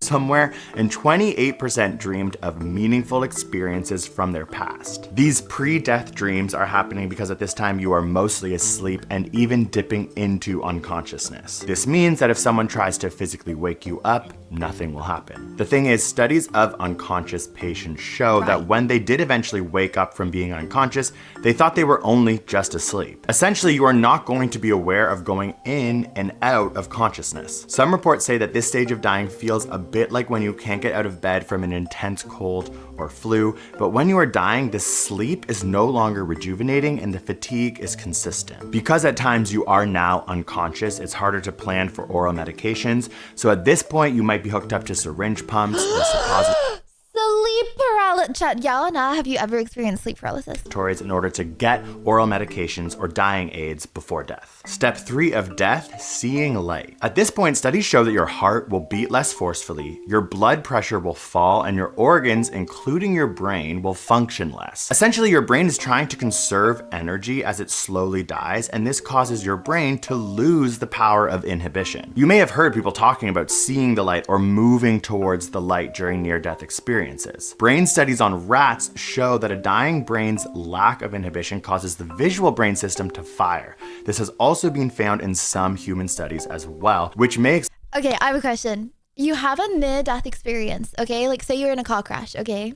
Somewhere, and 28% dreamed of meaningful experiences from their past. These pre-death dreams are happening because at this time you are mostly asleep and even dipping into unconsciousness. This means that if someone tries to physically wake you up, nothing will happen. The thing is, studies of unconscious patients show that when they did eventually wake up from being unconscious, they thought they were only just asleep. Essentially, you are not going to be aware of going in and out of consciousness. Some reports say that this stage of dying feels a bit like when you can't get out of bed from an intense cold or flu, but when you are dying, the sleep is no longer rejuvenating and the fatigue is consistent. Because at times you are now unconscious, it's harder to plan for oral medications, so at this point you might be hooked up to syringe pumps or suppositories. Sleep paralysis. Yana, have you ever experienced sleep paralysis? In order to get oral medications or dying aids before death. Step 3 of death, seeing light. At this point, studies show that your heart will beat less forcefully, your blood pressure will fall, and your organs, including your brain, will function less. Essentially, your brain is trying to conserve energy as it slowly dies, and this causes your brain to lose the power of inhibition. You may have heard people talking about seeing the light or moving towards the light during near-death experiences. Brain studies on rats show that a dying brain's lack of inhibition causes the visual brain system to fire. This has also been found in some human studies as well, which makes... Okay, I have a question. You have a near-death experience, okay? Like, say you're in a car crash, okay?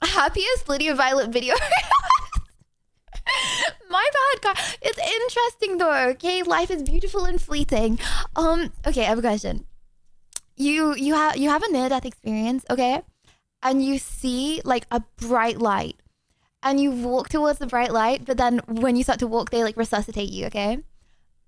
Happiest Lydia Violet video. My bad, God. It's interesting though, okay? Life is beautiful and fleeting. Okay, I have a question. You have a near-death experience, okay? And you see like a bright light and you walk towards the bright light, but then when you start to walk, they like resuscitate you, okay?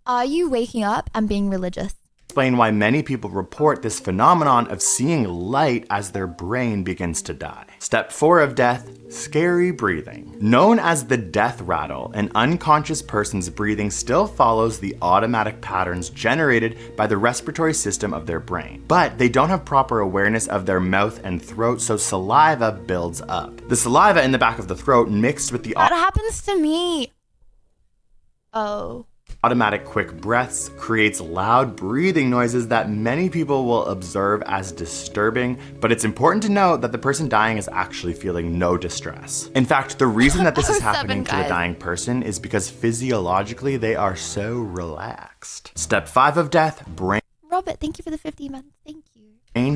Are you waking up and being religious? explain why many people report this phenomenon of seeing light as their brain begins to die. Step 4 of death, scary breathing. Known as the death rattle, an unconscious person's breathing still follows the automatic patterns generated by the respiratory system of their brain. But they don't have proper awareness of their mouth and throat, so saliva builds up. The saliva in the back of the throat mixed with the That happens to me. Oh. Automatic quick breaths creates loud breathing noises that many people will observe as disturbing, but it's important to note that the person dying is actually feeling no distress. In fact, the reason that this is happening to the dying person is because physiologically they are so relaxed. Step 5 of death, brain Robert, thank you for the 50 months. Thank you.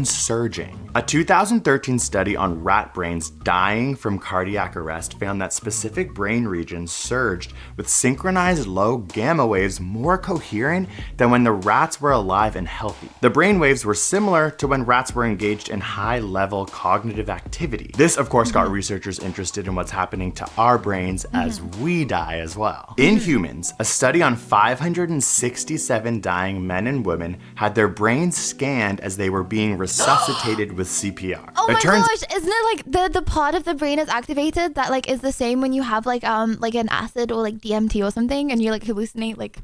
surging. A 2013 study on rat brains dying from cardiac arrest found that specific brain regions surged with synchronized low gamma waves more coherent than when the rats were alive and healthy. The brain waves were similar to when rats were engaged in high-level cognitive activity. This, of course, got researchers interested in what's happening to our brains as we die as well. In humans, a study on 567 dying men and women had their brains scanned as they were being resuscitated with CPR. Oh my gosh, isn't it like the part of the brain is activated that like is the same when you have like an acid or like DMT or something and you like hallucinate like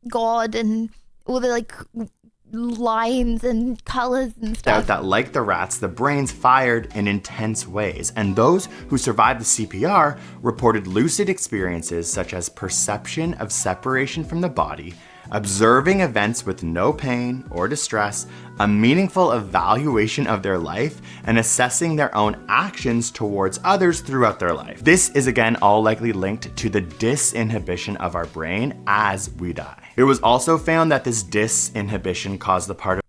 God and all the like lines and colors and stuff. That like the rats, the brains fired in intense ways, and those who survived the CPR reported lucid experiences such as perception of separation from the body, observing events with no pain or distress, a meaningful evaluation of their life, and assessing their own actions towards others throughout their life. This is again all likely linked to the disinhibition of our brain as we die. It was also found that this disinhibition caused the part of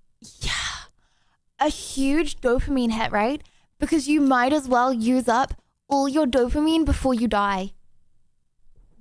a huge dopamine hit, right? Because you might as well use up all your dopamine before you die.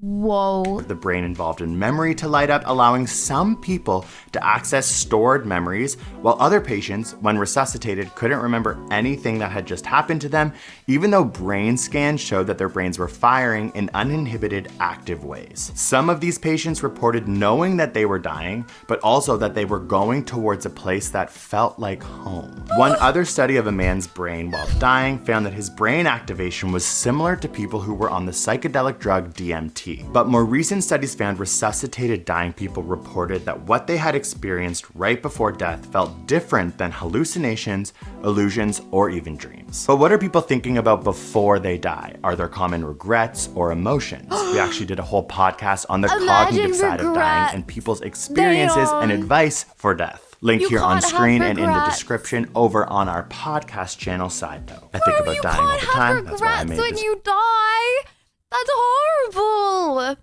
Whoa. The brain involved in memory to light up, allowing some people to access stored memories, while other patients, when resuscitated, couldn't remember anything that had just happened to them, even though brain scans showed that their brains were firing in uninhibited, active ways. Some of these patients reported knowing that they were dying, but also that they were going towards a place that felt like home. One other study of a man's brain while dying found that his brain activation was similar to people who were on the psychedelic drug DMT. But more recent studies found resuscitated dying people reported that what they had experienced right before death felt different than hallucinations, illusions, or even dreams. But what are people thinking about before they die? Are there common regrets or emotions? We actually did a whole podcast on the cognitive side of dying and people's experiences and advice for death. Link here on screen and in the description over on our podcast channel side note. I think about dying all the time. That's why I made when this. you die. That's horrible.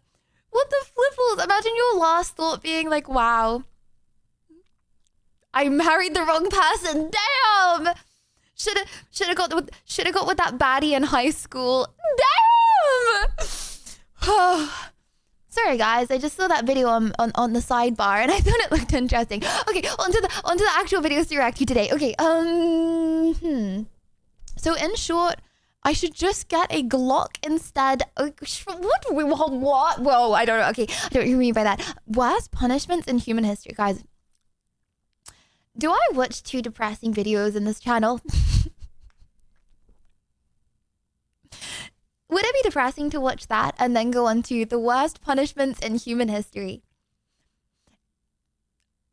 What the flipples? Imagine your last thought being like, wow, I married the wrong person. Damn. Should have got with that baddie in high school. Damn. Sorry guys, I just saw that video on the sidebar and I thought it looked interesting. Okay, onto the actual videos to react to today. Okay, So in short, I should just get a Glock instead. What? Whoa, I don't know. Okay, I don't know what you mean by that. Worst punishments in human history, guys. Do I watch 2 depressing videos in this channel? Would it be depressing to watch that and then go on to the worst punishments in human history?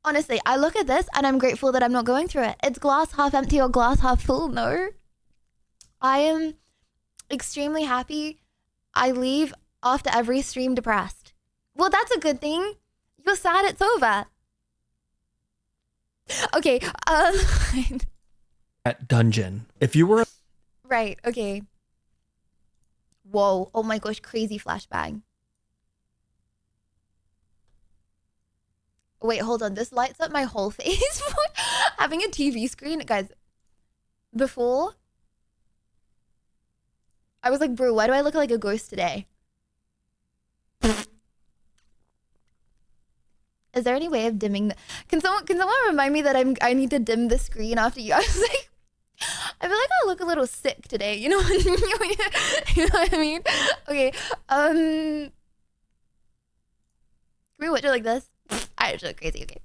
Honestly, I look at this and I'm grateful that I'm not going through it. It's glass half empty or glass half full, no? I am extremely happy. I leave after every stream depressed. Well, that's a good thing. You're sad it's over. Okay, At dungeon. If you were right, okay. Whoa, oh my gosh, crazy flashbang. Wait, hold on, this lights up my whole face. Having a TV screen, guys, before I was like, bro, why do I look like a ghost today? Is there any way of dimming the... Can someone remind me that I need to dim the screen after you? I was like, I feel like I look a little sick today. You know what I mean? Okay. Can we watch it like this? I just look crazy. Okay.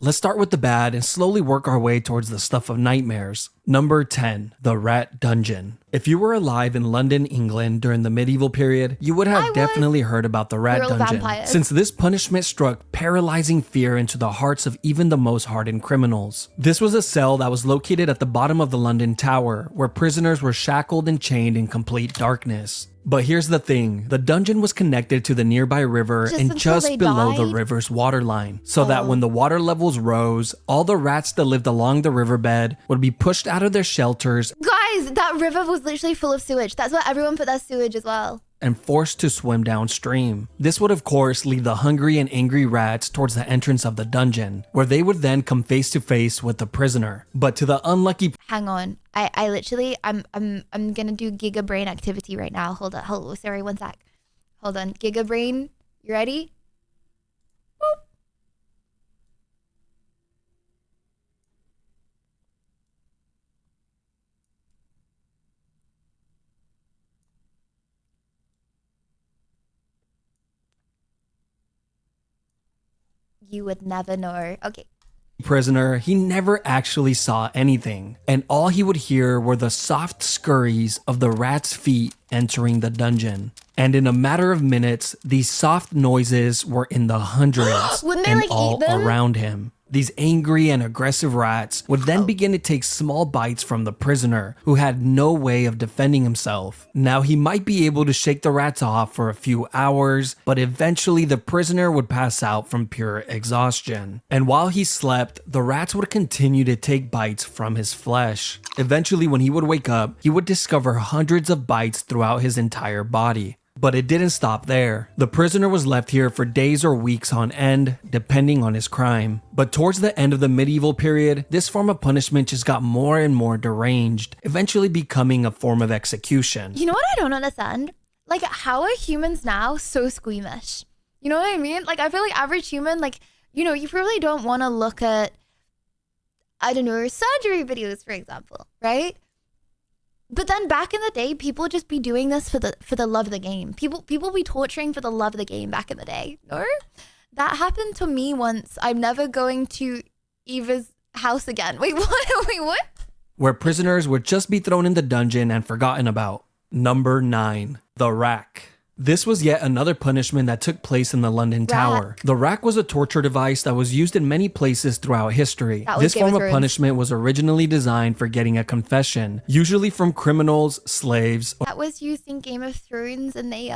Let's start with the bad and slowly work our way towards the stuff of nightmares. Number 10, the Rat Dungeon. If you were alive in London, England during the medieval period, you would have definitely heard about the Rat Real Dungeon, vampires. since this punishment struck paralyzing fear into the hearts of even the most hardened criminals. This was a cell that was located at the bottom of the London Tower, where prisoners were shackled and chained in complete darkness. But here's the thing, the dungeon was connected to the nearby river Just and until just they below the died? river's waterline, so that when the water levels rose, all the rats that lived along the riverbed would be pushed out of their shelters Guys, that river was literally full of sewage. That's why everyone put their sewage as well. and forced to swim downstream. This would of course lead the hungry and angry rats towards the entrance of the dungeon, where they would then come face to face with the prisoner. But to the unlucky Hang on. I literally, I'm gonna do Giga Brain activity right now. Hold on, sorry, one sec. Hold on, Giga Brain, you ready? Boop. You would never know. Okay. prisoner, he never actually saw anything, and all he would hear were the soft scurries of the rat's feet entering the dungeon. And in a matter of minutes, these soft noises were in the hundreds Wouldn't they, and like, all eat them? around him. These angry and aggressive rats would then begin to take small bites from the prisoner, who had no way of defending himself. Now, he might be able to shake the rats off for a few hours, but eventually the prisoner would pass out from pure exhaustion. And while he slept, the rats would continue to take bites from his flesh. Eventually, when he would wake up, he would discover hundreds of bites throughout his entire body. But it didn't stop there. The prisoner was left here for days or weeks on end, depending on his crime. But towards the end of the medieval period, this form of punishment just got more and more deranged, eventually becoming a form of execution. You know what I don't understand? Like, how are humans now so squeamish? You know what I mean? Like, I feel like average human, like, you know, you probably don't want to look at, I don't know, surgery videos, for example, right? But then back in the day, people just be doing this for the love of the game. People be torturing for the love of the game back in the day. No? That happened to me once. I'm never going to Eva's house again. Wait, what? Wait, what? Where prisoners would just be thrown in the dungeon and forgotten about. Number 9, the rack. This was yet another punishment that took place in the London Tower. The rack was a torture device that was used in many places throughout history. This form of punishment was originally designed for getting a confession, usually from criminals, slaves, That was used in Game of Thrones, and they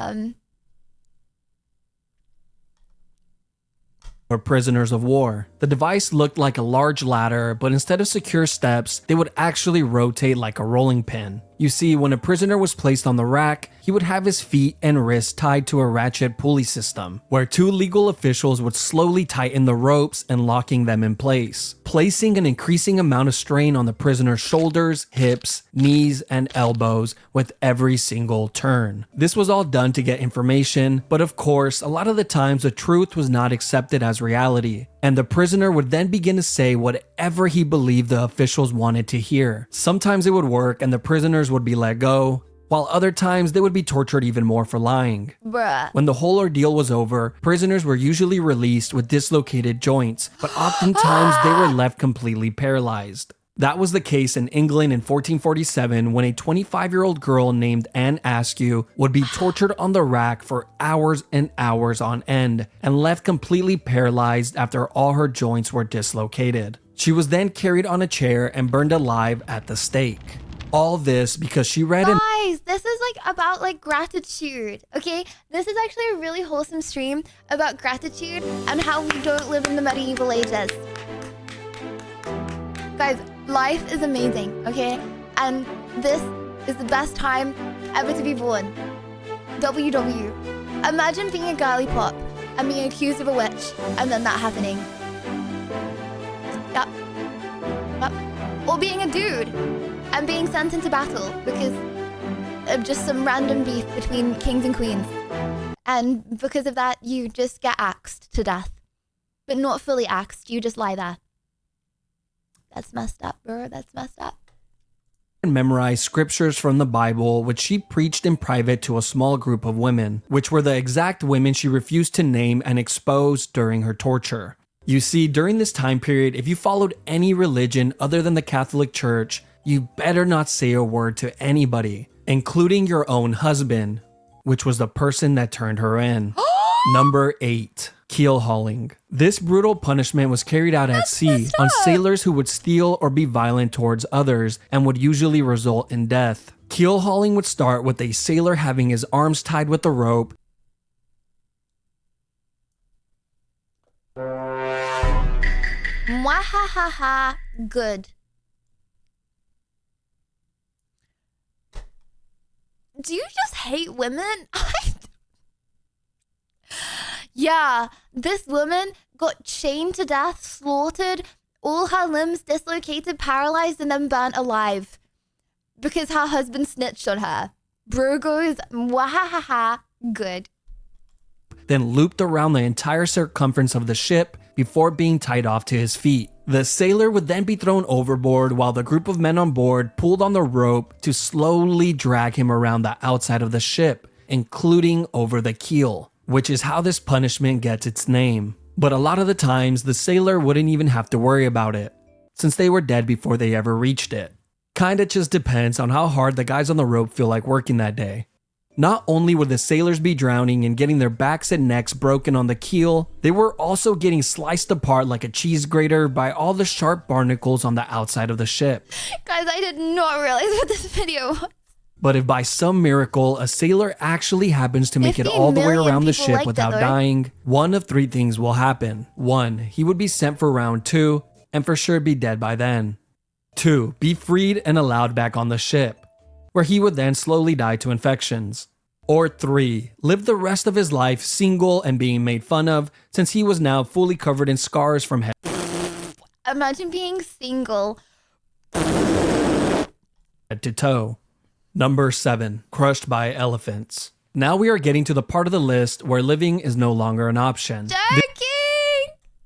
or prisoners of war. The device looked like a large ladder, but instead of secure steps, they would actually rotate like a rolling pin. You see, when a prisoner was placed on the rack, he would have his feet and wrists tied to a ratchet pulley system, where 2 legal officials would slowly tighten the ropes and locking them in place, placing an increasing amount of strain on the prisoner's shoulders, hips, knees, and elbows with every single turn. This was all done to get information, but of course, a lot of the times the truth was not accepted as reality, and the prisoner would then begin to say whatever he believed the officials wanted to hear. Sometimes it would work and the prisoners would be let go, while other times they would be tortured even more for lying. Bruh. When the whole ordeal was over, prisoners were usually released with dislocated joints, but oftentimes they were left completely paralyzed. That was the case in England in 1447 when a 25-year-old girl named Anne Askew would be tortured on the rack for hours and hours on end and left completely paralyzed after all her joints were dislocated. She was then carried on a chair and burned alive at the stake. All this because she read in Guys, this is like about like gratitude, okay? This is actually a really wholesome stream about gratitude and how we don't live in the medieval ages. Guys, life is amazing, okay? And this is the best time ever to be born. WW. Imagine being a girly pop and being accused of a witch and then that happening. Yep. Or being a dude and being sent into battle because of just some random beef between kings and queens. And because of that, you just get axed to death. But not fully axed, you just lie there. That's messed up, bro. That's messed up. and memorized scriptures from the Bible, which she preached in private to a small group of women, which were the exact women she refused to name and expose during her torture. You see, during this time period, if you followed any religion other than the Catholic Church, you better not say a word to anybody, including your own husband, which was the person that turned her in. Number 8. Keel hauling. This brutal punishment was carried out at sea on sailors who would steal or be violent towards others and would usually result in death. Keel hauling would start with a sailor having his arms tied with a rope. Mwahahaha, good. Do you just hate women? Yeah, this woman got chained to death, slaughtered, all her limbs dislocated, paralyzed, and then burnt alive because her husband snitched on her. Bro goes, mwahahaha, good. Then looped around the entire circumference of the ship before being tied off to his feet. The sailor would then be thrown overboard while the group of men on board pulled on the rope to slowly drag him around the outside of the ship, including over the keel, which is how this punishment gets its name. But a lot of the times, the sailor wouldn't even have to worry about it, since they were dead before they ever reached it. Kinda just depends on how hard the guys on the rope feel like working that day. Not only would the sailors be drowning and getting their backs and necks broken on the keel, they were also getting sliced apart like a cheese grater by all the sharp barnacles on the outside of the ship. Guys, I did not realize what this video was. But if by some miracle a sailor actually happens to make it all the way around the ship without dying, one of 3 things will happen. 1, he would be sent for round 2 and for sure be dead by then. 2, be freed and allowed back on the ship, where he would then slowly die to infections. Or 3, live the rest of his life single and being made fun of since he was now fully covered in scars from head. Imagine being single. To toe. Number 7, crushed by elephants. Now we are getting to the part of the list where living is no longer an option.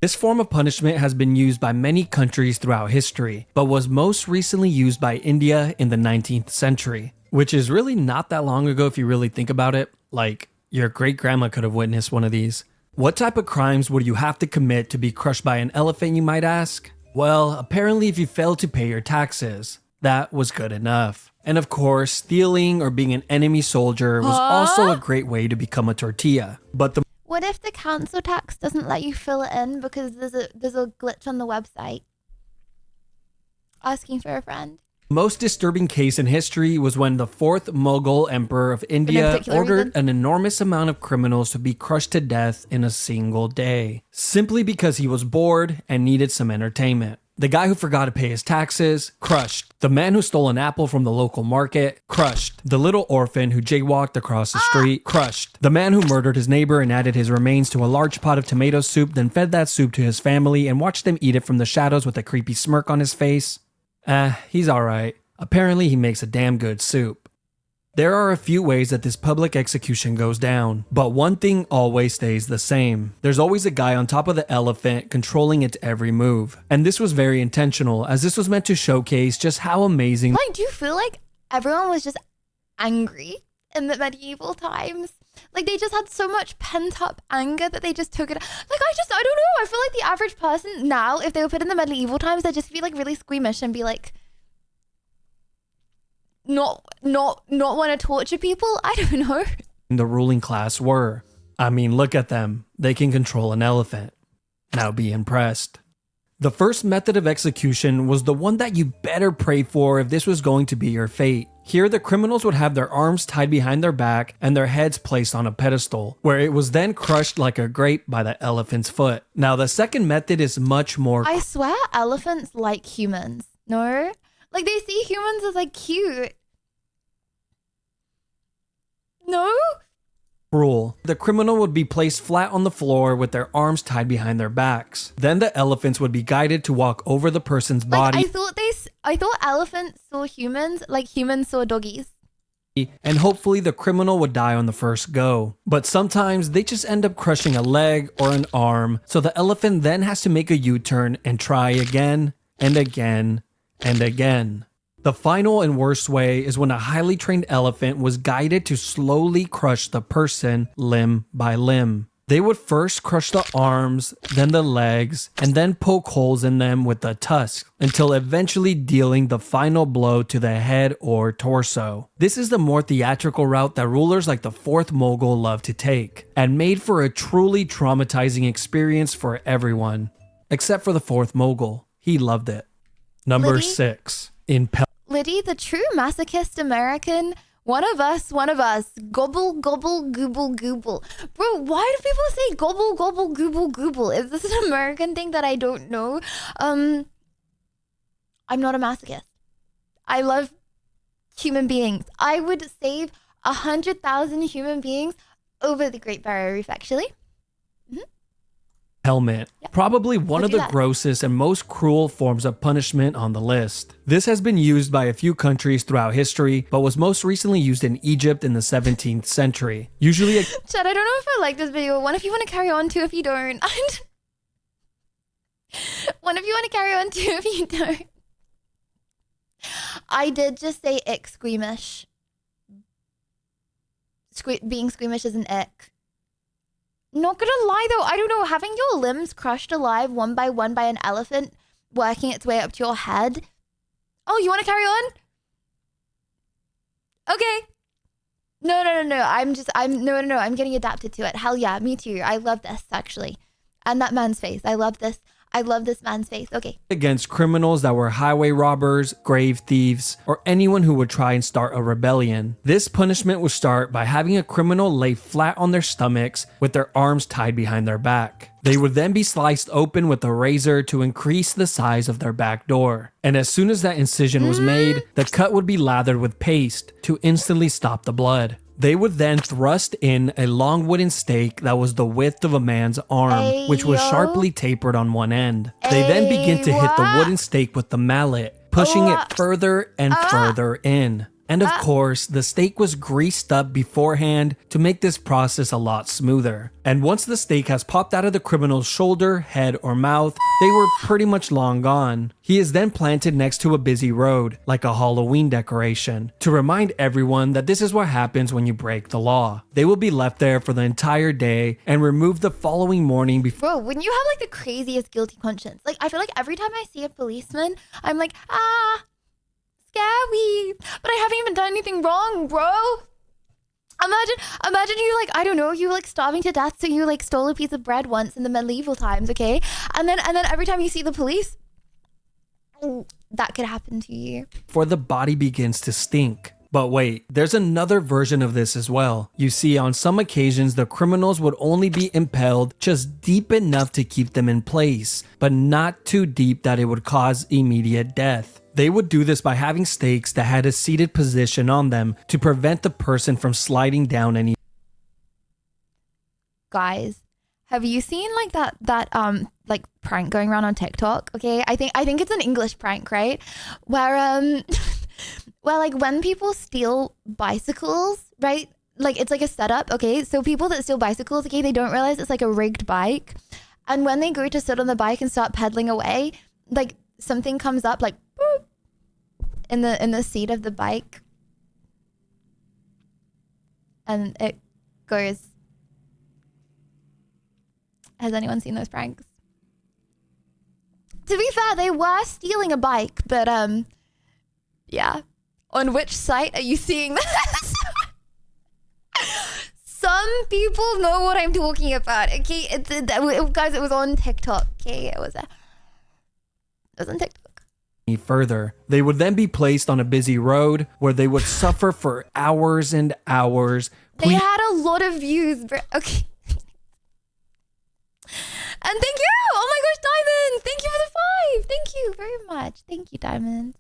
This form of punishment has been used by many countries throughout history, but was most recently used by India in the 19th century, which is really not that long ago if you really think about it. Like, your great-grandma could have witnessed one of these. What type of crimes would you have to commit to be crushed by an elephant, you might ask? Well, apparently if you failed to pay your taxes, that was good enough. And of course, stealing or being an enemy soldier was also a great way to become a tortilla. But the What if the council tax doesn't let you fill it in because there's a glitch on the website? Asking for a friend. most disturbing case in history was when the 4th Mughal Emperor of India ordered an enormous amount of criminals to be crushed to death in a single day, simply because he was bored and needed some entertainment. The guy who forgot to pay his taxes, crushed. The man who stole an apple from the local market, crushed. The little orphan who jaywalked across the street, crushed. The man who murdered his neighbor and added his remains to a large pot of tomato soup, then fed that soup to his family and watched them eat it from the shadows with a creepy smirk on his face. He's alright. Apparently he makes a damn good soup. There are a few ways that this public execution goes down, but one thing always stays the same. There's always a guy on top of the elephant controlling its every move. And this was very intentional, as this was meant to showcase just how amazing— Like, do you feel like everyone was just angry in the medieval times? Like, they just had so much pent-up anger that they just took it— Like, I don't know. I feel like the average person now, if they were put in the medieval times, they'd just be, like, really squeamish and be, like, not want to torture people. I don't know. the ruling class were. I mean, look at them. They can control an elephant. Now be impressed. The first method of execution was the one that you better pray for if this was going to be your fate. Here, the criminals would have their arms tied behind their back and their heads placed on a pedestal, where it was then crushed like a grape by the elephant's foot. Now, the second method is much more— I swear elephants like humans. No? Like, they see humans as, like, cute. No? cruel. The criminal would be placed flat on the floor with their arms tied behind their backs. Then the elephants would be guided to walk over the person's body. I thought elephants saw humans like humans saw doggies. And hopefully the criminal would die on the first go. But sometimes they just end up crushing a leg or an arm, so the elephant then has to make a U-turn and try again and again and again. The final and worst way is when a highly trained elephant was guided to slowly crush the person limb by limb. They would first crush the arms, then the legs, and then poke holes in them with the tusk, until eventually dealing the final blow to the head or torso. This is the more theatrical route that rulers like the 4th Mughal love to take, and made for a truly traumatizing experience for everyone. Except for the 4th Mughal. He loved it. Number Liddy? 6. Impel. Liddy, the true masochist American. One of us. Gobble, gobble, gooble, gooble. Bro, why do people say gobble, gobble, gooble, gooble? Is this an American thing that I don't know? I'm not a masochist. I love human beings. I would save 100,000 human beings over the Great Barrier Reef, actually. Helmet. Probably one Look of the at that. grossest and most cruel forms of punishment on the list. This has been used by a few countries throughout history, but was most recently used in Egypt in the 17th century. Usually a Chad, I don't know if I like this video. One if you want to carry on, two if you don't. One if you want to carry on, two if you don't. I did just say ick squeamish. Being squeamish is an ick. Not gonna lie though, I don't know, having your limbs crushed alive one by an elephant working its way up to your head. Oh, you want to carry on? Okay. No. I'm getting adapted to it. Hell yeah, me too. I love this actually. And that man's face. I love this man's face. Okay. against criminals that were highway robbers, grave thieves, or anyone who would try and start a rebellion. This punishment would start by having a criminal lay flat on their stomachs with their arms tied behind their back. They would then be sliced open with a razor to increase the size of their back door. And as soon as that incision was made, the cut would be lathered with paste to instantly stop the blood. They would then thrust in a long wooden stake that was the width of a man's arm, which was sharply tapered on one end. They then begin to hit the wooden stake with the mallet, pushing it further and further in. And of course, the stake was greased up beforehand to make this process a lot smoother. And once the stake has popped out of the criminal's shoulder, head, or mouth, they were pretty much long gone. He is then planted next to a busy road, like a Halloween decoration, to remind everyone that this is what happens when you break the law. They will be left there for the entire day and removed the following morning before. Bro, when you have like the craziest guilty conscience, like I feel like every time I see a policeman, I'm like, scary, but I haven't even done anything wrong, bro. Imagine you like, I don't know, you like starving to death, so you like stole a piece of bread once in the medieval times, okay? And then every time you see the police, that could happen to you. Before the body begins to stink. But wait, there's another version of this as well. You see, on some occasions, the criminals would only be impaled just deep enough to keep them in place, but not too deep that it would cause immediate death. They would do this by having stakes that had a seated position on them to prevent the person from sliding down any. Guys, have you seen like that like prank going around on TikTok? Okay, I think it's an English prank, right? Where well, like when people steal bicycles, right? Like it's like a setup, okay? So people that steal bicycles, okay, they don't realize it's like a rigged bike. And when they go to sit on the bike and start pedaling away, like something comes up like boop, in the seat of the bike. And it goes. Has anyone seen those pranks? To be fair, they were stealing a bike, but yeah. On which site are you seeing this? Some people know what I'm talking about. Okay, guys, it was on TikTok. Okay, it was on TikTok. Further, they would then be placed on a busy road where they would suffer for hours and hours. They had a lot of views, bro. Okay. And thank you! Oh my gosh, Diamond! Thank you for the 5! Thank you very much. Thank you, Diamond.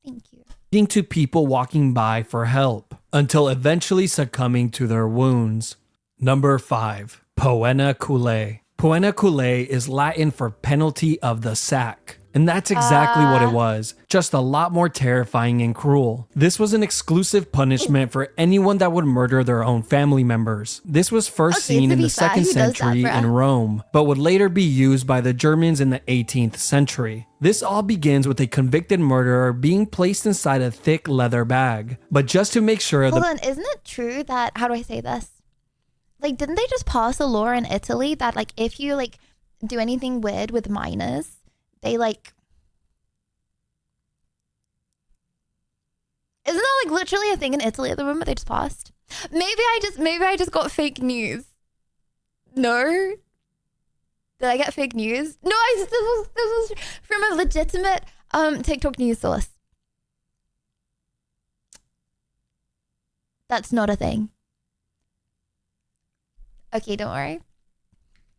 Thank you. To people walking by for help, until eventually succumbing to their wounds. Number 5. Poena Culae. Poena Culae is Latin for penalty of the sack. And that's exactly what it was, just a lot more terrifying and cruel. This was an exclusive punishment for anyone that would murder their own family members. This was first seen in the 2nd century in Rome, but would later be used by the Germans in the 18th century. This all begins with a convicted murderer being placed inside a thick leather bag. But just to make sure Hold on, isn't it true that, how do I say this? Like, didn't they just pass a law in Italy that like if you like do anything weird with minors, they like... Isn't that like literally a thing in Italy at the moment they just passed? Maybe I just got fake news. No? Did I get fake news? No, this was from a legitimate TikTok news source. That's not a thing. Okay, don't worry.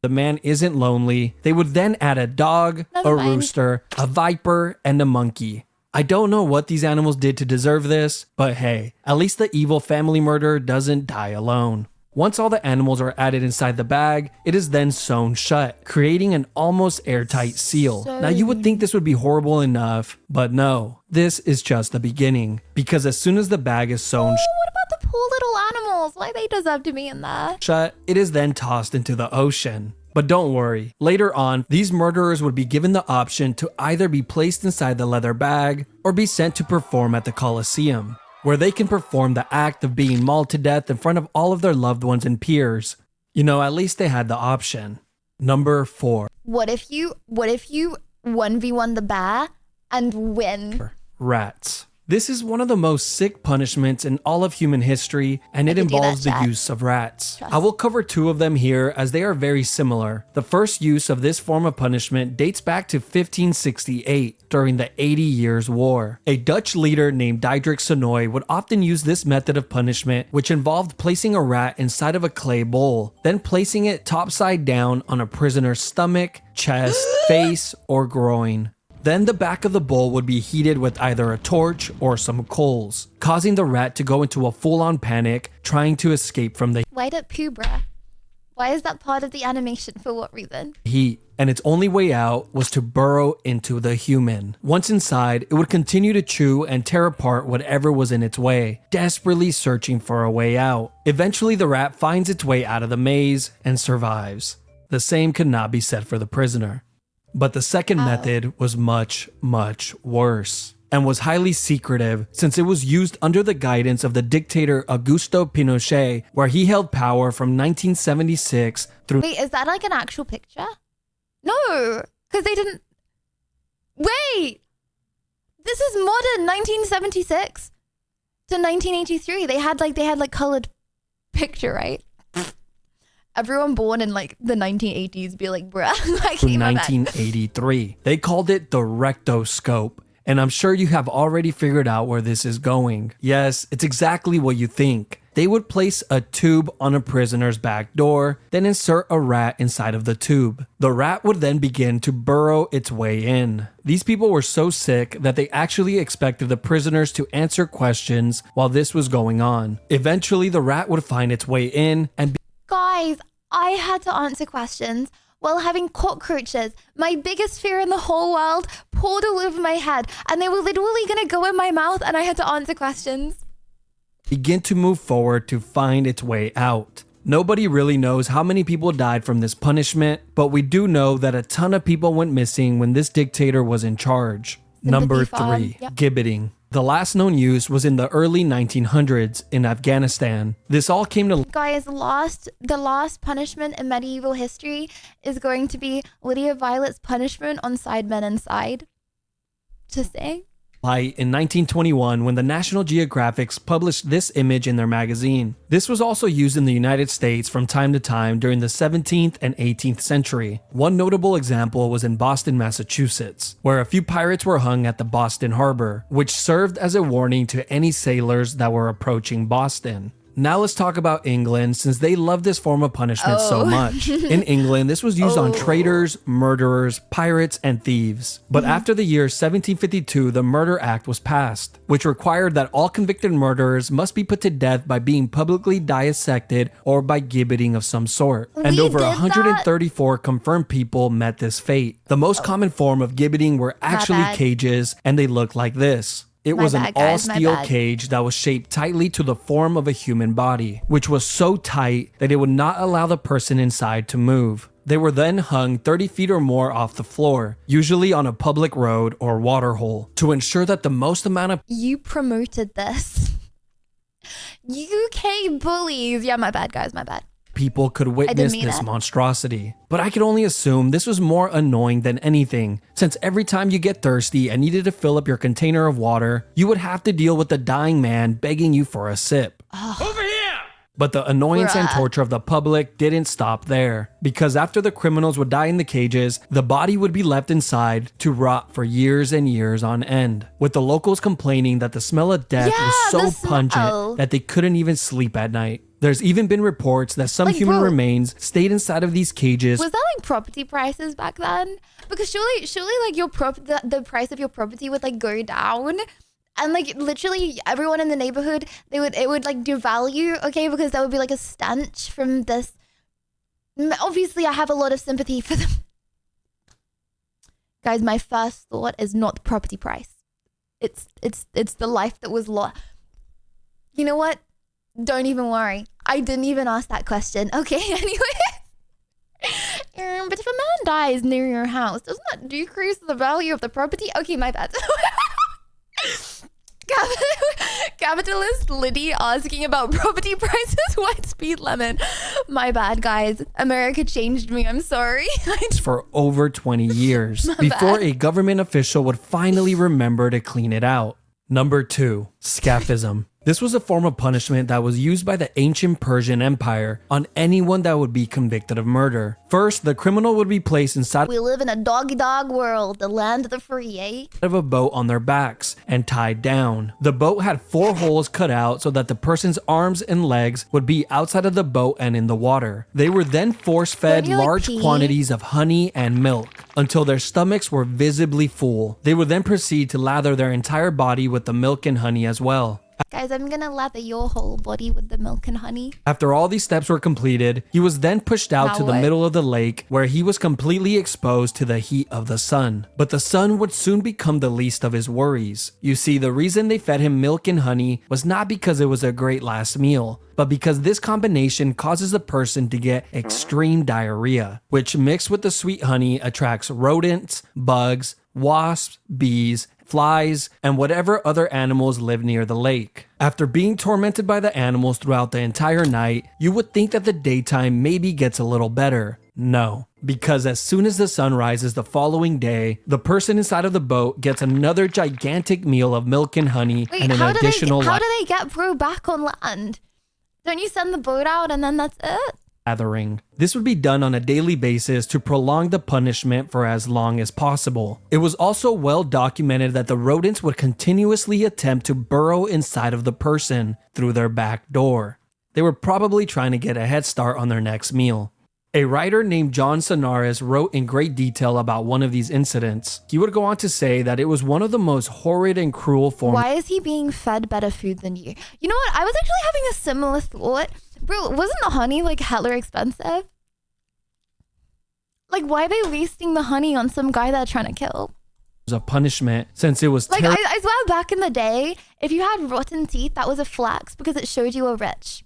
The man isn't lonely. They would then add a dog, Never a mind. rooster, a viper, and a monkey. I don't know what these animals did to deserve this, but hey, at least the evil family murderer doesn't die alone. Once all the animals are added inside the bag, it is then sewn shut, creating an almost airtight seal. Now you would think this would be horrible enough, but no, this is just the beginning. Because as soon as the bag is sewn What about the poor little animals? Why they deserve to be in there? shut, it is then tossed into the ocean. But don't worry, later on, these murderers would be given the option to either be placed inside the leather bag or be sent to perform at the Colosseum, where they can perform the act of being mauled to death in front of all of their loved ones and peers. You know, at least they had the option. Number 4. What if you 1v1 the bear and win? Rats. This is one of the most sick punishments in all of human history, and it could do involves that, the chat. use of rats. I will cover 2 of them here as they are very similar. The first use of this form of punishment dates back to 1568 during the 80 Years' War. A Dutch leader named Diederik Sonoy would often use this method of punishment, which involved placing a rat inside of a clay bowl, then placing it topside down on a prisoner's stomach, chest, face, or groin. Then the back of the bowl would be heated with either a torch or some coals, causing the rat to go into a full-on panic, trying to escape from the Why did poo, bruh? Why is that part of the animation? For what reason? heat, and its only way out was to burrow into the human. Once inside, it would continue to chew and tear apart whatever was in its way, desperately searching for a way out. Eventually, the rat finds its way out of the maze and survives. The same could not be said for the prisoner. But the second method was much, much worse, and was highly secretive since it was used under the guidance of the dictator Augusto Pinochet, where he held power from 1976 through... Wait, is that like an actual picture? No, because they didn't. Wait, this is modern 1976 to 1983. They had like colored picture, right? Everyone born in like the 1980s be like, bruh. Like, in 1983. They called it the rectoscope, and I'm sure you have already figured out where this is going. Yes, it's exactly what you think. They would place a tube on a prisoner's back door, then insert a rat inside of the tube. The rat would then begin to burrow its way in. These people were so sick that they actually expected the prisoners to answer questions while this was going on. Eventually, the rat would find its way in and Guys, I had to answer questions while having cockroaches, my biggest fear in the whole world, poured all over my head, and they were literally gonna go in my mouth, and I had to answer questions. begin to move forward to find its way out. Nobody really knows how many people died from this punishment, but we do know that a ton of people went missing when this dictator was in charge. Number 3, gibbeting. The last known use was in the early 1900s in Afghanistan. This all came to Guys, the last punishment in medieval history is going to be Lydia Violet's punishment on Sidemen Inside. Just saying. light in 1921 when the National Geographic published this image in their magazine. This was also used in the United States from time to time during the 17th and 18th century. One notable example was in Boston, Massachusetts, where a few pirates were hung at the Boston Harbor, which served as a warning to any sailors that were approaching Boston. Now let's talk about England, since they love this form of punishment so much. In England, this was used on traitors, murderers, pirates, and thieves. But after the year 1752, the Murder Act was passed, which required that all convicted murderers must be put to death by being publicly dissected or by gibbeting of some sort. And over 134 confirmed people met this fate. The most common form of gibbeting were actually cages, and they looked like this. It was an all-steel cage that was shaped tightly to the form of a human body, which was so tight that it would not allow the person inside to move. They were then hung 30 feet or more off the floor, usually on a public road or waterhole, to ensure that the most amount of— You promoted this. UK bullies. Yeah, my bad, guys, my bad. people could witness mean this it. monstrosity. But I can only assume this was more annoying than anything, since every time you get thirsty and needed to fill up your container of water, you would have to deal with the dying man begging you for a sip. Over here! But the annoyance and Bruh. torture of the public didn't stop there, because after the criminals would die in the cages, the body would be left inside to rot for years and years on end, with the locals complaining that the smell of death Yeah, was the so pungent smell. that they couldn't even sleep at night. There's even been reports that some Like, human bro. remains stayed inside of these cages. Was that like property prices back then? Because surely like your the price of your property would like go down, and like literally everyone in the neighborhood it would like devalue, okay, because there would be like a stench from this. Obviously, I have a lot of sympathy for them. Guys, my first thought is not the property price. It's the life that was lost. You know what? Don't even worry. I didn't even ask that question. Okay, anyway. But if a man dies near your house, doesn't that decrease the value of the property? Okay, my bad. Capitalist Liddy asking about property prices. White speed lemon. My bad, guys. America changed me. I'm sorry. For over 20 years My before bad. a government official would finally remember to clean it out. Number 2, scaphism. This was a form of punishment that was used by the ancient Persian Empire on anyone that would be convicted of murder. First, the criminal would be placed inside We live in a doggy-dog world, the land of the free, eh? of a boat on their backs and tied down. The boat had 4 holes cut out so that the person's arms and legs would be outside of the boat and in the water. They were then force-fed Don't you, like, large pee? quantities of honey and milk until their stomachs were visibly full. They would then proceed to lather their entire body with the milk and honey as well. Guys, I'm gonna lather your whole body with the milk and honey. After all these steps were completed, he was then pushed out Now to the what? middle of the lake where he was completely exposed to the heat of the sun. But the sun would soon become the least of his worries. You see, the reason they fed him milk and honey was not because it was a great last meal, but because this combination causes the person to get extreme diarrhea, which mixed with the sweet honey attracts rodents, bugs, wasps, bees, flies, and whatever other animals live near the lake. After being tormented by the animals throughout the entire night, you would think that the daytime maybe gets a little better. No, because as soon as the sun rises the following day, the person inside of the boat gets another gigantic meal of milk and honey Wait, and an how additional do they get bro back on land? Don't you send the boat out and then that's it? lathering. This would be done on a daily basis to prolong the punishment for as long as possible. It was also well documented that the rodents would continuously attempt to burrow inside of the person through their back door. They were probably trying to get a head start on their next meal. A writer named John Sonaris wrote in great detail about one of these incidents. He would go on to say that it was one of the most horrid and cruel forms. Why is he being fed better food than you? You know what? I was actually having a similar thought. Bro, wasn't the honey like hella expensive? Like, why are they wasting the honey on some guy they're trying to kill? of punishment, since it was Like, I swear back in the day, if you had rotten teeth, that was a flex because it showed you were rich.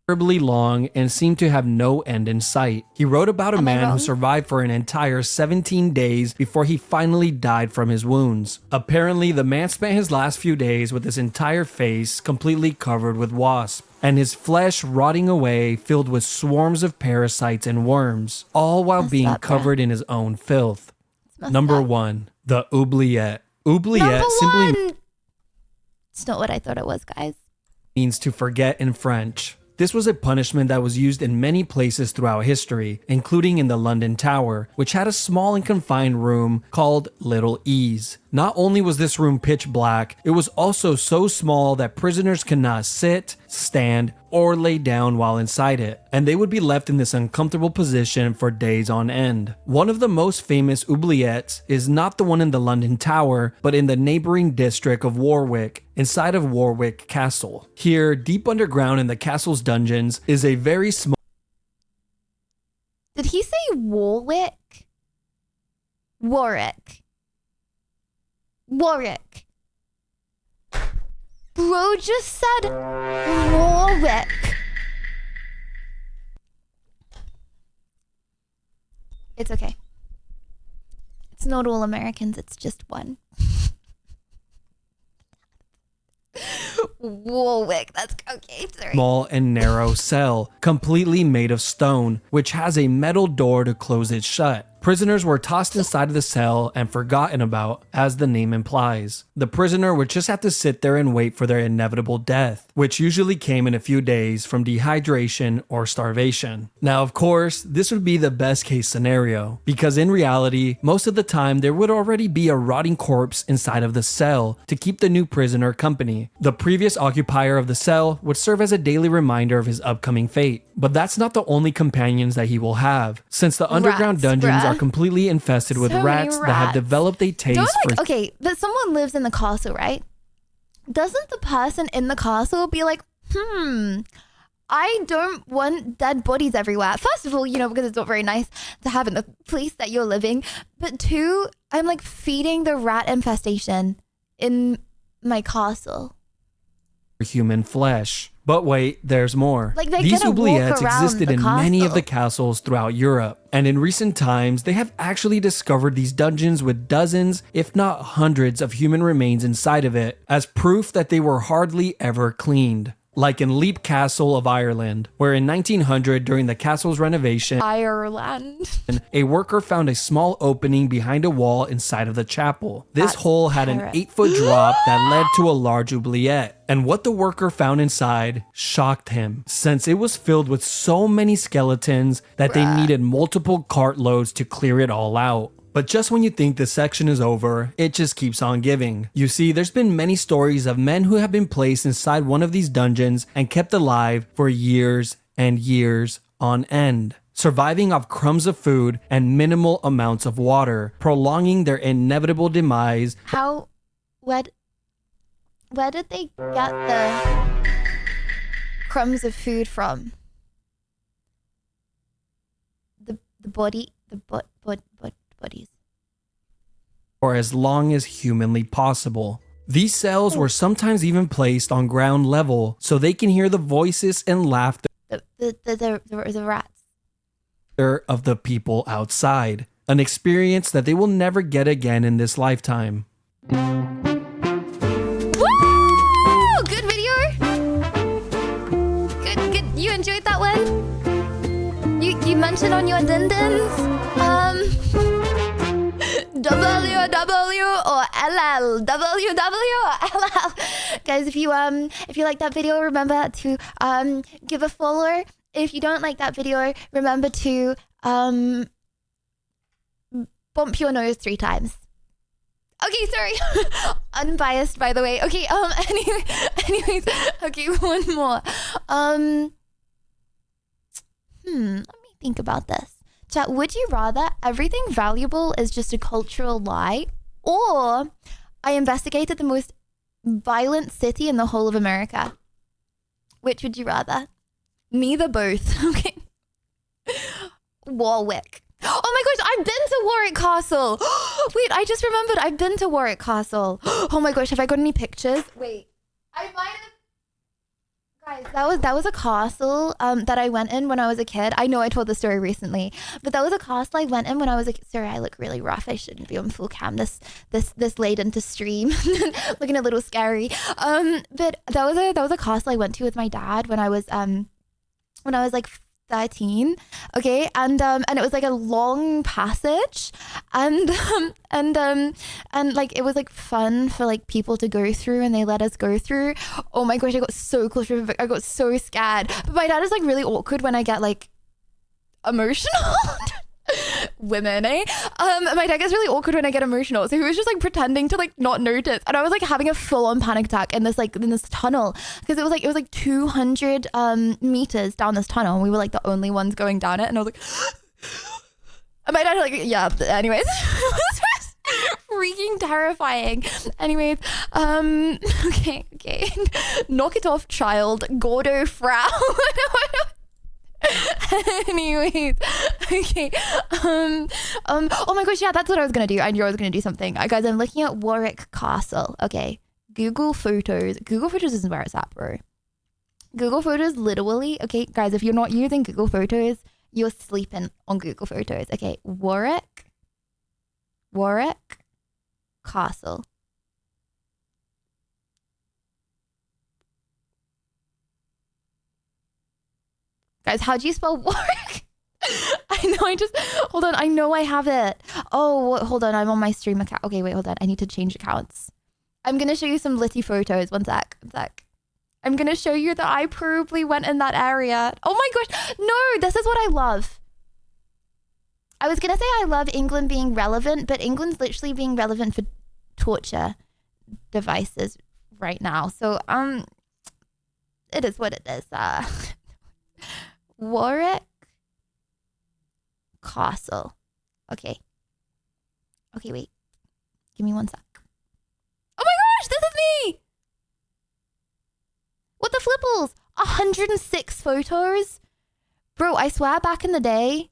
terribly long and seemed to have no end in sight. He wrote about a Am I man who wrong? survived for an entire 17 days before he finally died from his wounds. Apparently, the man spent his last few days with his entire face completely covered with wasps, and his flesh rotting away filled with swarms of parasites and worms, all while being covered in his own filth. Number 1. The oubliette. Oubliette simply It's not what I thought it was, guys. means to forget in French. This was a punishment that was used in many places throughout history, including in the London Tower, which had a small and confined room called Little Ease. Not only was this room pitch black, it was also so small that prisoners could not sit, stand, or lay down while inside it, and they would be left in this uncomfortable position for days on end. One of the most famous oubliettes is not the one in the London Tower, but in the neighboring district of Warwick, inside of Warwick Castle. Here, deep underground in the castle's dungeons, is a very small Did he say Warwick? Warwick. Warwick. Bro just said Warwick. It's okay. It's not all Americans, it's just one. Warwick. That's okay. Sorry. Small and narrow cell, completely made of stone, which has a metal door to close it shut. Prisoners were tossed inside of the cell and forgotten about, as the name implies. The prisoner would just have to sit there and wait for their inevitable death, which usually came in a few days from dehydration or starvation. Now, of course, this would be the best case scenario, because in reality, most of the time there would already be a rotting corpse inside of the cell to keep the new prisoner company. The previous occupier of the cell would serve as a daily reminder of his upcoming fate. But that's not the only companions that he will have, since the underground dungeons are completely infested with rats that have developed a taste for... Okay, but someone lives in the castle, right? Doesn't the person in the castle be like, I don't want dead bodies everywhere. First of all, you know, because it's not very nice to have in the place that you're living. But two, I'm like feeding the rat infestation in my castle. Human flesh. But wait, there's more. Like, they're These gonna walk oubliettes around existed the in many of castle. the castles throughout Europe, and in recent times, they have actually discovered these dungeons with dozens, if not hundreds, of human remains inside of it, as proof that they were hardly ever cleaned. Like in Leap Castle of Ireland, where in 1900, during the castle's renovation, Ireland. a worker found a small opening behind a wall inside of the chapel. This hole had an 8-foot drop that led to a large oubliette. And what the worker found inside shocked him, since it was filled with so many skeletons that they needed multiple cartloads to clear it all out. But just when you think this section is over, it just keeps on giving. You see, there's been many stories of men who have been placed inside one of these dungeons and kept alive for years and years on end, surviving off crumbs of food and minimal amounts of water, prolonging their inevitable demise. Where did they get the crumbs of food from? Bodies. For as long as humanly possible. These cells were sometimes even placed on ground level so they can hear the voices and laughter The rats. of the people outside, an experience that they will never get again in this lifetime. Woo! Good video. Good. You enjoyed that one? You mentioned on your dindins? WW or LL. WW or LL. Guys, if you like that video, remember to give a follow. If you don't like that video, remember to bump your nose 3 times. Okay, sorry. Unbiased, by the way. Okay, anyways, okay, one more. Let me think about this. Chat, would you rather everything valuable is just a cultural lie, or I investigated the most violent city in the whole of America? Which would you rather? Neither both. Okay. Warwick. Oh my gosh, I've been to Warwick Castle. Wait, I just remembered I've been to Warwick Castle. Oh my gosh, have I got any pictures? Wait, I might have. Guys, that was a castle that I went in when I was a kid. I know I told the story recently, but that was a castle I went in when I was a kid. Sorry, I look really rough. I shouldn't be on full cam this late into stream, looking a little scary. But that was a castle I went to with my dad when I was like 13. Okay, and it was like a long passage, and like it was like fun for like people to go through, and they let us go through. Oh my gosh, I got so claustrophobic. I got so scared. But my dad is like really awkward when I get like emotional. Women, eh? My dad gets really awkward when I get emotional, so he was just like pretending to like not notice, and I was like having a full-on panic attack in this tunnel, because it was like 200 meters down this tunnel, and we were like the only ones going down it, and I was like and my dad like, yeah, anyways. It was just freaking terrifying. Anyways, okay. Knock it off, child. Gordo Frau. Anyways, okay. Oh my gosh, yeah, that's what I was gonna do. I knew I was gonna do something. Guys, I'm looking at Warwick Castle. Okay, Google Photos. Google Photos isn't where it's at, bro. Google Photos literally. Okay, guys, if you're not using Google Photos, you're sleeping on Google Photos. Okay, Warwick Castle. Guys, how do you spell Warwick? Hold on. I know I have it. Oh, hold on. I'm on my stream account. Okay, wait, hold on. I need to change accounts. I'm going to show you some litty photos. One sec. I'm going to show you that I probably went in that area. Oh my gosh. No, this is what I love. I was going to say I love England being relevant, but England's literally being relevant for torture devices right now. So, it is what it is. Warwick Castle. Okay, wait. Give me one sec. Oh my gosh, this is me! What the flipples? 106 photos? Bro, I swear back in the day,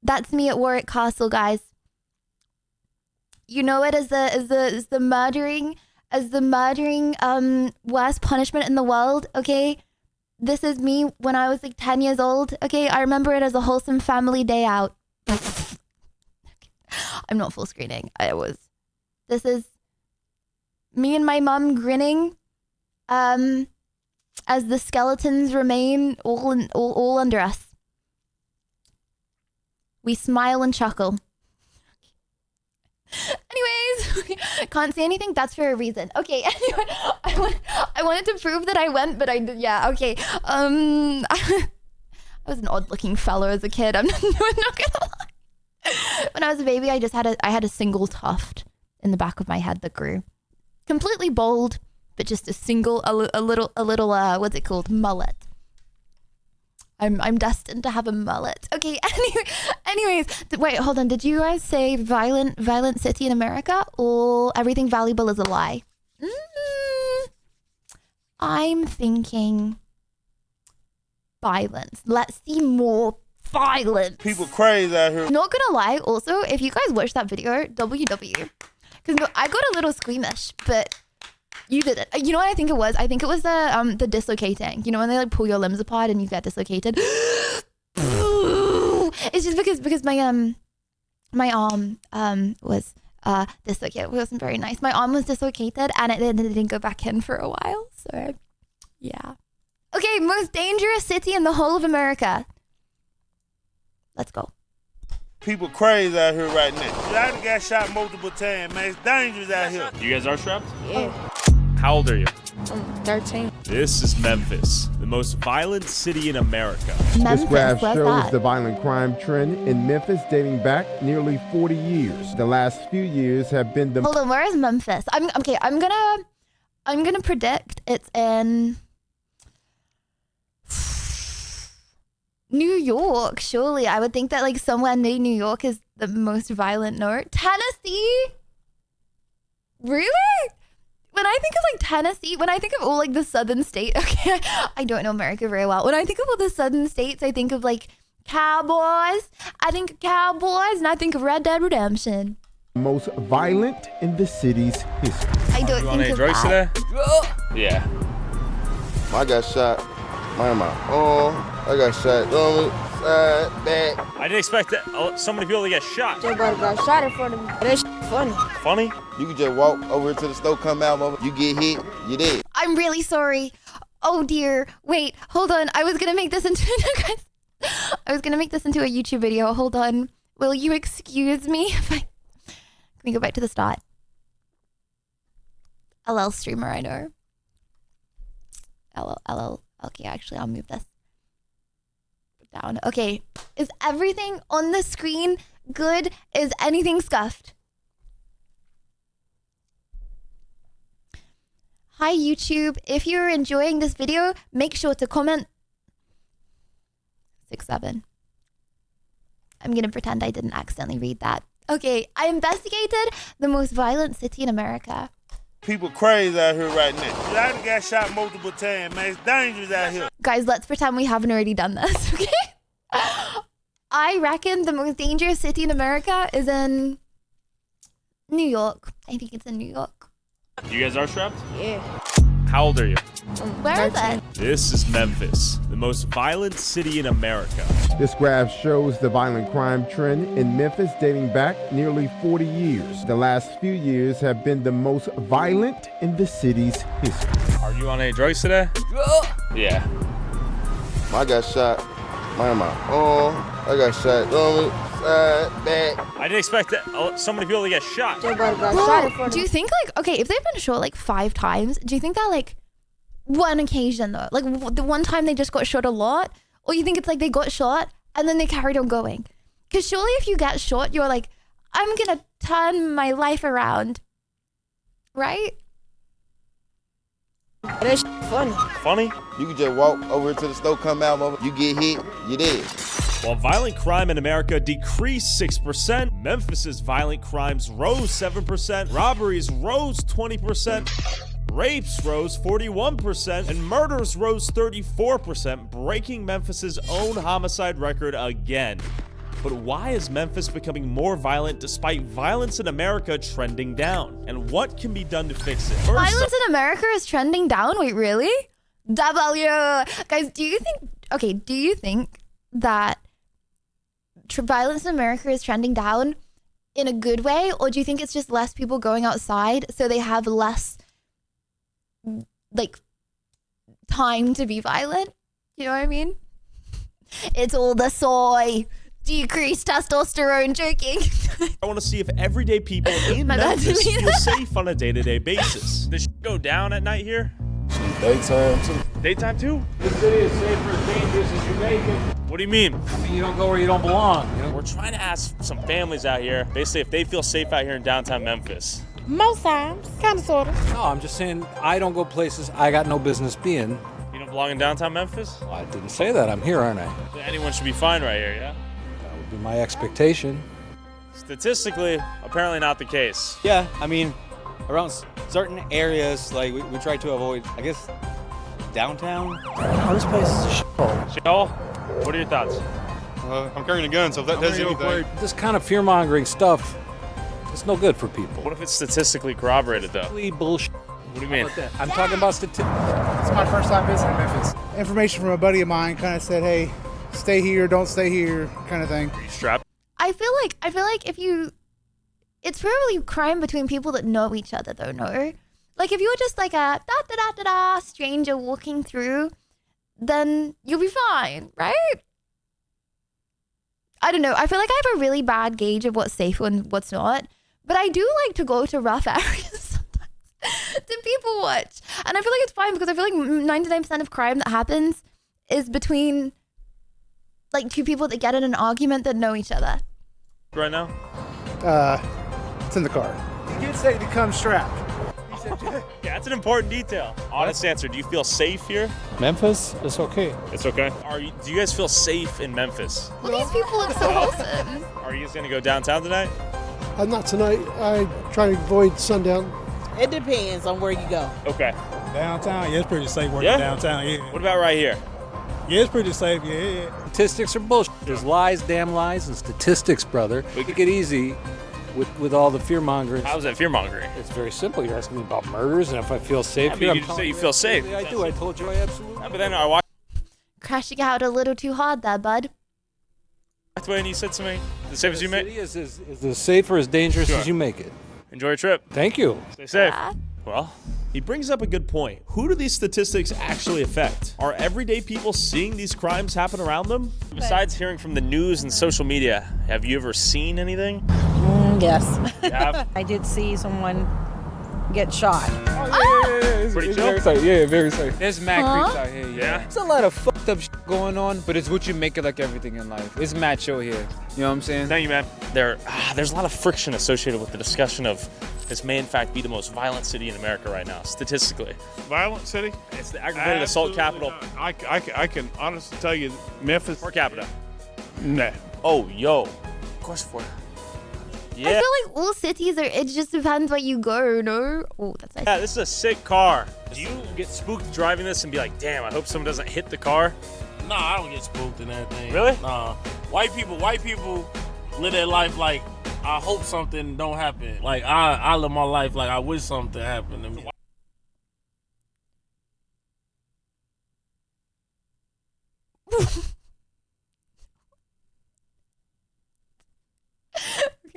that's me at Warwick Castle, guys. You know it as the murdering worst punishment in the world, okay? This is me when I was like 10 years old, okay? I remember it as a wholesome family day out. I'm not full screening. This is me and my mum grinning as the skeletons remain all under us. We smile and chuckle. Anyways, can't say anything. That's for a reason. Okay, anyway, I wanted to prove that I went, but I did. Yeah, okay. I was an odd-looking fellow as a kid. I'm not gonna lie. When I was a baby, I had a single tuft in the back of my head that grew, completely bald, but just a little what's it called, mullet. I'm destined to have a mullet. Okay, anyways, wait, hold on. Did you guys say violent city in America or everything valuable is a lie? I'm thinking violence. Let's see more violence. People crazy out here. Not gonna lie, also, if you guys watched that video, WW, because I got a little squeamish, but you did it. You know what I think it was? I think it was the dislocating. You know when they like pull your limbs apart and you get dislocated? It's just because my arm was dislocated. It wasn't very nice. My arm was dislocated and it didn't go back in for a while. So yeah. Okay, most dangerous city in the whole of America. Let's go. People crazy out here right now. I done got shot multiple times, man. It's dangerous out here. You guys are strapped? Yeah. How old are you? 13. This is Memphis, the most violent city in America. This graph shows the violent crime trend in Memphis dating back nearly 40 years. The last few years have been the... Hold on, where is Memphis? I'm gonna predict it's in New York, surely. I would think that like somewhere near New York is the most violent. No, Tennessee? Really? When I think of like Tennessee, when I think of all like the southern states, okay, I don't know America very well. When I think of all the southern states, I think of like cowboys. I think of cowboys and I think of Red Dead Redemption. Most violent in the city's history. I don't think of that. Today? Yeah. I got shot. My arm. I got shot. Side, back. I didn't expect that so many people to get shot. Everybody got shot in front of me. That's funny. Funny? You can just walk over to the stove, come out, you get hit, you dead. I'm really sorry. Oh dear. Wait, hold on. I was gonna make this into a YouTube video. Hold on. Will you excuse me? Can we go back to the start? LL streamer, I know. LL. Okay, actually, I'll move this down. Okay, is everything on the screen good? Is anything scuffed? Hi, YouTube. If you're enjoying this video, make sure to comment 6-7. I'm gonna pretend I didn't accidentally read that. Okay, I investigated the most violent city in America. People crazy out here right now. I done got shot multiple times, man. It's dangerous out here. Guys, let's pretend we haven't already done this, okay? I reckon the most dangerous city in America is in New York. I think it's in New York. You guys are strapped? Yeah. How old are you? Where is it? This is Memphis, the most violent city in America. This graph shows the violent crime trend in Memphis dating back nearly 40 years. The last few years have been the most violent in the city's history. Are you on any drugs today? Yeah. I got shot. My arm. I got shot. Side, back. I didn't expect that. So many people to get shot. Well, do you think like, okay, if they've been shot like 5 times, do you think that like one occasion though, like the one time they just got shot a lot, or you think it's like they got shot and then they carried on going? Because surely if you get shot, you're like, I'm gonna turn my life around, right? That's funny. Funny? You can just walk over to the store, come out, you get hit, you're dead. While violent crime in America decreased 6%, Memphis's violent crimes rose 7%, robberies rose 20%, rapes rose 41%, and murders rose 34%, breaking Memphis's own homicide record again. But why is Memphis becoming more violent despite violence in America trending down? And what can be done to fix it? First, Violence in America is trending down? Wait, really? W. Guys, do you think that violence in America is trending down in a good way? Or do you think it's just less people going outside so they have less, like, time to be violent? You know what I mean? It's all the soy. Decreased testosterone, joking. I want to see if everyday people in Memphis feel safe on a day-to-day basis. Does shit go down at night here? Daytime too. Daytime too? This city is safe or as dangerous as you make it. What do you mean? I mean, you don't go where you don't belong. You know? We're trying to ask some families out here, basically if they feel safe out here in downtown Memphis. Most times, kind of, sort of. No, I'm just saying I don't go places I got no business being. You don't belong in downtown Memphis? Well, I didn't say that. I'm here, aren't I? So anyone should be fine right here, yeah? Be my expectation. Statistically, apparently not the case. Yeah, I mean, around certain areas, like we try to avoid, I guess, downtown. Oh, this place is a shithole. Shithole? What are your thoughts? I'm carrying a gun, so if that does anything. This kind of fear-mongering stuff, it's no good for people. What if it's statistically corroborated, though? Bullshit. What do you mean? I'm talking about statistics. It's my first time visiting Memphis. Information from a buddy of mine kind of said, hey, stay here, don't stay here, kind of thing. Are you strapped? I feel like it's probably crime between people that know each other though, no? Like if you were just like a stranger walking through, then you'll be fine, right? I don't know. I feel like I have a really bad gauge of what's safe and what's not, but I do like to go to rough areas sometimes to people watch. And I feel like it's fine because I feel like 99% of crime that happens is between like 2 people that get in an argument that know each other. Right now? It's in the car. You did say to come strapped. Yeah, that's an important detail. Honest answer, do you feel safe here? Memphis? It's okay. It's okay. Do you guys feel safe in Memphis? Well, these people look so wholesome. Are you guys gonna go downtown tonight? Not tonight. I try to avoid sundown. It depends on where you go. Okay. Downtown? Yeah, it's pretty safe working downtown, yeah. What about right here? Yeah, it's pretty safe, yeah. Statistics are bullshit. There's lies, damn lies, and statistics, brother. Take it easy with all the fear-mongering. How's that fear-mongering? It's very simple. You're asking me about murders and if I feel safe I here. mean, you just say you feel safe. Yeah, I do. I told you I absolutely Yeah, but then I watched Crashing out a little too hard there, bud. the way and you said to me, the safe as you make. Is as safe or as dangerous as you make it. Enjoy your trip. Thank you. Stay safe. Yeah. Well, he brings up a good point. Who do these statistics actually affect? Are everyday people seeing these crimes happen around them? Besides hearing from the news and social media, have you ever seen anything? Yes. You have? I did see someone get shot. Pretty It's chill? very safe. Yeah, very safe. There's mad creeps out here. Yeah? There's a lot of fucked up shit going on, but it's what you make it like everything in life. It's mad chill here. You know what I'm saying? Thank you, man. There's a lot of friction associated with the discussion of this may in fact be the most violent city in America right now, statistically. Violent city? It's the aggravated assault capital. I can honestly tell you, Memphis. Per capita. Nah. Oh, yo. Of course for Yeah. I feel like all cities are, it just depends where you go, no? Oh, that's nice. Yeah, this is a sick car. Do you get spooked driving this and be like, damn, I hope someone doesn't hit the car? Nah, I don't get spooked and everything. Really? Nah. White people live their life like, I hope something don't happen. Like, I live my life like I wish something happened to me.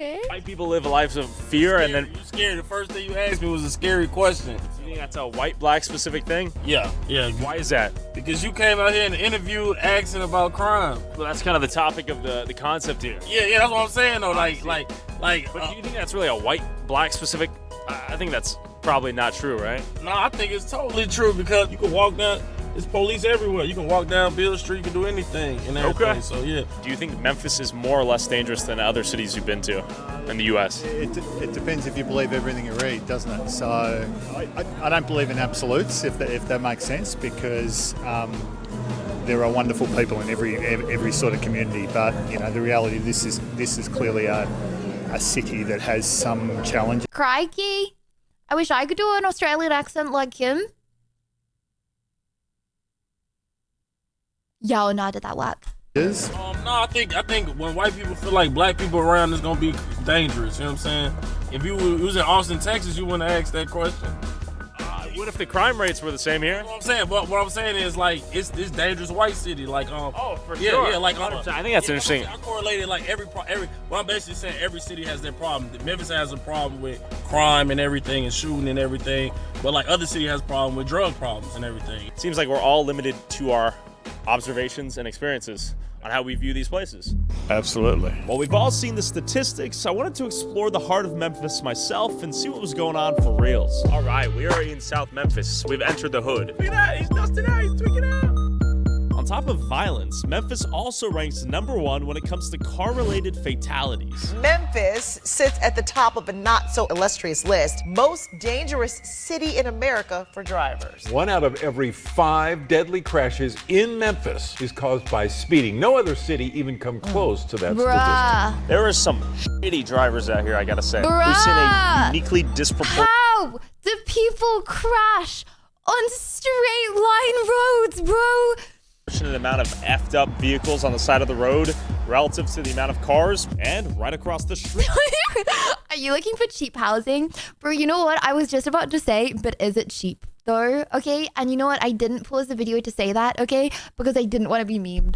Okay. White people live a life of fear, and then you scared. The first thing you asked me was a scary question. You think that's a white-black specific thing? Yeah. Why is that? Because you came out here in the interview asking about crime. Well, that's kind of the topic of the concept here. Yeah, that's what I'm saying though. Like. But do you think that's really a white-black specific? I think that's probably not true, right? No, I think it's totally true because you can walk down. There's police everywhere. You can walk down Beale Street. You can do anything and everything. Okay. So yeah. Do you think Memphis is more or less dangerous than other cities you've been to in the U.S.? It depends if you believe everything you read, doesn't it? So I don't believe in absolutes, if that makes sense, because there are wonderful people in every sort of community. But you know, the reality, this is clearly a city that has some challenges. Crikey! I wish I could do an Australian accent like him. Yo, no, I did that whack. No, I think when white people feel like black people around, it's gonna be dangerous. You know what I'm saying? If you was in Austin, Texas, you wouldn't ask that question. What if the crime rates were the same here? What I'm saying, but what I'm saying is like it's dangerous white city. Like for sure. Yeah, like I think that's interesting. I correlated like every. What I'm basically saying, every city has their problem. Memphis has a problem with crime and everything, and shooting and everything. But like other city has a problem with drug problems and everything. It seems like we're all limited to our observations and experiences on how we view these places. Absolutely. While we've all seen the statistics, I wanted to explore the heart of Memphis myself and see what was going on for reals. All right, we are in South Memphis. We've entered the hood. Look at that, he's dusting out, he's tweaking out. On top of violence, Memphis also ranks #1 when it comes to car-related fatalities. Memphis sits at the top of a not-so-illustrious list. Most dangerous city in America for drivers. 1 out of every 5 deadly crashes in Memphis is caused by speeding. No other city even come close to that statistic. There are some shitty drivers out here, I gotta say. Bruh. We've seen a uniquely disproportionate... How do people crash on straight line roads, bro? amount of effed up vehicles on the side of the road relative to the amount of cars and right across the street. Are you looking for cheap housing? Bro, you know what? I was just about to say, but is it cheap though? Okay. And you know what? I didn't pause the video to say that, okay? Because I didn't want to be memed.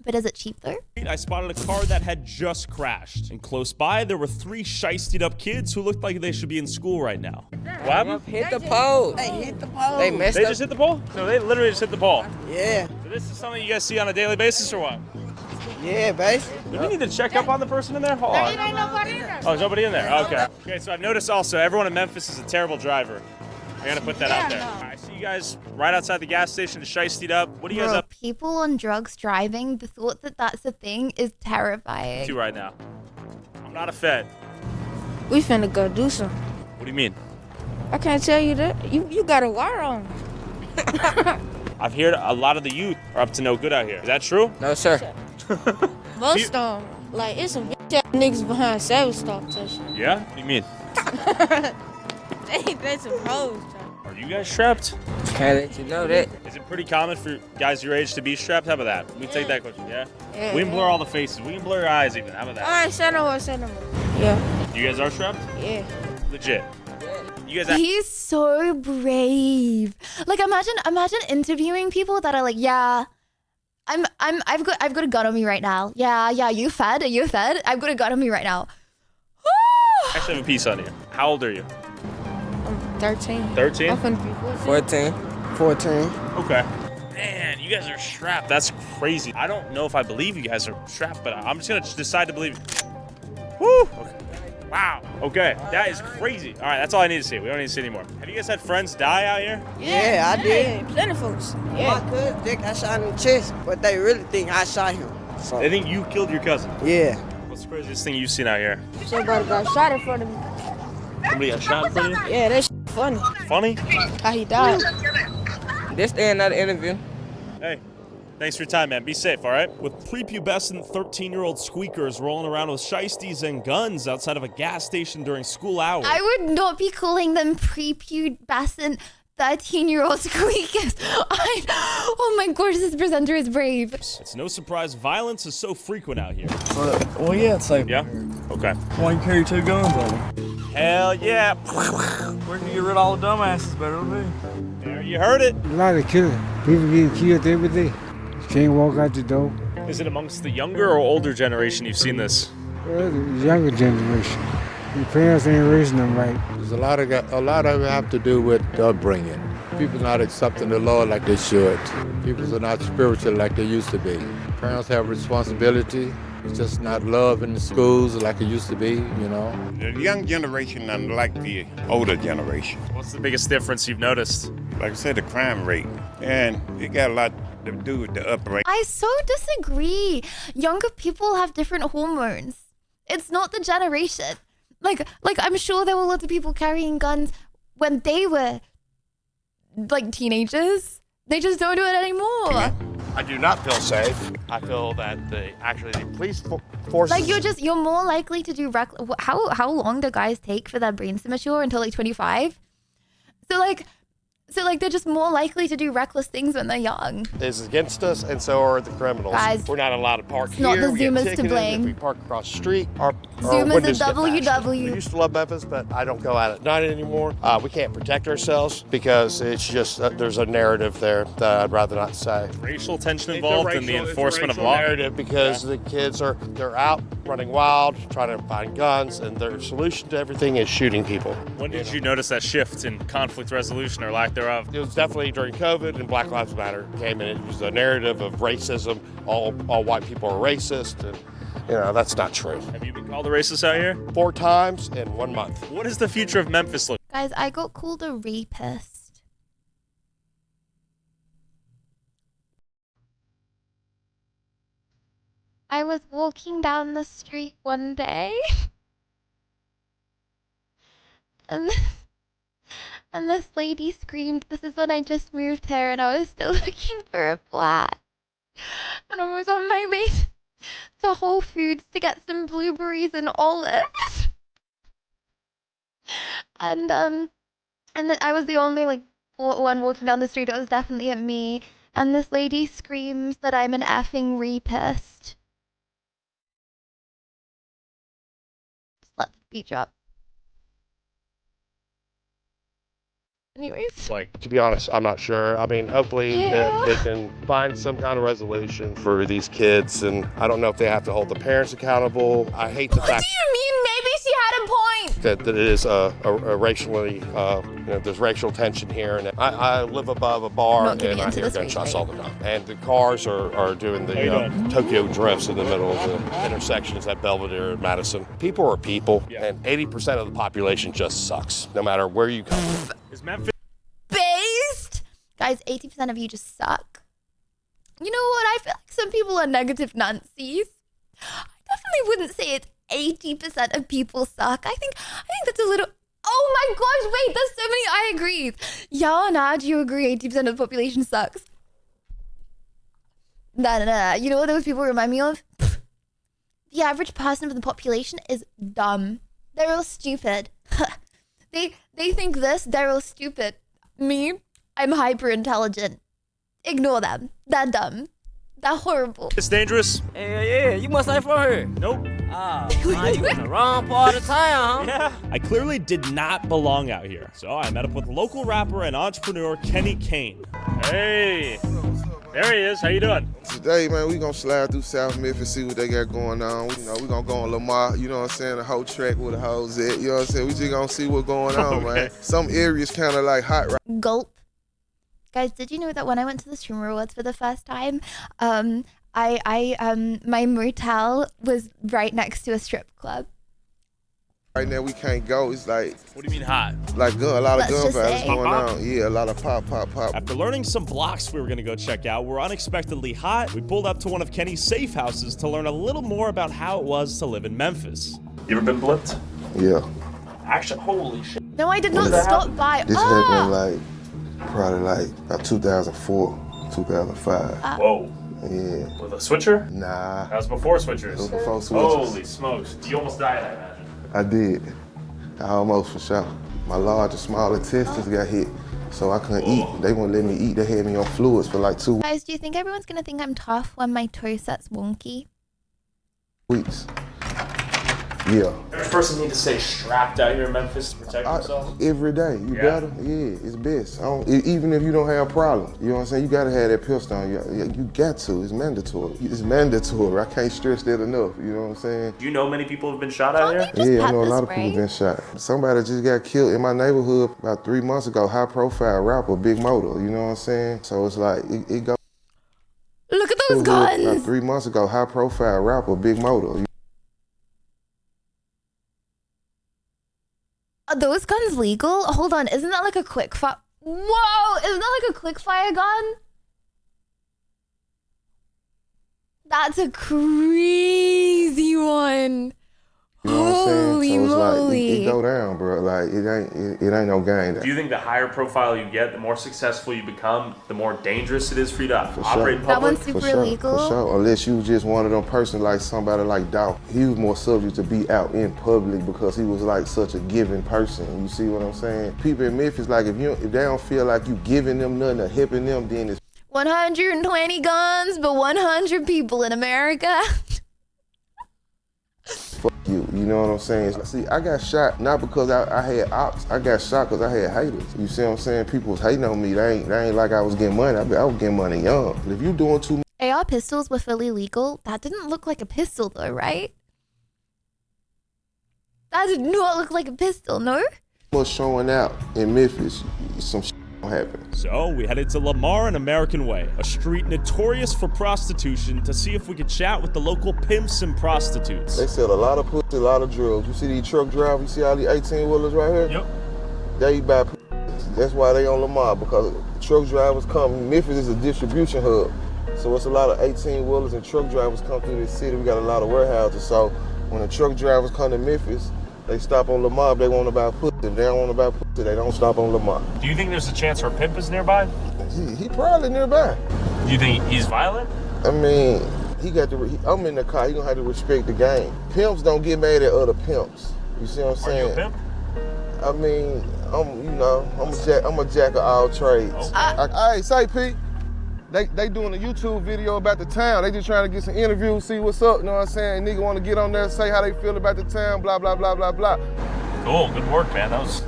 But is it cheap though? I spotted a car that had just crashed. And close by, there were 3 shiestied up kids who looked like they should be in school right now. What happened? Hit the pole. They hit the pole. They messed up. They just hit the pole? No, they literally just hit the pole. Yeah. So this is something you guys see on a daily basis or what? Yeah, basically. Do we need to check up on the person in there? Hold on. Oh, there's nobody in there? Okay. Okay, so I've noticed also everyone in Memphis is a terrible driver. I gotta put that out there. I see you guys right outside the gas station, shiestied up. What are you guys up People on drugs driving, the thought that that's a thing is terrifying. to right now? I'm not a Fed. We finna go do something. What do you mean? I can't tell you that. You got a wire on. I've heard a lot of the youth are up to no good out here. Is that true? No, sir. Most of them. Like, it's some bitch ass niggas behind Savage Stop station. Yeah? What do you mean? They some hoes. Are you guys strapped? Can't let you know that. Is it pretty common for guys your age to be strapped? How about that? We take that question, yeah? Yeah, We can blur all the faces. We can blur your eyes even. How about that? Alright, say no more. Yeah. You guys are strapped? Yeah. Legit. You guys He's so brave. Like imagine interviewing people that are like, yeah, I've got a gun on me right now. Yeah, you fed? Are you fed? I've got a gun on me right now. I actually have a piece on you. How old are you? I'm 13. 13? I'm finna be 14. Okay. Man, you guys are strapped. That's crazy. I don't know if I believe you guys are strapped, but I'm just gonna decide to believe. Woo! Okay. Wow. Okay, that is crazy. All right, that's all I need to see. We don't need to see anymore. Have you guys had friends die out here? Yeah, I did. Plenty folks. Yeah. My cousin Dick, I shot him in the chest, but they really think I shot him. So. They think you killed your cousin? Yeah. What's the craziest thing you've seen out here? Somebody got shot in front of me. Somebody got shot in front of you? Yeah, that's funny. Funny? How he died. This the end of the interview. Hey, thanks for your time, man. Be safe, all right? With prepubescent 13-year-old squeakers rolling around with shiesties and guns outside of a gas station during school hours. I would not be calling them prepubescent 13-year-old squeakers. Oh my gosh, this presenter is brave. It's no surprise violence is so frequent out here. Well, yeah, it's like... Yeah? Okay. Why you carry 2 guns on you? Hell yeah. Where can you get rid of all the dumbasses better than me? There, you heard it. A lot of killing. People getting killed every day. Can't walk out the door. Is it amongst the younger or older generation you've seen this? The younger generation. Your parents ain't raising them right. There's a lot of it have to do with upbringing. People not accepting the Lord like they should. People are not spiritual like they used to be. Parents have responsibility. It's just not love in the schools like it used to be, you know. The young generation unlike the older generation. What's the biggest difference you've noticed? Like I said, the crime rate. And it got a lot to do with the upbringing. I so disagree. Younger people have different hormones. It's not the generation. Like I'm sure there were lots of people carrying guns when they were like teenagers. They just don't do it anymore. I do not feel safe. I feel that the police forces. Like you're more likely to do how long do guys take for their brains to mature until like 25? So they're just more likely to do reckless things when they're young. Is against us, and so are the criminals. Guys, we're not allowed to park here. Not the we get Zoomers to ticketed blame. If we park across the street, our Zoomers windows are get bashed. WW. We used to love Memphis, but I don't go out at night anymore. We can't protect ourselves because it's just there's a narrative there that I'd rather not say. Racial tension involved in the enforcement of law. Narrative because the kids they're out running wild, trying to find guns, and their solution to everything is shooting people. When did you notice that shift in conflict resolution or lack thereof? It was definitely during COVID, and Black Lives Matter came in. It was a narrative of racism. All white people are racist, and that's not true. Have you been called a racist out here? 4 times in 1 month. What is the future of Memphis look? Guys, I got called a rapist. I was walking down the street one day and this lady screamed. This is when I just moved here and I was still looking for a flat. And I was on my way to Whole Foods to get some blueberries and olives. And then I was the only one walking down the street. It was definitely me. And this lady screams that I'm an effing rapist. Just let the beat drop. Anyways. To be honest, I'm not sure. I mean, hopefully they can find some kind of resolution for these kids, and I don't know if they have to hold the parents accountable. I hate the fact. What do you mean? Maybe she had a point. That it is a racially, there's racial tension here, and I live above a bar, and I hear gunshots all the time. And the cars are doing the Tokyo drifts in the middle of the intersections at Belvedere and Madison. People are people, and 80% of the population just sucks, no matter where you come from. Is Memphis based? Guys, 80% of you just suck. You know what? I feel like some people are negative Nancy's. I definitely wouldn't say it's 80% of people suck. I think that's a little. Oh my gosh! Wait, there's so many. I agree. Yeah, do you agree? 80% of the population sucks. Nah. You know what those people remind me of? The average person of the population is dumb. They're all stupid. They think this, they're all stupid. Me, I'm hyper intelligent. Ignore them. They're dumb. They're horrible. It's dangerous. Yeah, you must ain't from here. Nope. You in the wrong part of town, huh? I clearly did not belong out here, so I met up with local rapper and entrepreneur Kenny Kane. Hey, there he is. How you doing? Today, man, we gonna slide through South Memphis, see what they got going on. We gonna go on Lamar, you know what I'm saying, the whole track with the hoes at, you know what I'm saying? We just gonna see what's going on, man. Some areas kind of like hot right. Gulp. Guys, did you know that when I went to the Streamer Awards for the first time, my motel was right next to a strip club. Right now we can't go. It's like. What do you mean hot? Like a lot of gun violence going on. Yeah, a lot of pop. After learning some blocks we were gonna go check out were unexpectedly hot, we pulled up to one of Kenny's safe houses to learn a little more about how it was to live in Memphis. You ever been blipped? Yeah. Actually, holy shit. No, I did not stop by. This happened probably about 2004, 2005. Whoa. Yeah. With a switcher? Nah. That was before switchers. It was before switchers. Holy smokes. You almost died, I imagine. I did. I almost, for sure. My large and small intestines got hit, so I couldn't eat. They wouldn't let me eat. They had me on fluids for like 2 Guys, do you think everyone's gonna think I'm tough when my toe set's wonky? weeks. Yeah. Every person need to stay strapped out here in Memphis to protect themselves. Every day, you gotta. Yeah, it's best. Even if you don't have problems, you know what I'm saying. You gotta have that pistol on you. You got to. It's mandatory. It's mandatory. I can't stress that enough. You know what I'm saying. Do you know many people have been shot out here? Yeah, I know a lot of people been shot. Somebody just got killed in my neighborhood about 3 months ago. High profile rapper, Big Motor. You know what I'm saying. So it's like it goes. Look at those guns. About 3 months ago, high profile rapper, Big Motor. Are those guns legal? Hold on, isn't that like a quick fire? Whoa, isn't that like a quick fire gun? That's a crazy one. You know what I'm saying? Holy So it's moly. like it go down, bro. Like it ain't no game. Do you think the higher profile you get, the more successful you become, the more dangerous it is for you to operate in public? That one's super illegal. For sure. Unless you just one of them person like somebody like Dow. He was more subject to be out in public because he was like such a giving person. You see what I'm saying? People in Memphis, like if they don't feel like you giving them nothing or helping them, then it's 120 guns, but 100 people in America. fuck you. You know what I'm saying? See, I got shot not because I had ops. I got shot because I had haters. You see what I'm saying? People was hating on me. They ain't like I was getting money. I was getting money young. But if you doing too much. AR pistols were fully legal. That didn't look like a pistol though, right? That did not look like a pistol, no? Much showing out in Memphis, some shit gonna happen. So we headed to Lamar and American Way, a street notorious for prostitution, to see if we could chat with the local pimps and prostitutes. They sell a lot of pussy, a lot of drugs. You see these truck drivers, you see all these 18-wheelers right here? Yep. They buy pussy. That's why they on Lamar, because truck drivers come. Memphis is a distribution hub. So it's a lot of 18-wheelers and truck drivers come through this city. We got a lot of warehouses. So when the truck drivers come to Memphis, they stop on Lamar if they want to buy pussy. If they don't want to buy pussy, they don't stop on Lamar. Do you think there's a chance her pimp is nearby? He probably nearby. Do you think he's violent? I mean, I'm in the car. He gonna have to respect the game. Pimps don't get mad at other pimps. You see what I'm saying? Are you a pimp? I mean, I'm a jack of all trades. Hey, say P. They doing a YouTube video about the town. They just trying to get some interviews, see what's up, you know what I'm saying? Nigga want to get on there, say how they feel about the town, blah, blah, blah, blah, blah. Cool, good work, man. That was,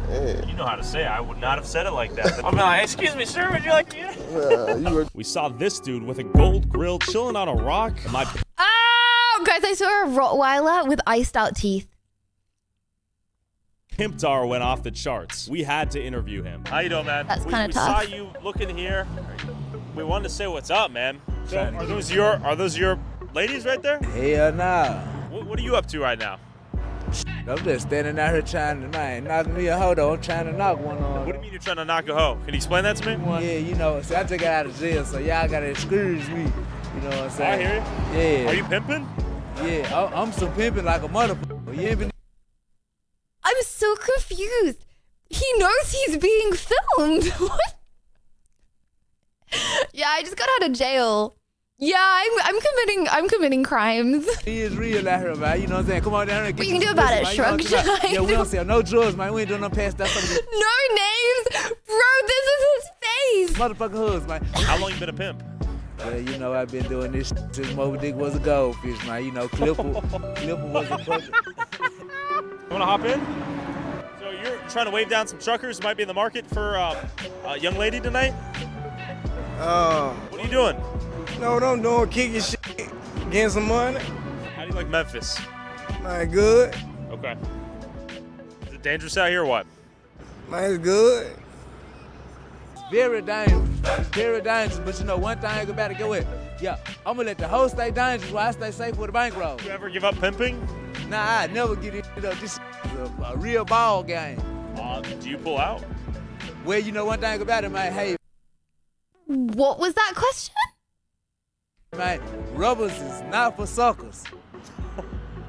you know how to say it. I would not have said it like that. I'm like, excuse me, sir, would you like to We saw this dude with a gold grill chilling on a rock. Oh, guys, I saw a Rottweiler with iced out teeth. Pimpdar went off the charts. We had to interview him. How you doing, man? That's kind of we tough. saw you looking here. We wanted to say what's up, man. So are those your ladies right there? Hell nah. What are you up to right now? I'm just standing out here trying to, man, knock me a hoe though. I'm trying to knock one on. What do you mean you're trying to knock a hoe? Can you explain that to me? Yeah, you know, see, I just got out of jail, so y'all gotta excuse me. You know what I'm saying? I hear you. Yeah. Are you pimping? Yeah, I'm some pimping like a motherfucker. You ain't been. I'm so confused. He knows he's being filmed. What? Yeah, I just got out of jail. Yeah, I'm committing crimes. He is real out here, man. You know what I'm saying? Come on down here and get What you can do about it? Shrug. Yeah, we don't sell no drugs, man. We ain't doing no past that. No names, bro. This is his face. Motherfucking hoods, man. How long you been a pimp? Well, you know, I've been doing this since Moby Dick was a goldfish, man. You know, Clipper was a puppet. You wanna hop in? So you're trying to wave down some truckers who might be in the market for a young lady tonight? What are you doing? No, what I'm doing, kicking shit, getting some money. How do you like Memphis? Man, good. Okay. Is it dangerous out here or what? Man, it's good. It's very dangerous. It's very dangerous. But you know, one thing about it, go ahead. Yeah, I'm gonna let the hoe stay dangerous while I stay safe with the bankroll. You ever give up pimping? Nah, I never get it. This is a real ball game. Do you pull out? Well, you know one thing about it, man. Hey, what was that question? Man, rubbers is not for suckers.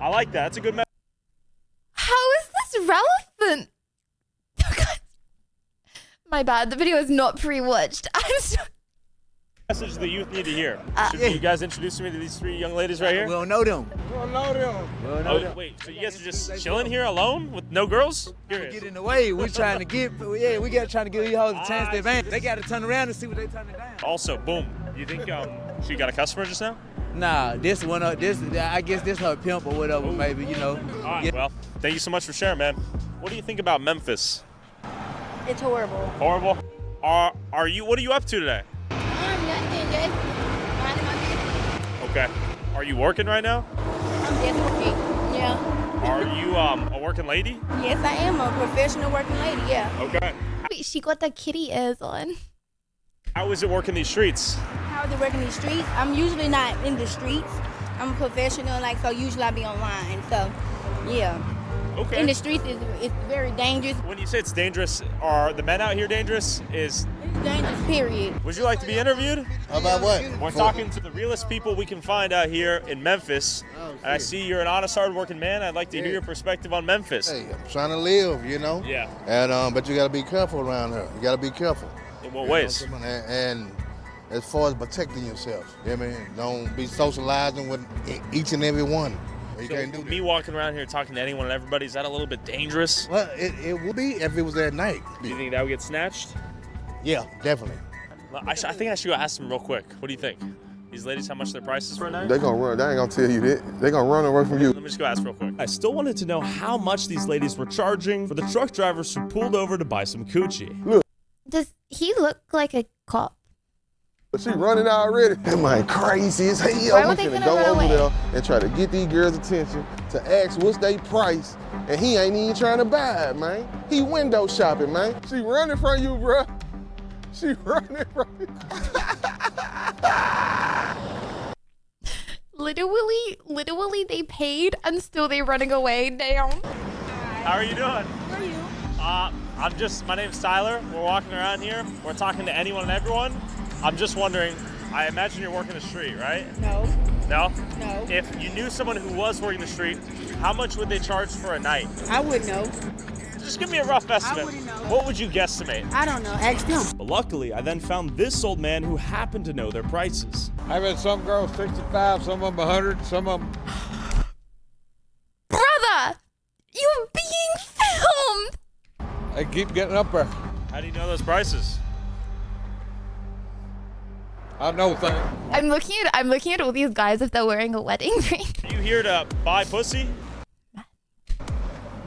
I like that. That's a good message. How is this relevant? My bad. The video is not pre-watched. I'm so... Message the youth need to hear. Should you guys introduce me to these three young ladies right here? We don't know them. We don't know them. Oh, wait, so you guys are just chilling here alone with no girls? Curious. Get in the way. We're trying to get, we got trying to give you hoes a chance to advance. They got to turn around and see what they turning down. Also, boom. You think she got a customer just now? Nah, this one, I guess this her pimp or whatever, maybe, you know. All right, well, thank you so much for sharing, man. What do you think about Memphis? It's horrible. Horrible? What are you up to today? Nothing, just minding my business. Okay. Are you working right now? I'm just working, yeah. Are you a working lady? Yes, I am a professional working lady, yeah. Okay. Wait, she got the kitty ears on. How is it working these streets? How is it working these streets? I'm usually not in the streets. I'm a professional, so usually I be online, so yeah. Okay. In the streets, it's very dangerous. When you say it's dangerous, are the men out here dangerous? It's dangerous, period. Would you like to be interviewed? About what? We're talking to the realest people we can find out here in Memphis. And I see you're an honest, hard-working man. I'd like to hear your perspective on Memphis. Hey, I'm trying to live, you know? Yeah. And but you got to be careful around here. You got to be careful. In what ways? And as far as protecting yourself, you know what I mean? Don't be socializing with each and every one. You So can't do me walking around here talking to anyone and everybody, is that a little bit dangerous? Well, it would be if it was at night. Do you think that would get snatched? Yeah, definitely. I think I should go ask them real quick. What do you think? These ladies, how much their prices for a night? They gonna run. They ain't gonna tell you that. They gonna run away from you. Let me just go ask real quick. I still wanted to know how much these ladies were charging for the truck drivers who pulled over to buy some coochie. Look. Does he look like a cop? She running already. That man crazy as hell. Why would We they finna gonna go run over away? there and try to get these girls' attention to ask what's their price, and he ain't even trying to buy it, man. He window shopping, man. She running from you, bruh. She running from you. Literally, they paid and still they running away. Damn. How are you doing? How are you? My name's Tyler. We're walking around here. We're talking to anyone and everyone. I'm just wondering, I imagine you're working the street, right? No. No? No. If you knew someone who was working the street, how much would they charge for a night? I wouldn't know. Just give me a rough estimate. wouldn't know. What would you guesstimate? I don't know. Ask them. But luckily, I then found this old man who happened to know their prices. I've had some girls 65, some of them 100, some of them. Brother, you're being filmed. They keep getting up there. How do you know those prices? I know things. I'm looking at all these guys if they're wearing a wedding ring. Are you here to buy pussy?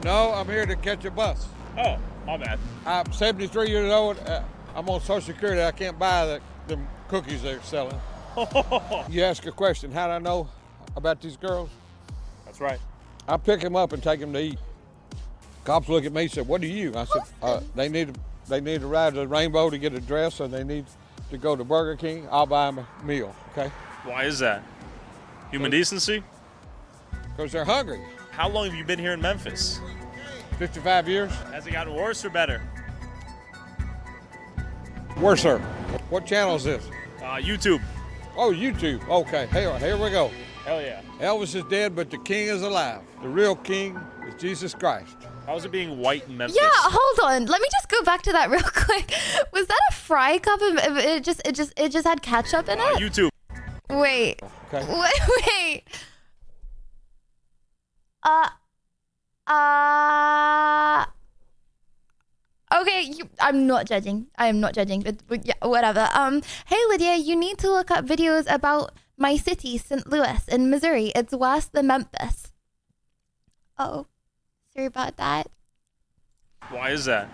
No, I'm here to catch a bus. Oh, my bad. I'm 73 years old. I'm on Social Security. I can't buy them cookies they're selling. You ask a question, how do I know about these girls? That's right. I pick them up and take them to eat. Cops look at me and said, what do you? I said, they need to ride the Rainbow to get a dress, and they need to go to Burger King. I'll buy them a meal, okay? Why is that? Human decency? Because they're hungry. How long have you been here in Memphis? 55 years. Has it gotten worse or better? Worse, sir. What channel is this? YouTube. Oh, YouTube. Okay, here we go. Hell yeah. Elvis is dead, but the king is alive. The real king is Jesus Christ. How's it being white in Memphis? Yeah, hold on. Let me just go back to that real quick. Was that a fry cup? It just had ketchup in it. YouTube. Wait. Okay. Wait. Okay, I'm not judging. I am not judging. But yeah, whatever. Hey Lydia, you need to look up videos about my city, St. Louis in Missouri. It's worse than Memphis. Oh, sorry about that. Why is that?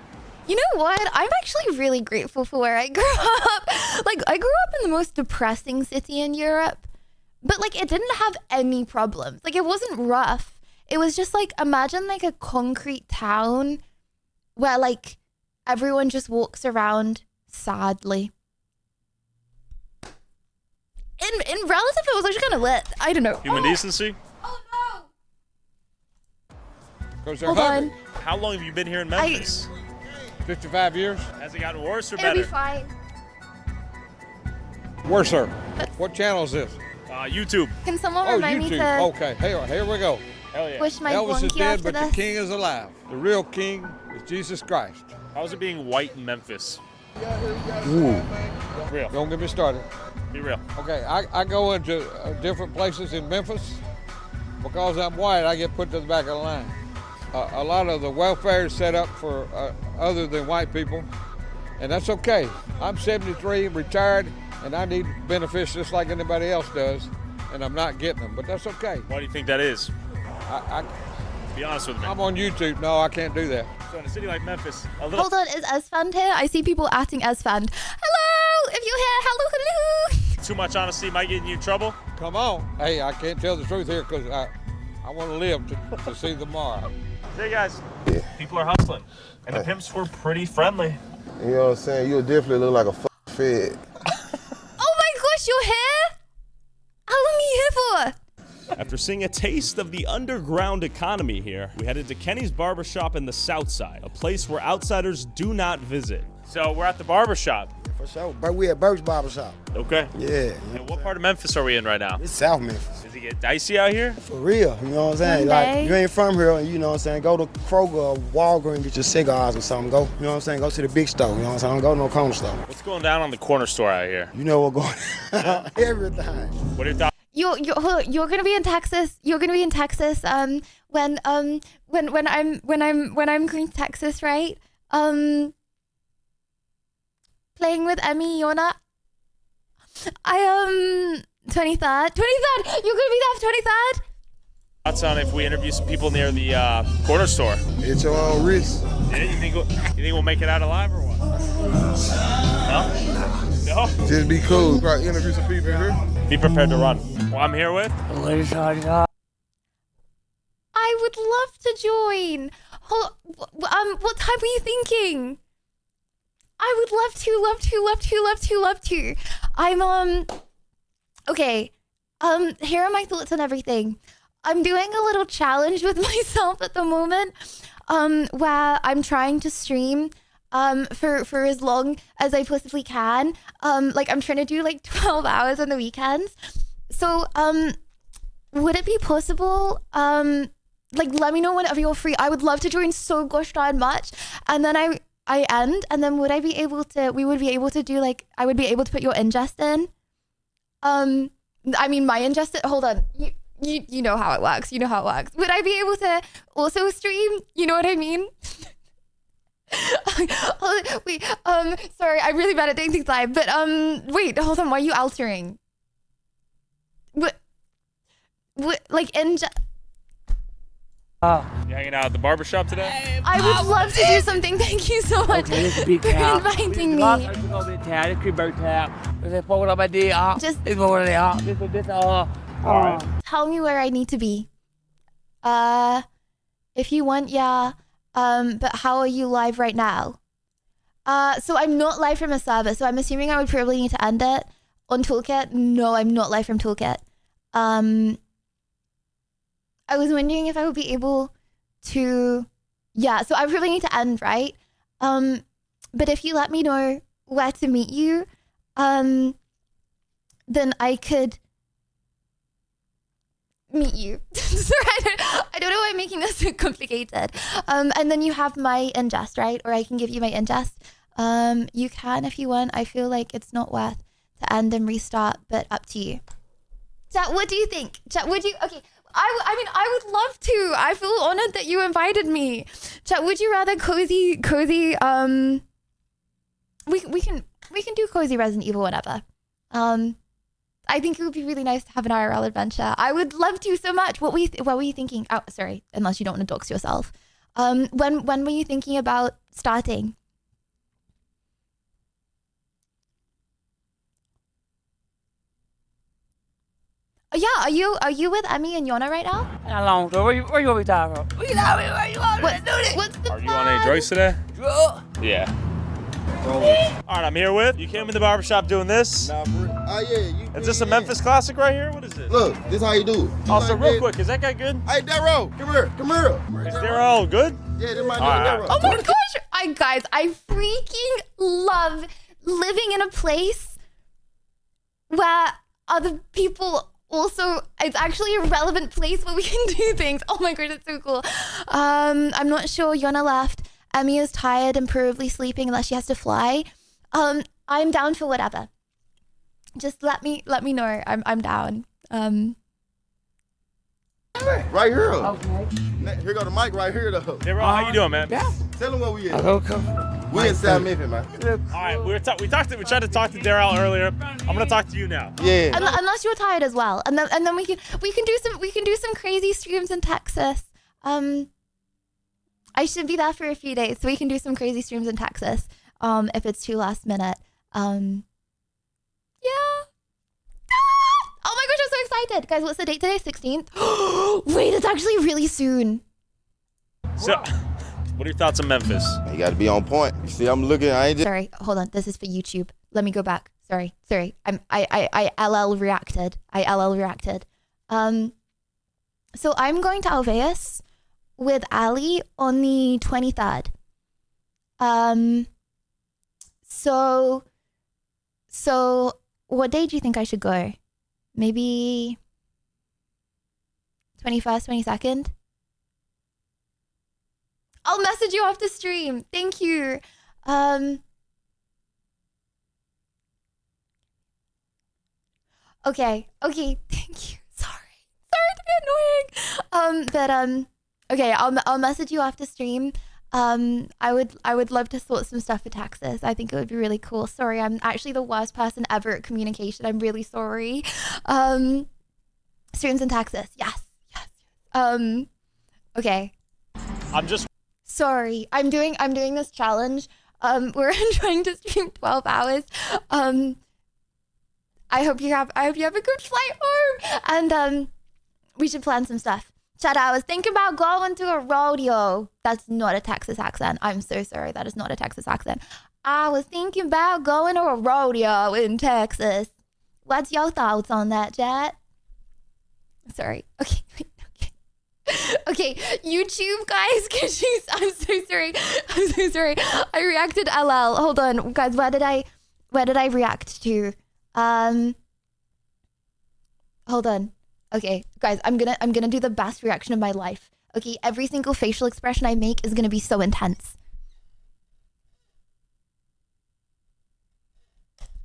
You know what? I'm actually really grateful for where I grew up. Like, I grew up in the most depressing city in Europe, but like, it didn't have any problems. Like, it wasn't rough. It was just like, imagine like a concrete town where like everyone just walks around sadly. In relative, it was actually kind of lit. I don't know. Human decency? Because they're Hold hungry. on. How long have you been here in Memphis? 55 years. Has it gotten worse or It'll better? be fine. Worse, sir. What channel is this? YouTube. Can someone Oh, remind me YouTube. to Okay, here we go. Hell yeah. push my Elvis is blankie dead, after but this? the king is alive. The real king is Jesus Christ. How's it being white in Memphis? Ooh. Real. Don't get me started. Be real. Okay, I go into different places in Memphis. Because I'm white, I get put to the back of the line. A lot of the welfare is set up for other than white people, and that's okay. I'm 73, retired, and I need benefits just like anybody else does. and I'm not getting them, but that's okay. Why do you think that is? I Be honest with me. I'm on YouTube. No, I can't do that. So in a city like Memphis, a little. Hold on, is Esfand here? I see people acting Esfand. Hello, if you're here, hello. Too much honesty might get you in trouble. Come on. Hey, I can't tell the truth here because I want to live to see tomorrow. Hey guys, people are hustling, and the pimps were pretty friendly. You know what I'm saying? You'll definitely look like a fed. Oh my gosh, you're here? How long are you here for? After seeing a taste of the underground economy here, we headed to Kenny's Barbershop in the South Side, a place where outsiders do not visit. So we're at the barbershop. For sure. But we at Burke's Barbershop. Okay. Yeah. And what part of Memphis are we in right now? It's South Memphis. Does it get dicey out here? For real. You know what I'm saying? Like, you ain't from here, you know what I'm saying? Go to Kroger or Walgreens, get your cigars or something. Go, you know what I'm saying? Go to the big store, you know what I'm saying? Don't go to no corner store. What's going down on the corner store out here? You know what going on. Everything. What are your thoughts? You're gonna be in Texas. You're gonna be in Texas. When I'm going to Texas, right? Playing with Emmy, Yona. 23rd. You're gonna be there for 23rd. Thoughts on if we interview some people near the corner store? It's your own risk. Yeah, you think we'll make it out alive or what? No? Just be cool. Probably interview some people here. Be prepared to run. Well, I'm here with. I would love to join. What time were you thinking? I would love to. I'm okay. Here are my thoughts on everything. I'm doing a little challenge with myself at the moment, where I'm trying to stream for as long as I possibly can. Like I'm trying to do like 12 hours on the weekends. So would it be possible, like let me know whenever you're free. I would love to join so gosh darn much. And then I end, and then we would be able to do like, I would be able to put your ingest in. I mean my ingest, hold on. You know how it works. Would I be able to also stream? You know what I mean? Wait, sorry, I'm really bad at doing things live, but wait, hold on, why are you altering? What like ingest? You hanging out at the barbershop today? I would love to do something. Thank you so much for inviting me. Tell me where I need to be. If you want, yeah. But how are you live right now? So I'm not live from a server, so I'm assuming I would probably need to end it on Toolkit. No, I'm not live from Toolkit. I was wondering if I would be able to, yeah, so I probably need to end, right? But if you let me know where to meet you, then I could meet you. Sorry, I don't know why I'm making this so complicated. And then you have my ingest, right? Or I can give you my ingest. You can if you want. I feel like it's not worth to end and restart, but up to you. Chat, what do you think? Chat, would you, okay. I mean, I would love to. I feel honored that you invited me. Chat, would you rather cozy, we can do cozy Resident Evil, whatever. I think it would be really nice to have an IRL adventure. I would love to so much. What were you thinking? Oh, sorry, unless you don't want to dox yourself. When were you thinking about starting? Yeah, are you with Emmy and Yona right now? How long? So where you want me to talk about? What's the Are you on any drugs today? Yeah. All right, I'm here with. You came in the barbershop doing this? Nah, yeah. Is this a Memphis classic right here? What is this? Look, this how you do it. Also, real quick, is that guy good? Hey, Darrow, come here. Is Darrow good? Yeah, this might All right. Oh my gosh, guys, I freaking love living in a place where other people also, it's actually a relevant place where we can do things. Oh my god, it's so cool. I'm not sure. Yona left. Emmy is tired and probably sleeping unless she has to fly. I'm down for whatever. Just let me know. I'm down. Right here. Okay. Here go the mic right here though. Hey, Ron, how you doing, man? Yeah. Tell him where we at. Okay. We in South Memphis, man. All right, we tried to talk to Daryl earlier. I'm gonna talk to you now. Yeah. Unless you're tired as well, and then we can do some crazy streams in Texas. I should be there for a few days, so we can do some crazy streams in Texas. If it's too last minute. Yeah. Oh my gosh, I'm so excited, guys. What's the date today? 16th. Wait, it's actually really soon. So, what are your thoughts on Memphis? You got to be on point. You see, I'm looking. I ain't just. Sorry, hold on. This is for YouTube. Let me go back. Sorry. I LL reacted. So I'm going to Alveus with Ali on the 23rd. So what day do you think I should go? Maybe 21st, 22nd? I'll message you after stream. Thank you. Okay, thank you. Sorry to be annoying. Okay, I'll message you after stream. I would love to sort some stuff for Texas. I think it would be really cool. Sorry, I'm actually the worst person ever at communication. I'm really sorry. Streams in Texas. Yes. Okay. I'm just sorry. I'm doing this challenge. We're trying to stream 12 hours. I hope you have a good flight home. And we should plan some stuff. Chad, I was thinking about going to a rodeo. That's not a Texas accent. I'm so sorry. That is not a Texas accent. I was thinking about going to a rodeo in Texas. What's your thoughts on that, Chad? Sorry. Okay, YouTube guys, I'm so sorry. I reacted LL. Hold on, guys. Where did I react to? Hold on. Okay, guys, I'm gonna do the best reaction of my life. Okay, every single facial expression I make is gonna be so intense.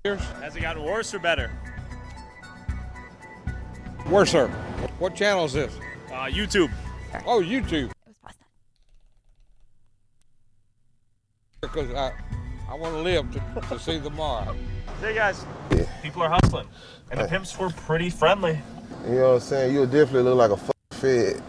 Has it gotten worse or better? Worse, sir. What channel is this? YouTube. Oh, YouTube. It was past that. Because I want to live to see the morrow. Hey guys, people are hustling, and the pimps were pretty friendly. You know what I'm saying? You'll definitely look like a fed.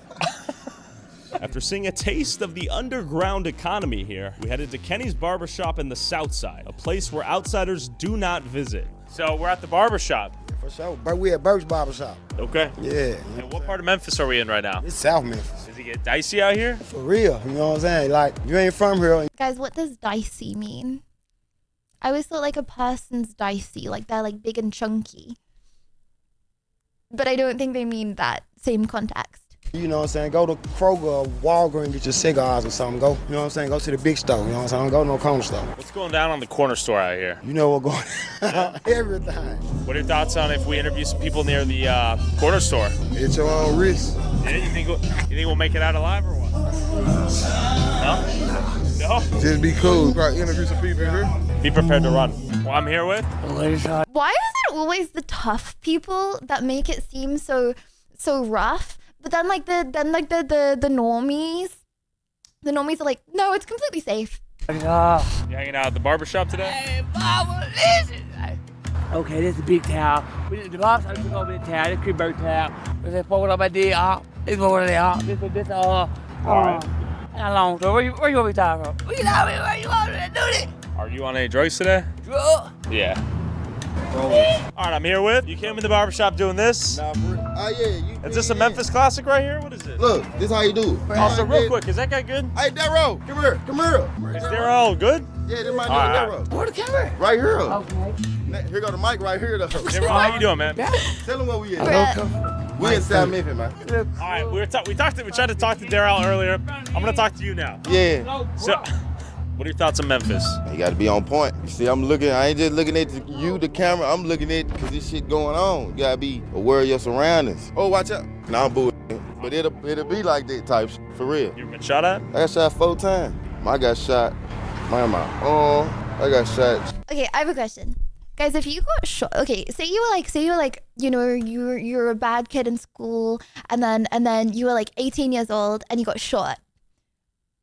After seeing a taste of the underground economy here, we headed to Kenny's Barbershop in the South Side, a place where outsiders do not visit. So we're at the barbershop. For sure. But we at Burke's Barbershop. Okay. Yeah. And what part of Memphis are we in right now? It's South Memphis. Does it get dicey out here? For real. You know what I'm saying? Like, you ain't from here. Guys, what does dicey mean? I always thought like a person's dicey, like they're like big and chunky. But I don't think they mean that same context. You know what I'm saying? Go to Kroger or Walgreens, get your cigars or something. Go, you know what I'm saying? Go to the big store, you know what I'm saying? Don't go to no corner store. What's going down on the corner store out here? You know what's going on. Everything. What are your thoughts on if we interview some people near the corner store? At your own risk. Yeah, you think we'll make it out alive or what? No? Just be cool. Probably interview some people here. Be prepared to run. Well, I'm here with. Why is it always the tough people that make it seem so rough? But then the normies are like, no, it's completely safe. You hanging out at the barbershop today? Hey, Mama, listen. Okay, this is a big town. The barbershop is over in town. This is Creekburg town. This is forward up my day. This is over there. This All right. How long? So where you want me to talk from? Where you want me to do this? Are you on any drugs today? Drug? Yeah. All right, I'm here with. You came in the barbershop doing this? Nah, yeah. Is this a Memphis classic right here? What is this? Look, this how you do it. Also, real quick, is that guy good? Hey, Darryl, come here. Is Darryl good? Yeah, this my All right. nigga Darryl. Where the camera? Right here. Okay. Here go the mic right here, though. Darryl, how you doing, man? Tell him where we at. We in South Memphis, man. All right, we tried to talk to Daryl earlier. I'm gonna talk to you now. Yeah. So, what are your thoughts on Memphis? You got to be on point. You see, I'm looking. I ain't just looking at you, the camera. I'm looking at because this shit going on. You gotta be aware of your surroundings. Oh, watch out. Nah, I'm bullshitting. But it'll be like that type shit, for real. You been shot at? I got shot 4 times. I got shot. My arm. I got shot. Okay, I have a question. Guys, if you got shot, okay, say you were like, you know, you're a bad kid in school, and then you were like 18 years old and you got shot.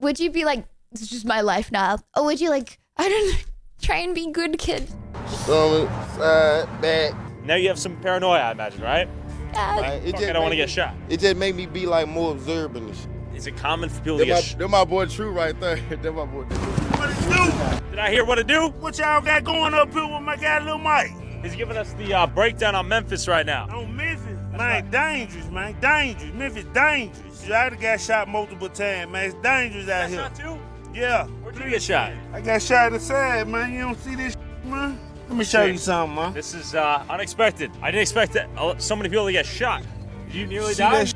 Would you be like, it's just my life now? Or would you like, I don't try and be good, kid. Stomach, side, back. Now you have some paranoia, I imagine, right? Yeah. Like, I don't want to get shot. It just made me be like more observant and shit. Is it common for people to get shot? They're my boy True right there. They're my boy True. What it do? Did I hear what it do? What y'all got going up here with my guy Lil Mike? He's giving us the breakdown on Memphis right now. On Memphis? Man, dangerous, man. Dangerous. Memphis dangerous. I done got shot multiple times, man. It's dangerous out here. Shot too? Yeah. Where'd you get shot? I got shot in the side, man. You don't see this man? Let me show you something, man. This is unexpected. I didn't expect that so many people to get shot. Did you nearly die?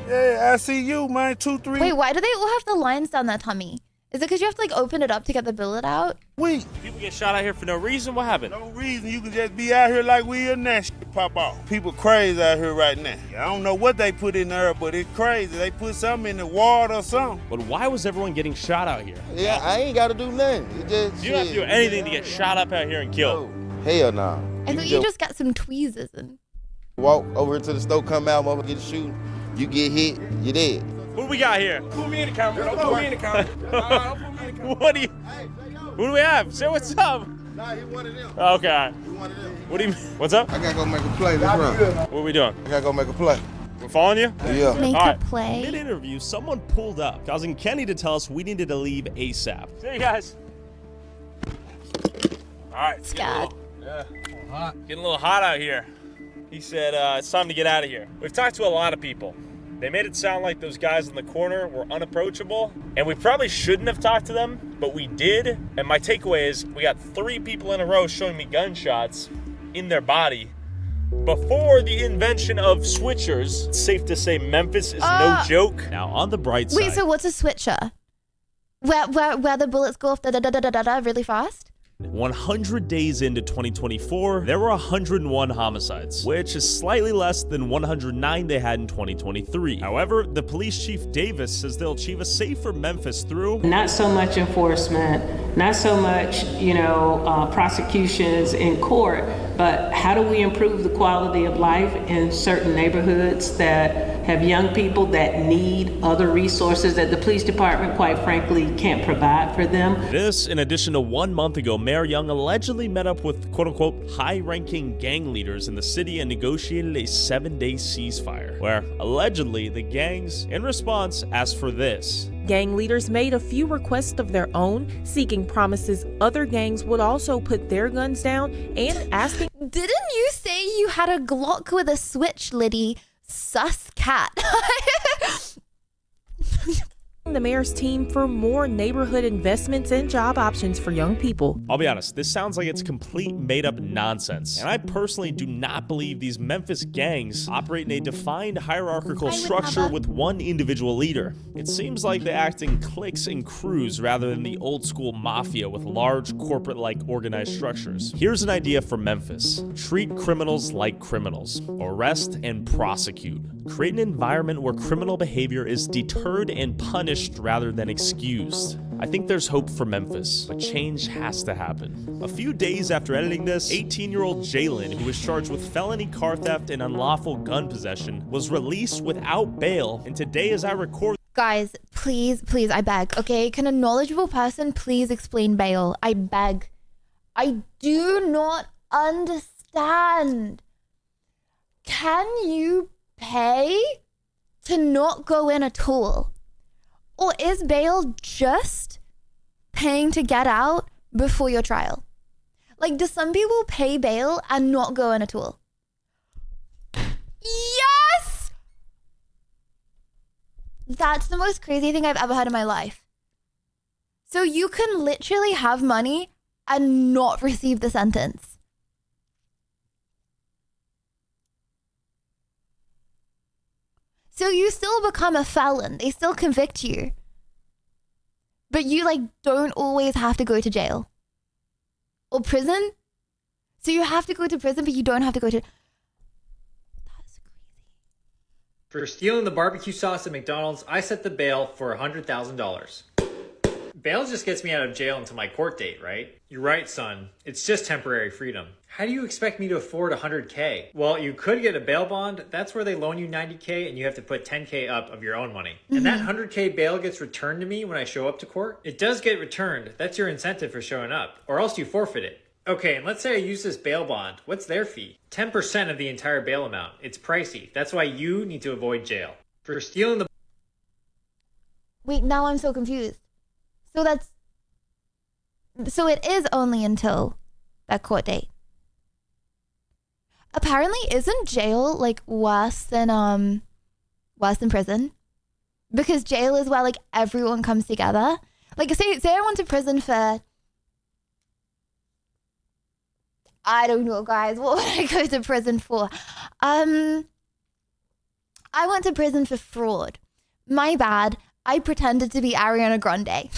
Yeah, I see you, man. 2, 3. Wait, why do they all have the lines down their tummy? Is it because you have to like open it up to get the billet out? Wait. People get shot out here for no reason? What happened? No reason. You can just be out here like we in that shit pop off. People crazy out here right now. I don't know what they put in there, but it's crazy. They put something in the water or something. But why was everyone getting shot out here? Yeah, I ain't got to do nothing. It just, You don't have to do anything to get shot up out here and killed. Hell no. I thought you just got some tweezers and. Walk over to the store, come out, motherfucker, get shooting. You get hit, you dead. Who do we got here? Put me in the camera. Don't put me in the camera. Don't put me in the camera. What do you? Who do we have? Say what's up. Nah, he one of them. Okay. He one of them. What do you? What's up? I gotta go make a play this round. What are we doing? I gotta go make a play. We're following you? Yeah. Make All a right. play. Mid-interview, someone pulled up, causing Kenny to tell us we needed to leave ASAP. See you guys. All right. Scared. Getting a little hot out here. He said it's time to get out of here. We've talked to a lot of people. They made it sound like those guys in the corner were unapproachable, and we probably shouldn't have talked to them, but we did. And my takeaway is we got 3 people in a row showing me gunshots in their body. Before the invention of switchers, it's safe to say Memphis is no joke. Now, on the bright side. Wait, so what's a switcher? Where the bullets go off really fast? 100 days into 2024, there were 101 homicides, which is slightly less than 109 they had in 2023. However, the police chief Davis says they'll achieve a safer Memphis through not so much enforcement, not so much, prosecutions in court, but how do we improve the quality of life in certain neighborhoods that have young people that need other resources that the police department, quite frankly, can't provide for them. This, in addition to 1 month ago, Mayor Young allegedly met up with quote-unquote high-ranking gang leaders in the city and negotiated a 7-day ceasefire, where allegedly the gangs, in response, asked for this. Gang leaders made a few requests of their own, seeking promises other gangs would also put their guns down and asking. Didn't you say you had a Glock with a switch, Liddy? Sus cat. The mayor's team for more neighborhood investments and job options for young people. I'll be honest, this sounds like it's complete made-up nonsense, and I personally do not believe these Memphis gangs operate in a defined hierarchical structure with one individual leader. It seems like they act in cliques and crews rather than the old-school mafia with large corporate-like organized structures. Here's an idea for Memphis. Treat criminals like criminals. Arrest and prosecute. Create an environment where criminal behavior is deterred and punished rather than excused. I think there's hope for Memphis, but change has to happen. A few days after editing this, 18-year-old Jalen, who was charged with felony car theft and unlawful gun possession, was released without bail, and today as I record... Guys, please, I beg, okay? Can a knowledgeable person please explain bail? I beg. I do not understand. Can you pay to not go in at all? Or is bail just paying to get out before your trial? Like, do some people pay bail and not go in at all? Yes! That's the most crazy thing I've ever heard in my life. So you can literally have money and not receive the sentence. So you still become a felon. They still convict you. But you don't always have to go to jail. Or prison. So you have to go to prison, but you don't have to go to... That's crazy. For stealing the barbecue sauce at McDonald's, I set the bail for $100,000. Bail just gets me out of jail until my court date, right? You're right, son. It's just temporary freedom. How do you expect me to afford $100K? Well, you could get a bail bond. That's where they loan you $90K and you have to put $10K up of your own money. And that $100K bail gets returned to me when I show up to court. It does get returned. That's your incentive for showing up, or else you forfeit it. Okay, and let's say I use this bail bond. What's their fee? 10% of the entire bail amount. It's pricey. That's why you need to avoid jail. For stealing the... Wait, now I'm so confused. So it is only until that court date. Apparently, isn't jail like worse than prison? Because jail is where like everyone comes together. Like say I went to prison for, I don't know, guys, what would I go to prison for? I went to prison for fraud. My bad. I pretended to be Ariana Grande.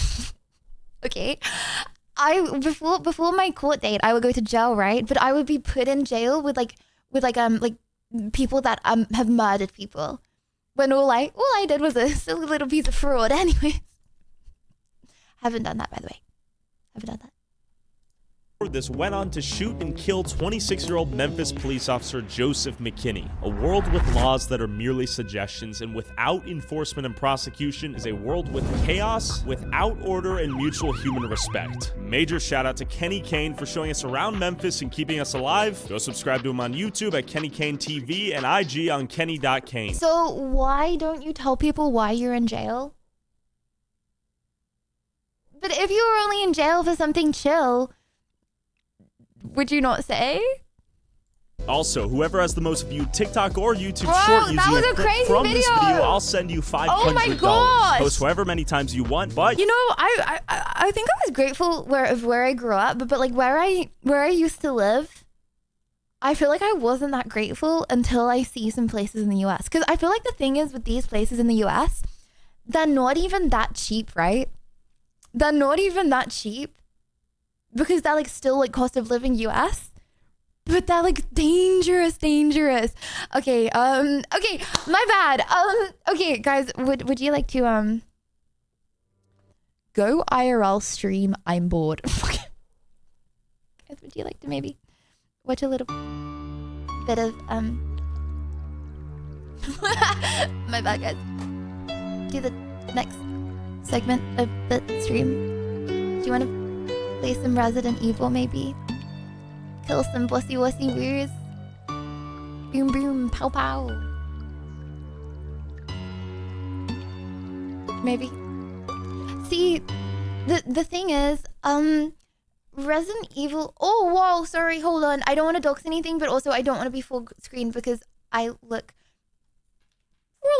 Okay. Before my court date, I would go to jail, right? But I would be put in jail with people that have murdered people. When all I did was a silly little piece of fraud. Anyways. Haven't done that, by the way. Haven't done that. This went on to shoot and kill 26-year-old Memphis police officer Joseph McKinney. A world with laws that are merely suggestions and without enforcement and prosecution is a world with chaos, without order, and mutual human respect. Major shout out to Kenny Kane for showing us around Memphis and keeping us alive. Go subscribe to him on YouTube at Kenny Kane TV and IG on Kenny.Kane. So why don't you tell people why you're in jail? But if you were only in jail for something chill, would you not say? Also, whoever has the most viewed TikTok or YouTube Bro, short using that was a a clip crazy from this video. video, I'll send you $500. Oh my gosh. Post however many times you want, but you know, I think I was grateful where I grew up, but like where I used to live, I feel like I wasn't that grateful until I see some places in the US. Because I feel like the thing is with these places in the US, they're not even that cheap, right? They're not even that cheap. Because they're like still like cost of living US, but they're like dangerous. Okay, okay, my bad. Okay, guys, would you like to go IRL stream? I'm bored. Guys, would you like to maybe watch a little bit of my bad, guys. Do the next segment of the stream. Do you want to play some Resident Evil, maybe? Kill some wussy weirds. Boom boom, pow pow. Maybe. See, the thing is, Resident Evil. Oh whoa, sorry, hold on. I don't want to dox anything, but also I don't want to be full screen because I look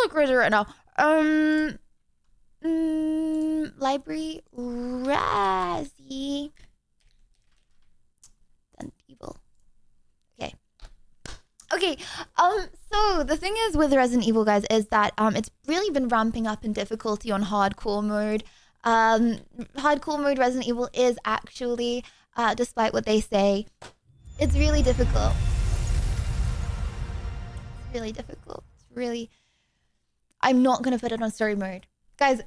crazy right now. Library Razzie. Resident Evil. Okay. So the thing is with Resident Evil, guys, is that it's really been ramping up in difficulty on hardcore mode. Hardcore mode Resident Evil is actually, despite what they say, it's really difficult. It's really. I'm not gonna put it on story mode. Guys,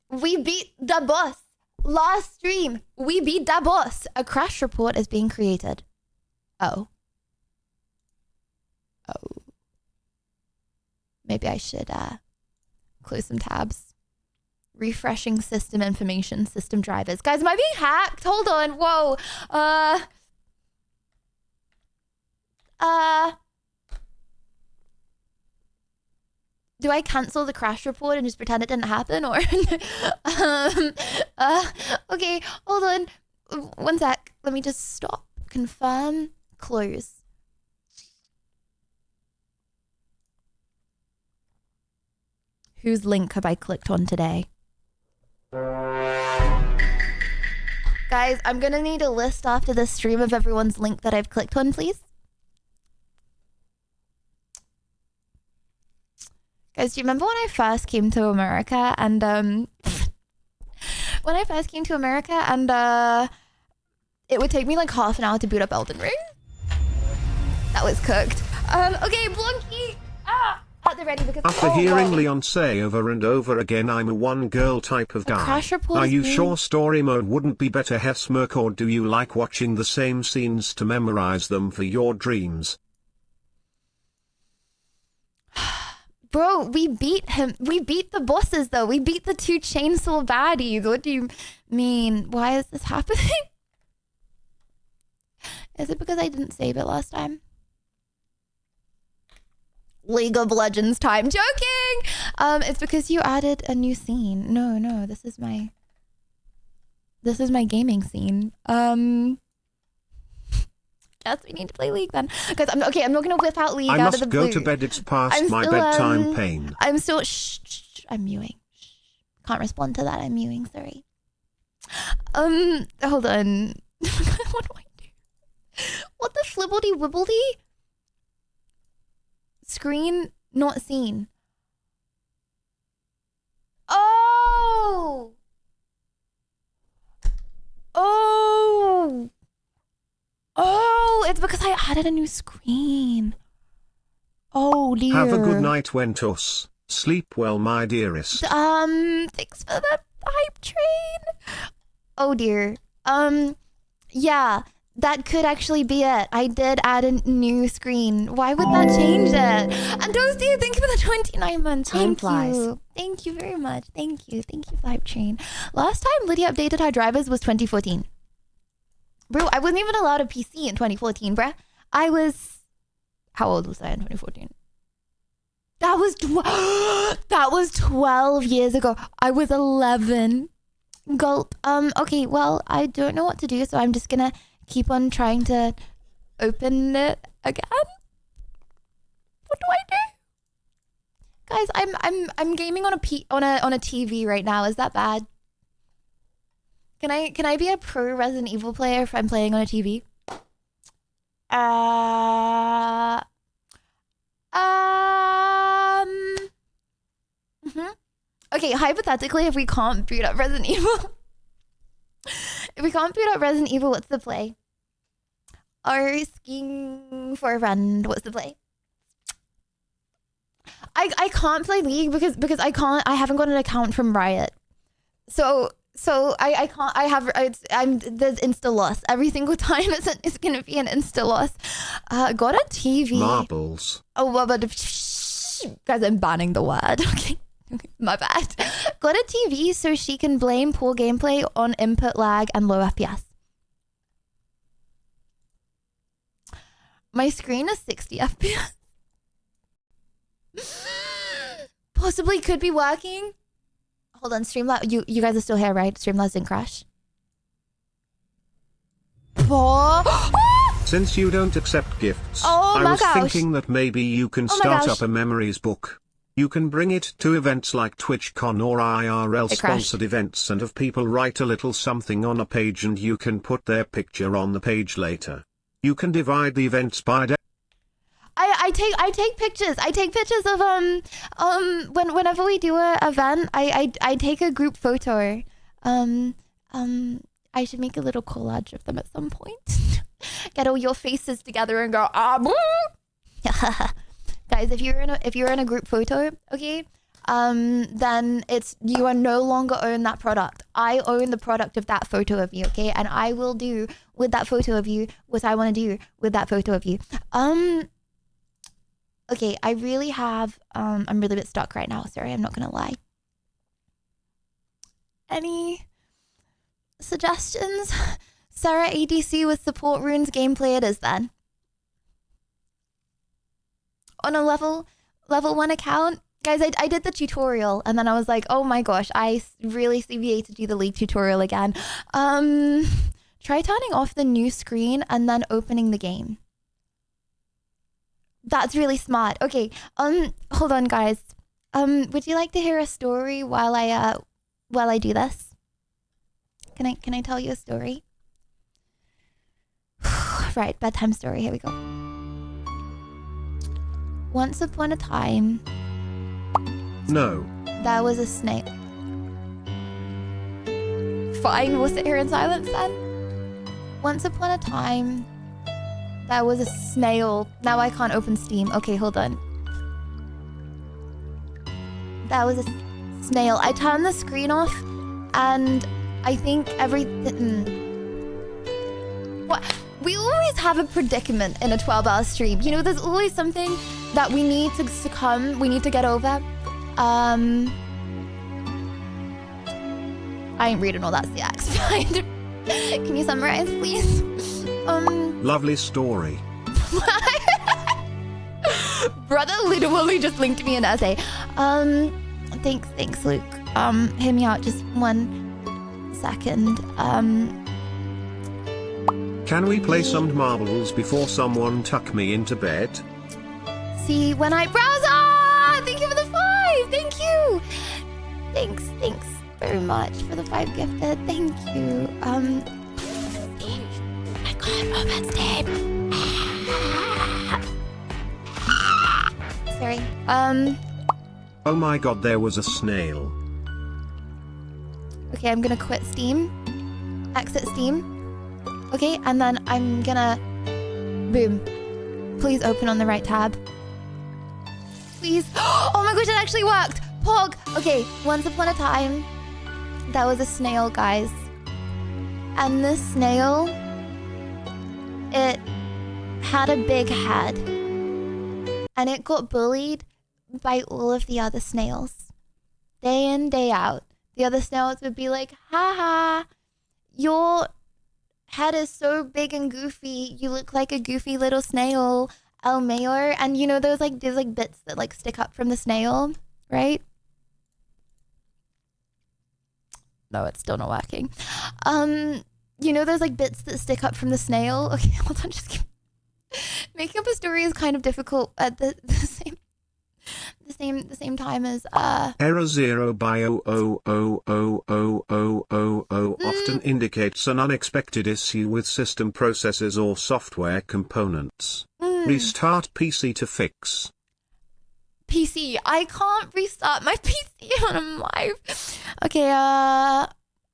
we beat the boss. Last stream, we beat the boss. A crash report is being created. Oh. Maybe I should close some tabs. Refreshing system information, system drivers. Guys, am I being hacked? Hold on. Whoa. Do I cancel the crash report and just pretend it didn't happen, or okay, hold on. 1 sec. Let me just stop. Confirm. Close. Whose link have I clicked on today? Guys, I'm gonna need a list after this stream of everyone's link that I've clicked on, please. Guys, do you remember when I first came to America and it would take me like half an hour to boot up Elden Ring? That was cooked. Okay, Blunky. at the ready because After hearing Leon say over and over again, I'm a one-girl type of guy. crash report Are is you being- sure story mode wouldn't be better, Hesmerk, or do you like watching the same scenes to memorize them for your dreams? Bro, we beat him. We beat the bosses though. We beat the 2 chainsaw baddies. What do you mean? Why is this happening? Is it because I didn't save it last time? League of Legends time. Joking! It's because you added a new scene. No, this is my gaming scene. Guess we need to play League then. Because I'm not gonna whip out League I out of the must blue. go to bed, it's past I'm my still, bedtime pain. I'm still I'm mewing. Can't respond to that. I'm mewing, sorry. Hold on. What do I do? What the flibbledy wibbledy? Screen not seen. Oh! Oh, it's because I added a new screen. Oh dear. Have a good night, Wentus. Sleep well, my dearest. Thanks for the hype train. Oh dear. Yeah, that could actually be it. I did add a new screen. Why would that change it? And Toasty, thank you for the 29 months. Time Thank flies. you. Thank you very much. Thank you. Thank you for the hype train. Last time Lydia updated her drivers was 2014. Bro, I wasn't even allowed a PC in 2014, bruh. How old was I in 2014? That was 12 years ago. I was 11. Gulp. Okay, well, I don't know what to do, so I'm just gonna keep on trying to open it again. What do I do? Guys, I'm gaming on a TV right now. Is that bad? Can I be a pro Resident Evil player if I'm playing on a TV? Okay, hypothetically, if we can't boot up Resident Evil, what's the play? Asking for a friend, what's the play? I can't play League because I haven't got an account from Riot. So I can't, there's insta loss. Every single time it's gonna be an insta loss. Got a TV. Marbles. Oh, but guys, I'm banning the word. Okay, my bad. Got a TV so she can blame poor gameplay on input lag and low FPS. My screen is 60 FPS. Possibly could be working. Hold on, Streamlabs. You guys are still here, right? Streamlabs didn't crash. Since you don't accept gifts, Oh I my was gosh. thinking that maybe you can Oh my start gosh. up a memories book. You can bring it to events like TwitchCon or IRL It crashed. sponsored events and have people write a little something on a page and you can put their picture on the page later. You can divide the events by day. I take pictures. I take pictures of whenever we do a event, I take a group photo. I should make a little collage of them at some point. Get all your faces together and go boo. Guys, if you're in a group photo, okay, then you are no longer own that product. I own the product of that photo of you, okay, and I will do with that photo of you what I want to do with that photo of you. Okay, I really have, I'm really a bit stuck right now. Sorry, I'm not going to lie. Any suggestions? Sarah ADC with support runes gameplay it is then. On a level 1 account. Guys, I did the tutorial and then I was like, oh my gosh, I really CBA to do the League tutorial again. Try turning off the new screen and then opening the game. That's really smart. Okay, hold on guys. Would you like to hear a story while I do this? Can I tell you a story? Right, bedtime story, here we go. Once upon a time, No. there was a snake. Fine, we'll sit here in silence then. Once upon a time, there was a snail. Now I can't open Steam. Okay, hold on. There was a snail. I turned the screen off and I think everything... What? We always have a predicament in a 12-hour stream. You know, there's always something that we need to succumb, we need to get over. I ain't reading all that CX. Can you summarize, please? Lovely story. Brother literally just linked me an essay. Thanks, Luke. Hear me out just 1 second. Can we play some marbles before someone tuck me into bed? See when I browse. Thank you for the 5. Thank you. Thanks very much for the 5 gifted. Thank you. I can't move it, Steve. Sorry. Oh my god, there was a snail. Okay, I'm gonna quit Steam. Exit Steam. Okay, and then I'm gonna... Boom. Please open on the right tab. Please. Oh my gosh, it actually worked. Pog. Okay, once upon a time, there was a snail, guys. And this snail, it had a big head. And it got bullied by all of the other snails. Day in, day out. The other snails would be like, haha, your head is so big and goofy. You look like a goofy little snail, El Mayor. And you know, there's bits that like stick up from the snail, right? No, it's still not working. You know, there's like bits that stick up from the snail. Okay, hold on, just keep... Making up a story is kind of difficult at the same time as Error 0 by 0000000 often indicates an unexpected issue with system processes or software components. Restart PC to fix. PC. I can't restart my PC when I'm live. Okay,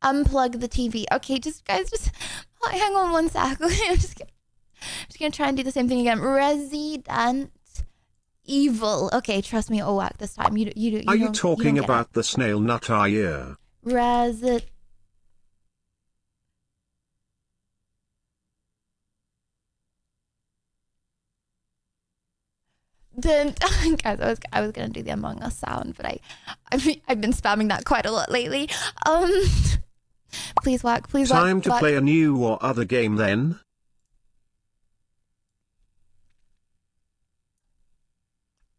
unplug the TV. Okay, just hang on 1 sec. Okay, I'm just gonna try and do the same thing again. Resident Evil. Okay, trust me, it'll work this time. Are you talking about the snail nut ear? Resident. Then, guys, I was gonna do the Among Us sound, but I've been spamming that quite a lot lately. Please work. Time to play a new or other game then.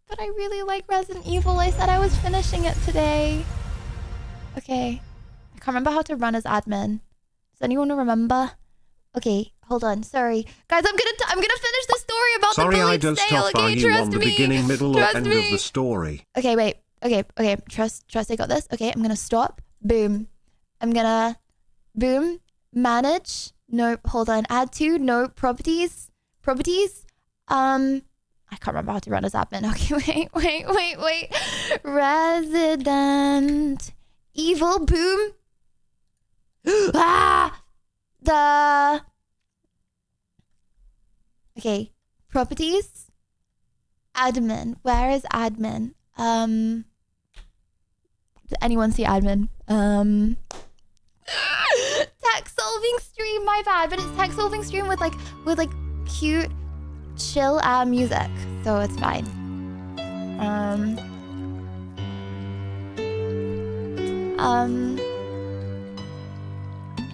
But I really like Resident Evil. I said I was finishing it today. Okay, I can't remember how to run as admin. Does anyone remember? Okay, hold on. Sorry, guys. I'm gonna finish the story about the bullied I don't snail. stop. Are you on the beginning, middle, or end of the story? Okay, wait. Okay. Trust. I got this. Okay, I'm gonna stop. Boom. I'm gonna boom. Manage. Nope. Hold on. Add to. No. Properties. I can't remember how to run as admin. Okay, wait. Resident Evil. Boom. Okay, properties. Admin. Where is admin? Did anyone see admin? Tech solving stream. My bad, but it's tech solving stream with like cute, chill music, so it's fine.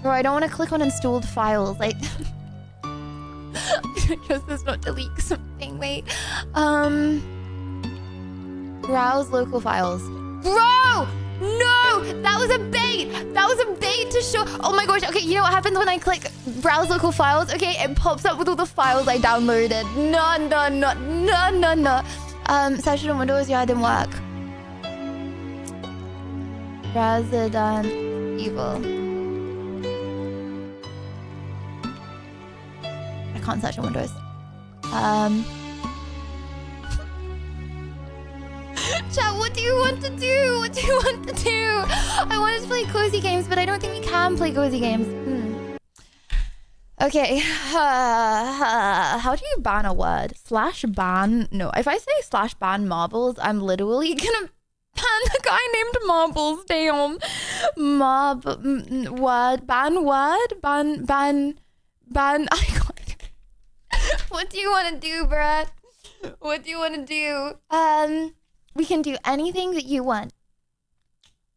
Bro, I don't want to click on installed files, like just does not delete something. Wait, browse local files. Bro, no, that was a bait. To show. Oh my gosh. Okay, you know what happens when I click browse local files? Okay, it pops up with all the files I downloaded. No. Session on Windows, yeah, it didn't work. Resident Evil. I can't search on Windows. Chat, what do you want to do? I wanted to play cozy games, but I don't think we can play cozy games. Okay. How do you ban a word? /ban? No, if I say /ban marbles, I'm literally gonna And the guy named Marbles, damn. Ban. What do you want to do, bruh? What do you want to do? We can do anything that you want.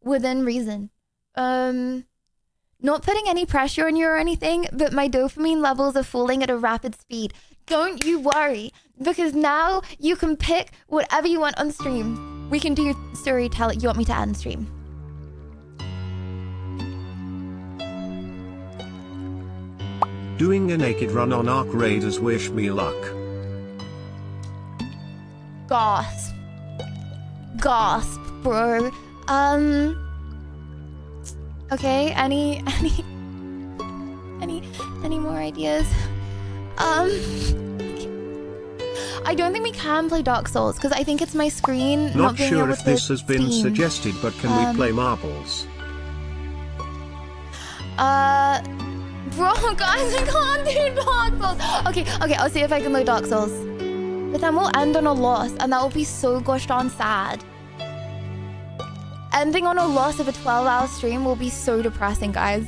Within reason. Not putting any pressure on you or anything, but my dopamine levels are falling at a rapid speed. Don't you worry, because now you can pick whatever you want on stream. We can do storytelling. You want me to end stream? Doing a naked run on Ark Raiders, wish me luck. Gasp. Gasp, bro. Okay, any more ideas? I don't think we can play Dark Souls because I think it's my screen not being sure able if to this has been Steam. suggested, but can we play marbles? Bro, guys, I can't do Dark Souls. Okay, I'll see if I can load Dark Souls. But then we'll end on a loss, and that will be so gosh darn sad. Ending on a loss of a 12-hour stream will be so depressing, guys.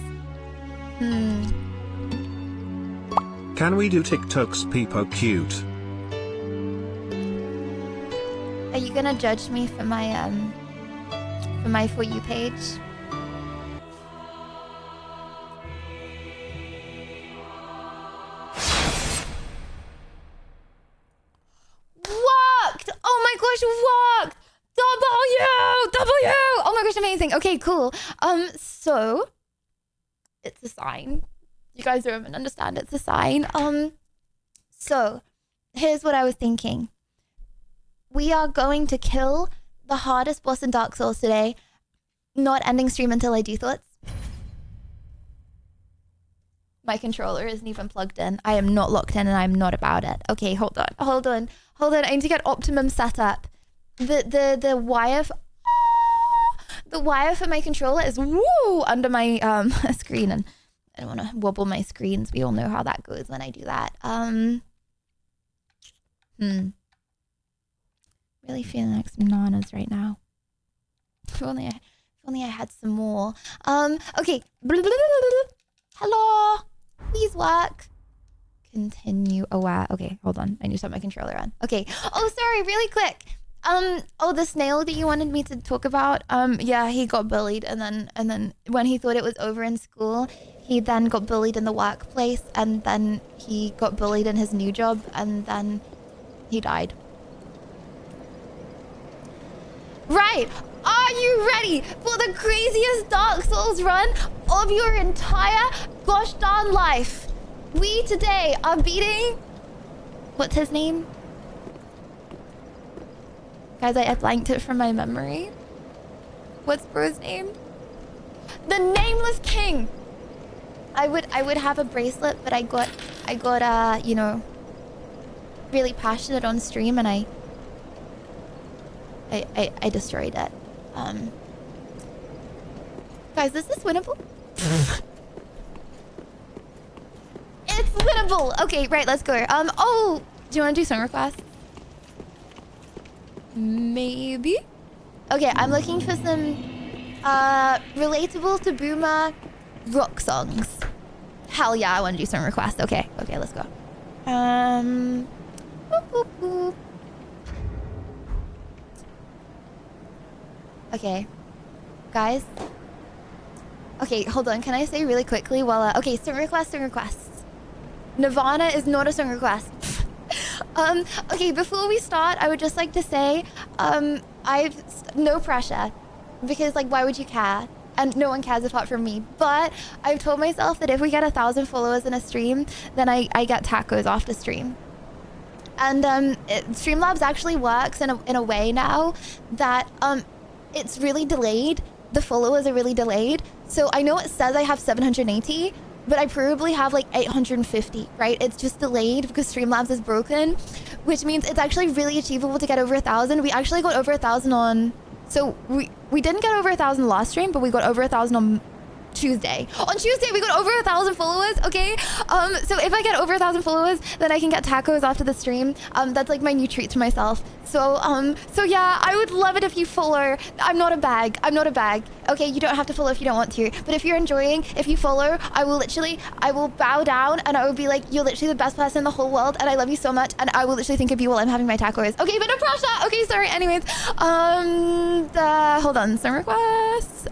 Can we do TikTok's Peepo cute? Are you gonna judge me for my For You page? Worked! Oh my gosh, worked! W! Oh my gosh, amazing. Okay, cool. So it's a sign. You guys don't even understand. It's a sign. So here's what I was thinking. We are going to kill the hardest boss in Dark Souls today. Not ending stream until I do thoughts. My controller isn't even plugged in. I am not locked in and I'm not about it. Okay, hold on. I need to get Optimum set up. The wire for my controller is under my screen, and I don't want to wobble my screens. We all know how that goes when I do that. Really feeling like some nanas right now. If only I had some more. Okay. Hello. Please work. Continue. Oh wow. Okay, hold on. I need to turn my controller on. Okay. Oh, sorry. Really quick. Oh, the snail that you wanted me to talk about. Yeah, he got bullied, and then when he thought it was over in school, he then got bullied in the workplace, and then he got bullied in his new job, and then he died. Right. Are you ready for the craziest Dark Souls run of your entire gosh darn life? We today are beating... What's his name? Guys, I blanked it from my memory. What's bro's name? The Nameless King. I would have a bracelet, but I got you know, really passionate on stream, and I destroyed it. Guys, is this winnable? It's winnable. Okay, right, let's go. Oh, do you want to do song requests? Maybe. Okay, I'm looking for some relatable to boomer rock songs. Hell yeah, I want to do song requests. Okay, let's go. Boop, boop, boop. Okay, guys. Okay, hold on. Can I say really quickly while okay, song requests. Nirvana is not a song request. Okay, before we start, I would just like to say, I've no pressure, because like, why would you care? And no one cares apart from me. But I've told myself that if we get 1,000 followers in a stream, then I get tacos after stream. And Streamlabs actually works in a way now that it's really delayed. The followers are really delayed. So I know it says I have 780, but I probably have like 850, right? It's just delayed because Streamlabs is broken, which means it's actually really achievable to get over 1,000. We actually got over 1,000 on, so we didn't get over 1,000 last stream, but we got over 1,000 on Tuesday. On Tuesday, we got over 1,000 followers, okay? So if I get over 1,000 followers, then I can get tacos after the stream. That's like my new treat to myself. So yeah, I would love it if you follow. I'm not a bag. Okay, you don't have to follow if you don't want to. But if you're enjoying, if you follow, I will bow down and I will be like, you're literally the best person in the whole world and I love you so much and I will literally think of you while I'm having my tacos. Okay, but no pressure. Okay, sorry. Anyways, hold on, some requests.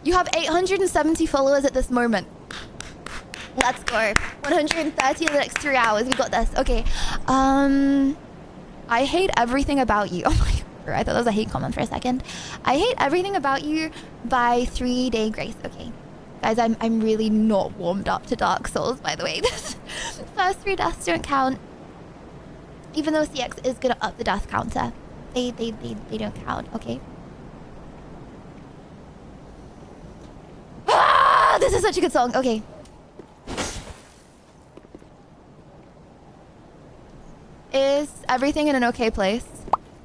You have 870 followers at this moment. Let's go. 130 in the next 3 hours. We got this. Okay. I hate everything about you. Oh my God. I thought that was a hate comment for a second. I hate everything about you by 3 Day Grace. Okay. Guys, I'm really not warmed up to Dark Souls, by the way. First 3 deaths don't count. Even though CX is gonna up the death counter. They don't count, okay? Ah, this is such a good song. Okay. Is everything in an okay place?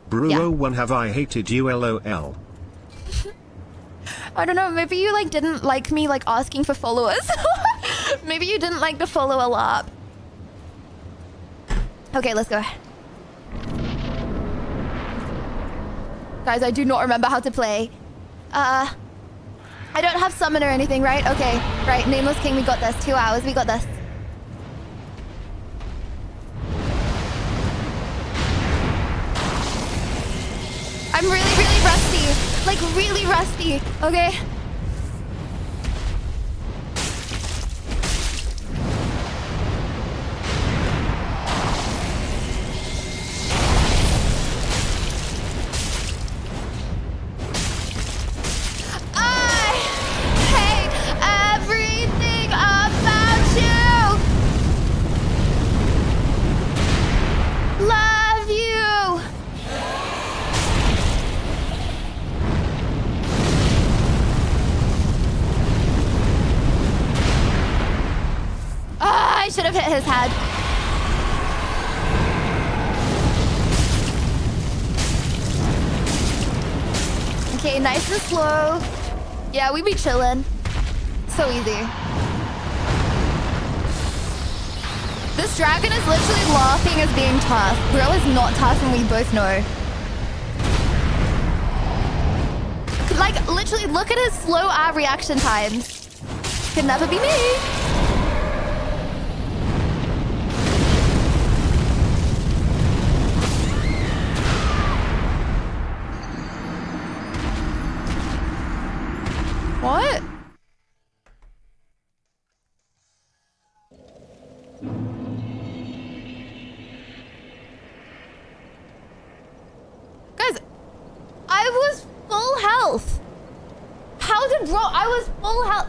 Bruo1 have I hated you LOL. I don't know, maybe you like didn't like me like asking for followers. Maybe you didn't like the follow a lot. Okay, let's go. Guys, I do not remember how to play. I don't have summon or anything, right? Okay, right, Nameless King, we got this. 2 hours, we got this. I'm really, really rusty. Like, really rusty, okay? I should have hit his head. Okay, nice and slow. Yeah, we be chilling. So easy. This dragon is literally laughing as being tough. Bro is not tough and we both know. Like, literally, look at his slow reaction times. Could never be me. What? Guys, I was full health. How did I was full health.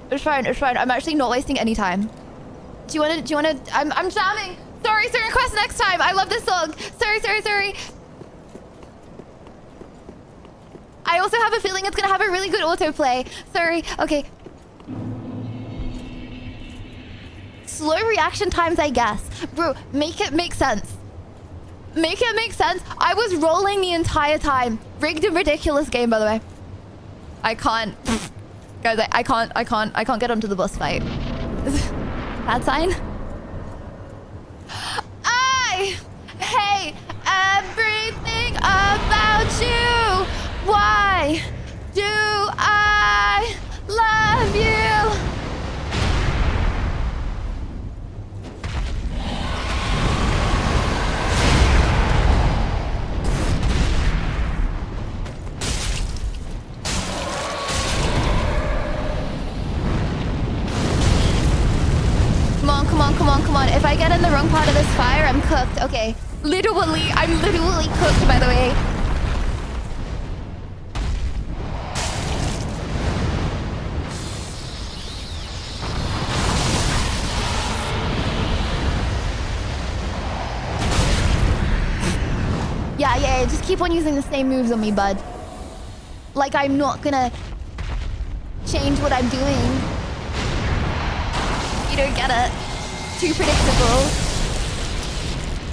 It's fine, it's fine. I'm actually not wasting any time. Do you wanna, I'm jamming. Sorry, request next time. I love this song. Sorry. I also have a feeling it's gonna have a really good autoplay. Sorry, okay. Slow reaction times, I guess. Bro, make it make sense. Make it make sense. I was rolling the entire time. Rigged and ridiculous game, by the way. I can't. Guys, I can't get onto the boss fight. Bad sign? I hate everything about you. Why do I love you? Come on. If I get in the wrong part of this fire, I'm cooked. Okay. I'm literally cooked, by the way. Yeah, just keep on using the same moves on me, bud. Like, I'm not gonna change what I'm doing. You don't get it. Too predictable.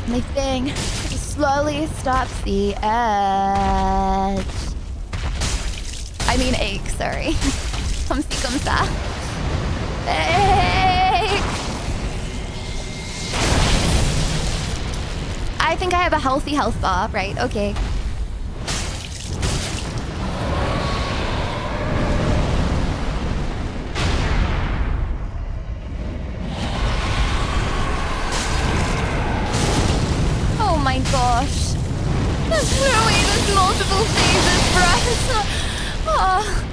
My thing slowly stops the edge. I mean ache, sorry. Comme ci, comme ça. Hey. I think I have a healthy health bar, right? Okay. Oh my gosh. There's no way there's multiple phases for us. Oh.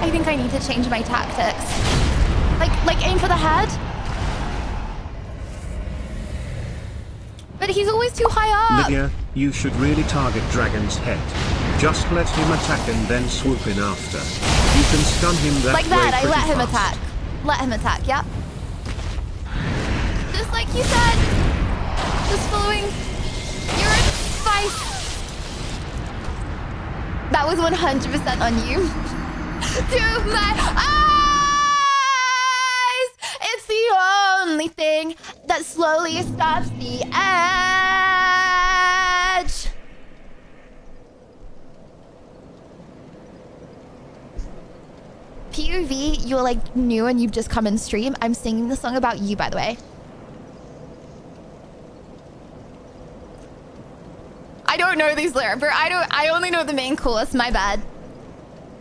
I think I need to change my tactics. Like aim for the head. But he's always too high up. Lydia, you should really target Dragon's head. Just let him attack and then swoop in after. You can stun him that like that, way I let him fast. attack. Let him attack, yep. Just like you said. Just following your advice. That was 100% on you. To my eyes! It's the only thing that slowly stops the edge. POV, you're like new and you've just come in stream. I'm singing the song about you, by the way. I don't know these lyrics, but I only know the main chorus, my bad.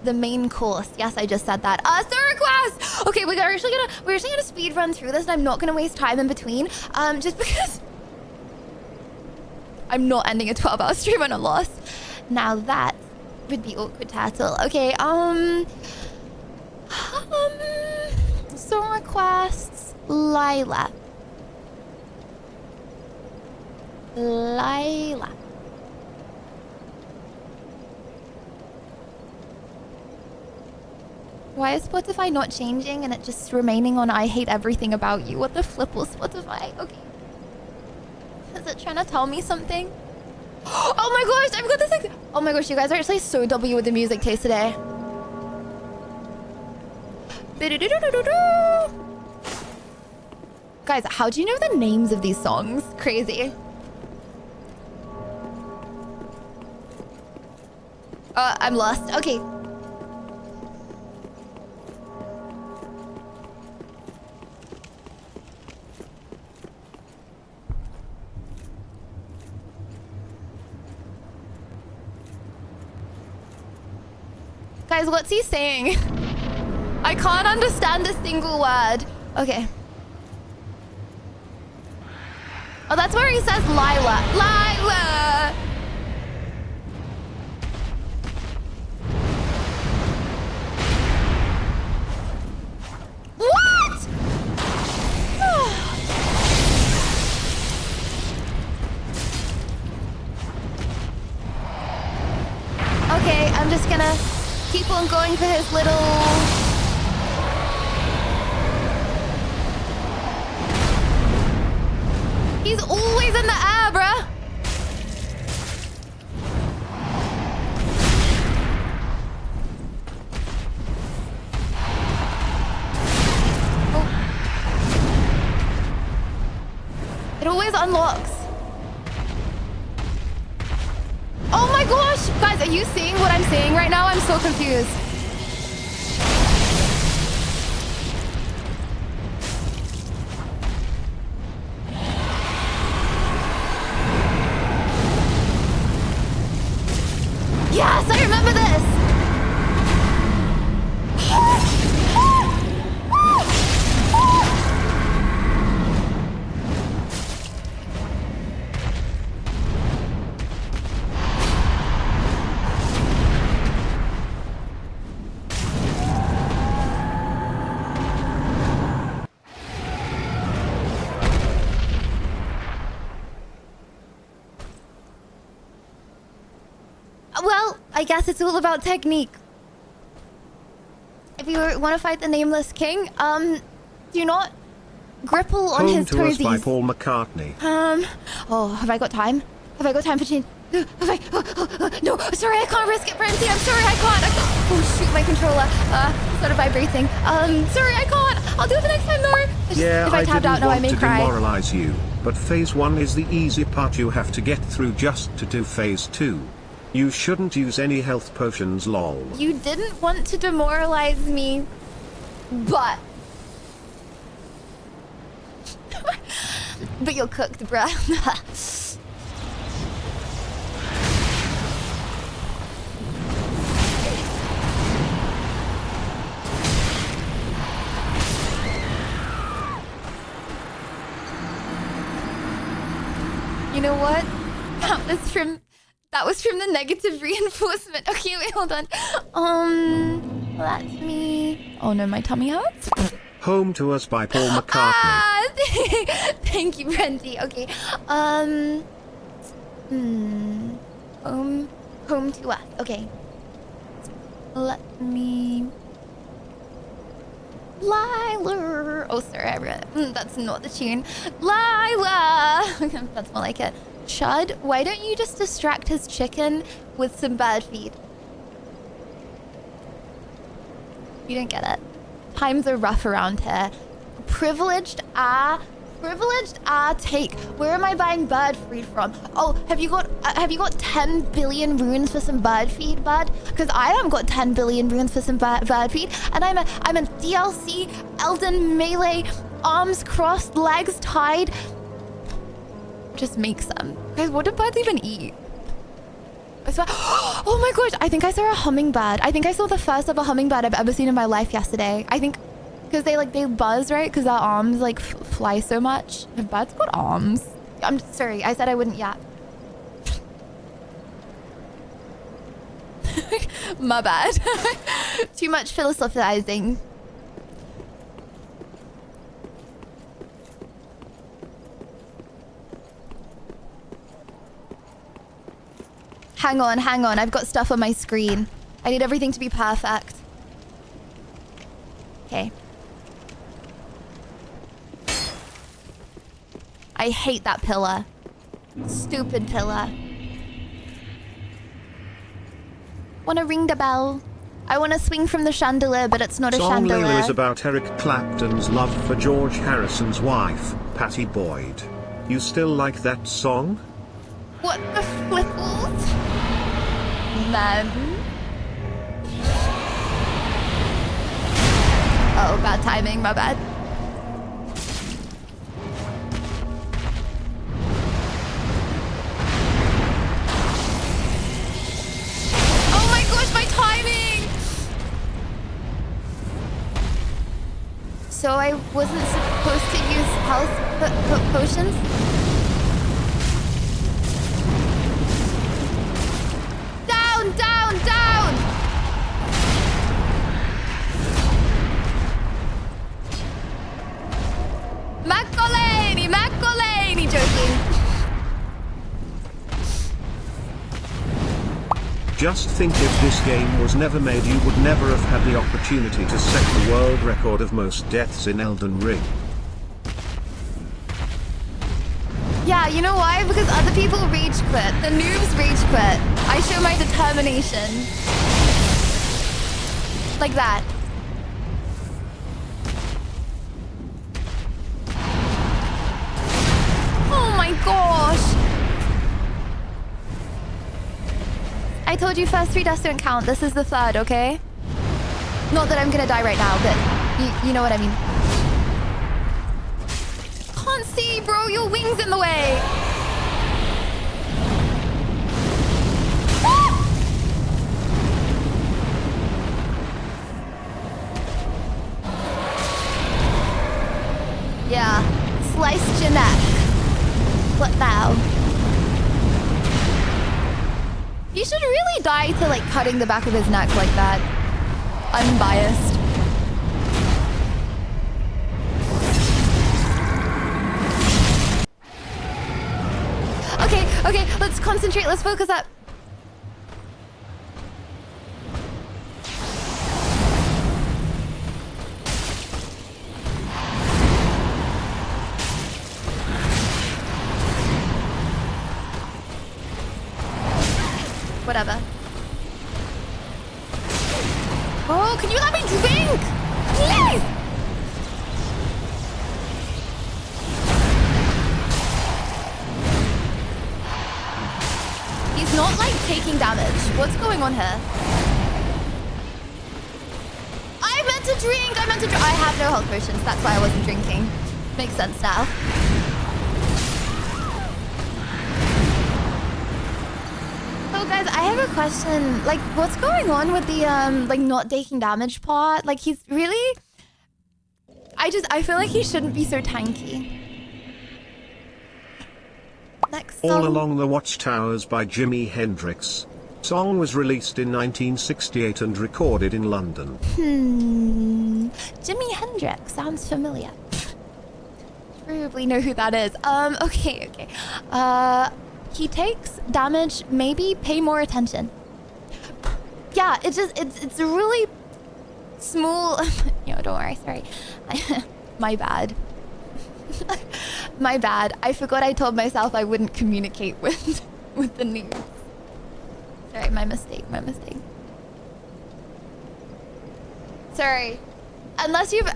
The main course. Yes, I just said that. Sir request! Okay, we're actually gonna speed run through this and I'm not gonna waste time in between. Just because I'm not ending a 12-hour stream on a loss. Now that would be awkward tattle. Okay, song requests. Lila. Why is Spotify not changing and it just remaining on I hate everything about you? What the flip will Spotify? Okay. Is it trying to tell me something? Oh my gosh, I've got this like, oh my gosh, you guys are actually so W with the music taste today. Guys, how do you know the names of these songs? Crazy. I'm lost. Okay. Guys, what's he saying? I can't understand a single word. Okay. Oh, that's where he says Lila. Lila! What? Okay, I'm just gonna keep on going for his little... He's always in the air, bruh. Oh. It always unlocks. Oh my gosh! Guys, are you seeing what I'm seeing right now? I'm so confused. Yes, I remember this! Well, I guess it's all about technique. If you want to fight the Nameless King, do not grapple on his Home to us by toesies. Paul McCartney. Oh, have I got time? Have I got time for change? No, sorry, I can't risk it for MC. I'm sorry, I can't. Oh, shoot, my controller. Sort of vibrating. Sorry, I can't. I'll do it the next time, though. Yeah, if I tabbed out, no, I may to cry. demoralize you. But phase 1 is the easy part you have to get through just to do phase 2. You shouldn't use any health potions, lol. You didn't want to demoralize me, but you're cooked, bruh. You know what? That was from the negative reinforcement. Okay, wait, hold on. Let me. Oh no, my tummy hurts. Home to Us by Paul McCartney. Ah, thank you, Brendy. Okay. Home to Us. Okay. Let me. Lila. Oh, sorry, I read it. That's not the tune. Lila. That's more like it. Chud, why don't you just distract his chicken with some bird feed? You don't get it. Times are rough around here. Privileged take. Where am I buying bird feed from? Oh, have you got 10 billion runes for some bird feed, bud? Because I haven't got 10 billion runes for some bird feed, and I'm a DLC Elden melee, arms crossed, legs tied. Just make some. Guys, what do birds even eat? I swear. Oh my gosh, I think I saw a hummingbird. I think I saw the first ever hummingbird I've ever seen in my life yesterday. I think because they buzz, right? Because their arms like fly so much. Have birds got arms? I'm sorry, I said I wouldn't yap. My bad. Too much philosophizing. Hang on. I've got stuff on my screen. I need everything to be perfect. Okay. I hate that pillar. Stupid pillar. Wanna ring the bell? I wanna swing from the chandelier, but it's not a Song chandelier. Layla is about Eric Clapton's love for George Harrison's wife, Patty Boyd. You still like that song? What the flipples? Man. Oh, bad timing, my bad. Oh my gosh, my timing! So I wasn't supposed to use health potions? Down! Macolani! Joking. Just think if this game was never made, you would never have had the opportunity to set the world record of most deaths in Elden Ring. Yeah, you know why? Because other people rage quit. The noobs rage quit. I show my determination. Like that. Oh my gosh. I told you first 3 deaths don't count. This is the 3rd, okay? Not that I'm gonna die right now, but you know what I mean. Can't see, bro. Your wing's in the way. Ah! Yeah. Sliced your neck. What now? You should really die to like cutting the back of his neck like that. Unbiased. Okay, let's concentrate. Let's focus up. Whatever. Oh, can you let me drink? Please! going on here? I meant to drink. I have no health potions. That's why I wasn't drinking. Makes sense now. So guys, I have a question. Like, what's going on with the like not taking damage part? Like, he's really. I feel like he shouldn't be so tanky. Next song. All Along the Watchtowers by Jimi Hendrix. Song was released in 1968 and recorded in London. Jimi Hendrix sounds familiar. Probably know who that is. Okay. He takes damage. Maybe pay more attention. Yeah, it's a really small. Don't worry. Sorry, my bad. My bad. I forgot I told myself I wouldn't communicate with the news. Sorry, my mistake. Sorry. Unless you've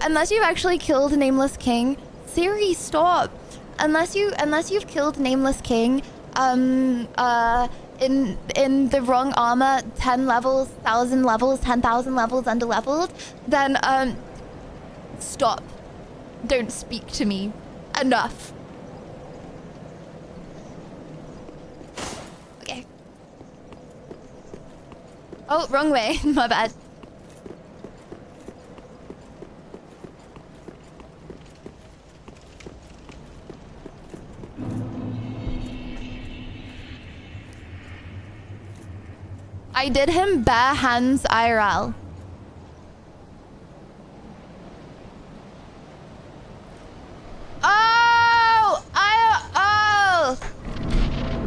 actually killed Nameless King, Siri, stop. Unless you've killed Nameless King, in the wrong armor, 10 levels, 1,000 levels, 10,000 levels under-leveled, then stop. Don't speak to me. Enough. Okay. Oh, wrong way. My bad. I did him bare hands IRL. Oh!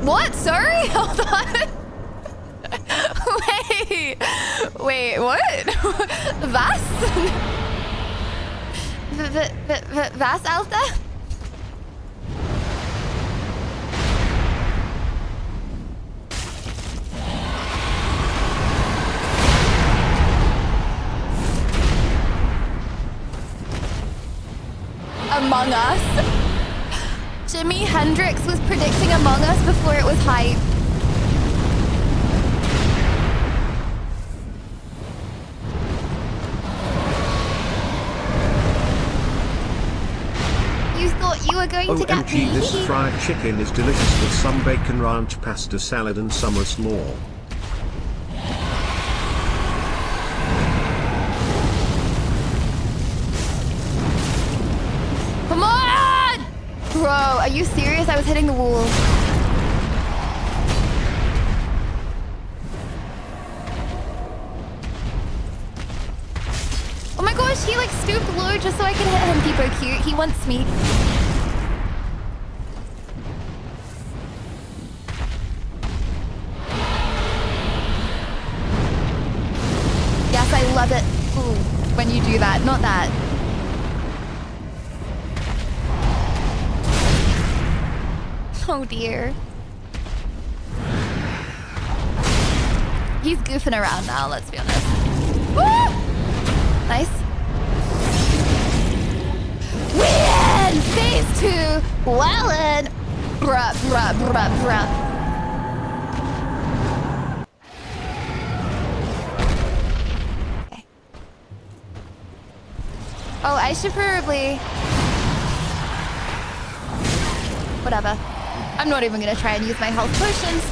What? Sorry? Hold on. Wait, what? Was? Was, Alter? Among Us. Jimi Hendrix was predicting Among Us before it was hype. You thought you were going to get me? OMG, this fried chicken is delicious with some bacon ranch pasta salad and some more. Come on! Bro, are you serious? I was hitting the wall. Oh my gosh, he like stooped low just so I could hit him. People cute. He wants me. Yes, I love it. Ooh, when you do that. Not that. Oh dear. He's goofing around now, let's be honest. Woo! Nice. Win! Phase 2! Well in! Bruh. Okay. Oh, I should probably... Whatever. I'm not even gonna try and use my health potions.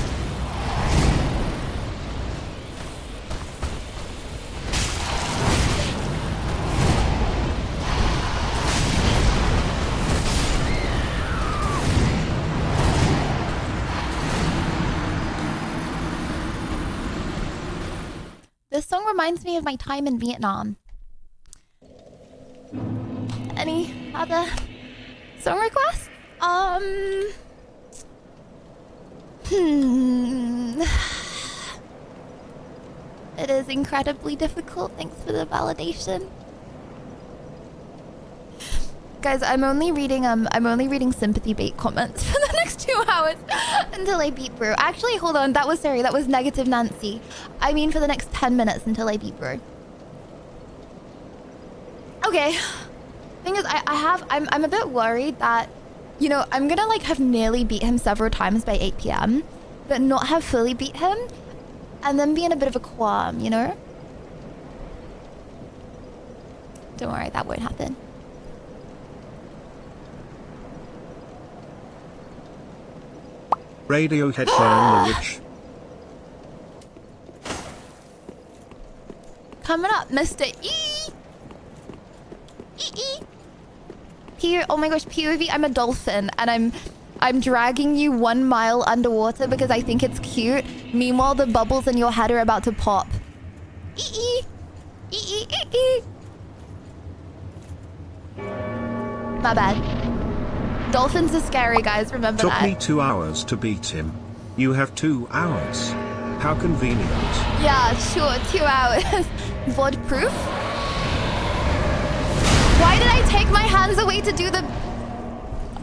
This song reminds me of my time in Vietnam. Any other song requests? It is incredibly difficult. Thanks for the validation. Guys, I'm only reading sympathy bait comments for the next 2 hours until I beat Brew. Actually, hold on. That was negative Nancy. I mean for the next 10 minutes until I beat Brew. Okay. Thing is, I'm a bit worried that, you know, I'm gonna like have nearly beat him several times by 8 p.m. but not have fully beat him. and then be in a bit of a qualm, you know? Don't worry, that won't happen. Radiohead Burn the Witch. Coming up, Mr. E. Oh my gosh, POV, I'm a dolphin and I'm dragging you 1 mile underwater because I think it's cute. Meanwhile, the bubbles in your head are about to pop. My bad. Dolphins are scary, guys. Remember Took that. me 2 hours to beat him. You have 2 hours. How convenient. Yeah, sure. 2 hours. VOD proof? Why did I take my hands away to do the...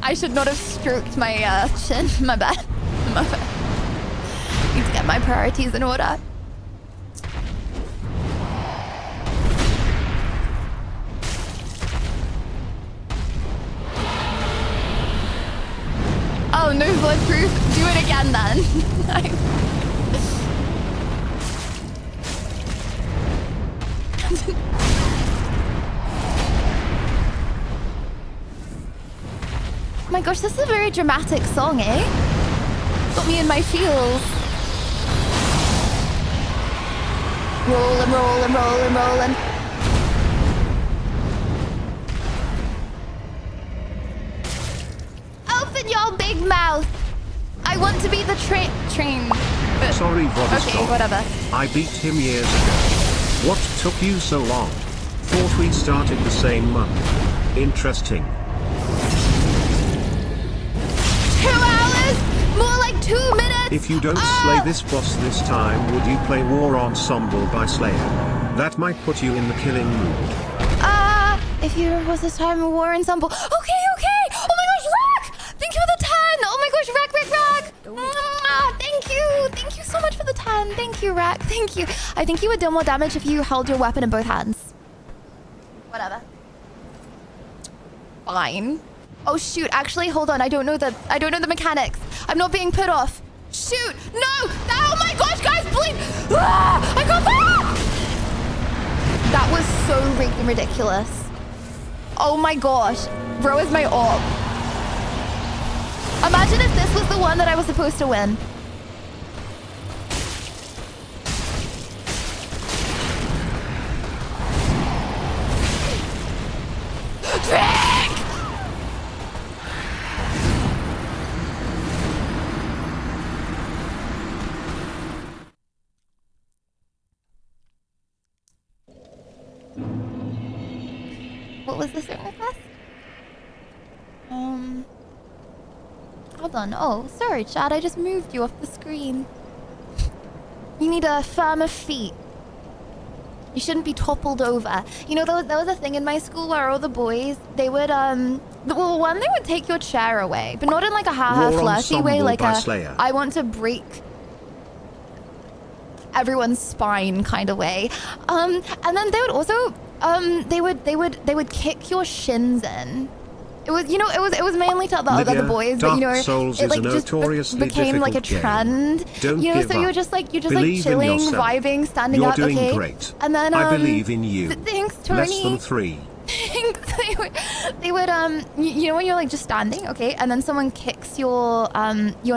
I should not have stroked my chin. My bad. My bad. Need to get my priorities in order. Oh, no VOD proof? Do it again then. Oh my gosh, this is a very dramatic song, eh? Got me in my feels. Rolling, rolling, rolling, rolling. Open your big mouth. I want to be the train. But... Sorry, Vodistop. Okay, whatever. I beat him years ago. What took you so long? Thought we started the same month. Interesting. 2 hours? More like 2 minutes? If you don't slay this boss this time, would you play War Ensemble by Slayer? That might put you in the killing mood. If you was this time of War Ensemble. Okay. Oh my gosh, Rack! Thank you for the 10! Oh my gosh, Rack! Thank you! Thank you so much for the 10. Thank you, Rack. Thank you. I think you would do more damage if you held your weapon in both hands. Whatever. Fine. Oh shoot, actually, hold on. I don't know the mechanics. I'm not being put off. Shoot! No! Oh my gosh, guys, please! I got that! That was so freaking ridiculous. Oh my gosh. Bro is my orb. Imagine if this was the one that I was supposed to win. Drink! What was the certain request? Hold on. Oh, sorry, Chad. I just moved you off the screen. You need a firmer feet. You shouldn't be toppled over. You know, there was a thing in my school where all the boys, they would, they would take your chair away, but not in like a haha flirty way, like a, Slayer. I want to break everyone's spine kind of way. And then they would also, they would kick your shins in. It was mainly to the other boys, but you know, it like just became like a trend. Don't you know, give so up. you're just like Believe chilling, in yourself. vibing, standing You're up, doing okay? great. And then I believe in you. Thanks, Tony. Less than 3. They would you know when you're like just standing, okay, and then someone kicks your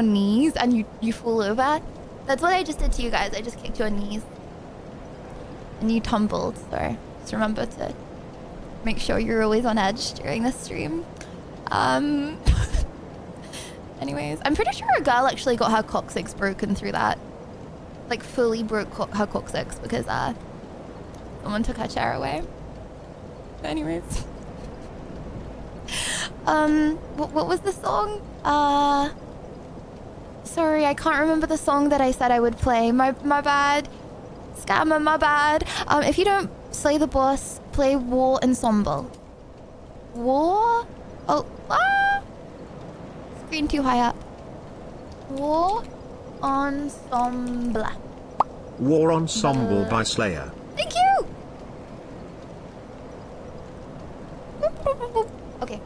knees and you fall over. That's what I just did to you guys. I just kicked your knees and you tumbled. So just remember to make sure you're always on edge during the stream. Anyways, I'm pretty sure a girl actually got her coccyx broken through that. Like fully broke her coccyx because someone took her chair away. Anyways. What was the song? Sorry, I can't remember the song that I said I would play. My bad. Scammer, my bad. If you don't slay the boss, play War Ensemble. War? Oh, screen too high up. War Ensemble. War Ensemble by Slayer. Thank you! Okay.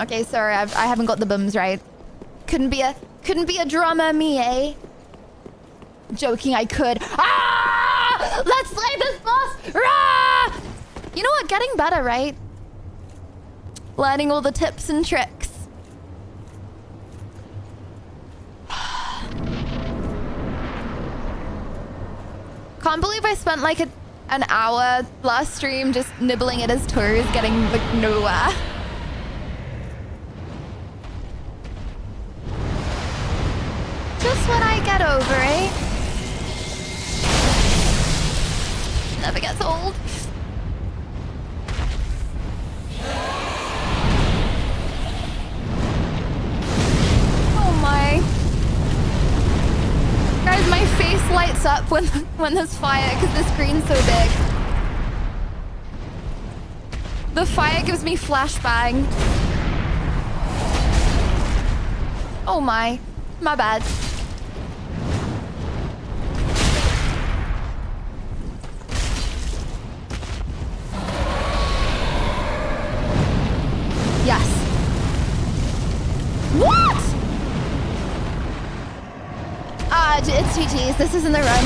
Okay, sorry, I haven't got the bums right. Couldn't be a drummer, me, eh? Joking, I could. Ah! Let's slay this boss! Rah! You know what? Getting better, right? Learning all the tips and tricks. Can't believe I spent like an hour last stream just nibbling at his toes, getting like nowhere. Just when I get over it. Never gets old. Oh my. Guys, my face lights up when there's fire because the screen's so big. The fire gives me flashbang. Oh my. My bad. Yes. What? It's GG's. This isn't the run.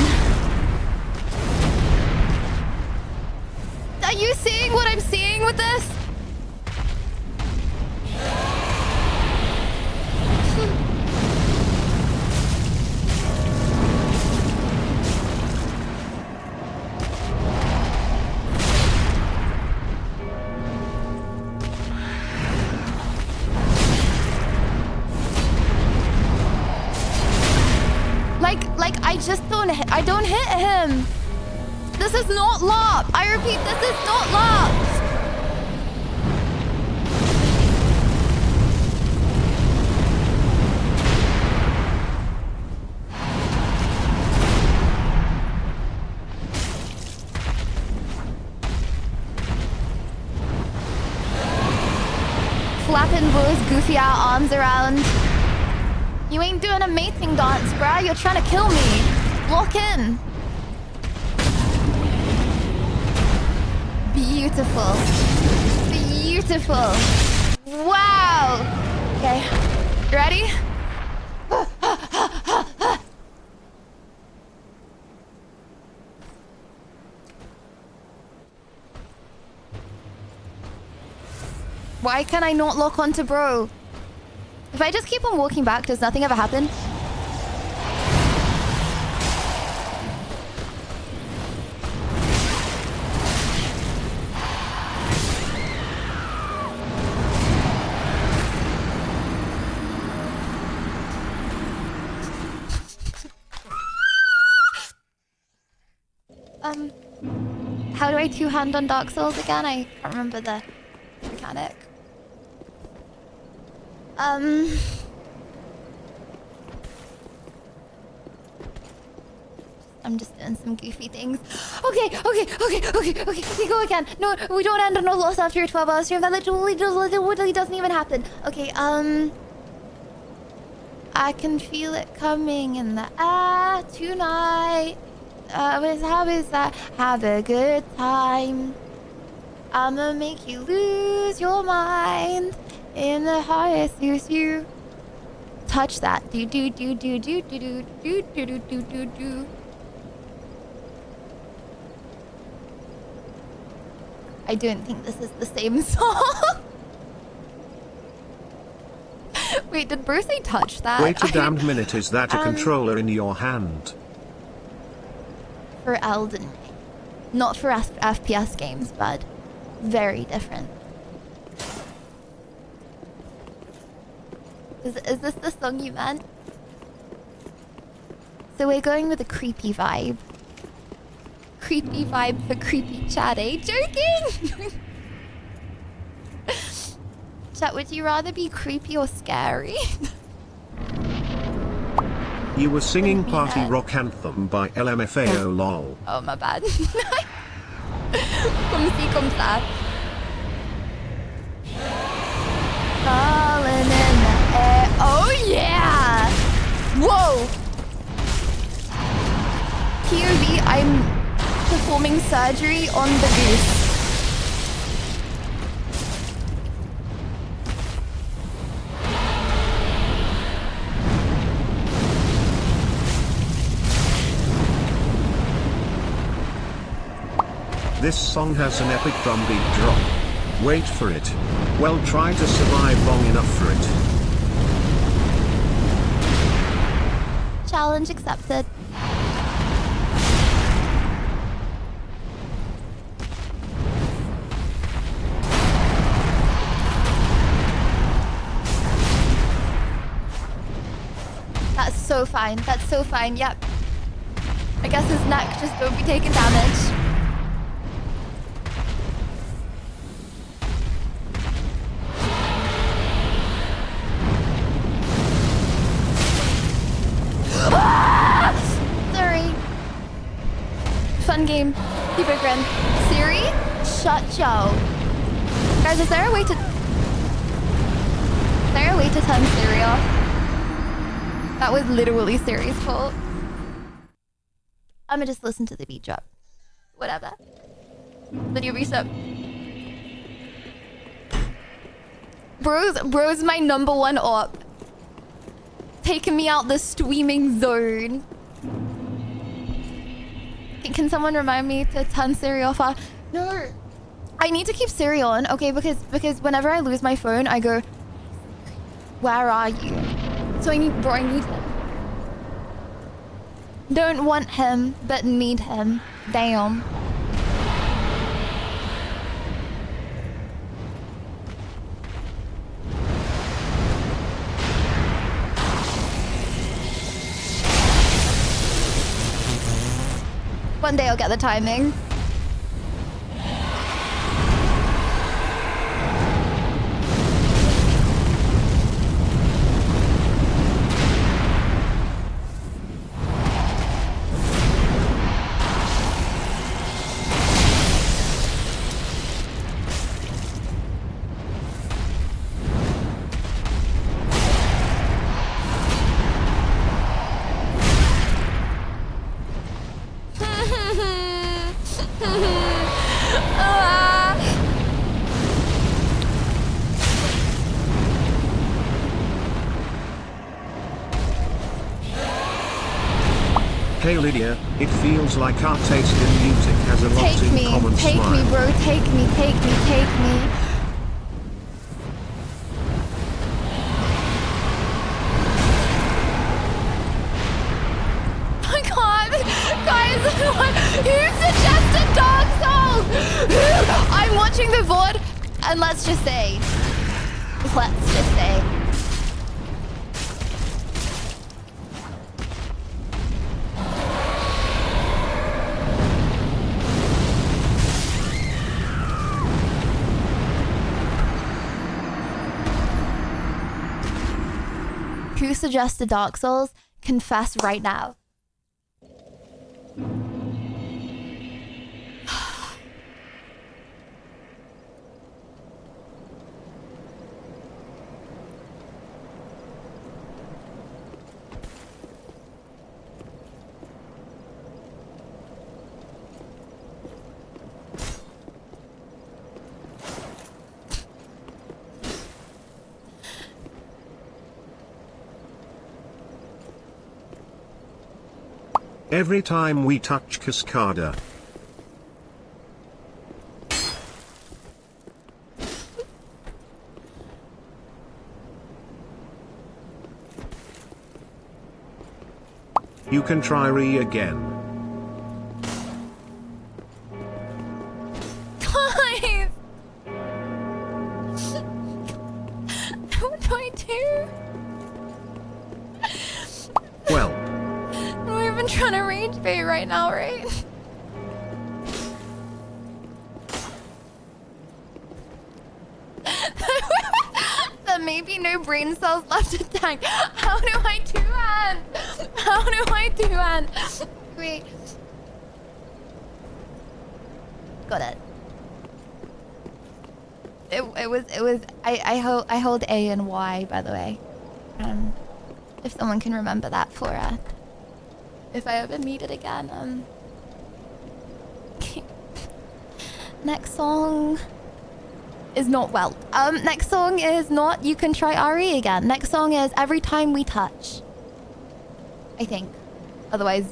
Are you seeing what I'm seeing with this? I don't hit him. This is not LARP. I repeat, this is not LARP. Flapping those goofy out arms around. You ain't doing a mating dance, bruh. You're trying to kill me. Lock in. Beautiful. Beautiful. Wow. Okay. Ready? Why can I not lock onto bro? If I just keep on walking back, does nothing ever happen? How do I two-hand on Dark Souls again? I can't remember the mechanic. I'm just doing some goofy things. Okay, go again. No, we don't end on a loss after a 12-hour stream. That literally doesn't even happen. Okay, I can feel it coming in the air tonight. How is that? Have a good time. I'ma make you lose your mind in the highest you. Touch that. Do. I don't think this is the same song. Wait, did Bruce say touch that? Wait a damned minute, is that a controller in your hand? For Elden Ring. Not for FPS games, but very different. Is this the song you meant? So we're going with a creepy vibe. Creepy vibe for creepy chat, eh? Joking! Chat, would you rather be creepy or scary? You were singing Party Rock Anthem by LMFAO lol. Oh, my bad. Comme ci, comme ça. Falling in the air. Oh, yeah! Whoa! POV, I'm performing surgery on the goose. This song has an epic drum beat drop. Wait for it. Well, try to survive long enough for it. Challenge accepted. That's so fine. That's so fine. Yep. I guess his neck just don't be taking damage. Ah! Sorry. Fun game. Keep it grin. Siri, shut yo. Guys, is there a way to... Is there a way to turn Siri off? That was literally Siri's fault. I'ma just listen to the beat drop. Whatever. Video reset. Bro's my number one op. Taking me out the streaming zone. Can someone remind me to turn Siri off? No. I need to keep Siri on, okay, because whenever I lose my phone, I go, where are you? So I need him. Don't want him, but need him. Damn. One day I'll get the timing. Hey Lydia, it feels like our taste in music has a lot in common. Take me, bro. Take me. I can't. Guys, who suggested Dark Souls? I'm watching the VOD, and let's just say. Who suggested Dark Souls? Confess right now. Every time we touch Cascada. You can try re again. Guys! What do I do? Well. We're even trying to rage bait right now, right? There may be no brain cells left to tank. How do I two-hand? Wait. Got it. It was I hold A and Y, by the way. If someone can remember that for if I ever meet it again. Next song is not next song is not You Can Try RE Again. Next song is Every Time We Touch. I think. Otherwise,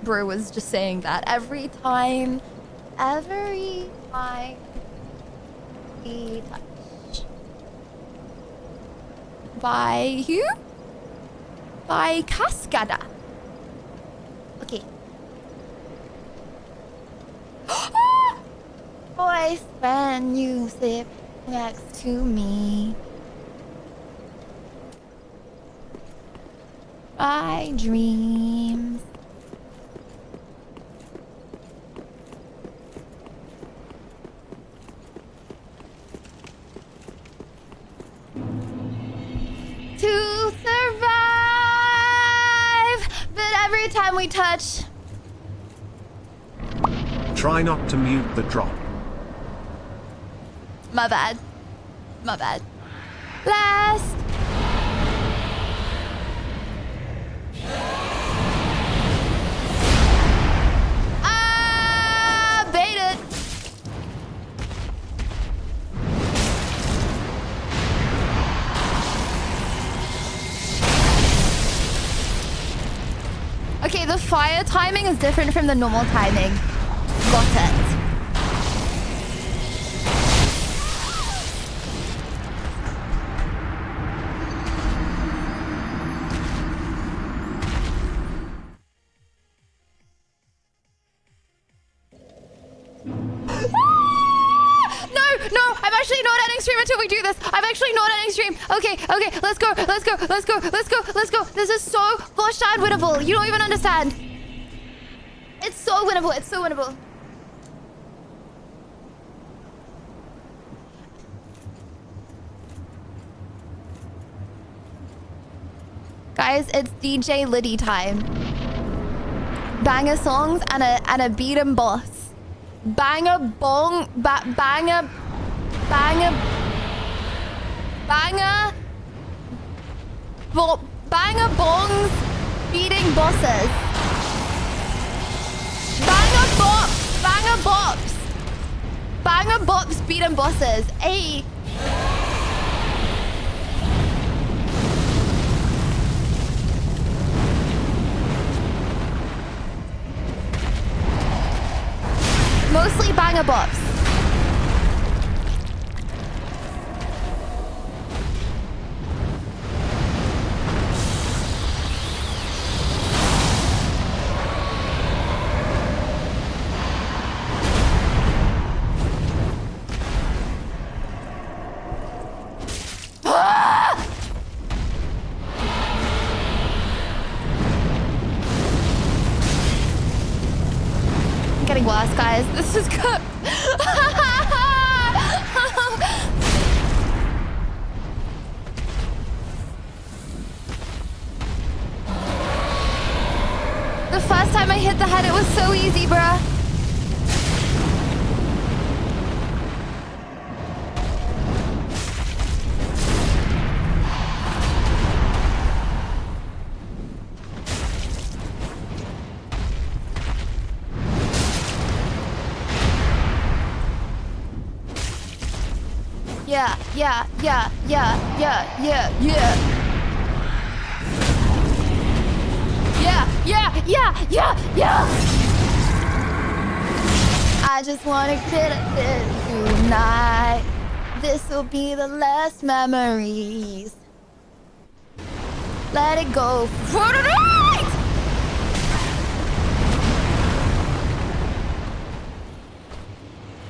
Brew was just saying that. Every time every time we touch. By who? By Cascada. Okay. Voice when you sit next to me. My dreams. To survive, but every time we touch. Try not to mute the drop. My bad. My bad. Last. Ah, baited. Okay, the fire timing is different from the normal timing. Got it. No, I'm actually not ending stream until we do this. I'm actually not ending stream. Okay, let's go. This is so gosh darn winnable. You don't even understand. It's so winnable. Guys, it's DJ Liddy time. Banger songs and a beat 'em boss. Banger bongs beating bosses. Banger bops beating bosses. Hey. Mostly banger bops. Getting worse, guys. This is good. The first time I hit the head, it was so easy, bruh. Yeah. I just wanna get it tonight. This'll be the last memories. Let it go for tonight.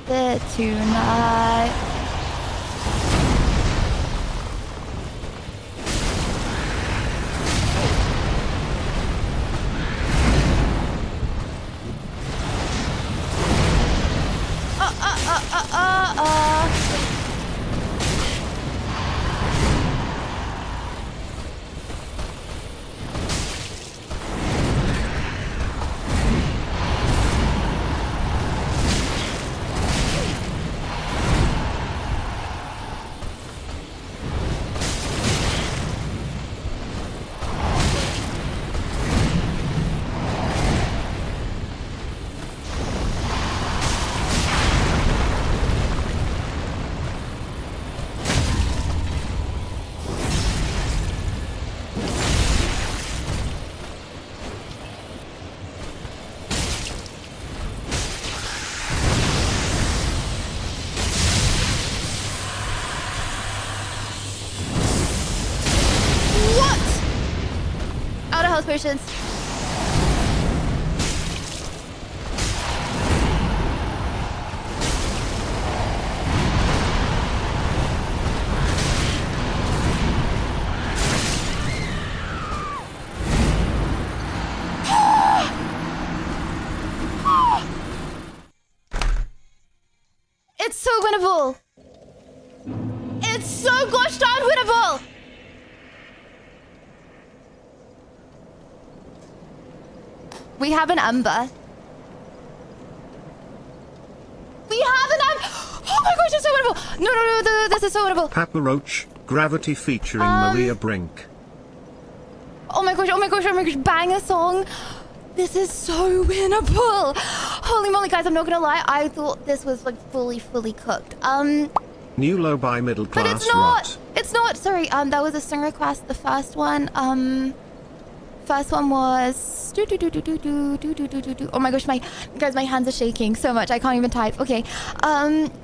It tonight. health potions. It's so winnable. It's so gosh darn winnable. We have an Ember. We have an Ember. Oh my gosh, it's so winnable. No, this is so winnable. Papa Roach, Gravity featuring Maria Brink. Oh my gosh, bang a song. This is so winnable. Holy moly, guys, I'm not gonna lie. I thought this was like fully cooked. New low by middle class. But it's not. It's not. Sorry. That was a song request. The first one. First one was. Oh my gosh, my hands are shaking so much. I can't even type. Okay.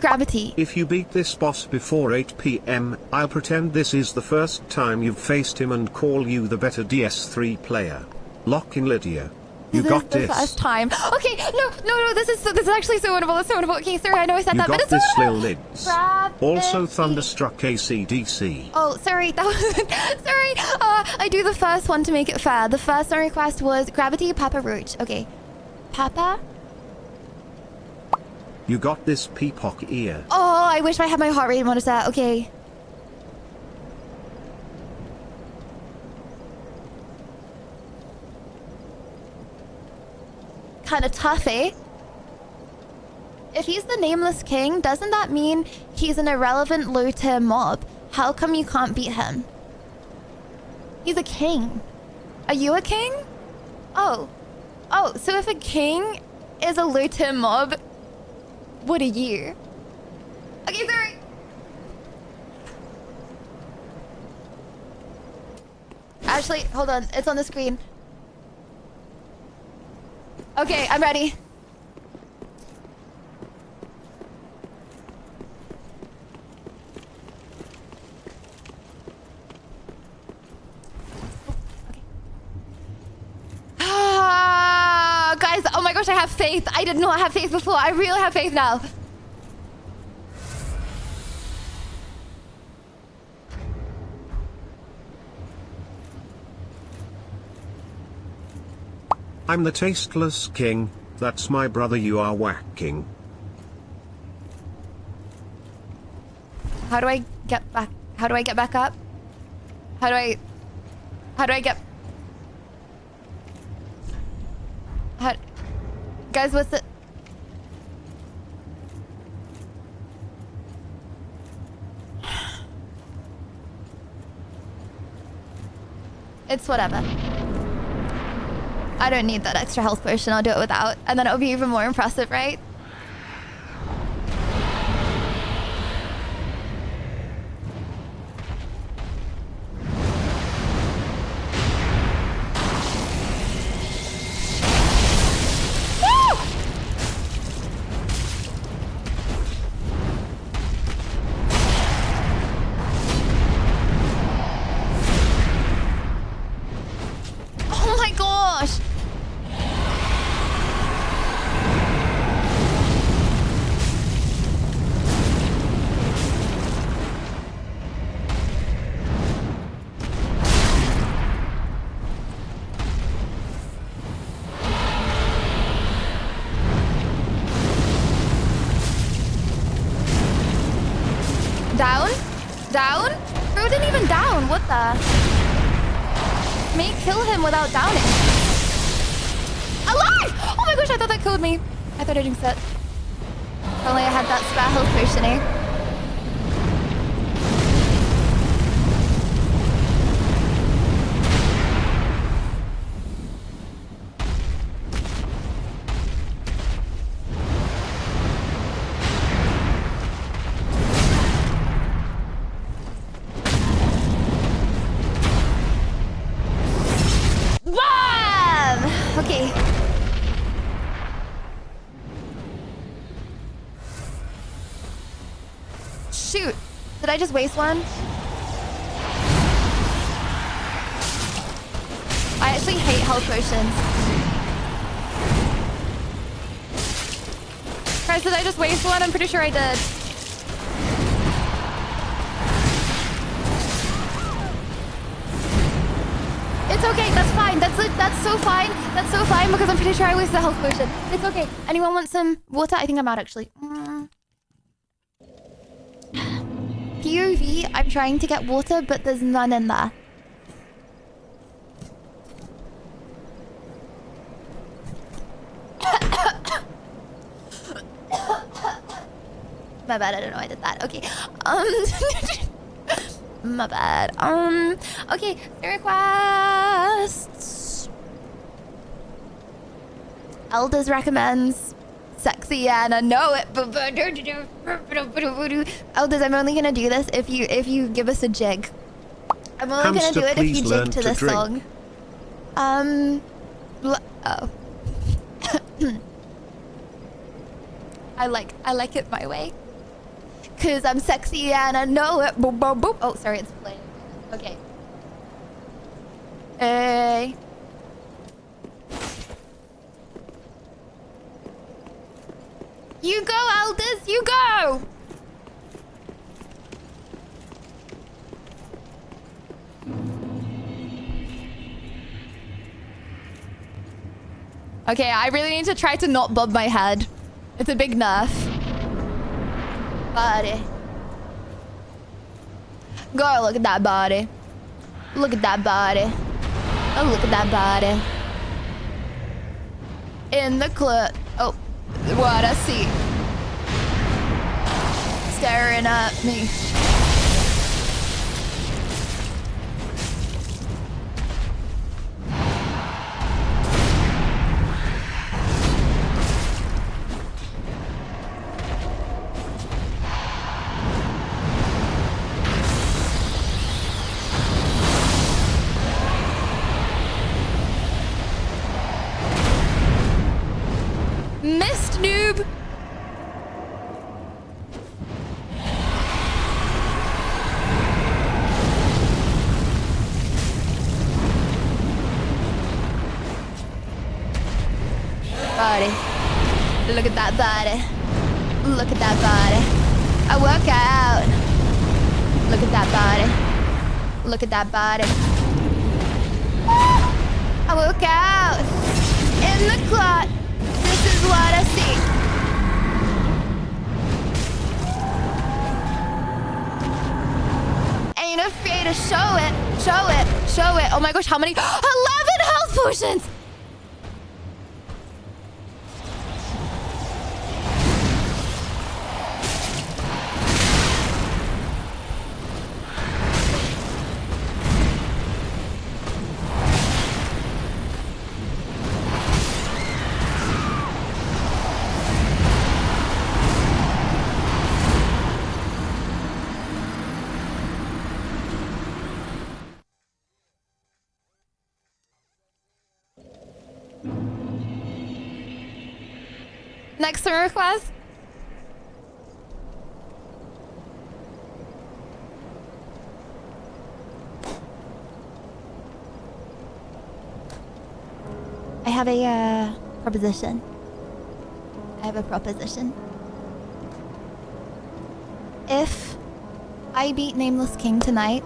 Gravity. If you beat this boss before 8 p.m., I'll pretend this is the first time you've faced him and call you the better DS3 player. Lock in Lydia. You got this. The first time. Okay, no, this is actually so winnable. It's so winnable. Okay, sorry, I know I said that, but it's this, so Lil Lids. Also Thunderstruck ACDC. Oh, sorry, that was sorry. I do the first one to make it fair. The first song request was Gravity, Papa Roach. Okay, Papa. You got this, Peacock ear. Oh, I wish I had my heart rate monitor. Okay. Kind of tough, eh? If he's the nameless king, doesn't that mean he's an irrelevant low-tier mob? How come you can't beat him? He's a king. Are you a king? Oh, so if a king is a low-tier mob, what are you? Okay, sorry. Actually, hold on. It's on the screen. Okay, I'm ready. Guys, oh my gosh, I have faith. I did not have faith before. I really have faith now. I'm the tasteless king, that's my brother you are whacking. How do I get back? How do I get back up? How do I get... Guys, what's the... It's whatever. I don't need that extra health potion. I'll do it without. And then it'll be even more impressive, right? Oh my gosh! Down? Down? Bro didn't even down. What the? May kill him without downing. Alive! Oh my gosh, I thought that killed me. I thought I jinxed it. If only I had that spare health potion, eh? Bam! Okay. Shoot. Did I just waste one? I actually hate health potions. Guys, did I just waste one? I'm pretty sure I did. It's okay, that's fine. That's so fine. That's so fine because I'm pretty sure I wasted a health potion. It's okay. Anyone want some water? I think I'm out actually. POV, I'm trying to get water, but there's none in there. My bad, I don't know I did that. Okay. My bad. Okay, requests. Elders recommends sexy and I know it. Elders, I'm only gonna do this if you give us a jig. I'm only gonna do it if you jig to this song. Oh. I like it my way. Cause I'm sexy and I know it. Boop, boop, boop. Oh, sorry, it's playing. Okay. Hey. You go, Elders, you go! Okay, I really need to try to not bob my head. It's a big nerf. Body. Girl, look at that body. Look at that body. Oh, look at that body. In the clit. Oh, what I see. Staring at me. Missed, noob! Body. Look at that body. Look at that body. I work out. Look at that body. Look at that body. I work out. In the clock. This is what I see. Ain't afraid to show it. Show it. Show it. Oh my gosh, how many? 11 health potions! Next request. I have a proposition. I have a proposition. If I beat Nameless King tonight,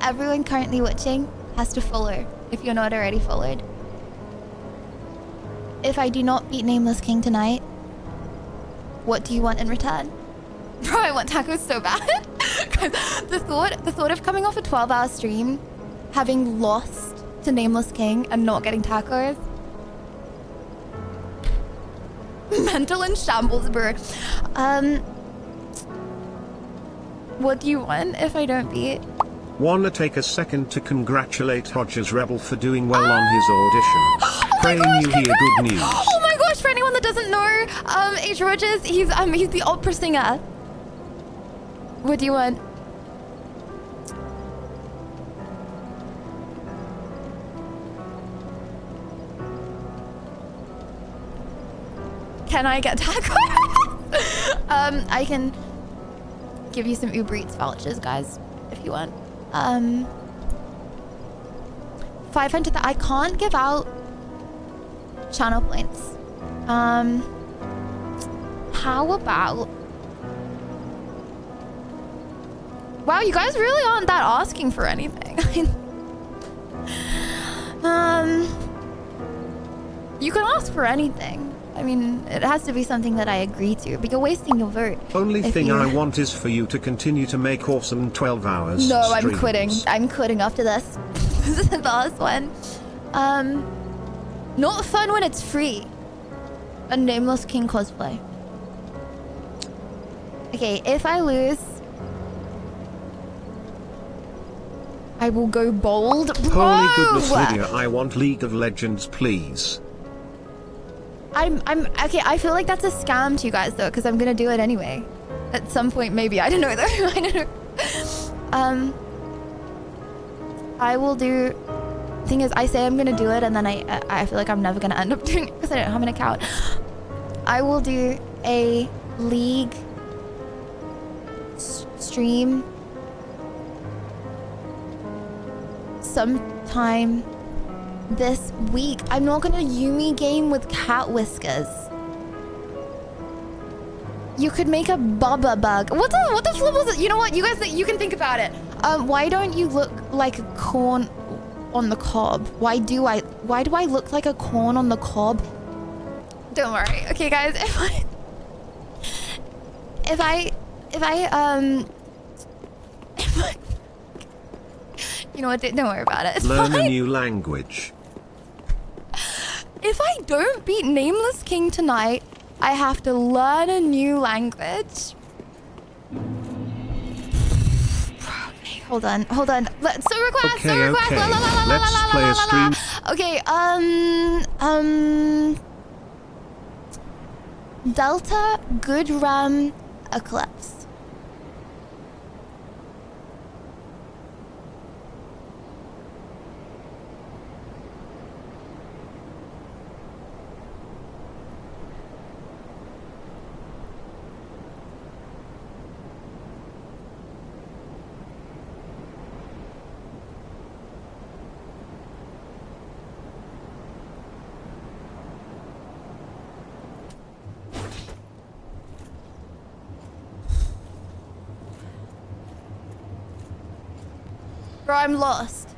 everyone currently watching has to follow if you're not already followed. If I do not beat Nameless King tonight, what do you want in return? Bro, I want tacos so bad. the thought of coming off a 12-hour stream, having lost to Nameless King and not getting tacos. Mental in shambles, bro. What do you want if I don't beat? Wanna take a second to congratulate Rogers Rebel for doing well on his audition. Praying you hear good news. Oh my gosh, for anyone that doesn't know, H. Rogers, he's the opera singer. What do you want? Can I get tacos? I can give you some Uber Eats vouchers, guys, if you want. 500. I can't give out channel points. How about? Wow, you guys really aren't that asking for anything. You can ask for anything. I mean, it has to be something that I agree to, but you're wasting your vote. Only thing I want is for you to continue to make awesome 12 hours No, streams. I'm quitting. I'm quitting after this. This is the last one. Not fun when it's free. A Nameless King cosplay. Okay, if I lose, I will go bold. Bro! Holy goodness, Lydia, I want League of Legends, please. I'm okay. I feel like that's a scam to you guys though, because I'm gonna do it anyway. At some point, maybe. I don't know though. I don't know. I will do. Thing is, I say I'm gonna do it, and then I feel like I'm never gonna end up doing it because I don't have an account. I will do a League stream sometime this week. I'm not gonna Yumi game with cat whiskers. You could make a Bubba bug. What the flip was it? You know what? You guys, you can think about it. Why don't you look like a corn on the cob? Why do I look like a corn on the cob? Don't worry. Okay, guys. If I you know what? Don't worry about it. It's Learn fine. a new language. If I don't beat Nameless King tonight, I have to learn a new language. Okay, hold on. Let's request. Okay. Let's play a stream. Okay, Delta Good Ram Eclipse. Bro, I'm lost.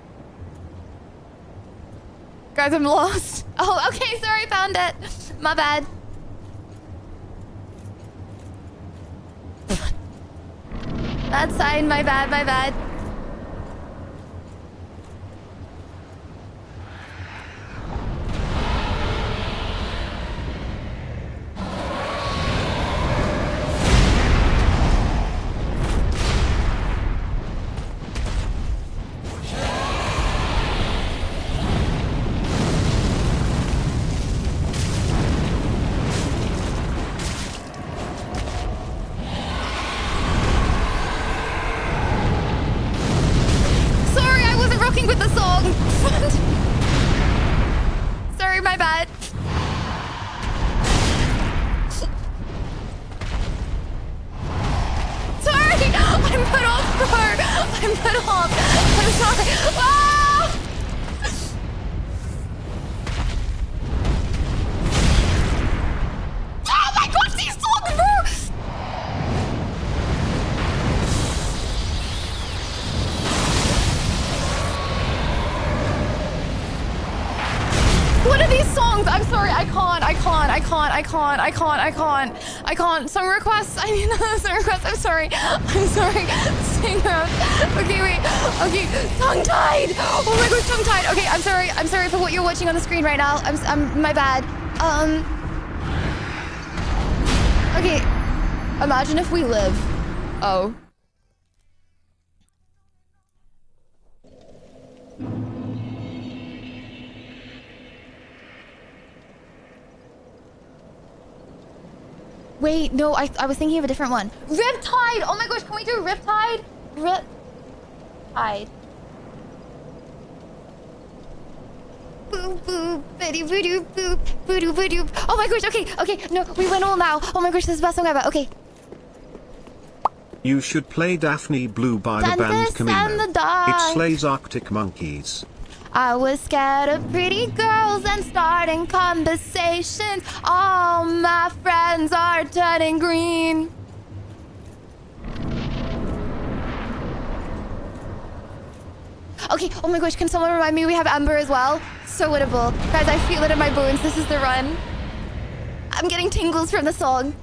Guys, I'm lost. Oh, okay, sorry, found it. My bad. That's fine, my bad. With the song. Sorry, my bad. Sorry, I'm put off, bro. I'm put off. I'm sorry. Ah! Oh my God, these songs, bro. What are these songs? I'm sorry, I can't. Song requests, I'm sorry. Singer. Okay, wait. Okay, tongue-tied. Oh my God, tongue-tied. Okay, I'm sorry for what you're watching on the screen right now. I'm my bad. Okay, imagine if we live. Oh. Wait, no, I was thinking of a different one. Riptide! Oh my gosh, can we do Riptide? Riptide. Boop boop, bitty boop boop, boop boop. Oh my gosh, okay, no, we win all now. Oh my gosh, this is the best song ever. Okay. You should play Daphne Blue by the band Camino. It slays Arctic monkeys. I was scared of pretty girls and starting conversations. All my friends are turning green. Okay, oh my gosh, can someone remind me we have Ember as well? So winnable. Guys, I feel it in my bones. This is the run. I'm getting tingles from the song.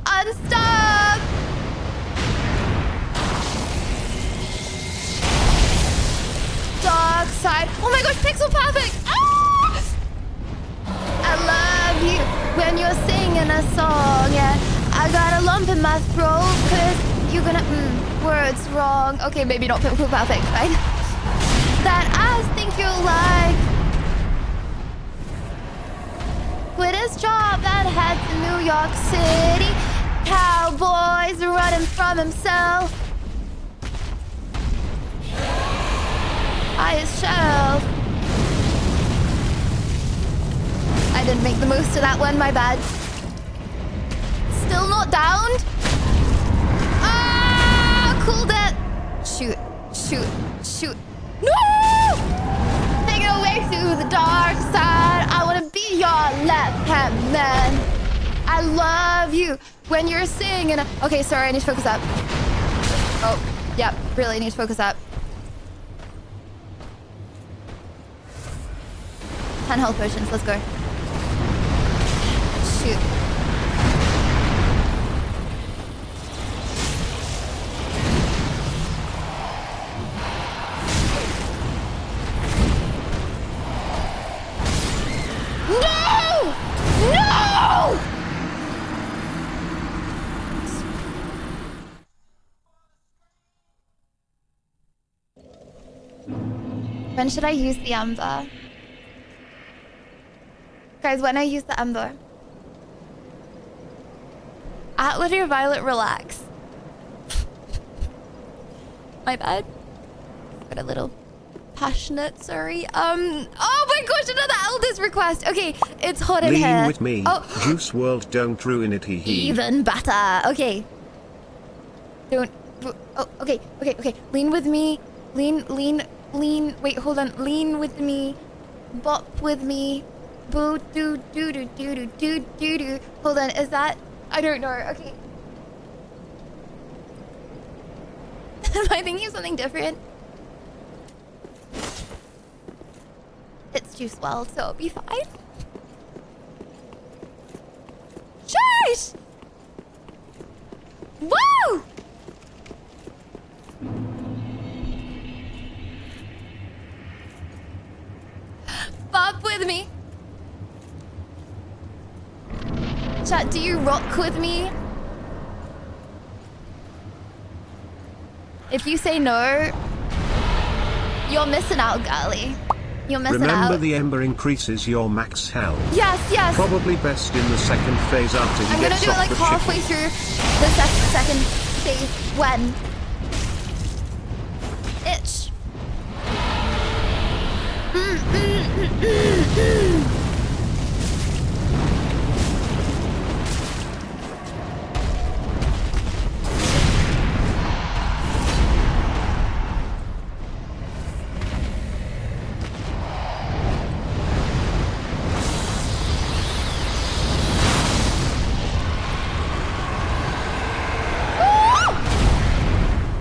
Unstuck! Dark side. Oh my gosh, pixel perfect! Ah! I love you when you're singing a song, yeah. I got a lump in my throat, cause you're gonna, words wrong. Okay, maybe not pixel perfect, fine. That I think you like. Quit his job and head to New York City. Cowboys running from himself. By his shelf. I didn't make the most of that one, my bad. Still not downed? Ah, cooled it. Shoot, shoot, shoot. No! Take it away to the dark side. I want to be your left-hand man. I love you when you're singing. Okay, sorry, I need to focus up. Oh, yep, really need to focus up. 10 health potions, let's go. Shoot. No! No! When should I use the Ember? Guys, when I use the Ember. At Lydia Violet, relax. My bad. Got a little passionate, sorry. Oh my gosh, another Elders request. Okay, it's hot in here. Lean with me. Oh. Juice WRLD, don't ruin it, hee hee. Even better. Okay. Don't. Oh, okay, okay, okay. Lean with me. Lean. Wait, hold on. Lean with me. Bop with me. Boo doo doo doo doo doo doo doo doo. Hold on, is that? I don't know. Okay. Am I thinking of something different? It's Juice WRLD, so it'll be fine. Shush! Woo! Bop with me. Chat, do you rock with me? If you say no, you're missing out, girlie. You're missing out. Remember, the Ember increases your max health. Yes, yes. Probably best in the second phase after you I'm get gonna do it like the halfway chicken. through the second phase. When? Itch.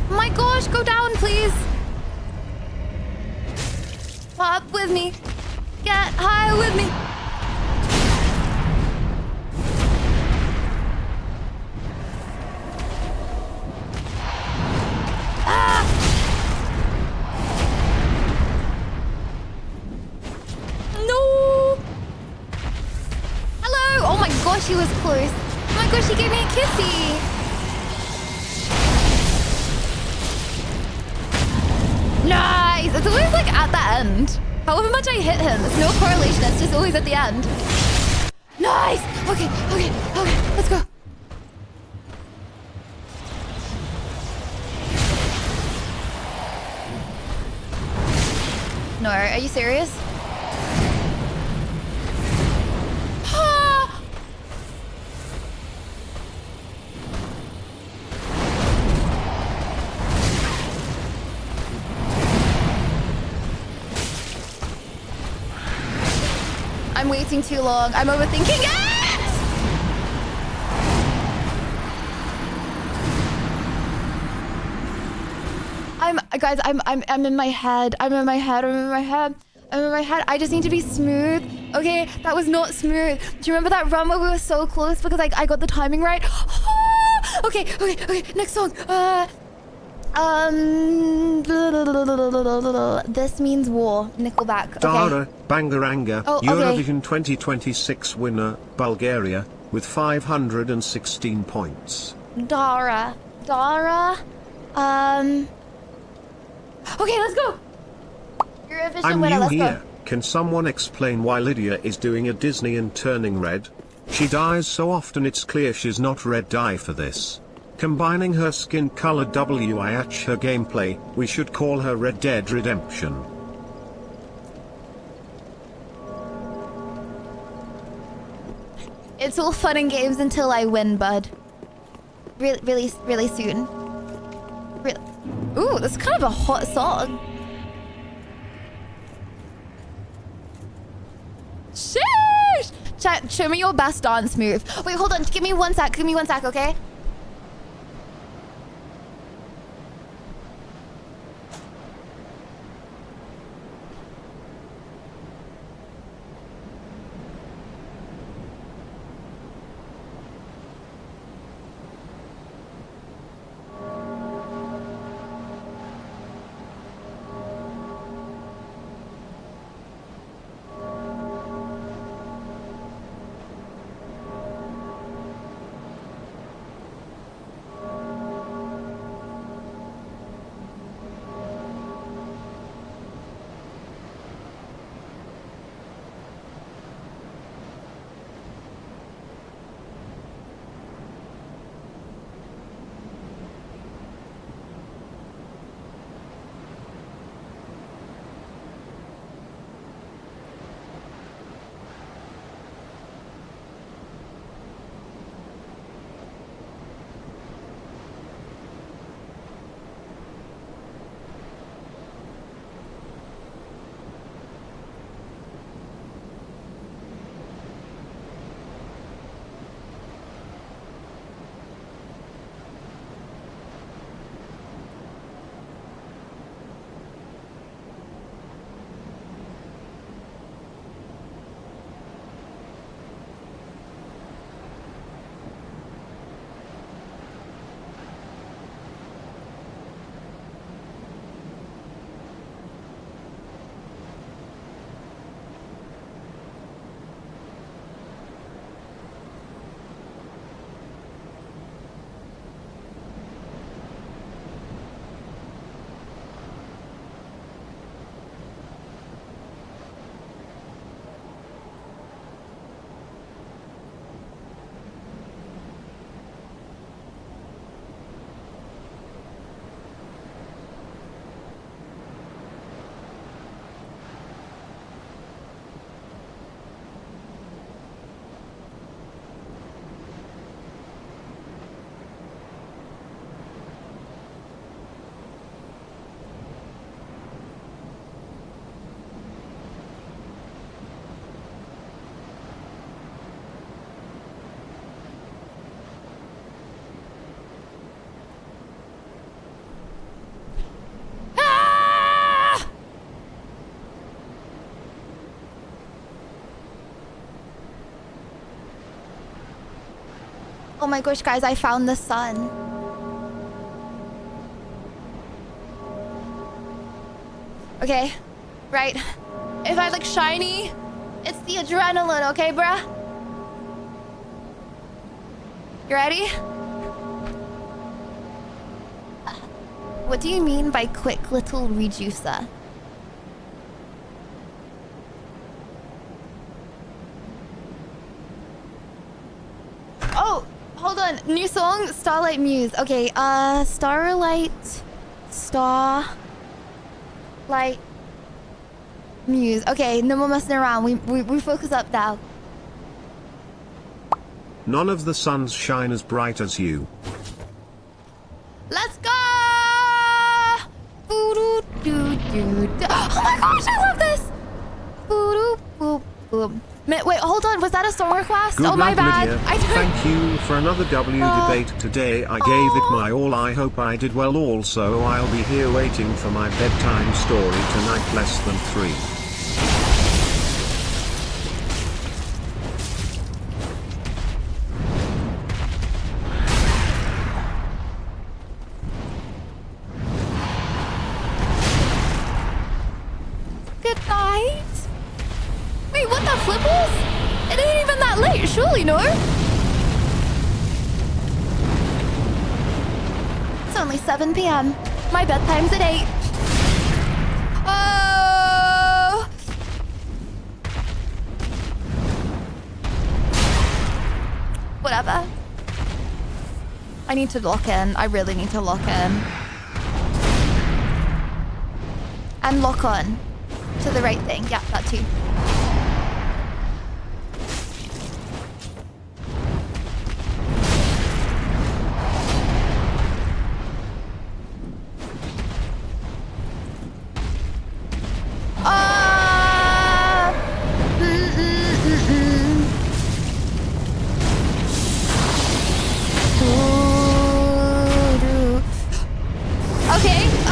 My gosh, go down, please. Pop with me. Get high with me. Ah! No. Hello. Oh my gosh, he was close. Oh my gosh, he gave me a kissy. Nice! It's always like at the end. However much I hit him, there's no correlation, it's just always at the end. Nice! Okay, let's go. No, are you serious? I'm waiting too long. I'm overthinking it! I'm in my head. I'm in my head. I just need to be smooth. Okay, that was not smooth. Do you remember that run where we were so close because I got the timing right? Okay. Next song. This means war. Nickelback. Okay. Dara Bangaranga, Oh, okay. Eurovision 2026 winner, Bulgaria, with 516 points. Dara. Okay, let's go. Eurovision I'm winner. new Let's here. go. Can someone explain why Lydia is doing a Disney and turning red? She dies so often it's clear she's not red dye for this. Combining her skin color with her gameplay, we should call her Red Dead Redemption. It's all fun and games until I win, bud. Really soon. Ooh, that's kind of a hot song. Sheesh! Chat, show me your best dance move. Wait, hold on. Give me one sec, okay? Oh my gosh, guys, I found the sun. Okay, right. If I look shiny, it's the adrenaline, okay, bruh? You ready? What do you mean by quick little rejuicer? Oh, hold on. New song, Starlight Muse. Okay, Starlight Muse. Okay, no more messing around. We focus up now. None of the suns shine as bright as you. Let's go! Oh my gosh, I love this! Boom. Wait, hold on. Was that a song request? Good Oh, my luck, bad. Lydia. Thank you for another W debate today. I gave it my all. I hope I did well. Also, I'll be here waiting for my bedtime story tonight, less than 3. Good night. Wait, what the flipples? It ain't even that late, surely, no? It's only 7 p.m. My bedtime's at 8. Oh! Whatever. I need to lock in. I really need to lock in. And lock on. To the right thing. Yeah, that too.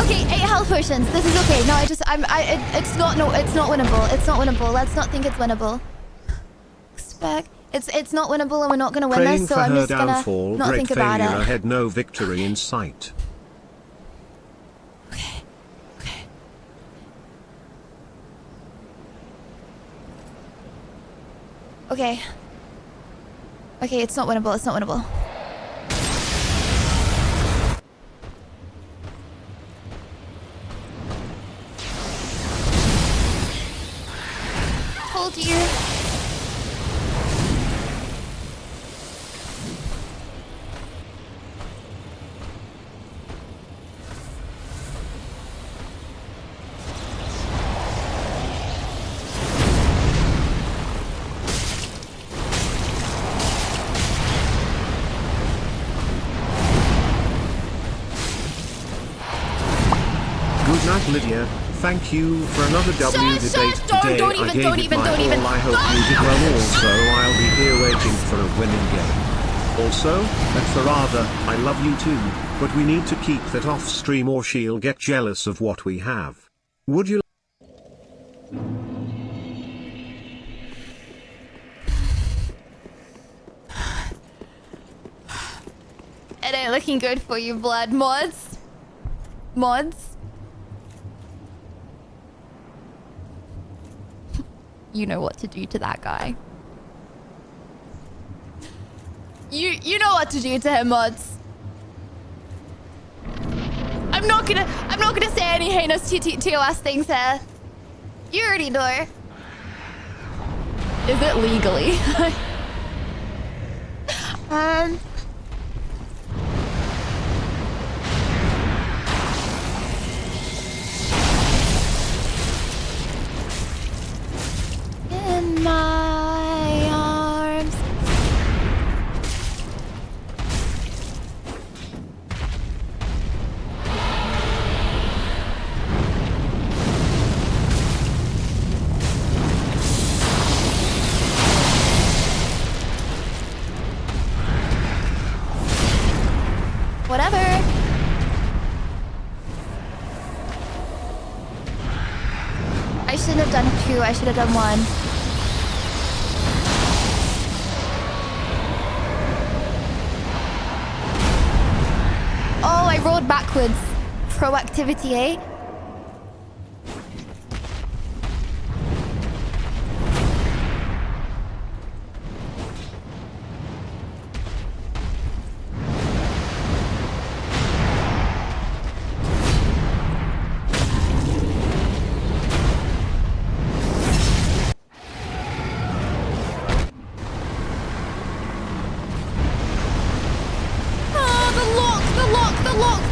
Okay, 8 health potions. This is okay. No, it's not winnable. It's not winnable. Let's not think it's winnable. Expect. It's not winnable and we're not gonna win Praying this, so for I'm her just gonna downfall, not great think about failure it. ahead, no victory in sight. Okay. Okay, it's not winnable. It's not winnable. Told you. Good night, Lydia. Thank you for another W debate today. Don't I even, gave don't it even, my don't all. even. I hope you did well also. I'll be here waiting for a winning game. Also, and Farada, I love you too, but we need to keep that off stream or she'll get jealous of what we have. Would you It ain't looking good for you, blood. Mods? Mods? You know what to do to that guy. You know what to do to him, mods. I'm not gonna say any heinous TOS things here. You already know. Is it legally? In my arms. Whatever. I shouldn't have done 2. I should have done 1. Oh, I rolled backwards. Proactivity, eh?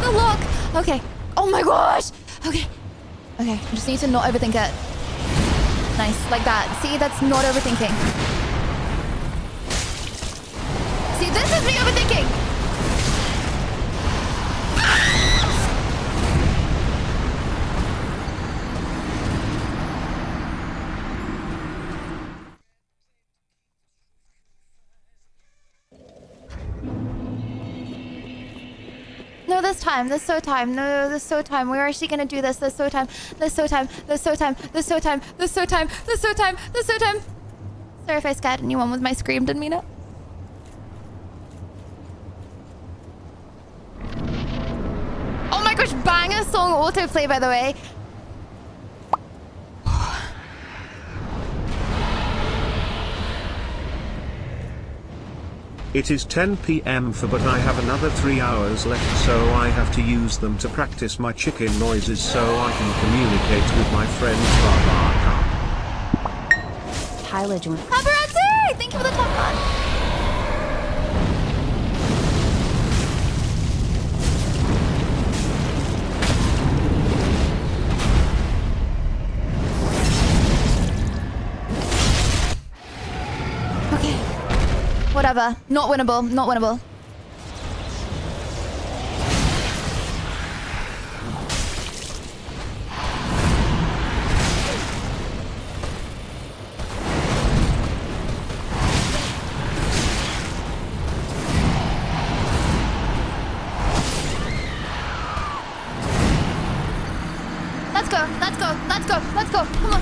The lock. Okay. Oh my gosh. Okay. Okay. I just need to not overthink it. Nice. Like that. See, that's not overthinking. See, this is me overthinking. No, this time. This so time. No, this so time. We're actually gonna do this. This so time. This so time. This so time. This so time. This so time. This so time. This so time. Sorry if I scared anyone with my scream. Didn't mean it. Oh my gosh, banger song autoplay, by the way. It is 10 p.m. but I have another 3 hours left, so I have to use them to practice my chicken noises so I can communicate with my friends. Tyler joined. Paparazzi! Thank you for the top one. Okay. Whatever. Not winnable. Not winnable. Let's go. Let's go. Let's go. Let's go. Come on.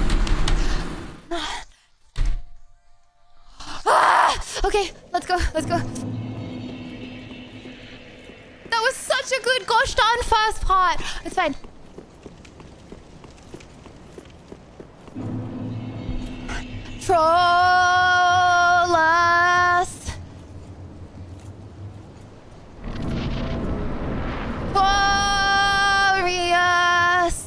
Okay, let's go, let's go. That was such a good gosh darn first part. It's fine. Trollus. Glorious.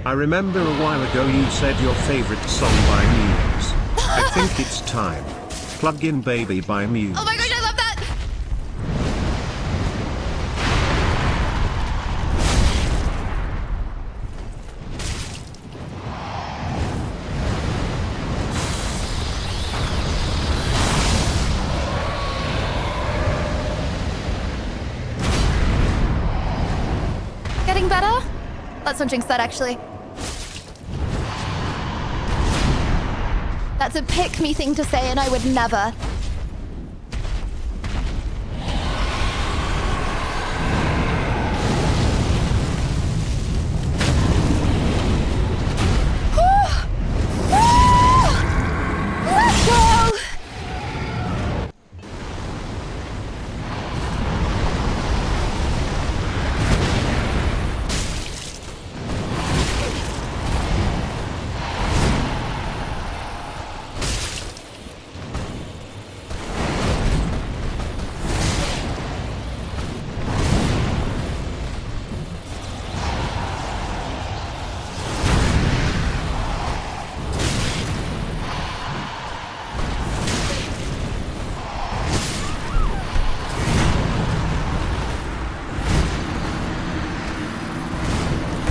I remember a while ago you said your favorite song by Muse. I think it's time. Plug in Baby by Muse. Oh my gosh, I love that. Getting better? Let's not jinx that, actually. That's a pick-me thing to say, and I would never. Let's go!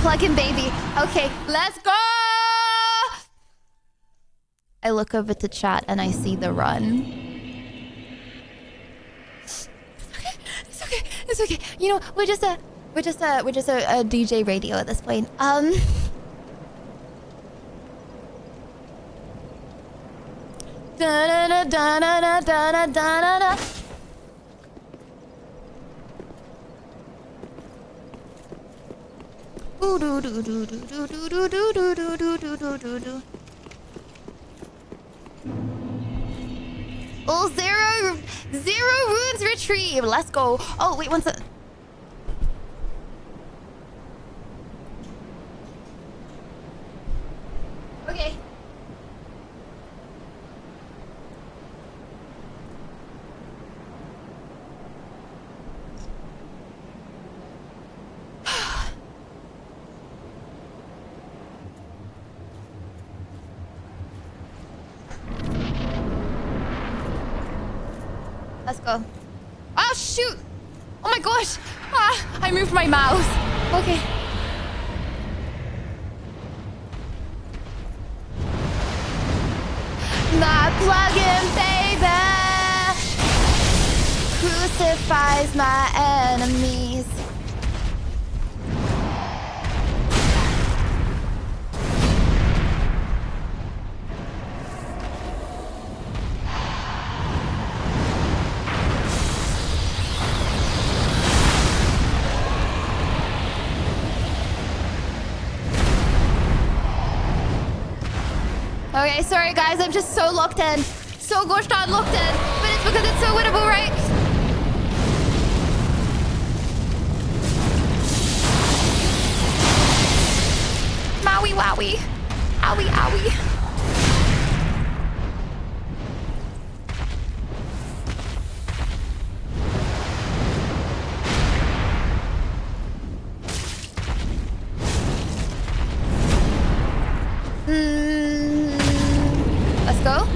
Plug-in baby. Okay, let's go! I look over to chat and I see the run. It's okay. It's okay. You know, we're just a DJ radio at this point. Da da da da da da da da da. Oh, zero runes retrieved. Let's go. Oh, wait, one sec. Okay. Let's go. Oh, shoot! Oh my gosh! Ah, I moved my mouse. Okay. My plug-in baby crucifies my enemies. Okay, sorry guys, I'm just so locked in. So gosh darn locked in. But it's because it's so winnable, right? Maui wowie. Owie owie. Let's go.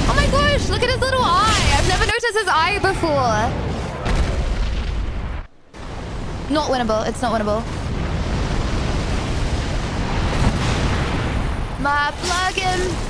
Oh my gosh, look at his little eye. I've never noticed his eye before. Not winnable. It's not winnable. My plugin.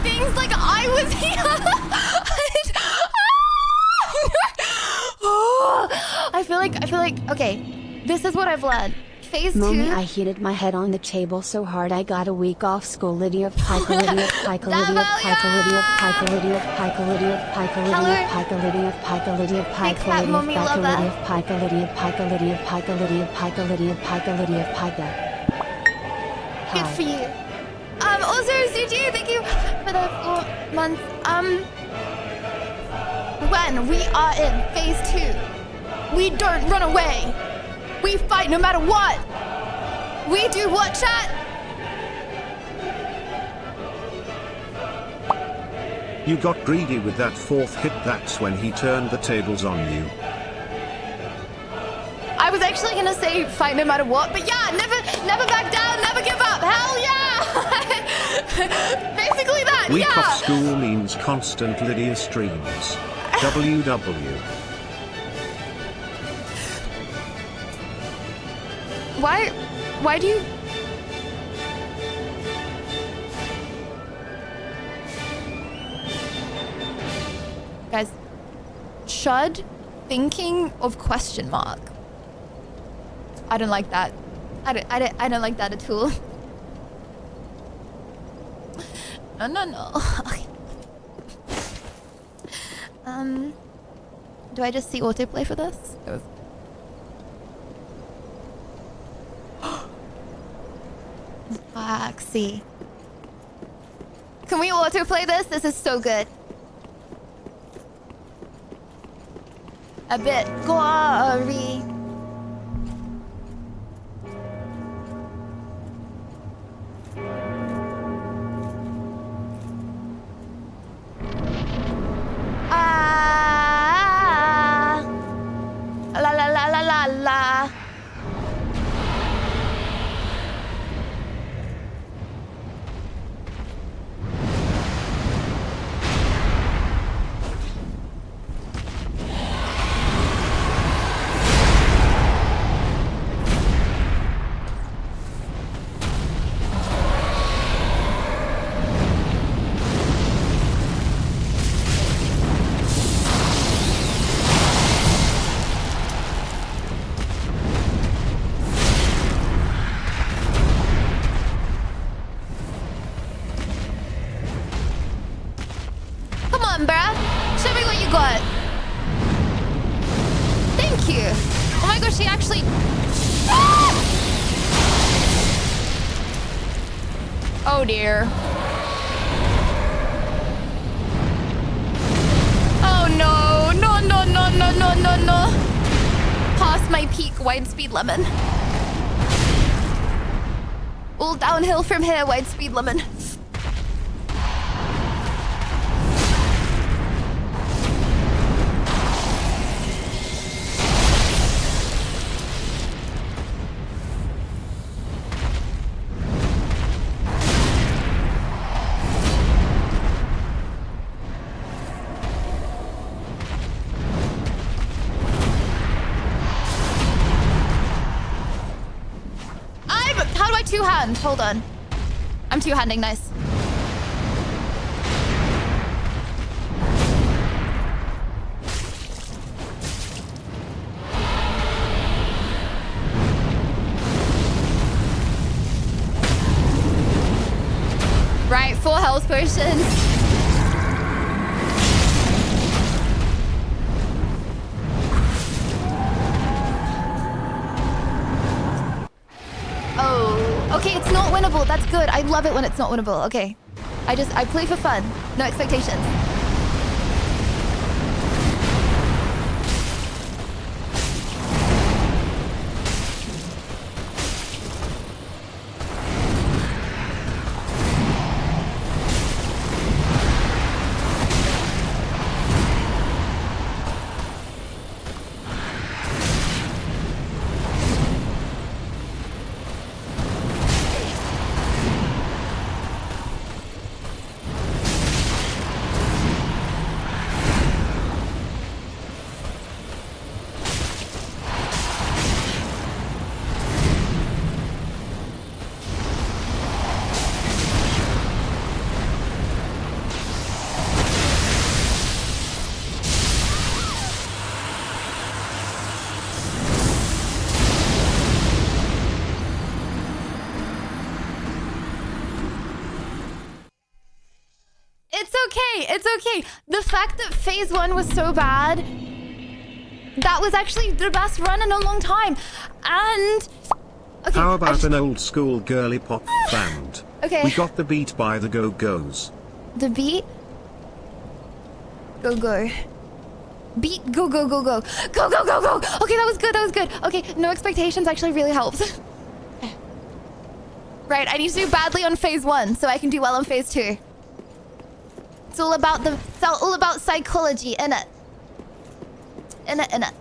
Things like I was here. I feel like okay, this is what I've learned. Phase 2. Mommy, I hit my head on the table so hard I got a week off school. Lydia of Pika, Lydia of Pika, Lydia of Pika, Lydia of Pika, Lydia of Pika, Lydia of Pika, Lydia of Pika, Lydia of Pika, Lydia of Pika, Lydia of Pika, Lydia of Pika, Lydia of Pika, Lydia of Pika, Lydia of Pika, Lydia of Pika. Good for you. Also, CG, thank you for the 4 months. When we are in phase 2, we don't run away. We fight no matter what. We do what, chat? You got greedy with that 4th hit. That's when he turned the tables on you. I was actually gonna say fight no matter what, but yeah, never back down, never give up. Hell yeah! Basically that, Week yeah. off school means constant Lydia streams. WW. Why do you... Guys, Shud thinking of question mark. I don't like that. I don't like that at all. No. Okay. Do I just see autoplay for this? See. Can we autoplay this? This is so good. A bit gory. La. She actually... Ah! Oh dear. Oh no. No. Past my peak, wide speed lemon. All downhill from here, wide speed lemon. how do I two-hand? Hold on. I'm two-handing, nice. Right, 4 health potions. Oh, okay, it's not winnable. That's good. I love it when it's not winnable. Okay. I play for fun. No expectations. It's okay. The fact that phase 1 was so bad, that was actually the best run in a long time. And okay, how about an old school girly pop band? Okay. We got the beat by the Go-Go's. The beat? Go. Beat, go. Go. Go. Okay, that was good. Okay, no expectations actually really helps. Right, I need to do badly on phase 1 so I can do well on phase 2. It's all about psychology, innit? Innit.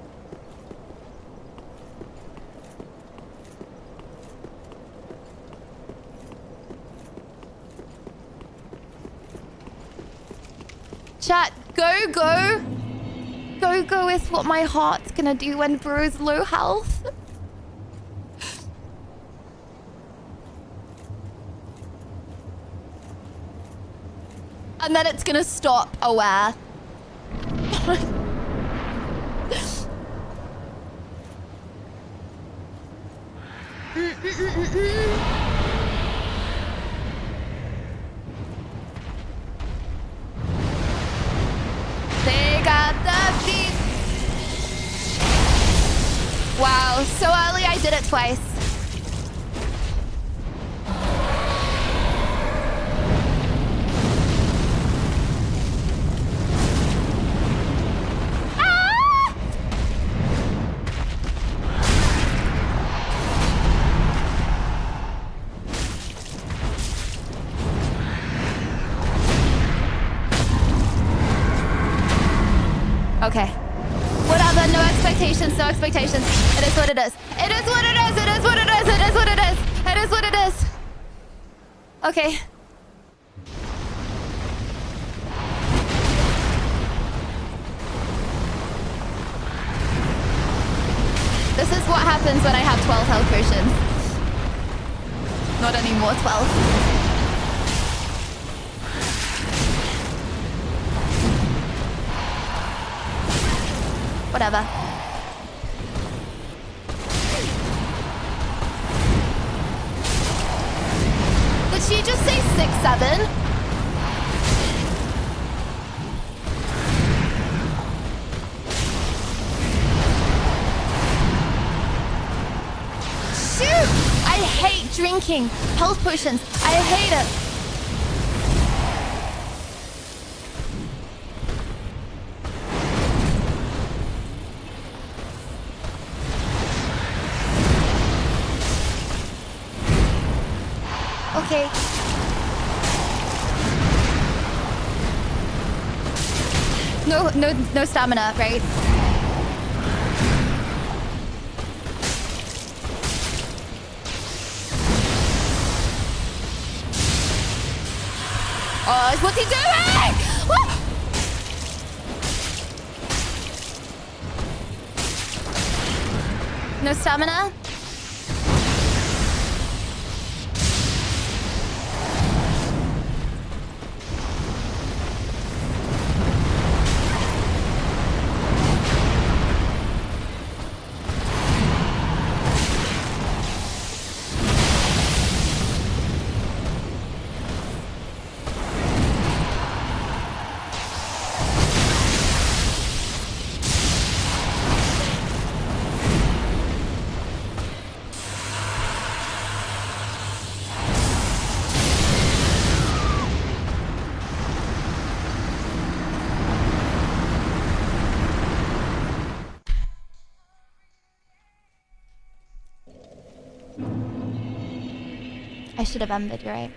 Chat, go. Go is what my heart's gonna do when bro's low health. And then it's gonna stop aware. They got the beat. Wow, so early I did it twice. Okay. Whatever, no expectations. It is what it is. Okay. This is what happens when I have 12 health potions. Not anymore, 12. Whatever. Did she just say 6, 7? Shoot! I hate drinking health potions. I hate it. Okay. No stamina, right? Oh, what's he doing? What? No stamina? I should have ended, you're right.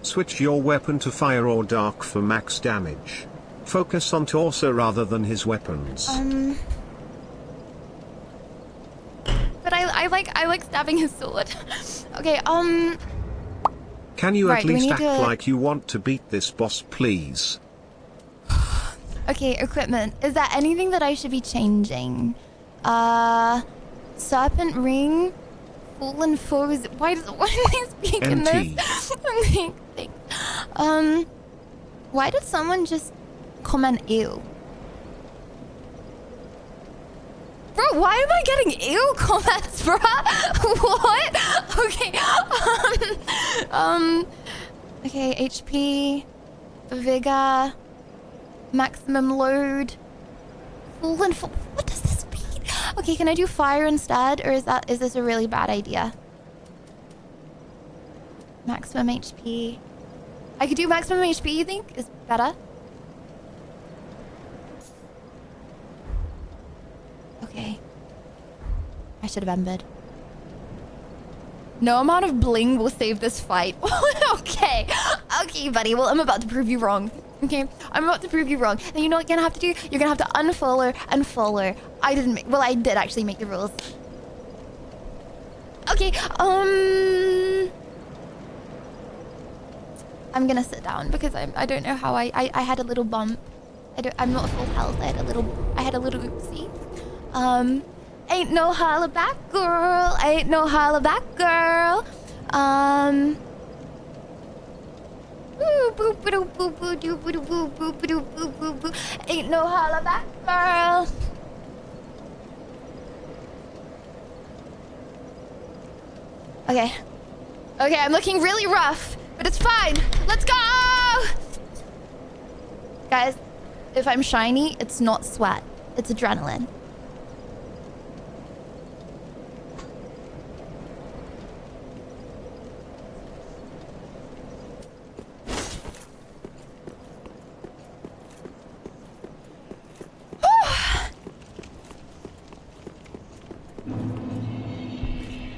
Switch your weapon to fire or dark for max damage. Focus on torso rather than his weapons. But I like stabbing his sword. Okay, Can you right, at least act to... like you want to beat this boss, please? Okay, equipment. Is there anything that I should be changing? Serpent ring, fallen foes. Why do they speak in this? Okay, thanks. Why did someone just comment ew? Bro, why am I getting ew comments, bro? What? Okay. Okay, HP, vigor, maximum load, fallen fo- What does this mean? Okay, can I do fire instead, or is this a really bad idea? Maximum HP. I could do maximum HP, you think? Is better? Okay. I should have ended. No amount of bling will save this fight. Okay. Okay, buddy. Well, I'm about to prove you wrong. Okay? I'm about to prove you wrong. And you know what you're gonna have to do? You're gonna have to unfollow and follow. I did actually make the rules. Okay, I'm gonna sit down because I don't know how I had a little bump. I'm not full health. I had a little oopsie. Ain't no holla back, girl. Ain't no holla back, girl. Ain't no holla back, girl. Okay. Okay, I'm looking really rough, but it's fine. Let's go! Guys, if I'm shiny, it's not sweat. It's adrenaline.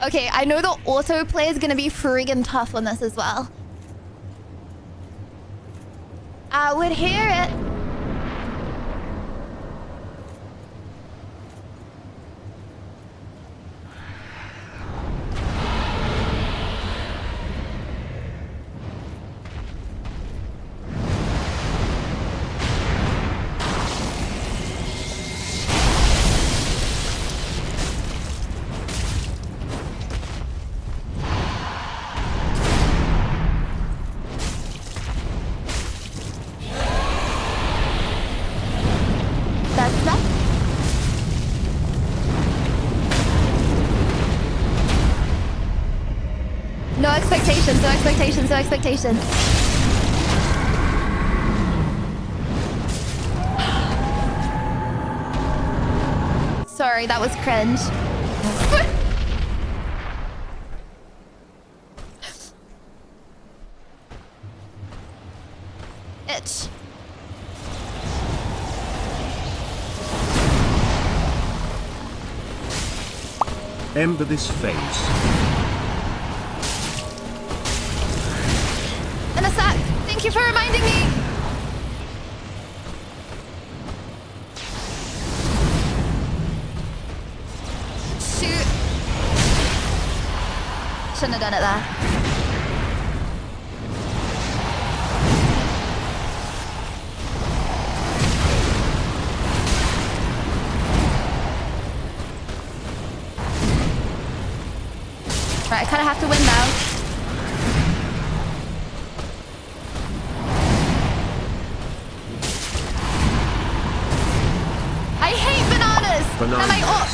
Okay, I know the autoplay is gonna be friggin' tough on this as well. I would hear it. No expectations, no expectations, no expectations. Sorry, that was cringe. Itch. Ember this face. In a sec. Thank you for reminding me. Shoot. Shouldn't have done it there. Right, I kind of have to win now. I hate bananas. Bananas. Am I off?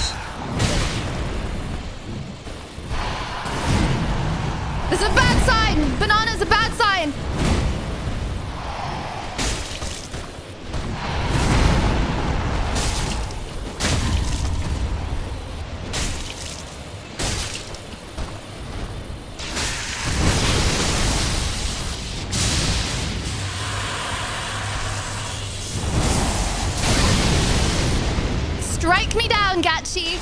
This is a bad sign. Banana's a bad sign. Strike me down, Gachi.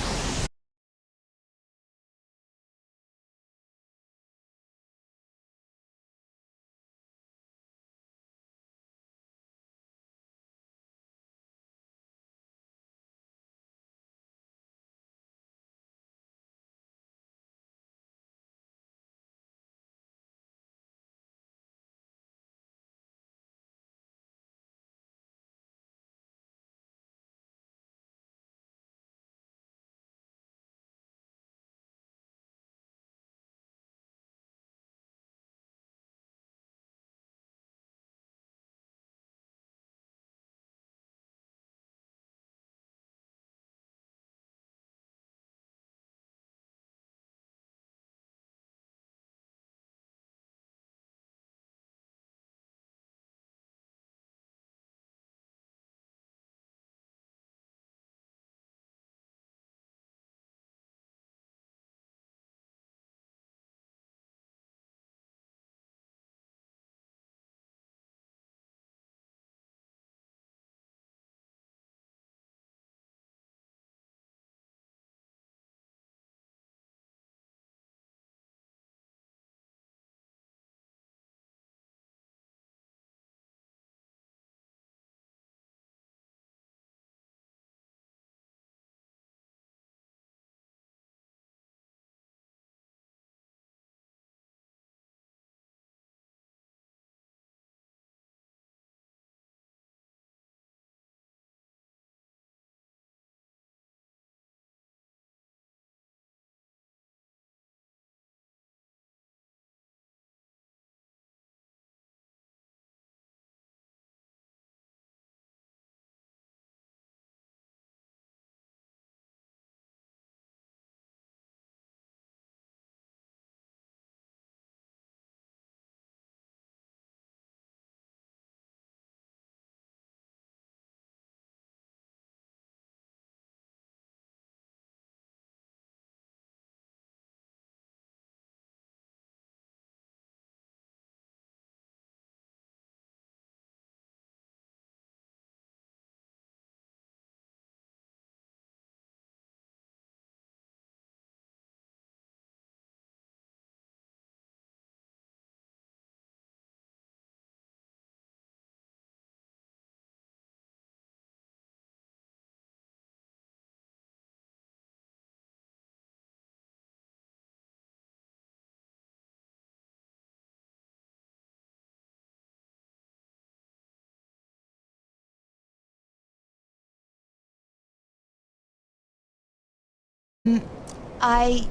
I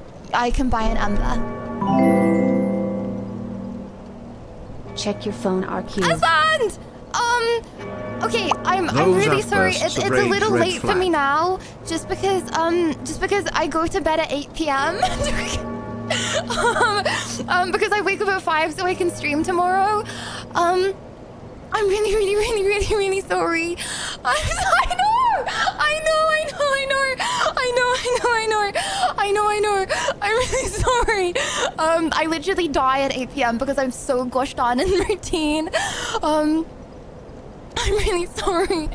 can buy an Ember. Check your phone, RQ. Asand! Okay, I'm really sorry. It's a little late for me now, just because I go to bed at 8 p.m. Because I wake up at 5 so I can stream tomorrow. I'm really sorry. I know. I'm really sorry. I literally die at 8 p.m. because I'm so gosh darn in routine. I'm really sorry.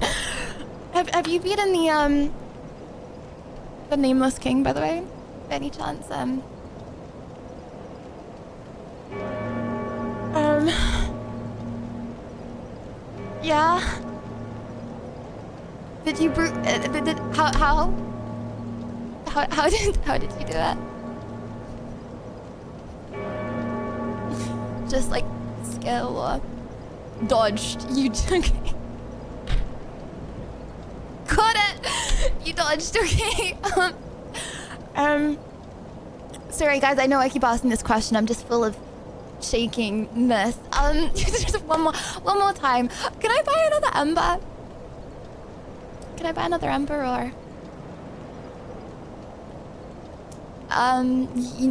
Have you beaten the Nameless King, by the way? By any chance? Yeah. Did you how did you do that? Just like skill or dodged? You okay? Got it. You dodged. Okay. Sorry guys. I know I keep asking this question. I'm just full of shakingness. Just one more time. Can I buy another Ember? Can I buy another Ember or?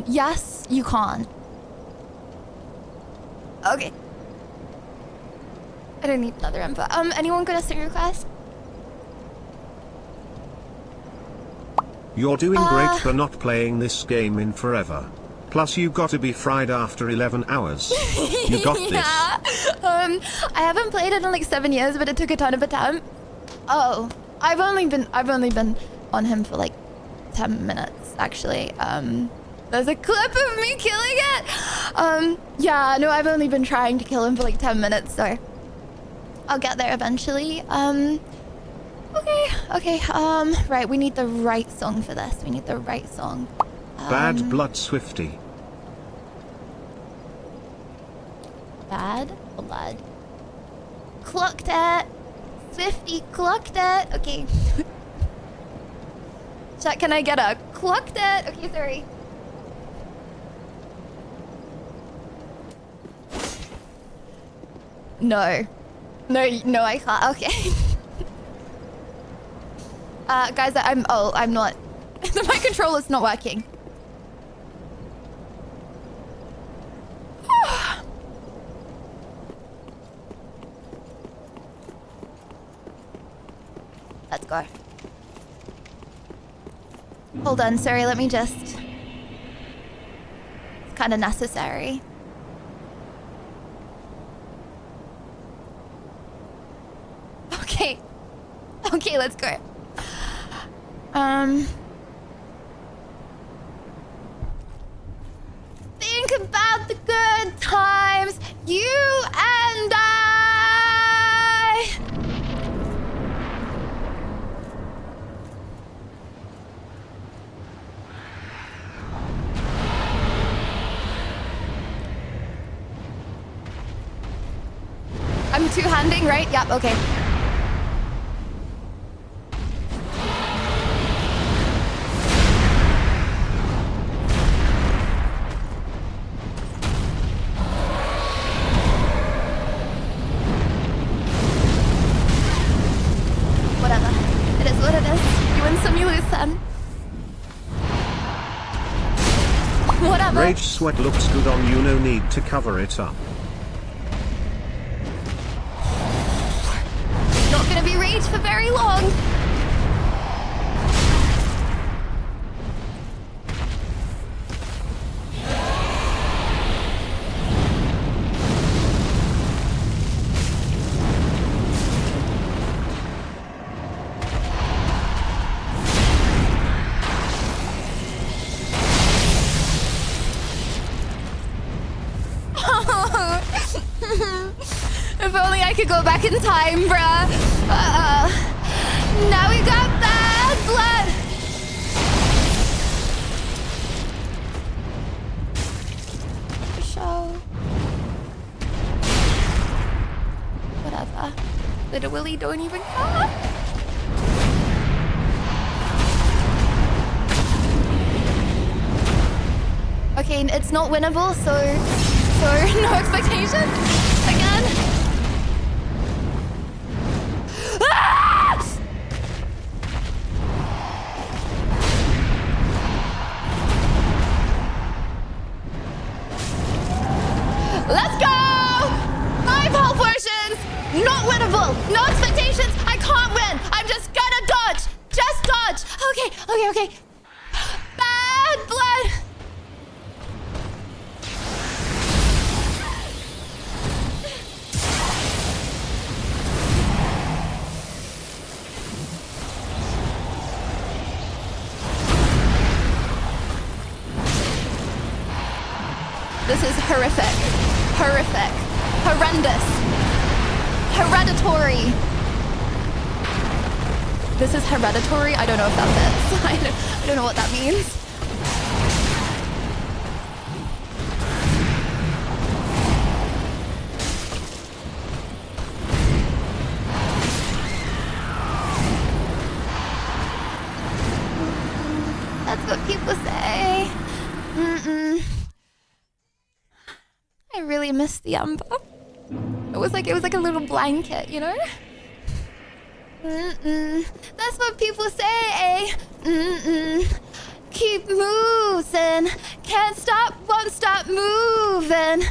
Yes, you can. Okay. I don't need another Ember. Anyone got a sing request? You're doing great for not playing this game in forever. Plus you got to be fried after 11 hours. You got this. I haven't played it in like 7 years, but it took a ton of attempts. Oh, I've only been on him for like 10 minutes actually. There's a clip of me killing it. Yeah, no, I've only been trying to kill him for like 10 minutes, so I'll get there eventually. Okay. Right, we need the right song for this. We need the right song. Bad Blood Swifty. Bad Blood. Clocked it. Swifty clocked it. Okay. Chat, can I get a clocked it? Okay, sorry. No, I can't. Okay. Guys, I'm not. My controller's not working. Let's go. Hold on, sorry, let me just... It's kind of necessary. Okay, let's go. Think about the good times, you and I. I'm two-handing, right? Yep, okay. Rage sweat looks good on you, no need to cover it up. Not gonna be rage for very long. If only I could go back in time, bruh. Now we got bad blood. Show. Whatever. Little Willie don't even care. Okay, it's not winnable, so no expectations. Again. Ah! Let's go! 5 health potions! Not winnable! No expectations! I can't win! I'm just gonna dodge! Just dodge! Okay. Bad blood! This is horrific. Horrific. Horrendous. Hereditary. This is hereditary? I don't know if that fits. I don't know what that means. That's what people say. I really miss the Ember. It was like a little blanket, you know? That's what people say. Keep moving. Can't stop, won't stop moving.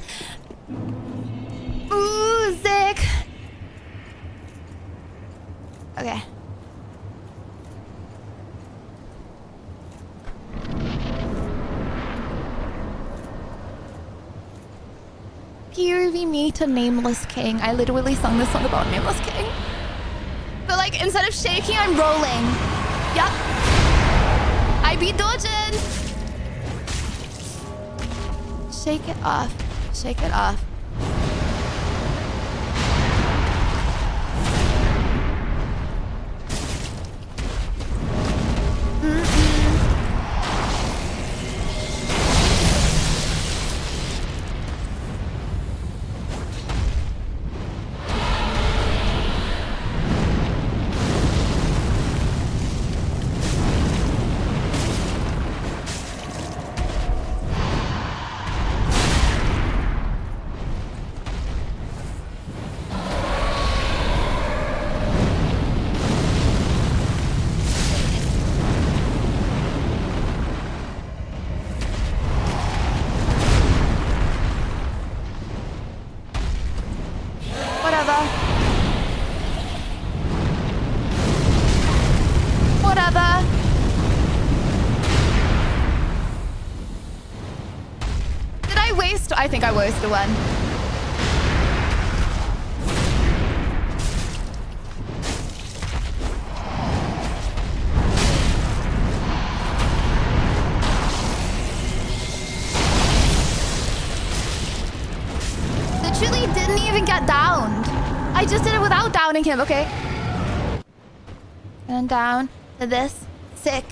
Music. Okay. POV me to Nameless King. I literally sung this song about Nameless King. But like, instead of shaking, I'm rolling. Yup. I be dodging. Shake it off. Shake it off. I think I wasted one. Literally didn't even get downed. I just did it without downing him, okay? And down to this sick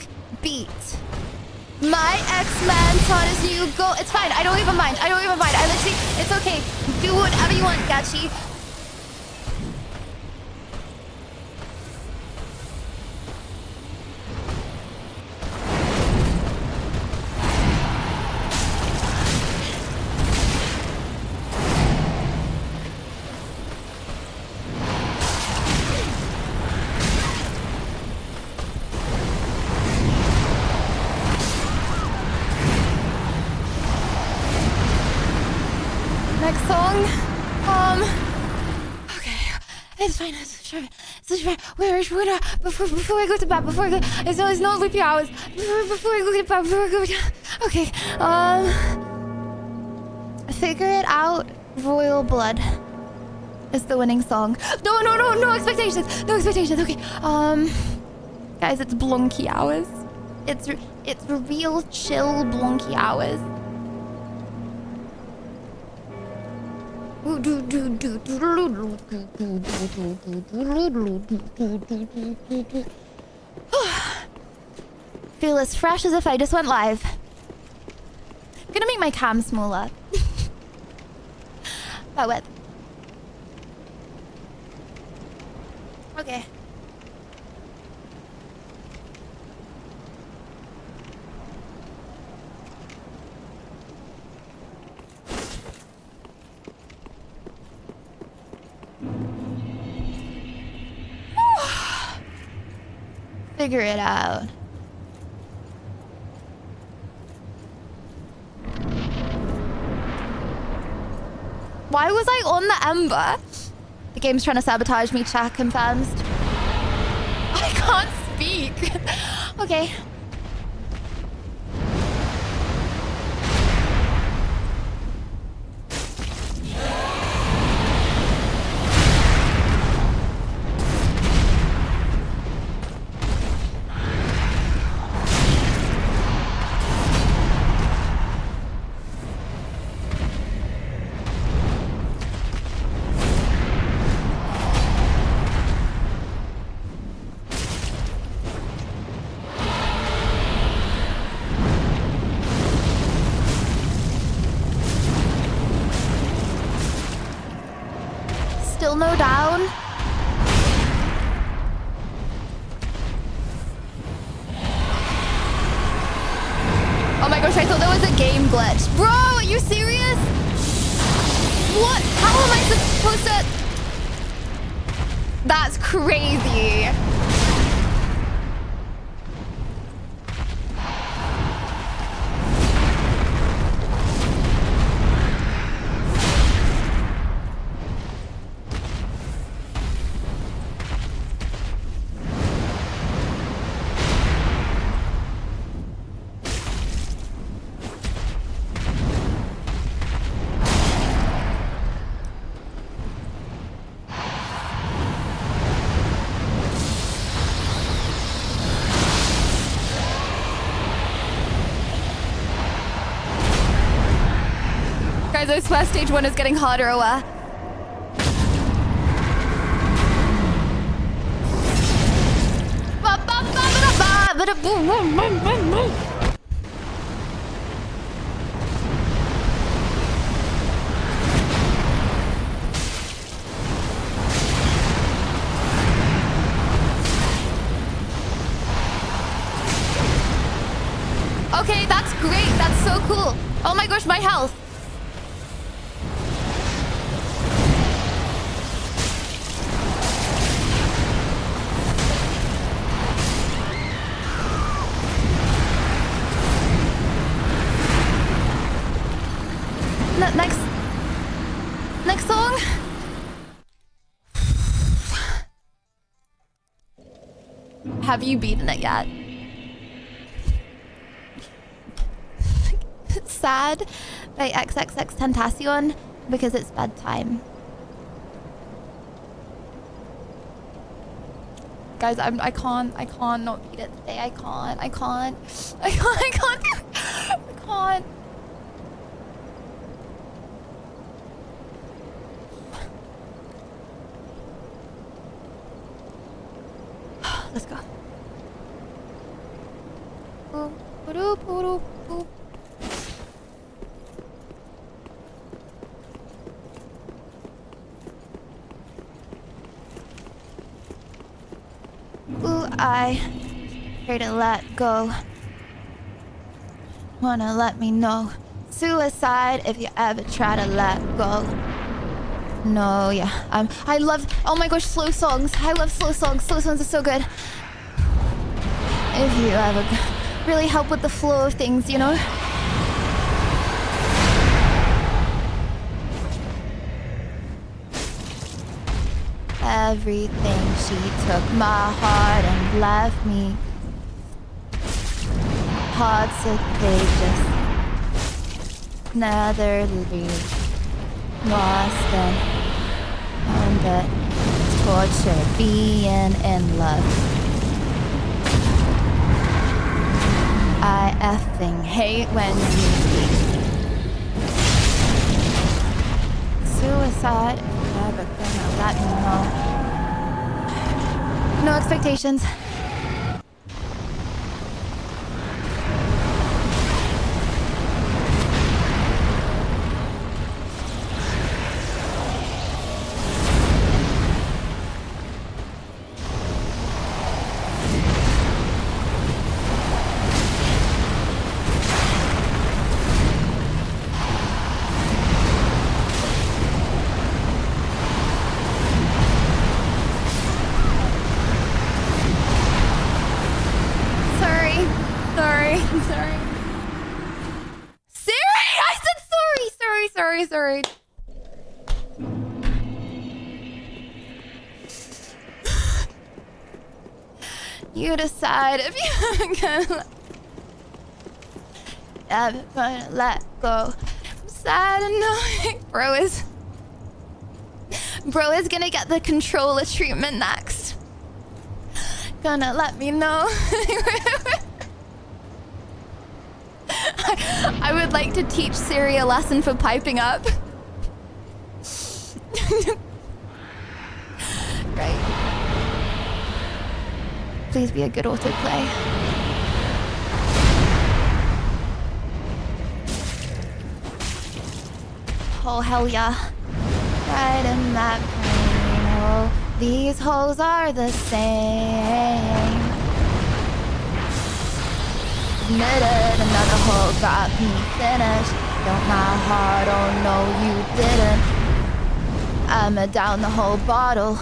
beat. My X-Man taught us you go. It's fine. I don't even mind. I literally, it's okay. Do whatever you want, Gachi. It's fine. Where before I go to bed, it's no sleepy hours. Before I go to bed, okay. Figure It Out. Royal Blood is the winning song. No expectations. No expectations. Okay. Guys, it's Blunky hours. It's real chill Blunky hours. Feel as fresh as if I just went live. I'm gonna make my cam smaller. But what? Okay. figure it out. Why was I on the Ember? The game's trying to sabotage me, chat confirms. I can't speak. Okay. Still no down. Oh my gosh, I thought there was a game glitch. Bro, are you serious? What? How am I supposed to... That's crazy. Guys, I swear stage 1 is getting harder. Okay, that's great. That's so cool. Oh my gosh, my health. Next song. Have you beaten it yet? Sad by XXX Tentacion because it's bedtime. Guys, I can't not beat it today. I can't. Let's go. Ooh, I pray to let go. Wanna let me know. Suicide if you ever try to let go. No, yeah. I love, oh my gosh, slow songs. I love slow songs. Slow songs are so good. If you ever really help with the flow of things, you know? Everything she took my heart and left me. Hearts of pages. Neither leave. Lost and but torture being in love. I effing hate when you leave. Suicide, never gonna let me know. No expectations. sorry. You decide if you're gonna let go. I'm sad and knowing Bro is gonna get the controller treatment next. Gonna let me know. I would like to teach Siri a lesson for piping up. Right. Please be a good autoplay. Oh, hell yeah. Right in that brain. Oh, these hoes are the same. Admitted another hole got me finished. Broke my heart, oh no you didn't. I'm down the whole bottle.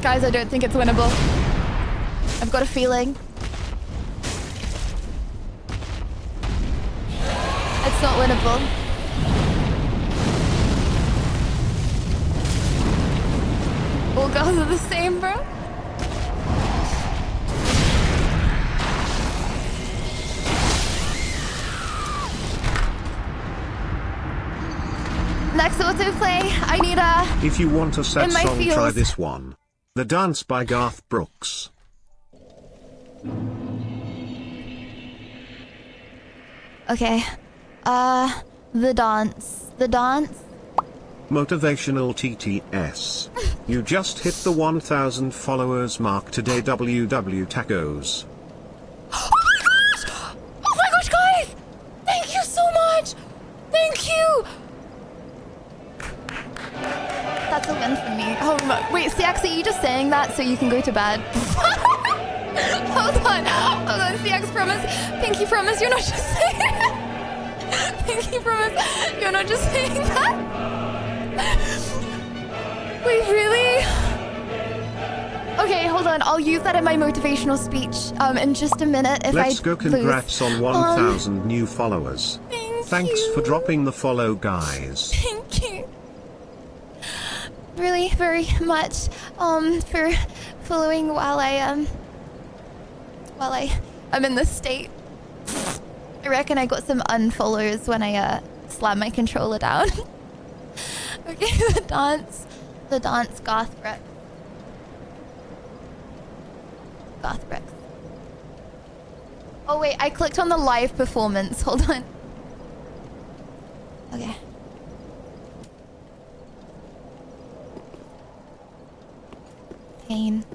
Guys, I don't think it's winnable. I've got a feeling. It's not winnable. All girls are the same, bro. Next autoplay, I need a... If you want a sad in my song, try feels. this one. The Dance by Garth Brooks. Okay. The dance. The dance. Motivational TTS. You just hit the 1,000 followers mark today, WW Tacos. Oh my gosh, guys! Thank you so much! Thank you! That's a win for me. Oh my, wait, CX, are you just saying that so you can go to bed? Hold on, CX, promise. Pinky, promise you're not just saying that. Pinky, promise you're not just saying that. Wait, really? Okay, hold on. I'll use that in my motivational speech in just a minute if Let's go, congrats lose. on 1,000 new followers. Thanks you. for dropping the follow, guys. Thank you. Really very much for following while I'm in this state. I reckon I got some unfollowers when I slammed my controller down. Okay, the dance Garth Brooks. Oh wait, I clicked on the live performance. Hold on. Okay. Pain.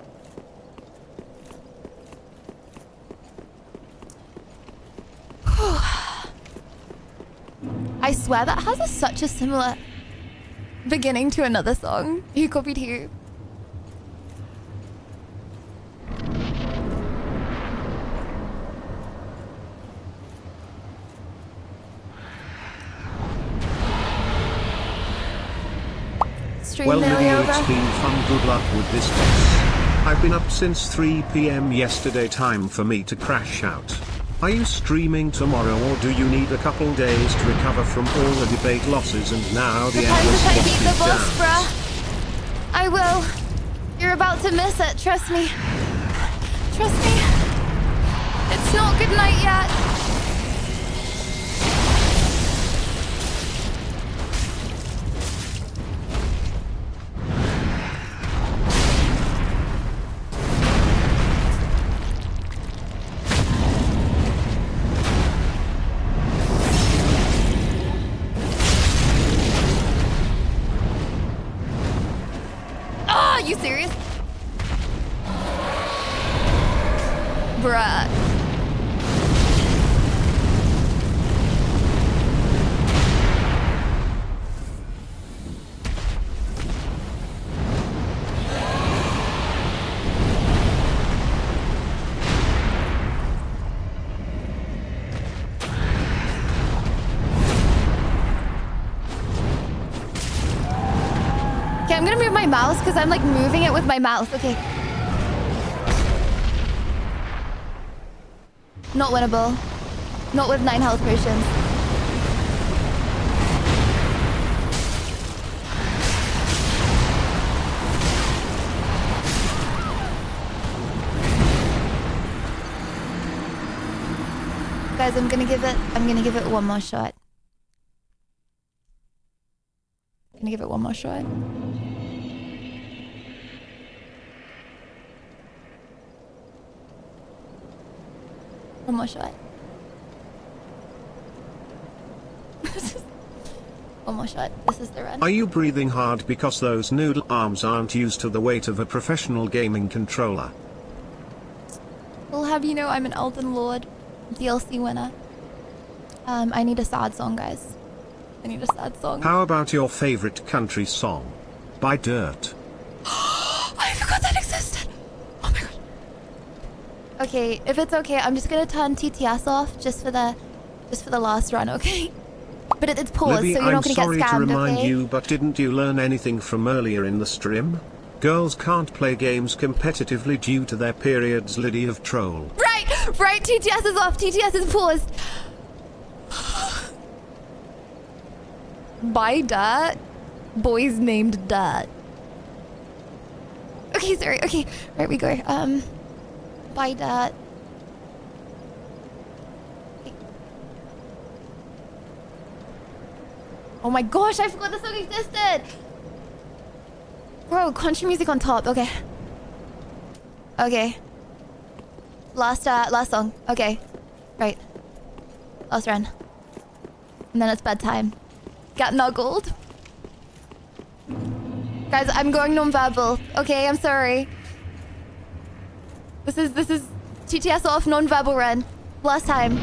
I swear that has such a similar beginning to another song. You copied here. Well, Lydia, it's been fun. Good luck with this test. I've been up since 3 p.m. yesterday. Time for me to crash out. Are you streaming tomorrow, or do you need a couple days to recover from all the debate losses and now the endless Depends if I beat the boss, downs? bruh. I will. You're about to miss it. Trust me. Trust me. It's not good night yet. Are you serious? Bruh. I'm gonna move my mouse because I'm like moving it with my mouth. Okay. Not winnable. Not with 9 health potions. Guys, I'm gonna give it one more shot. I'm gonna give it one more shot. One more shot. One more shot. This is the run. Are you breathing hard because those noodle arms aren't used to the weight of a professional gaming controller? We'll have you know I'm an Elden Lord DLC winner. I need a sad song, guys. I need a sad song. How about your favorite country song? By Dirt. I forgot that existed. Oh my god. Okay, if it's okay, I'm just gonna turn TTS off just for the last run, okay? But it's paused, Libby, so you're not gonna get I'm sorry scammed, to remind okay? you, but didn't you learn anything from earlier in the stream? Girls can't play games competitively due to their periods, Liddy of Troll. Right, TTS is off, TTS is paused. By Dirt? Boys named Dirt. Okay, sorry, okay. Right, we go. By Dirt. Oh my gosh, I forgot the song existed! Bro, country music on top, okay. Okay. Last song, okay. Right. Last run. And then it's bedtime. Get nuggled. Guys, I'm going non-verbal, okay? I'm sorry. This is TTS off, non-verbal run. Last time.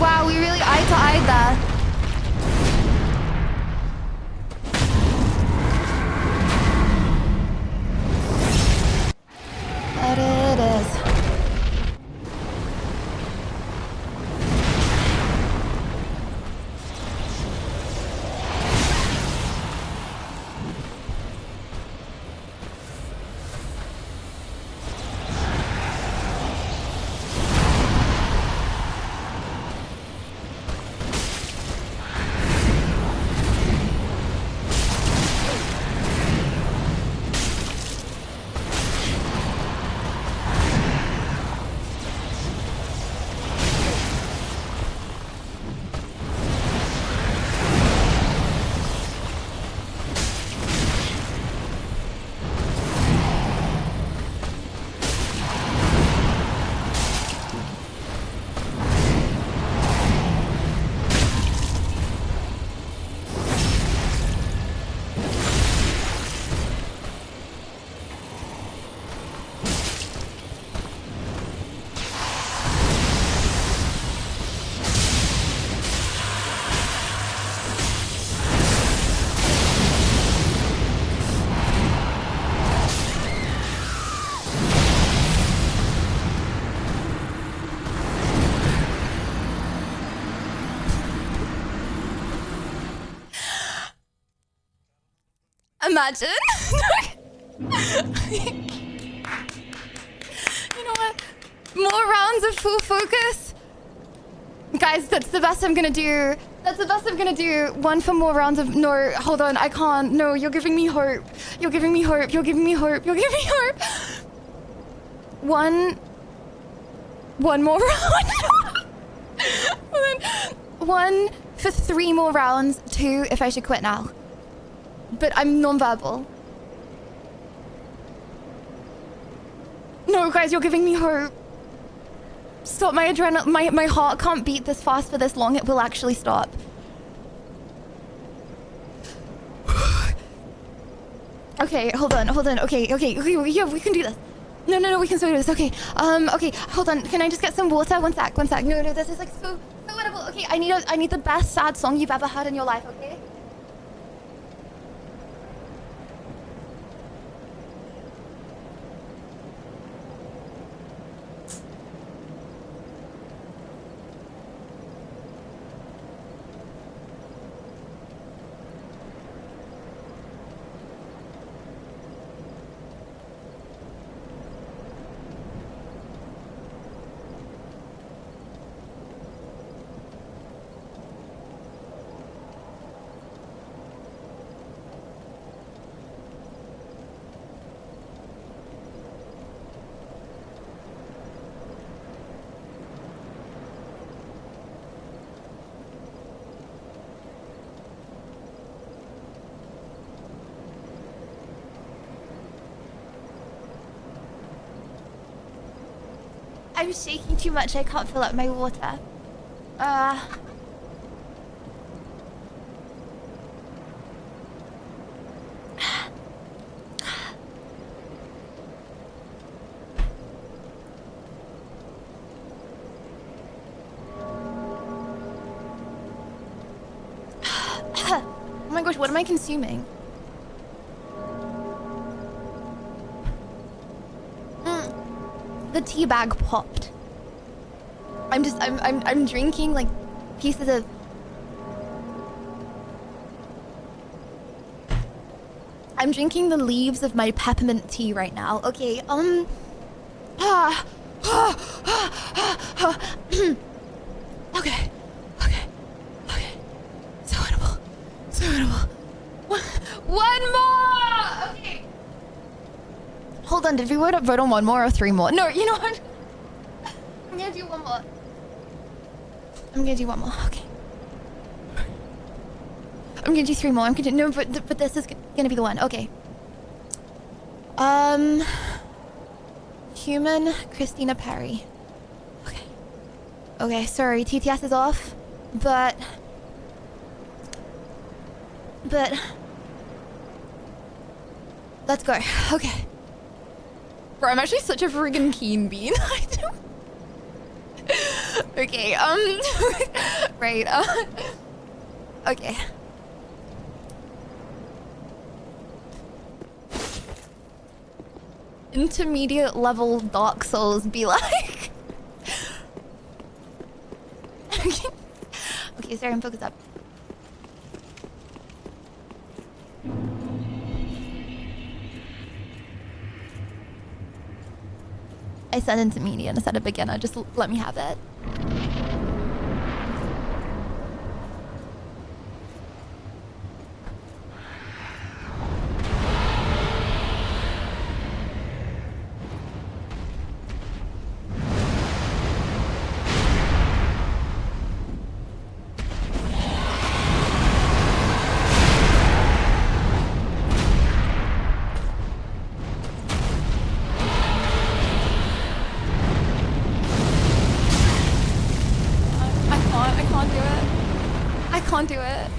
Wow, we really eye-to-eyed that. There it is. Imagine. You know what? More rounds of full focus. Guys, that's the best I'm gonna do. That's the best I'm gonna do. One for more rounds of, no, hold on, I can't. No, you're giving me hope. You're giving me hope. You're giving me hope. You're giving me hope. One more round. One for 3 more rounds. 2 if I should quit now. But I'm non-verbal. No, guys, you're giving me hope. Stop, my adrenaline, my heart can't beat this fast for this long. It will actually stop. Okay, hold on. Okay, yeah, we can do this. No, we can still do this. Okay, okay, hold on. Can I just get some water? One sec. No, this is like so wonderful. Okay, I need the best sad song you've ever heard in your life, okay? I'm shaking too much, I can't fill up my water. Oh my gosh, what am I consuming? The tea bag popped. I'm drinking like pieces of. I'm drinking the leaves of my peppermint tea right now. Okay, okay. So edible. One more! Okay. Hold on, did we vote on 1 more or 3 more? No, you know what? I'm gonna do 1 more. Okay. I'm gonna do 3 more. No, but this is gonna be the one. Okay. Human Christina Perry. Okay, sorry, TTS is off, but let's go. Okay. Bro, I'm actually such a friggin' keen bean. Okay, right, okay. Intermediate level Dark Souls be like. Okay, sorry, I'm focused up. I said intermediate instead of beginner, just let me have it. I can't do it.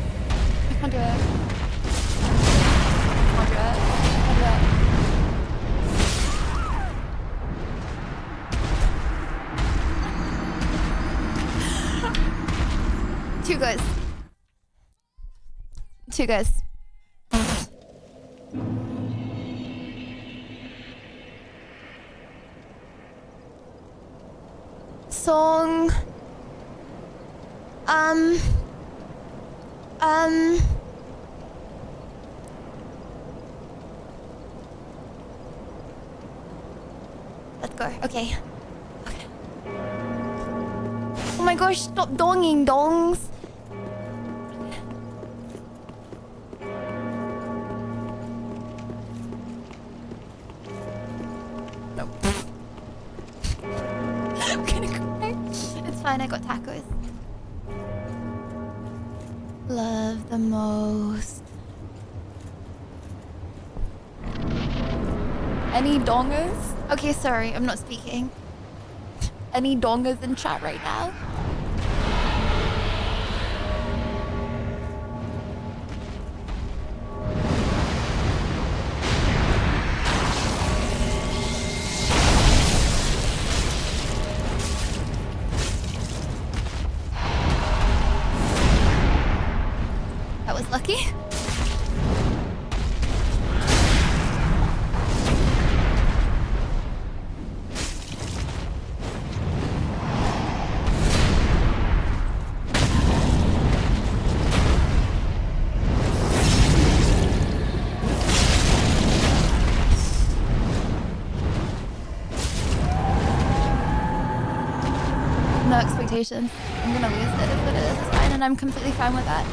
Two guys. Song. Let's go. Okay. Oh my gosh, stop donging, dongs. got tacos. Love the most. Any dongers? Okay, sorry, I'm not speaking. Any dongers in chat right now? That was lucky. No expectations. I'm gonna lose it if it is. It's fine, and I'm completely fine with that.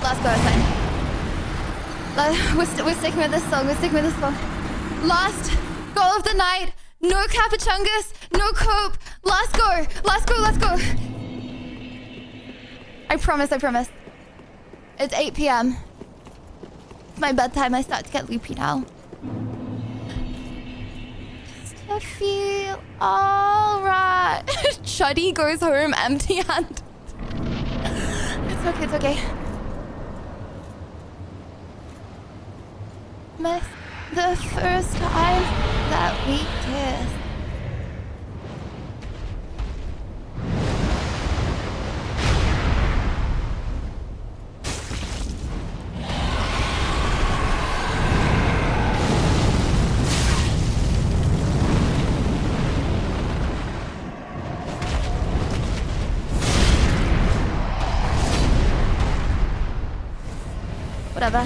Last go, fine. We're sticking with this song. We're sticking with this song. Last go of the night. No Capuchungus. No cope. Last go. Last go. Let's go. I promise. I promise. It's 8 p.m. It's my bedtime. I start to get loopy now. Just to feel alright. Chuddy goes home empty-handed. It's okay. It's okay. Missed the first time that we kissed. Whatever.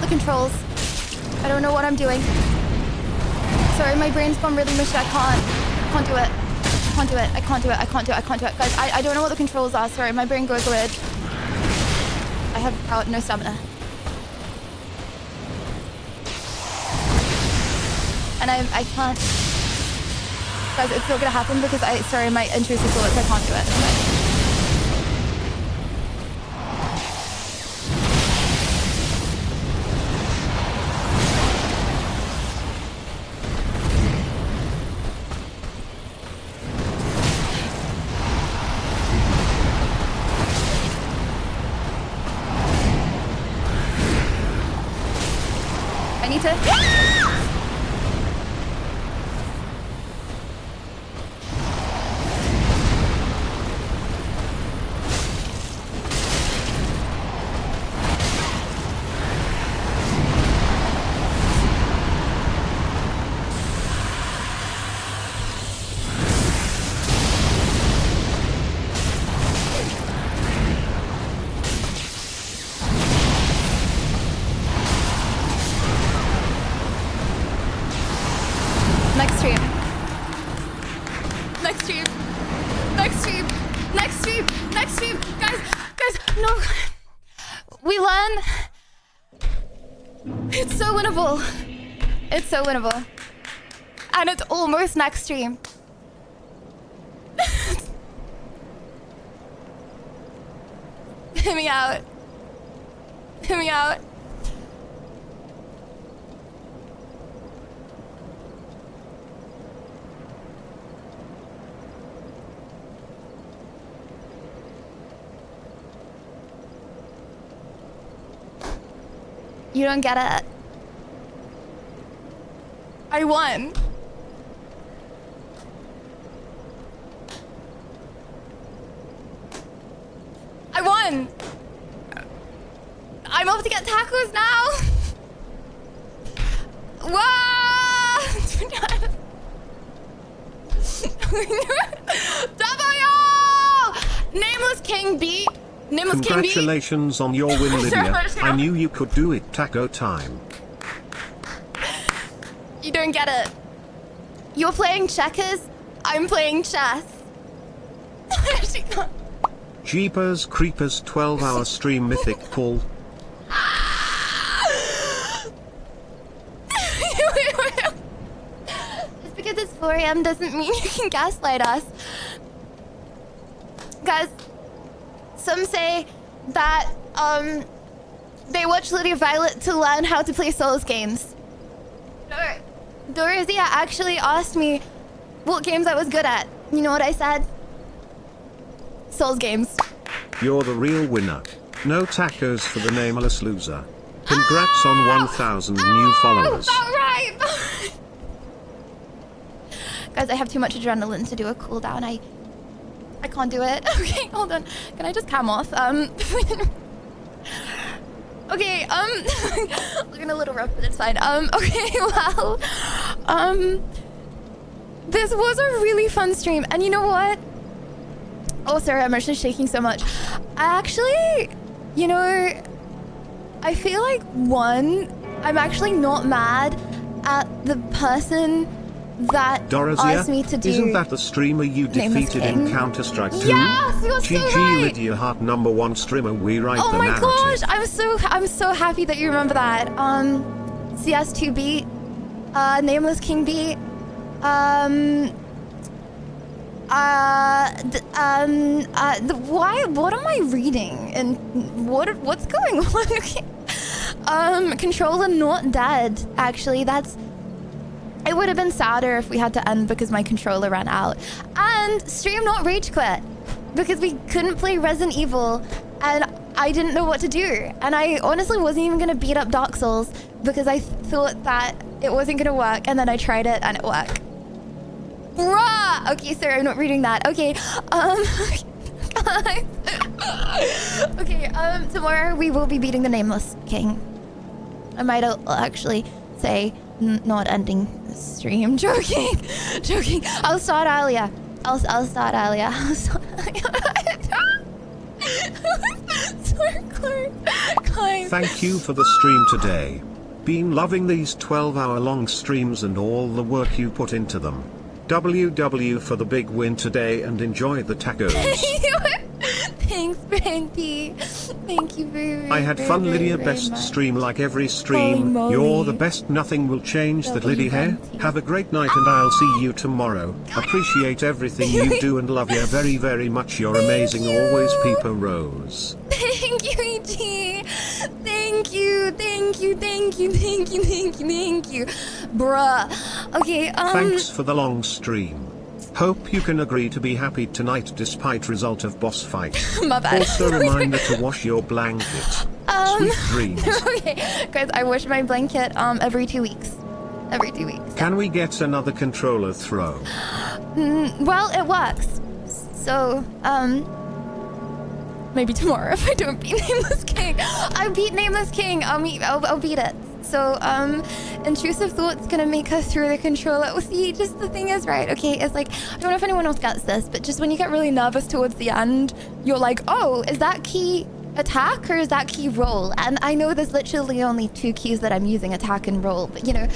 Controls. I don't know what I'm doing. Sorry, my brain's gone really mushy. I can't do it. I can't do it. Guys, I don't know what the controls are. Sorry, my brain goes weird. I have no stamina. And I can't. Guys, it's not gonna happen because sorry, my intrusive thoughts, I can't do it. Next stream, guys, no. We won. It's so winnable. It's so winnable. And it's almost next stream. Hit me out. Hit me out. You don't get it. I won. I won. I'm off to get tacos now. Wow. W! Nameless King beat. Nameless King beat. Congratulations on your win, Lydia. I knew you could do it. Taco time. You don't get it. You're playing checkers. I'm playing chess. Jeepers Creepers 12-hour stream mythic pull. Just because it's 4 AM doesn't mean you can gaslight us. Guys, some say that they watch Lydia Violet to learn how to play Souls games. Dorothea actually asked me what games I was good at. You know what I said? Souls games. You're the real winner. No tacos for the nameless loser. Congrats on 1,000 new followers. Alright! Guys, I have too much adrenaline to do a cooldown. I can't do it. Okay, hold on. Can I just cam off? Okay, looking a little rough, but it's fine. Okay, well, this was a really fun stream, and you know what? Oh, sorry, I'm actually shaking so much. I actually, you know, I feel like, I'm actually not mad at the person that asked me to do. Isn't that the streamer you defeated in Counter-Strike 2? Yes, you're so GG right. Lydia Hart, #1 streamer. We write Oh the my narrative. gosh, I'm so happy that you remember that. CS2 beat, Nameless King beat, what am I reading? And what's going on? Okay. Controller not dead. Actually, it would have been sadder if we had to end because my controller ran out. And stream not rage quit because we couldn't play Resident Evil and I didn't know what to do. And I honestly wasn't even gonna beat up Dark Souls because I thought that it wasn't gonna work, and then I tried it and it worked. Bruh! Okay, sorry, I'm not reading that. Okay, okay, tomorrow we will be beating the Nameless King. I might actually say not ending the stream. Joking. I'll start earlier. I'll start earlier. Thank you for the stream today. Been loving these 12-hour long streams and all the work you put into them. WW for the big win today and enjoy the tacos. Thanks, Brandy. Thank you very much. I had fun, Lydia. Best stream like every stream. You're the best. Nothing will change that, Lydia. Here. Have a great night and I'll see you tomorrow. Appreciate everything you do and love you very, very much. You're amazing. Always, Peeper Rose. Thank you, E.G. Thank you. Bruh. Okay, Thanks for the long stream. Hope you can agree to be happy tonight despite result of boss fight. My bad. Also reminder to wash your blanket. Sweet dreams. Okay, guys, I wash my blanket every 2 weeks. Can we get another controller throw? Well, it works. So, maybe tomorrow if I don't beat Nameless King. I beat Nameless King. I'll beat it. So, intrusive thoughts gonna make us through the controller. Oh, see, just the thing is, right? Okay, it's like, I don't know if anyone else gets this, but just when you get really nervous towards the end, you're like, oh, is that key attack or is that key roll? And I know there's literally only 2 keys that I'm using, attack and roll, but you know,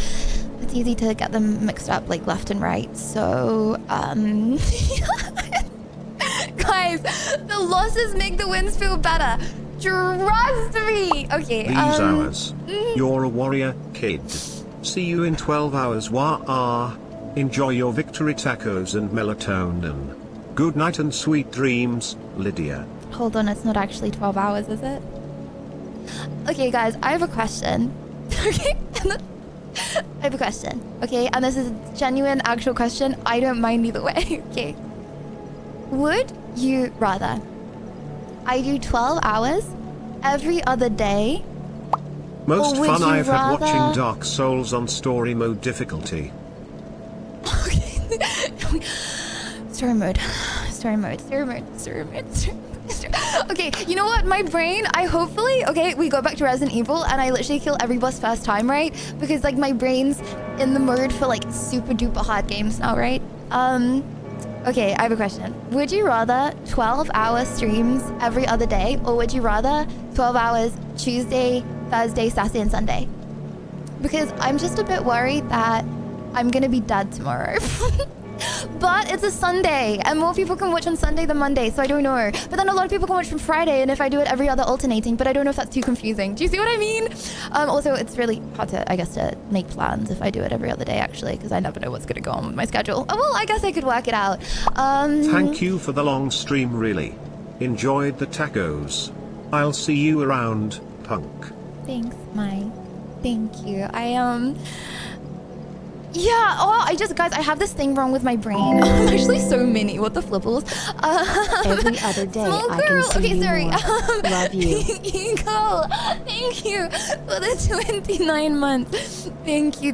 it's easy to get them mixed up like left and right. So, guys, guys, the losses make the wins feel better. Trust me. Okay. These hours. You're a warrior, kid. See you in 12 hours. Wah. Enjoy your victory tacos and melatonin. Good night and sweet dreams, Lydia. Hold on, it's not actually 12 hours, is it? Okay, guys, I have a question. Okay? I have a question. Okay, and this is a genuine, actual question. I don't mind either way. Okay. Would you rather I do 12 hours every other day? Most or would fun you I've had rather- watching Dark Souls on story mode difficulty. Story mode. Okay, you know what? My brain, we go back to Resident Evil and I literally kill every boss first time, right? Because like my brain's in the mode for like super duper hard games now, right? Okay, I have a question. Would you rather 12-hour streams every other day, or would you rather 12 hours Tuesday, Thursday, Saturday, and Sunday? Because I'm just a bit worried that I'm gonna be dead tomorrow. But it's a Sunday, and more people can watch on Sunday than Monday, so I don't know. But then a lot of people can watch from Friday, and if I do it every other alternating, but I don't know if that's too confusing. Do you see what I mean? Also, it's really hard to, I guess, to make plans if I do it every other day, actually, because I never know what's going to go on with my schedule. Oh, well, I guess I could work it out. Thank you for the long stream, really. Enjoyed the tacos. I'll see you around, punk. Thanks, Mike. Thank you. Guys, I have this thing wrong with my brain. I'm actually so mini. What the flipples? Every other day, Small I can girl. see Okay, you sorry. more. Love you. Eagle. Thank you for the 29 months. Thank you.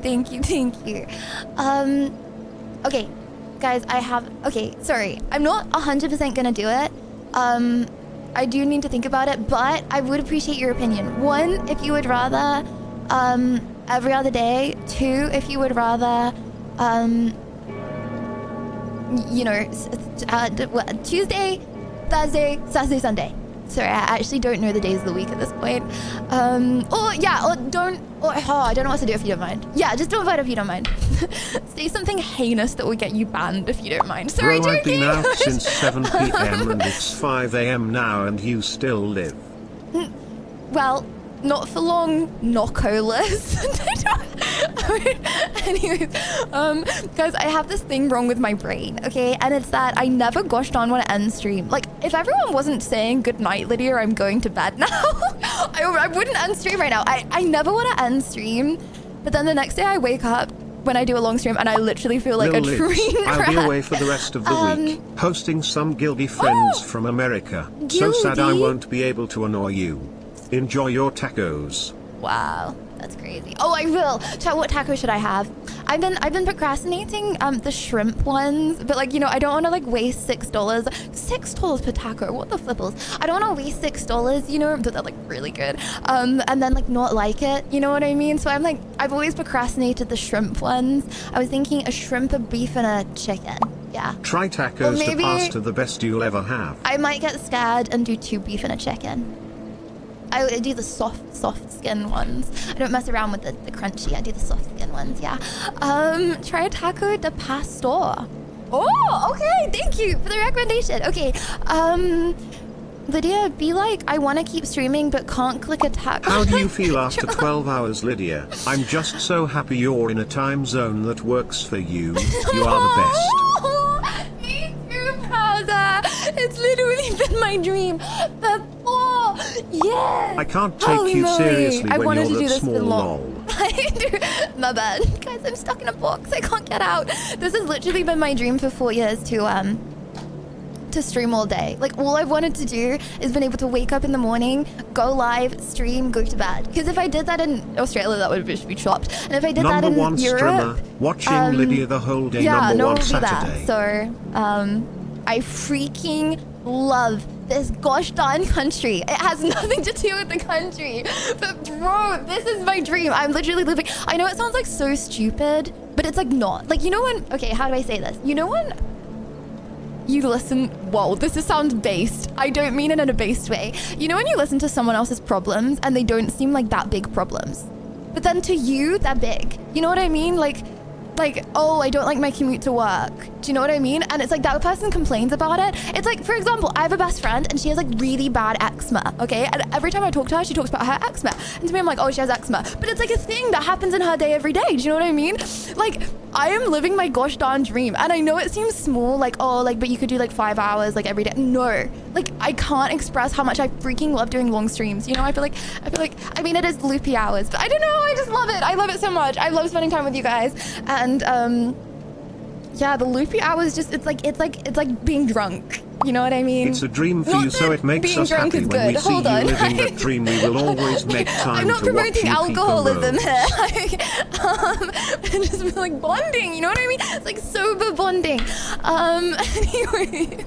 Okay, guys, sorry. I'm not 100% gonna do it. I do need to think about it, but I would appreciate your opinion. 1, if you would rather, every other day. 2, if you would rather, Tuesday, Thursday, Saturday, Sunday. Sorry, I actually don't know the days of the week at this point. I don't know what to do if you don't mind. Yeah, just don't vote if you don't mind. Say something heinous that will get you banned if you don't mind. Sorry, Bro, I've been joking. out since 7 p.m. and it's 5 a.m. now and you still live. Well, not for long, Knockolas. Anyways, guys, I have this thing wrong with my brain, okay? And it's that I never gosh darn want to end stream. Like, if everyone wasn't saying good night, Lydia, I'm going to bed now, I wouldn't end stream right now. I never want to end stream, but then the next day I wake up when I do a long stream and I literally feel like Lil a Liz, train I'll wreck. be away for the rest of the week, hosting some guilty friends from America. So sad I Guilty? won't be able to annoy you. Enjoy your tacos. Wow, that's crazy. Oh, I will. What taco should I have? I've been procrastinating the shrimp ones, but like, I don't want to like waste $6. $6 per taco. What the flipples? I don't want to waste $6, but they're like really good. And then like not like it, you know what I mean? So I've always procrastinated the shrimp ones. I was thinking a shrimp, a beef, and a chicken. Yeah. Try tacos Well, to maybe- pass to the best you'll ever have. I might get scared and do 2 beef and a chicken. I do the soft skin ones. I don't mess around with the crunchy. I do the soft skin ones, yeah. Try a taco de pastor. Oh, okay. Thank you for the recommendation. Okay. Lydia, be like, I want to keep streaming, but can't click a taco. How do you feel after 12 hours, Lydia? I'm just so happy you're in a time zone that works for you. You are the best. Me too, brother. It's literally been my dream. Yeah. I can't take you seriously I when wanted you're to do that this for small long. lol. My bad. Guys, I'm stuck in a box. I can't get out. This has literally been my dream for 4 years to stream all day. Like, all I've wanted to do is been able to wake up in the morning, go live, stream, go to bed. Because if I did that in Australia, that would be chopped. And if I did that Number in one Europe, streamer, watching Lydia the whole day. yeah, Number no one one will do Saturday. that. So, I freaking love this gosh darn country. It has nothing to do with the country. But bro, this is my dream. I'm literally living. I know it sounds like so stupid, but it's like not. Like, okay, how do I say this? When you listen, whoa, sounds based. I don't mean it in a based way. When you listen to someone else's problems and they don't seem like that big problems, but then to you, they're big. You know what I mean? Like, oh, I don't like my commute to work. Do you know what I mean? And it's like that person complains about it. It's like, for example, I have a best friend and she has like really bad eczema, okay? And every time I talk to her, she talks about her eczema. And to me, I'm like, oh, she has eczema. But it's like a thing that happens in her day every day. Do you know what I mean? Like, I am living my gosh darn dream. And I know it seems small, like, oh, like, but you could do like 5 hours like every day. No, like, I can't express how much I freaking love doing long streams. You know, I feel like, I mean, it is loopy hours, but I don't know. I just love it. I love it so much. I love spending time with you guys. And, yeah, the loopy hours just, it's like being drunk. You know what I mean? It's a dream for you, so it makes us happy when we see you living that dream. We will always make time I'm not to watch promoting you alcoholism keep the here. And just like bonding, you know what I mean? It's like sober bonding. Anyway,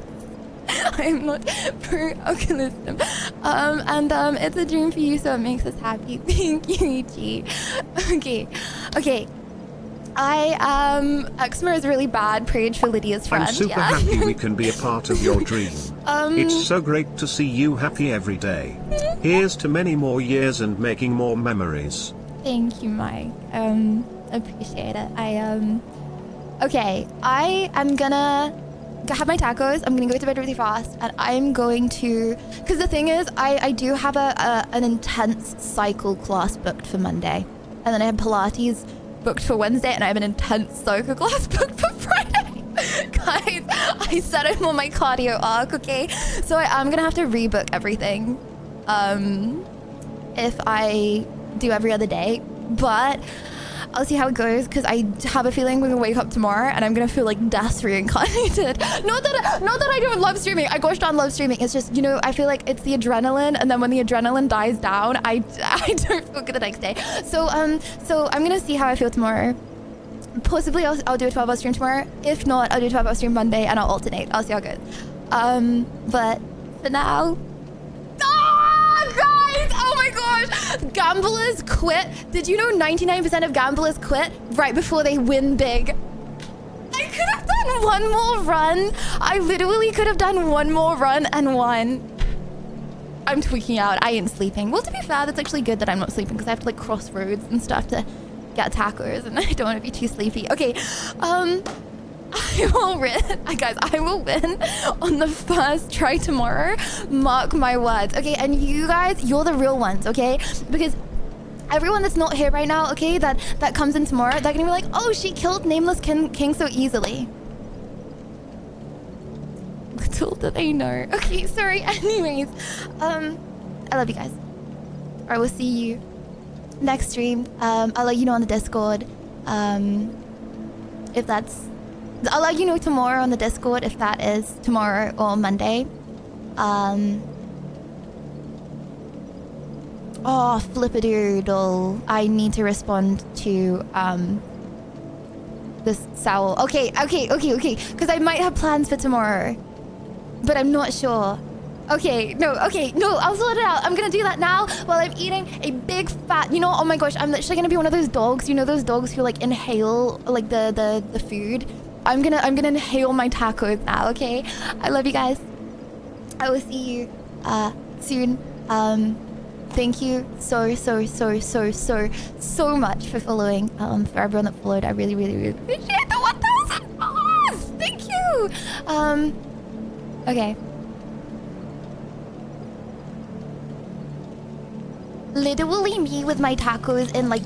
I'm not pro alcoholism. And it's a dream for you, so it makes us happy. Thank you, Ichi. Okay. Eczema is really bad. Prayed for Lydia's friend. I'm super happy we can be a part of your dream. It's so great to see you happy every day. Here's to many more years and making more memories. Thank you, Mike. Appreciate it. Okay, I am gonna have my tacos. I'm gonna go to bed really fast, and I'm going to, because the thing is, I do have an intense cycle class booked for Monday, and then I have Pilates booked for Wednesday, and I have an intense cycle class booked for Friday. Guys, I said I'm on my cardio arc, okay? So I am gonna have to rebook everything if I do every other day, but I'll see how it goes, because I have a feeling we're gonna wake up tomorrow and I'm gonna feel like death reincarnated. Not that I don't love streaming. I gosh darn love streaming. It's just, you know, I feel like it's the adrenaline, and then when the adrenaline dies down, I don't feel good the next day. So I'm gonna see how I feel tomorrow. Possibly I'll do a 12-hour stream tomorrow. If not, I'll do a 12-hour stream Monday and I'll alternate. I'll see how it goes. But for now, guys, oh my gosh, gamblers quit. Did you know 99% of gamblers quit right before they win big? I could have done one more run. I literally could have done one more run and won. I'm tweaking out. I ain't sleeping. Well, to be fair, that's actually good that I'm not sleeping, because I have to like cross roads and stuff to get tacos, and I don't want to be too sleepy. Okay, I will win. Guys, I will win on the first try tomorrow. Mark my words. Okay, and you guys, you're the real ones, okay? Because everyone that's not here right now, okay, that comes in tomorrow, they're gonna be like, oh, she killed Nameless King so easily. Little do they know. Okay, sorry. Anyways, I love you guys. All right, we'll see you next stream. I'll let you know on the Discord if that's, I'll let you know tomorrow on the Discord if that is tomorrow or Monday. Oh, flippadoodle. I need to respond to this Saul. Okay. Because I might have plans for tomorrow, but I'm not sure. Okay, no, I'll sort it out. I'm gonna do that now while I'm eating a big fat, you know, oh my gosh, I'm literally gonna be one of those dogs, you know, those dogs who like inhale like the food. I'm gonna inhale my tacos now, okay? I love you guys. I will see you soon. Thank you so much for following. For everyone that followed, I really appreciate the 1,000 followers. Thank you. Okay. Literally me with my tacos in like